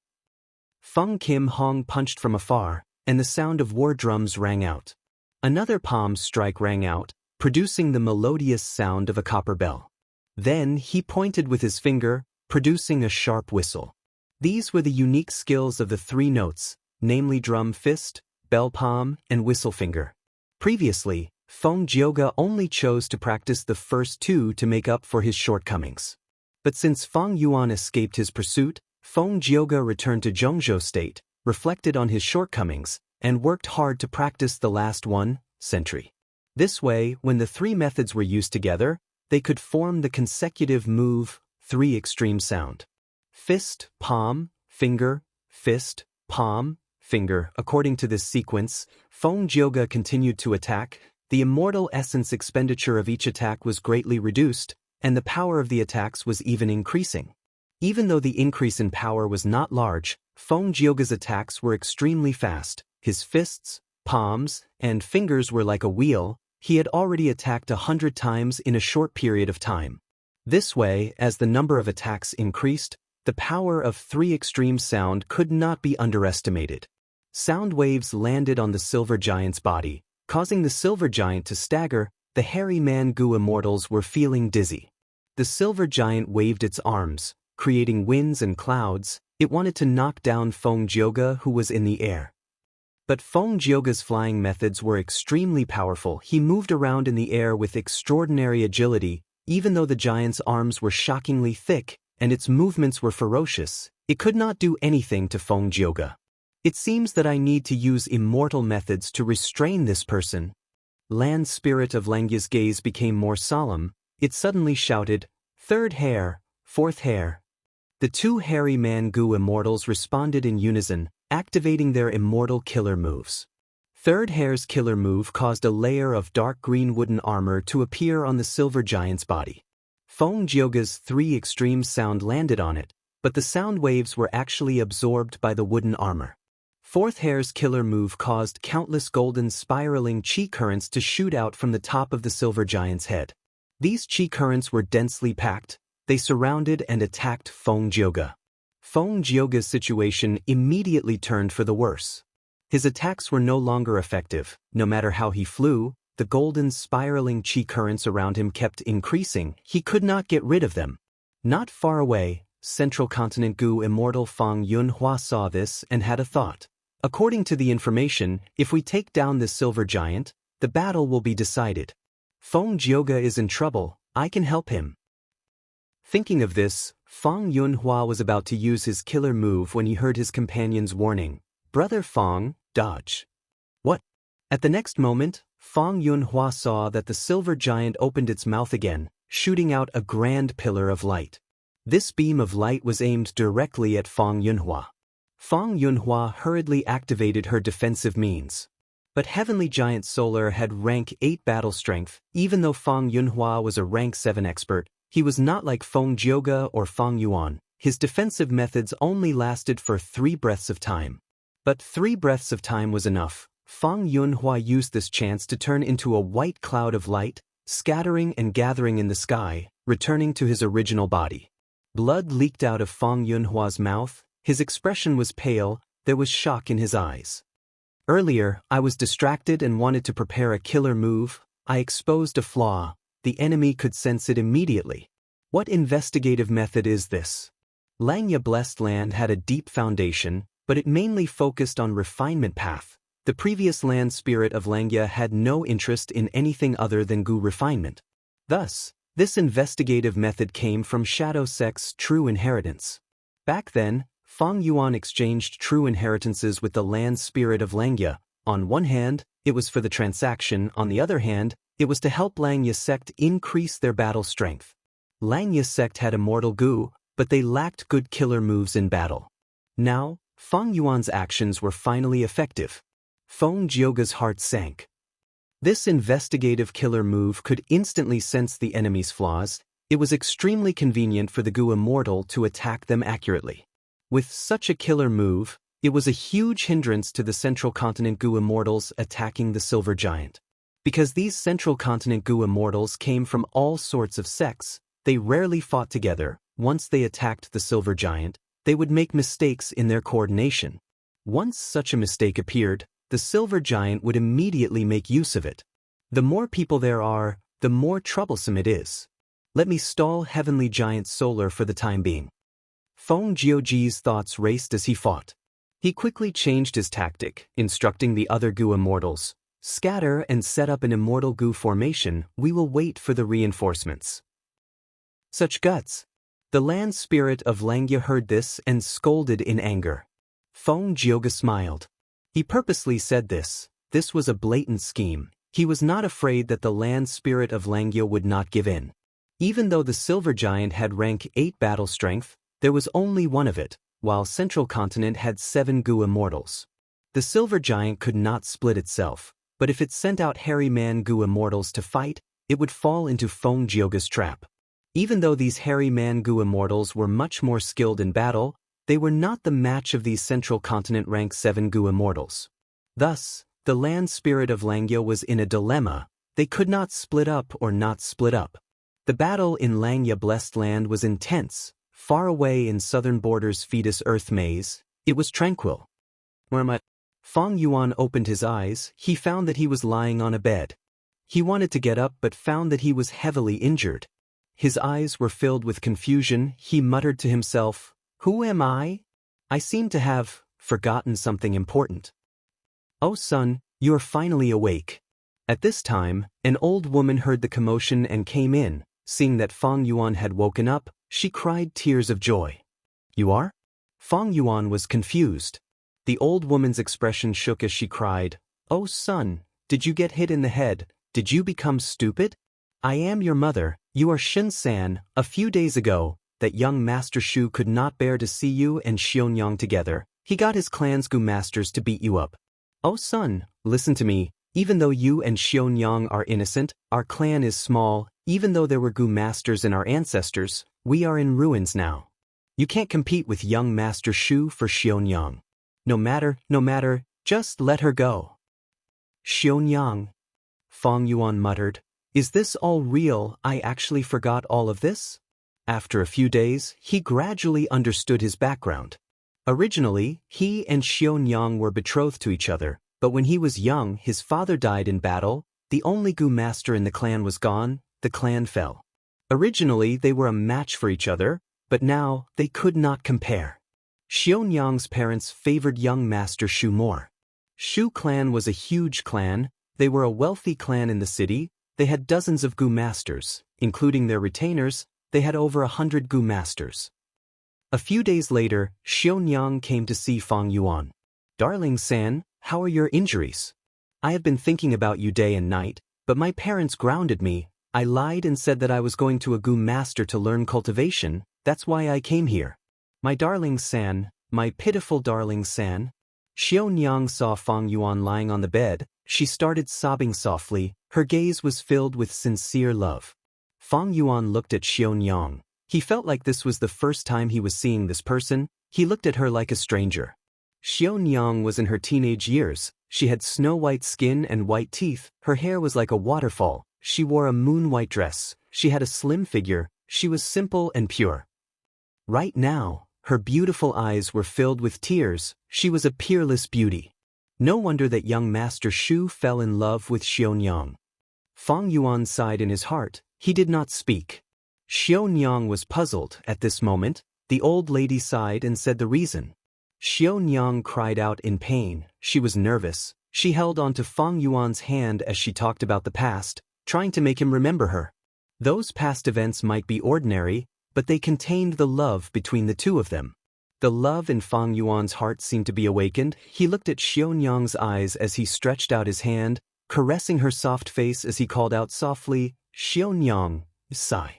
Feng Kim Hong punched from afar, and the sound of war drums rang out. Another palm strike rang out, producing the melodious sound of a copper bell. Then he pointed with his finger, producing a sharp whistle. These were the unique skills of the 3 notes, namely drum fist, bell palm, and whistle finger. Previously, Feng Jioge only chose to practice the first 2 to make up for his shortcomings. But since Feng Yuan escaped his pursuit, Feng Jioge returned to Zhongzhou state, reflected on his shortcomings, and worked hard to practice the last one, sentry. This way, when the 3 methods were used together, they could form the consecutive move, 3 extreme sound. Fist, palm, finger, fist, palm, finger. According to this sequence, Feng Jioge continued to attack. The immortal essence expenditure of each attack was greatly reduced, and the power of the attacks was even increasing. Even though the increase in power was not large, Feng Jioge's attacks were extremely fast. His fists, palms, and fingers were like a wheel. He had already attacked 100 times in a short period of time. This way, as the number of attacks increased, the power of 3 extreme sound could not be underestimated. Sound waves landed on the silver giant's body, causing the silver giant to stagger. The hairy man Gu Immortals were feeling dizzy. The silver giant waved its arms, creating winds and clouds. It wanted to knock down Feng Jioge, who was in the air. But Feng Jioge's flying methods were extremely powerful. He moved around in the air with extraordinary agility. Even though the giant's arms were shockingly thick, and its movements were ferocious, it could not do anything to Feng Jioge. It seems that I need to use immortal methods to restrain this person. Land Spirit of Langya's gaze became more solemn. It suddenly shouted, 3rd hair, 4th hair. The 2 hairy man Gu Immortals responded in unison, activating their immortal killer moves. 3rd hair's killer move caused a layer of dark green wooden armor to appear on the silver giant's body. Feng Jioge's 3 extreme sound landed on it, but the sound waves were actually absorbed by the wooden armor. 4th hair's killer move caused countless golden spiraling chi currents to shoot out from the top of the silver giant's head. These chi currents were densely packed. They surrounded and attacked Feng Jioge. Feng Jioge's situation immediately turned for the worse. His attacks were no longer effective. No matter how he flew, the golden spiraling chi currents around him kept increasing. He could not get rid of them. Not far away, Central Continent Gu Immortal Feng Yunhua saw this and had a thought. According to the information, if we take down this silver giant, the battle will be decided. Feng Jioge is in trouble. I can help him. Thinking of this, Fang Yunhua was about to use his killer move when he heard his companion's warning. Brother Fang, dodge. What? At the next moment, Fang Yunhua saw that the silver giant opened its mouth again, shooting out a grand pillar of light. This beam of light was aimed directly at Fang Yunhua. Fang Yunhua hurriedly activated her defensive means. But Heavenly Giant Solar had rank 8 battle strength. Even though Fang Yunhua was a rank 7 expert, he was not like Feng Jioge or Fang Yuan. His defensive methods only lasted for 3 breaths of time. But 3 breaths of time was enough. Fang Yunhua used this chance to turn into a white cloud of light, scattering and gathering in the sky, returning to his original body. Blood leaked out of Fang Yunhua's mouth. His expression was pale, there was shock in his eyes. Earlier, I was distracted and wanted to prepare a killer move. I exposed a flaw. The enemy could sense it immediately. What investigative method is this? Xianxia Blessed Land had a deep foundation, but it mainly focused on refinement path. The previous land spirit of Xianxia had no interest in anything other than Gu refinement. Thus, this investigative method came from Shadow Sect's true inheritance. Back then, Fang Yuan exchanged true inheritances with the land spirit of Xianxia. On one hand, it was for the transaction, on the other hand, it was to help Xianxia sect increase their battle strength. Xianxia sect had immortal Gu, but they lacked good killer moves in battle. Now, Fang Yuan's actions were finally effective. Feng Jioge's heart sank. This investigative killer move could instantly sense the enemy's flaws. It was extremely convenient for the Gu immortal to attack them accurately. With such a killer move, it was a huge hindrance to the Central Continent Gu immortals attacking the Silver Giant. Because these Central Continent Gu immortals came from all sorts of sects, they rarely fought together. Once they attacked the Silver Giant, they would make mistakes in their coordination. Once such a mistake appeared, the Silver Giant would immediately make use of it. The more people there are, the more troublesome it is. Let me stall Heavenly Giant Solar for the time being. Feng Jioge's thoughts raced as he fought. He quickly changed his tactic, instructing the other Gu immortals. Scatter and set up an immortal Gu formation. We will wait for the reinforcements. Such guts! The land spirit of Xianxia heard this and scolded in anger. Feng Jioge smiled. He purposely said this. This was a blatant scheme. He was not afraid that the land spirit of Xianxia would not give in. Even though the Silver Giant had rank 8 battle strength, there was only one of it, while Central Continent had 7 Gu immortals. The Silver Giant could not split itself, but if it sent out hairy man Gu immortals to fight, it would fall into Feng Jioge's trap. Even though these hairy man Gu immortals were much more skilled in battle, they were not the match of these Central Continent rank 7 Gu immortals. Thus, the land spirit of Xianxia was in a dilemma. They could not split up or not split up. The battle in Xianxia Blessed Land was intense. Far away in southern borders Fetus Earth Maze, it was tranquil. Fang Yuan opened his eyes. He found that he was lying on a bed. He wanted to get up but found that he was heavily injured. His eyes were filled with confusion. He muttered to himself, "Who am I? I seem to have forgotten something important." "Oh son, you are finally awake." At this time, an old woman heard the commotion and came in. Seeing that Fang Yuan had woken up, she cried tears of joy. "You are?" Fang Yuan was confused. The old woman's expression shook as she cried, "Oh son, did you get hit in the head? Did you become stupid? I am your mother. You are Shin-san. A few days ago, that young Master Shu could not bear to see you and Xianxia together. He got his clan's Gu masters to beat you up. Oh son, listen to me. Even though you and Xianxia are innocent, our clan is small. Even though there were Gu masters in our ancestors, we are in ruins now. You can't compete with young Master Shu for Xianxia. No matter, just let her go." "Xianxia," Fang Yuan muttered. "Is this all real? I actually forgot all of this?" After a few days, he gradually understood his background. Originally, he and Xianxia were betrothed to each other, but when he was young, his father died in battle. The only Gu master in the clan was gone. The clan fell. Originally, they were a match for each other, but now they could not compare. Xianxia's parents favored young Master Shu more. Shu clan was a huge clan. They were a wealthy clan in the city. They had dozens of Gu masters, including their retainers. They had over 100 Gu masters. A few days later, Xianxia came to see Fang Yuan. "Darling San, how are your injuries? I have been thinking about you day and night, but my parents grounded me. I lied and said that I was going to a Gu master to learn cultivation, that's why I came here. My darling San, my pitiful darling San." Xianxia saw Fang Yuan lying on the bed. She started sobbing softly. Her gaze was filled with sincere love. Fang Yuan looked at Xianxia. He felt like this was the first time he was seeing this person. He looked at her like a stranger. Xianxia was in her teenage years. She had snow-white skin and white teeth. Her hair was like a waterfall. She wore a moon-white dress. She had a slim figure. She was simple and pure. Right now, her beautiful eyes were filled with tears. She was a peerless beauty. No wonder that young Master Shu fell in love with Xianxia. Fang Yuan sighed in his heart. He did not speak. Xianxia was puzzled at this moment. The old lady sighed and said the reason. Xianxia cried out in pain. She was nervous. She held onto Fang Yuan's hand as she talked about the past, trying to make him remember her. Those past events might be ordinary, but they contained the love between the two of them. The love in Fang Yuan's heart seemed to be awakened. He looked at Xianxia's eyes as he stretched out his hand, caressing her soft face as he called out softly, "Xianxia, sigh."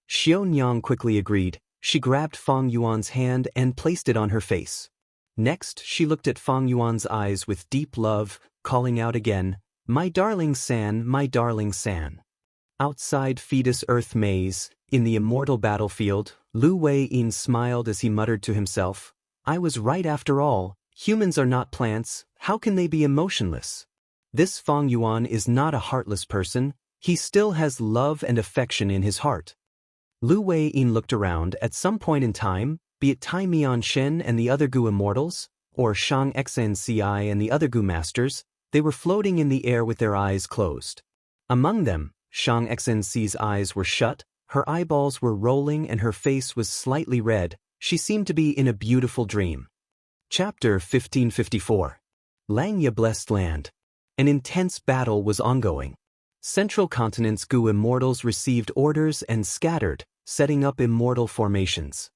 Xianxia quickly agreed. She grabbed Fang Yuan's hand and placed it on her face. Next, she looked at Fang Yuan's eyes with deep love, calling out again, "My darling San, my darling San." Outside Fetus Earth Maze, in the immortal battlefield, Lu Wei-yin smiled as he muttered to himself, "I was right after all. Humans are not plants. How can they be emotionless? This Fang Yuan is not a heartless person. He still has love and affection in his heart." Lu Wei-yin looked around. At some point in time, be it Tai Mian-shen and the other Gu immortals, or Xianxia and the other Gu masters, they were floating in the air with their eyes closed. Among them, Xianxia's eyes were shut, her eyeballs were rolling and her face was slightly red. She seemed to be in a beautiful dream. Chapter 1554. Xianxia Blessed Land. An intense battle was ongoing. Central Continent's Gu immortals received orders and scattered, setting up immortal formations.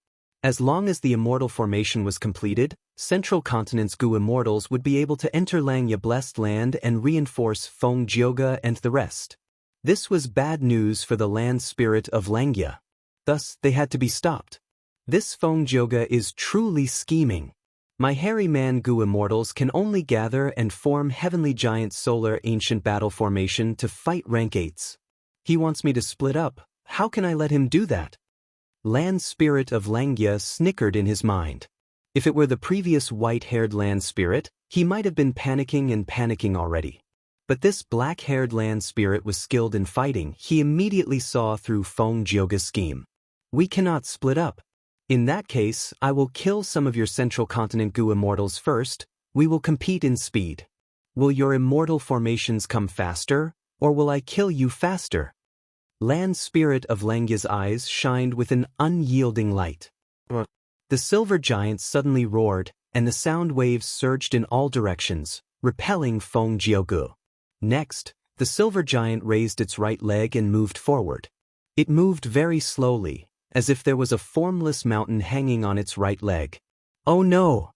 As long as the immortal formation was completed, Central Continent's Gu immortals would be able to enter Xianxia Blessed Land and reinforce Feng Jioge and the rest. This was bad news for the land spirit of Xianxia. Thus, they had to be stopped. This Feng Jioge is truly scheming. My hairy man Gu immortals can only gather and form Heavenly Giant Solar Ancient Battle Formation to fight rank 8s. He wants me to split up. How can I let him do that? Land spirit of Xianxia snickered in his mind. If it were the previous white-haired land spirit, he might have been panicking already. But this black-haired land spirit was skilled in fighting. He immediately saw through Feng Jioge's scheme. "We cannot split up. In that case, I will kill some of your Central Continent Gu immortals first. We will compete in speed. Will your immortal formations come faster, or will I kill you faster?" Land spirit of Xianxia's eyes shined with an unyielding light. The silver giant suddenly roared, and the sound waves surged in all directions, repelling Feng Jioge. Next, the silver giant raised its right leg and moved forward. It moved very slowly, as if there was a formless mountain hanging on its right leg. "Oh no!"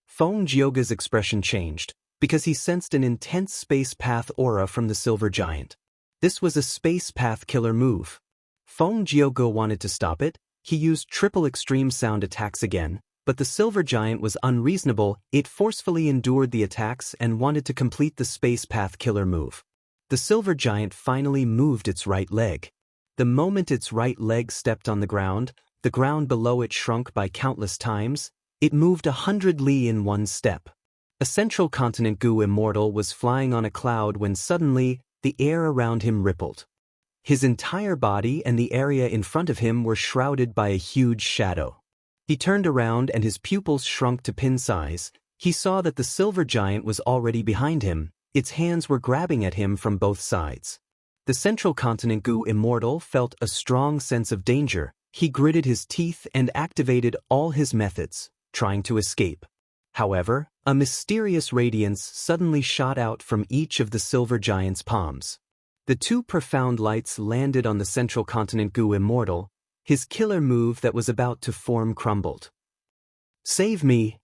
Feng Jioge's expression changed, because he sensed an intense space path aura from the silver giant. This was a space path killer move. Feng Jioge wanted to stop it. He used triple extreme sound attacks again, but the silver giant was unreasonable. It forcefully endured the attacks and wanted to complete the space path killer move. The silver giant finally moved its right leg. The moment its right leg stepped on the ground below it shrunk by countless times. It moved 100 li in one step. A Central Continent Gu immortal was flying on a cloud when suddenly, the air around him rippled. His entire body and the area in front of him were shrouded by a huge shadow. He turned around and his pupils shrunk to pin size. He saw that the silver giant was already behind him. Its hands were grabbing at him from both sides. The Central Continent Gu immortal felt a strong sense of danger. He gritted his teeth and activated all his methods, trying to escape. However, a mysterious radiance suddenly shot out from each of the silver giant's palms. The two profound lights landed on the Central Continent Gu immortal. His killer move that was about to form crumbled. Save me!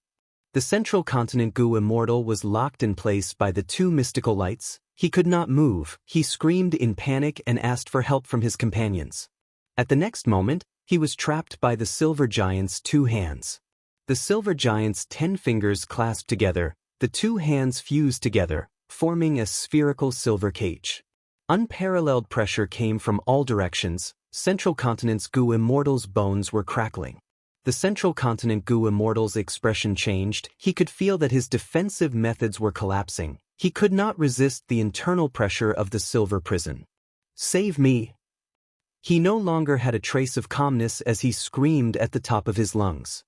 The central continent Gu immortal was locked in place by the two mystical lights. He could not move. He screamed in panic and asked for help from his companions. At the next moment, he was trapped by the silver giant's two hands. The silver giant's 10 fingers clasped together, the two hands fused together, forming a spherical silver cage. Unparalleled pressure came from all directions. Central continent's Gu immortal's bones were crackling. The central continent Gu immortal's expression changed. He could feel that his defensive methods were collapsing. He could not resist the internal pressure of the silver prison. Save me! He no longer had a trace of calmness as he screamed at the top of his lungs.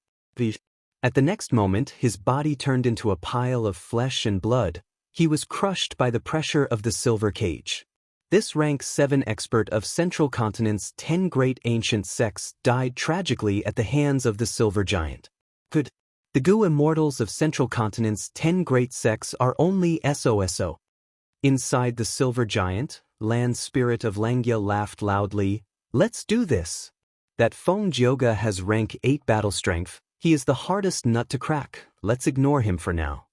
At the next moment, his body turned into a pile of flesh and blood. He was crushed by the pressure of the silver cage. This rank 7 expert of Central Continent's 10 great ancient sects died tragically at the hands of the silver giant. The Gu immortals of Central Continent's 10 great sects are only SOSO. Inside the silver giant, land spirit of Xianxia laughed loudly. Let's do this. That Feng Jioga has rank 8 battle strength. He is the hardest nut to crack. Let's ignore him for now.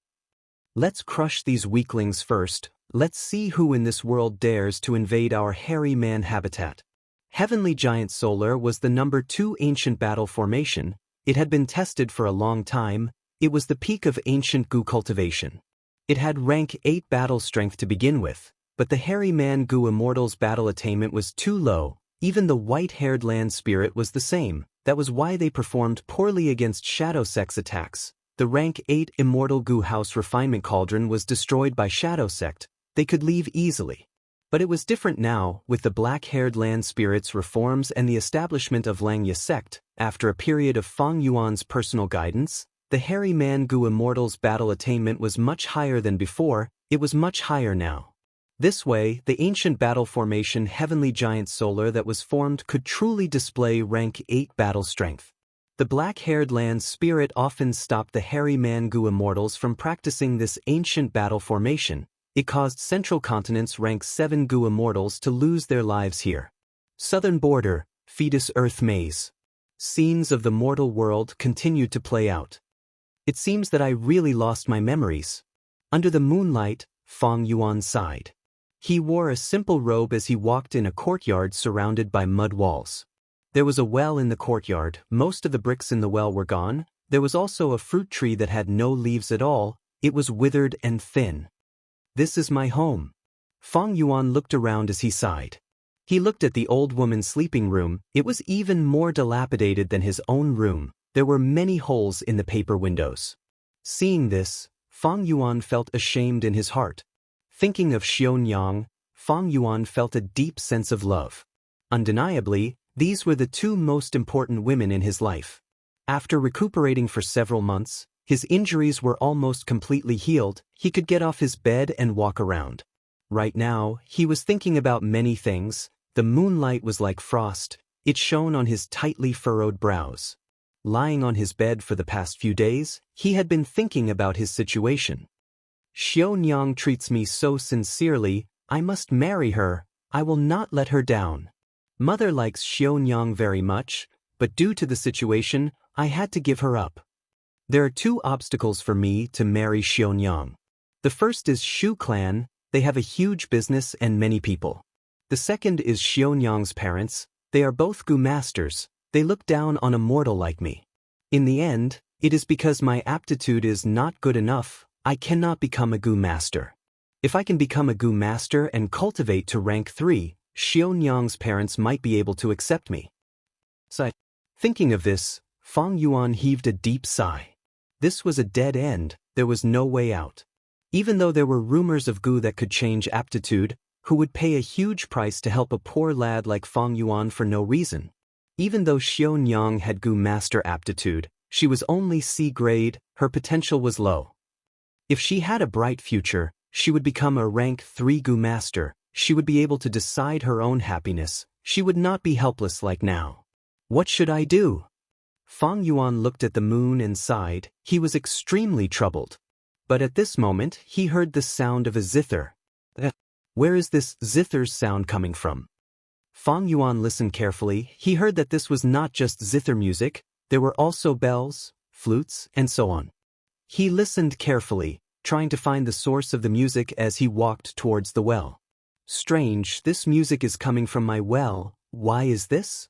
Let's crush these weaklings first. Let's see who in this world dares to invade our hairy man habitat. Heavenly Giant Solar was the number 2 ancient battle formation. It had been tested for a long time. It was the peak of ancient Gu cultivation. It had rank 8 battle strength to begin with, but the hairy man Gu immortal's battle attainment was too low. Even the white-haired land spirit was the same. That was why they performed poorly against Shadow Sect's attacks. The rank 8 immortal Gu house refinement cauldron was destroyed by Shadow Sect. They could leave easily. But it was different now, with the black-haired land spirit's reforms and the establishment of Xianxia sect. After a period of Feng Yuan's personal guidance, the hairy man Gu immortal's battle attainment was much higher than before. It was much higher now. This way, the ancient battle formation Heavenly Giant Solar that was formed could truly display rank 8 battle strength. The black-haired land spirit often stopped the hairy man Gu immortals from practicing this ancient battle formation. It caused Central Continent's rank 7 Gu immortals to lose their lives here. Southern border, fetus Earth maze. Scenes of the mortal world continued to play out. It seems that I really lost my memories. Under the moonlight, Feng Yuan sighed. He wore a simple robe as he walked in a courtyard surrounded by mud walls. There was a well in the courtyard. Most of the bricks in the well were gone. There was also a fruit tree that had no leaves at all. It was withered and thin. This is my home. Feng Yuan looked around as he sighed. He looked at the old woman's sleeping room. It was even more dilapidated than his own room. There were many holes in the paper windows. Seeing this, Feng Yuan felt ashamed in his heart. Thinking of Xianxia, Feng Yuan felt a deep sense of love. Undeniably, these were the 2 most important women in his life. After recuperating for several months, his injuries were almost completely healed. He could get off his bed and walk around. Right now, he was thinking about many things. The moonlight was like frost. It shone on his tightly furrowed brows. Lying on his bed for the past few days, he had been thinking about his situation. Xianxia treats me so sincerely. I must marry her. I will not let her down. Mother likes Xianxia very much, but due to the situation, I had to give her up. There are 2 obstacles for me to marry Xianxia. The first is Shu clan. They have a huge business and many people. The second is Xianxia's parents. They are both Gu masters. They look down on a mortal like me. In the end, it is because my aptitude is not good enough. I cannot become a Gu master. If I can become a Gu master and cultivate to rank 3, Xianxia's parents might be able to accept me. Thinking of this, Feng Yuan heaved a deep sigh. This was a dead end. There was no way out. Even though there were rumors of Gu that could change aptitude, who would pay a huge price to help a poor lad like Feng Yuan for no reason. Even though Xianxia had Gu master aptitude, she was only C grade. Her potential was low. If she had a bright future, she would become a rank 3 Gu master. She would be able to decide her own happiness. She would not be helpless like now. What should I do? Feng Yuan looked at the moon and sighed. He was extremely troubled. But at this moment, he heard the sound of a zither. Where is this zither's sound coming from? Feng Yuan listened carefully. He heard that this was not just zither music. There were also bells, flutes, and so on. He listened carefully, trying to find the source of the music as he walked towards the well. Strange, this music is coming from my well. Why is this?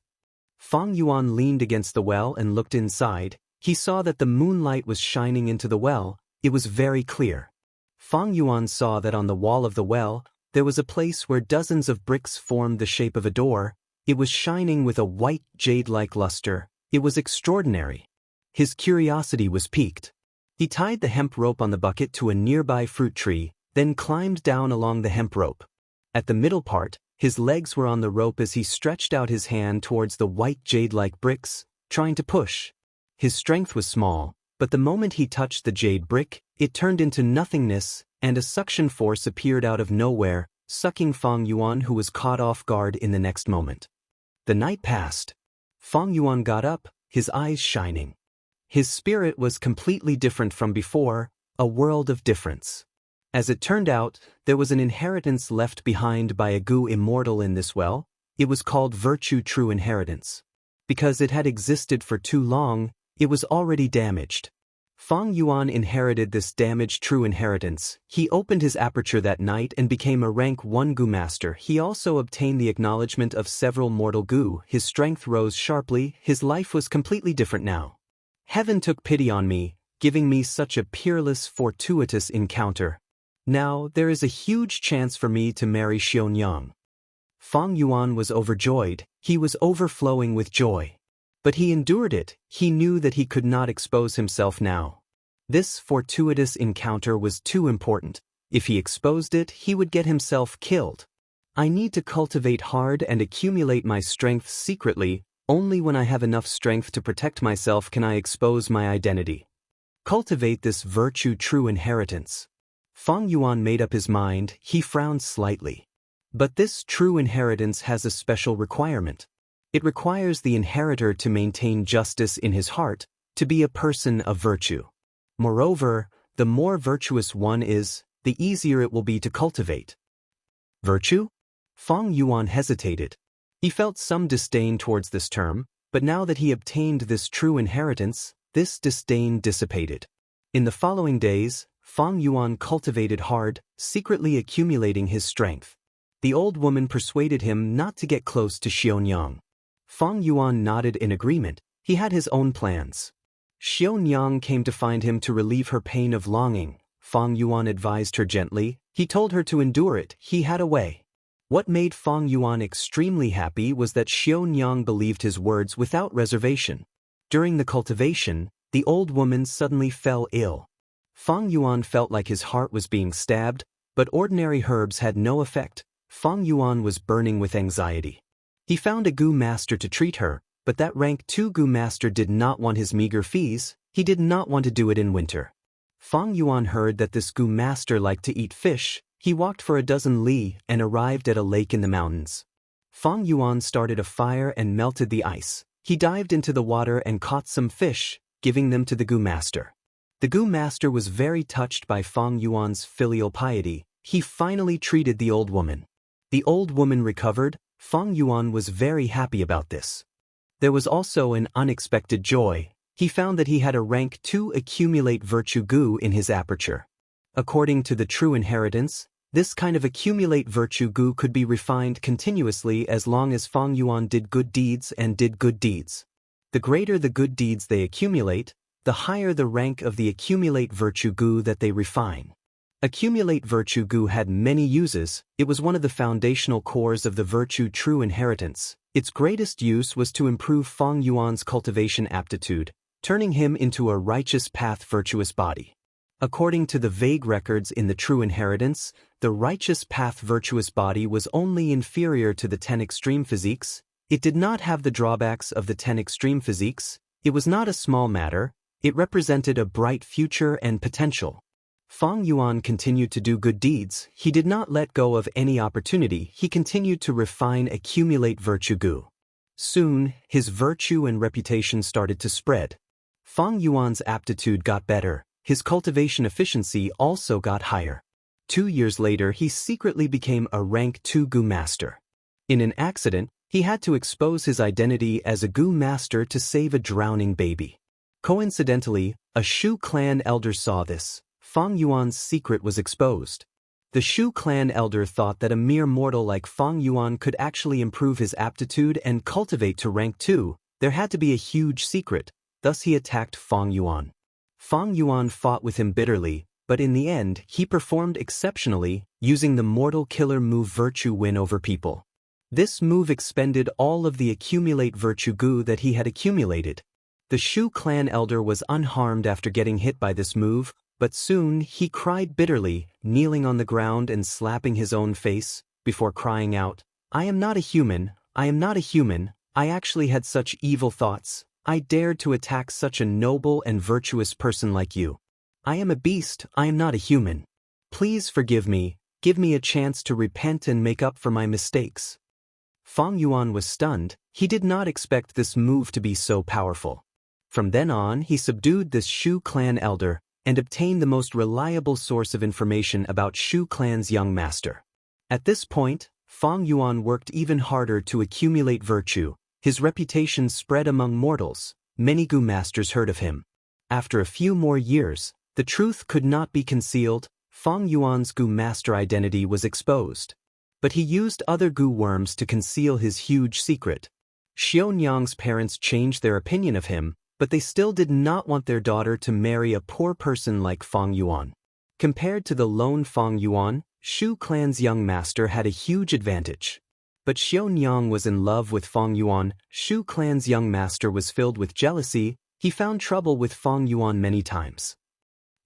Fang Yuan leaned against the well and looked inside. He saw that the moonlight was shining into the well. It was very clear. Fang Yuan saw that on the wall of the well, there was a place where dozens of bricks formed the shape of a door. It was shining with a white jade-like luster. It was extraordinary. His curiosity was piqued. He tied the hemp rope on the bucket to a nearby fruit tree, then climbed down along the hemp rope. At the middle part, his legs were on the rope as he stretched out his hand towards the white jade-like bricks, trying to push. His strength was small, but the moment he touched the jade brick, it turned into nothingness, and a suction force appeared out of nowhere, sucking Fang Yuan, who was caught off guard in the next moment. The night passed. Fang Yuan got up, his eyes shining. His spirit was completely different from before, a world of difference. As it turned out, there was an inheritance left behind by a Gu immortal in this well. It was called Virtue True Inheritance. Because it had existed for too long, it was already damaged. Fang Yuan inherited this damaged true inheritance. He opened his aperture that night and became a rank 1 Gu master. He also obtained the acknowledgement of several mortal Gu. His strength rose sharply. His life was completely different now. Heaven took pity on me, giving me such a peerless, fortuitous encounter. Now there is a huge chance for me to marry Xianxia. Fang Yuan was overjoyed. He was overflowing with joy. But he endured it. He knew that he could not expose himself now. This fortuitous encounter was too important. If he exposed it, he would get himself killed. I need to cultivate hard and accumulate my strength secretly. Only when I have enough strength to protect myself can I expose my identity. Cultivate this virtue true inheritance. Fang Yuan made up his mind. He frowned slightly. But this true inheritance has a special requirement. It requires the inheritor to maintain justice in his heart, to be a person of virtue. Moreover, the more virtuous one is, the easier it will be to cultivate. Virtue? Fang Yuan hesitated. He felt some disdain towards this term, but now that he obtained this true inheritance, this disdain dissipated. In the following days, Fang Yuan cultivated hard, secretly accumulating his strength. The old woman persuaded him not to get close to Xianxia. Fang Yuan nodded in agreement. He had his own plans. Xianxia came to find him to relieve her pain of longing. Fang Yuan advised her gently. He told her to endure it. He had a way. What made Fang Yuan extremely happy was that Xianxia believed his words without reservation. During the cultivation, the old woman suddenly fell ill. Fang Yuan felt like his heart was being stabbed, but ordinary herbs had no effect. Fang Yuan was burning with anxiety. He found a Gu master to treat her, but that rank 2 Gu master did not want his meager fees. He did not want to do it in winter. Fang Yuan heard that this Gu master liked to eat fish. He walked for a dozen li and arrived at a lake in the mountains. Fang Yuan started a fire and melted the ice. He dived into the water and caught some fish, giving them to the Gu master. The Gu master was very touched by Fang Yuan's filial piety. He finally treated the old woman. The old woman recovered. Fang Yuan was very happy about this. There was also an unexpected joy. He found that he had a rank 2 accumulate virtue Gu in his aperture. According to the true inheritance, this kind of accumulate virtue Gu could be refined continuously as long as Fang Yuan did good deeds and did good deeds. The greater the good deeds they accumulate, the higher the rank of the accumulate virtue Gu that they refine. Accumulate virtue Gu had many uses. It was one of the foundational cores of the virtue true inheritance. Its greatest use was to improve Fang Yuan's cultivation aptitude, turning him into a righteous path virtuous body. According to the vague records in the true inheritance, the righteous path virtuous body was only inferior to the 10 extreme physiques. It did not have the drawbacks of the 10 extreme physiques. It was not a small matter. It represented a bright future and potential. Fang Yuan continued to do good deeds. He did not let go of any opportunity. He continued to refine accumulate virtue Gu. Soon, his virtue and reputation started to spread. Fang Yuan's aptitude got better. His cultivation efficiency also got higher. 2 years later, he secretly became a rank 2 Gu master. In an accident, he had to expose his identity as a Gu master to save a drowning baby. Coincidentally, a Shu clan elder saw this. Fang Yuan's secret was exposed. The Shu clan elder thought that a mere mortal like Fang Yuan could actually improve his aptitude and cultivate to rank 2. There had to be a huge secret, thus he attacked Fang Yuan. Fang Yuan fought with him bitterly, but in the end he performed exceptionally, using the mortal killer move Virtue Win over people. This move expended all of the accumulate virtue goo that he had accumulated. The Shu clan elder was unharmed after getting hit by this move, but soon he cried bitterly, kneeling on the ground and slapping his own face, before crying out, "I am not a human, I am not a human, I actually had such evil thoughts, I dared to attack such a noble and virtuous person like you. I am a beast, I am not a human. Please forgive me, give me a chance to repent and make up for my mistakes." Fang Yuan was stunned, he did not expect this move to be so powerful. From then on he subdued this Shu clan elder, and obtained the most reliable source of information about Shu clan's young master. At this point, Fang Yuan worked even harder to accumulate virtue. His reputation spread among mortals, many Gu masters heard of him. After a few more years, the truth could not be concealed, Fang Yuan's Gu master identity was exposed. But he used other Gu worms to conceal his huge secret. Xianxia's parents changed their opinion of him, but they still did not want their daughter to marry a poor person like Fang Yuan. Compared to the lone Fang Yuan, Shu clan's young master had a huge advantage. But Xianxia was in love with Fang Yuan. Shu clan's young master was filled with jealousy. He found trouble with Fang Yuan many times.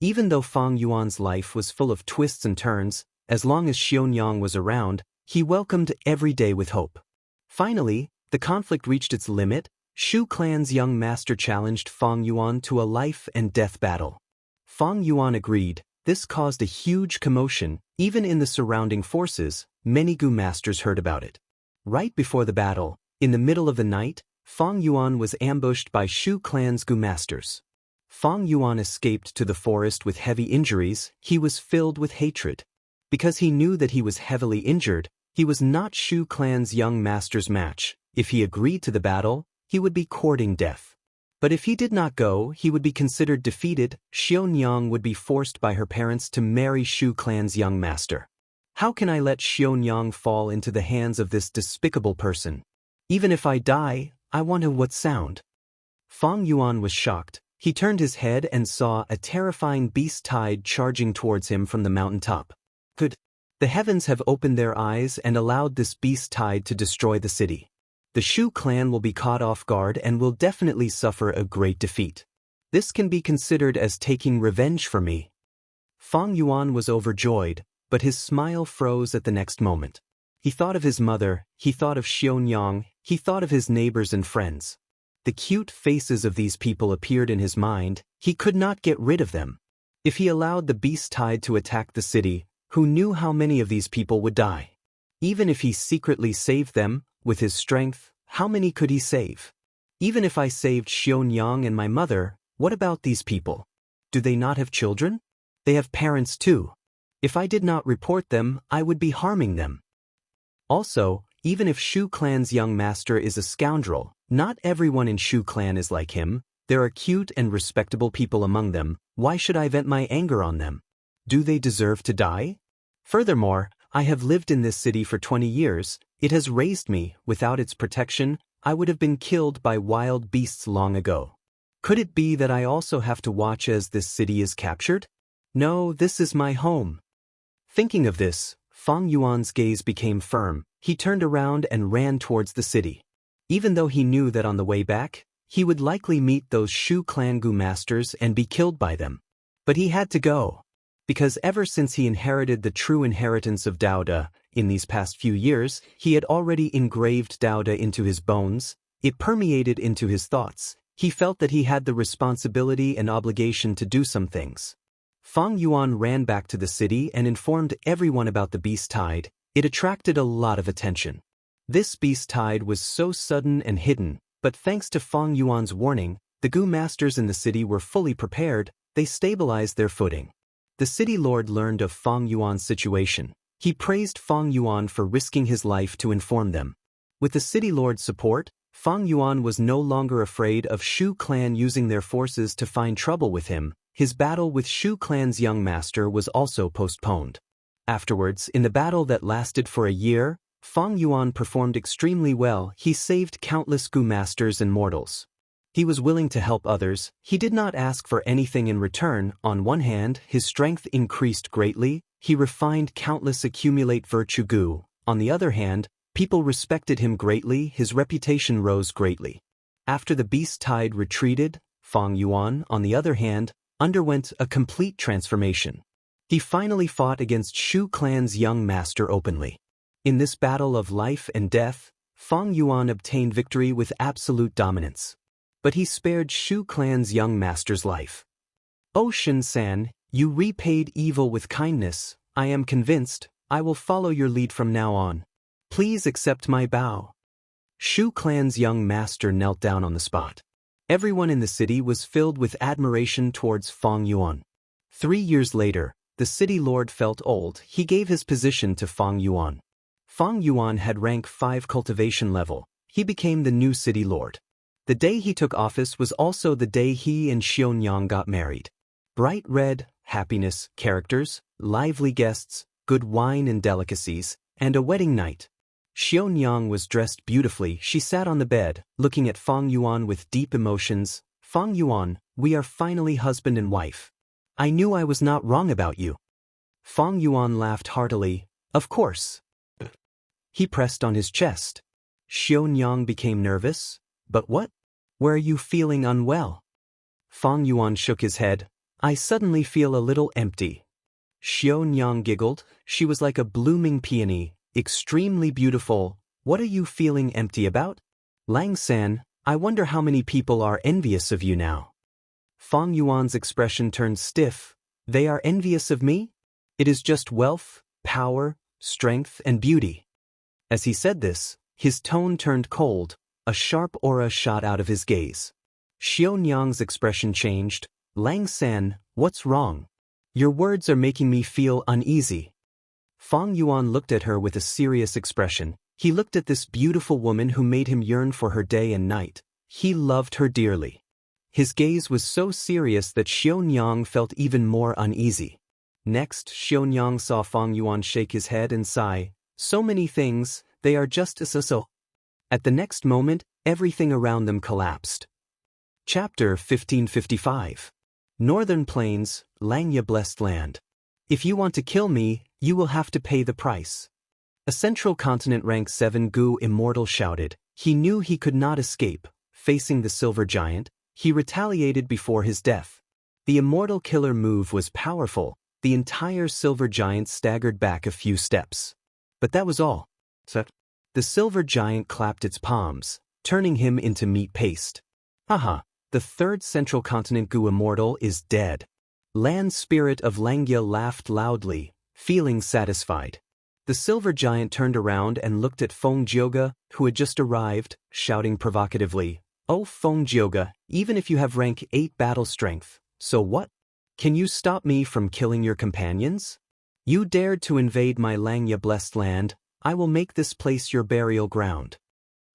Even though Fang Yuan's life was full of twists and turns, as long as Xianxia was around, he welcomed every day with hope. Finally, the conflict reached its limit. Shu clan's young master challenged Fang Yuan to a life-and-death battle. Fang Yuan agreed. This caused a huge commotion, even in the surrounding forces. Many Gu masters heard about it. Right before the battle, in the middle of the night, Fang Yuan was ambushed by Shu clan's Gu masters. Fang Yuan escaped to the forest with heavy injuries. He was filled with hatred. Because he knew that he was heavily injured, he was not Shu clan's young master's match. If he agreed to the battle, he would be courting death. But if he did not go, he would be considered defeated. Xianxia would be forced by her parents to marry Shu clan's young master. How can I let Xianxia fall into the hands of this despicable person? Even if I die, I want to what sound? Fang Yuan was shocked. He turned his head and saw a terrifying beast tide charging towards him from the mountaintop. Good. The heavens have opened their eyes and allowed this beast tide to destroy the city. The Shu clan will be caught off guard and will definitely suffer a great defeat. This can be considered as taking revenge for me. Fang Yuan was overjoyed, but his smile froze at the next moment. He thought of his mother, he thought of Xianxia, he thought of his neighbors and friends. The cute faces of these people appeared in his mind. He could not get rid of them. If he allowed the beast tide to attack the city, who knew how many of these people would die? Even if he secretly saved them, with his strength, how many could he save? Even if I saved Xianxia and my mother, what about these people? Do they not have children? They have parents too. If I did not report them, I would be harming them. Also, even if Shu clan's young master is a scoundrel, not everyone in Shu clan is like him. There are cute and respectable people among them. Why should I vent my anger on them? Do they deserve to die? Furthermore, I have lived in this city for 20 years. It has raised me. Without its protection, I would have been killed by wild beasts long ago. Could it be that I also have to watch as this city is captured? No, this is my home. Thinking of this, Fang Yuan's gaze became firm. He turned around and ran towards the city. Even though he knew that on the way back, he would likely meet those Shu clan Gu masters and be killed by them. But he had to go. Because ever since he inherited the true inheritance of Daoda, in these past few years, he had already engraved Daoda into his bones. It permeated into his thoughts. He felt that he had the responsibility and obligation to do some things. Fang Yuan ran back to the city and informed everyone about the beast tide. It attracted a lot of attention. This beast tide was so sudden and hidden, but thanks to Fang Yuan's warning, the Gu masters in the city were fully prepared. They stabilized their footing. The city lord learned of Fang Yuan's situation. He praised Fang Yuan for risking his life to inform them. With the city lord's support, Fang Yuan was no longer afraid of Shu clan using their forces to find trouble with him. His battle with Shu clan's young master was also postponed. Afterwards, in the battle that lasted for a year, Fang Yuan performed extremely well. He saved countless Gu masters and mortals. He was willing to help others. He did not ask for anything in return. On one hand, his strength increased greatly. He refined countless accumulate virtue Gu. On the other hand, people respected him greatly. His reputation rose greatly. After the beast tide retreated, Fang Yuan, on the other hand, underwent a complete transformation. He finally fought against Shu clan's young master openly. In this battle of life and death, Fang Yuan obtained victory with absolute dominance. But he spared Shu clan's young master's life. "O Shin-san, you repaid evil with kindness. I am convinced I will follow your lead from now on. Please accept my bow." Shu clan's young master knelt down on the spot. Everyone in the city was filled with admiration towards Fang Yuan. 3 years later, the city lord felt old. He gave his position to Fang Yuan. Fang Yuan had rank 5 cultivation level. He became the new city lord. The day he took office was also the day he and Xianxia got married. Bright red, happiness, characters, lively guests, good wine and delicacies, and a wedding night. Xianxia was dressed beautifully. She sat on the bed, looking at Fang Yuan with deep emotions. "Fang Yuan, we are finally husband and wife. I knew I was not wrong about you." Fang Yuan laughed heartily. "Of course." He pressed on his chest. Xianxia became nervous. "But what? Where are you feeling unwell?" Fang Yuan shook his head. "I suddenly feel a little empty." Xianxia giggled. She was like a blooming peony, extremely beautiful. "What are you feeling empty about?" "Lang-san, I wonder how many people are envious of you now." Fang Yuan's expression turned stiff. "They are envious of me? It is just wealth, power, strength, and beauty." As he said this, his tone turned cold. A sharp aura shot out of his gaze. Xianxia's expression changed. "Lang-san, what's wrong? Your words are making me feel uneasy." Fang Yuan looked at her with a serious expression. He looked at this beautiful woman who made him yearn for her day and night. He loved her dearly. His gaze was so serious that Xianxia felt even more uneasy. Next, Xianxia saw Fang Yuan shake his head and sigh. "So many things, they are just so." At the next moment, everything around them collapsed. Chapter 1555. Northern Plains, Xianxia Blessed Land. "If you want to kill me, you will have to pay the price." A Central Continent rank 7 Gu immortal shouted. He knew he could not escape. Facing the silver giant, he retaliated before his death. The immortal killer move was powerful. The entire silver giant staggered back a few steps. But that was all. The silver giant clapped its palms, turning him into meat paste. "Haha, the 3rd Central Continent Gu immortal is dead." Land Spirit of Xianxia laughed loudly, feeling satisfied. The silver giant turned around and looked at Feng Jioge, who had just arrived, shouting provocatively, "Oh Feng Jioge, even if you have rank 8 battle strength, so what? Can you stop me from killing your companions? You dared to invade my Xianxia Blessed Land. I will make this place your burial ground."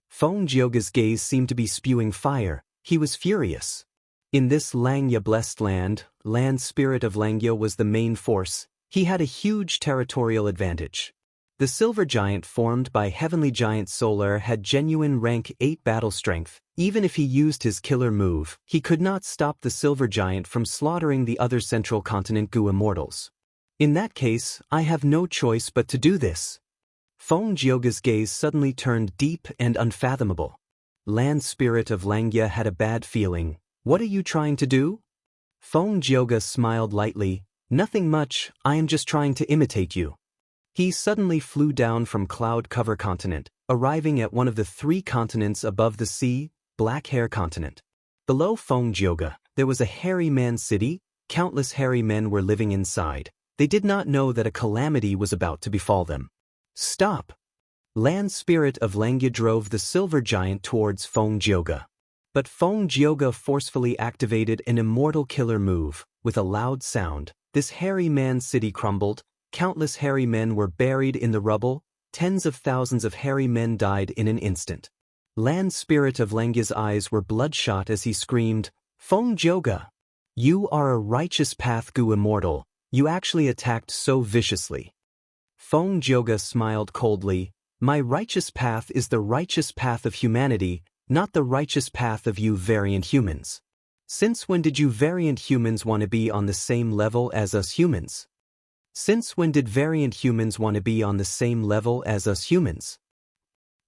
Feng Jioge's gaze seemed to be spewing fire. He was furious. In this Xianxia Blessed Land, Land Spirit of Xianxia was the main force. He had a huge territorial advantage. The silver giant formed by Heavenly Giant Solar had genuine rank 8 battle strength. Even if he used his killer move, he could not stop the silver giant from slaughtering the other Central Continent Gu immortals. In that case, I have no choice but to do this. Feng Jioge's gaze suddenly turned deep and unfathomable. Land Spirit of Xianxia had a bad feeling. "What are you trying to do?" Feng Jioge smiled lightly. "Nothing much, I am just trying to imitate you." He suddenly flew down from Cloud Cover Continent, arriving at one of the 3 continents above the sea, Black Hair Continent. Below Feng Jioge, there was a hairy man city. Countless hairy men were living inside. They did not know that a calamity was about to befall them. "Stop!" Land Spirit of Xianxia drove the silver giant towards Feng Jioge. But Feng Jioge forcefully activated an immortal killer move. With a loud sound, this hairy man city crumbled. Countless hairy men were buried in the rubble. Tens of thousands of hairy men died in an instant. Land spirit of Langya's eyes were bloodshot as he screamed, "Feng Jioge! You are a righteous path Gu immortal, you actually attacked so viciously." Feng Jioge smiled coldly, "My righteous path is the righteous path of humanity, not the righteous path of you variant humans. Since when did you variant humans want to be on the same level as us humans? Since when did variant humans want to be on the same level as us humans?"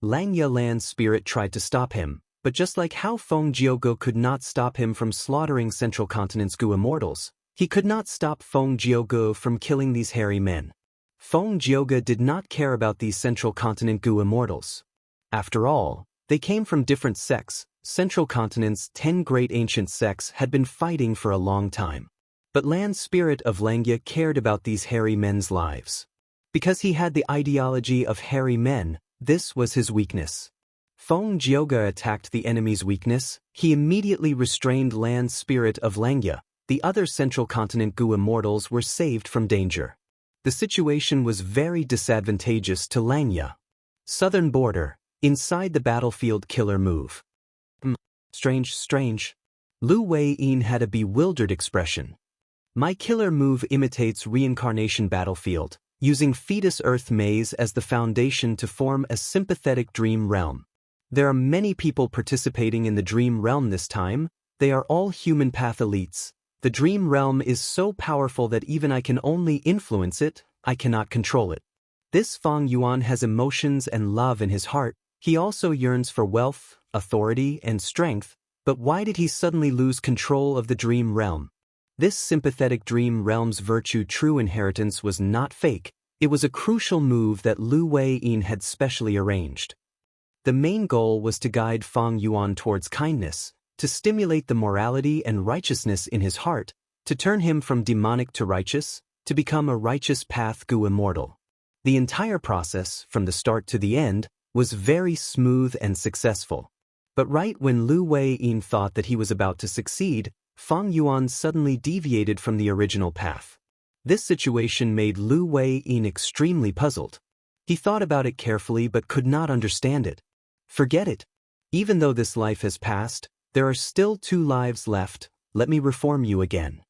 Langya Land Spirit tried to stop him, but just like how Feng Jioge could not stop him from slaughtering Central Continent's Gu immortals, he could not stop Feng Jioge from killing these hairy men. Feng Jioge did not care about these Central Continent Gu immortals. After all, they came from different sects. Central Continent's 10 great ancient sects had been fighting for a long time. But Land Spirit of Langya cared about these hairy men's lives. Because he had the ideology of hairy men, this was his weakness. Feng Jioge attacked the enemy's weakness. He immediately restrained Land Spirit of Langya. The other Central Continent Gu immortals were saved from danger. The situation was very disadvantageous to Langya. Southern border, inside the battlefield killer move. Strange. Lu Weiyin had a bewildered expression. My killer move imitates reincarnation battlefield, using fetus Earth maze as the foundation to form a sympathetic dream realm. There are many people participating in the dream realm this time. They are all human path elites. The dream realm is so powerful that even I can only influence it, I cannot control it. This Feng Yuan has emotions and love in his heart. He also yearns for wealth, authority, and strength, but why did he suddenly lose control of the dream realm? This sympathetic dream realm's virtue true inheritance was not fake, it was a crucial move that Lu Weiyin had specially arranged. The main goal was to guide Feng Yuan towards kindness, to stimulate the morality and righteousness in his heart, to turn him from demonic to righteous, to become a righteous path Gu immortal. The entire process, from the start to the end, was very smooth and successful. But right when Lu Weiyin thought that he was about to succeed, Feng Yuan suddenly deviated from the original path. This situation made Lu Weiyin extremely puzzled. He thought about it carefully but could not understand it. Forget it. Even though this life has passed, there are still 2 lives left, let me reform you again.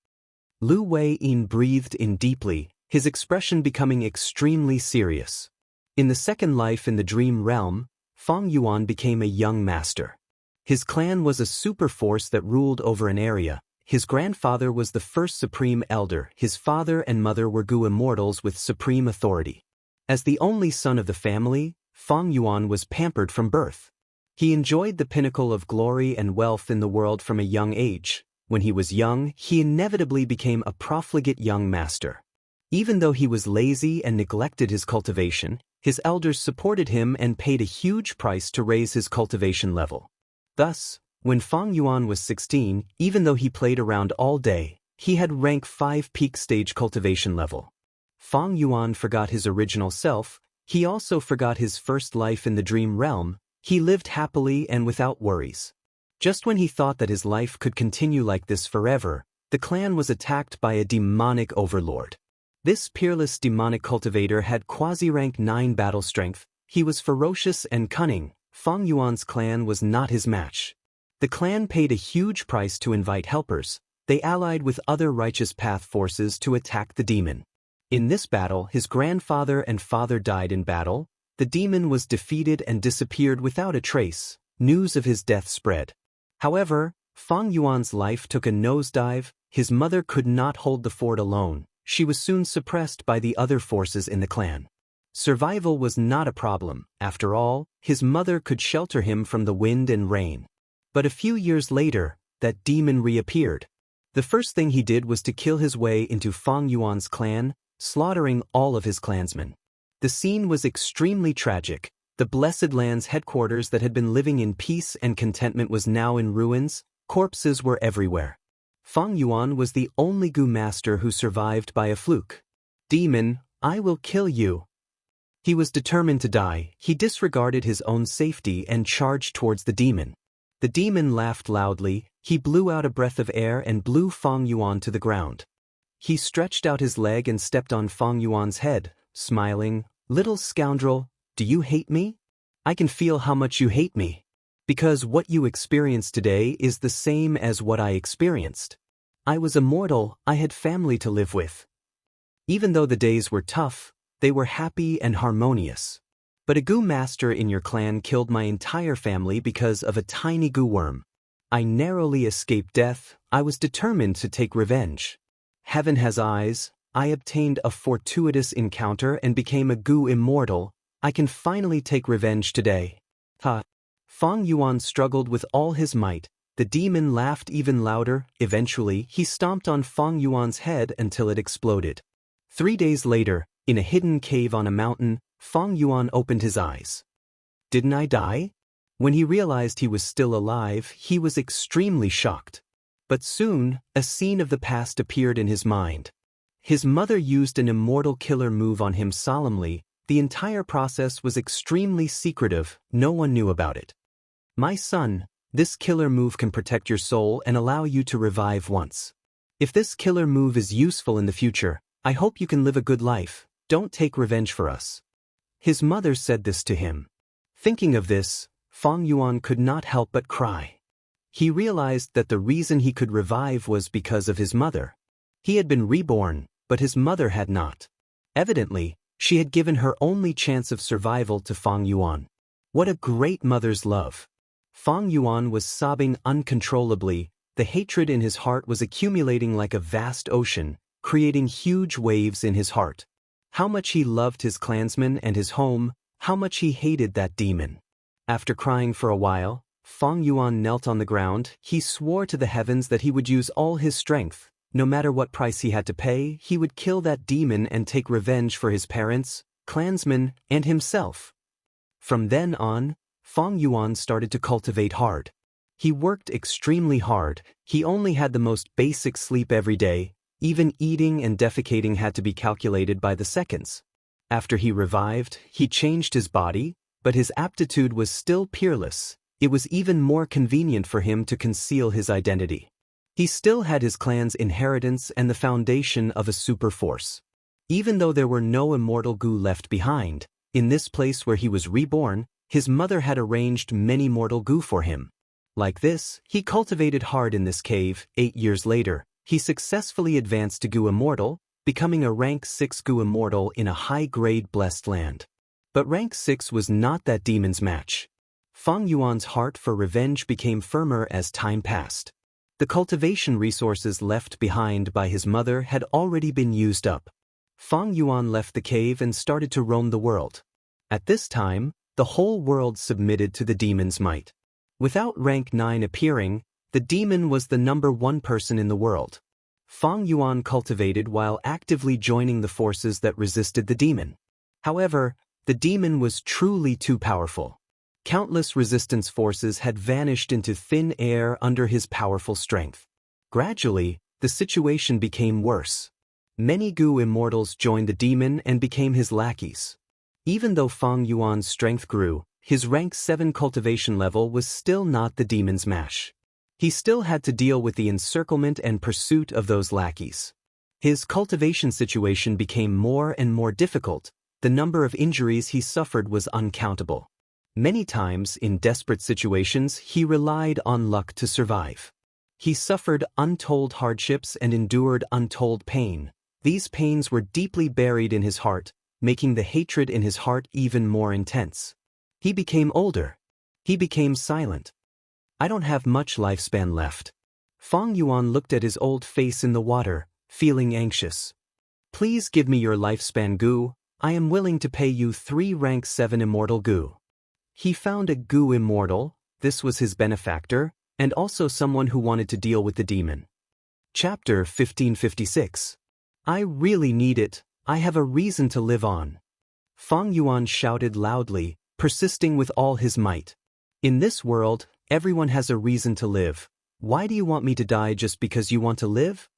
Lu Weiyin breathed in deeply, his expression becoming extremely serious. In the second life in the dream realm, Feng Yuan became a young master. His clan was a super force that ruled over an area. His grandfather was the first supreme elder. His father and mother were Gu immortals with supreme authority. As the only son of the family, Feng Yuan was pampered from birth. He enjoyed the pinnacle of glory and wealth in the world from a young age. When he was young, he inevitably became a profligate young master. Even though he was lazy and neglected his cultivation, his elders supported him and paid a huge price to raise his cultivation level. Thus, when Feng Yuan was 16, even though he played around all day, he had rank 5 peak stage cultivation level. Feng Yuan forgot his original self, he also forgot his first life in the dream realm, he lived happily and without worries. Just when he thought that his life could continue like this forever, the clan was attacked by a demonic overlord. This peerless demonic cultivator had quasi-rank 9 battle strength, he was ferocious and cunning. Feng Yuan's clan was not his match. The clan paid a huge price to invite helpers. They allied with other righteous path forces to attack the demon. In this battle, his grandfather and father died in battle. The demon was defeated and disappeared without a trace. News of his death spread. However, Feng Yuan's life took a nosedive. His mother could not hold the fort alone. She was soon suppressed by the other forces in the clan. Survival was not a problem. After all, his mother could shelter him from the wind and rain. But a few years later, that demon reappeared. The first thing he did was to kill his way into Feng Yuan's clan, slaughtering all of his clansmen. The scene was extremely tragic. The Blessed Land's headquarters that had been living in peace and contentment was now in ruins. Corpses were everywhere. Feng Yuan was the only Gu master who survived by a fluke. Demon, I will kill you. He was determined to die. He disregarded his own safety and charged towards the demon. The demon laughed loudly. He blew out a breath of air and blew Feng Yuan to the ground. He stretched out his leg and stepped on Feng Yuan's head, smiling. Little scoundrel, do you hate me? I can feel how much you hate me. Because what you experience today is the same as what I experienced. I was immortal, I had family to live with. Even though the days were tough, they were happy and harmonious. But a goo master in your clan killed my entire family because of a tiny goo worm. I narrowly escaped death, I was determined to take revenge. Heaven has eyes, I obtained a fortuitous encounter and became a goo immortal, I can finally take revenge today. Ha! Fang Yuan struggled with all his might, the demon laughed even louder, eventually he stomped on Fang Yuan's head until it exploded. 3 days later, in a hidden cave on a mountain, Fang Yuan opened his eyes. Didn't I die? When he realized he was still alive, he was extremely shocked. But soon, a scene of the past appeared in his mind. His mother used an immortal killer move on him solemnly. The entire process was extremely secretive, no one knew about it. My son, this killer move can protect your soul and allow you to revive once. If this killer move is useful in the future, I hope you can live a good life, don't take revenge for us. His mother said this to him. Thinking of this, Fang Yuan could not help but cry. He realized that the reason he could revive was because of his mother. He had been reborn, but his mother had not. Evidently, she had given her only chance of survival to Fang Yuan. What a great mother's love! Fang Yuan was sobbing uncontrollably, the hatred in his heart was accumulating like a vast ocean, creating huge waves in his heart. How much he loved his clansmen and his home, how much he hated that demon. After crying for a while, Fang Yuan knelt on the ground, he swore to the heavens that he would use all his strength, no matter what price he had to pay, he would kill that demon and take revenge for his parents, clansmen, and himself. From then on, Fang Yuan started to cultivate hard. He worked extremely hard, he only had the most basic sleep every day, even eating and defecating had to be calculated by the seconds. After he revived, he changed his body, but his aptitude was still peerless. It was even more convenient for him to conceal his identity. He still had his clan's inheritance and the foundation of a super force. Even though there were no immortal goo left behind, in this place where he was reborn, his mother had arranged many mortal goo for him. Like this, he cultivated hard in this cave. 8 years later, he successfully advanced to goo immortal, becoming a rank 6 goo immortal in a high-grade blessed land. But rank 6 was not that demon's match. Fang Yuan's heart for revenge became firmer as time passed. The cultivation resources left behind by his mother had already been used up. Fang Yuan left the cave and started to roam the world. At this time, the whole world submitted to the demon's might. Without rank 9 appearing, the demon was the #1 person in the world. Fang Yuan cultivated while actively joining the forces that resisted the demon. However, the demon was truly too powerful. Countless resistance forces had vanished into thin air under his powerful strength. Gradually, the situation became worse. Many goo immortals joined the demon and became his lackeys. Even though Fang Yuan's strength grew, his rank 7 cultivation level was still not the demon's match. He still had to deal with the encirclement and pursuit of those lackeys. His cultivation situation became more and more difficult. The number of injuries he suffered was uncountable. Many times, in desperate situations, he relied on luck to survive. He suffered untold hardships and endured untold pain. These pains were deeply buried in his heart, making the hatred in his heart even more intense. He became older. He became silent. I don't have much lifespan left. Fang Yuan looked at his old face in the water, feeling anxious. Please give me your lifespan goo. I am willing to pay you 3 rank 7 immortal goo. He found a goo immortal, this was his benefactor, and also someone who wanted to deal with the demon. Chapter 1556. I really need it, I have a reason to live on. Fang Yuan shouted loudly, persisting with all his might. In this world, everyone has a reason to live. Why do you want me to die just because you want to live?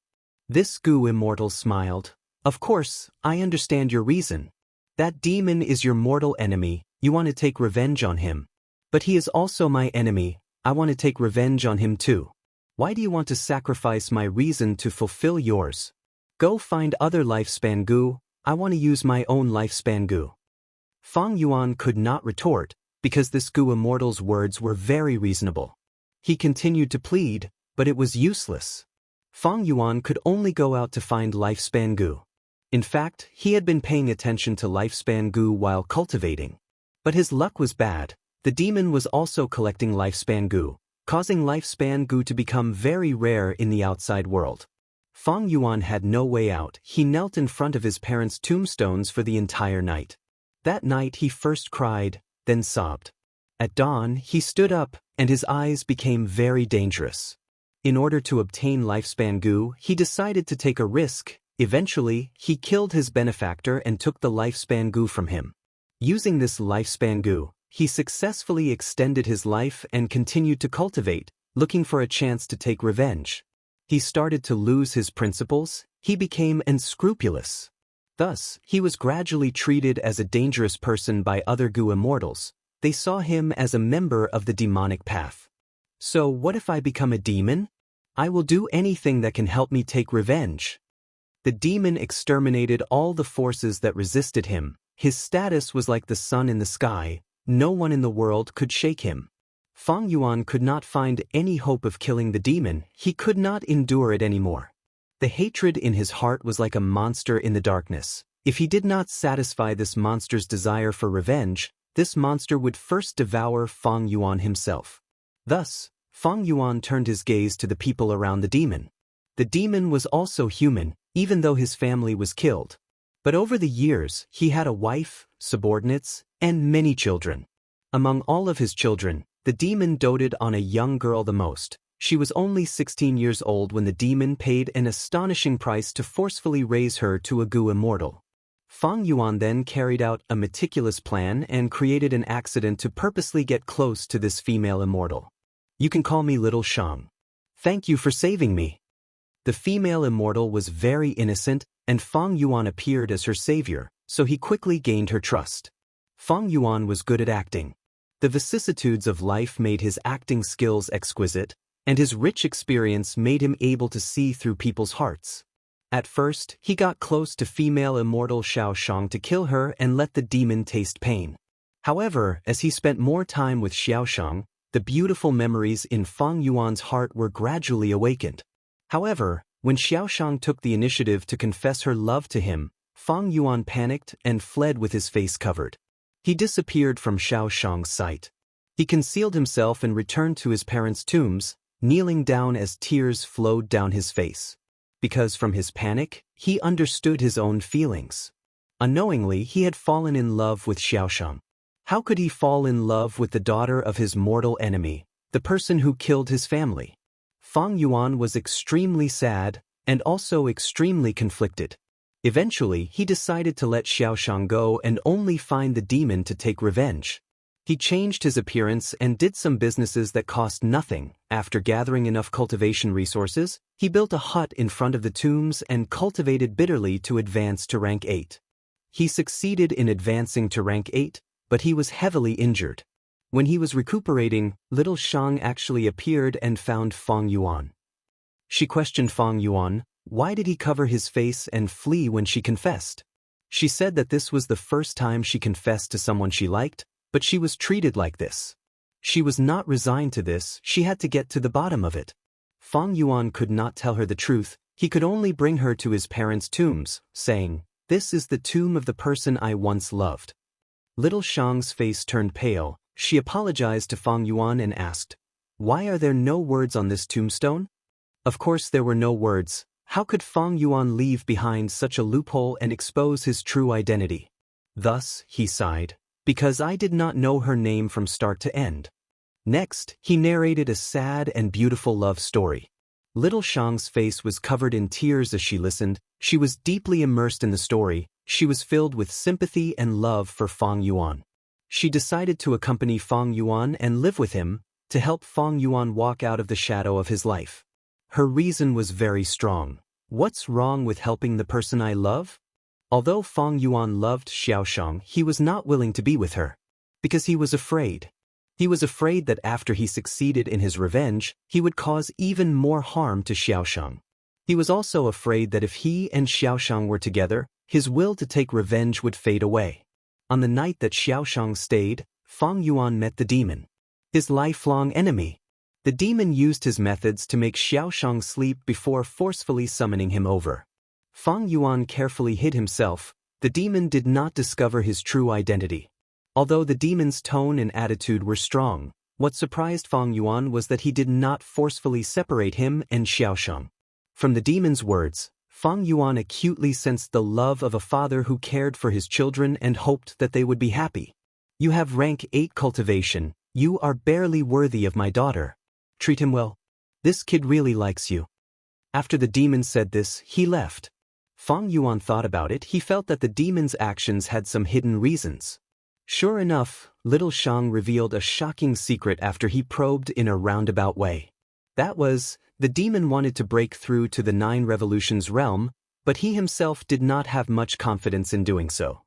This goo immortal smiled. Of course, I understand your reason. That demon is your mortal enemy, you want to take revenge on him. But he is also my enemy, I want to take revenge on him too. Why do you want to sacrifice my reason to fulfill yours? Go find other lifespan goo, I want to use my own lifespan goo. Fang Yuan could not retort, because this Gu immortal's words were very reasonable. He continued to plead, but it was useless. Fang Yuan could only go out to find Lifespan Gu. In fact, he had been paying attention to Lifespan Gu while cultivating. But his luck was bad. The demon was also collecting Lifespan Gu, causing Lifespan Gu to become very rare in the outside world. Fang Yuan had no way out. He knelt in front of his parents' tombstones for the entire night. That night he first cried, then sobbed. At dawn, he stood up, and his eyes became very dangerous. In order to obtain Lifespan Gu, he decided to take a risk. Eventually, he killed his benefactor and took the Lifespan Gu from him. Using this Lifespan Gu, he successfully extended his life and continued to cultivate, looking for a chance to take revenge. He started to lose his principles. He became unscrupulous. Thus, he was gradually treated as a dangerous person by other Gu immortals. They saw him as a member of the demonic path. So what if I become a demon? I will do anything that can help me take revenge. The demon exterminated all the forces that resisted him. His status was like the sun in the sky. No one in the world could shake him. Fang Yuan could not find any hope of killing the demon. He could not endure it anymore. The hatred in his heart was like a monster in the darkness. If he did not satisfy this monster's desire for revenge, this monster would first devour Fang Yuan himself. Thus, Fang Yuan turned his gaze to the people around the demon. The demon was also human, even though his family was killed. But over the years, he had a wife, subordinates, and many children. Among all of his children, the demon doted on a young girl the most. She was only 16 years old when the demon paid an astonishing price to forcefully raise her to a Gu immortal. Fang Yuan then carried out a meticulous plan and created an accident to purposely get close to this female immortal. You can call me Little Shang. Thank you for saving me. The female immortal was very innocent, and Fang Yuan appeared as her savior, so he quickly gained her trust. Fang Yuan was good at acting. The vicissitudes of life made his acting skills exquisite, and his rich experience made him able to see through people's hearts. At first, he got close to female immortal Xiaoshang to kill her and let the demon taste pain. However, as he spent more time with Xiaoshang, the beautiful memories in Fang Yuan's heart were gradually awakened. However, when Xiaoshang took the initiative to confess her love to him, Fang Yuan panicked and fled with his face covered. He disappeared from Xiaoshang's sight. He concealed himself and returned to his parents' tombs, kneeling down as tears flowed down his face. Because from his panic, he understood his own feelings. Unknowingly, he had fallen in love with Xiaoshang. How could he fall in love with the daughter of his mortal enemy, the person who killed his family? Fang Yuan was extremely sad and also extremely conflicted. Eventually, he decided to let Xiaoshang go and only find the demon to take revenge. He changed his appearance and did some businesses that cost nothing. After gathering enough cultivation resources, he built a hut in front of the tombs and cultivated bitterly to advance to rank 8. He succeeded in advancing to rank 8, but he was heavily injured. When he was recuperating, Little Shang actually appeared and found Fang Yuan. She questioned Fang Yuan, why did he cover his face and flee when she confessed? She said that this was the first time she confessed to someone she liked, but she was treated like this. She was not resigned to this. She had to get to the bottom of it. Fang Yuan could not tell her the truth. He could only bring her to his parents' tombs, saying, "This is the tomb of the person I once loved." Little Shang's face turned pale. She apologized to Fang Yuan and asked, "Why are there no words on this tombstone?" Of course there were no words. How could Fang Yuan leave behind such a loophole and expose his true identity? Thus, he sighed, "Because I did not know her name from start to end." Next, he narrated a sad and beautiful love story. Little Shang's face was covered in tears as she listened. She was deeply immersed in the story. She was filled with sympathy and love for Fang Yuan. She decided to accompany Fang Yuan and live with him, to help Fang Yuan walk out of the shadow of his life. Her reason was very strong. What's wrong with helping the person I love? Although Fang Yuan loved Xiaoshang, he was not willing to be with her. Because he was afraid. He was afraid that after he succeeded in his revenge, he would cause even more harm to Xiaoshang. He was also afraid that if he and Xiaoshang were together, his will to take revenge would fade away. On the night that Xiaoshang stayed, Fang Yuan met the demon, his lifelong enemy. The demon used his methods to make Xiaoshang sleep before forcefully summoning him over. Fang Yuan carefully hid himself. The demon did not discover his true identity. Although the demon's tone and attitude were strong, what surprised Fang Yuan was that he did not forcefully separate him and Xiaoshang. From the demon's words, Fang Yuan acutely sensed the love of a father who cared for his children and hoped that they would be happy. You have rank 8 cultivation. You are barely worthy of my daughter. Treat him well. This kid really likes you. After the demon said this, he left. Fang Yuan thought about it. He felt that the demon's actions had some hidden reasons. Sure enough, little Shang revealed a shocking secret after he probed in a roundabout way. That was, the demon wanted to break through to the 9 Revolutions realm, but he himself did not have much confidence in doing so.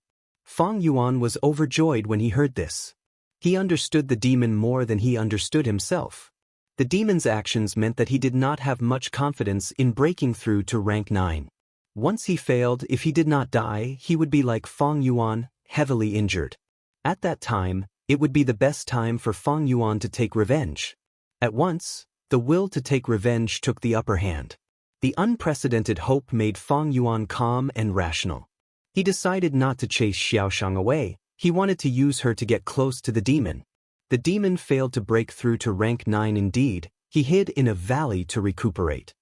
Fang Yuan was overjoyed when he heard this. He understood the demon more than he understood himself. The demon's actions meant that he did not have much confidence in breaking through to rank 9. Once he failed, if he did not die, he would be like Fang Yuan, heavily injured. At that time, it would be the best time for Fang Yuan to take revenge. At once, the will to take revenge took the upper hand. The unprecedented hope made Fang Yuan calm and rational. He decided not to chase Xiaoshang away. He wanted to use her to get close to the demon. The demon failed to break through to rank 9 indeed. He hid in a valley to recuperate.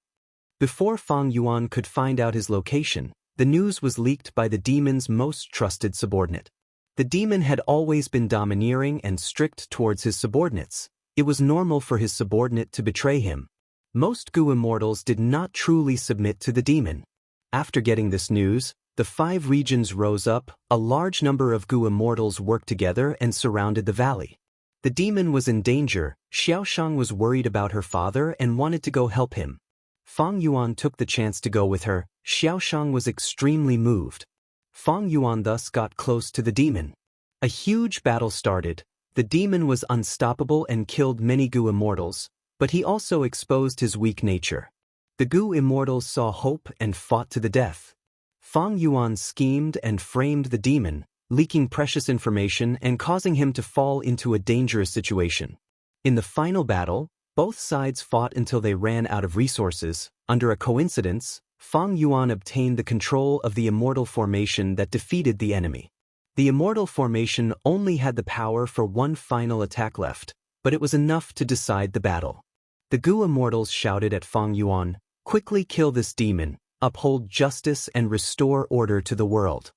Before Fang Yuan could find out his location, the news was leaked by the demon's most trusted subordinate. The demon had always been domineering and strict towards his subordinates. It was normal for his subordinate to betray him. Most Gu immortals did not truly submit to the demon. After getting this news, the 5 regions rose up. A large number of Gu immortals worked together and surrounded the valley. The demon was in danger. Xiaoshang was worried about her father and wanted to go help him. Fang Yuan took the chance to go with her. Xiaoshang was extremely moved. Fang Yuan thus got close to the demon. A huge battle started. The demon was unstoppable and killed many Gu immortals, but he also exposed his weak nature. The Gu immortals saw hope and fought to the death. Fang Yuan schemed and framed the demon, leaking precious information and causing him to fall into a dangerous situation. In the final battle, both sides fought until they ran out of resources. Under a coincidence, Fang Yuan obtained the control of the immortal formation that defeated the enemy. The immortal formation only had the power for one final attack left, but it was enough to decide the battle. The Gu immortals shouted at Fang Yuan, "Quickly kill this demon, uphold justice and restore order to the world."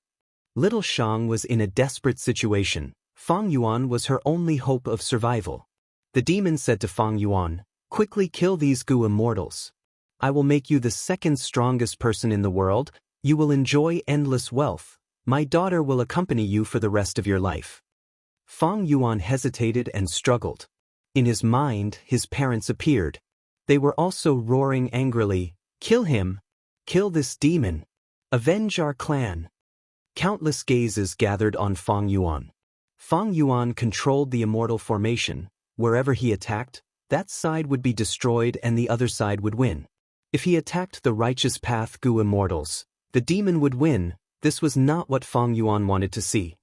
Little Shang was in a desperate situation. Fang Yuan was her only hope of survival. The demon said to Fang Yuan, "Quickly kill these Gu immortals. I will make you the second strongest person in the world. You will enjoy endless wealth. My daughter will accompany you for the rest of your life." Fang Yuan hesitated and struggled. In his mind, his parents appeared. They were also roaring angrily, "Kill him! Kill this demon! Avenge our clan!" Countless gazes gathered on Fang Yuan. Fang Yuan controlled the immortal formation. Wherever he attacked, that side would be destroyed and the other side would win. If he attacked the righteous path Gu immortals, the demon would win. This was not what Fang Yuan wanted to see.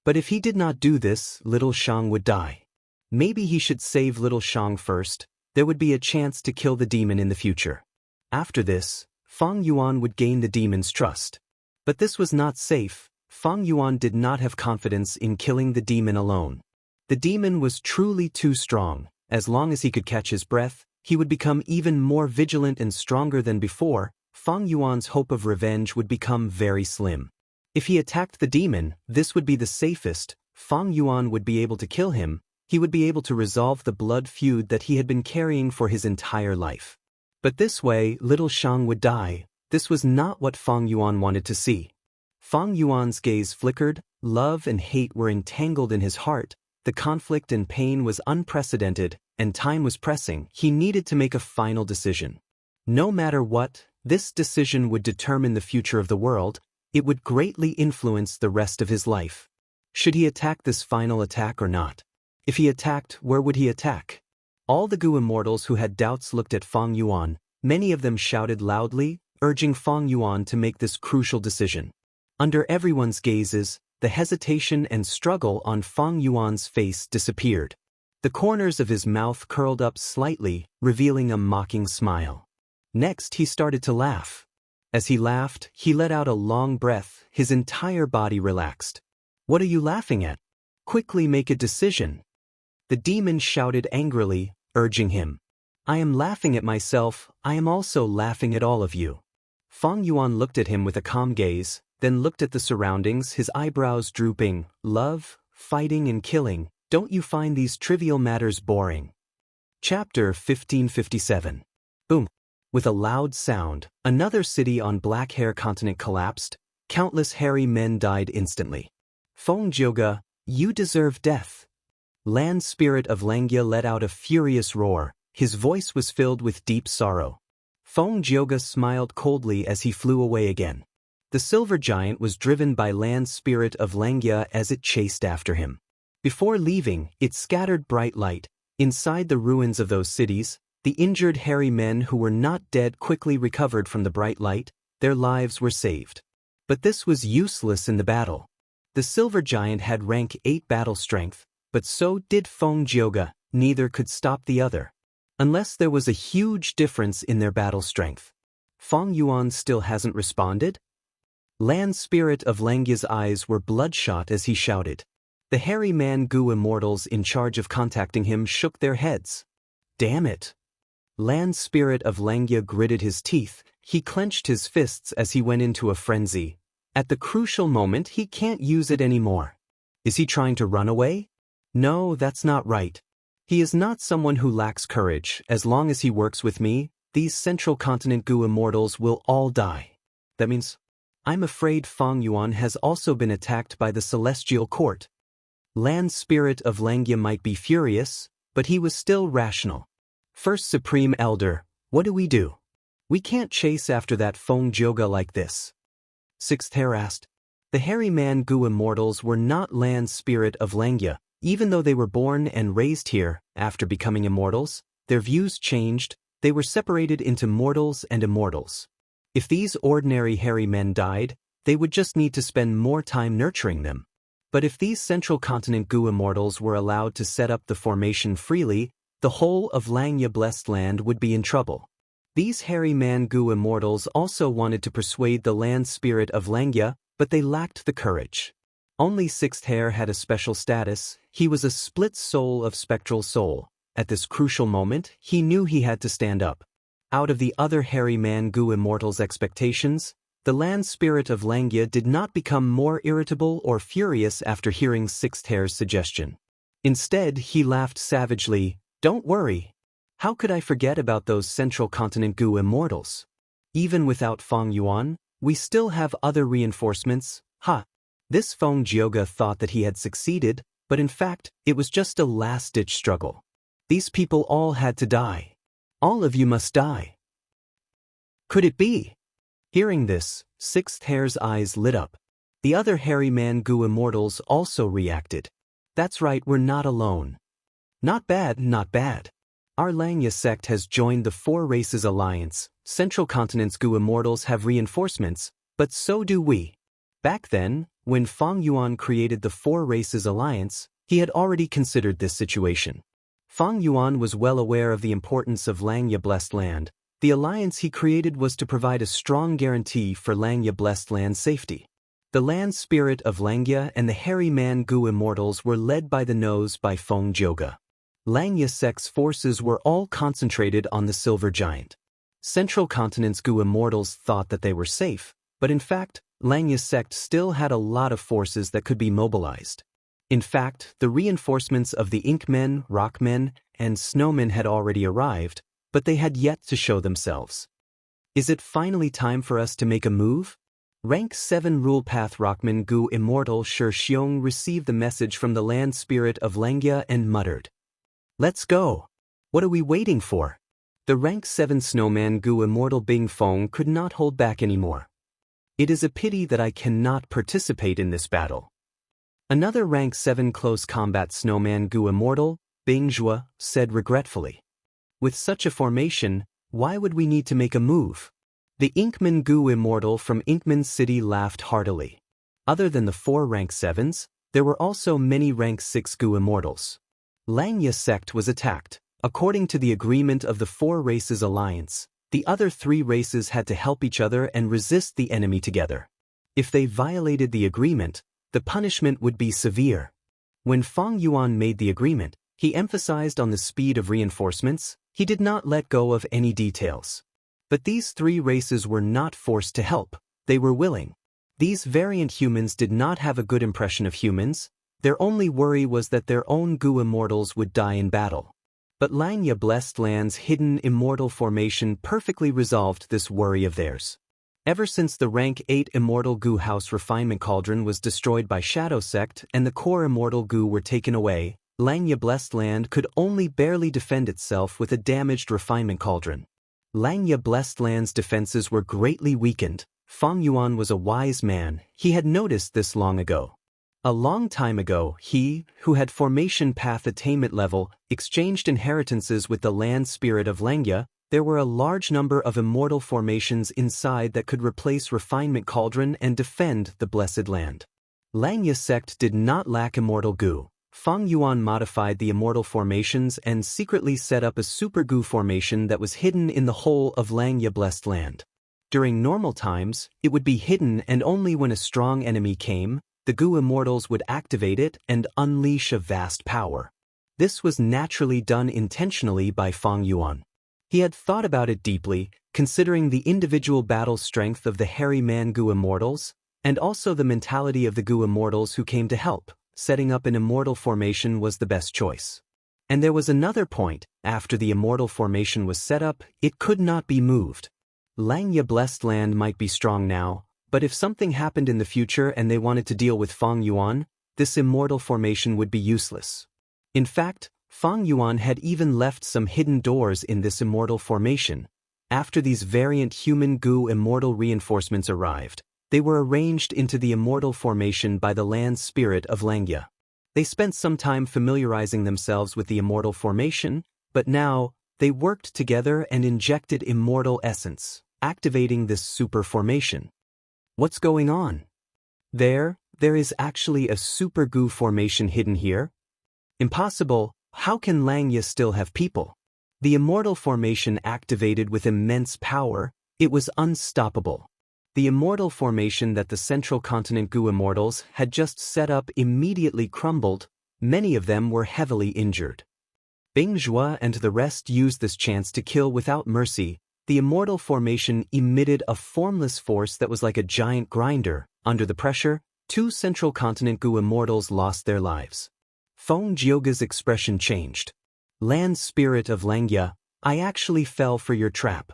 But if he did not do this, little Shang would die. Maybe he should save little Shang first. There would be a chance to kill the demon in the future. After this, Fang Yuan would gain the demon's trust. But this was not safe. Fang Yuan did not have confidence in killing the demon alone. The demon was truly too strong. As long as he could catch his breath, he would become even more vigilant and stronger than before. Fang Yuan's hope of revenge would become very slim. If he attacked the demon, this would be the safest. Fang Yuan would be able to kill him. He would be able to resolve the blood feud that he had been carrying for his entire life. But this way, little Shang would die. This was not what Fang Yuan wanted to see. Fang Yuan's gaze flickered. Love and hate were entangled in his heart. The conflict and pain was unprecedented, and time was pressing. He needed to make a final decision. No matter what, this decision would determine the future of the world. It would greatly influence the rest of his life. Should he attack this final attack or not? If he attacked, where would he attack? All the Gu immortals who had doubts looked at Fang Yuan. Many of them shouted loudly, urging Fang Yuan to make this crucial decision. Under everyone's gazes, the hesitation and struggle on Fang Yuan's face disappeared. The corners of his mouth curled up slightly, revealing a mocking smile. Next, he started to laugh. As he laughed, he let out a long breath, his entire body relaxed. "What are you laughing at? Quickly make a decision." The demon shouted angrily, urging him. "I am laughing at myself, I am also laughing at all of you." Fang Yuan looked at him with a calm gaze, then looked at the surroundings, his eyebrows drooping. "Love, fighting and killing, don't you find these trivial matters boring?" Chapter 1557. Boom. With a loud sound, another city on Black Hair Continent collapsed. Countless hairy men died instantly. "Feng Jioge, you deserve death." Land Spirit of Xianxia let out a furious roar. His voice was filled with deep sorrow. Feng Jioge smiled coldly as he flew away again. The silver giant was driven by Land Spirit of Xianxia as it chased after him. Before leaving, it scattered bright light. Inside the ruins of those cities, the injured hairy men who were not dead quickly recovered from the bright light. Their lives were saved. But this was useless in the battle. The silver giant had rank 8 battle strength, but so did Feng Jioge, neither could stop the other. Unless there was a huge difference in their battle strength. Feng Yuan still hasn't responded? Land Spirit of Xianxia's eyes were bloodshot as he shouted. The hairy man Gu immortals in charge of contacting him shook their heads. Damn it. Land Spirit of Xianxia gritted his teeth. He clenched his fists as he went into a frenzy. At the crucial moment, he can't use it anymore. Is he trying to run away? No, that's not right. He is not someone who lacks courage. As long as he works with me, these Central Continent Gu immortals will all die. That means, I'm afraid Feng Yuan has also been attacked by the Celestial Court. Land Spirit of Xianxia might be furious, but he was still rational. First Supreme Elder, what do? We can't chase after that Feng Jioge like this. Sixth Hair asked. The hairy man Gu immortals were not Land Spirit of Xianxia. Even though they were born and raised here, after becoming immortals, their views changed. They were separated into mortals and immortals. If these ordinary hairy men died, they would just need to spend more time nurturing them. But if these Central Continent Gu immortals were allowed to set up the formation freely, the whole of Xianxia Blessed Land would be in trouble. These hairy man Gu immortals also wanted to persuade the Land Spirit of Xianxia, but they lacked the courage. Only Sixth Hair had a special status. He was a split soul of spectral soul. At this crucial moment, he knew he had to stand up. Out of the other hairy man Gu immortals' expectations, the Land Spirit of Xianxia did not become more irritable or furious after hearing Sixth Hair's suggestion. Instead, he laughed savagely. Don't worry. How could I forget about those Central Continent Gu immortals? Even without Feng Yuan, we still have other reinforcements. Ha! This Feng Jioge thought that he had succeeded, but in fact, it was just a last-ditch struggle. These people all had to die. All of you must die. Could it be? Hearing this, Sixth Hair's eyes lit up. The other hairy man Gu immortals also reacted. That's right, we're not alone. Not bad, not bad. Our Xianxia sect has joined the Four Races Alliance. Central Continent's Gu immortals have reinforcements, but so do we. Back then, when Feng Yuan created the Four Races Alliance, he had already considered this situation. Feng Yuan was well aware of the importance of Xianxia Blessed Land. The alliance he created was to provide a strong guarantee for Xianxia Blessed Land's safety. The Land Spirit of Xianxia and the hairy man Gu immortals were led by the nose by Feng Jioge. Xianxia sect's forces were all concentrated on the silver giant. Central Continent's Gu immortals thought that they were safe, but in fact, Xianxia sect still had a lot of forces that could be mobilized. In fact, the reinforcements of the Inkmen, Rockmen, and Snowmen had already arrived, but they had yet to show themselves. Is it finally time for us to make a move? Rank 7 Rule Path Rockman Gu Immortal Shi Xiong received the message from the Land Spirit of Xianxia and muttered. Let's go. What are we waiting for? The Rank 7 Snowman Gu Immortal Bing Feng could not hold back anymore. It is a pity that I cannot participate in this battle. Another Rank 7 Close Combat Snowman Gu Immortal, Bing Zhua, said regretfully. With such a formation, why would we need to make a move? The Inkman Gu Immortal from Inkman City laughed heartily. Other than the 4 rank 7s, there were also many rank 6 Gu immortals. Xianxia sect was attacked. According to the agreement of the 4 races alliance, the other 3 races had to help each other and resist the enemy together. If they violated the agreement, the punishment would be severe. When Feng Yuan made the agreement, he emphasized on the speed of reinforcements. He did not let go of any details. But these 3 races were not forced to help. They were willing. These variant humans did not have a good impression of humans. Their only worry was that their own Gu immortals would die in battle. But Xianxia Blessed Land's hidden immortal formation perfectly resolved this worry of theirs. Ever since the rank 8 immortal Gu house refinement cauldron was destroyed by Shadow Sect and the core immortal Gu were taken away, Xianxia Blessed Land could only barely defend itself with a damaged refinement cauldron. Xianxia Blessed Land's defenses were greatly weakened. Feng Yuan was a wise man. He had noticed this long ago. A long time ago, he, who had formation path attainment level, exchanged inheritances with the land spirit of Xianxia. There were a large number of immortal formations inside that could replace refinement cauldron and defend the blessed land. Xianxia sect did not lack immortal Gu. Feng Yuan modified the immortal formations and secretly set up a super Gu formation that was hidden in the whole of Xianxia Blessed Land. During normal times, it would be hidden, and only when a strong enemy came, the Gu immortals would activate it and unleash a vast power. This was naturally done intentionally by Feng Yuan. He had thought about it deeply, considering the individual battle strength of the hairy man Gu immortals, and also the mentality of the Gu immortals who came to help. Setting up an immortal formation was the best choice. And there was another point. After the immortal formation was set up, it could not be moved. Xianxia Blessed Land might be strong now, but if something happened in the future and they wanted to deal with Feng Yuan, this immortal formation would be useless. In fact, Feng Yuan had even left some hidden doors in this immortal formation. After these variant human Gu immortal reinforcements arrived, they were arranged into the immortal formation by the land spirit of Xianxia. They spent some time familiarizing themselves with the immortal formation, but now, they worked together and injected immortal essence, activating this super formation. What's going on? There is actually a super Gu formation hidden here? Impossible. How can Xianxia still have people? The immortal formation activated with immense power. It was unstoppable. The immortal formation that the central continent Gu immortals had just set up immediately crumbled. Many of them were heavily injured. Bing Zhua and the rest used this chance to kill without mercy. The immortal formation emitted a formless force that was like a giant grinder. Under the pressure, 2 central continent Gu immortals lost their lives. Feng Jioga's expression changed. Land spirit of Xianxia, I actually fell for your trap.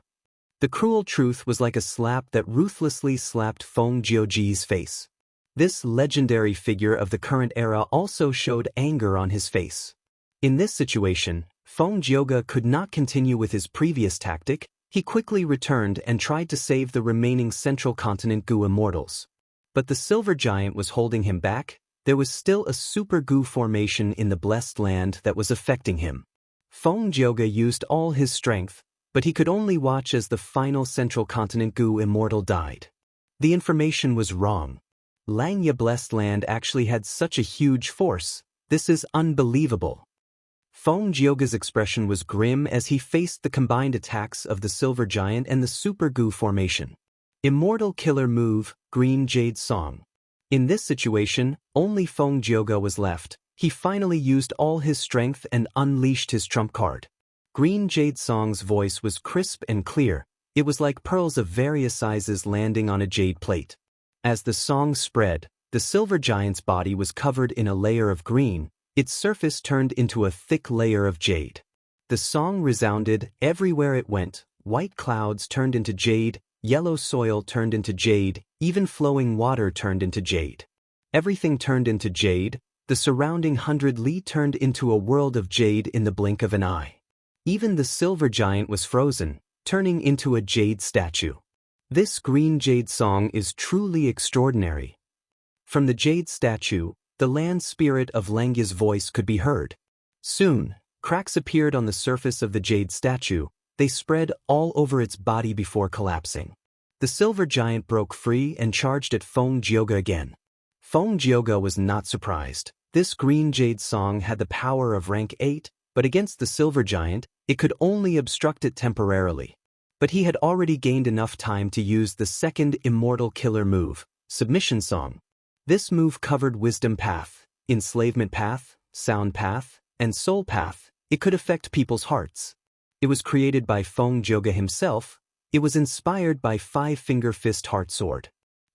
The cruel truth was like a slap that ruthlessly slapped Feng Jioji's face. This legendary figure of the current era also showed anger on his face. In this situation, Feng Jioga could not continue with his previous tactic. He quickly returned and tried to save the remaining central continent Gu immortals. But the silver giant was holding him back. There was still a super Gu formation in the blessed land that was affecting him. Feng Jioga used all his strength, but he could only watch as the final central continent Gu immortal died. The information was wrong. Xianxia Blessed Land actually had such a huge force. This is unbelievable. Feng Jioga's expression was grim as he faced the combined attacks of the silver giant and the super Gu formation. Immortal killer move, Green Jade Song. In this situation, only Feng Jioga was left. He finally used all his strength and unleashed his trump card. Green Jade Song's voice was crisp and clear. It was like pearls of various sizes landing on a jade plate. As the song spread, the silver giant's body was covered in a layer of green. Its surface turned into a thick layer of jade. The song resounded everywhere it went. White clouds turned into jade, yellow soil turned into jade, even flowing water turned into jade. Everything turned into jade. The surrounding 100 li turned into a world of jade in the blink of an eye. Even the silver giant was frozen, turning into a jade statue. This green jade song is truly extraordinary. From the jade statue, the land spirit of Xianxia's voice could be heard. Soon, cracks appeared on the surface of the jade statue. They spread all over its body before collapsing. The silver giant broke free and charged at Feng Jioga again. Feng Jioge was not surprised. This green jade song had the power of rank 8, but against the silver giant, it could only obstruct it temporarily. But he had already gained enough time to use the second immortal killer move, Submission Song. This move covered Wisdom Path, Enslavement Path, Sound Path, and Soul Path. It could affect people's hearts. It was created by Feng Jioge himself. It was inspired by Five-Finger Fist Heart Sword.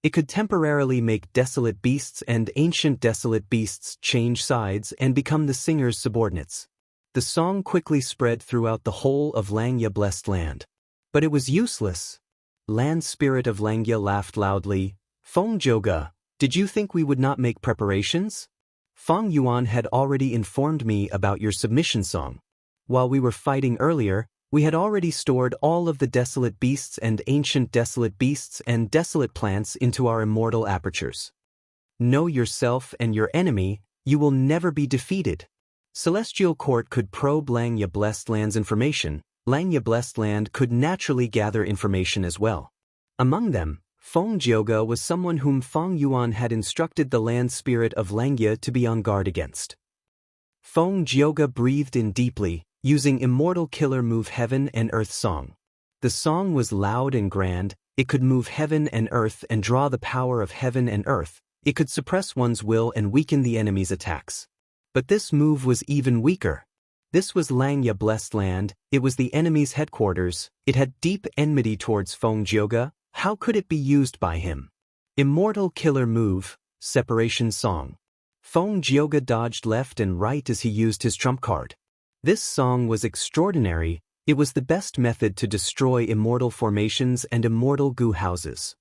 It could temporarily make desolate beasts and ancient desolate beasts change sides and become the singer's subordinates. The song quickly spread throughout the whole of Xianxia blessed land. But it was useless. Land spirit of Xianxia laughed loudly. Feng Jioge, did you think we would not make preparations? Feng Yuan had already informed me about your submission song. While we were fighting earlier, we had already stored all of the desolate beasts and ancient desolate beasts and desolate plants into our immortal apertures. Know yourself and your enemy, you will never be defeated. Celestial Court could probe Xianxia Blessed Land's information. Xianxia Blessed Land could naturally gather information as well. Among them, Feng Jioge was someone whom Feng Yuan had instructed the land spirit of Xianxia to be on guard against. Feng Jioge breathed in deeply, using immortal killer move Heaven and Earth Song. The song was loud and grand. It could move heaven and earth and draw the power of heaven and earth. It could suppress one's will and weaken the enemy's attacks. But this move was even weaker. This was Xianxia Blessed Land. It was the enemy's headquarters. It had deep enmity towards Feng Jioge. How could it be used by him? Immortal killer move, Separation Song. Feng Jioge dodged left and right as he used his trump card. This song was extraordinary. It was the best method to destroy immortal formations and immortal goo houses.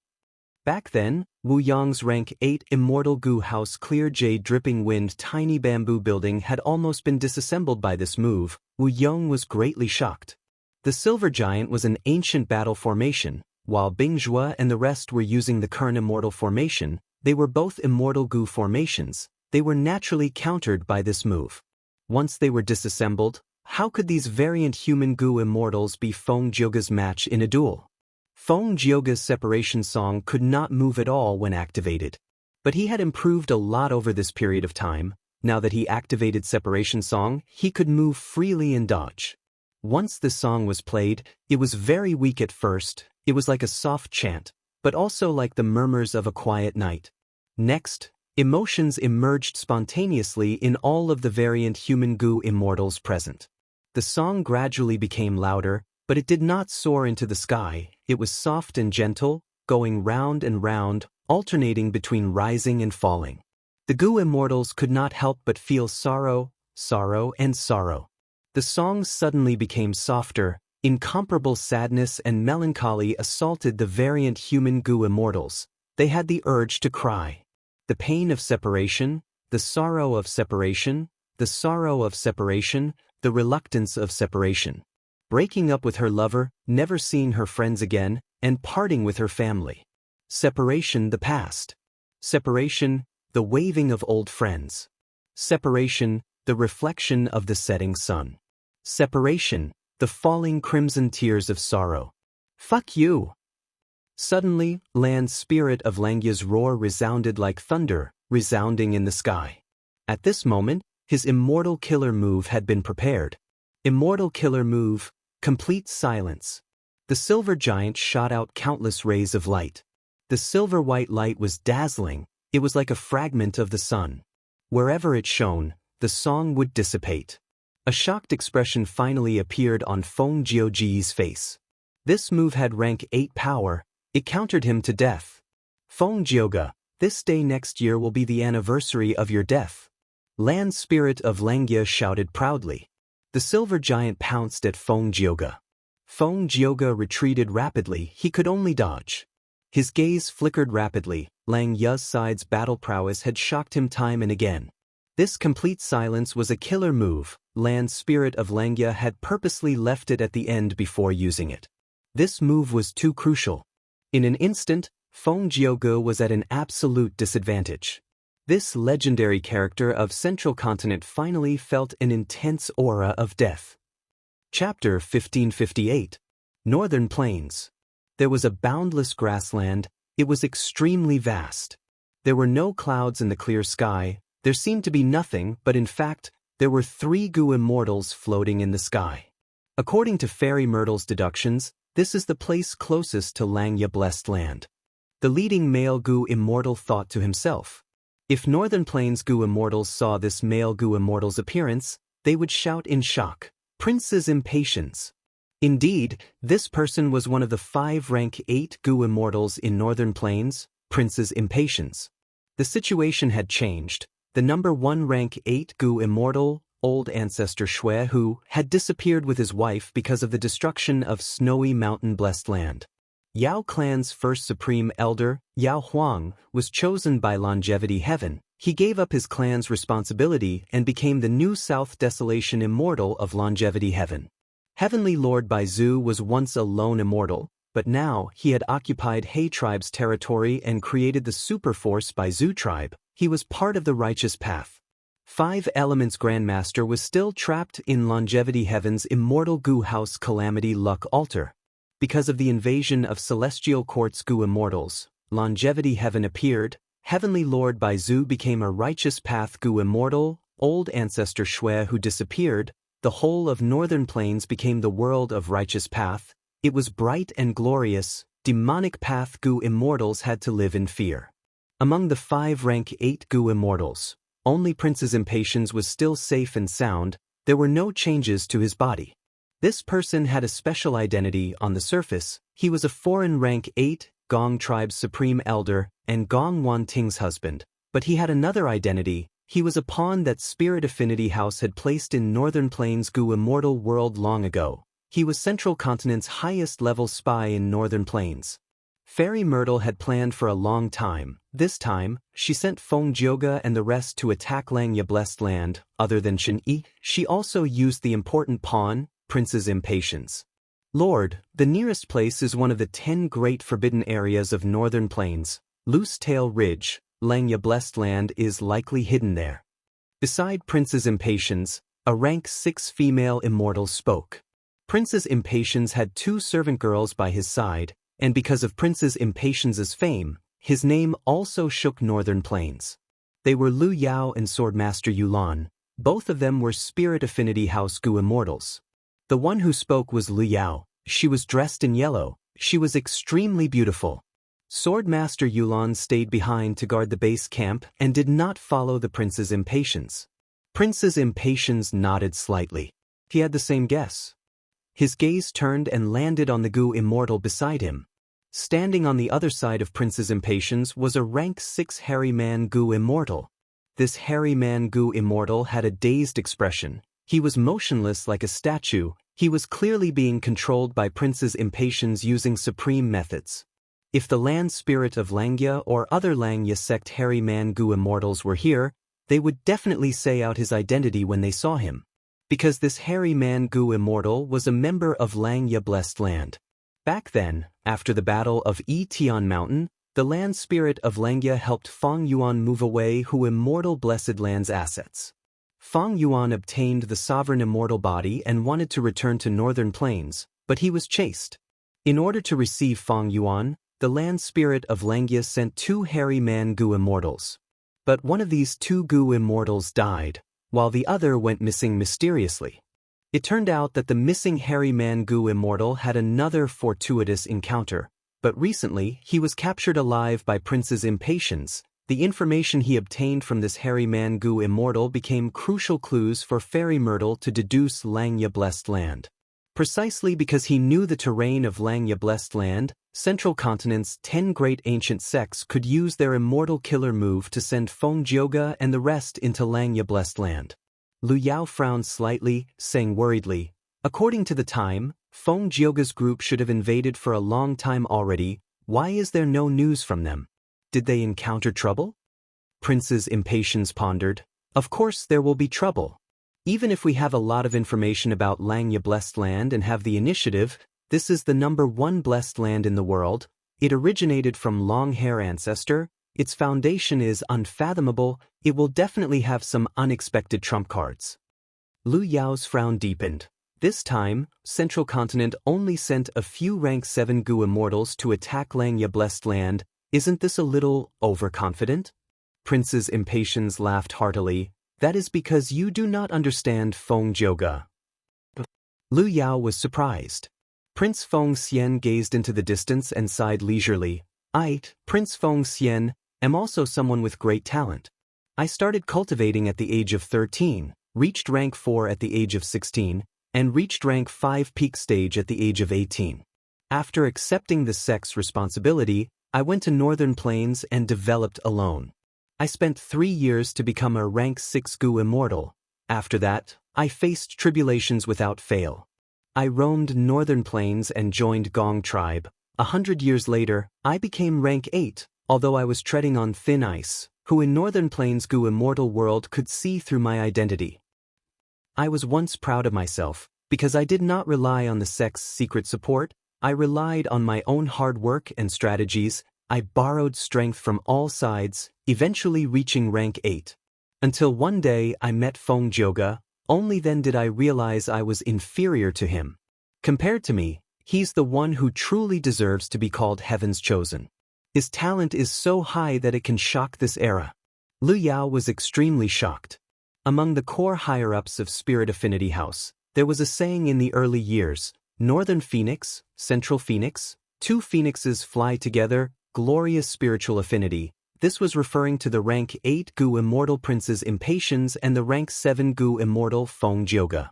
Back then, Wu Yang's rank 8 immortal goo house Clear Jade Dripping Wind tiny bamboo building had almost been disassembled by this move. Wu Yang was greatly shocked. The silver giant was an ancient battle formation, while Bingzhua and the rest were using the current immortal formation. They were both immortal goo formations. They were naturally countered by this move. Once they were disassembled, how could these variant human goo immortals be Feng Jioge's match in a duel? Feng Jioge's separation song could not move at all when activated. But he had improved a lot over this period of time. Now that he activated separation song, he could move freely and dodge. Once the song was played, it was very weak at first. It was like a soft chant, but also like the murmurs of a quiet night. Next, emotions emerged spontaneously in all of the variant human goo immortals present. The song gradually became louder, but it did not soar into the sky. It was soft and gentle, going round and round, alternating between rising and falling. The goo immortals could not help but feel sorrow, sorrow, and sorrow. The song suddenly became softer. Incomparable sadness and melancholy assaulted the variant human goo immortals. They had the urge to cry. The pain of separation, the sorrow of separation, the sorrow of separation, the reluctance of separation. Breaking up with her lover, never seeing her friends again, and parting with her family. Separation, the past. Separation, the waving of old friends. Separation, the reflection of the setting sun. Separation, the falling crimson tears of sorrow. Fuck you! Suddenly, land spirit of Xianxia's roar resounded like thunder, resounding in the sky. At this moment, his immortal killer move had been prepared. Immortal killer move, complete silence. The silver giant shot out countless rays of light. The silver-white light was dazzling. It was like a fragment of the sun. Wherever it shone, the song would dissipate. A shocked expression finally appeared on Feng Jioge's face. This move had rank 8 power. It countered him to death. Feng Jioge, this day next year will be the anniversary of your death. Land spirit of Xianxia shouted proudly. The silver giant pounced at Feng Jioge. Feng Jioge retreated rapidly. He could only dodge. His gaze flickered rapidly. Xianxia's side's battle prowess had shocked him time and again. This complete silence was a killer move. Land spirit of Xianxia had purposely left it at the end before using it. This move was too crucial. In an instant, Feng Jioge was at an absolute disadvantage. This legendary character of Central Continent finally felt an intense aura of death. Chapter 1558. Northern Plains. There was a boundless grassland. It was extremely vast. There were no clouds in the clear sky, there seemed to be nothing, but in fact, there were 3 Gu immortals floating in the sky. According to Fairy Myrtle's deductions, this is the place closest to Langya Blessed Land. The leading male Gu immortal thought to himself, if Northern Plains Gu immortals saw this male Gu immortal's appearance, they would shout in shock, "Prince's impatience!" Indeed, this person was one of the 5 rank 8 Gu immortals in Northern Plains, Prince's impatience. The situation had changed. The number 1 rank 8 Gu immortal, Old Ancestor Shui, who had disappeared with his wife because of the destruction of Snowy Mountain Blessed Land. Yao clan's first supreme elder, Yao Huang, was chosen by Longevity Heaven. He gave up his clan's responsibility and became the new South Desolation Immortal of Longevity Heaven. Heavenly Lord Baizu was once a lone immortal, but now he had occupied He tribe's territory and created the Superforce Baizu tribe. He was part of the righteous path. 5 Elements Grandmaster was still trapped in Longevity Heaven's Immortal Gu House Calamity Luck Altar. Because of the invasion of Celestial Quartz Gu Immortals, Longevity Heaven appeared. Heavenly Lord Baizu became a righteous path Gu Immortal, Old Ancestor Shui who disappeared. The whole of Northern Plains became the world of righteous path. It was bright and glorious. Demonic path Gu Immortals had to live in fear. Among the 5 rank 8 Gu Immortals, only Prince's Impatience was still safe and sound. There were no changes to his body. This person had a special identity on the surface. He was a foreign rank 8 Gong tribe's supreme elder and Gong Wan Ting's husband, but he had another identity. He was a pawn that Spirit Affinity House had placed in Northern Plains Gu Immortal world long ago. He was Central Continent's highest level spy in Northern Plains. Fairy Myrtle had planned for a long time. This time, she sent Feng Jioga and the rest to attack Langya Blessed Land. Other than Xianxia, she also used the important pawn, Prince's Impatience. Lord, the nearest place is one of the 10 great forbidden areas of Northern Plains. Loose Tail Ridge, Langya Blessed Land is likely hidden there. Beside Prince's Impatience, a rank 6 female immortal spoke. Prince's Impatience had 2 servant girls by his side, and because of Prince's Impatience's fame, his name also shook Northern Plains. They were Lu Yao and Swordmaster Yulan. Both of them were Spirit Affinity House Gu Immortals. The one who spoke was Lu Yao. She was dressed in yellow. She was extremely beautiful. Swordmaster Yulan stayed behind to guard the base camp and did not follow the Prince's Impatience. Prince's Impatience nodded slightly. He had the same guess. His gaze turned and landed on the Gu Immortal beside him. Standing on the other side of Prince's Impatience was a rank 6 Hairy Man Gu Immortal. This Hairy Man Gu Immortal had a dazed expression. He was motionless like a statue. He was clearly being controlled by Prince's Impatience using supreme methods. If the land spirit of Langya or other Langya sect Hairy Man Gu Immortals were here, they would definitely say out his identity when they saw him. Because this Hairy Man Gu Immortal was a member of Langya Blessed Land. Back then, after the Battle of Tian Mountain, the land spirit of Langya helped Feng Yuan move away Hu Immortal Blessed Land's assets. Feng Yuan obtained the sovereign immortal body and wanted to return to Northern Plains, but he was chased. In order to receive Feng Yuan, the land spirit of Langya sent 2 Hairy Man Gu Immortals. But one of these 2 Gu Immortals died, while the other went missing mysteriously. It turned out that the missing Hairy Man Gu Immortal had another fortuitous encounter, but recently he was captured alive by Prince's Impatience. The information he obtained from this Hairy Man Gu Immortal became crucial clues for Fairy Myrtle to deduce Langya Blessed Land. Precisely because he knew the terrain of Langya Blessed Land, Central Continent's 10 great ancient sects could use their immortal killer move to send Feng Jioga and the rest into Langya Blessed Land. Lu Yao frowned slightly, saying worriedly, "According to the time, Feng Jioga's group should have invaded for a long time already. Why is there no news from them? Did they encounter trouble?" Prince's Impatience pondered. "Of course there will be trouble. Even if we have a lot of information about Langya Blessed Land and have the initiative, this is the number 1 blessed land in the world. It originated from long-hair ancestor. Its foundation is unfathomable. It will definitely have some unexpected trump cards." Lu Yao's frown deepened. This time, Central Continent only sent a few rank 7 Gu Immortals to attack Langya Blessed Land. Isn't this a little overconfident? Princess Impatience laughed heartily. That is because you do not understand Feng Jioge. Lu Yao was surprised. Prince Feng Xian gazed into the distance and sighed leisurely. Prince Feng Xian, am also someone with great talent. I started cultivating at the age of 13, reached rank 4 at the age of 16, and reached rank 5 peak stage at the age of 18. After accepting the sect's responsibility, I went to Northern Plains and developed alone. I spent 3 years to become a rank 6 Gu immortal. After that, I faced tribulations without fail. I roamed Northern Plains and joined Gong tribe. 100 years later, I became rank 8, although I was treading on thin ice, who in Northern Plains Gu immortal world could see through my identity. I was once proud of myself, because I did not rely on the sect's secret support. I relied on my own hard work and strategies. I borrowed strength from all sides, eventually reaching rank 8. Until one day I met Feng Jioge. Only then did I realize I was inferior to him. Compared to me, he's the one who truly deserves to be called Heaven's Chosen. His talent is so high that it can shock this era. Lu Yao was extremely shocked. Among the core higher-ups of Spirit Affinity House, there was a saying in the early years, Northern Phoenix, Central Phoenix, 2 phoenixes fly together, glorious spiritual affinity. This was referring to the rank 8 Gu immortal Princess Impatience and the rank 7 Gu immortal Feng Jioge.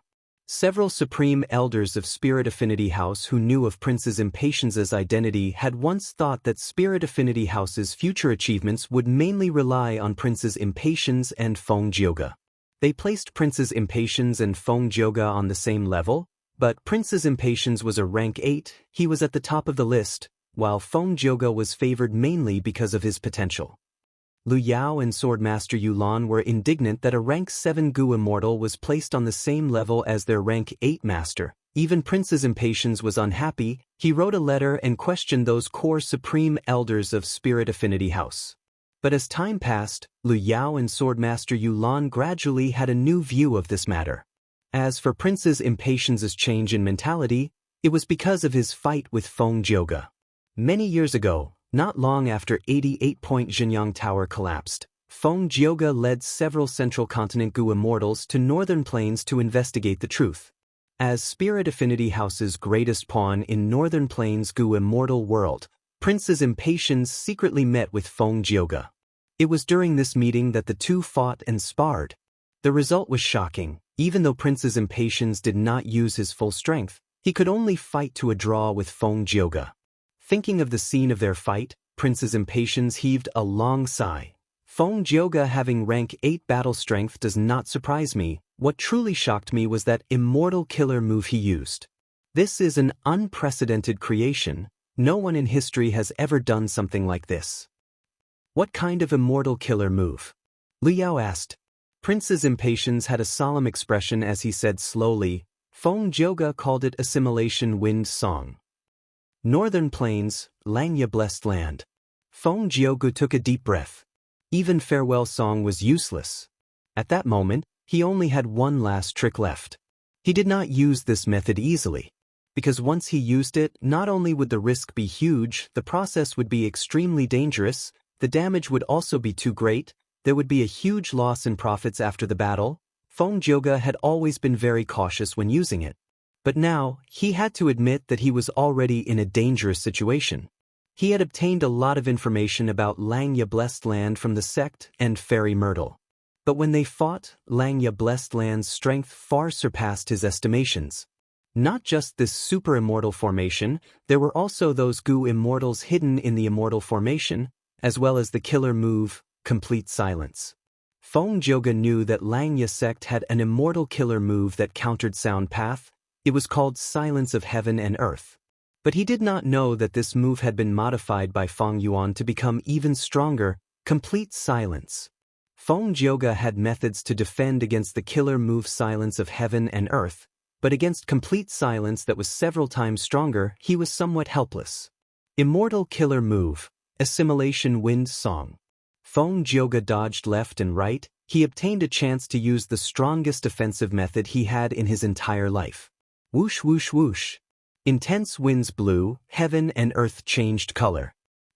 Several supreme elders of Spirit Affinity House who knew of Princess Impatience's identity had once thought that Spirit Affinity House's future achievements would mainly rely on Princess Impatience and Feng Jioge. They placed Princess Impatience and Feng Jioge on the same level, but Princess Impatience was a rank 8, he was at the top of the list, while Feng Jioge was favored mainly because of his potential. Lu Yao and Swordmaster Yulan were indignant that a rank 7 Gu immortal was placed on the same level as their rank 8 master. Even Princess Impatience was unhappy. He wrote a letter and questioned those core supreme elders of Spirit Affinity House. But as time passed, Lu Yao and Swordmaster Yulan gradually had a new view of this matter. As for Princess Impatience's change in mentality, it was because of his fight with Feng Jioge. Many years ago, not long after 88-point Xianxia Tower collapsed, Feng Jioge led several Central Continent Gu immortals to Northern Plains to investigate the truth. As Spirit Affinity House's greatest pawn in Northern Plains Gu immortal world, Princess Impatience secretly met with Feng Jioge. It was during this meeting that the two fought and sparred. The result was shocking. Even though Princess Impatience did not use his full strength, he could only fight to a draw with Feng Jioge. Thinking of the scene of their fight, Princess Impatience heaved a long sigh. Feng Jioge having rank 8 battle strength does not surprise me. What truly shocked me was that immortal killer move he used. This is an unprecedented creation. No one in history has ever done something like this. What kind of immortal killer move? Lu Yao asked. Princess Impatience had a solemn expression as he said slowly, Feng Jioge called it Assimilation Wind Song. Northern Plains, Xianxia blessed land. Feng Jioge took a deep breath. Even farewell song was useless. At that moment, he only had one last trick left. He did not use this method easily. Because once he used it, not only would the risk be huge, the process would be extremely dangerous, the damage would also be too great, there would be a huge loss in profits after the battle. Feng Jioge had always been very cautious when using it. But now, he had to admit that he was already in a dangerous situation. He had obtained a lot of information about Xianxia Blessed Land from the sect and Fairy Myrtle. But when they fought, Xianxia Blessed Land's strength far surpassed his estimations. Not just this super immortal formation, there were also those Gu immortals hidden in the immortal formation, as well as the killer move, Complete Silence. Feng Jioge knew that Xianxia sect had an immortal killer move that countered Sound Path. It was called Silence of Heaven and Earth. But he did not know that this move had been modified by Feng Yuan to become even stronger, Complete Silence. Feng Jioge had methods to defend against the killer move Silence of Heaven and Earth, but against Complete Silence that was several times stronger, he was somewhat helpless. Immortal killer move, Assimilation Wind Song. Feng Jioge dodged left and right. He obtained a chance to use the strongest defensive method he had in his entire life. Whoosh whoosh whoosh. Intense winds blew, heaven and earth changed color.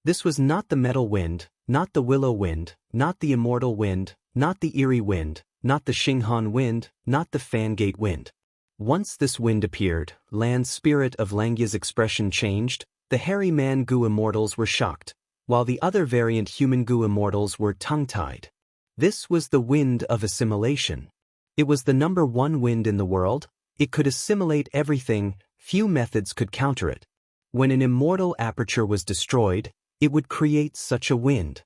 This was not the metal wind, not the willow wind, not the immortal wind, not the eerie wind, not the Xinghan wind, not the Fangate wind. Once this wind appeared, land spirit of Langya's expression changed. The hairy man Gu immortals were shocked, while the other variant human Gu immortals were tongue-tied. This was the wind of assimilation. It was the #1 wind in the world. It could assimilate everything, few methods could counter it. When an immortal aperture was destroyed, it would create such a wind.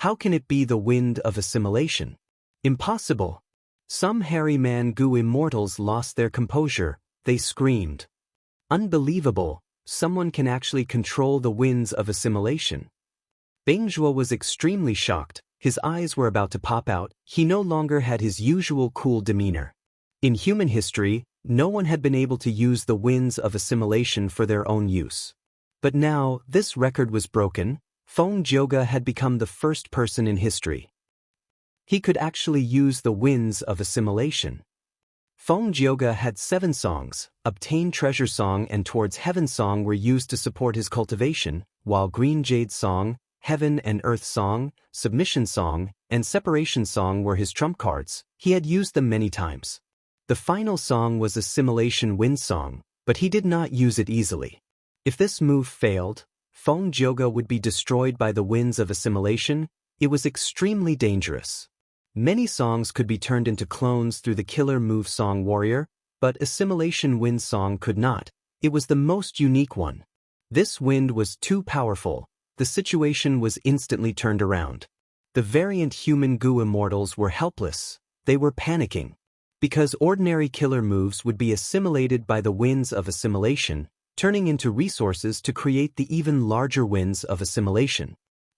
How can it be the wind of assimilation? Impossible. Some hairy man Gu immortals lost their composure, they screamed. Unbelievable, someone can actually control the winds of assimilation. Bingzhuo was extremely shocked, his eyes were about to pop out, he no longer had his usual cool demeanor. In human history, no one had been able to use the winds of assimilation for their own use. But now, this record was broken. Feng Jioge had become the first person in history. He could actually use the winds of assimilation. Feng Jioge had 7 songs. Obtain Treasure Song and Towards Heaven Song were used to support his cultivation, while Green Jade Song, Heaven and Earth Song, Submission Song, and Separation Song were his trump cards. He had used them many times. The final song was Assimilation Wind Song, but he did not use it easily. If this move failed, Feng Jioge would be destroyed by the winds of assimilation. It was extremely dangerous. Many songs could be turned into clones through the killer move Song Warrior, but Assimilation Wind Song could not. It was the most unique one. This wind was too powerful. The situation was instantly turned around. The variant human Gu immortals were helpless. They were panicking. Because ordinary killer moves would be assimilated by the winds of assimilation, turning into resources to create the even larger winds of assimilation.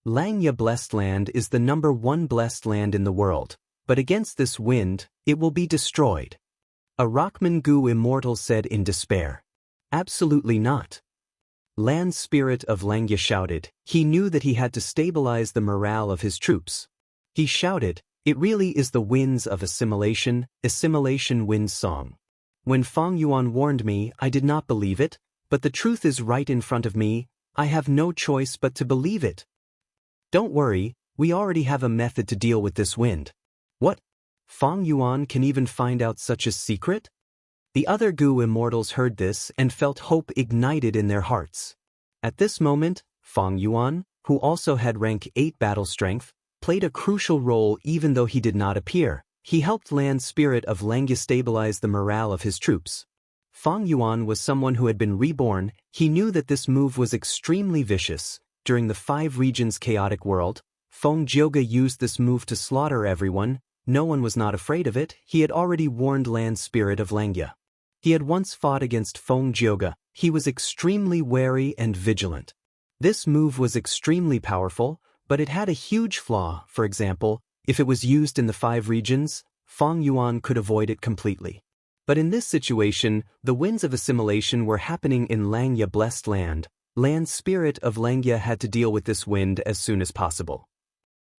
Langya Blessed Land is the #1 blessed land in the world, but against this wind, it will be destroyed. A Rockman Gu immortal said in despair. Absolutely not. Land Spirit of Langya shouted. He knew that he had to stabilize the morale of his troops. He shouted, "It really is the winds of assimilation, Assimilation Wind Song." When Feng Yuan warned me, I did not believe it, but the truth is right in front of me. I have no choice but to believe it. Don't worry, we already have a method to deal with this wind. What? Feng Yuan can even find out such a secret? The other Gu immortals heard this and felt hope ignited in their hearts. At this moment, Feng Yuan, who also had rank 8 battle strength, played a crucial role even though he did not appear. He helped Land Spirit of Langya stabilize the morale of his troops. Feng Yuan was someone who had been reborn. He knew that this move was extremely vicious. During the 5 regions chaotic world, Feng Jioge used this move to slaughter everyone. No one was not afraid of it. He had already warned Land Spirit of Langya. He had once fought against Feng Jioge. He was extremely wary and vigilant. This move was extremely powerful, but it had a huge flaw. For example, if it was used in the 5 regions, Feng Yuan could avoid it completely. But in this situation, the winds of assimilation were happening in Langya Blessed Land. Land Spirit of Langya had to deal with this wind as soon as possible.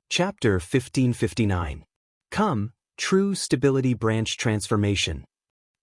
Chapter 1559. Come, True Stability Branch Transformation.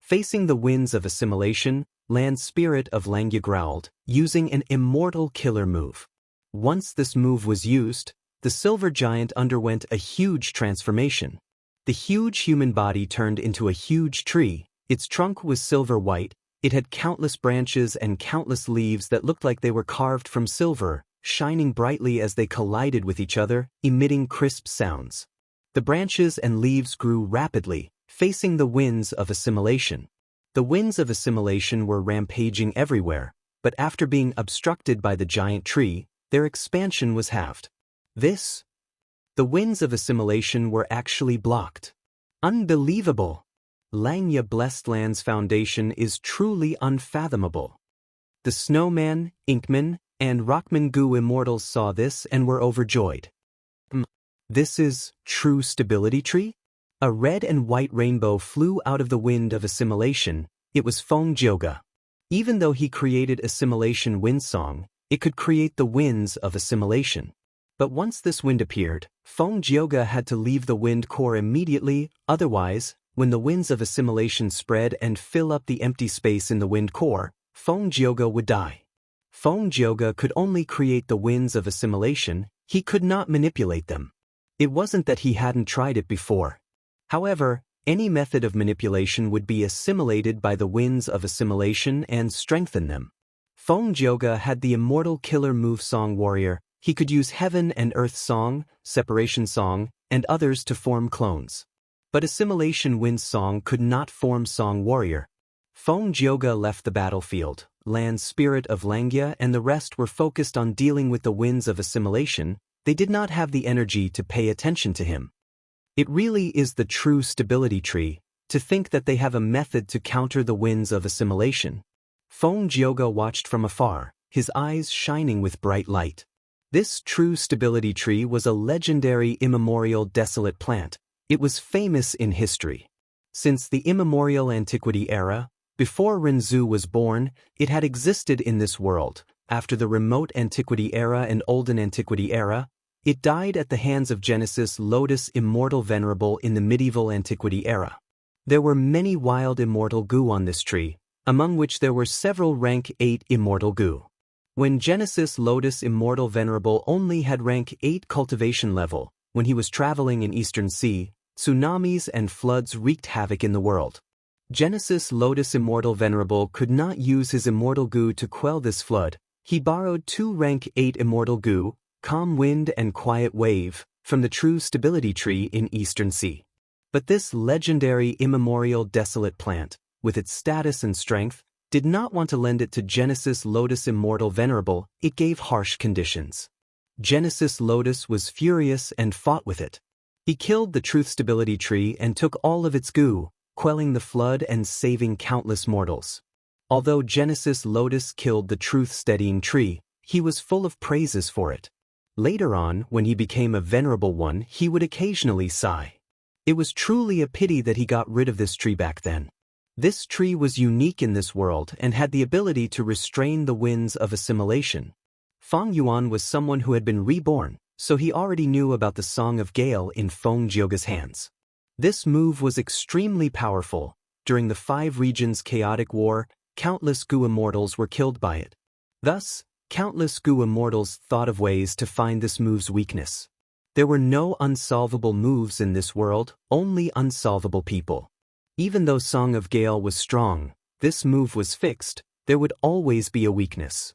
Facing the winds of assimilation, Land Spirit of Langya growled, using an immortal killer move. Once this move was used, the silver giant underwent a huge transformation. The huge human body turned into a huge tree. Its trunk was silver white. It had countless branches and countless leaves that looked like they were carved from silver, shining brightly as they collided with each other, emitting crisp sounds. The branches and leaves grew rapidly, facing the winds of assimilation. The winds of assimilation were rampaging everywhere, but after being obstructed by the giant tree, their expansion was halved. The winds of assimilation were actually blocked. Unbelievable! Langya Blessed Land's foundation is truly unfathomable. The Snowman, Inkman, and Rockman Gu immortals saw this and were overjoyed. This is true stability tree? A red and white rainbow flew out of the wind of assimilation. It was Feng Jioge. Even though he created Assimilation Wind Song, it could create the winds of assimilation. But once this wind appeared, Feng Jioge had to leave the wind core immediately, otherwise, when the winds of assimilation spread and fill up the empty space in the wind core, Feng Jioge would die. Feng Jioge could only create the winds of assimilation, he could not manipulate them. It wasn't that he hadn't tried it before. However, any method of manipulation would be assimilated by the winds of assimilation and strengthen them. Feng Jioge had the immortal killer move Song Warrior. He could use Heaven and Earth Song, Separation Song, and others to form clones. But Assimilation Winds Song could not form Song Warrior. Feng Jioge left the battlefield. Land Spirit of Xianxia and the rest were focused on dealing with the winds of assimilation. They did not have the energy to pay attention to him. It really is the true stability tree, to think that they have a method to counter the winds of assimilation. Feng Jioge watched from afar, his eyes shining with bright light. This true stability tree was a legendary immemorial desolate plant. It was famous in history. Since the immemorial antiquity era, before Renzu was born, it had existed in this world. After the remote antiquity era and olden antiquity era, it died at the hands of Genesis Lotus Immortal Venerable in the medieval antiquity era. There were many wild immortal gu on this tree, among which there were several rank 8 immortal gu. When Genesis Lotus Immortal Venerable only had rank 8 cultivation level, when he was traveling in Eastern Sea, tsunamis and floods wreaked havoc in the world. Genesis Lotus Immortal Venerable could not use his immortal gu to quell this flood. He borrowed 2 rank 8 immortal gu, Calm Wind and Quiet Wave, from the true stability tree in Eastern Sea. But this legendary immemorial desolate plant, with its status and strength, did not want to lend it to Genesis Lotus Immortal Venerable. It gave harsh conditions. Genesis Lotus was furious and fought with it. He killed the truth stability tree and took all of its gu, quelling the flood and saving countless mortals. Although Genesis Lotus killed the truth steadying tree, he was full of praises for it. Later on, when he became a venerable one, he would occasionally sigh. It was truly a pity that he got rid of this tree back then. This tree was unique in this world and had the ability to restrain the winds of assimilation. Feng Yuan was someone who had been reborn, so he already knew about the Song of Gale in Feng Jioge's hands. This move was extremely powerful. During the 5 regions chaotic war, countless gu immortals were killed by it. Thus, countless gu immortals thought of ways to find this move's weakness. There were no unsolvable moves in this world, only unsolvable people. Even though Song of Gale was strong, this move was fixed. There would always be a weakness.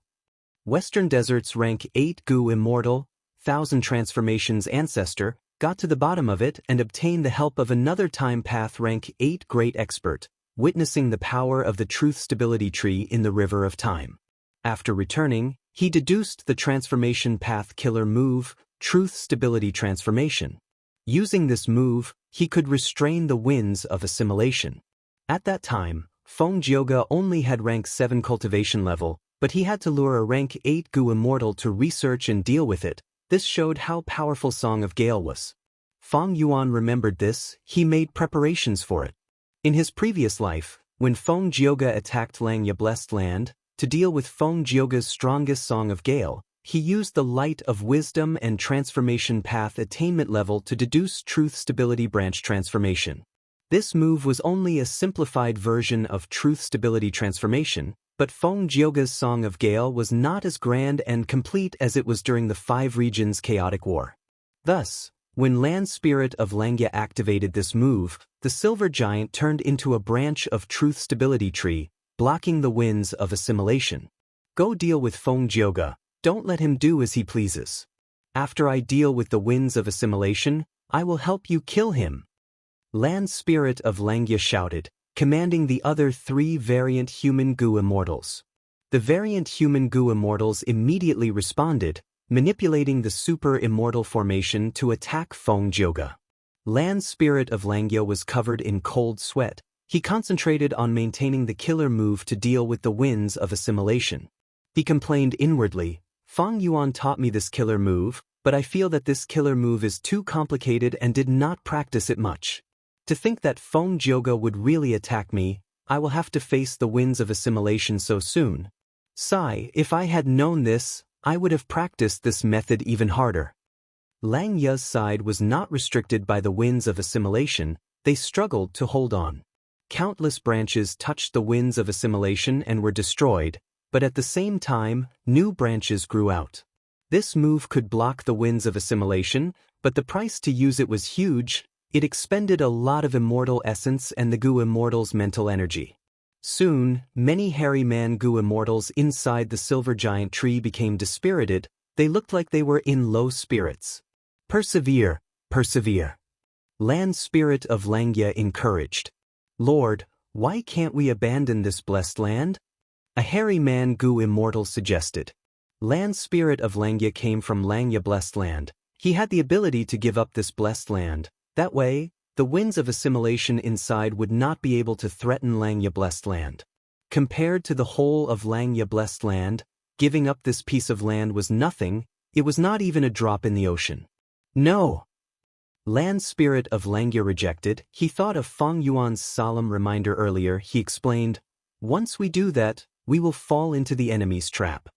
Western Desert's rank 8 gu immortal, 1000 transformations ancestor, got to the bottom of it and obtained the help of another time path rank 8 great expert, witnessing the power of the truth stability tree in the river of time. After returning, he deduced the transformation path killer move, truth stability transformation. Using this move, he could restrain the winds of assimilation. At that time, Feng Jioge only had rank 7 cultivation level, but he had to lure a rank 8 gu immortal to research and deal with it. This showed how powerful Song of Gale was. Feng Yuan remembered this. He made preparations for it. In his previous life, when Feng Jioge attacked Xianxia Blessed Land, to deal with Feng Jioge's strongest Song of Gale, he used the light of wisdom and transformation path attainment level to deduce truth stability branch transformation. This move was only a simplified version of truth stability transformation, but Feng Jioge's Song of Gale was not as grand and complete as it was during the 5 regions chaotic war. Thus, when Land Spirit of Xianxia activated this move, the silver giant turned into a branch of truth stability tree, blocking the winds of assimilation. Go deal with Feng Jioge. Don't let him do as he pleases. After I deal with the winds of assimilation, I will help you kill him. Land Spirit of Xianxia shouted, commanding the other 3 variant human gu immortals. The variant human gu immortals immediately responded, manipulating the super immortal formation to attack Feng Jioge. Land Spirit of Xianxia was covered in cold sweat. He concentrated on maintaining the killer move to deal with the winds of assimilation. He complained inwardly, Feng Yuan taught me this killer move, but I feel that this killer move is too complicated and did not practice it much. To think that Feng Jioge would really attack me, I will have to face the winds of assimilation so soon. Sigh, if I had known this, I would have practiced this method even harder. Xianxia's side was not restricted by the winds of assimilation. They struggled to hold on. Countless branches touched the winds of assimilation and were destroyed. but at the same time, new branches grew out. This move could block the winds of assimilation, but the price to use it was huge. It expended a lot of immortal essence and the Gu Immortals' mental energy. Soon, many hairy man Gu Immortals inside the silver giant tree became dispirited. They looked like they were in low spirits. Persevere, persevere. Land Spirit of Xianxia encouraged. Lord, why can't we abandon this blessed land? A hairy man Gu Immortal suggested. Land Spirit of Xianxia came from Xianxia blessed land. He had the ability to give up this blessed land. That way, the winds of assimilation inside would not be able to threaten Xianxia blessed land. Compared to the whole of Xianxia blessed land, giving up this piece of land was nothing. It was not even a drop in the ocean. No! Land Spirit of Xianxia rejected. He thought of Feng Yuan's solemn reminder earlier. He explained, once we do that, we will fall into the enemy's trap.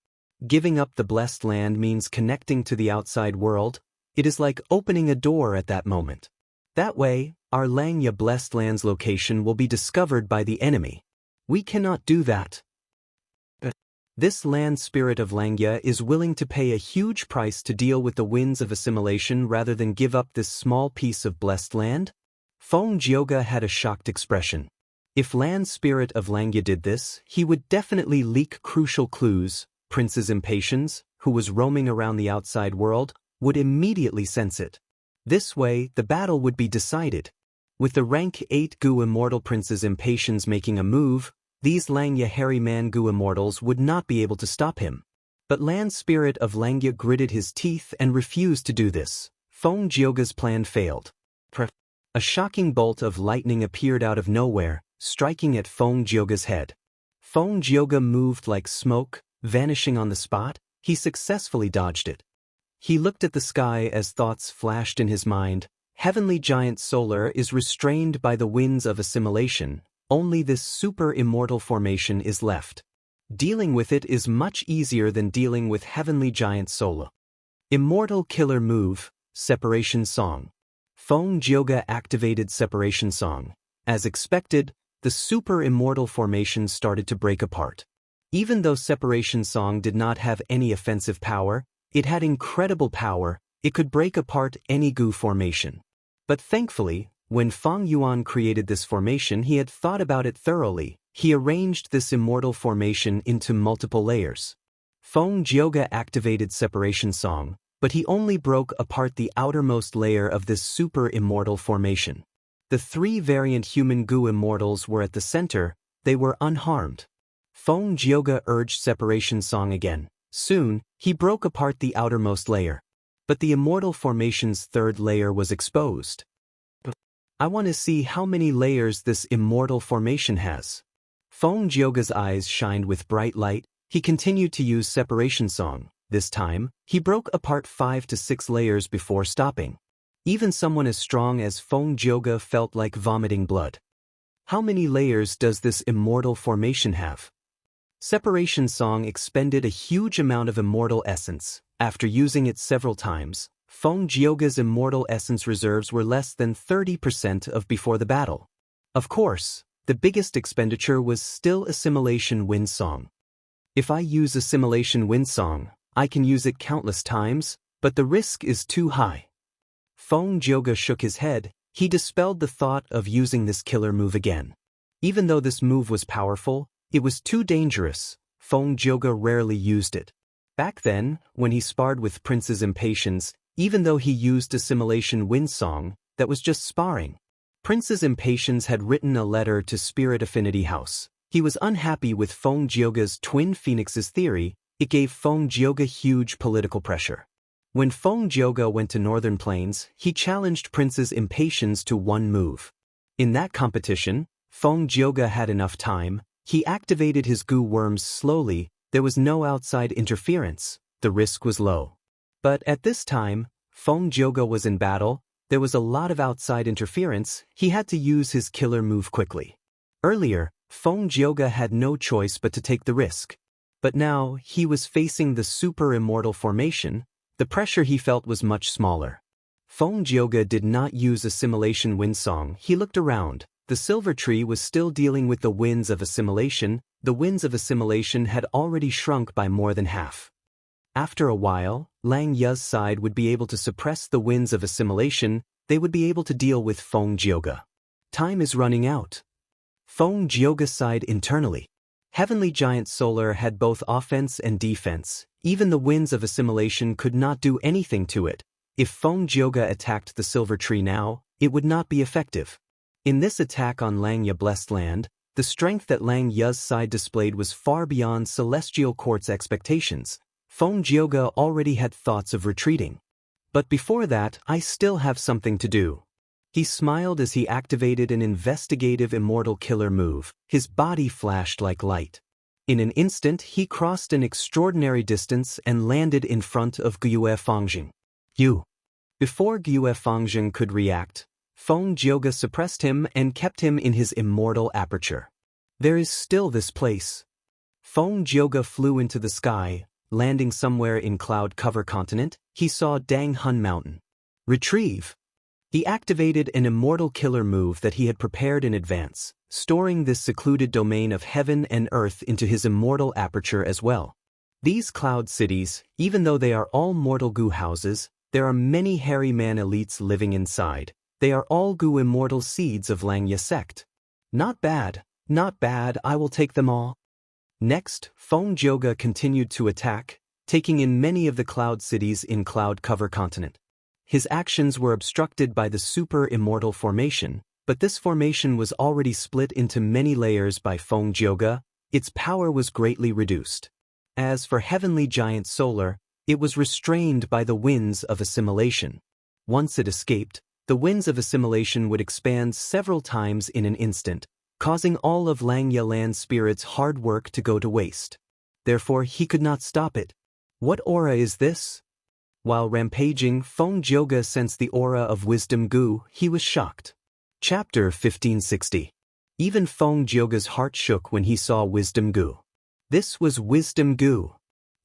Giving up the blessed land means connecting to the outside world. It is like opening a door at that moment. That way, our Xianxia blessed land's location will be discovered by the enemy. We cannot do that. This Land Spirit of Xianxia is willing to pay a huge price to deal with the winds of assimilation rather than give up this small piece of blessed land? Feng Jioge had a shocked expression. If Land Spirit of Xianxia did this, he would definitely leak crucial clues. Prince's impatience, who was roaming around the outside world, would immediately sense it. This way, the battle would be decided. With the rank 8 Gu Immortal Prince's impatience making a move, these Xianxia hairy man Gu Immortals would not be able to stop him. But Land Spirit of Xianxia gritted his teeth and refused to do this. Feng Jioge's plan failed. A shocking bolt of lightning appeared out of nowhere, striking at Feng Jioge's head. Feng Jioge moved like smoke, vanishing on the spot. He successfully dodged it. He looked at the sky as thoughts flashed in his mind. Heavenly Giant Solar is restrained by the winds of assimilation. Only this super immortal formation is left. Dealing with it is much easier than dealing with Heavenly Giant Solar. Immortal Killer Move, Separation Song. Feng Jioge activated Separation Song. As expected, the super immortal formation started to break apart. Even though Separation Song did not have any offensive power, it had incredible power. It could break apart any Gu formation. But thankfully, when Feng Yuan created this formation, he had thought about it thoroughly. He arranged this immortal formation into multiple layers. Feng Jioge activated Separation Song, but he only broke apart the outermost layer of this super immortal formation. The 3 variant human Gu Immortals were at the center. They were unharmed. Feng Jioge urged Separation Song again. Soon, he broke apart the outermost layer. But the immortal formation's 3rd layer was exposed. I want to see how many layers this immortal formation has. Feng Jioge's eyes shined with bright light. He continued to use Separation Song. This time, he broke apart 5 to 6 layers before stopping. Even someone as strong as Feng Jioge felt like vomiting blood. How many layers does this immortal formation have? Separation Song expended a huge amount of immortal essence. After using it several times, Feng Jioge's immortal essence reserves were less than 30% of before the battle. Of course, the biggest expenditure was still Assimilation Wind Song. If I use Assimilation Wind Song, I can use it countless times, but the risk is too high. Feng Jioge shook his head. He dispelled the thought of using this killer move again. Even though this move was powerful, it was too dangerous. Feng Jioge rarely used it. Back then, when he sparred with Prince's impatience, even though he used Assimilation Wind Song, that was just sparring. Prince's impatience had written a letter to Spirit Affinity House. He was unhappy with Feng Jioge's Twin Phoenixes theory. It gave Feng Jioge huge political pressure. When Feng Jioge went to Northern Plains, he challenged Prince's impatience to one move. In that competition, Feng Jioge had enough time. He activated his Gu worms slowly. There was no outside interference. The risk was low. But at this time, Feng Jioge was in battle. There was a lot of outside interference. He had to use his killer move quickly. Earlier, Feng Jioge had no choice but to take the risk. But now, he was facing the super immortal formation. The pressure he felt was much smaller. Feng Jioge did not use Assimilation Wind Song. He looked around. The The silver tree was still dealing with the winds of assimilation. The winds of assimilation had already shrunk by more than half. After a while, Lang Ya's side would be able to suppress the winds of assimilation. They would be able to deal with Feng Jioge. Time is running out. Feng Jioge sighed internally. Heavenly Giant Solar had both offense and defense. Even the winds of assimilation could not do anything to it. If Feng Jioge attacked the silver tree now, it would not be effective. In this attack on Lang Ya Blessed Land, the strength that Lang Ya's side displayed was far beyond Celestial Court's expectations. Feng Jioge already had thoughts of retreating. But before that, I still have something to do. He smiled as he activated an investigative immortal killer move. His body flashed like light. In an instant, he crossed an extraordinary distance and landed in front of Gyue Fangjing. You. Before Gyue Fangjing could react, Feng Jioge suppressed him and kept him in his immortal aperture. There is still this place. Feng Jioge flew into the sky, landing somewhere in Cloud Cover Continent. He saw Dang Hun Mountain. Retrieve. He activated an immortal killer move that he had prepared in advance, storing this secluded domain of heaven and earth into his immortal aperture as well. These cloud cities, even though they are all mortal goo houses, there are many hairy man elites living inside. They are all goo immortal seeds of Lang Ya sect. Not bad, not bad, I will take them all. Next, Feng Jioge continued to attack, taking in many of the cloud cities in Cloud Cover Continent. His actions were obstructed by the super immortal formation, but this formation was already split into many layers by Feng Jioge. Its power was greatly reduced. As for Heavenly Giant Solar, it was restrained by the winds of assimilation. Once it escaped, the winds of assimilation would expand several times in an instant, causing all of Lang Ya Land Spirit's hard work to go to waste. Therefore, he could not stop it. What aura is this? While rampaging, Feng Jioge sensed the aura of wisdom goo. He was shocked. Chapter 1560. Even Feng Jioge's heart shook when he saw wisdom goo. This was wisdom goo.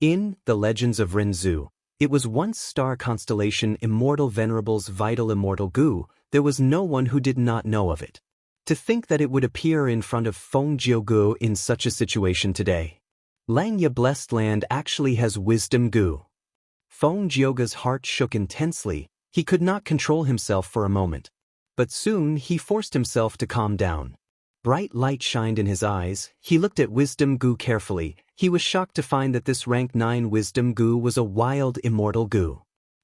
In The Legends of Renzu, it was once star constellation Immortal Venerable's vital immortal goo. There was no one who did not know of it. To think that it would appear in front of Feng Jioge in such a situation today. Lang Ya Blessed Land actually has wisdom goo. Feng Jioge's heart shook intensely. He could not control himself for a moment. But soon he forced himself to calm down. Bright light shined in his eyes. He looked at wisdom goo carefully. He was shocked to find that this rank 9 wisdom goo was a wild immortal goo.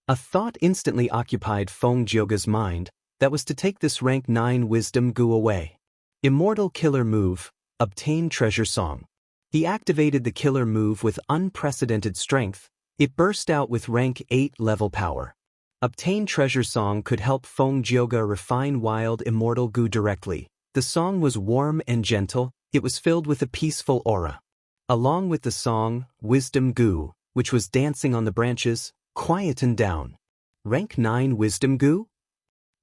A thought instantly occupied Feng Jioge's mind. That was to take this rank 9 wisdom goo away. Immortal killer move. Obtain treasure song. He activated the killer move with unprecedented strength. It burst out with rank 8 level power. Obtain treasure song could help Feng Jioge refine wild immortal goo directly. The song was warm and gentle. It was filled with a peaceful aura. Along with the song, wisdom goo, which was dancing on the branches, quietened down. Rank 9 wisdom goo?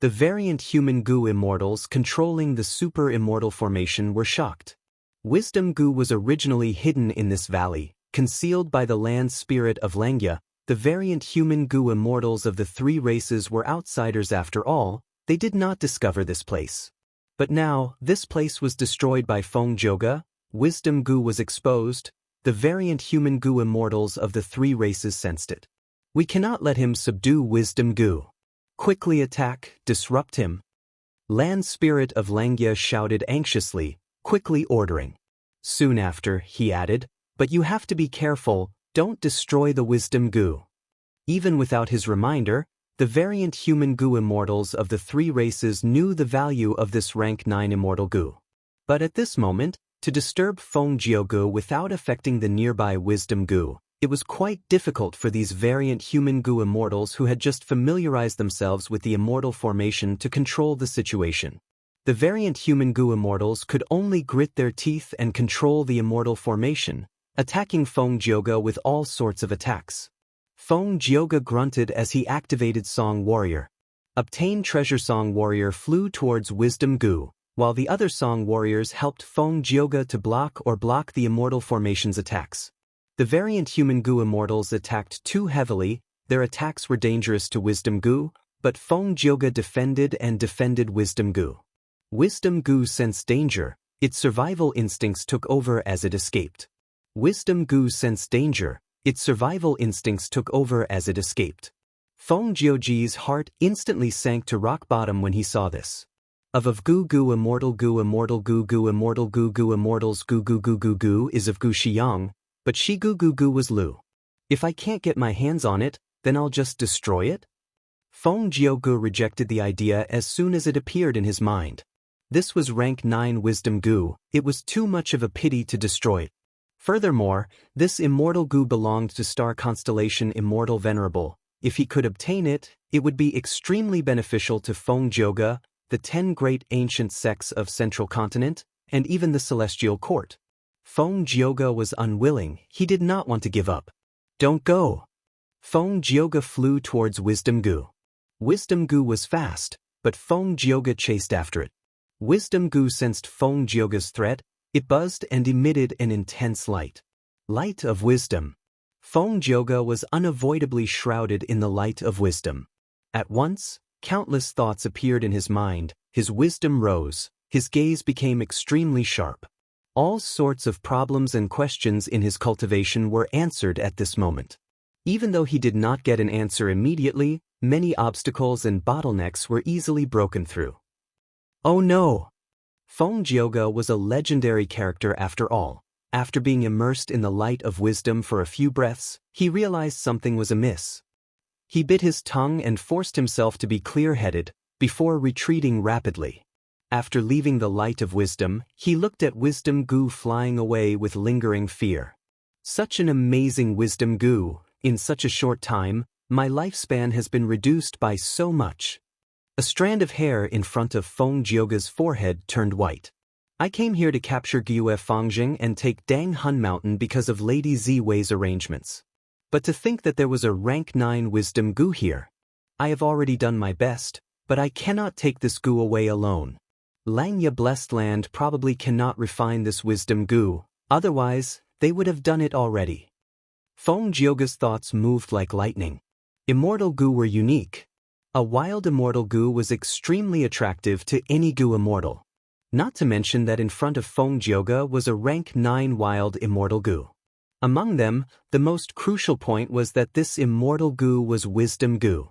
The variant human goo immortals controlling the super immortal formation were shocked. Wisdom goo was originally hidden in this valley, concealed by the land spirit of Lang Ya. The variant human goo immortals of the 3 races were outsiders after all. They did not discover this place. But now, this place was destroyed by Feng Jioge. Wisdom goo was exposed. The variant human goo immortals of the 3 races sensed it. We cannot let him subdue wisdom goo. Quickly attack, disrupt him. Land spirit of Lang Ya shouted anxiously, quickly ordering. Soon after, he added, but you have to be careful, don't destroy the wisdom goo. Even without his reminder, the variant human goo immortals of the 3 races knew the value of this rank 9 immortal goo. But at this moment, to disturb Feng Jioge without affecting the nearby wisdom goo, it was quite difficult for these variant human goo immortals who had just familiarized themselves with the immortal formation to control the situation. The variant human goo immortals could only grit their teeth and control the immortal formation, attacking Feng Jioge with all sorts of attacks. Feng Jioge grunted as he activated Song Warrior. Obtain Treasure Song Warrior flew towards Wisdom Goo, while the other Song Warriors helped Feng Jioge to block the immortal formation's attacks. The variant human goo immortals attacked too heavily. Their attacks were dangerous to Wisdom Goo, but Feng Jioge defended Wisdom Goo. Wisdom Gu sensed danger. Its survival instincts took over as it escaped. Wisdom Gu sensed danger. Its survival instincts took over as it escaped. Feng Jiuji's heart instantly sank to rock bottom when he saw this. Of Gu Gu immortal Gu immortal Gu Gu immortal Gu Gu immortals Gu Gu Gu Gu Gu is of Gu Xiang, but Shi Gu Gu Gu was Lu. If I can't get my hands on it, then I'll just destroy it? Feng Jiugu rejected the idea as soon as it appeared in his mind. This was rank 9 Wisdom Gu, it was too much of a pity to destroy it. Furthermore, this immortal Gu belonged to star constellation Immortal Venerable. If he could obtain it, it would be extremely beneficial to Feng Jiuge, the 10 great ancient sects of Central Continent, and even the Celestial Court. Feng Jiuge was unwilling, he did not want to give up. Don't go! Feng Jiuge flew towards Wisdom Gu. Wisdom Gu was fast, but Feng Jiuge chased after it. Wisdom Gu sensed Feng Jiuge's threat, it buzzed and emitted an intense light. Light of wisdom. Feng Jiuge was unavoidably shrouded in the light of wisdom. At once, countless thoughts appeared in his mind, his wisdom rose, his gaze became extremely sharp. All sorts of problems and questions in his cultivation were answered at this moment. Even though he did not get an answer immediately, many obstacles and bottlenecks were easily broken through. Oh no! Feng Jiuge was a legendary character after all. After being immersed in the light of wisdom for a few breaths, he realized something was amiss. He bit his tongue and forced himself to be clear-headed, before retreating rapidly. After leaving the light of wisdom, he looked at Wisdom Gu flying away with lingering fear. Such an amazing Wisdom Gu, in such a short time, my lifespan has been reduced by so much. A strand of hair in front of Feng Jiuge's forehead turned white. I came here to capture Gyue Fangjing and take Dang Hun Mountain because of Lady Ziwei's arrangements. But to think that there was a rank 9 Wisdom Gu here. I have already done my best, but I cannot take this Gu away alone. Langya Blessed Land probably cannot refine this Wisdom Gu, otherwise, they would have done it already. Feng Jiuge's thoughts moved like lightning. Immortal Gu were unique. A wild immortal Gu was extremely attractive to any Gu immortal. Not to mention that in front of Feng Jiuge was a rank 9 wild immortal Gu. Among them, the most crucial point was that this immortal Gu was Wisdom Gu.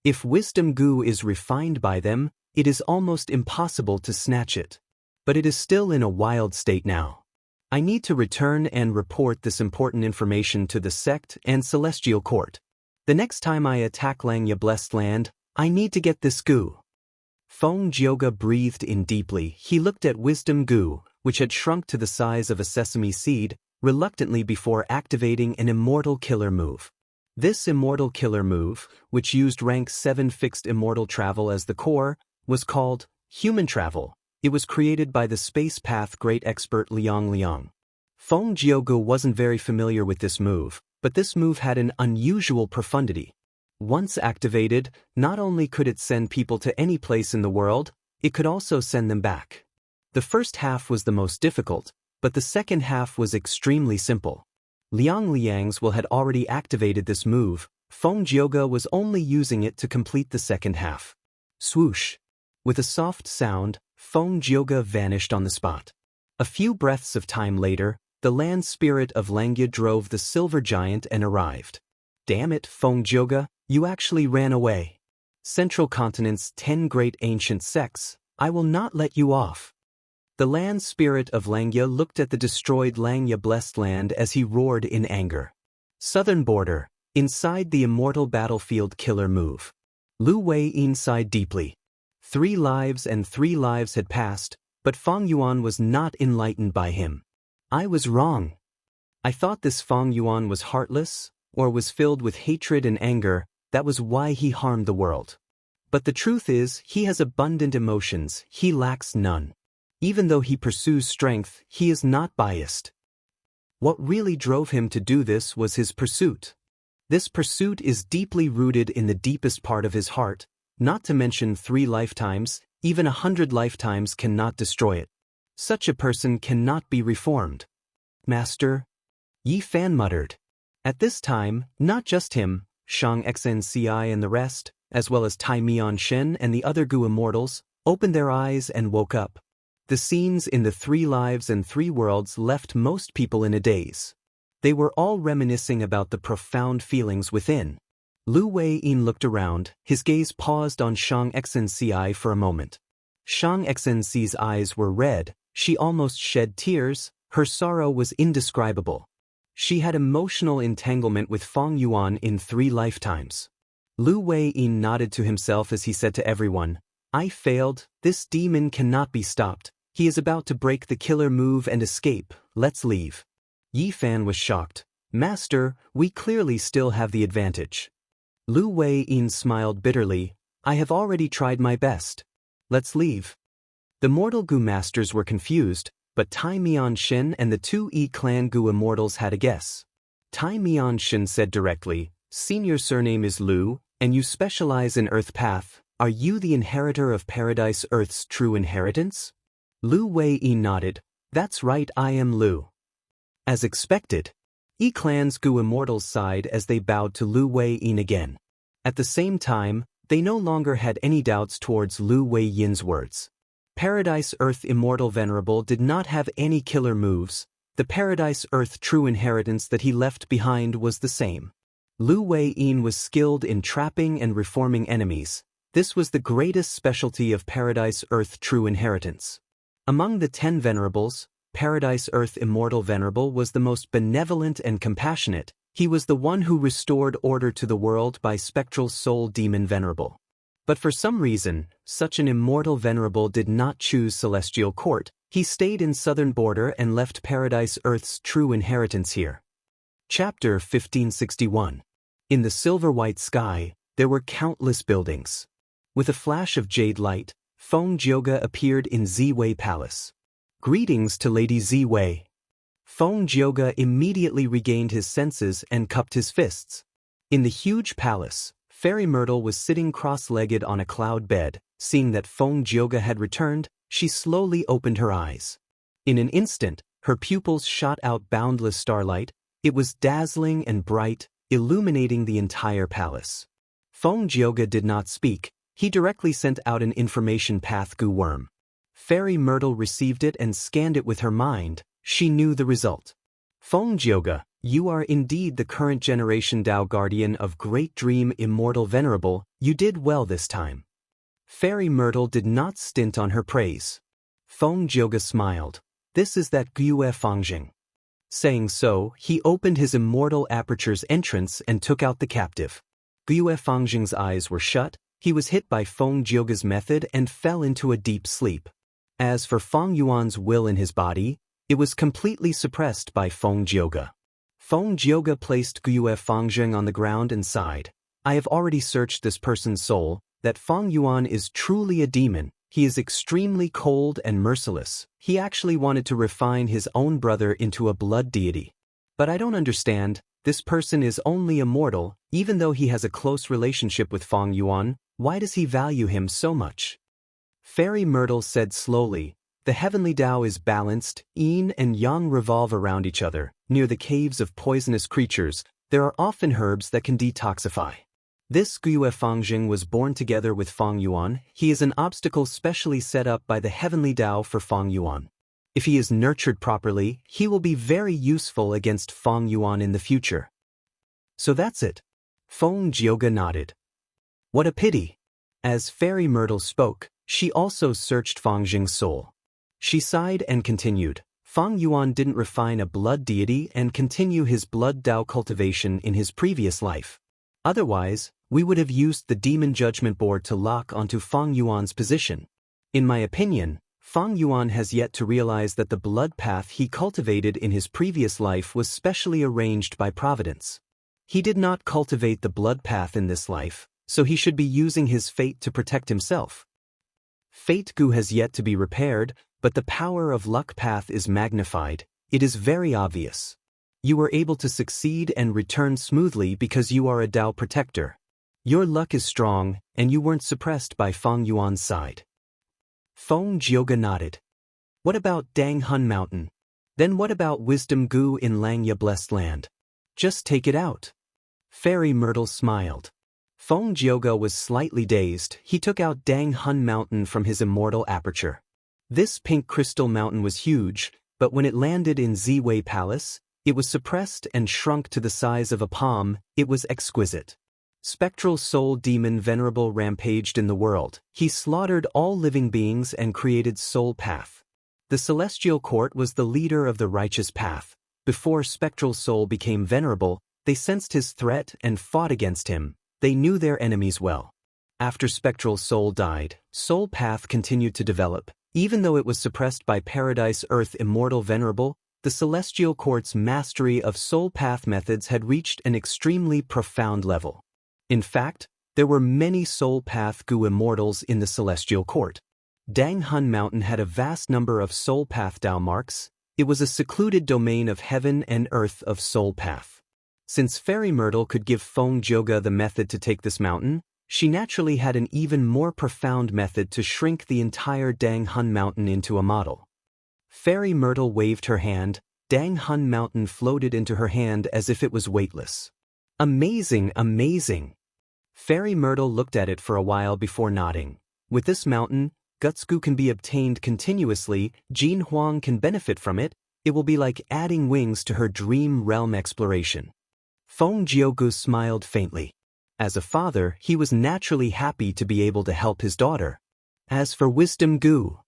If Wisdom Gu is refined by them, it is almost impossible to snatch it. But it is still in a wild state now. I need to return and report this important information to the sect and Celestial Court. The next time I attack Langya Blessed Land, I need to get this Gu. Feng Jiuge breathed in deeply. He looked at Wisdom Gu, which had shrunk to the size of a sesame seed, reluctantly before activating an immortal killer move. This immortal killer move, which used rank 7 fixed immortal travel as the core, was called Human Travel. It was created by the Space Path great expert Liang Liang. Feng Jiuge wasn't very familiar with this move, but this move had an unusual profundity. Once activated, not only could it send people to any place in the world, it could also send them back. The first half was the most difficult, but the second half was extremely simple. Liang Liang's had already activated this move, Feng Jiuge was only using it to complete the second half. Swoosh! With a soft sound, Feng Jiuge vanished on the spot. A few breaths of time later, the land spirit of Langya drove the silver giant and arrived. Damn it, Feng Jiuge, you actually ran away. Central Continent's 10 great ancient sects, I will not let you off. The land spirit of Langya looked at the destroyed Langya Blessed Land as he roared in anger. Southern border, inside the immortal battlefield killer move. Lu Wei sighed deeply. 3 lives and 3 lives had passed, but Feng Yuan was not enlightened by him. I was wrong. I thought this Feng Yuan was heartless, or was filled with hatred and anger, that was why he harmed the world. But the truth is, he has abundant emotions, he lacks none. Even though he pursues strength, he is not biased. What really drove him to do this was his pursuit. This pursuit is deeply rooted in the deepest part of his heart, not to mention 3 lifetimes, even 100 lifetimes cannot destroy it. Such a person cannot be reformed. Master? Yi Fan muttered. At this time, not just him, Xianxia and the rest, as well as Tai Mian Shen and the other Gu immortals, opened their eyes and woke up. The scenes in the 3 lives and 3 worlds left most people in a daze. They were all reminiscing about the profound feelings within. Lu Wei-yin looked around, his gaze paused on Xianxia for a moment. Xianxia's eyes were red, she almost shed tears, her sorrow was indescribable. She had emotional entanglement with Feng Yuan in 3 lifetimes. Lu Wei-yin nodded to himself as he said to everyone, "I failed, this demon cannot be stopped. He is about to break the killer move and escape, let's leave." Yi Fan was shocked. "Master, we clearly still have the advantage." Lu Wei-yin smiled bitterly, "I have already tried my best. Let's leave." The Mortal Gu Masters were confused, but Tai Mianshin and the 2 clan Gu Immortals had a guess. Tai Mianshin said directly, "Seeing your surname is Lu, and you specialize in Earth Path, are you the inheritor of Paradise Earth's true inheritance?" Lu Wei-yin nodded, "That's right, I am Lu." As expected, clan's Gu Immortals sighed as they bowed to Lu Wei-yin again. At the same time, they no longer had any doubts towards Lu Wei-yin's words. Paradise Earth Immortal Venerable did not have any killer moves. The Paradise Earth true inheritance that he left behind was the same. Lu Wei-yin was skilled in trapping and reforming enemies. This was the greatest specialty of Paradise Earth true inheritance. Among the 10 venerables, Paradise Earth Immortal Venerable was the most benevolent and compassionate. He was the one who restored order to the world by Spectral Soul Demon Venerable. But for some reason, such an immortal venerable did not choose Celestial Court. He stayed in Southern Border and left Paradise Earth's true inheritance here. Chapter 1561. In the silver-white sky, there were countless buildings. With a flash of jade light, Feng Jioge appeared in Ziwei Palace. "Greetings to Lady Ziwei." Feng Jioge immediately regained his senses and cupped his fists. In the huge palace, Fairy Myrtle was sitting cross-legged on a cloud bed. Seeing that Feng Jioge had returned, she slowly opened her eyes. In an instant, her pupils shot out boundless starlight. It was dazzling and bright, illuminating the entire palace. Feng Jioge did not speak. He directly sent out an information path Gu worm. Fairy Myrtle received it and scanned it with her mind. She knew the result. "Feng Jioge, you are indeed the current generation Tao Guardian of Great Dream Immortal Venerable. You did well this time." Fairy Myrtle did not stint on her praise. Feng Jioge smiled. "This is that Gue Fangjing." Saying so, he opened his immortal aperture's entrance and took out the captive. Gue Fangjing's eyes were shut. He was hit by Feng Jioge's method and fell into a deep sleep. As for Feng Yuan's will in his body, it was completely suppressed by Feng Jioge. Feng Jioge placed Gue Fangjing on the ground and sighed. "I have already searched this person's soul. That Feng Yuan is truly a demon. He is extremely cold and merciless. He actually wanted to refine his own brother into a blood deity. But I don't understand, this person is only a mortal, even though he has a close relationship with Feng Yuan. Why does he value him so much?" Fairy Myrtle said slowly, "The heavenly Tao is balanced, yin and yang revolve around each other. Near the caves of poisonous creatures, there are often herbs that can detoxify. This Gue Fangjing was born together with Feng Yuan. He is an obstacle specially set up by the heavenly Tao for Feng Yuan. If he is nurtured properly, he will be very useful against Feng Yuan in the future." "So that's it." Feng Jioge nodded. "What a pity." As Fairy Myrtle spoke, she also searched Fangjing's soul. She sighed and continued, "Feng Yuan didn't refine a blood deity and continue his blood Tao cultivation in his previous life. Otherwise, we would have used the Demon Judgment Board to lock onto Feng Yuan's position. In my opinion, Feng Yuan has yet to realize that the blood path he cultivated in his previous life was specially arranged by Providence. He did not cultivate the blood path in this life, so he should be using his fate to protect himself. Fate Gu has yet to be repaired, but the power of luck path is magnified. It is very obvious. You were able to succeed and return smoothly because you are a Tao protector. Your luck is strong, and you weren't suppressed by Feng Yuan's side." Feng Jioge nodded. "What about Dang Hun Mountain? Then what about Wisdom Gu in Langya Blessed Land? Just take it out." Fairy Myrtle smiled. Feng Jioge was slightly dazed. He took out Dang Hun Mountain from his immortal aperture. This pink crystal mountain was huge, but when it landed in Ziwei Palace, it was suppressed and shrunk to the size of a palm. It was exquisite. Spectral soul demon Venerable rampaged in the world. He slaughtered all living beings and created Soul Path. The Celestial Court was the leader of the righteous path. Before Spectral Soul became Venerable, they sensed his threat and fought against him. They knew their enemies well. After Spectral Soul died, Soul Path continued to develop. Even though it was suppressed by Paradise Earth Immortal Venerable, the Celestial Court's mastery of Soul Path methods had reached an extremely profound level. In fact, there were many Soul Path Gu Immortals in the Celestial Court. Dang Hun Mountain had a vast number of Soul Path Dao marks. It was a secluded domain of heaven and earth of Soul Path. Since Fairy Myrtle could give Feng Jioge the method to take this mountain, she naturally had an even more profound method to shrink the entire Dang Hun Mountain into a model. Fairy Myrtle waved her hand. Dang Hun Mountain floated into her hand as if it was weightless. Amazing, amazing! Fairy Myrtle looked at it for a while before nodding. With this mountain, Gutsgu can be obtained continuously. Jin Huang can benefit from it. It will be like adding wings to her dream realm exploration. Feng Jioge smiled faintly. As a father, he was naturally happy to be able to help his daughter. As for Wisdom Gu,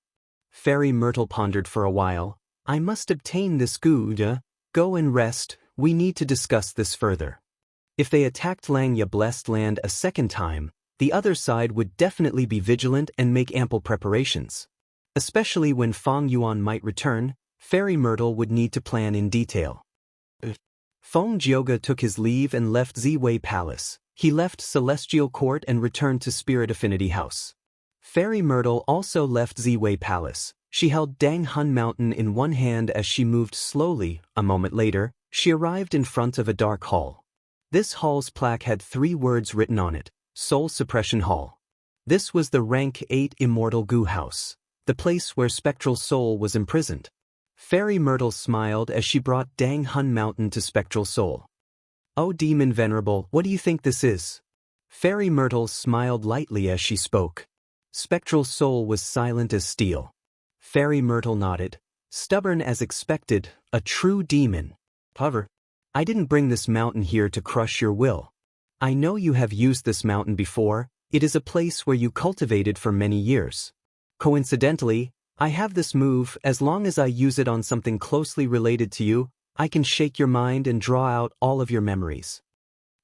Fairy Myrtle pondered for a while. I must obtain this Gu. Go and rest. We need to discuss this further. If they attacked Langya Blessed Land a second time, the other side would definitely be vigilant and make ample preparations. Especially when Feng Yuan might return, Fairy Myrtle would need to plan in detail. Feng Jioge took his leave and left Ziwei Palace. He left Celestial Court and returned to Spirit Affinity House. Fairy Myrtle also left Ziwei Palace. She held Dang Hun Mountain in one hand as she moved slowly. A moment later, she arrived in front of a dark hall. This hall's plaque had 3 words written on it: Soul Suppression Hall. This was the Rank 8 Immortal Gu House, the place where Spectral Soul was imprisoned. Fairy Myrtle smiled as she brought Dang Hun Mountain to Spectral Soul. Oh Demon Venerable, what do you think this is? Fairy Myrtle smiled lightly as she spoke. Spectral Soul was silent as steel. Fairy Myrtle nodded. Stubborn as expected, a true demon. However, I didn't bring this mountain here to crush your will. I know you have used this mountain before. It is a place where you cultivated for many years. Coincidentally, I have this move. As long as I use it on something closely related to you, I can shake your mind and draw out all of your memories.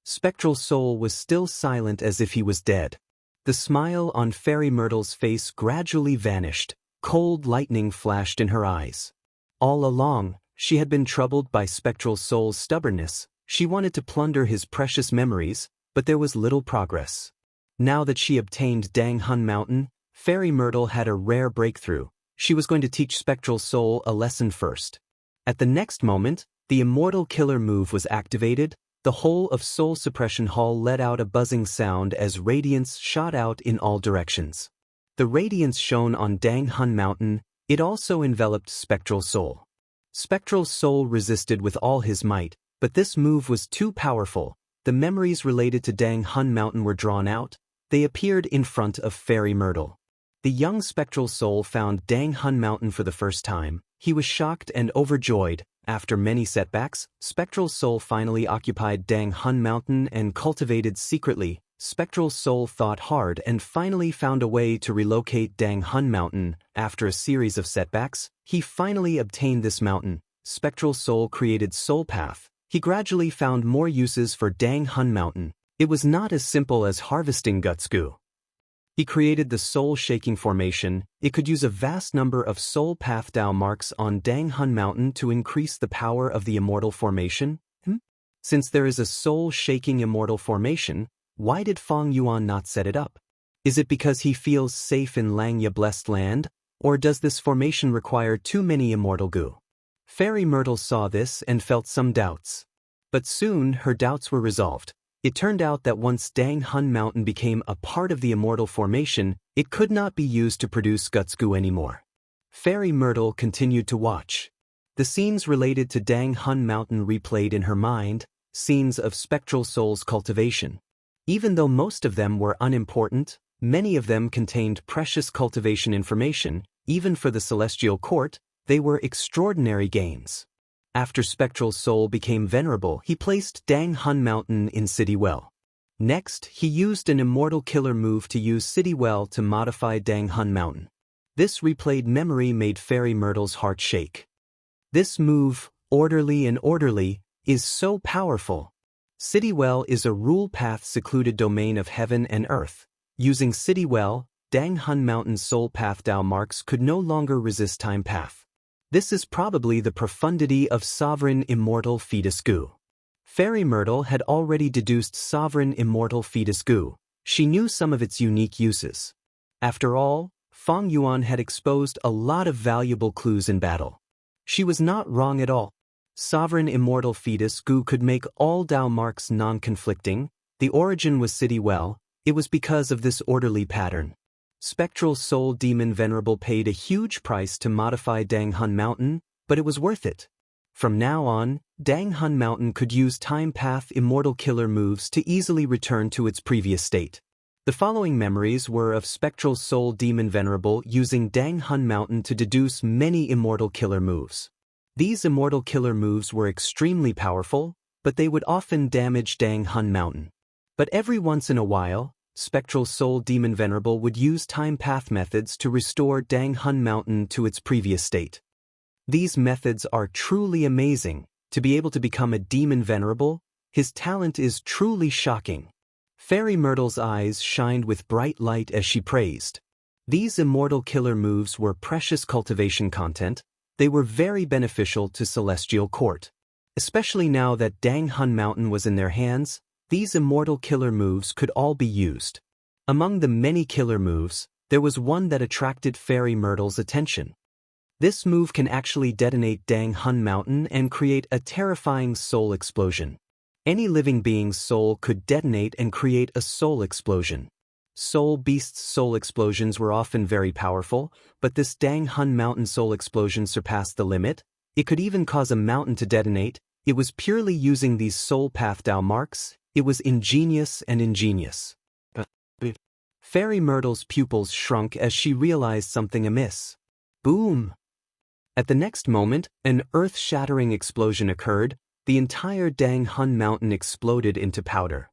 Spectral Soul was still silent as if he was dead. The smile on Fairy Myrtle's face gradually vanished. Cold lightning flashed in her eyes. All along, she had been troubled by Spectral Soul's stubbornness. She wanted to plunder his precious memories, but there was little progress. Now that she obtained Dang Hun Mountain, Fairy Myrtle had a rare breakthrough. She was going to teach Spectral Soul a lesson first. At the next moment, the Immortal Killer move was activated. The whole of Soul Suppression Hall let out a buzzing sound as radiance shot out in all directions. The radiance shone on Dang Hun Mountain. It also enveloped Spectral Soul. Spectral Soul resisted with all his might, but this move was too powerful. The memories related to Dang Hun Mountain were drawn out. They appeared in front of Fairy Myrtle. The young Spectral Soul found Dang Hun Mountain for the first time. He was shocked and overjoyed. After many setbacks, Spectral Soul finally occupied Dang Hun Mountain and cultivated secretly. Spectral Soul thought hard and finally found a way to relocate Dang Hun Mountain. After a series of setbacks, he finally obtained this mountain. Spectral Soul created Soul Path. He gradually found more uses for Dang Hun Mountain. It was not as simple as harvesting Gutsgu. He created the Soul Shaking Formation. It could use a vast number of Soul Path Dao marks on Dang Hun Mountain to increase the power of the Immortal Formation. Since there is a Soul Shaking Immortal Formation, why did Feng Yuan not set it up? Is it because he feels safe in Langya Blessed Land, or does this formation require too many Immortal Gu? Fairy Myrtle saw this and felt some doubts. But soon her doubts were resolved. It turned out that once Dang Hun Mountain became a part of the Immortal Formation, it could not be used to produce Gutsgu anymore. Fairy Myrtle continued to watch. The scenes related to Dang Hun Mountain replayed in her mind, scenes of Spectral Soul's cultivation. Even though most of them were unimportant, many of them contained precious cultivation information. Even for the celestial court, they were extraordinary gains. After Spectral Soul became venerable, he placed Dang Hun Mountain in City Well. Next, he used an immortal killer move to use City Well to modify Dang Hun Mountain. This replayed memory made Fairy Myrtle's heart shake. This move, Orderly and Orderly, is so powerful. City Well is a rule path secluded domain of heaven and earth. Using City Well, Dang Hun Mountain's soul path Dao marks could no longer resist time path. This is probably the profundity of Sovereign Immortal Fetus Gu. Fairy Myrtle had already deduced Sovereign Immortal Fetus Gu. She knew some of its unique uses. After all, Feng Yuan had exposed a lot of valuable clues in battle. She was not wrong at all. Sovereign Immortal Fetus Gu could make all Dao marks non-conflicting. The origin was City Well. It was because of this orderly pattern. Spectral Soul Demon Venerable paid a huge price to modify Dang Hun Mountain, but it was worth it. From now on, Dang Hun Mountain could use Time Path Immortal Killer moves to easily return to its previous state. The following memories were of Spectral Soul Demon Venerable using Dang Hun Mountain to deduce many Immortal Killer moves. These Immortal Killer moves were extremely powerful, but they would often damage Dang Hun Mountain. But every once in a while, Spectral Soul Demon Venerable would use time path methods to restore Dang Hun Mountain to its previous state. These methods are truly amazing. To be able to become a Demon Venerable, his talent is truly shocking. Fairy Myrtle's eyes shined with bright light as she praised. These immortal killer moves were precious cultivation content. They were very beneficial to Celestial Court. Especially now that Dang Hun Mountain was in their hands, these immortal killer moves could all be used. Among the many killer moves, there was one that attracted Fairy Myrtle's attention. This move can actually detonate Dang Hun Mountain and create a terrifying soul explosion. Any living being's soul could detonate and create a soul explosion. Soul Beast's soul explosions were often very powerful, but this Dang Hun Mountain soul explosion surpassed the limit. It could even cause a mountain to detonate. It was purely using these soul path Dao marks. It was ingenious and ingenious. Fairy Myrtle's pupils shrunk as she realized something amiss. Boom! At the next moment, an earth-shattering explosion occurred. The entire Dang Hun Mountain exploded into powder.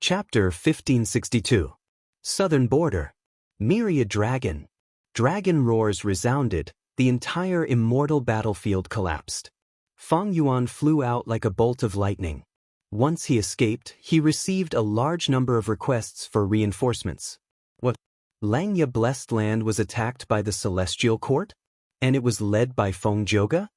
Chapter 1562. Southern Border. Myriad Dragon. Dragon roars resounded. The entire immortal battlefield collapsed. Feng Yuan flew out like a bolt of lightning. Once he escaped, he received a large number of requests for reinforcements. What? Xianxia Blessed Land was attacked by the Celestial Court? And it was led by Feng Zhoge?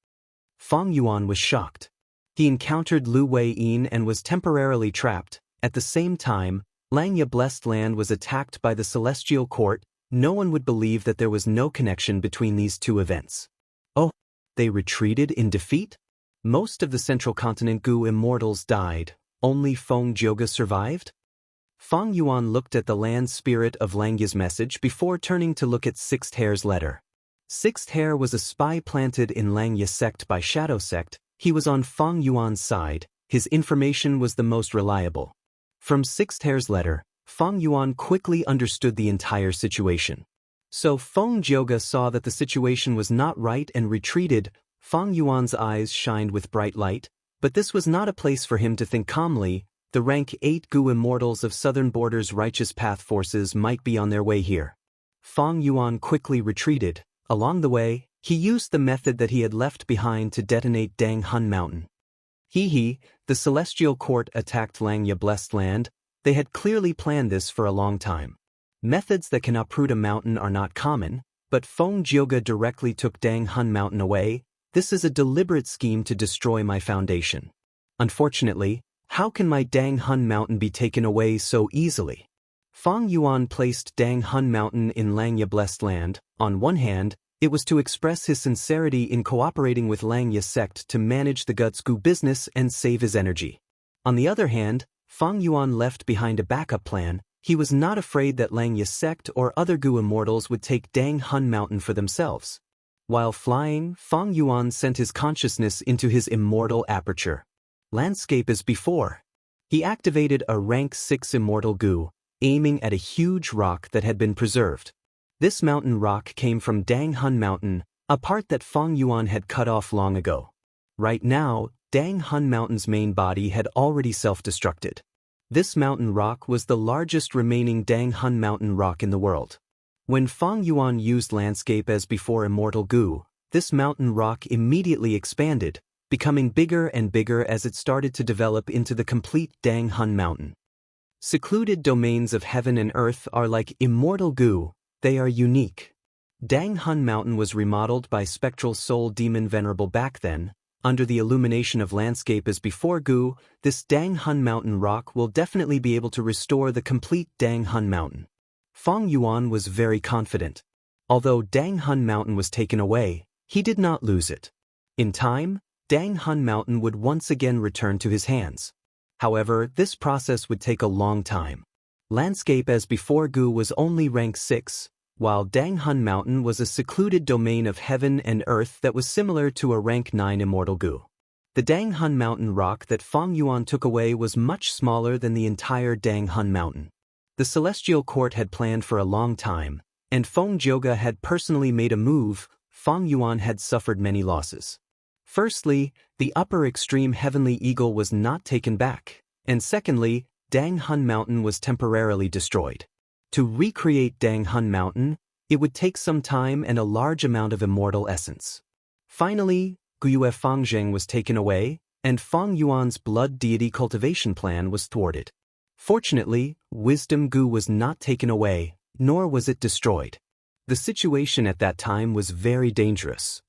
Feng Yuan was shocked. He encountered Lu Weiyin and was temporarily trapped. At the same time, Xianxia Blessed Land was attacked by the Celestial Court. No one would believe that there was no connection between these two events. Oh, they retreated in defeat? Most of the Central Continent Gu immortals died. Only Feng Zhoge survived? Feng Yuan looked at the land spirit of Xianxia's message before turning to look at Sixth Hair's letter. Sixth Hair was a spy planted in Xianxia sect by Shadow Sect. He was on Feng Yuan's side. His information was the most reliable. From Sixth Hair's letter, Feng Yuan quickly understood the entire situation. So Feng Zhoge saw that the situation was not right and retreated. Feng Yuan's eyes shined with bright light, but this was not a place for him to think calmly. The rank 8 Gu immortals of Southern Border's Righteous Path forces might be on their way here. Feng Yuan quickly retreated. Along the way, he used the method that he had left behind to detonate Dang Hun Mountain. The Celestial Court attacked Xianxia Blessed Land. They had clearly planned this for a long time. Methods that can uproot a mountain are not common, but Feng Zhoge directly took Dang Hun Mountain away. This is a deliberate scheme to destroy my foundation. Unfortunately, how can my Dang Hun Mountain be taken away so easily? Feng Yuan placed Dang Hun Mountain in Xianxia Blessed Land. On one hand, it was to express his sincerity in cooperating with Xianxia sect to manage the Guts Gu business and save his energy. On the other hand, Feng Yuan left behind a backup plan. He was not afraid that Xianxia sect or other Gu immortals would take Dang Hun Mountain for themselves. While flying, Feng Yuan sent his consciousness into his immortal aperture. Landscape as before. He activated a rank 6 immortal goo, aiming at a huge rock that had been preserved. This mountain rock came from Dang Hun Mountain, a part that Feng Yuan had cut off long ago. Right now, Dang Hun Mountain's main body had already self-destructed. This mountain rock was the largest remaining Dang Hun Mountain rock in the world. When Feng Yuan used landscape as before immortal goo, this mountain rock immediately expanded, becoming bigger and bigger as it started to develop into the complete Dang Hun Mountain. Secluded domains of heaven and earth are like immortal goo, they are unique. Dang Hun Mountain was remodeled by spectral soul demon Venerable back then. Under the illumination of landscape as before goo, this Dang Hun Mountain rock will definitely be able to restore the complete Dang Hun Mountain. Feng Yuan was very confident. Although Dang Hun Mountain was taken away, he did not lose it. In time, Dang Hun Mountain would once again return to his hands. However, this process would take a long time. Landscape as before goo was only rank 6, while Dang Hun Mountain was a secluded domain of heaven and earth that was similar to a rank 9 immortal goo. The Dang Hun Mountain rock that Feng Yuan took away was much smaller than the entire Dang Hun Mountain. The Celestial Court had planned for a long time, and Feng Jioge had personally made a move. Feng Yuan had suffered many losses. Firstly, the upper extreme Heavenly Eagle was not taken back, and secondly, Dang Hun Mountain was temporarily destroyed. To recreate Dang Hun Mountain, it would take some time and a large amount of immortal essence. Finally, Guyue Fangzheng was taken away, and Feng Yuan's blood deity cultivation plan was thwarted. Fortunately, Wisdom Gu was not taken away, nor was it destroyed. The situation at that time was very dangerous.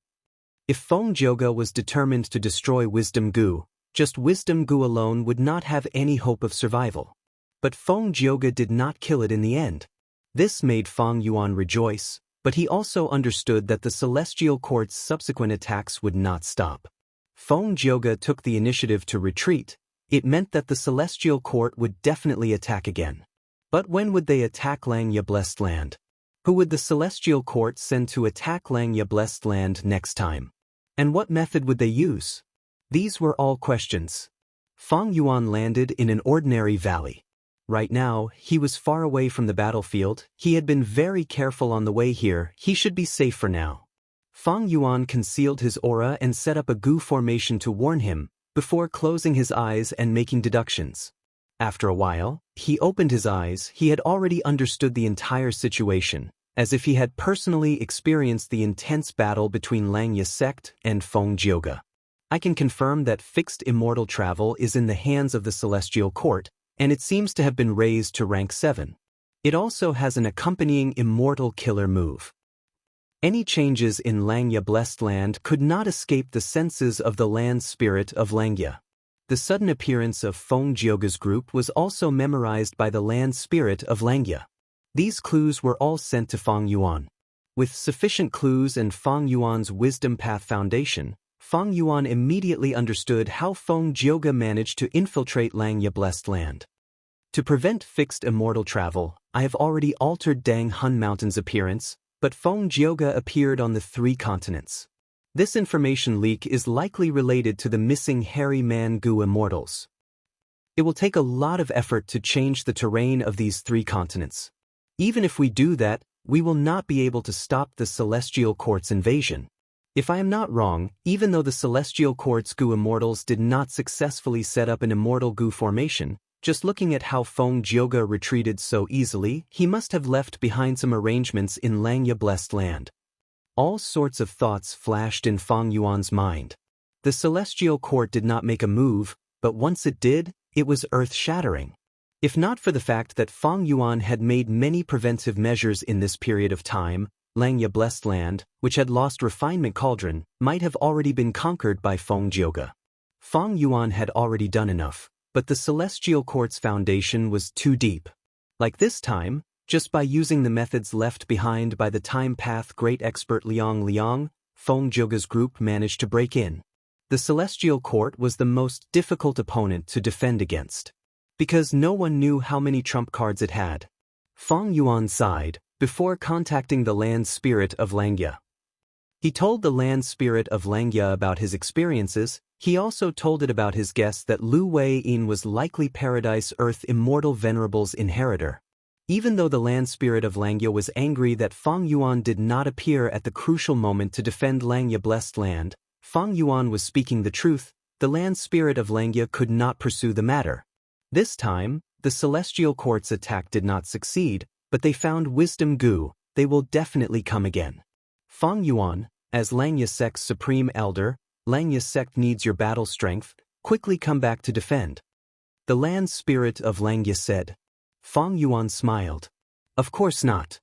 If Feng Jioge was determined to destroy Wisdom Gu, just Wisdom Gu alone would not have any hope of survival. But Feng Jioge did not kill it in the end. This made Feng Yuan rejoice, but he also understood that the Celestial Court's subsequent attacks would not stop. Feng Jioge took the initiative to retreat. It meant that the Celestial Court would definitely attack again. But when would they attack Langya Blessed Land? Who would the Celestial Court send to attack Langya Blessed Land next time? And what method would they use? These were all questions. Feng Yuan landed in an ordinary valley. Right now, he was far away from the battlefield. He had been very careful on the way here. He should be safe for now. Feng Yuan concealed his aura and set up a goo formation to warn him, before closing his eyes and making deductions. After a while, he opened his eyes. He had already understood the entire situation, as if he had personally experienced the intense battle between Langya sect and Feng Jioge. I can confirm that fixed immortal travel is in the hands of the Celestial Court, and it seems to have been raised to rank 7. It also has an accompanying immortal killer move. Any changes in Langya Blessed Land could not escape the senses of the land spirit of Langya. The sudden appearance of Feng Jioge's group was also memorized by the land spirit of Langya. These clues were all sent to Feng Yuan. With sufficient clues and Feng Yuan's wisdom path foundation, Feng Yuan immediately understood how Feng Jioge managed to infiltrate Langya Blessed Land. To prevent fixed immortal travel, I have already altered Dang Hun Mountain's appearance, but Feng Jioge appeared on the 3 continents. This information leak is likely related to the missing Hairy Man Gu immortals. It will take a lot of effort to change the terrain of these 3 continents. Even if we do that, we will not be able to stop the Celestial Court's invasion. If I am not wrong, even though the Celestial Court's Gu immortals did not successfully set up an immortal Gu formation, just looking at how Feng Jioge retreated so easily, he must have left behind some arrangements in Langya Blessed Land. All sorts of thoughts flashed in Feng Yuan's mind. The Celestial Court did not make a move, but once it did, it was earth-shattering. If not for the fact that Feng Yuan had made many preventive measures in this period of time, Langya Blessed Land, which had lost Refinement Cauldron, might have already been conquered by Feng Jioge. Feng Yuan had already done enough, but the Celestial Court's foundation was too deep. Like this time, just by using the methods left behind by the Time Path great expert Liang, Feng Jioge's group managed to break in. The Celestial Court was the most difficult opponent to defend against, because no one knew how many trump cards it had. Feng Yuan sighed, before contacting the land spirit of Langya. He told the land spirit of Langia about his experiences. He also told it about his guess that Lu Wei-yin was likely Paradise Earth Immortal Venerable's inheritor. Even though the land spirit of Langia was angry that Fang Yuan did not appear at the crucial moment to defend Langia Blessed Land, Fang Yuan was speaking the truth. The land spirit of Langia could not pursue the matter. This time, the Celestial Court's attack did not succeed, but they found Wisdom Gu. They will definitely come again. Fang Yuan, as Langya sect's supreme elder, Langya sect needs your battle strength. Quickly come back to defend. The land spirit of Langya said. Fang Yuan smiled. Of course not.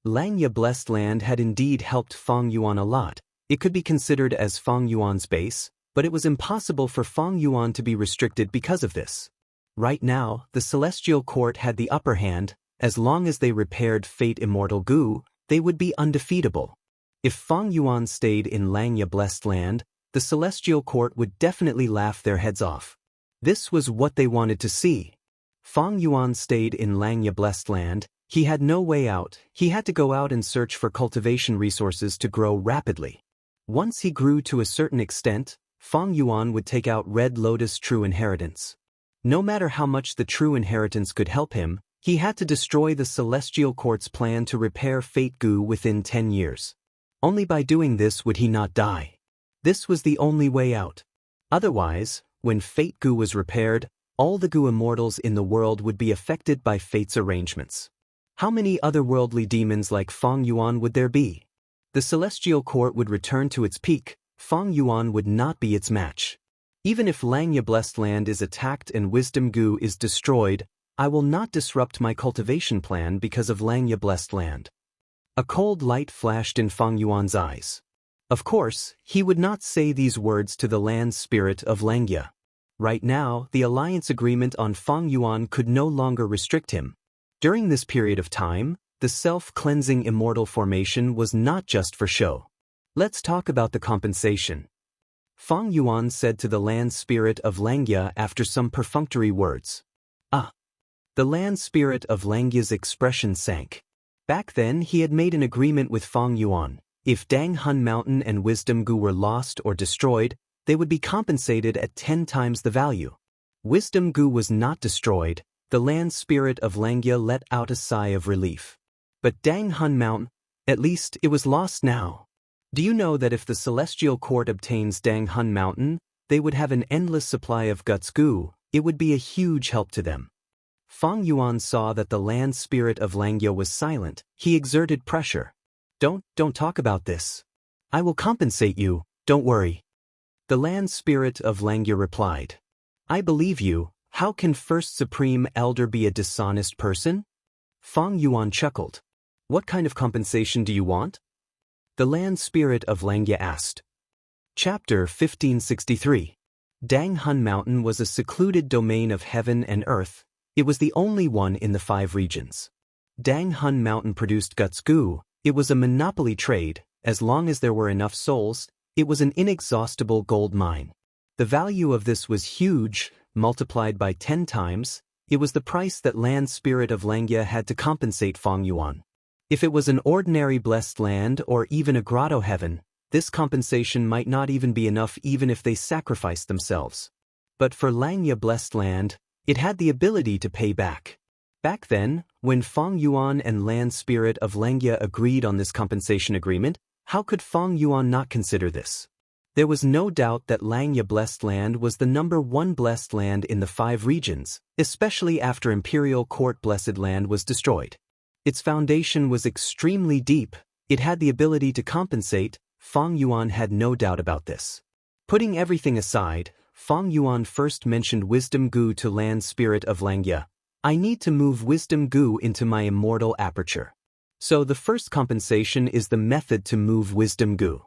Langya Blessed Land had indeed helped Fang Yuan a lot. It could be considered as Fang Yuan's base, but it was impossible for Fang Yuan to be restricted because of this. Right now, the Celestial Court had the upper hand. As long as they repaired Fate Immortal Gu, they would be undefeatable. If Fang Yuan stayed in Langya Blessed Land, the Celestial Court would definitely laugh their heads off. This was what they wanted to see. Fang Yuan stayed in Langya Blessed Land. He had no way out. He had to go out and search for cultivation resources to grow rapidly. Once he grew to a certain extent, Fang Yuan would take out Red Lotus True Inheritance. No matter how much the True Inheritance could help him, he had to destroy the Celestial Court's plan to repair Fate Gu within 10 years. Only by doing this would he not die. This was the only way out. Otherwise, when Fate Gu was repaired, all the Gu immortals in the world would be affected by Fate's arrangements. How many otherworldly demons like Fang Yuan would there be? The Celestial Court would return to its peak. Fang Yuan would not be its match. Even if Langya Blessed Land is attacked and Wisdom Gu is destroyed, I will not disrupt my cultivation plan because of Langya Blessed Land. A cold light flashed in Fang Yuan's eyes. Of course, he would not say these words to the land spirit of Langya. Right now, the alliance agreement on Fang Yuan could no longer restrict him. During this period of time, the self-cleansing immortal formation was not just for show. Let's talk about the compensation. Fang Yuan said to the land spirit of Langya after some perfunctory words. The land spirit of Langya's expression sank. Back then he had made an agreement with Fang Yuan. If Dang Hun Mountain and Wisdom Gu were lost or destroyed, they would be compensated at 10 times the value. Wisdom Gu was not destroyed. The land spirit of Langya let out a sigh of relief. But Dang Hun Mountain, at least it was lost now. Do you know that if the Celestial Court obtains Dang Hun Mountain, they would have an endless supply of Guts Gu? It would be a huge help to them. Fang Yuan saw that the land spirit of Langya was silent. He exerted pressure. Don't talk about this. I will compensate you, don't worry. The land spirit of Langya replied. I believe you. How can First Supreme Elder be a dishonest person? Fang Yuan chuckled. What kind of compensation do you want? The land spirit of Langya asked. Chapter 1563. Dang Hun Mountain was a secluded domain of heaven and earth. It was the only one in the 5 regions. Dang Hun Mountain produced Guts Gu. It was a monopoly trade. As long as there were enough souls, it was an inexhaustible gold mine. The value of this was huge, multiplied by 10 times. It was the price that land spirit of Langya had to compensate Fang Yuan. If it was an ordinary blessed land or even a grotto heaven, this compensation might not even be enough even if they sacrificed themselves. But for Langya Blessed Land, it had the ability to pay back. Back then, when Fang Yuan and land spirit of Langya agreed on this compensation agreement, how could Fang Yuan not consider this? There was no doubt that Langya Blessed Land was the #1 blessed land in the 5 regions, especially after Imperial Court Blessed Land was destroyed. Its foundation was extremely deep. It had the ability to compensate. Fang Yuan had no doubt about this. Putting everything aside, Fang Yuan first mentioned Wisdom Gu to land spirit of Langya. I need to move Wisdom Gu into my immortal aperture. So the first compensation is the method to move Wisdom Gu.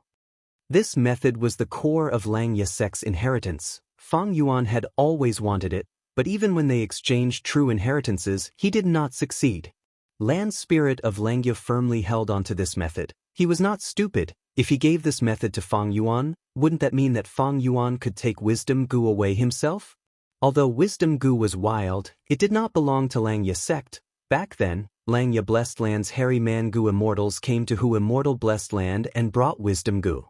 This method was the core of Langya sect's inheritance. Fang Yuan had always wanted it, but even when they exchanged true inheritances, he did not succeed. Land spirit of Langya firmly held onto this method. He was not stupid. If he gave this method to Fang Yuan, wouldn't that mean that Fang Yuan could take Wisdom Gu away himself? Although Wisdom Gu was wild, it did not belong to Langya sect. Back then, Langya Blessed Land's hairy man Gu immortals came to Hu immortal Blessed Land and brought wisdom Gu.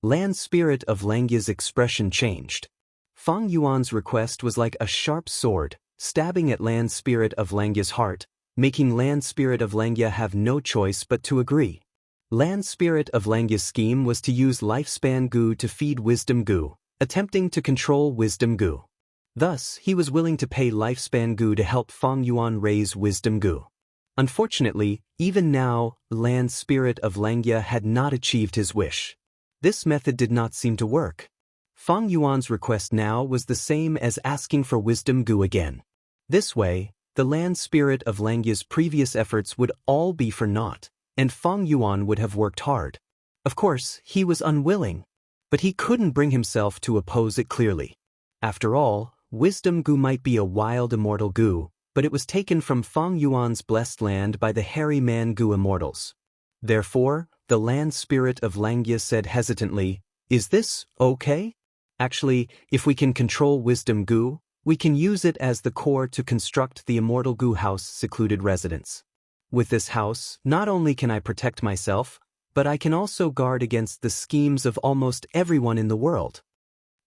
Land spirit of Langya's expression changed. Fang Yuan's request was like a sharp sword, stabbing at land spirit of Langya's heart, making land spirit of Langya have no choice but to agree. Land spirit of Langya's scheme was to use lifespan Gu to feed wisdom Gu, attempting to control wisdom Gu. Thus, he was willing to pay lifespan Gu to help Fang Yuan raise wisdom Gu. Unfortunately, even now, land spirit of Langya had not achieved his wish. This method did not seem to work. Fang Yuan's request now was the same as asking for wisdom Gu again. This way, the land spirit of Langya's previous efforts would all be for naught, and Fang Yuan would have worked hard. Of course, he was unwilling, but he couldn't bring himself to oppose it clearly. After all, wisdom Gu might be a wild immortal Gu, but it was taken from Fang Yuan's blessed land by the hairy man Gu immortals. Therefore, the land spirit of Langya said hesitantly, "Is this okay? Actually, if we can control wisdom Gu, we can use it as the core to construct the immortal Gu house secluded residence. With this house, not only can I protect myself, but I can also guard against the schemes of almost everyone in the world."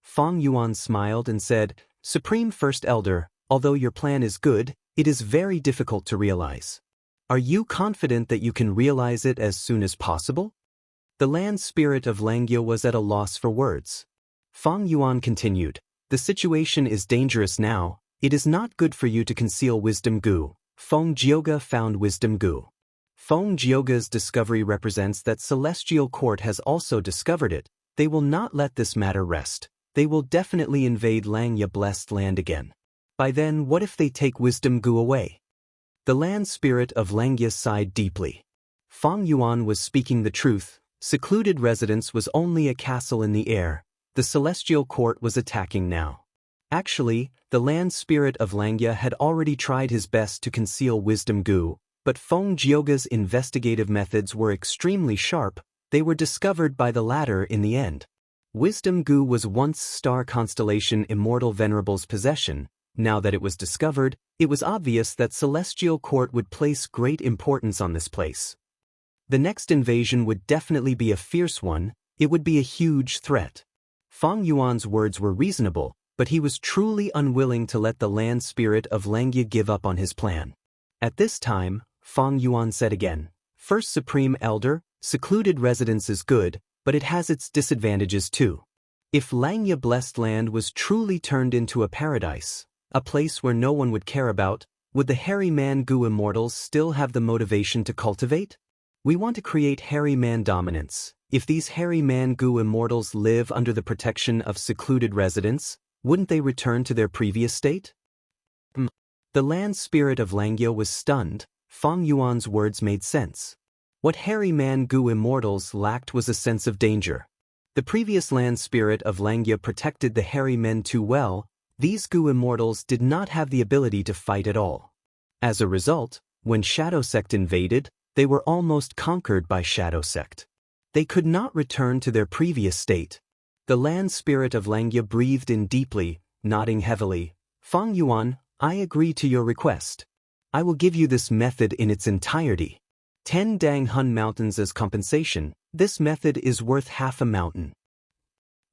Fang Yuan smiled and said, "Supreme First Elder, although your plan is good, it is very difficult to realize. Are you confident that you can realize it as soon as possible?" The land spirit of Langya was at a loss for words. Fang Yuan continued, "The situation is dangerous now. It is not good for you to conceal wisdom Gu. Feng Jioga found wisdom Gu. Feng Jioga's discovery represents that Celestial Court has also discovered it. They will not let this matter rest. They will definitely invade Langya Blessed Land again. By then, what if they take wisdom Gu away?" The land spirit of Langya sighed deeply. Fang Yuan was speaking the truth. Secluded residence was only a castle in the air. The Celestial Court was attacking now. Actually, the land spirit of Langya had already tried his best to conceal wisdom Gu, but Feng Jioga's investigative methods were extremely sharp. They were discovered by the latter in the end. Wisdom Gu was once star constellation Immortal Venerable's possession. Now that it was discovered, it was obvious that Celestial Court would place great importance on this place. The next invasion would definitely be a fierce one. It would be a huge threat. Fang Yuan's words were reasonable, but he was truly unwilling to let the land spirit of Langya give up on his plan. At this time, Fang Yuan said again, "First Supreme Elder, secluded residence is good, but it has its disadvantages too. If Langya Blessed Land was truly turned into a paradise, a place where no one would care about, would the hairy man Gu immortals still have the motivation to cultivate? We want to create hairy man dominance. If these hairy man Gu immortals live under the protection of secluded residence, wouldn't they return to their previous state?" The land spirit of Langya was stunned. Fang Yuan's words made sense. What hairy man Gu immortals lacked was a sense of danger. The previous land spirit of Langya protected the hairy men too well. These Gu immortals did not have the ability to fight at all. As a result, when Shadow Sect invaded, they were almost conquered by Shadow Sect. They could not return to their previous state. The land spirit of Langya breathed in deeply, nodding heavily. "Fang Yuan, I agree to your request. I will give you this method in its entirety. 10 Dang Hun mountains as compensation. This method is worth half a mountain."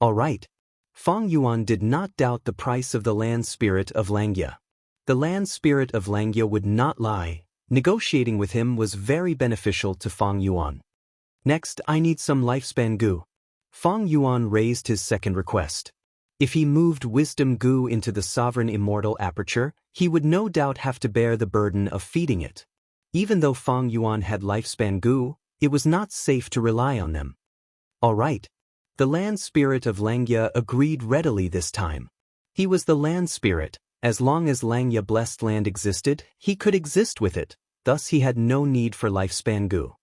All right. Fang Yuan did not doubt the price of the land spirit of Langya. The land spirit of Langya would not lie. Negotiating with him was very beneficial to Fang Yuan. "Next, I need some lifespan Gu." Fang Yuan raised his second request. If he moved wisdom Gu into the sovereign immortal aperture, he would no doubt have to bear the burden of feeding it. Even though Fang Yuan had lifespan Gu, it was not safe to rely on them. All right. The land spirit of Langya agreed readily this time. He was the land spirit. As long as Langya Blessed Land existed, he could exist with it. Thus he had no need for lifespan Gu.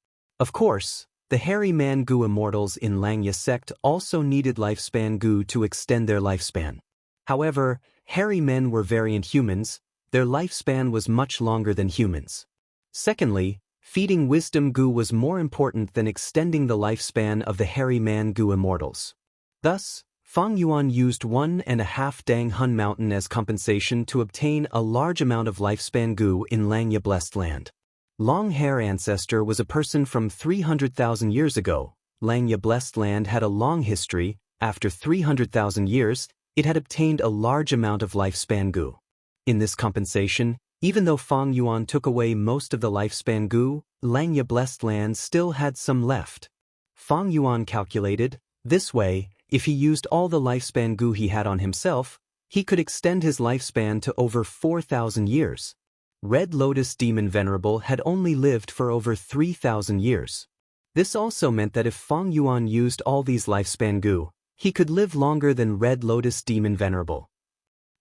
Of course, the hairy man Gu immortals in Langya sect also needed lifespan Gu to extend their lifespan. However, hairy men were variant humans. Their lifespan was much longer than humans. Secondly, feeding wisdom Gu was more important than extending the lifespan of the hairy man Gu immortals. Thus, Fang Yuan used 1.5 Dang Hun Mountain as compensation to obtain a large amount of lifespan Gu in Langya Blessed Land. Long-hair ancestor was a person from 300,000 years ago. Langya blessed land had a long history. After 300,000 years, it had obtained a large amount of lifespan gu. In this compensation, even though Fang Yuan took away most of the lifespan gu, Langya blessed land still had some left. Fang Yuan calculated, this way, if he used all the lifespan gu he had on himself, he could extend his lifespan to over 4,000 years. Red Lotus Demon Venerable had only lived for over 3,000 years. This also meant that if Fang Yuan used all these lifespan gu, he could live longer than Red Lotus Demon Venerable.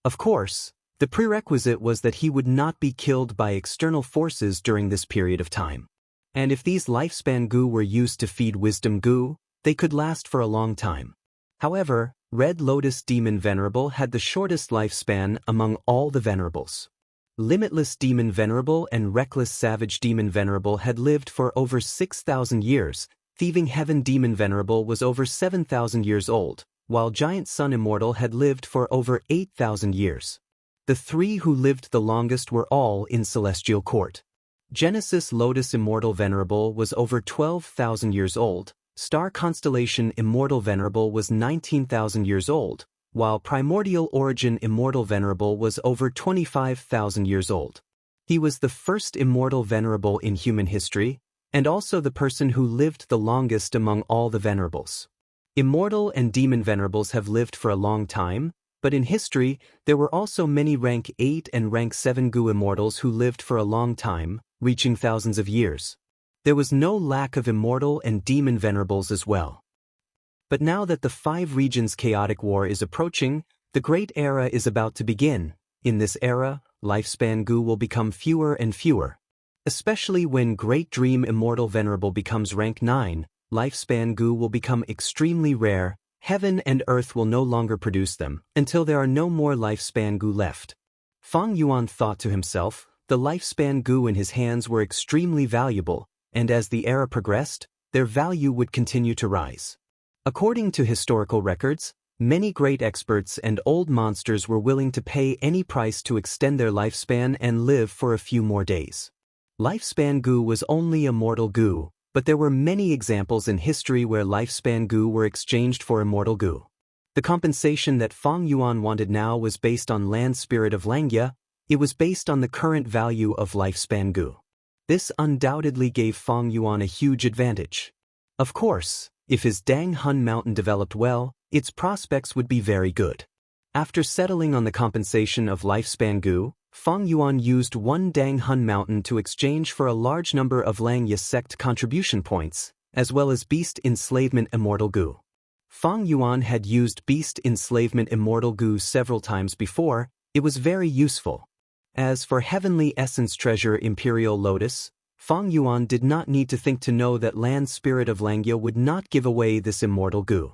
Of course, the prerequisite was that he would not be killed by external forces during this period of time. And if these lifespan gu were used to feed wisdom gu, they could last for a long time. However, Red Lotus Demon Venerable had the shortest lifespan among all the venerables. Limitless Demon Venerable and Reckless Savage Demon Venerable had lived for over 6,000 years. Thieving Heaven Demon Venerable was over 7,000 years old, while Giant Sun Immortal had lived for over 8,000 years. The three who lived the longest were all in Celestial Court. Genesis Lotus Immortal Venerable was over 12,000 years old, Star Constellation Immortal Venerable was 19,000 years old, while Primordial Origin Immortal Venerable was over 25,000 years old. He was the first Immortal Venerable in human history, and also the person who lived the longest among all the venerables. Immortal and Demon Venerables have lived for a long time, but in history, there were also many rank 8 and rank 7 gu immortals who lived for a long time, reaching thousands of years. There was no lack of Immortal and Demon Venerables as well. But now that the 5 regions chaotic war is approaching, the Great Era is about to begin. In this era, lifespan gu will become fewer and fewer. Especially when Great Dream Immortal Venerable becomes rank 9, lifespan gu will become extremely rare. Heaven and earth will no longer produce them, until there are no more lifespan gu left. Fang Yuan thought to himself, the lifespan gu in his hands were extremely valuable, and as the era progressed, their value would continue to rise. According to historical records, many great experts and old monsters were willing to pay any price to extend their lifespan and live for a few more days. Lifespan gu was only immortal gu, but there were many examples in history where lifespan gu were exchanged for immortal gu. The compensation that Fang Yuan wanted now was based on Land Spirit of Langya. It was based on the current value of lifespan gu. This undoubtedly gave Fang Yuan a huge advantage. Of course, if his Dang Hun Mountain developed well, its prospects would be very good. After settling on the compensation of lifespan gu, Fang Yuan used one Dang Hun Mountain to exchange for a large number of Langya sect contribution points, as well as Beast Enslavement Immortal gu. Fang Yuan had used Beast Enslavement Immortal gu several times before. It was very useful. As for Heavenly Essence Treasure Imperial Lotus, Fang Yuan did not need to think to know that Land Spirit of Langya would not give away this immortal gu.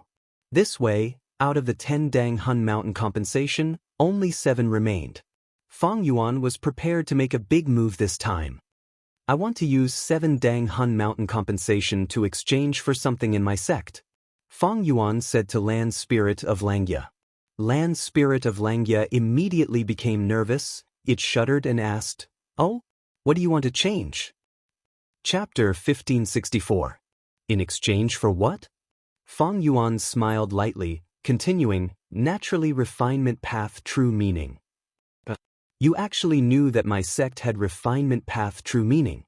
This way, out of the 10 Dang Hun Mountain compensation, only 7 remained. Fang Yuan was prepared to make a big move this time. I want to use 7 Dang Hun Mountain compensation to exchange for something in my sect, Fang Yuan said to Land Spirit of Langya. Land Spirit of Langya immediately became nervous. It shuddered and asked, "Oh? What do you want to change?" Chapter 1564. In exchange for what? Fang Yuan smiled lightly, continuing, "Naturally refinement path true meaning." You actually knew that my sect had refinement path true meaning.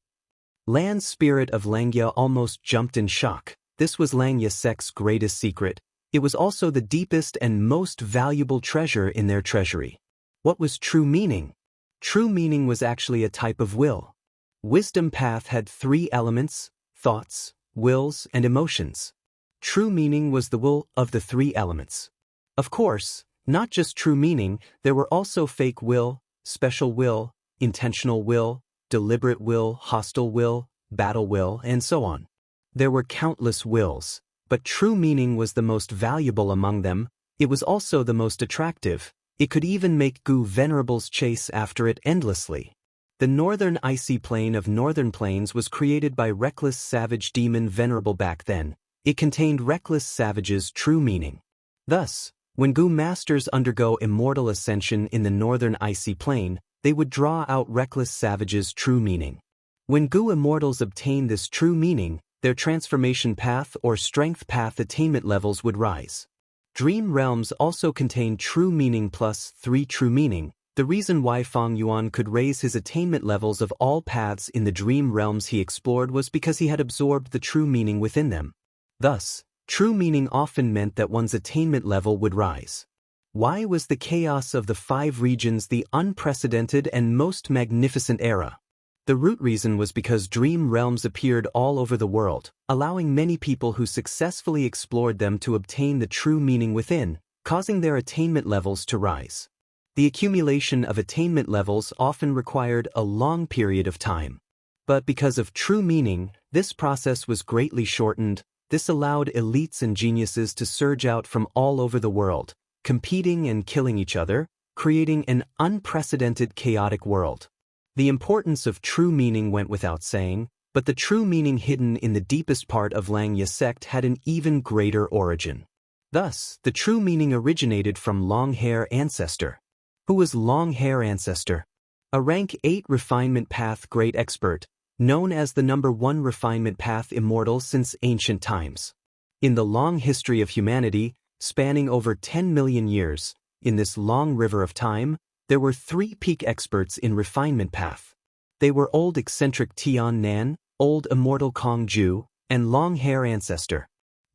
Land Spirit of Langya almost jumped in shock. This was Langya sect's greatest secret. It was also the deepest and most valuable treasure in their treasury. What was true meaning? True meaning was actually a type of will. Wisdom path had 3 elements: thoughts, wills, and emotions. True meaning was the will of the 3 elements. Of course, not just true meaning, there were also fake will, special will, intentional will, deliberate will, hostile will, battle will, and so on. There were countless wills, but true meaning was the most valuable among them. It was also the most attractive. It could even make gu venerables chase after it endlessly. The northern icy plane of northern plains was created by Reckless Savage Demon Venerable back then. It contained Reckless Savage's true meaning. Thus, when gu masters undergo immortal ascension in the northern icy plane, they would draw out Reckless Savage's true meaning. When Gu immortals obtained this true meaning, their transformation path or strength path attainment levels would rise. Dream realms also contain true meaning plus 3 true meaning. The reason why Fang Yuan could raise his attainment levels of all paths in the dream realms he explored was because he had absorbed the true meaning within them. Thus, true meaning often meant that one's attainment level would rise. Why was the chaos of the 5 regions the unprecedented and most magnificent era? The root reason was because dream realms appeared all over the world, allowing many people who successfully explored them to obtain the true meaning within, causing their attainment levels to rise. The accumulation of attainment levels often required a long period of time. But because of true meaning, this process was greatly shortened. This allowed elites and geniuses to surge out from all over the world, competing and killing each other, creating an unprecedented chaotic world. The importance of true meaning went without saying, but the true meaning hidden in the deepest part of Xianxia sect had an even greater origin. Thus, the true meaning originated from Long-Hair Ancestor. Who was Long-Hair Ancestor? A rank 8 refinement path great expert, known as the number 1 refinement path immortal since ancient times. In the long history of humanity, spanning over 10 million years, in this long river of time, there were 3 peak experts in refinement path. They were Old Eccentric Tian Nan, Old Immortal Kong Ju, and Long-Hair Ancestor.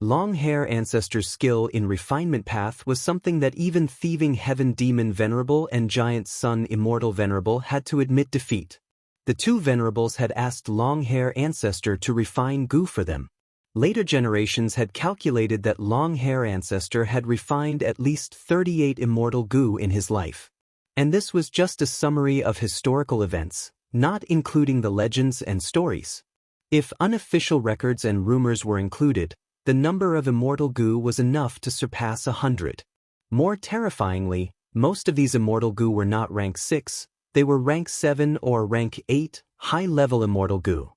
Long-Hair Ancestor's skill in refinement path was something that even Thieving Heaven Demon Venerable and Giant Sun Immortal Venerable had to admit defeat. The 2 venerables had asked Long-Hair Ancestor to refine Gu for them. Later generations had calculated that Long-Hair Ancestor had refined at least 38 immortal Gu in his life. And this was just a summary of historical events, not including the legends and stories. If unofficial records and rumors were included, the number of immortal Gu was enough to surpass 100. More terrifyingly, most of these immortal Gu were not rank 6, they were rank 7 or rank 8, high-level immortal Gu.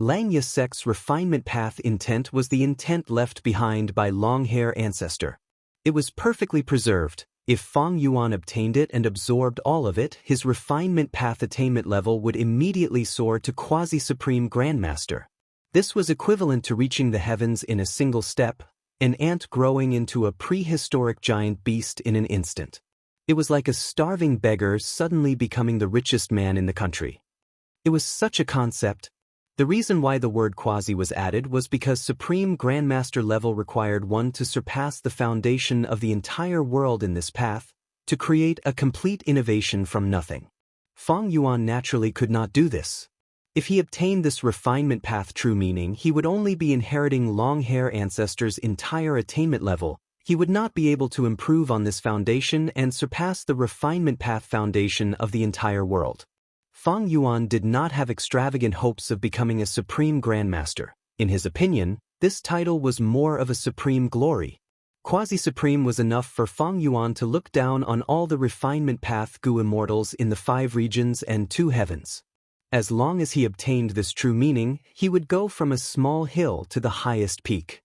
Xianxia sect's refinement path intent was the intent left behind by Long-Hair Ancestor. It was perfectly preserved. If Fang Yuan obtained it and absorbed all of it, his refinement path attainment level would immediately soar to quasi-supreme grandmaster. This was equivalent to reaching the heavens in a single step, an ant growing into a prehistoric giant beast in an instant. It was like a starving beggar suddenly becoming the richest man in the country. It was such a concept. The reason why the word quasi was added was because Supreme Grandmaster level required one to surpass the foundation of the entire world in this path, to create a complete innovation from nothing. Fang Yuan naturally could not do this. If he obtained this refinement path true meaning, he would only be inheriting Long-Hair Ancestor's entire attainment level. He would not be able to improve on this foundation and surpass the refinement path foundation of the entire world. Fang Yuan did not have extravagant hopes of becoming a Supreme Grandmaster. In his opinion, this title was more of a supreme glory. Quasi-supreme was enough for Fang Yuan to look down on all the refinement path Gu immortals in the 5 regions and 2 heavens. As long as he obtained this true meaning, he would go from a small hill to the highest peak.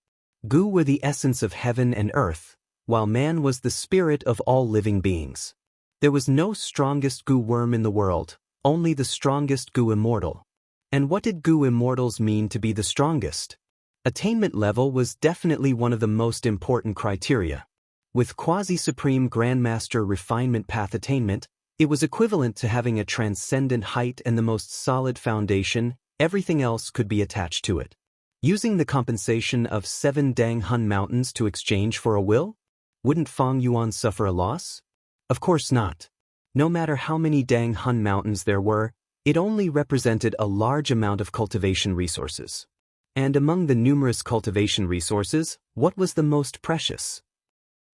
Gu were the essence of heaven and earth, while man was the spirit of all living beings. There was no strongest Gu worm in the world, only the strongest Gu immortal. And what did Gu immortals mean to be the strongest? Attainment level was definitely one of the most important criteria. With quasi-supreme grandmaster refinement path attainment, it was equivalent to having a transcendent height and the most solid foundation. Everything else could be attached to it. Using the compensation of 7 Dang Hun mountains to exchange for a will? Wouldn't Fang Yuan suffer a loss? Of course not. No matter how many Dang Hun mountains there were, it only represented a large amount of cultivation resources. And among the numerous cultivation resources, what was the most precious?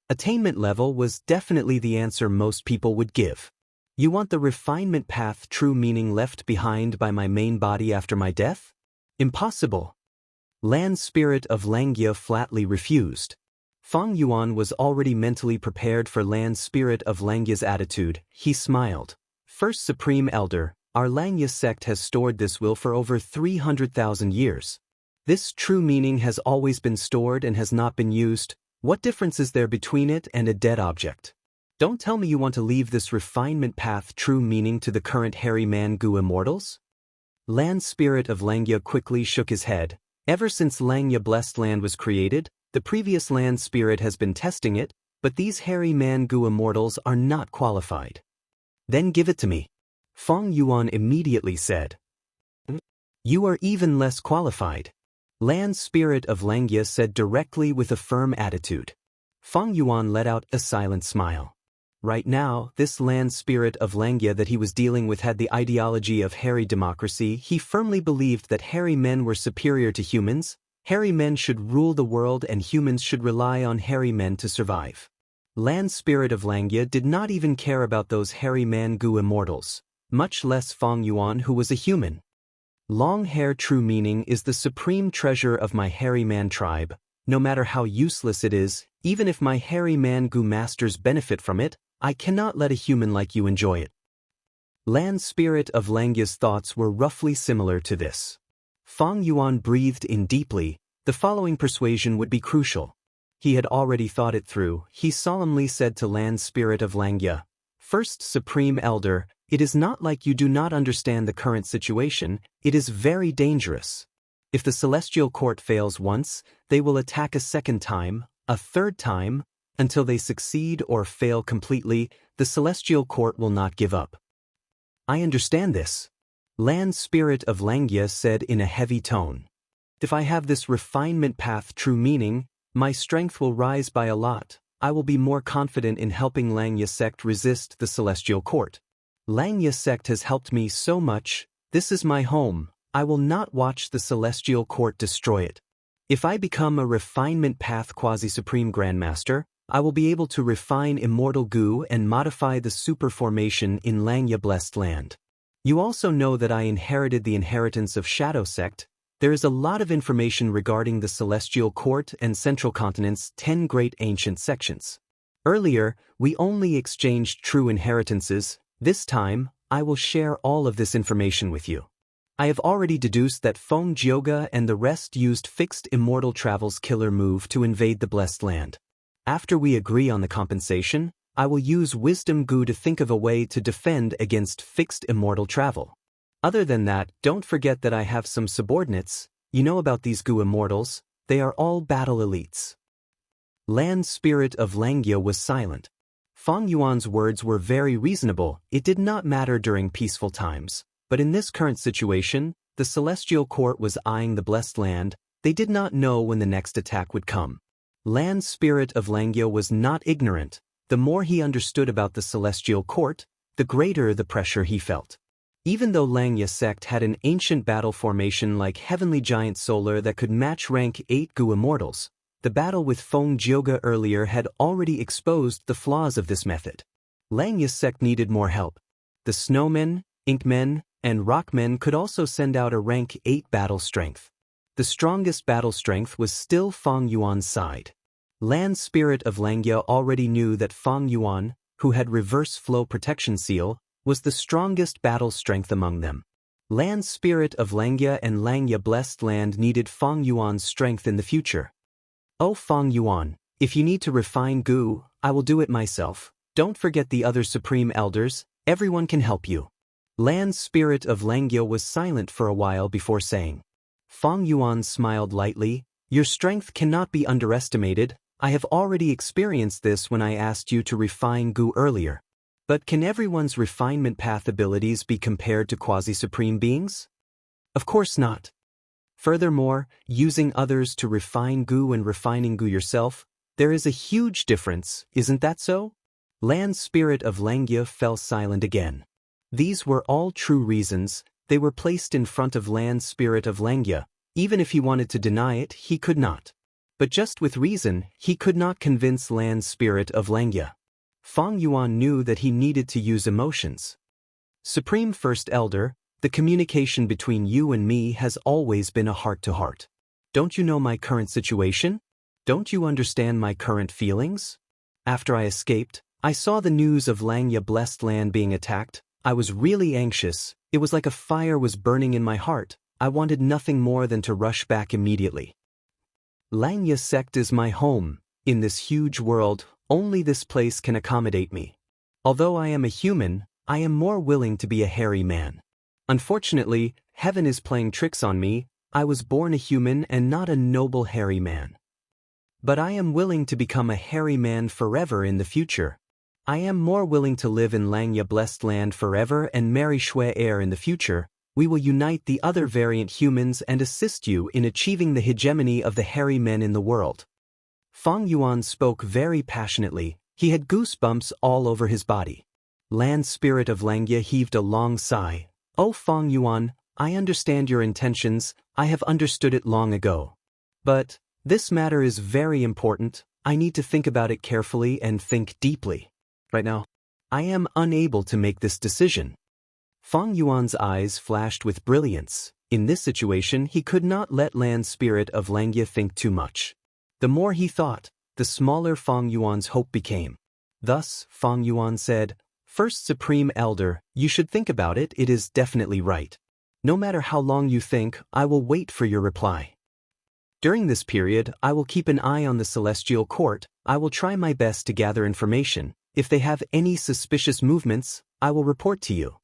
Attainment level was definitely the answer most people would give. You want the refinement path true meaning left behind by my main body after my death? Impossible. Land Spirit of Xianxia flatly refused. Fang Yuan was already mentally prepared for Land Spirit of Xianxia's attitude. He smiled. First Supreme Elder, our Xianxia sect has stored this will for over 300,000 years. This true meaning has always been stored and has not been used. What difference is there between it and a dead object? Don't tell me you want to leave this refinement path true meaning to the current hairy man Gu immortals? Land spirit of Xianxia quickly shook his head. Ever since Xianxia blessed land was created, the previous land spirit has been testing it, but these hairy man-gu immortals are not qualified. Then give it to me. Feng Yuan immediately said. You are even less qualified. Land spirit of Xianxia said directly with a firm attitude. Feng Yuan let out a silent smile. Right now, this land spirit of Xianxia that he was dealing with had the ideology of hairy democracy. He firmly believed that hairy men were superior to humans, hairy men should rule the world and humans should rely on hairy men to survive. Land spirit of Xianxia did not even care about those hairy man-gu immortals, much less Feng Yuan who was a human. Long hair true meaning is the supreme treasure of my hairy man tribe. No matter how useless it is, even if my hairy man-gu masters benefit from it, I cannot let a human like you enjoy it. Land spirit of Xianxia's thoughts were roughly similar to this. Feng Yuan breathed in deeply. The following persuasion would be crucial. He had already thought it through. He solemnly said to land spirit of Xianxia, First Supreme Elder, it is not like you do not understand the current situation, it is very dangerous. If the celestial court fails once, they will attack a second time, a third time, until they succeed or fail completely. The celestial court will not give up. I understand this. Land spirit of Xianxia said in a heavy tone. If I have this refinement path true meaning, my strength will rise by a lot. I will be more confident in helping Xianxia sect resist the celestial court. Xianxia sect has helped me so much. This is my home. I will not watch the celestial court destroy it. If I become a refinement path quasi-supreme grandmaster, I will be able to refine immortal gu and modify the super formation in Xianxia blessed land. You also know that I inherited the inheritance of Shadow Sect. There is a lot of information regarding the Celestial Court and Central Continent's 10 great ancient sections. Earlier, we only exchanged true inheritances. This time, I will share all of this information with you. I have already deduced that Feng Jioga and the rest used fixed immortal travel's killer move to invade the blessed land. After we agree on the compensation, I will use Wisdom Gu to think of a way to defend against fixed immortal travel. Other than that, don't forget that I have some subordinates. You know about these Gu immortals, they are all battle elites. Land spirit of Xianxia was silent. Feng Yuan's words were very reasonable. It did not matter during peaceful times, but in this current situation, the celestial court was eyeing the blessed land. They did not know when the next attack would come. Land spirit of Xianxia was not ignorant. The more he understood about the celestial court, the greater the pressure he felt. Even though Xianxia sect had an ancient battle formation like Heavenly Giant Solar that could match rank 8 Gu immortals, the battle with Feng Jioga earlier had already exposed the flaws of this method. Xianxia sect needed more help. The Snowmen, Inkmen, and Rockmen could also send out a rank 8 battle strength. The strongest battle strength was still Feng Yuan's side. Land spirit of Xianxia already knew that Feng Yuan, who had reverse flow protection seal, was the strongest battle strength among them. Land spirit of Xianxia and Xianxia blessed land needed Feng Yuan's strength in the future. Oh Feng Yuan, if you need to refine Gu, I will do it myself. Don't forget the other supreme elders, everyone can help you. Land spirit of Xianxia was silent for a while before saying. Feng Yuan smiled lightly. Your strength cannot be underestimated. I have already experienced this when I asked you to refine Gu earlier. But can everyone's refinement path abilities be compared to quasi-supreme beings? Of course not. Furthermore, using others to refine Gu and refining Gu yourself, there is a huge difference, isn't that so? Land spirit of Xianxia fell silent again. These were all true reasons. They were placed in front of land spirit of Xianxia. Even if he wanted to deny it, he could not. But just with reason, he could not convince land spirit of Xianxia. Feng Yuan knew that he needed to use emotions. Supreme First Elder, the communication between you and me has always been a heart-to-heart. Don't you know my current situation? Don't you understand my current feelings? After I escaped, I saw the news of Xianxia blessed land being attacked. I was really anxious. It was like a fire was burning in my heart. I wanted nothing more than to rush back immediately. Xianxia sect is my home. In this huge world, only this place can accommodate me. Although I am a human, I am more willing to be a hairy man. Unfortunately, Heaven is playing tricks on me. I was born a human and not a noble hairy man. But I am willing to become a hairy man forever in the future. I am more willing to live in Xianxia blessed land forever and marry Shui heir in the future. We will unite the other variant humans and assist you in achieving the hegemony of the hairy men in the world. Feng Yuan spoke very passionately. He had goosebumps all over his body. Land spirit of Xianxia heaved a long sigh. Oh Feng Yuan, I understand your intentions. I have understood it long ago. But this matter is very important. I need to think about it carefully and think deeply. Right now, I am unable to make this decision. Feng Yuan's eyes flashed with brilliance. In this situation, he could not let land spirit of Xianxia think too much. The more he thought, the smaller Feng Yuan's hope became. Thus, Feng Yuan said, "First Supreme Elder, you should think about it. It is definitely right. No matter how long you think, I will wait for your reply. During this period, I will keep an eye on the Celestial Court. I will try my best to gather information. If they have any suspicious movements, I will report to you."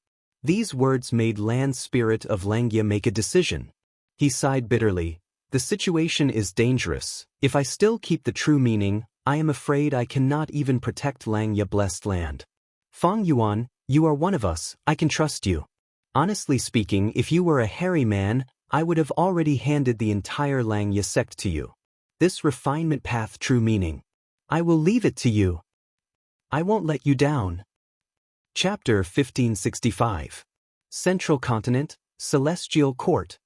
These words made land spirit of Xianxia make a decision. He sighed bitterly. The situation is dangerous. If I still keep the true meaning, I am afraid I cannot even protect Xianxia blessed land. Feng Yuan, you are one of us. I can trust you. Honestly speaking, if you were a hairy man, I would have already handed the entire Xianxia sect to you. This refinement path true meaning. I will leave it to you. I won't let you down. Chapter 1565. Central Continent, Celestial Court.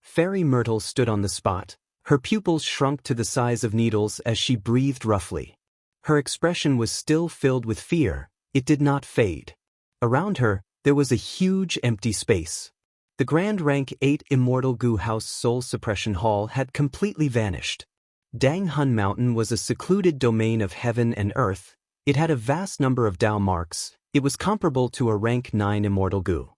Fairy Myrtle stood on the spot. Her pupils shrunk to the size of needles as she breathed roughly. Her expression was still filled with fear. It did not fade. Around her, there was a huge empty space. The Grand Rank 8 Immortal Gu House Soul Suppression Hall had completely vanished. Dang Hun Mountain was a secluded domain of heaven and earth. It had a vast number of Dao marks. It was comparable to a Rank 9 Immortal Gu.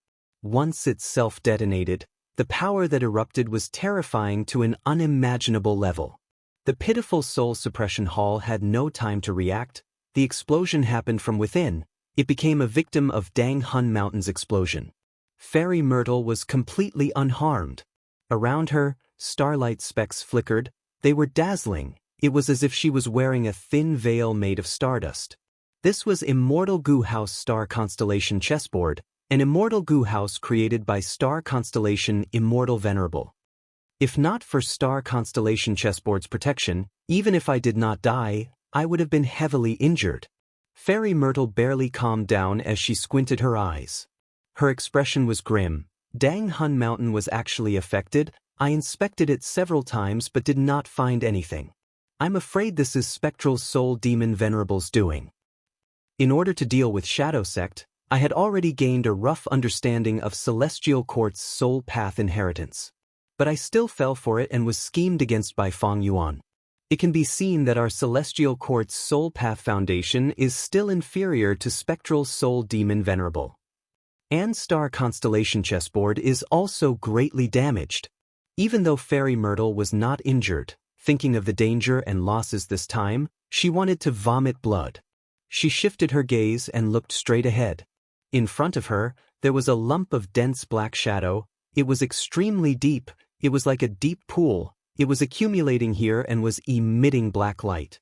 Once it self-detonated, the power that erupted was terrifying to an unimaginable level. The pitiful Soul Suppression Hall had no time to react. The explosion happened from within. It became a victim of Dang Hun Mountain's explosion. Fairy Myrtle was completely unharmed. Around her, starlight specks flickered. They were dazzling. It was as if she was wearing a thin veil made of stardust. This was Immortal Gu House Star Constellation Chessboard, an Immortal Gu House created by Star Constellation Immortal Venerable. If not for Star Constellation Chessboard's protection, even if I did not die, I would have been heavily injured. Fairy Myrtle barely calmed down as she squinted her eyes. Her expression was grim. Dang Hun Mountain was actually affected. I inspected it several times but did not find anything. I'm afraid this is Spectral Soul Demon Venerable's doing. In order to deal with Shadow Sect, I had already gained a rough understanding of Celestial Court's soul path inheritance. But I still fell for it and was schemed against by Feng Yuan. It can be seen that our Celestial Court's soul path foundation is still inferior to Spectral Soul Demon Venerable. And Star Constellation Chessboard is also greatly damaged. Even though Fairy Myrtle was not injured, thinking of the danger and losses this time, she wanted to vomit blood. She shifted her gaze and looked straight ahead. In front of her, there was a lump of dense black shadow. It was extremely deep. It was like a deep pool. It was accumulating here and was emitting black light.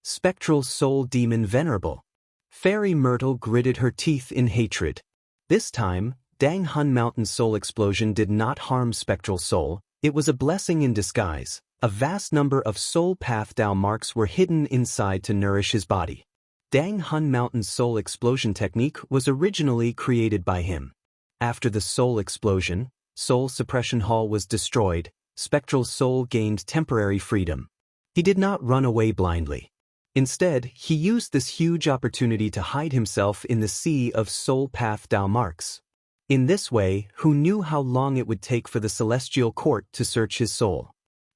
Spectral Soul Demon Venerable. Fairy Myrtle gritted her teeth in hatred. This time, Dang Hun Mountain's soul explosion did not harm Spectral Soul. It was a blessing in disguise. A vast number of soul path Dao marks were hidden inside to nourish his body. Dang Hun Mountain's soul explosion technique was originally created by him. After the soul explosion, Soul Suppression Hall was destroyed. Spectral Soul gained temporary freedom. He did not run away blindly. Instead, he used this huge opportunity to hide himself in the sea of soul path Dao marks. In this way, who knew how long it would take for the Celestial Court to search his soul?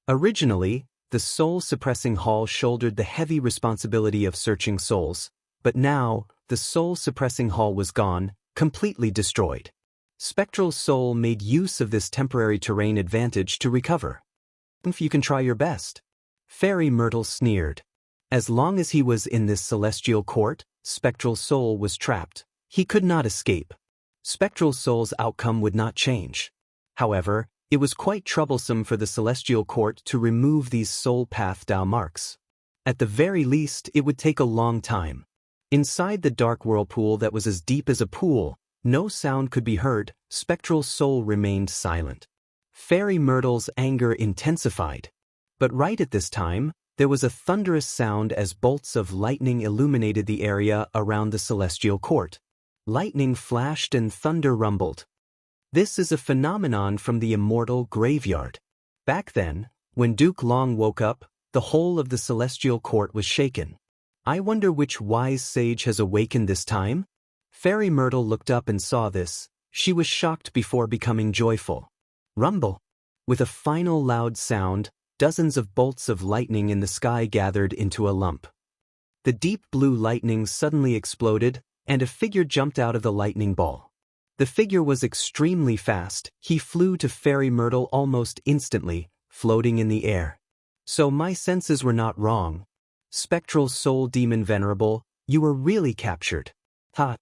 Originally, the soul-suppressing hall shouldered the heavy responsibility of searching souls, but now, the soul-suppressing hall was gone, completely destroyed. Spectral Soul made use of this temporary terrain advantage to recover. If you can try your best. Fairy Myrtle sneered. As long as he was in this Celestial Court, Spectral Soul was trapped. He could not escape. Spectral Soul's outcome would not change. However, it was quite troublesome for the Celestial Court to remove these soul path Dao marks. At the very least, it would take a long time. Inside the dark whirlpool that was as deep as a pool, no sound could be heard. Spectral Soul remained silent. Fairy Myrtle's anger intensified. But right at this time, there was a thunderous sound as bolts of lightning illuminated the area around the Celestial Court. Lightning flashed and thunder rumbled. This is a phenomenon from the immortal graveyard. Back then, when Duke Long woke up, the whole of the Celestial Court was shaken. I wonder which wise sage has awakened this time? Fairy Myrtle looked up and saw this. She was shocked before becoming joyful. Rumble. With a final loud sound, dozens of bolts of lightning in the sky gathered into a lump. The deep blue lightning suddenly exploded, and a figure jumped out of the lightning ball. The figure was extremely fast. He flew to Fairy Myrtle almost instantly, floating in the air. So my senses were not wrong. Spectral Soul Demon Venerable, you were really captured. Ha!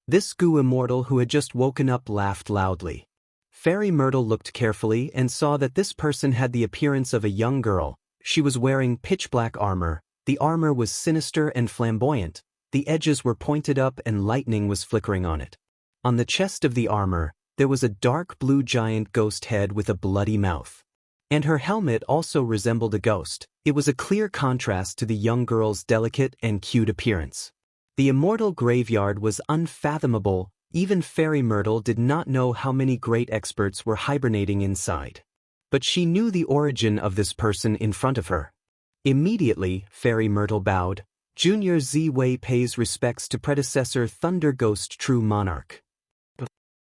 This Gu Immortal who had just woken up laughed loudly. Fairy Myrtle looked carefully and saw that this person had the appearance of a young girl. She was wearing pitch-black armor. The armor was sinister and flamboyant. The edges were pointed up and lightning was flickering on it. On the chest of the armor, there was a dark blue giant ghost head with a bloody mouth. And her helmet also resembled a ghost. It was a clear contrast to the young girl's delicate and cute appearance. The immortal graveyard was unfathomable. Even Fairy Myrtle did not know how many great experts were hibernating inside. But she knew the origin of this person in front of her. Immediately, Fairy Myrtle bowed. Junior Ziwei pays respects to predecessor Thunder Ghost True Monarch.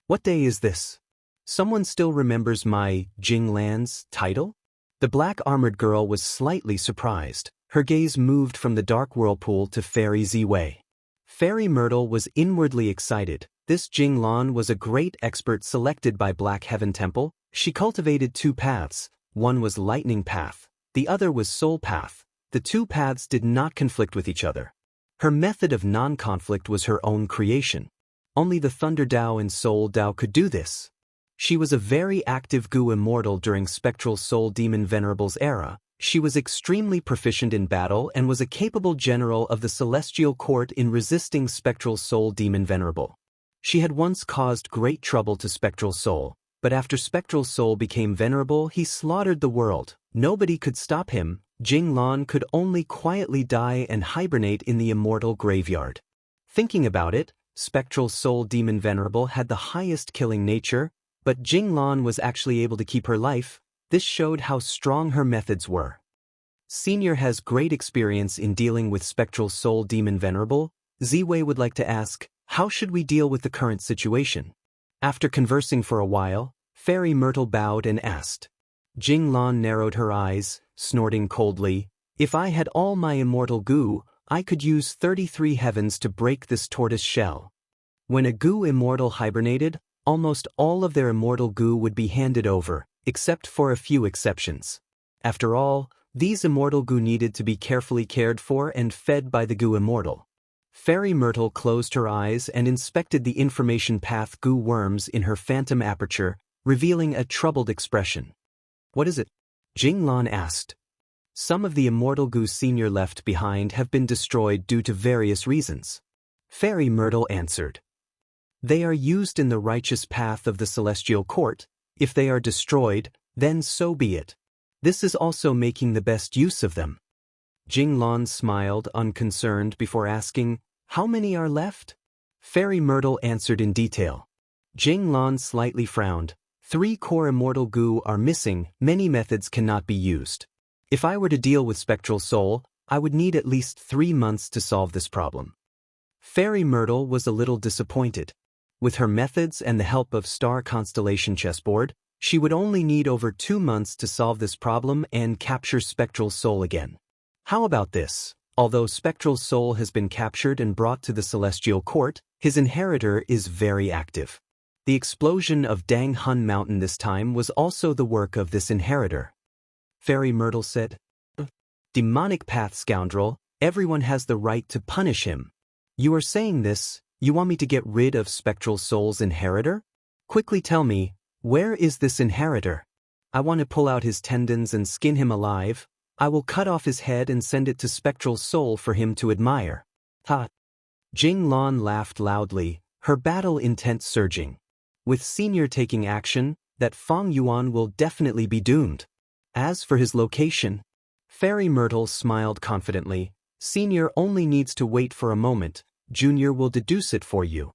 What day is this? Someone still remembers my Jinglan's title? The black-armored girl was slightly surprised. Her gaze moved from the dark whirlpool to Fairy Ziwei. Fairy Myrtle was inwardly excited. This Jinglan was a great expert selected by Black Heaven Temple. She cultivated two paths. One was Lightning Path. The other was Soul Path. The two paths did not conflict with each other. Her method of non-conflict was her own creation. Only the Thunder Dao and Soul Dao could do this. She was a very active Gu Immortal during Spectral Soul Demon Venerable's era. She was extremely proficient in battle and was a capable general of the Celestial Court in resisting Spectral Soul Demon Venerable. She had once caused great trouble to Spectral Soul, but after Spectral Soul became venerable, he slaughtered the world. Nobody could stop him. Jinglan could only quietly die and hibernate in the immortal graveyard. Thinking about it, Spectral Soul Demon Venerable had the highest killing nature, but Jinglan was actually able to keep her life. This showed how strong her methods were. Senior has great experience in dealing with Spectral Soul Demon Venerable. Ziwei would like to ask, how should we deal with the current situation? After conversing for a while, Fairy Myrtle bowed and asked. Jinglan narrowed her eyes, snorting coldly, if I had all my immortal goo, I could use 33 heavens to break this tortoise shell. When a Gu Immortal hibernated, almost all of their immortal goo would be handed over, except for a few exceptions. After all, these immortal goo needed to be carefully cared for and fed by the Gu Immortal. Fairy Myrtle closed her eyes and inspected the information path goo worms in her phantom aperture, revealing a troubled expression. What is it? Jinglan asked. Some of the immortal goo Senior left behind have been destroyed due to various reasons. Fairy Myrtle answered. They are used in the righteous path of the Celestial Court. If they are destroyed, then so be it. This is also making the best use of them. Jinglan smiled unconcerned before asking, how many are left? Fairy Myrtle answered in detail. Jinglan slightly frowned. 3 core immortal goo are missing. Many methods cannot be used. If I were to deal with Spectral Soul, I would need at least 3 months to solve this problem. Fairy Myrtle was a little disappointed. With her methods and the help of Star Constellation Chessboard, she would only need over 2 months to solve this problem and capture Spectral Soul again. How about this? Although Spectral Soul has been captured and brought to the Celestial Court, his inheritor is very active. The explosion of Dang Hun Mountain this time was also the work of this inheritor. Fairy Myrtle said, Demonic path scoundrel, everyone has the right to punish him. You are saying this, You want me to get rid of Spectral Soul's inheritor? Quickly tell me, where is this inheritor? I want to pull out his tendons and skin him alive. I will cut off his head and send it to Spectral Soul for him to admire. Ha! Jing Lan laughed loudly, her battle intent surging. With Senior taking action, that Feng Yuan will definitely be doomed. As for his location, Fairy Myrtle smiled confidently. Senior only needs to wait for a moment. Junior will deduce it for you.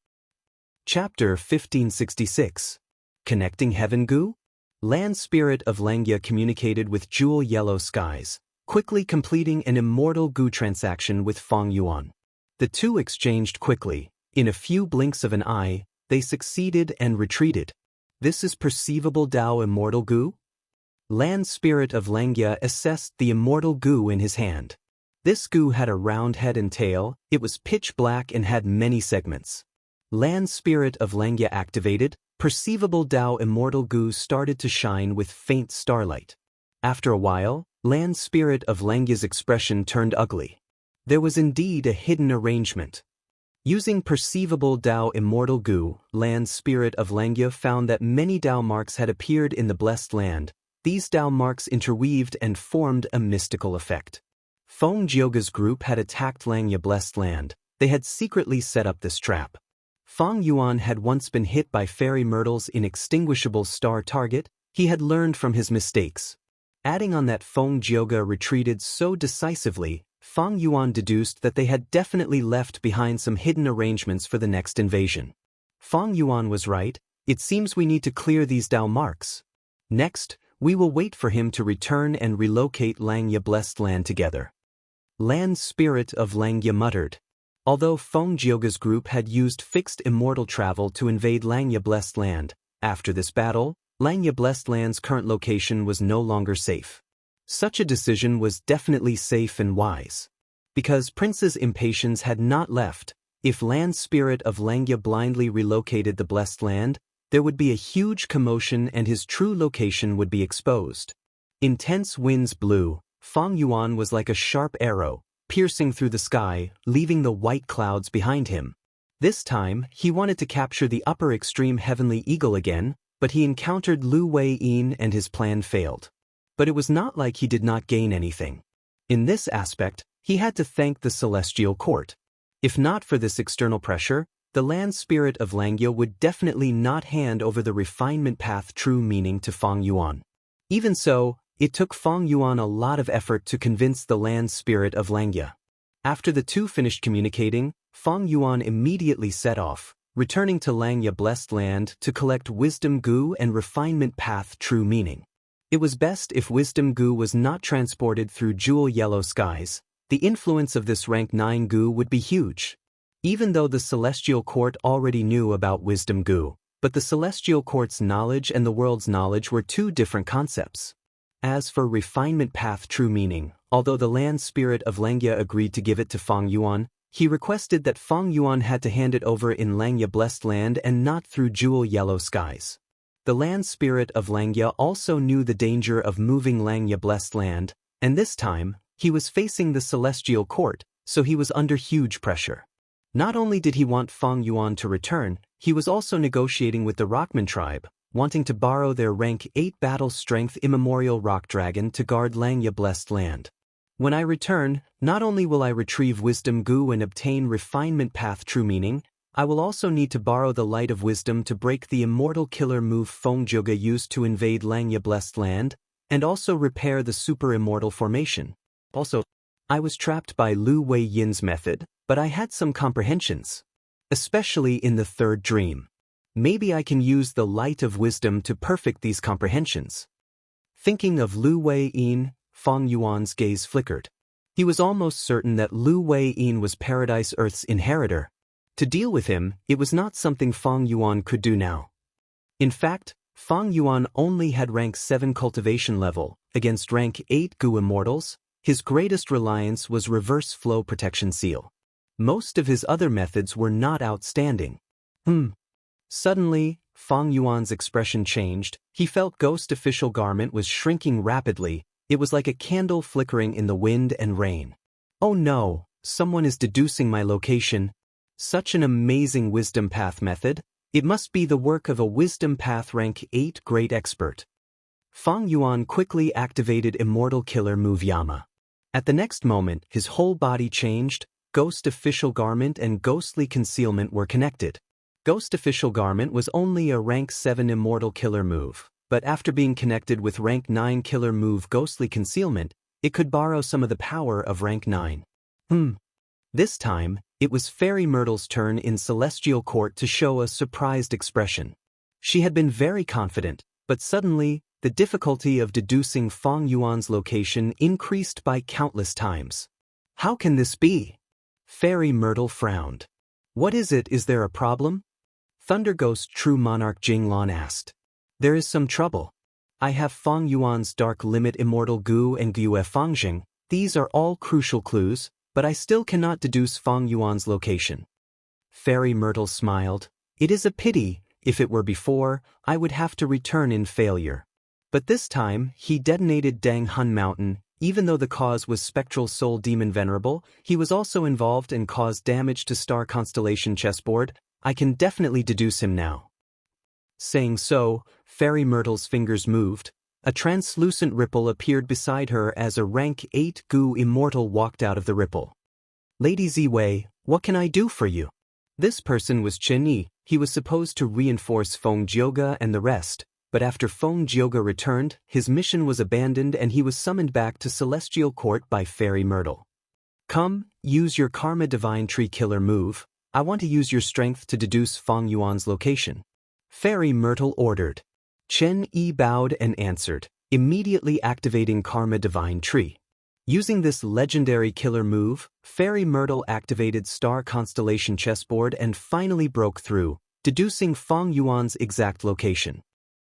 Chapter 1566. Connecting Heaven Goo? Land Spirit of Xianxia communicated with Jewel Yellow Skies, quickly completing an immortal goo transaction with Feng Yuan. The two exchanged quickly. In a few blinks of an eye, they succeeded and retreated. This is perceivable Dao immortal goo? Land Spirit of Xianxia assessed the immortal goo in his hand. This goo had a round head and tail, it was pitch black and had many segments. Land Spirit of Xianxia activated, perceivable Dao immortal goo started to shine with faint starlight. After a while, Land Spirit of Xianxia's expression turned ugly. There was indeed a hidden arrangement. Using perceivable Dao immortal goo, Land Spirit of Xianxia found that many Dao marks had appeared in the blessed land. These Dao marks interweaved and formed a mystical effect. Feng Jioga's group had attacked Xianxia blessed land. They had secretly set up this trap. Feng Yuan had once been hit by Fairy Myrtle's inextinguishable star target. He had learned from his mistakes. Adding on that Feng Jioga retreated so decisively, Feng Yuan deduced that they had definitely left behind some hidden arrangements for the next invasion. Feng Yuan was right. It seems we need to clear these Dao marks. Next, we will wait for him to return and relocate Xianxia blessed land together. Land Spirit of Xianxia muttered. Although Feng Jioga's group had used fixed immortal travel to invade Xianxia blessed land, after this battle, Xianxia blessed land's current location was no longer safe. Such a decision was definitely safe and wise. Because Prince's impatience had not left, if Land Spirit of Xianxia blindly relocated the blessed land, there would be a huge commotion and his true location would be exposed. Intense winds blew. Feng Yuan was like a sharp arrow, piercing through the sky, leaving the white clouds behind him. This time, he wanted to capture the upper extreme heavenly eagle again, but he encountered Lu Wei-yin and his plan failed. But it was not like he did not gain anything. In this aspect, he had to thank the celestial court. If not for this external pressure, the Land Spirit of Xianxia would definitely not hand over the refinement path true meaning to Feng Yuan. Even so, it took Feng Yuan a lot of effort to convince the Land Spirit of Xianxia. After the two finished communicating, Feng Yuan immediately set off, returning to Xianxia blessed land to collect Wisdom Goo and Refinement Path true meaning. It was best if Wisdom Goo was not transported through Jewel Yellow Skies. The influence of this rank 9 Goo would be huge. Even though the Celestial Court already knew about Wisdom Goo, but the Celestial Court's knowledge and the world's knowledge were two different concepts. As for Refinement Path true meaning, although the Land Spirit of Xianxia agreed to give it to Feng Yuan, he requested that Feng Yuan had to hand it over in Xianxia blessed land and not through Jewel Yellow Skies. The Land Spirit of Xianxia also knew the danger of moving Xianxia blessed land, and this time, he was facing the Celestial Court, so he was under huge pressure. Not only did he want Feng Yuan to return, he was also negotiating with the Rockman tribe, wanting to borrow their rank 8 battle strength immemorial rock dragon to guard Xianxia blessed land. When I return, not only will I retrieve Wisdom Goo and obtain Refinement Path true meaning, I will also need to borrow the Light of Wisdom to break the immortal killer move Feng Jioga used to invade Xianxia blessed land, and also repair the super immortal formation. Also, I was trapped by Lu Wei-yin's method, but I had some comprehensions. Especially in the third dream. Maybe I can use the Light of Wisdom to perfect these comprehensions. Thinking of Lu Wei-yin, Feng Yuan's gaze flickered. He was almost certain that Lu Wei-yin was Paradise Earth's inheritor. To deal with him, it was not something Feng Yuan could do now. In fact, Feng Yuan only had rank 7 cultivation level. Against rank 8 Goo immortals, his greatest reliance was reverse flow protection seal. Most of his other methods were not outstanding. Suddenly, Feng Yuan's expression changed. He felt Ghost Official Garment was shrinking rapidly. It was like a candle flickering in the wind and rain. Oh no, someone is deducing my location. Such an amazing wisdom path method. It must be the work of a wisdom path rank 8 great expert. Fang Yuan quickly activated Immortal Killer move Yama. At the next moment, his whole body changed. Ghost Official Garment and Ghostly Concealment were connected. Ghost Official Garment was only a rank 7 Immortal Killer move, but after being connected with rank 9 killer move Ghostly Concealment, it could borrow some of the power of rank 9. This time, it was Fairy Myrtle's turn in Celestial Court to show a surprised expression. She had been very confident, but suddenly, the difficulty of deducing Fang Yuan's location increased by countless times. How can this be? Fairy Myrtle frowned. What is it? Is there a problem? Thunder Ghost True Monarch Jinglan asked. There is some trouble. I have Fang Yuan's Dark Limit Immortal Gu and Gue Fangjing. These are all crucial clues, but I still cannot deduce Fang Yuan's location. Fairy Myrtle smiled. It is a pity. If it were before, I would have to return in failure. But this time, he detonated Dang Hun Mountain. Even though the cause was Spectral Soul Demon Venerable, he was also involved and caused damage to Star Constellation chessboard. I can definitely deduce him now. Saying so, Fairy Myrtle's fingers moved. A translucent ripple appeared beside her as a rank 8 Gu Immortal walked out of the ripple. Lady Ziwei, what can I do for you? This person was Chen Yi. He was supposed to reinforce Feng Jioge and the rest, but after Feng Jioge returned, his mission was abandoned and he was summoned back to Celestial Court by Fairy Myrtle. Come, use your Karma Divine Tree Killer move. I want to use your strength to deduce Fang Yuan's location. Fairy Myrtle ordered. Chen Yi bowed and answered, immediately activating Karma Divine Tree. Using this legendary killer move, Fairy Myrtle activated Star Constellation chessboard and finally broke through, deducing Fang Yuan's exact location.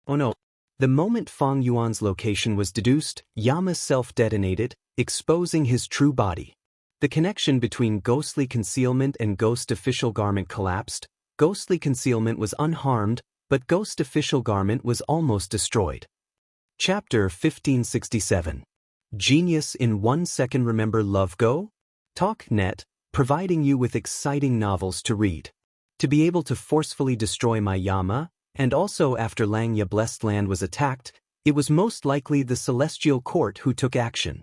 Oh no. The moment Fang Yuan's location was deduced, Yama self-detonated, exposing his true body. The connection between Ghostly Concealment and Ghost Official Garment collapsed. Ghostly Concealment was unharmed, but Ghost Official Garment was almost destroyed. Chapter 1567. Genius in 1 second. Remember Love Go? TalkNet, providing you with exciting novels to read. To be able to forcefully destroy my Yama, and also after Langya Blessed Land was attacked, it was most likely the Celestial Court who took action.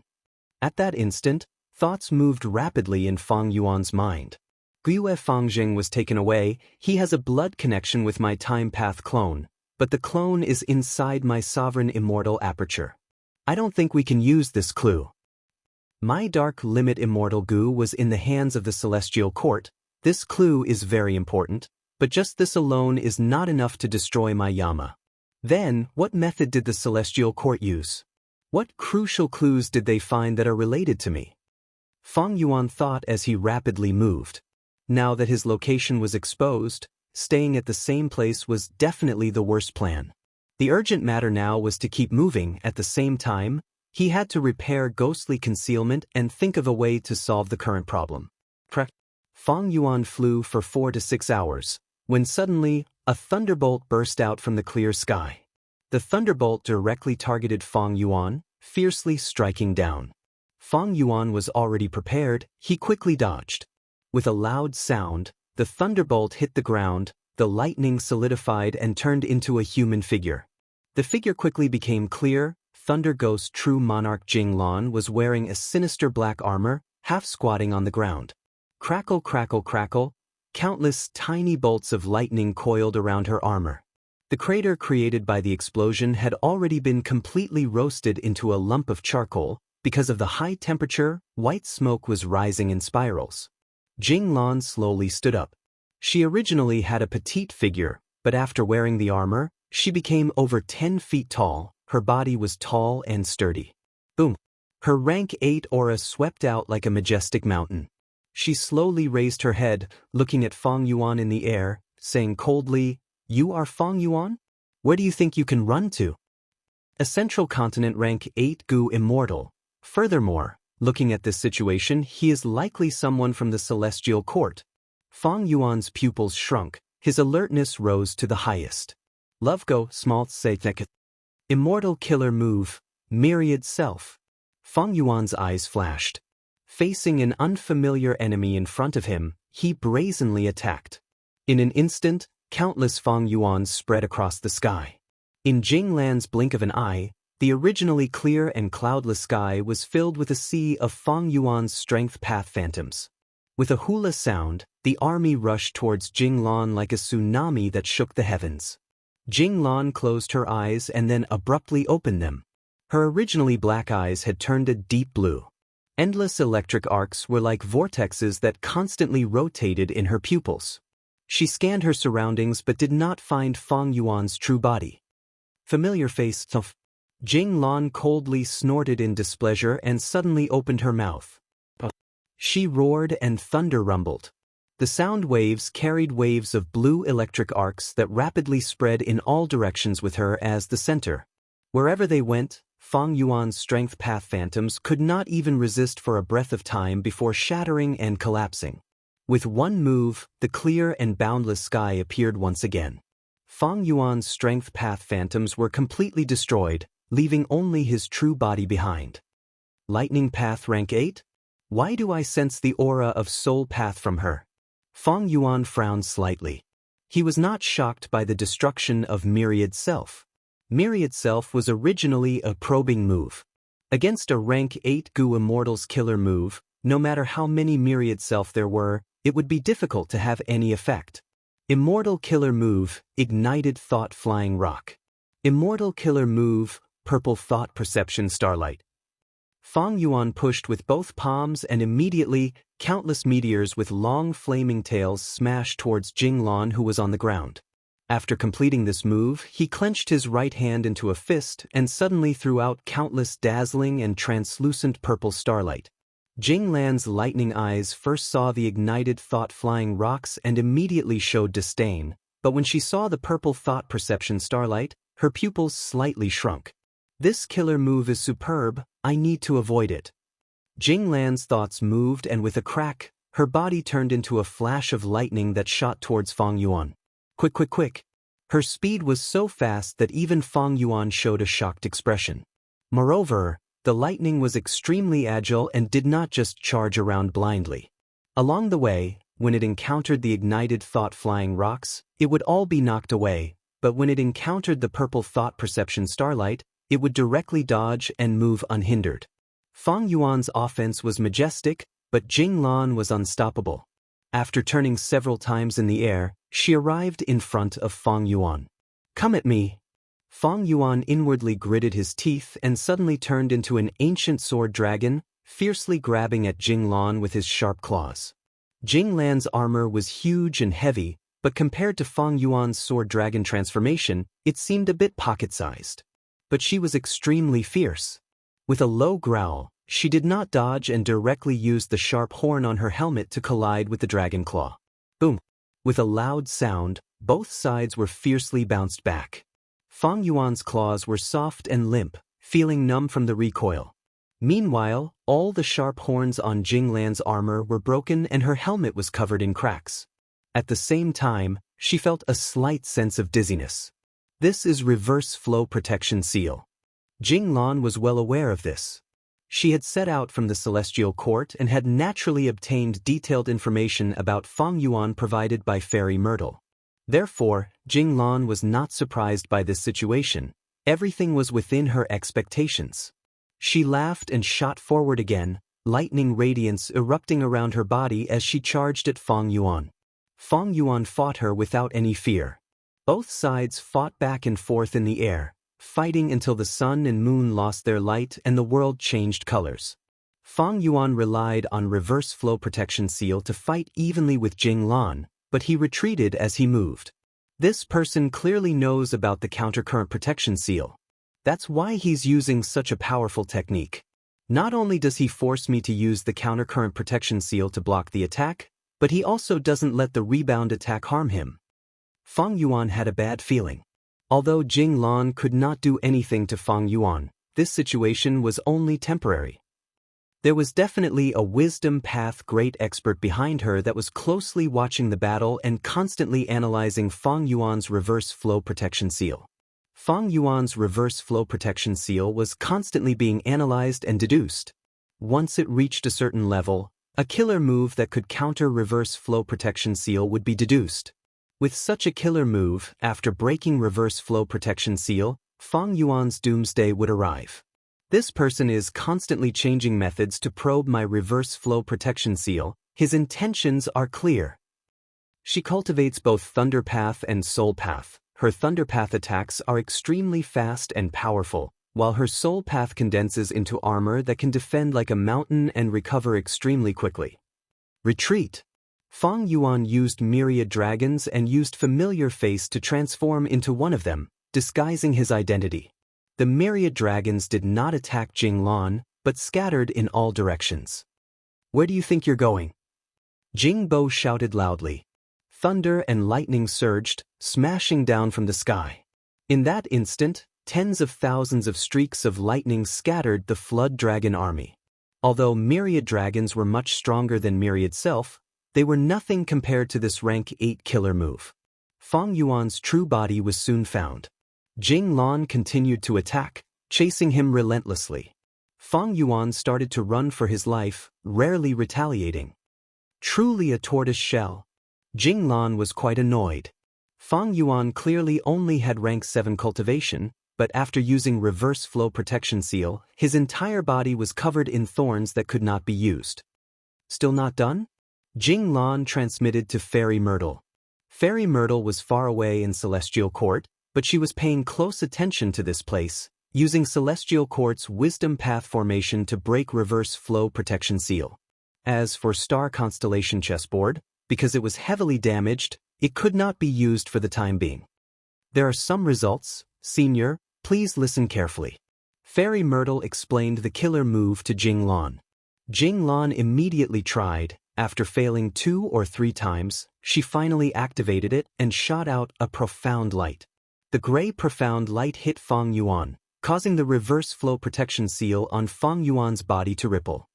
At that instant, thoughts moved rapidly in Fang Yuan's mind. Gue Fangjing was taken away. He has a blood connection with my Time Path clone, but the clone is inside my Sovereign Immortal Aperture. I don't think we can use this clue. My Dark Limit Immortal Gu was in the hands of the Celestial Court. This clue is very important, but just this alone is not enough to destroy my Yama. Then, what method did the Celestial Court use? What crucial clues did they find that are related to me? Fang Yuan thought as he rapidly moved. Now that his location was exposed, staying at the same place was definitely the worst plan. The urgent matter now was to keep moving. At the same time, he had to repair Ghostly Concealment and think of a way to solve the current problem. Fang Yuan flew for 4 to 6 hours, when suddenly, a thunderbolt burst out from the clear sky. The thunderbolt directly targeted Fang Yuan, fiercely striking down. Fang Yuan was already prepared. He quickly dodged. With a loud sound, the thunderbolt hit the ground. The lightning solidified and turned into a human figure. The figure quickly became clear. Thunder Ghost True Monarch Jinglan was wearing a sinister black armor, half squatting on the ground. Crackle, crackle, crackle. Countless tiny bolts of lightning coiled around her armor. The crater created by the explosion had already been completely roasted into a lump of charcoal. Because of the high temperature, white smoke was rising in spirals. Jinglan slowly stood up. She originally had a petite figure, but after wearing the armor, she became over 10 feet tall. Her body was tall and sturdy. Boom! Her rank 8 aura swept out like a majestic mountain. She slowly raised her head, looking at Fang Yuan in the air, saying coldly, "You are Fang Yuan? Where do you think you can run to?" A Central Continent rank 8 Gu Immortal. Furthermore, looking at this situation, he is likely someone from the Celestial Court. Fang Yuan's pupils shrunk. His alertness rose to the highest. Love Go Smalt Seitek. Immortal Killer move, Myriad Self. Fang Yuan's eyes flashed. Facing an unfamiliar enemy in front of him, he brazenly attacked. In an instant, countless Fang Yuans spread across the sky. In Jinglan's blink of an eye, the originally clear and cloudless sky was filled with a sea of Fang Yuan's strength path phantoms. With a hula sound, the army rushed towards Jinglan like a tsunami that shook the heavens. Jinglan closed her eyes and then abruptly opened them. Her originally black eyes had turned a deep blue. Endless electric arcs were like vortexes that constantly rotated in her pupils. She scanned her surroundings but did not find Fang Yuan's true body. Familiar face. Jinglan coldly snorted in displeasure and suddenly opened her mouth. She roared and thunder rumbled. The sound waves carried waves of blue electric arcs that rapidly spread in all directions with her as the center. Wherever they went, Fang Yuan's strength path phantoms could not even resist for a breath of time before shattering and collapsing. With one move, the clear and boundless sky appeared once again. Fang Yuan's strength path phantoms were completely destroyed, leaving only his true body behind. Lightning Path Rank 8? Why do I sense the aura of Soul Path from her? Fang Yuan frowned slightly. He was not shocked by the destruction of Myriad Self. Myriad Self was originally a probing move. Against a Rank 8 Gu Immortal's killer move, no matter how many Myriad Self there were, it would be difficult to have any effect. Immortal Killer Move, Ignited Thought Flying Rock. Immortal Killer Move, Purple Thought Perception Starlight. Fang Yuan pushed with both palms and immediately, countless meteors with long flaming tails smashed towards Jinglan who was on the ground. After completing this move, he clenched his right hand into a fist and suddenly threw out countless dazzling and translucent purple starlight. Jinglan's lightning eyes first saw the ignited thought flying rocks and immediately showed disdain, but when she saw the purple thought perception starlight, her pupils slightly shrunk. This killer move is superb, I need to avoid it. Jinglan's thoughts moved and with a crack, her body turned into a flash of lightning that shot towards Fang Yuan. Quick, quick, quick. Her speed was so fast that even Fang Yuan showed a shocked expression. Moreover, the lightning was extremely agile and did not just charge around blindly. Along the way, when it encountered the ignited thought flying rocks, it would all be knocked away, but when it encountered the purple thought perception starlight, it would directly dodge and move unhindered. Fang Yuan's offense was majestic, but Jinglan was unstoppable. After turning several times in the air, she arrived in front of Fang Yuan. Come at me. Fang Yuan inwardly gritted his teeth and suddenly turned into an ancient sword dragon, fiercely grabbing at Jinglan with his sharp claws. Jinglan's armor was huge and heavy, but compared to Fang Yuan's sword dragon transformation, it seemed a bit pocket-sized. But she was extremely fierce. With a low growl, she did not dodge and directly used the sharp horn on her helmet to collide with the dragon claw. Boom! With a loud sound, both sides were fiercely bounced back. Fang Yuan's claws were soft and limp, feeling numb from the recoil. Meanwhile, all the sharp horns on Jinglan's armor were broken and her helmet was covered in cracks. At the same time, she felt a slight sense of dizziness. This is Reverse Flow Protection Seal. Jinglan was well aware of this. She had set out from the Celestial Court and had naturally obtained detailed information about Fang Yuan provided by Fairy Myrtle. Therefore, Jinglan was not surprised by this situation. Everything was within her expectations. She laughed and shot forward again, lightning radiance erupting around her body as she charged at Fang Yuan. Fang Yuan fought her without any fear. Both sides fought back and forth in the air, fighting until the sun and moon lost their light and the world changed colors. Fang Yuan relied on Reverse Flow Protection Seal to fight evenly with Jinglan, but he retreated as he moved. This person clearly knows about the Countercurrent Protection Seal. That's why he's using such a powerful technique. Not only does he force me to use the Countercurrent Protection Seal to block the attack, but he also doesn't let the rebound attack harm him. Fang Yuan had a bad feeling. Although Jinglan could not do anything to Fang Yuan, this situation was only temporary. There was definitely a wisdom path great expert behind her that was closely watching the battle and constantly analyzing Fang Yuan's Reverse Flow Protection Seal. Fang Yuan's Reverse Flow Protection Seal was constantly being analyzed and deduced. Once it reached a certain level, A killer move that could counter reverse flow protection seal would be deduced. With such a killer move, after breaking reverse flow protection seal, Fang Yuan's doomsday would arrive. This person is constantly changing methods to probe my reverse flow protection seal. His intentions are clear. She cultivates both Thunder Path and Soul Path. Her Thunder Path attacks are extremely fast and powerful, while her Soul Path condenses into armor that can defend like a mountain and recover extremely quickly. Retreat. Fang Yuan used myriad dragons and used familiar face to transform into one of them, disguising his identity. The myriad dragons did not attack Jinglan, but scattered in all directions. Where do you think you're going? Jingbo shouted loudly. Thunder and lightning surged, smashing down from the sky. In that instant, tens of thousands of streaks of lightning scattered the flood dragon army. Although myriad dragons were much stronger than myriad self, they were nothing compared to this rank 8 killer move. Fang Yuan's true body was soon found. Jinglan continued to attack, chasing him relentlessly. Fang Yuan started to run for his life, rarely retaliating. Truly a tortoise shell. Jinglan was quite annoyed. Fang Yuan clearly only had rank 7 cultivation, but after using reverse flow protection seal, his entire body was covered in thorns that could not be used. Still not done? Jinglan transmitted to Fairy Myrtle. Fairy Myrtle was far away in Celestial Court, but she was paying close attention to this place, using Celestial Court's Wisdom Path formation to break reverse flow protection seal. As for Star Constellation chessboard, because it was heavily damaged, it could not be used for the time being. There are some results, Senior, please listen carefully. Fairy Myrtle explained the killer move to Jinglan. Jinglan immediately tried. After failing 2 or 3 times, she finally activated it and shot out a profound light. The gray profound light hit Fang Yuan, causing the reverse flow protection seal on Fang Yuan's body to ripple.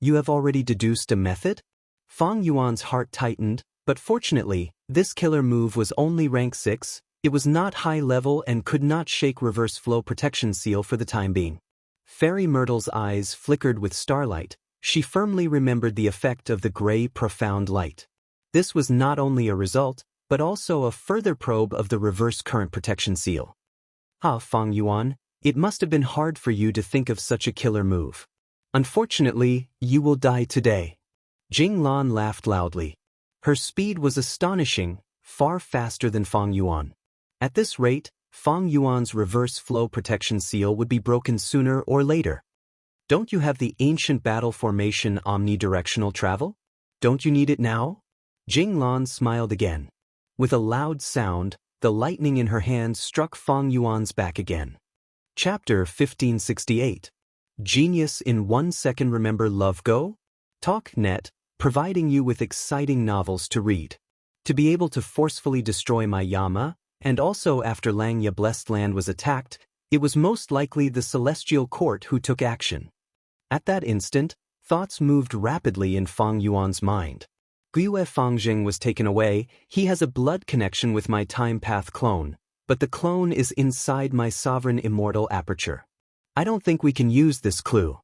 You have already deduced a method? Fang Yuan's heart tightened, but fortunately, this killer move was only rank 6, it was not high level and could not shake reverse flow protection seal for the time being. Fairy Myrtle's eyes flickered with starlight. She firmly remembered the effect of the gray profound light. This was not only a result, but also a further probe of the reverse current protection seal. Ah, Fang Yuan, it must have been hard for you to think of such a killer move. Unfortunately, you will die today. Jinglan laughed loudly. Her speed was astonishing, far faster than Fang Yuan. At this rate, Fang Yuan's reverse flow protection seal would be broken sooner or later. Don't you have the ancient battle formation omnidirectional travel? Don't you need it now? Jinglan smiled again. With a loud sound, the lightning in her hand struck Fang Yuan's back again. Chapter 1568. Genius in 1 second. Remember Love Go? TalkNet, providing you with exciting novels to read. To be able to forcefully destroy my Yama, and also after Langya Blessed Land was attacked, it was most likely the Celestial Court who took action. At that instant, thoughts moved rapidly in Fang Yuan's mind. Guiyue Fangjing was taken away. He has a blood connection with my Time Path clone, but the clone is inside my Sovereign Immortal Aperture. I don't think we can use this clue.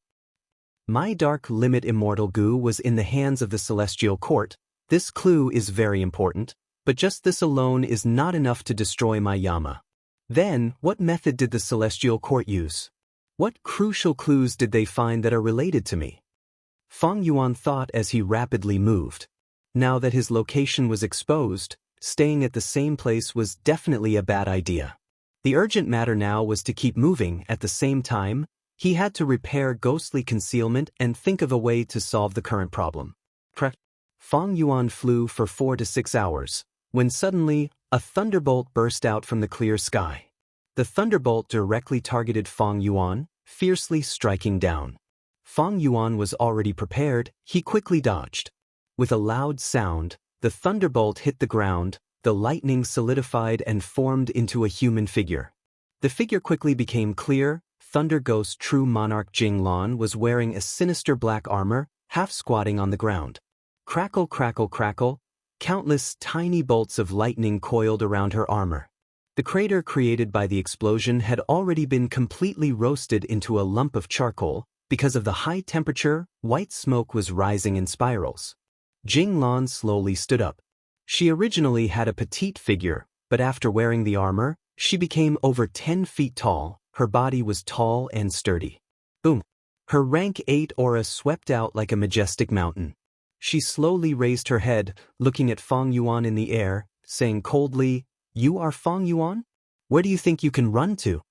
My Dark Limit Immortal Gu was in the hands of the Celestial Court. This clue is very important, but just this alone is not enough to destroy my Yama. Then, what method did the Celestial Court use? What crucial clues did they find that are related to me? Fang Yuan thought as he rapidly moved. Now that his location was exposed, staying at the same place was definitely a bad idea. The urgent matter now was to keep moving. At the same time, he had to repair ghostly concealment and think of a way to solve the current problem. Fang Yuan flew for 4 to 6 hours, when suddenly, a thunderbolt burst out from the clear sky. The thunderbolt directly targeted Fang Yuan, fiercely striking down. Fang Yuan was already prepared. He quickly dodged. With a loud sound, the thunderbolt hit the ground, the lightning solidified and formed into a human figure. The figure quickly became clear. Thunder Ghost True Monarch Jinglan was wearing a sinister black armor, half squatting on the ground. Crackle, crackle, crackle, countless tiny bolts of lightning coiled around her armor. The crater created by the explosion had already been completely roasted into a lump of charcoal, Because of the high temperature, white smoke was rising in spirals. Jing Lan slowly stood up. She originally had a petite figure, but after wearing the armor, she became over 10 feet tall. Her body was tall and sturdy. Boom! Her rank 8 aura swept out like a majestic mountain. She slowly raised her head, looking at Fang Yuan in the air, saying coldly, "You are Fang Yuan? Where do you think you can run to?"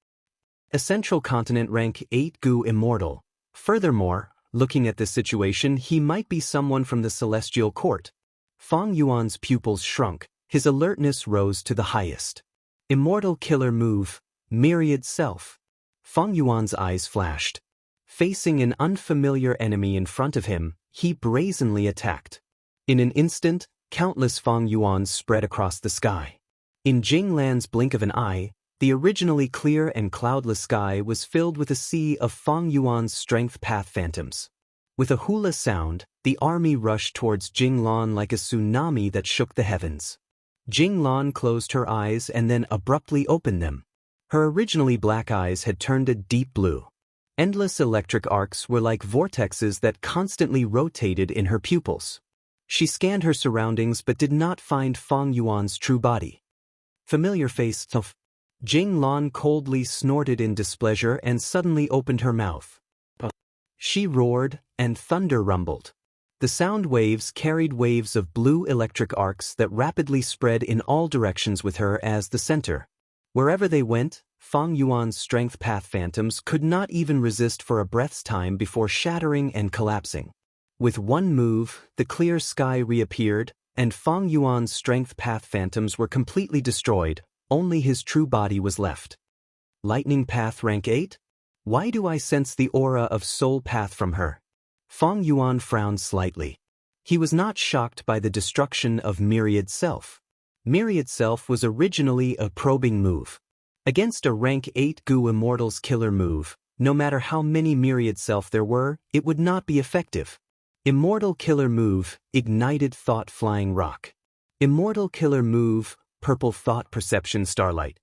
A Central Continent rank 8 Gu immortal. Furthermore, looking at this situation, he might be someone from the Celestial Court. Fang Yuan's pupils shrunk, his alertness rose to the highest. Immortal killer move, Myriad Self. Fang Yuan's eyes flashed. Facing an unfamiliar enemy in front of him, he brazenly attacked. In an instant, countless Fang Yuans spread across the sky. In Jing Lan's blink of an eye, the originally clear and cloudless sky was filled with a sea of Fang Yuan's strength path phantoms. With a hula sound, the army rushed towards Jing Lan like a tsunami that shook the heavens. Jing Lan closed her eyes and then abruptly opened them. Her originally black eyes had turned a deep blue. Endless electric arcs were like vortexes that constantly rotated in her pupils. She scanned her surroundings but did not find Fang Yuan's true body. Familiar face. Jing Lan coldly snorted in displeasure and suddenly opened her mouth. She roared, and thunder rumbled. The sound waves carried waves of blue electric arcs that rapidly spread in all directions with her as the center. Wherever they went, Fang Yuan's strength path phantoms could not even resist for a breath's time before shattering and collapsing. With one move, the clear sky reappeared, and Fang Yuan's strength path phantoms were completely destroyed. Only his true body was left. Lightning Path rank 8? Why do I sense the aura of Soul Path from her? Fang Yuan frowned slightly. He was not shocked by the destruction of Myriad Self. Myriad Self was originally a probing move. Against a rank 8 Gu Immortal's killer move, no matter how many Myriad Self there were, it would not be effective. Immortal killer move, Ignited Thought Flying Rock. Immortal killer move, Purple Thought Perception Starlight.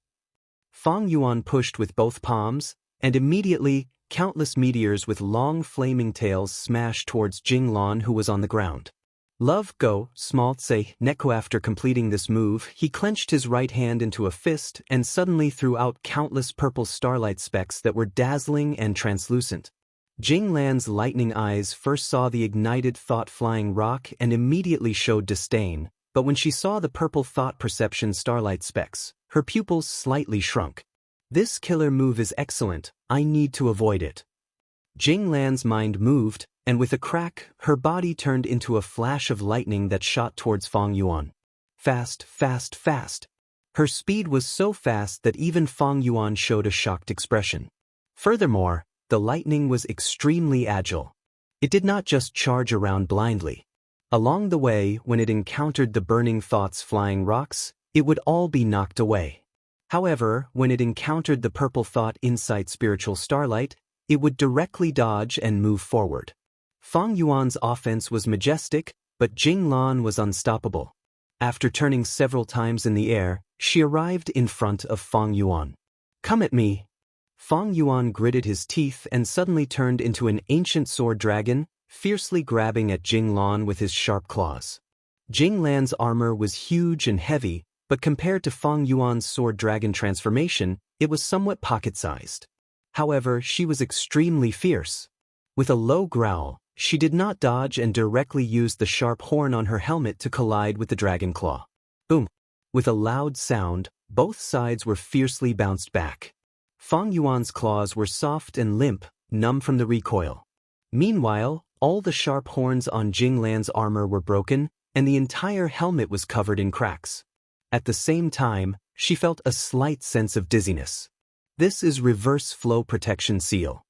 Fang Yuan pushed with both palms, and immediately, countless meteors with long flaming tails smashed towards Jing Lan, who was on the ground. Love Go, Small Tse, Neko. After completing this move, he clenched his right hand into a fist and suddenly threw out countless purple starlight specks that were dazzling and translucent. Jing Lan's lightning eyes first saw the ignited thought flying rock and immediately showed disdain, but when she saw the purple thought perception starlight specks, her pupils slightly shrunk. This killer move is excellent, I need to avoid it. Jing Lan's mind moved, and with a crack, her body turned into a flash of lightning that shot towards Fang Yuan. Fast, fast, fast. Her speed was so fast that even Fang Yuan showed a shocked expression. Furthermore, the lightning was extremely agile. It did not just charge around blindly. Along the way, when it encountered the burning thoughts flying rocks, it would all be knocked away. However, when it encountered the purple thought insight spiritual starlight, it would directly dodge and move forward. Fang Yuan's offense was majestic, but Jing Lan was unstoppable. After turning several times in the air, she arrived in front of Fang Yuan. "Come at me." Fang Yuan gritted his teeth and suddenly turned into an ancient sword dragon, fiercely grabbing at Jing Lan with his sharp claws. Jing Lan's armor was huge and heavy, but compared to Fang Yuan's sword dragon transformation, it was somewhat pocket-sized. However, she was extremely fierce. With a low growl, she did not dodge and directly used the sharp horn on her helmet to collide with the dragon claw. Boom! With a loud sound, both sides were fiercely bounced back. Fang Yuan's claws were soft and limp, numb from the recoil. Meanwhile, all the sharp horns on Jing Lan's armor were broken, and the entire helmet was covered in cracks. At the same time, she felt a slight sense of dizziness. This is reverse flow protection seal.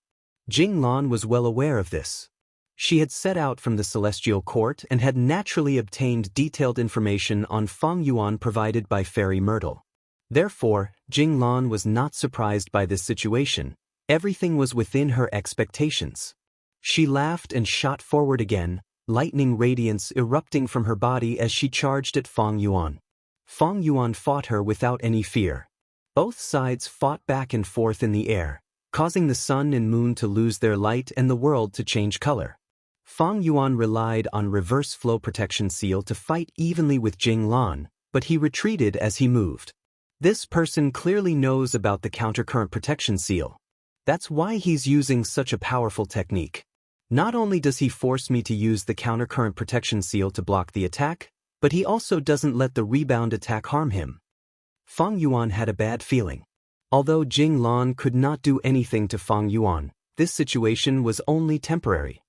Jing Lan was well aware of this. She had set out from the Celestial Court and had naturally obtained detailed information on Fang Yuan provided by Fairy Myrtle. Therefore, Jing Lan was not surprised by this situation. Everything was within her expectations. She laughed and shot forward again, lightning radiance erupting from her body as she charged at Fang Yuan. Fang Yuan fought her without any fear. Both sides fought back and forth in the air. causing the sun and moon to lose their light and the world to change color. Fang Yuan relied on reverse flow protection seal to fight evenly with Jing Lan, but he retreated as he moved. This person clearly knows about the countercurrent protection seal. That's why he's using such a powerful technique. Not only does he force me to use the countercurrent protection seal to block the attack, but he also doesn't let the rebound attack harm him. Fang Yuan had a bad feeling. Although Jing Lan could not do anything to Fang Yuan, this situation was only temporary.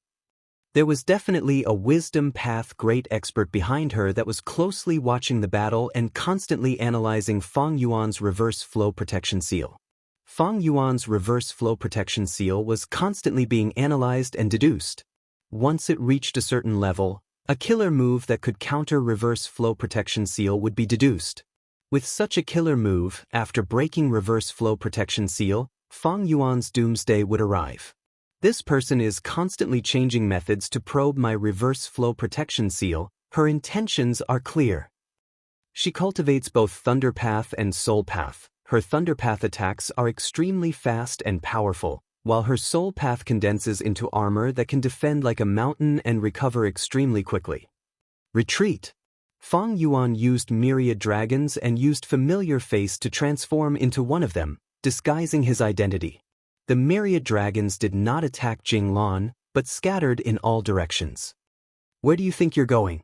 There was definitely a wisdom path great expert behind her that was closely watching the battle and constantly analyzing Fang Yuan's reverse flow protection seal. Fang Yuan's reverse flow protection seal was constantly being analyzed and deduced. Once it reached a certain level, a killer move that could counter reverse flow protection seal would be deduced. With such a killer move, after breaking reverse flow protection seal, Fang Yuan's doomsday would arrive. This person is constantly changing methods to probe my reverse flow protection seal. Her intentions are clear. She cultivates both Thunder Path and Soul Path. Her Thunder Path attacks are extremely fast and powerful, while her Soul Path condenses into armor that can defend like a mountain and recover extremely quickly. Retreat. Fang Yuan used myriad dragons and used familiar face to transform into one of them, disguising his identity. The myriad dragons did not attack Jing Lan, but scattered in all directions. Where do you think you're going?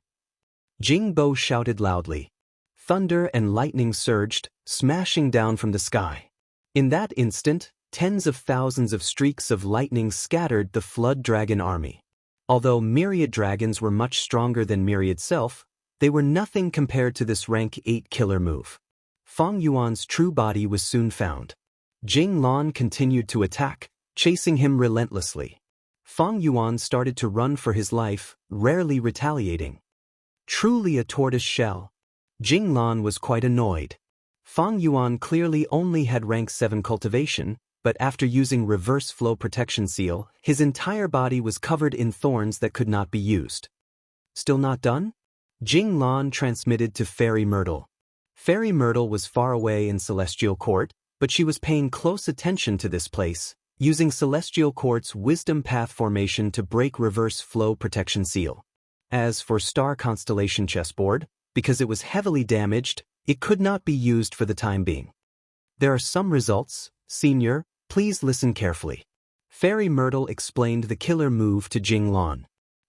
Jing Bo shouted loudly. Thunder and lightning surged, smashing down from the sky. In that instant, tens of thousands of streaks of lightning scattered the flood dragon army. Although myriad dragons were much stronger than myriad self, they were nothing compared to this rank 8 killer move. Fang Yuan's true body was soon found. Jing Lan continued to attack, chasing him relentlessly. Fang Yuan started to run for his life, rarely retaliating. Truly a tortoise shell. Jing Lan was quite annoyed. Fang Yuan clearly only had rank 7 cultivation, but after using reverse flow protection seal, his entire body was covered in thorns that could not be used. Still not done? Jing Lan transmitted to Fairy Myrtle. Fairy Myrtle was far away in Celestial Court, but she was paying close attention to this place, using Celestial Court's Wisdom Path formation to break reverse flow protection seal. As for Star Constellation chessboard, because it was heavily damaged, it could not be used for the time being. There are some results, Senior, please listen carefully. Fairy Myrtle explained the killer move to Jing Lan.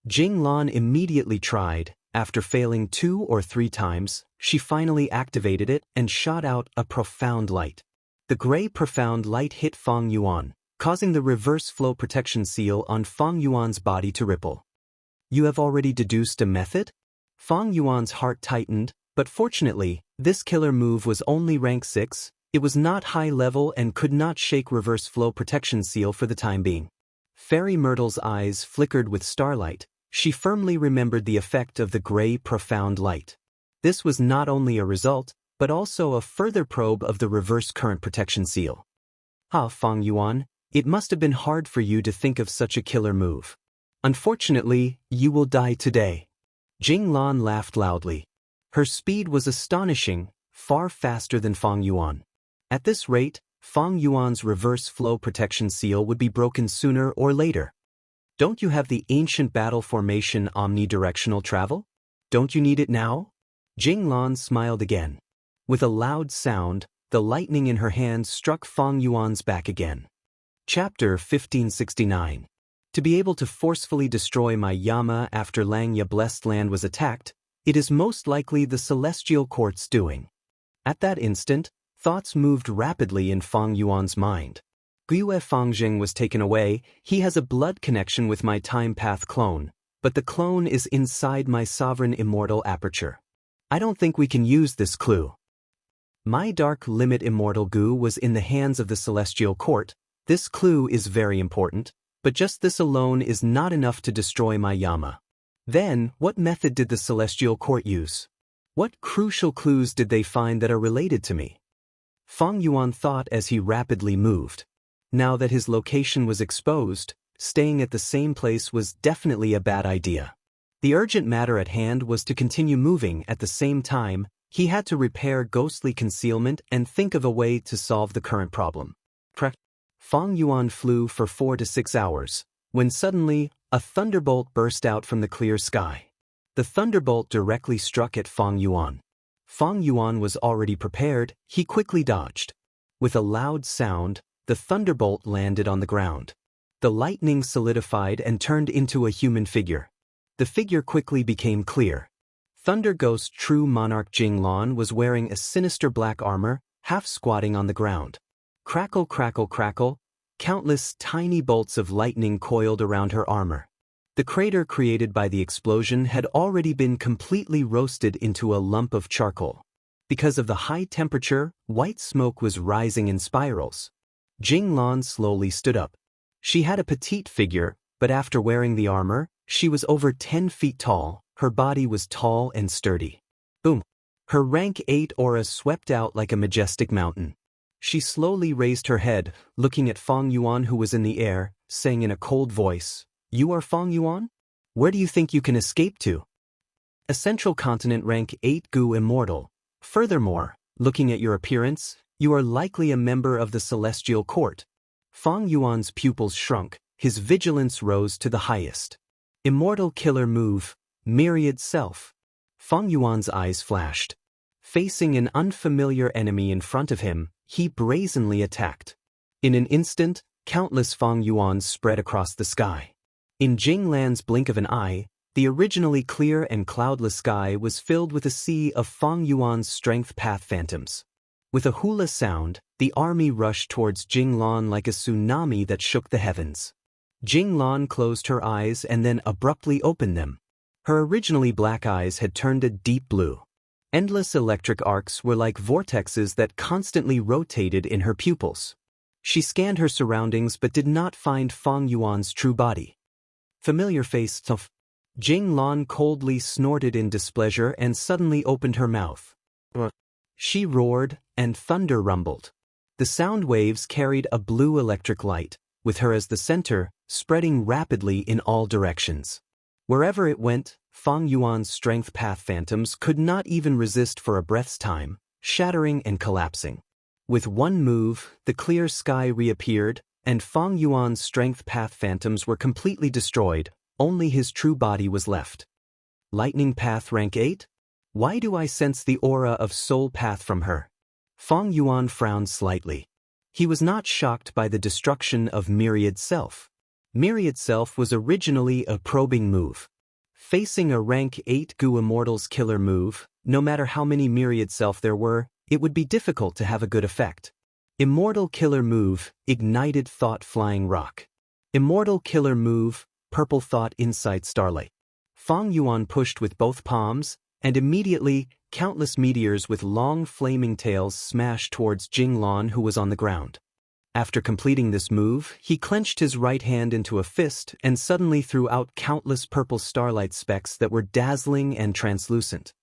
Jing Lan immediately tried. After failing 2 or 3 times, she finally activated it and shot out a profound light. The gray profound light hit Fang Yuan, causing the reverse flow protection seal on Fang Yuan's body to ripple. You have already deduced a method? Fang Yuan's heart tightened, but fortunately, this killer move was only rank 6, it was not high level and could not shake reverse flow protection seal for the time being. Fairy Myrtle's eyes flickered with starlight. She firmly remembered the effect of the gray profound light. This was not only a result, but also a further probe of the reverse current protection seal. Ah, Fang Yuan, it must have been hard for you to think of such a killer move. Unfortunately, you will die today. Jing Lan laughed loudly. Her speed was astonishing, far faster than Fang Yuan. At this rate, Fang Yuan's reverse flow protection seal would be broken sooner or later. Don't you have the ancient battle formation omnidirectional travel? Don't you need it now? Jing Lan smiled again. With a loud sound, the lightning in her hand struck Fang Yuan's back again. Chapter 1569. To be able to forcefully destroy my Yama after Langya Blessed Land was attacked, it is most likely the Celestial Court's doing. At that instant, thoughts moved rapidly in Fang Yuan's mind. Gue Fangjing was taken away. He has a blood connection with my time path clone, but the clone is inside my sovereign immortal aperture. I don't think we can use this clue. My dark limit immortal Gu was in the hands of the Celestial Court. This clue is very important, but just this alone is not enough to destroy my Yama. Then, what method did the Celestial Court use? What crucial clues did they find that are related to me? Fang Yuan thought as he rapidly moved. Now that his location was exposed, staying at the same place was definitely a bad idea. The urgent matter at hand was to continue moving. At the same time, he had to repair ghostly concealment and think of a way to solve the current problem. Fang Yuan flew for 4 to 6 hours, when suddenly, a thunderbolt burst out from the clear sky. The thunderbolt directly struck at Fang Yuan. Fang Yuan was already prepared, he quickly dodged. With a loud sound, the thunderbolt landed on the ground. The lightning solidified and turned into a human figure. The figure quickly became clear. Thunder Ghost True Monarch Jinglan was wearing a sinister black armor, half squatting on the ground. Crackle, crackle, crackle, countless tiny bolts of lightning coiled around her armor. The crater created by the explosion had already been completely roasted into a lump of charcoal. Because of the high temperature, white smoke was rising in spirals. Jinglan slowly stood up. She had a petite figure, but after wearing the armor, she was over 10 feet tall, her body was tall and sturdy. Boom! Her rank 8 aura swept out like a majestic mountain. She slowly raised her head, looking at Fang Yuan who was in the air, saying in a cold voice, "You are Fang Yuan? Where do you think you can escape to?" A Central Continent rank 8 Gu Immortal. Furthermore, looking at your appearance, you are likely a member of the Celestial Court. Fang Yuan's pupils shrunk, his vigilance rose to the highest. Immortal Killer Move, Myriad Self. Fang Yuan's eyes flashed. Facing an unfamiliar enemy in front of him, he brazenly attacked. In an instant, countless Fang Yuans spread across the sky. In Jinglan's blink of an eye, the originally clear and cloudless sky was filled with a sea of Fang Yuan's strength path phantoms. With a hula sound, the army rushed towards Jinglan like a tsunami that shook the heavens. Jinglan closed her eyes and then abruptly opened them. Her originally black eyes had turned a deep blue. Endless electric arcs were like vortexes that constantly rotated in her pupils. She scanned her surroundings but did not find Fang Yuan's true body. Familiar face. Jinglan coldly snorted in displeasure and suddenly opened her mouth. She roared, and thunder rumbled. The sound waves carried a blue electric light, with her as the center, spreading rapidly in all directions. Wherever it went, Fang Yuan's strength path phantoms could not even resist for a breath's time, shattering and collapsing. With one move, the clear sky reappeared, and Fang Yuan's strength path phantoms were completely destroyed, only his true body was left. Lightning Path rank 8? Why do I sense the aura of Soul Path from her? Fang Yuan frowned slightly. He was not shocked by the destruction of Myriad Self. Myriad Self was originally a probing move. Facing a rank 8 Gu Immortal's killer move, no matter how many Myriad Self there were, it would be difficult to have a good effect. Immortal Killer Move, Ignited Thought Flying Rock. Immortal Killer Move, Purple Thought Insight Starlight. Fang Yuan pushed with both palms, and immediately, countless meteors with long flaming tails smashed towards Jinglan who was on the ground. After completing this move, he clenched his right hand into a fist and suddenly threw out countless purple starlight specks that were dazzling and translucent.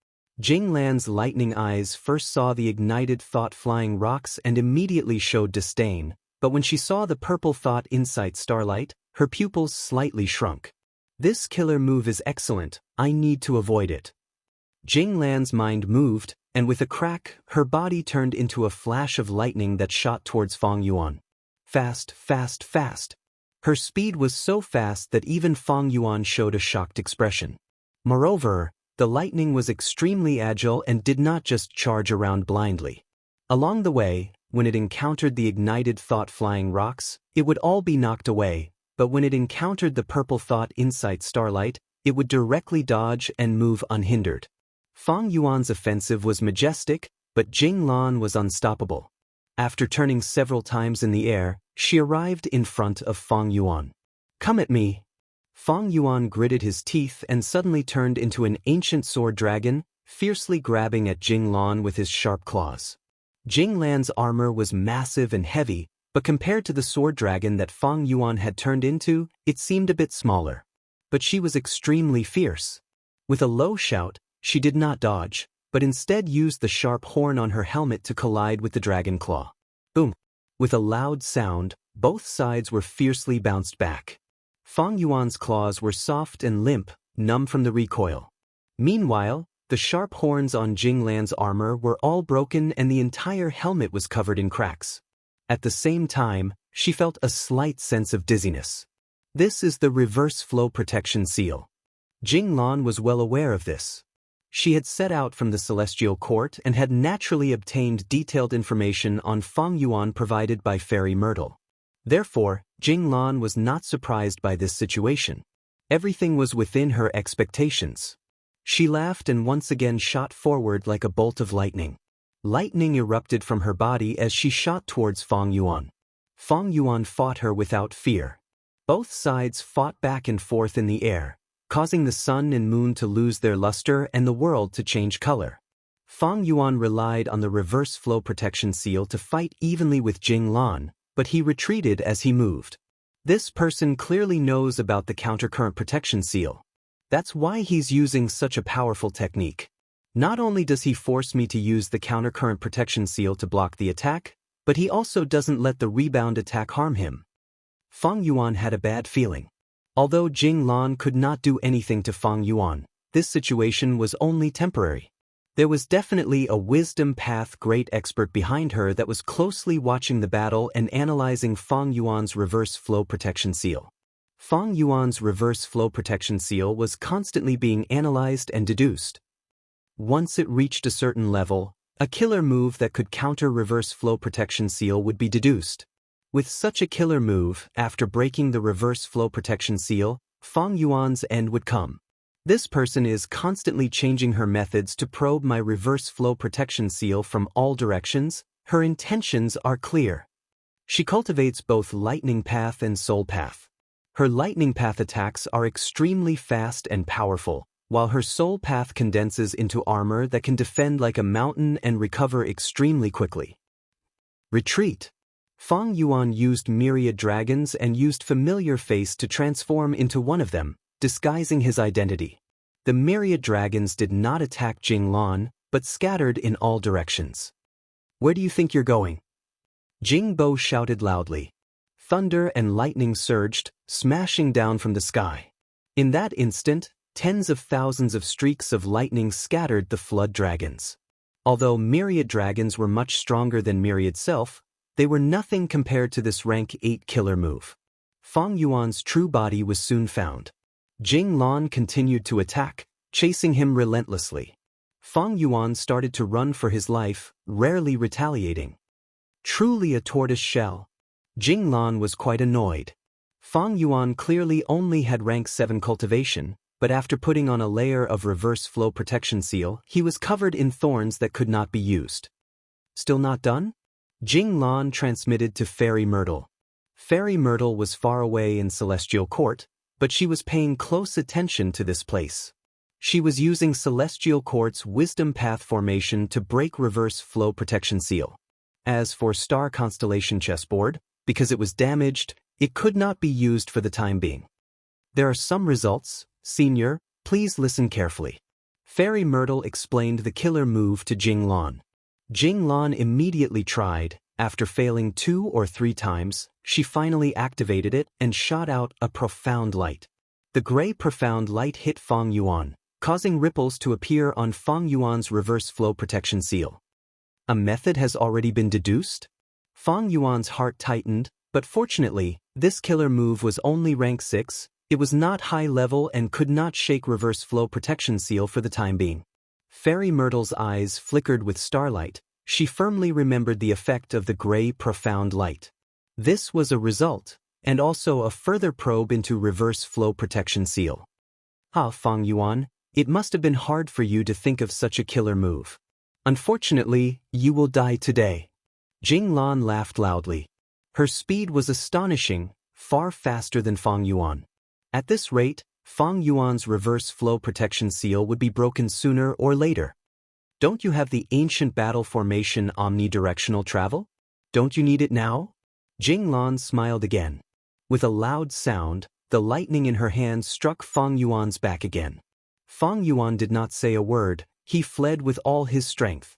Jinglan's lightning eyes first saw the ignited thought flying rocks and immediately showed disdain, but when she saw the purple thought insight starlight, her pupils slightly shrunk. This killer move is excellent, I need to avoid it. Jinglan's mind moved, and with a crack, her body turned into a flash of lightning that shot towards Fang Yuan. Fast, fast, fast. Her speed was so fast that even Fang Yuan showed a shocked expression. Moreover, the lightning was extremely agile and did not just charge around blindly. Along the way, when it encountered the ignited thought flying rocks, it would all be knocked away, but when it encountered the purple thought insight starlight, it would directly dodge and move unhindered. Fang Yuan's offensive was majestic, but Jinglan was unstoppable. After turning several times in the air, she arrived in front of Fang Yuan. "Come at me." Fang Yuan gritted his teeth and suddenly turned into an ancient sword dragon, fiercely grabbing at Jinglan with his sharp claws. Jinglan's armor was massive and heavy, but compared to the sword dragon that Fang Yuan had turned into, it seemed a bit smaller. But she was extremely fierce. With a low shout, she did not dodge, but instead used the sharp horn on her helmet to collide with the dragon claw. Boom! With a loud sound, both sides were fiercely bounced back. Fang Yuan's claws were soft and limp, numb from the recoil. Meanwhile, the sharp horns on Jinglan's armor were all broken and the entire helmet was covered in cracks. At the same time, She felt a slight sense of dizziness. This is the reverse flow protection seal. Jinglan was well aware of this. She had set out from the celestial court and had naturally obtained detailed information on Feng Yuan provided by Fairy Myrtle. Therefore, Jinglan was not surprised by this situation. Everything was within her expectations. She laughed and once again shot forward like a bolt of lightning. Lightning erupted from her body as she shot towards Feng Yuan. Feng Yuan fought her without fear. Both sides fought back and forth in the air, causing the sun and moon to lose their luster and the world to change color. Feng Yuan relied on the reverse flow protection seal to fight evenly with Jinglan, but he retreated as he moved. This person clearly knows about the countercurrent protection seal. That's why he's using such a powerful technique. Not only does he force me to use the countercurrent protection seal to block the attack, but he also doesn't let the rebound attack harm him. Feng Yuan had a bad feeling. Although Jinglan could not do anything to Feng Yuan, this situation was only temporary. There was definitely a wisdom path great expert behind her that was closely watching the battle and analyzing Feng Yuan's reverse flow protection seal. Feng Yuan's reverse flow protection seal was constantly being analyzed and deduced. Once it reached a certain level, a killer move that could counter reverse flow protection seal would be deduced. With such a killer move, after breaking the reverse flow protection seal, Feng Yuan's end would come. This person is constantly changing her methods to probe my reverse flow protection seal from all directions. Her intentions are clear. She cultivates both lightning path and soul path. Her lightning path attacks are extremely fast and powerful, while her soul path condenses into armor that can defend like a mountain and recover extremely quickly. Retreat. Feng Yuan used myriad dragons and used familiar face to transform into one of them, disguising his identity. The myriad dragons did not attack Jinglan, but scattered in all directions. Where do you think you're going? Jingbo shouted loudly. Thunder and lightning surged, smashing down from the sky. In that instant, tens of thousands of streaks of lightning scattered the flood dragons. Although myriad dragons were much stronger than myriad self, they were nothing compared to this rank 8 killer move. Feng Yuan's true body was soon found. Jinglan continued to attack, chasing him relentlessly. Feng Yuan started to run for his life, rarely retaliating. Truly a tortoise shell. Jinglan was quite annoyed. Feng Yuan clearly only had rank 7 cultivation, but after putting on a layer of reverse flow protection seal, he was covered in thorns that could not be used. Still not done? Jinglan transmitted to Fairy Myrtle. Fairy Myrtle was far away in Celestial Court, but she was paying close attention to this place. She was using Celestial Court's Wisdom Path formation to break reverse flow protection seal. As for Star Constellation chessboard, because it was damaged, it could not be used for the time being. There are some results, Senior, please listen carefully. Fairy Myrtle explained the killer move to Jinglan. Jinglan immediately tried. After failing 2 or 3 times, she finally activated it and shot out a profound light. The gray profound light hit Feng Yuan, causing ripples to appear on Feng Yuan's reverse flow protection seal. A method has already been deduced? Feng Yuan's heart tightened, but fortunately, this killer move was only rank 6, it was not high level and could not shake reverse flow protection seal for the time being. Fairy Myrtle's eyes flickered with starlight. She firmly remembered the effect of the gray profound light. This was a result, and also a further probe into reverse flow protection seal. Feng Yuan, it must have been hard for you to think of such a killer move. Unfortunately, you will die today. Jinglan laughed loudly. Her speed was astonishing, far faster than Feng Yuan. At this rate, Feng Yuan's reverse flow protection seal would be broken sooner or later. Don't you have the ancient battle formation omnidirectional travel? Don't you need it now? Jinglan smiled again. With a loud sound, the lightning in her hand struck Feng Yuan's back again. Feng Yuan did not say a word, he fled with all his strength.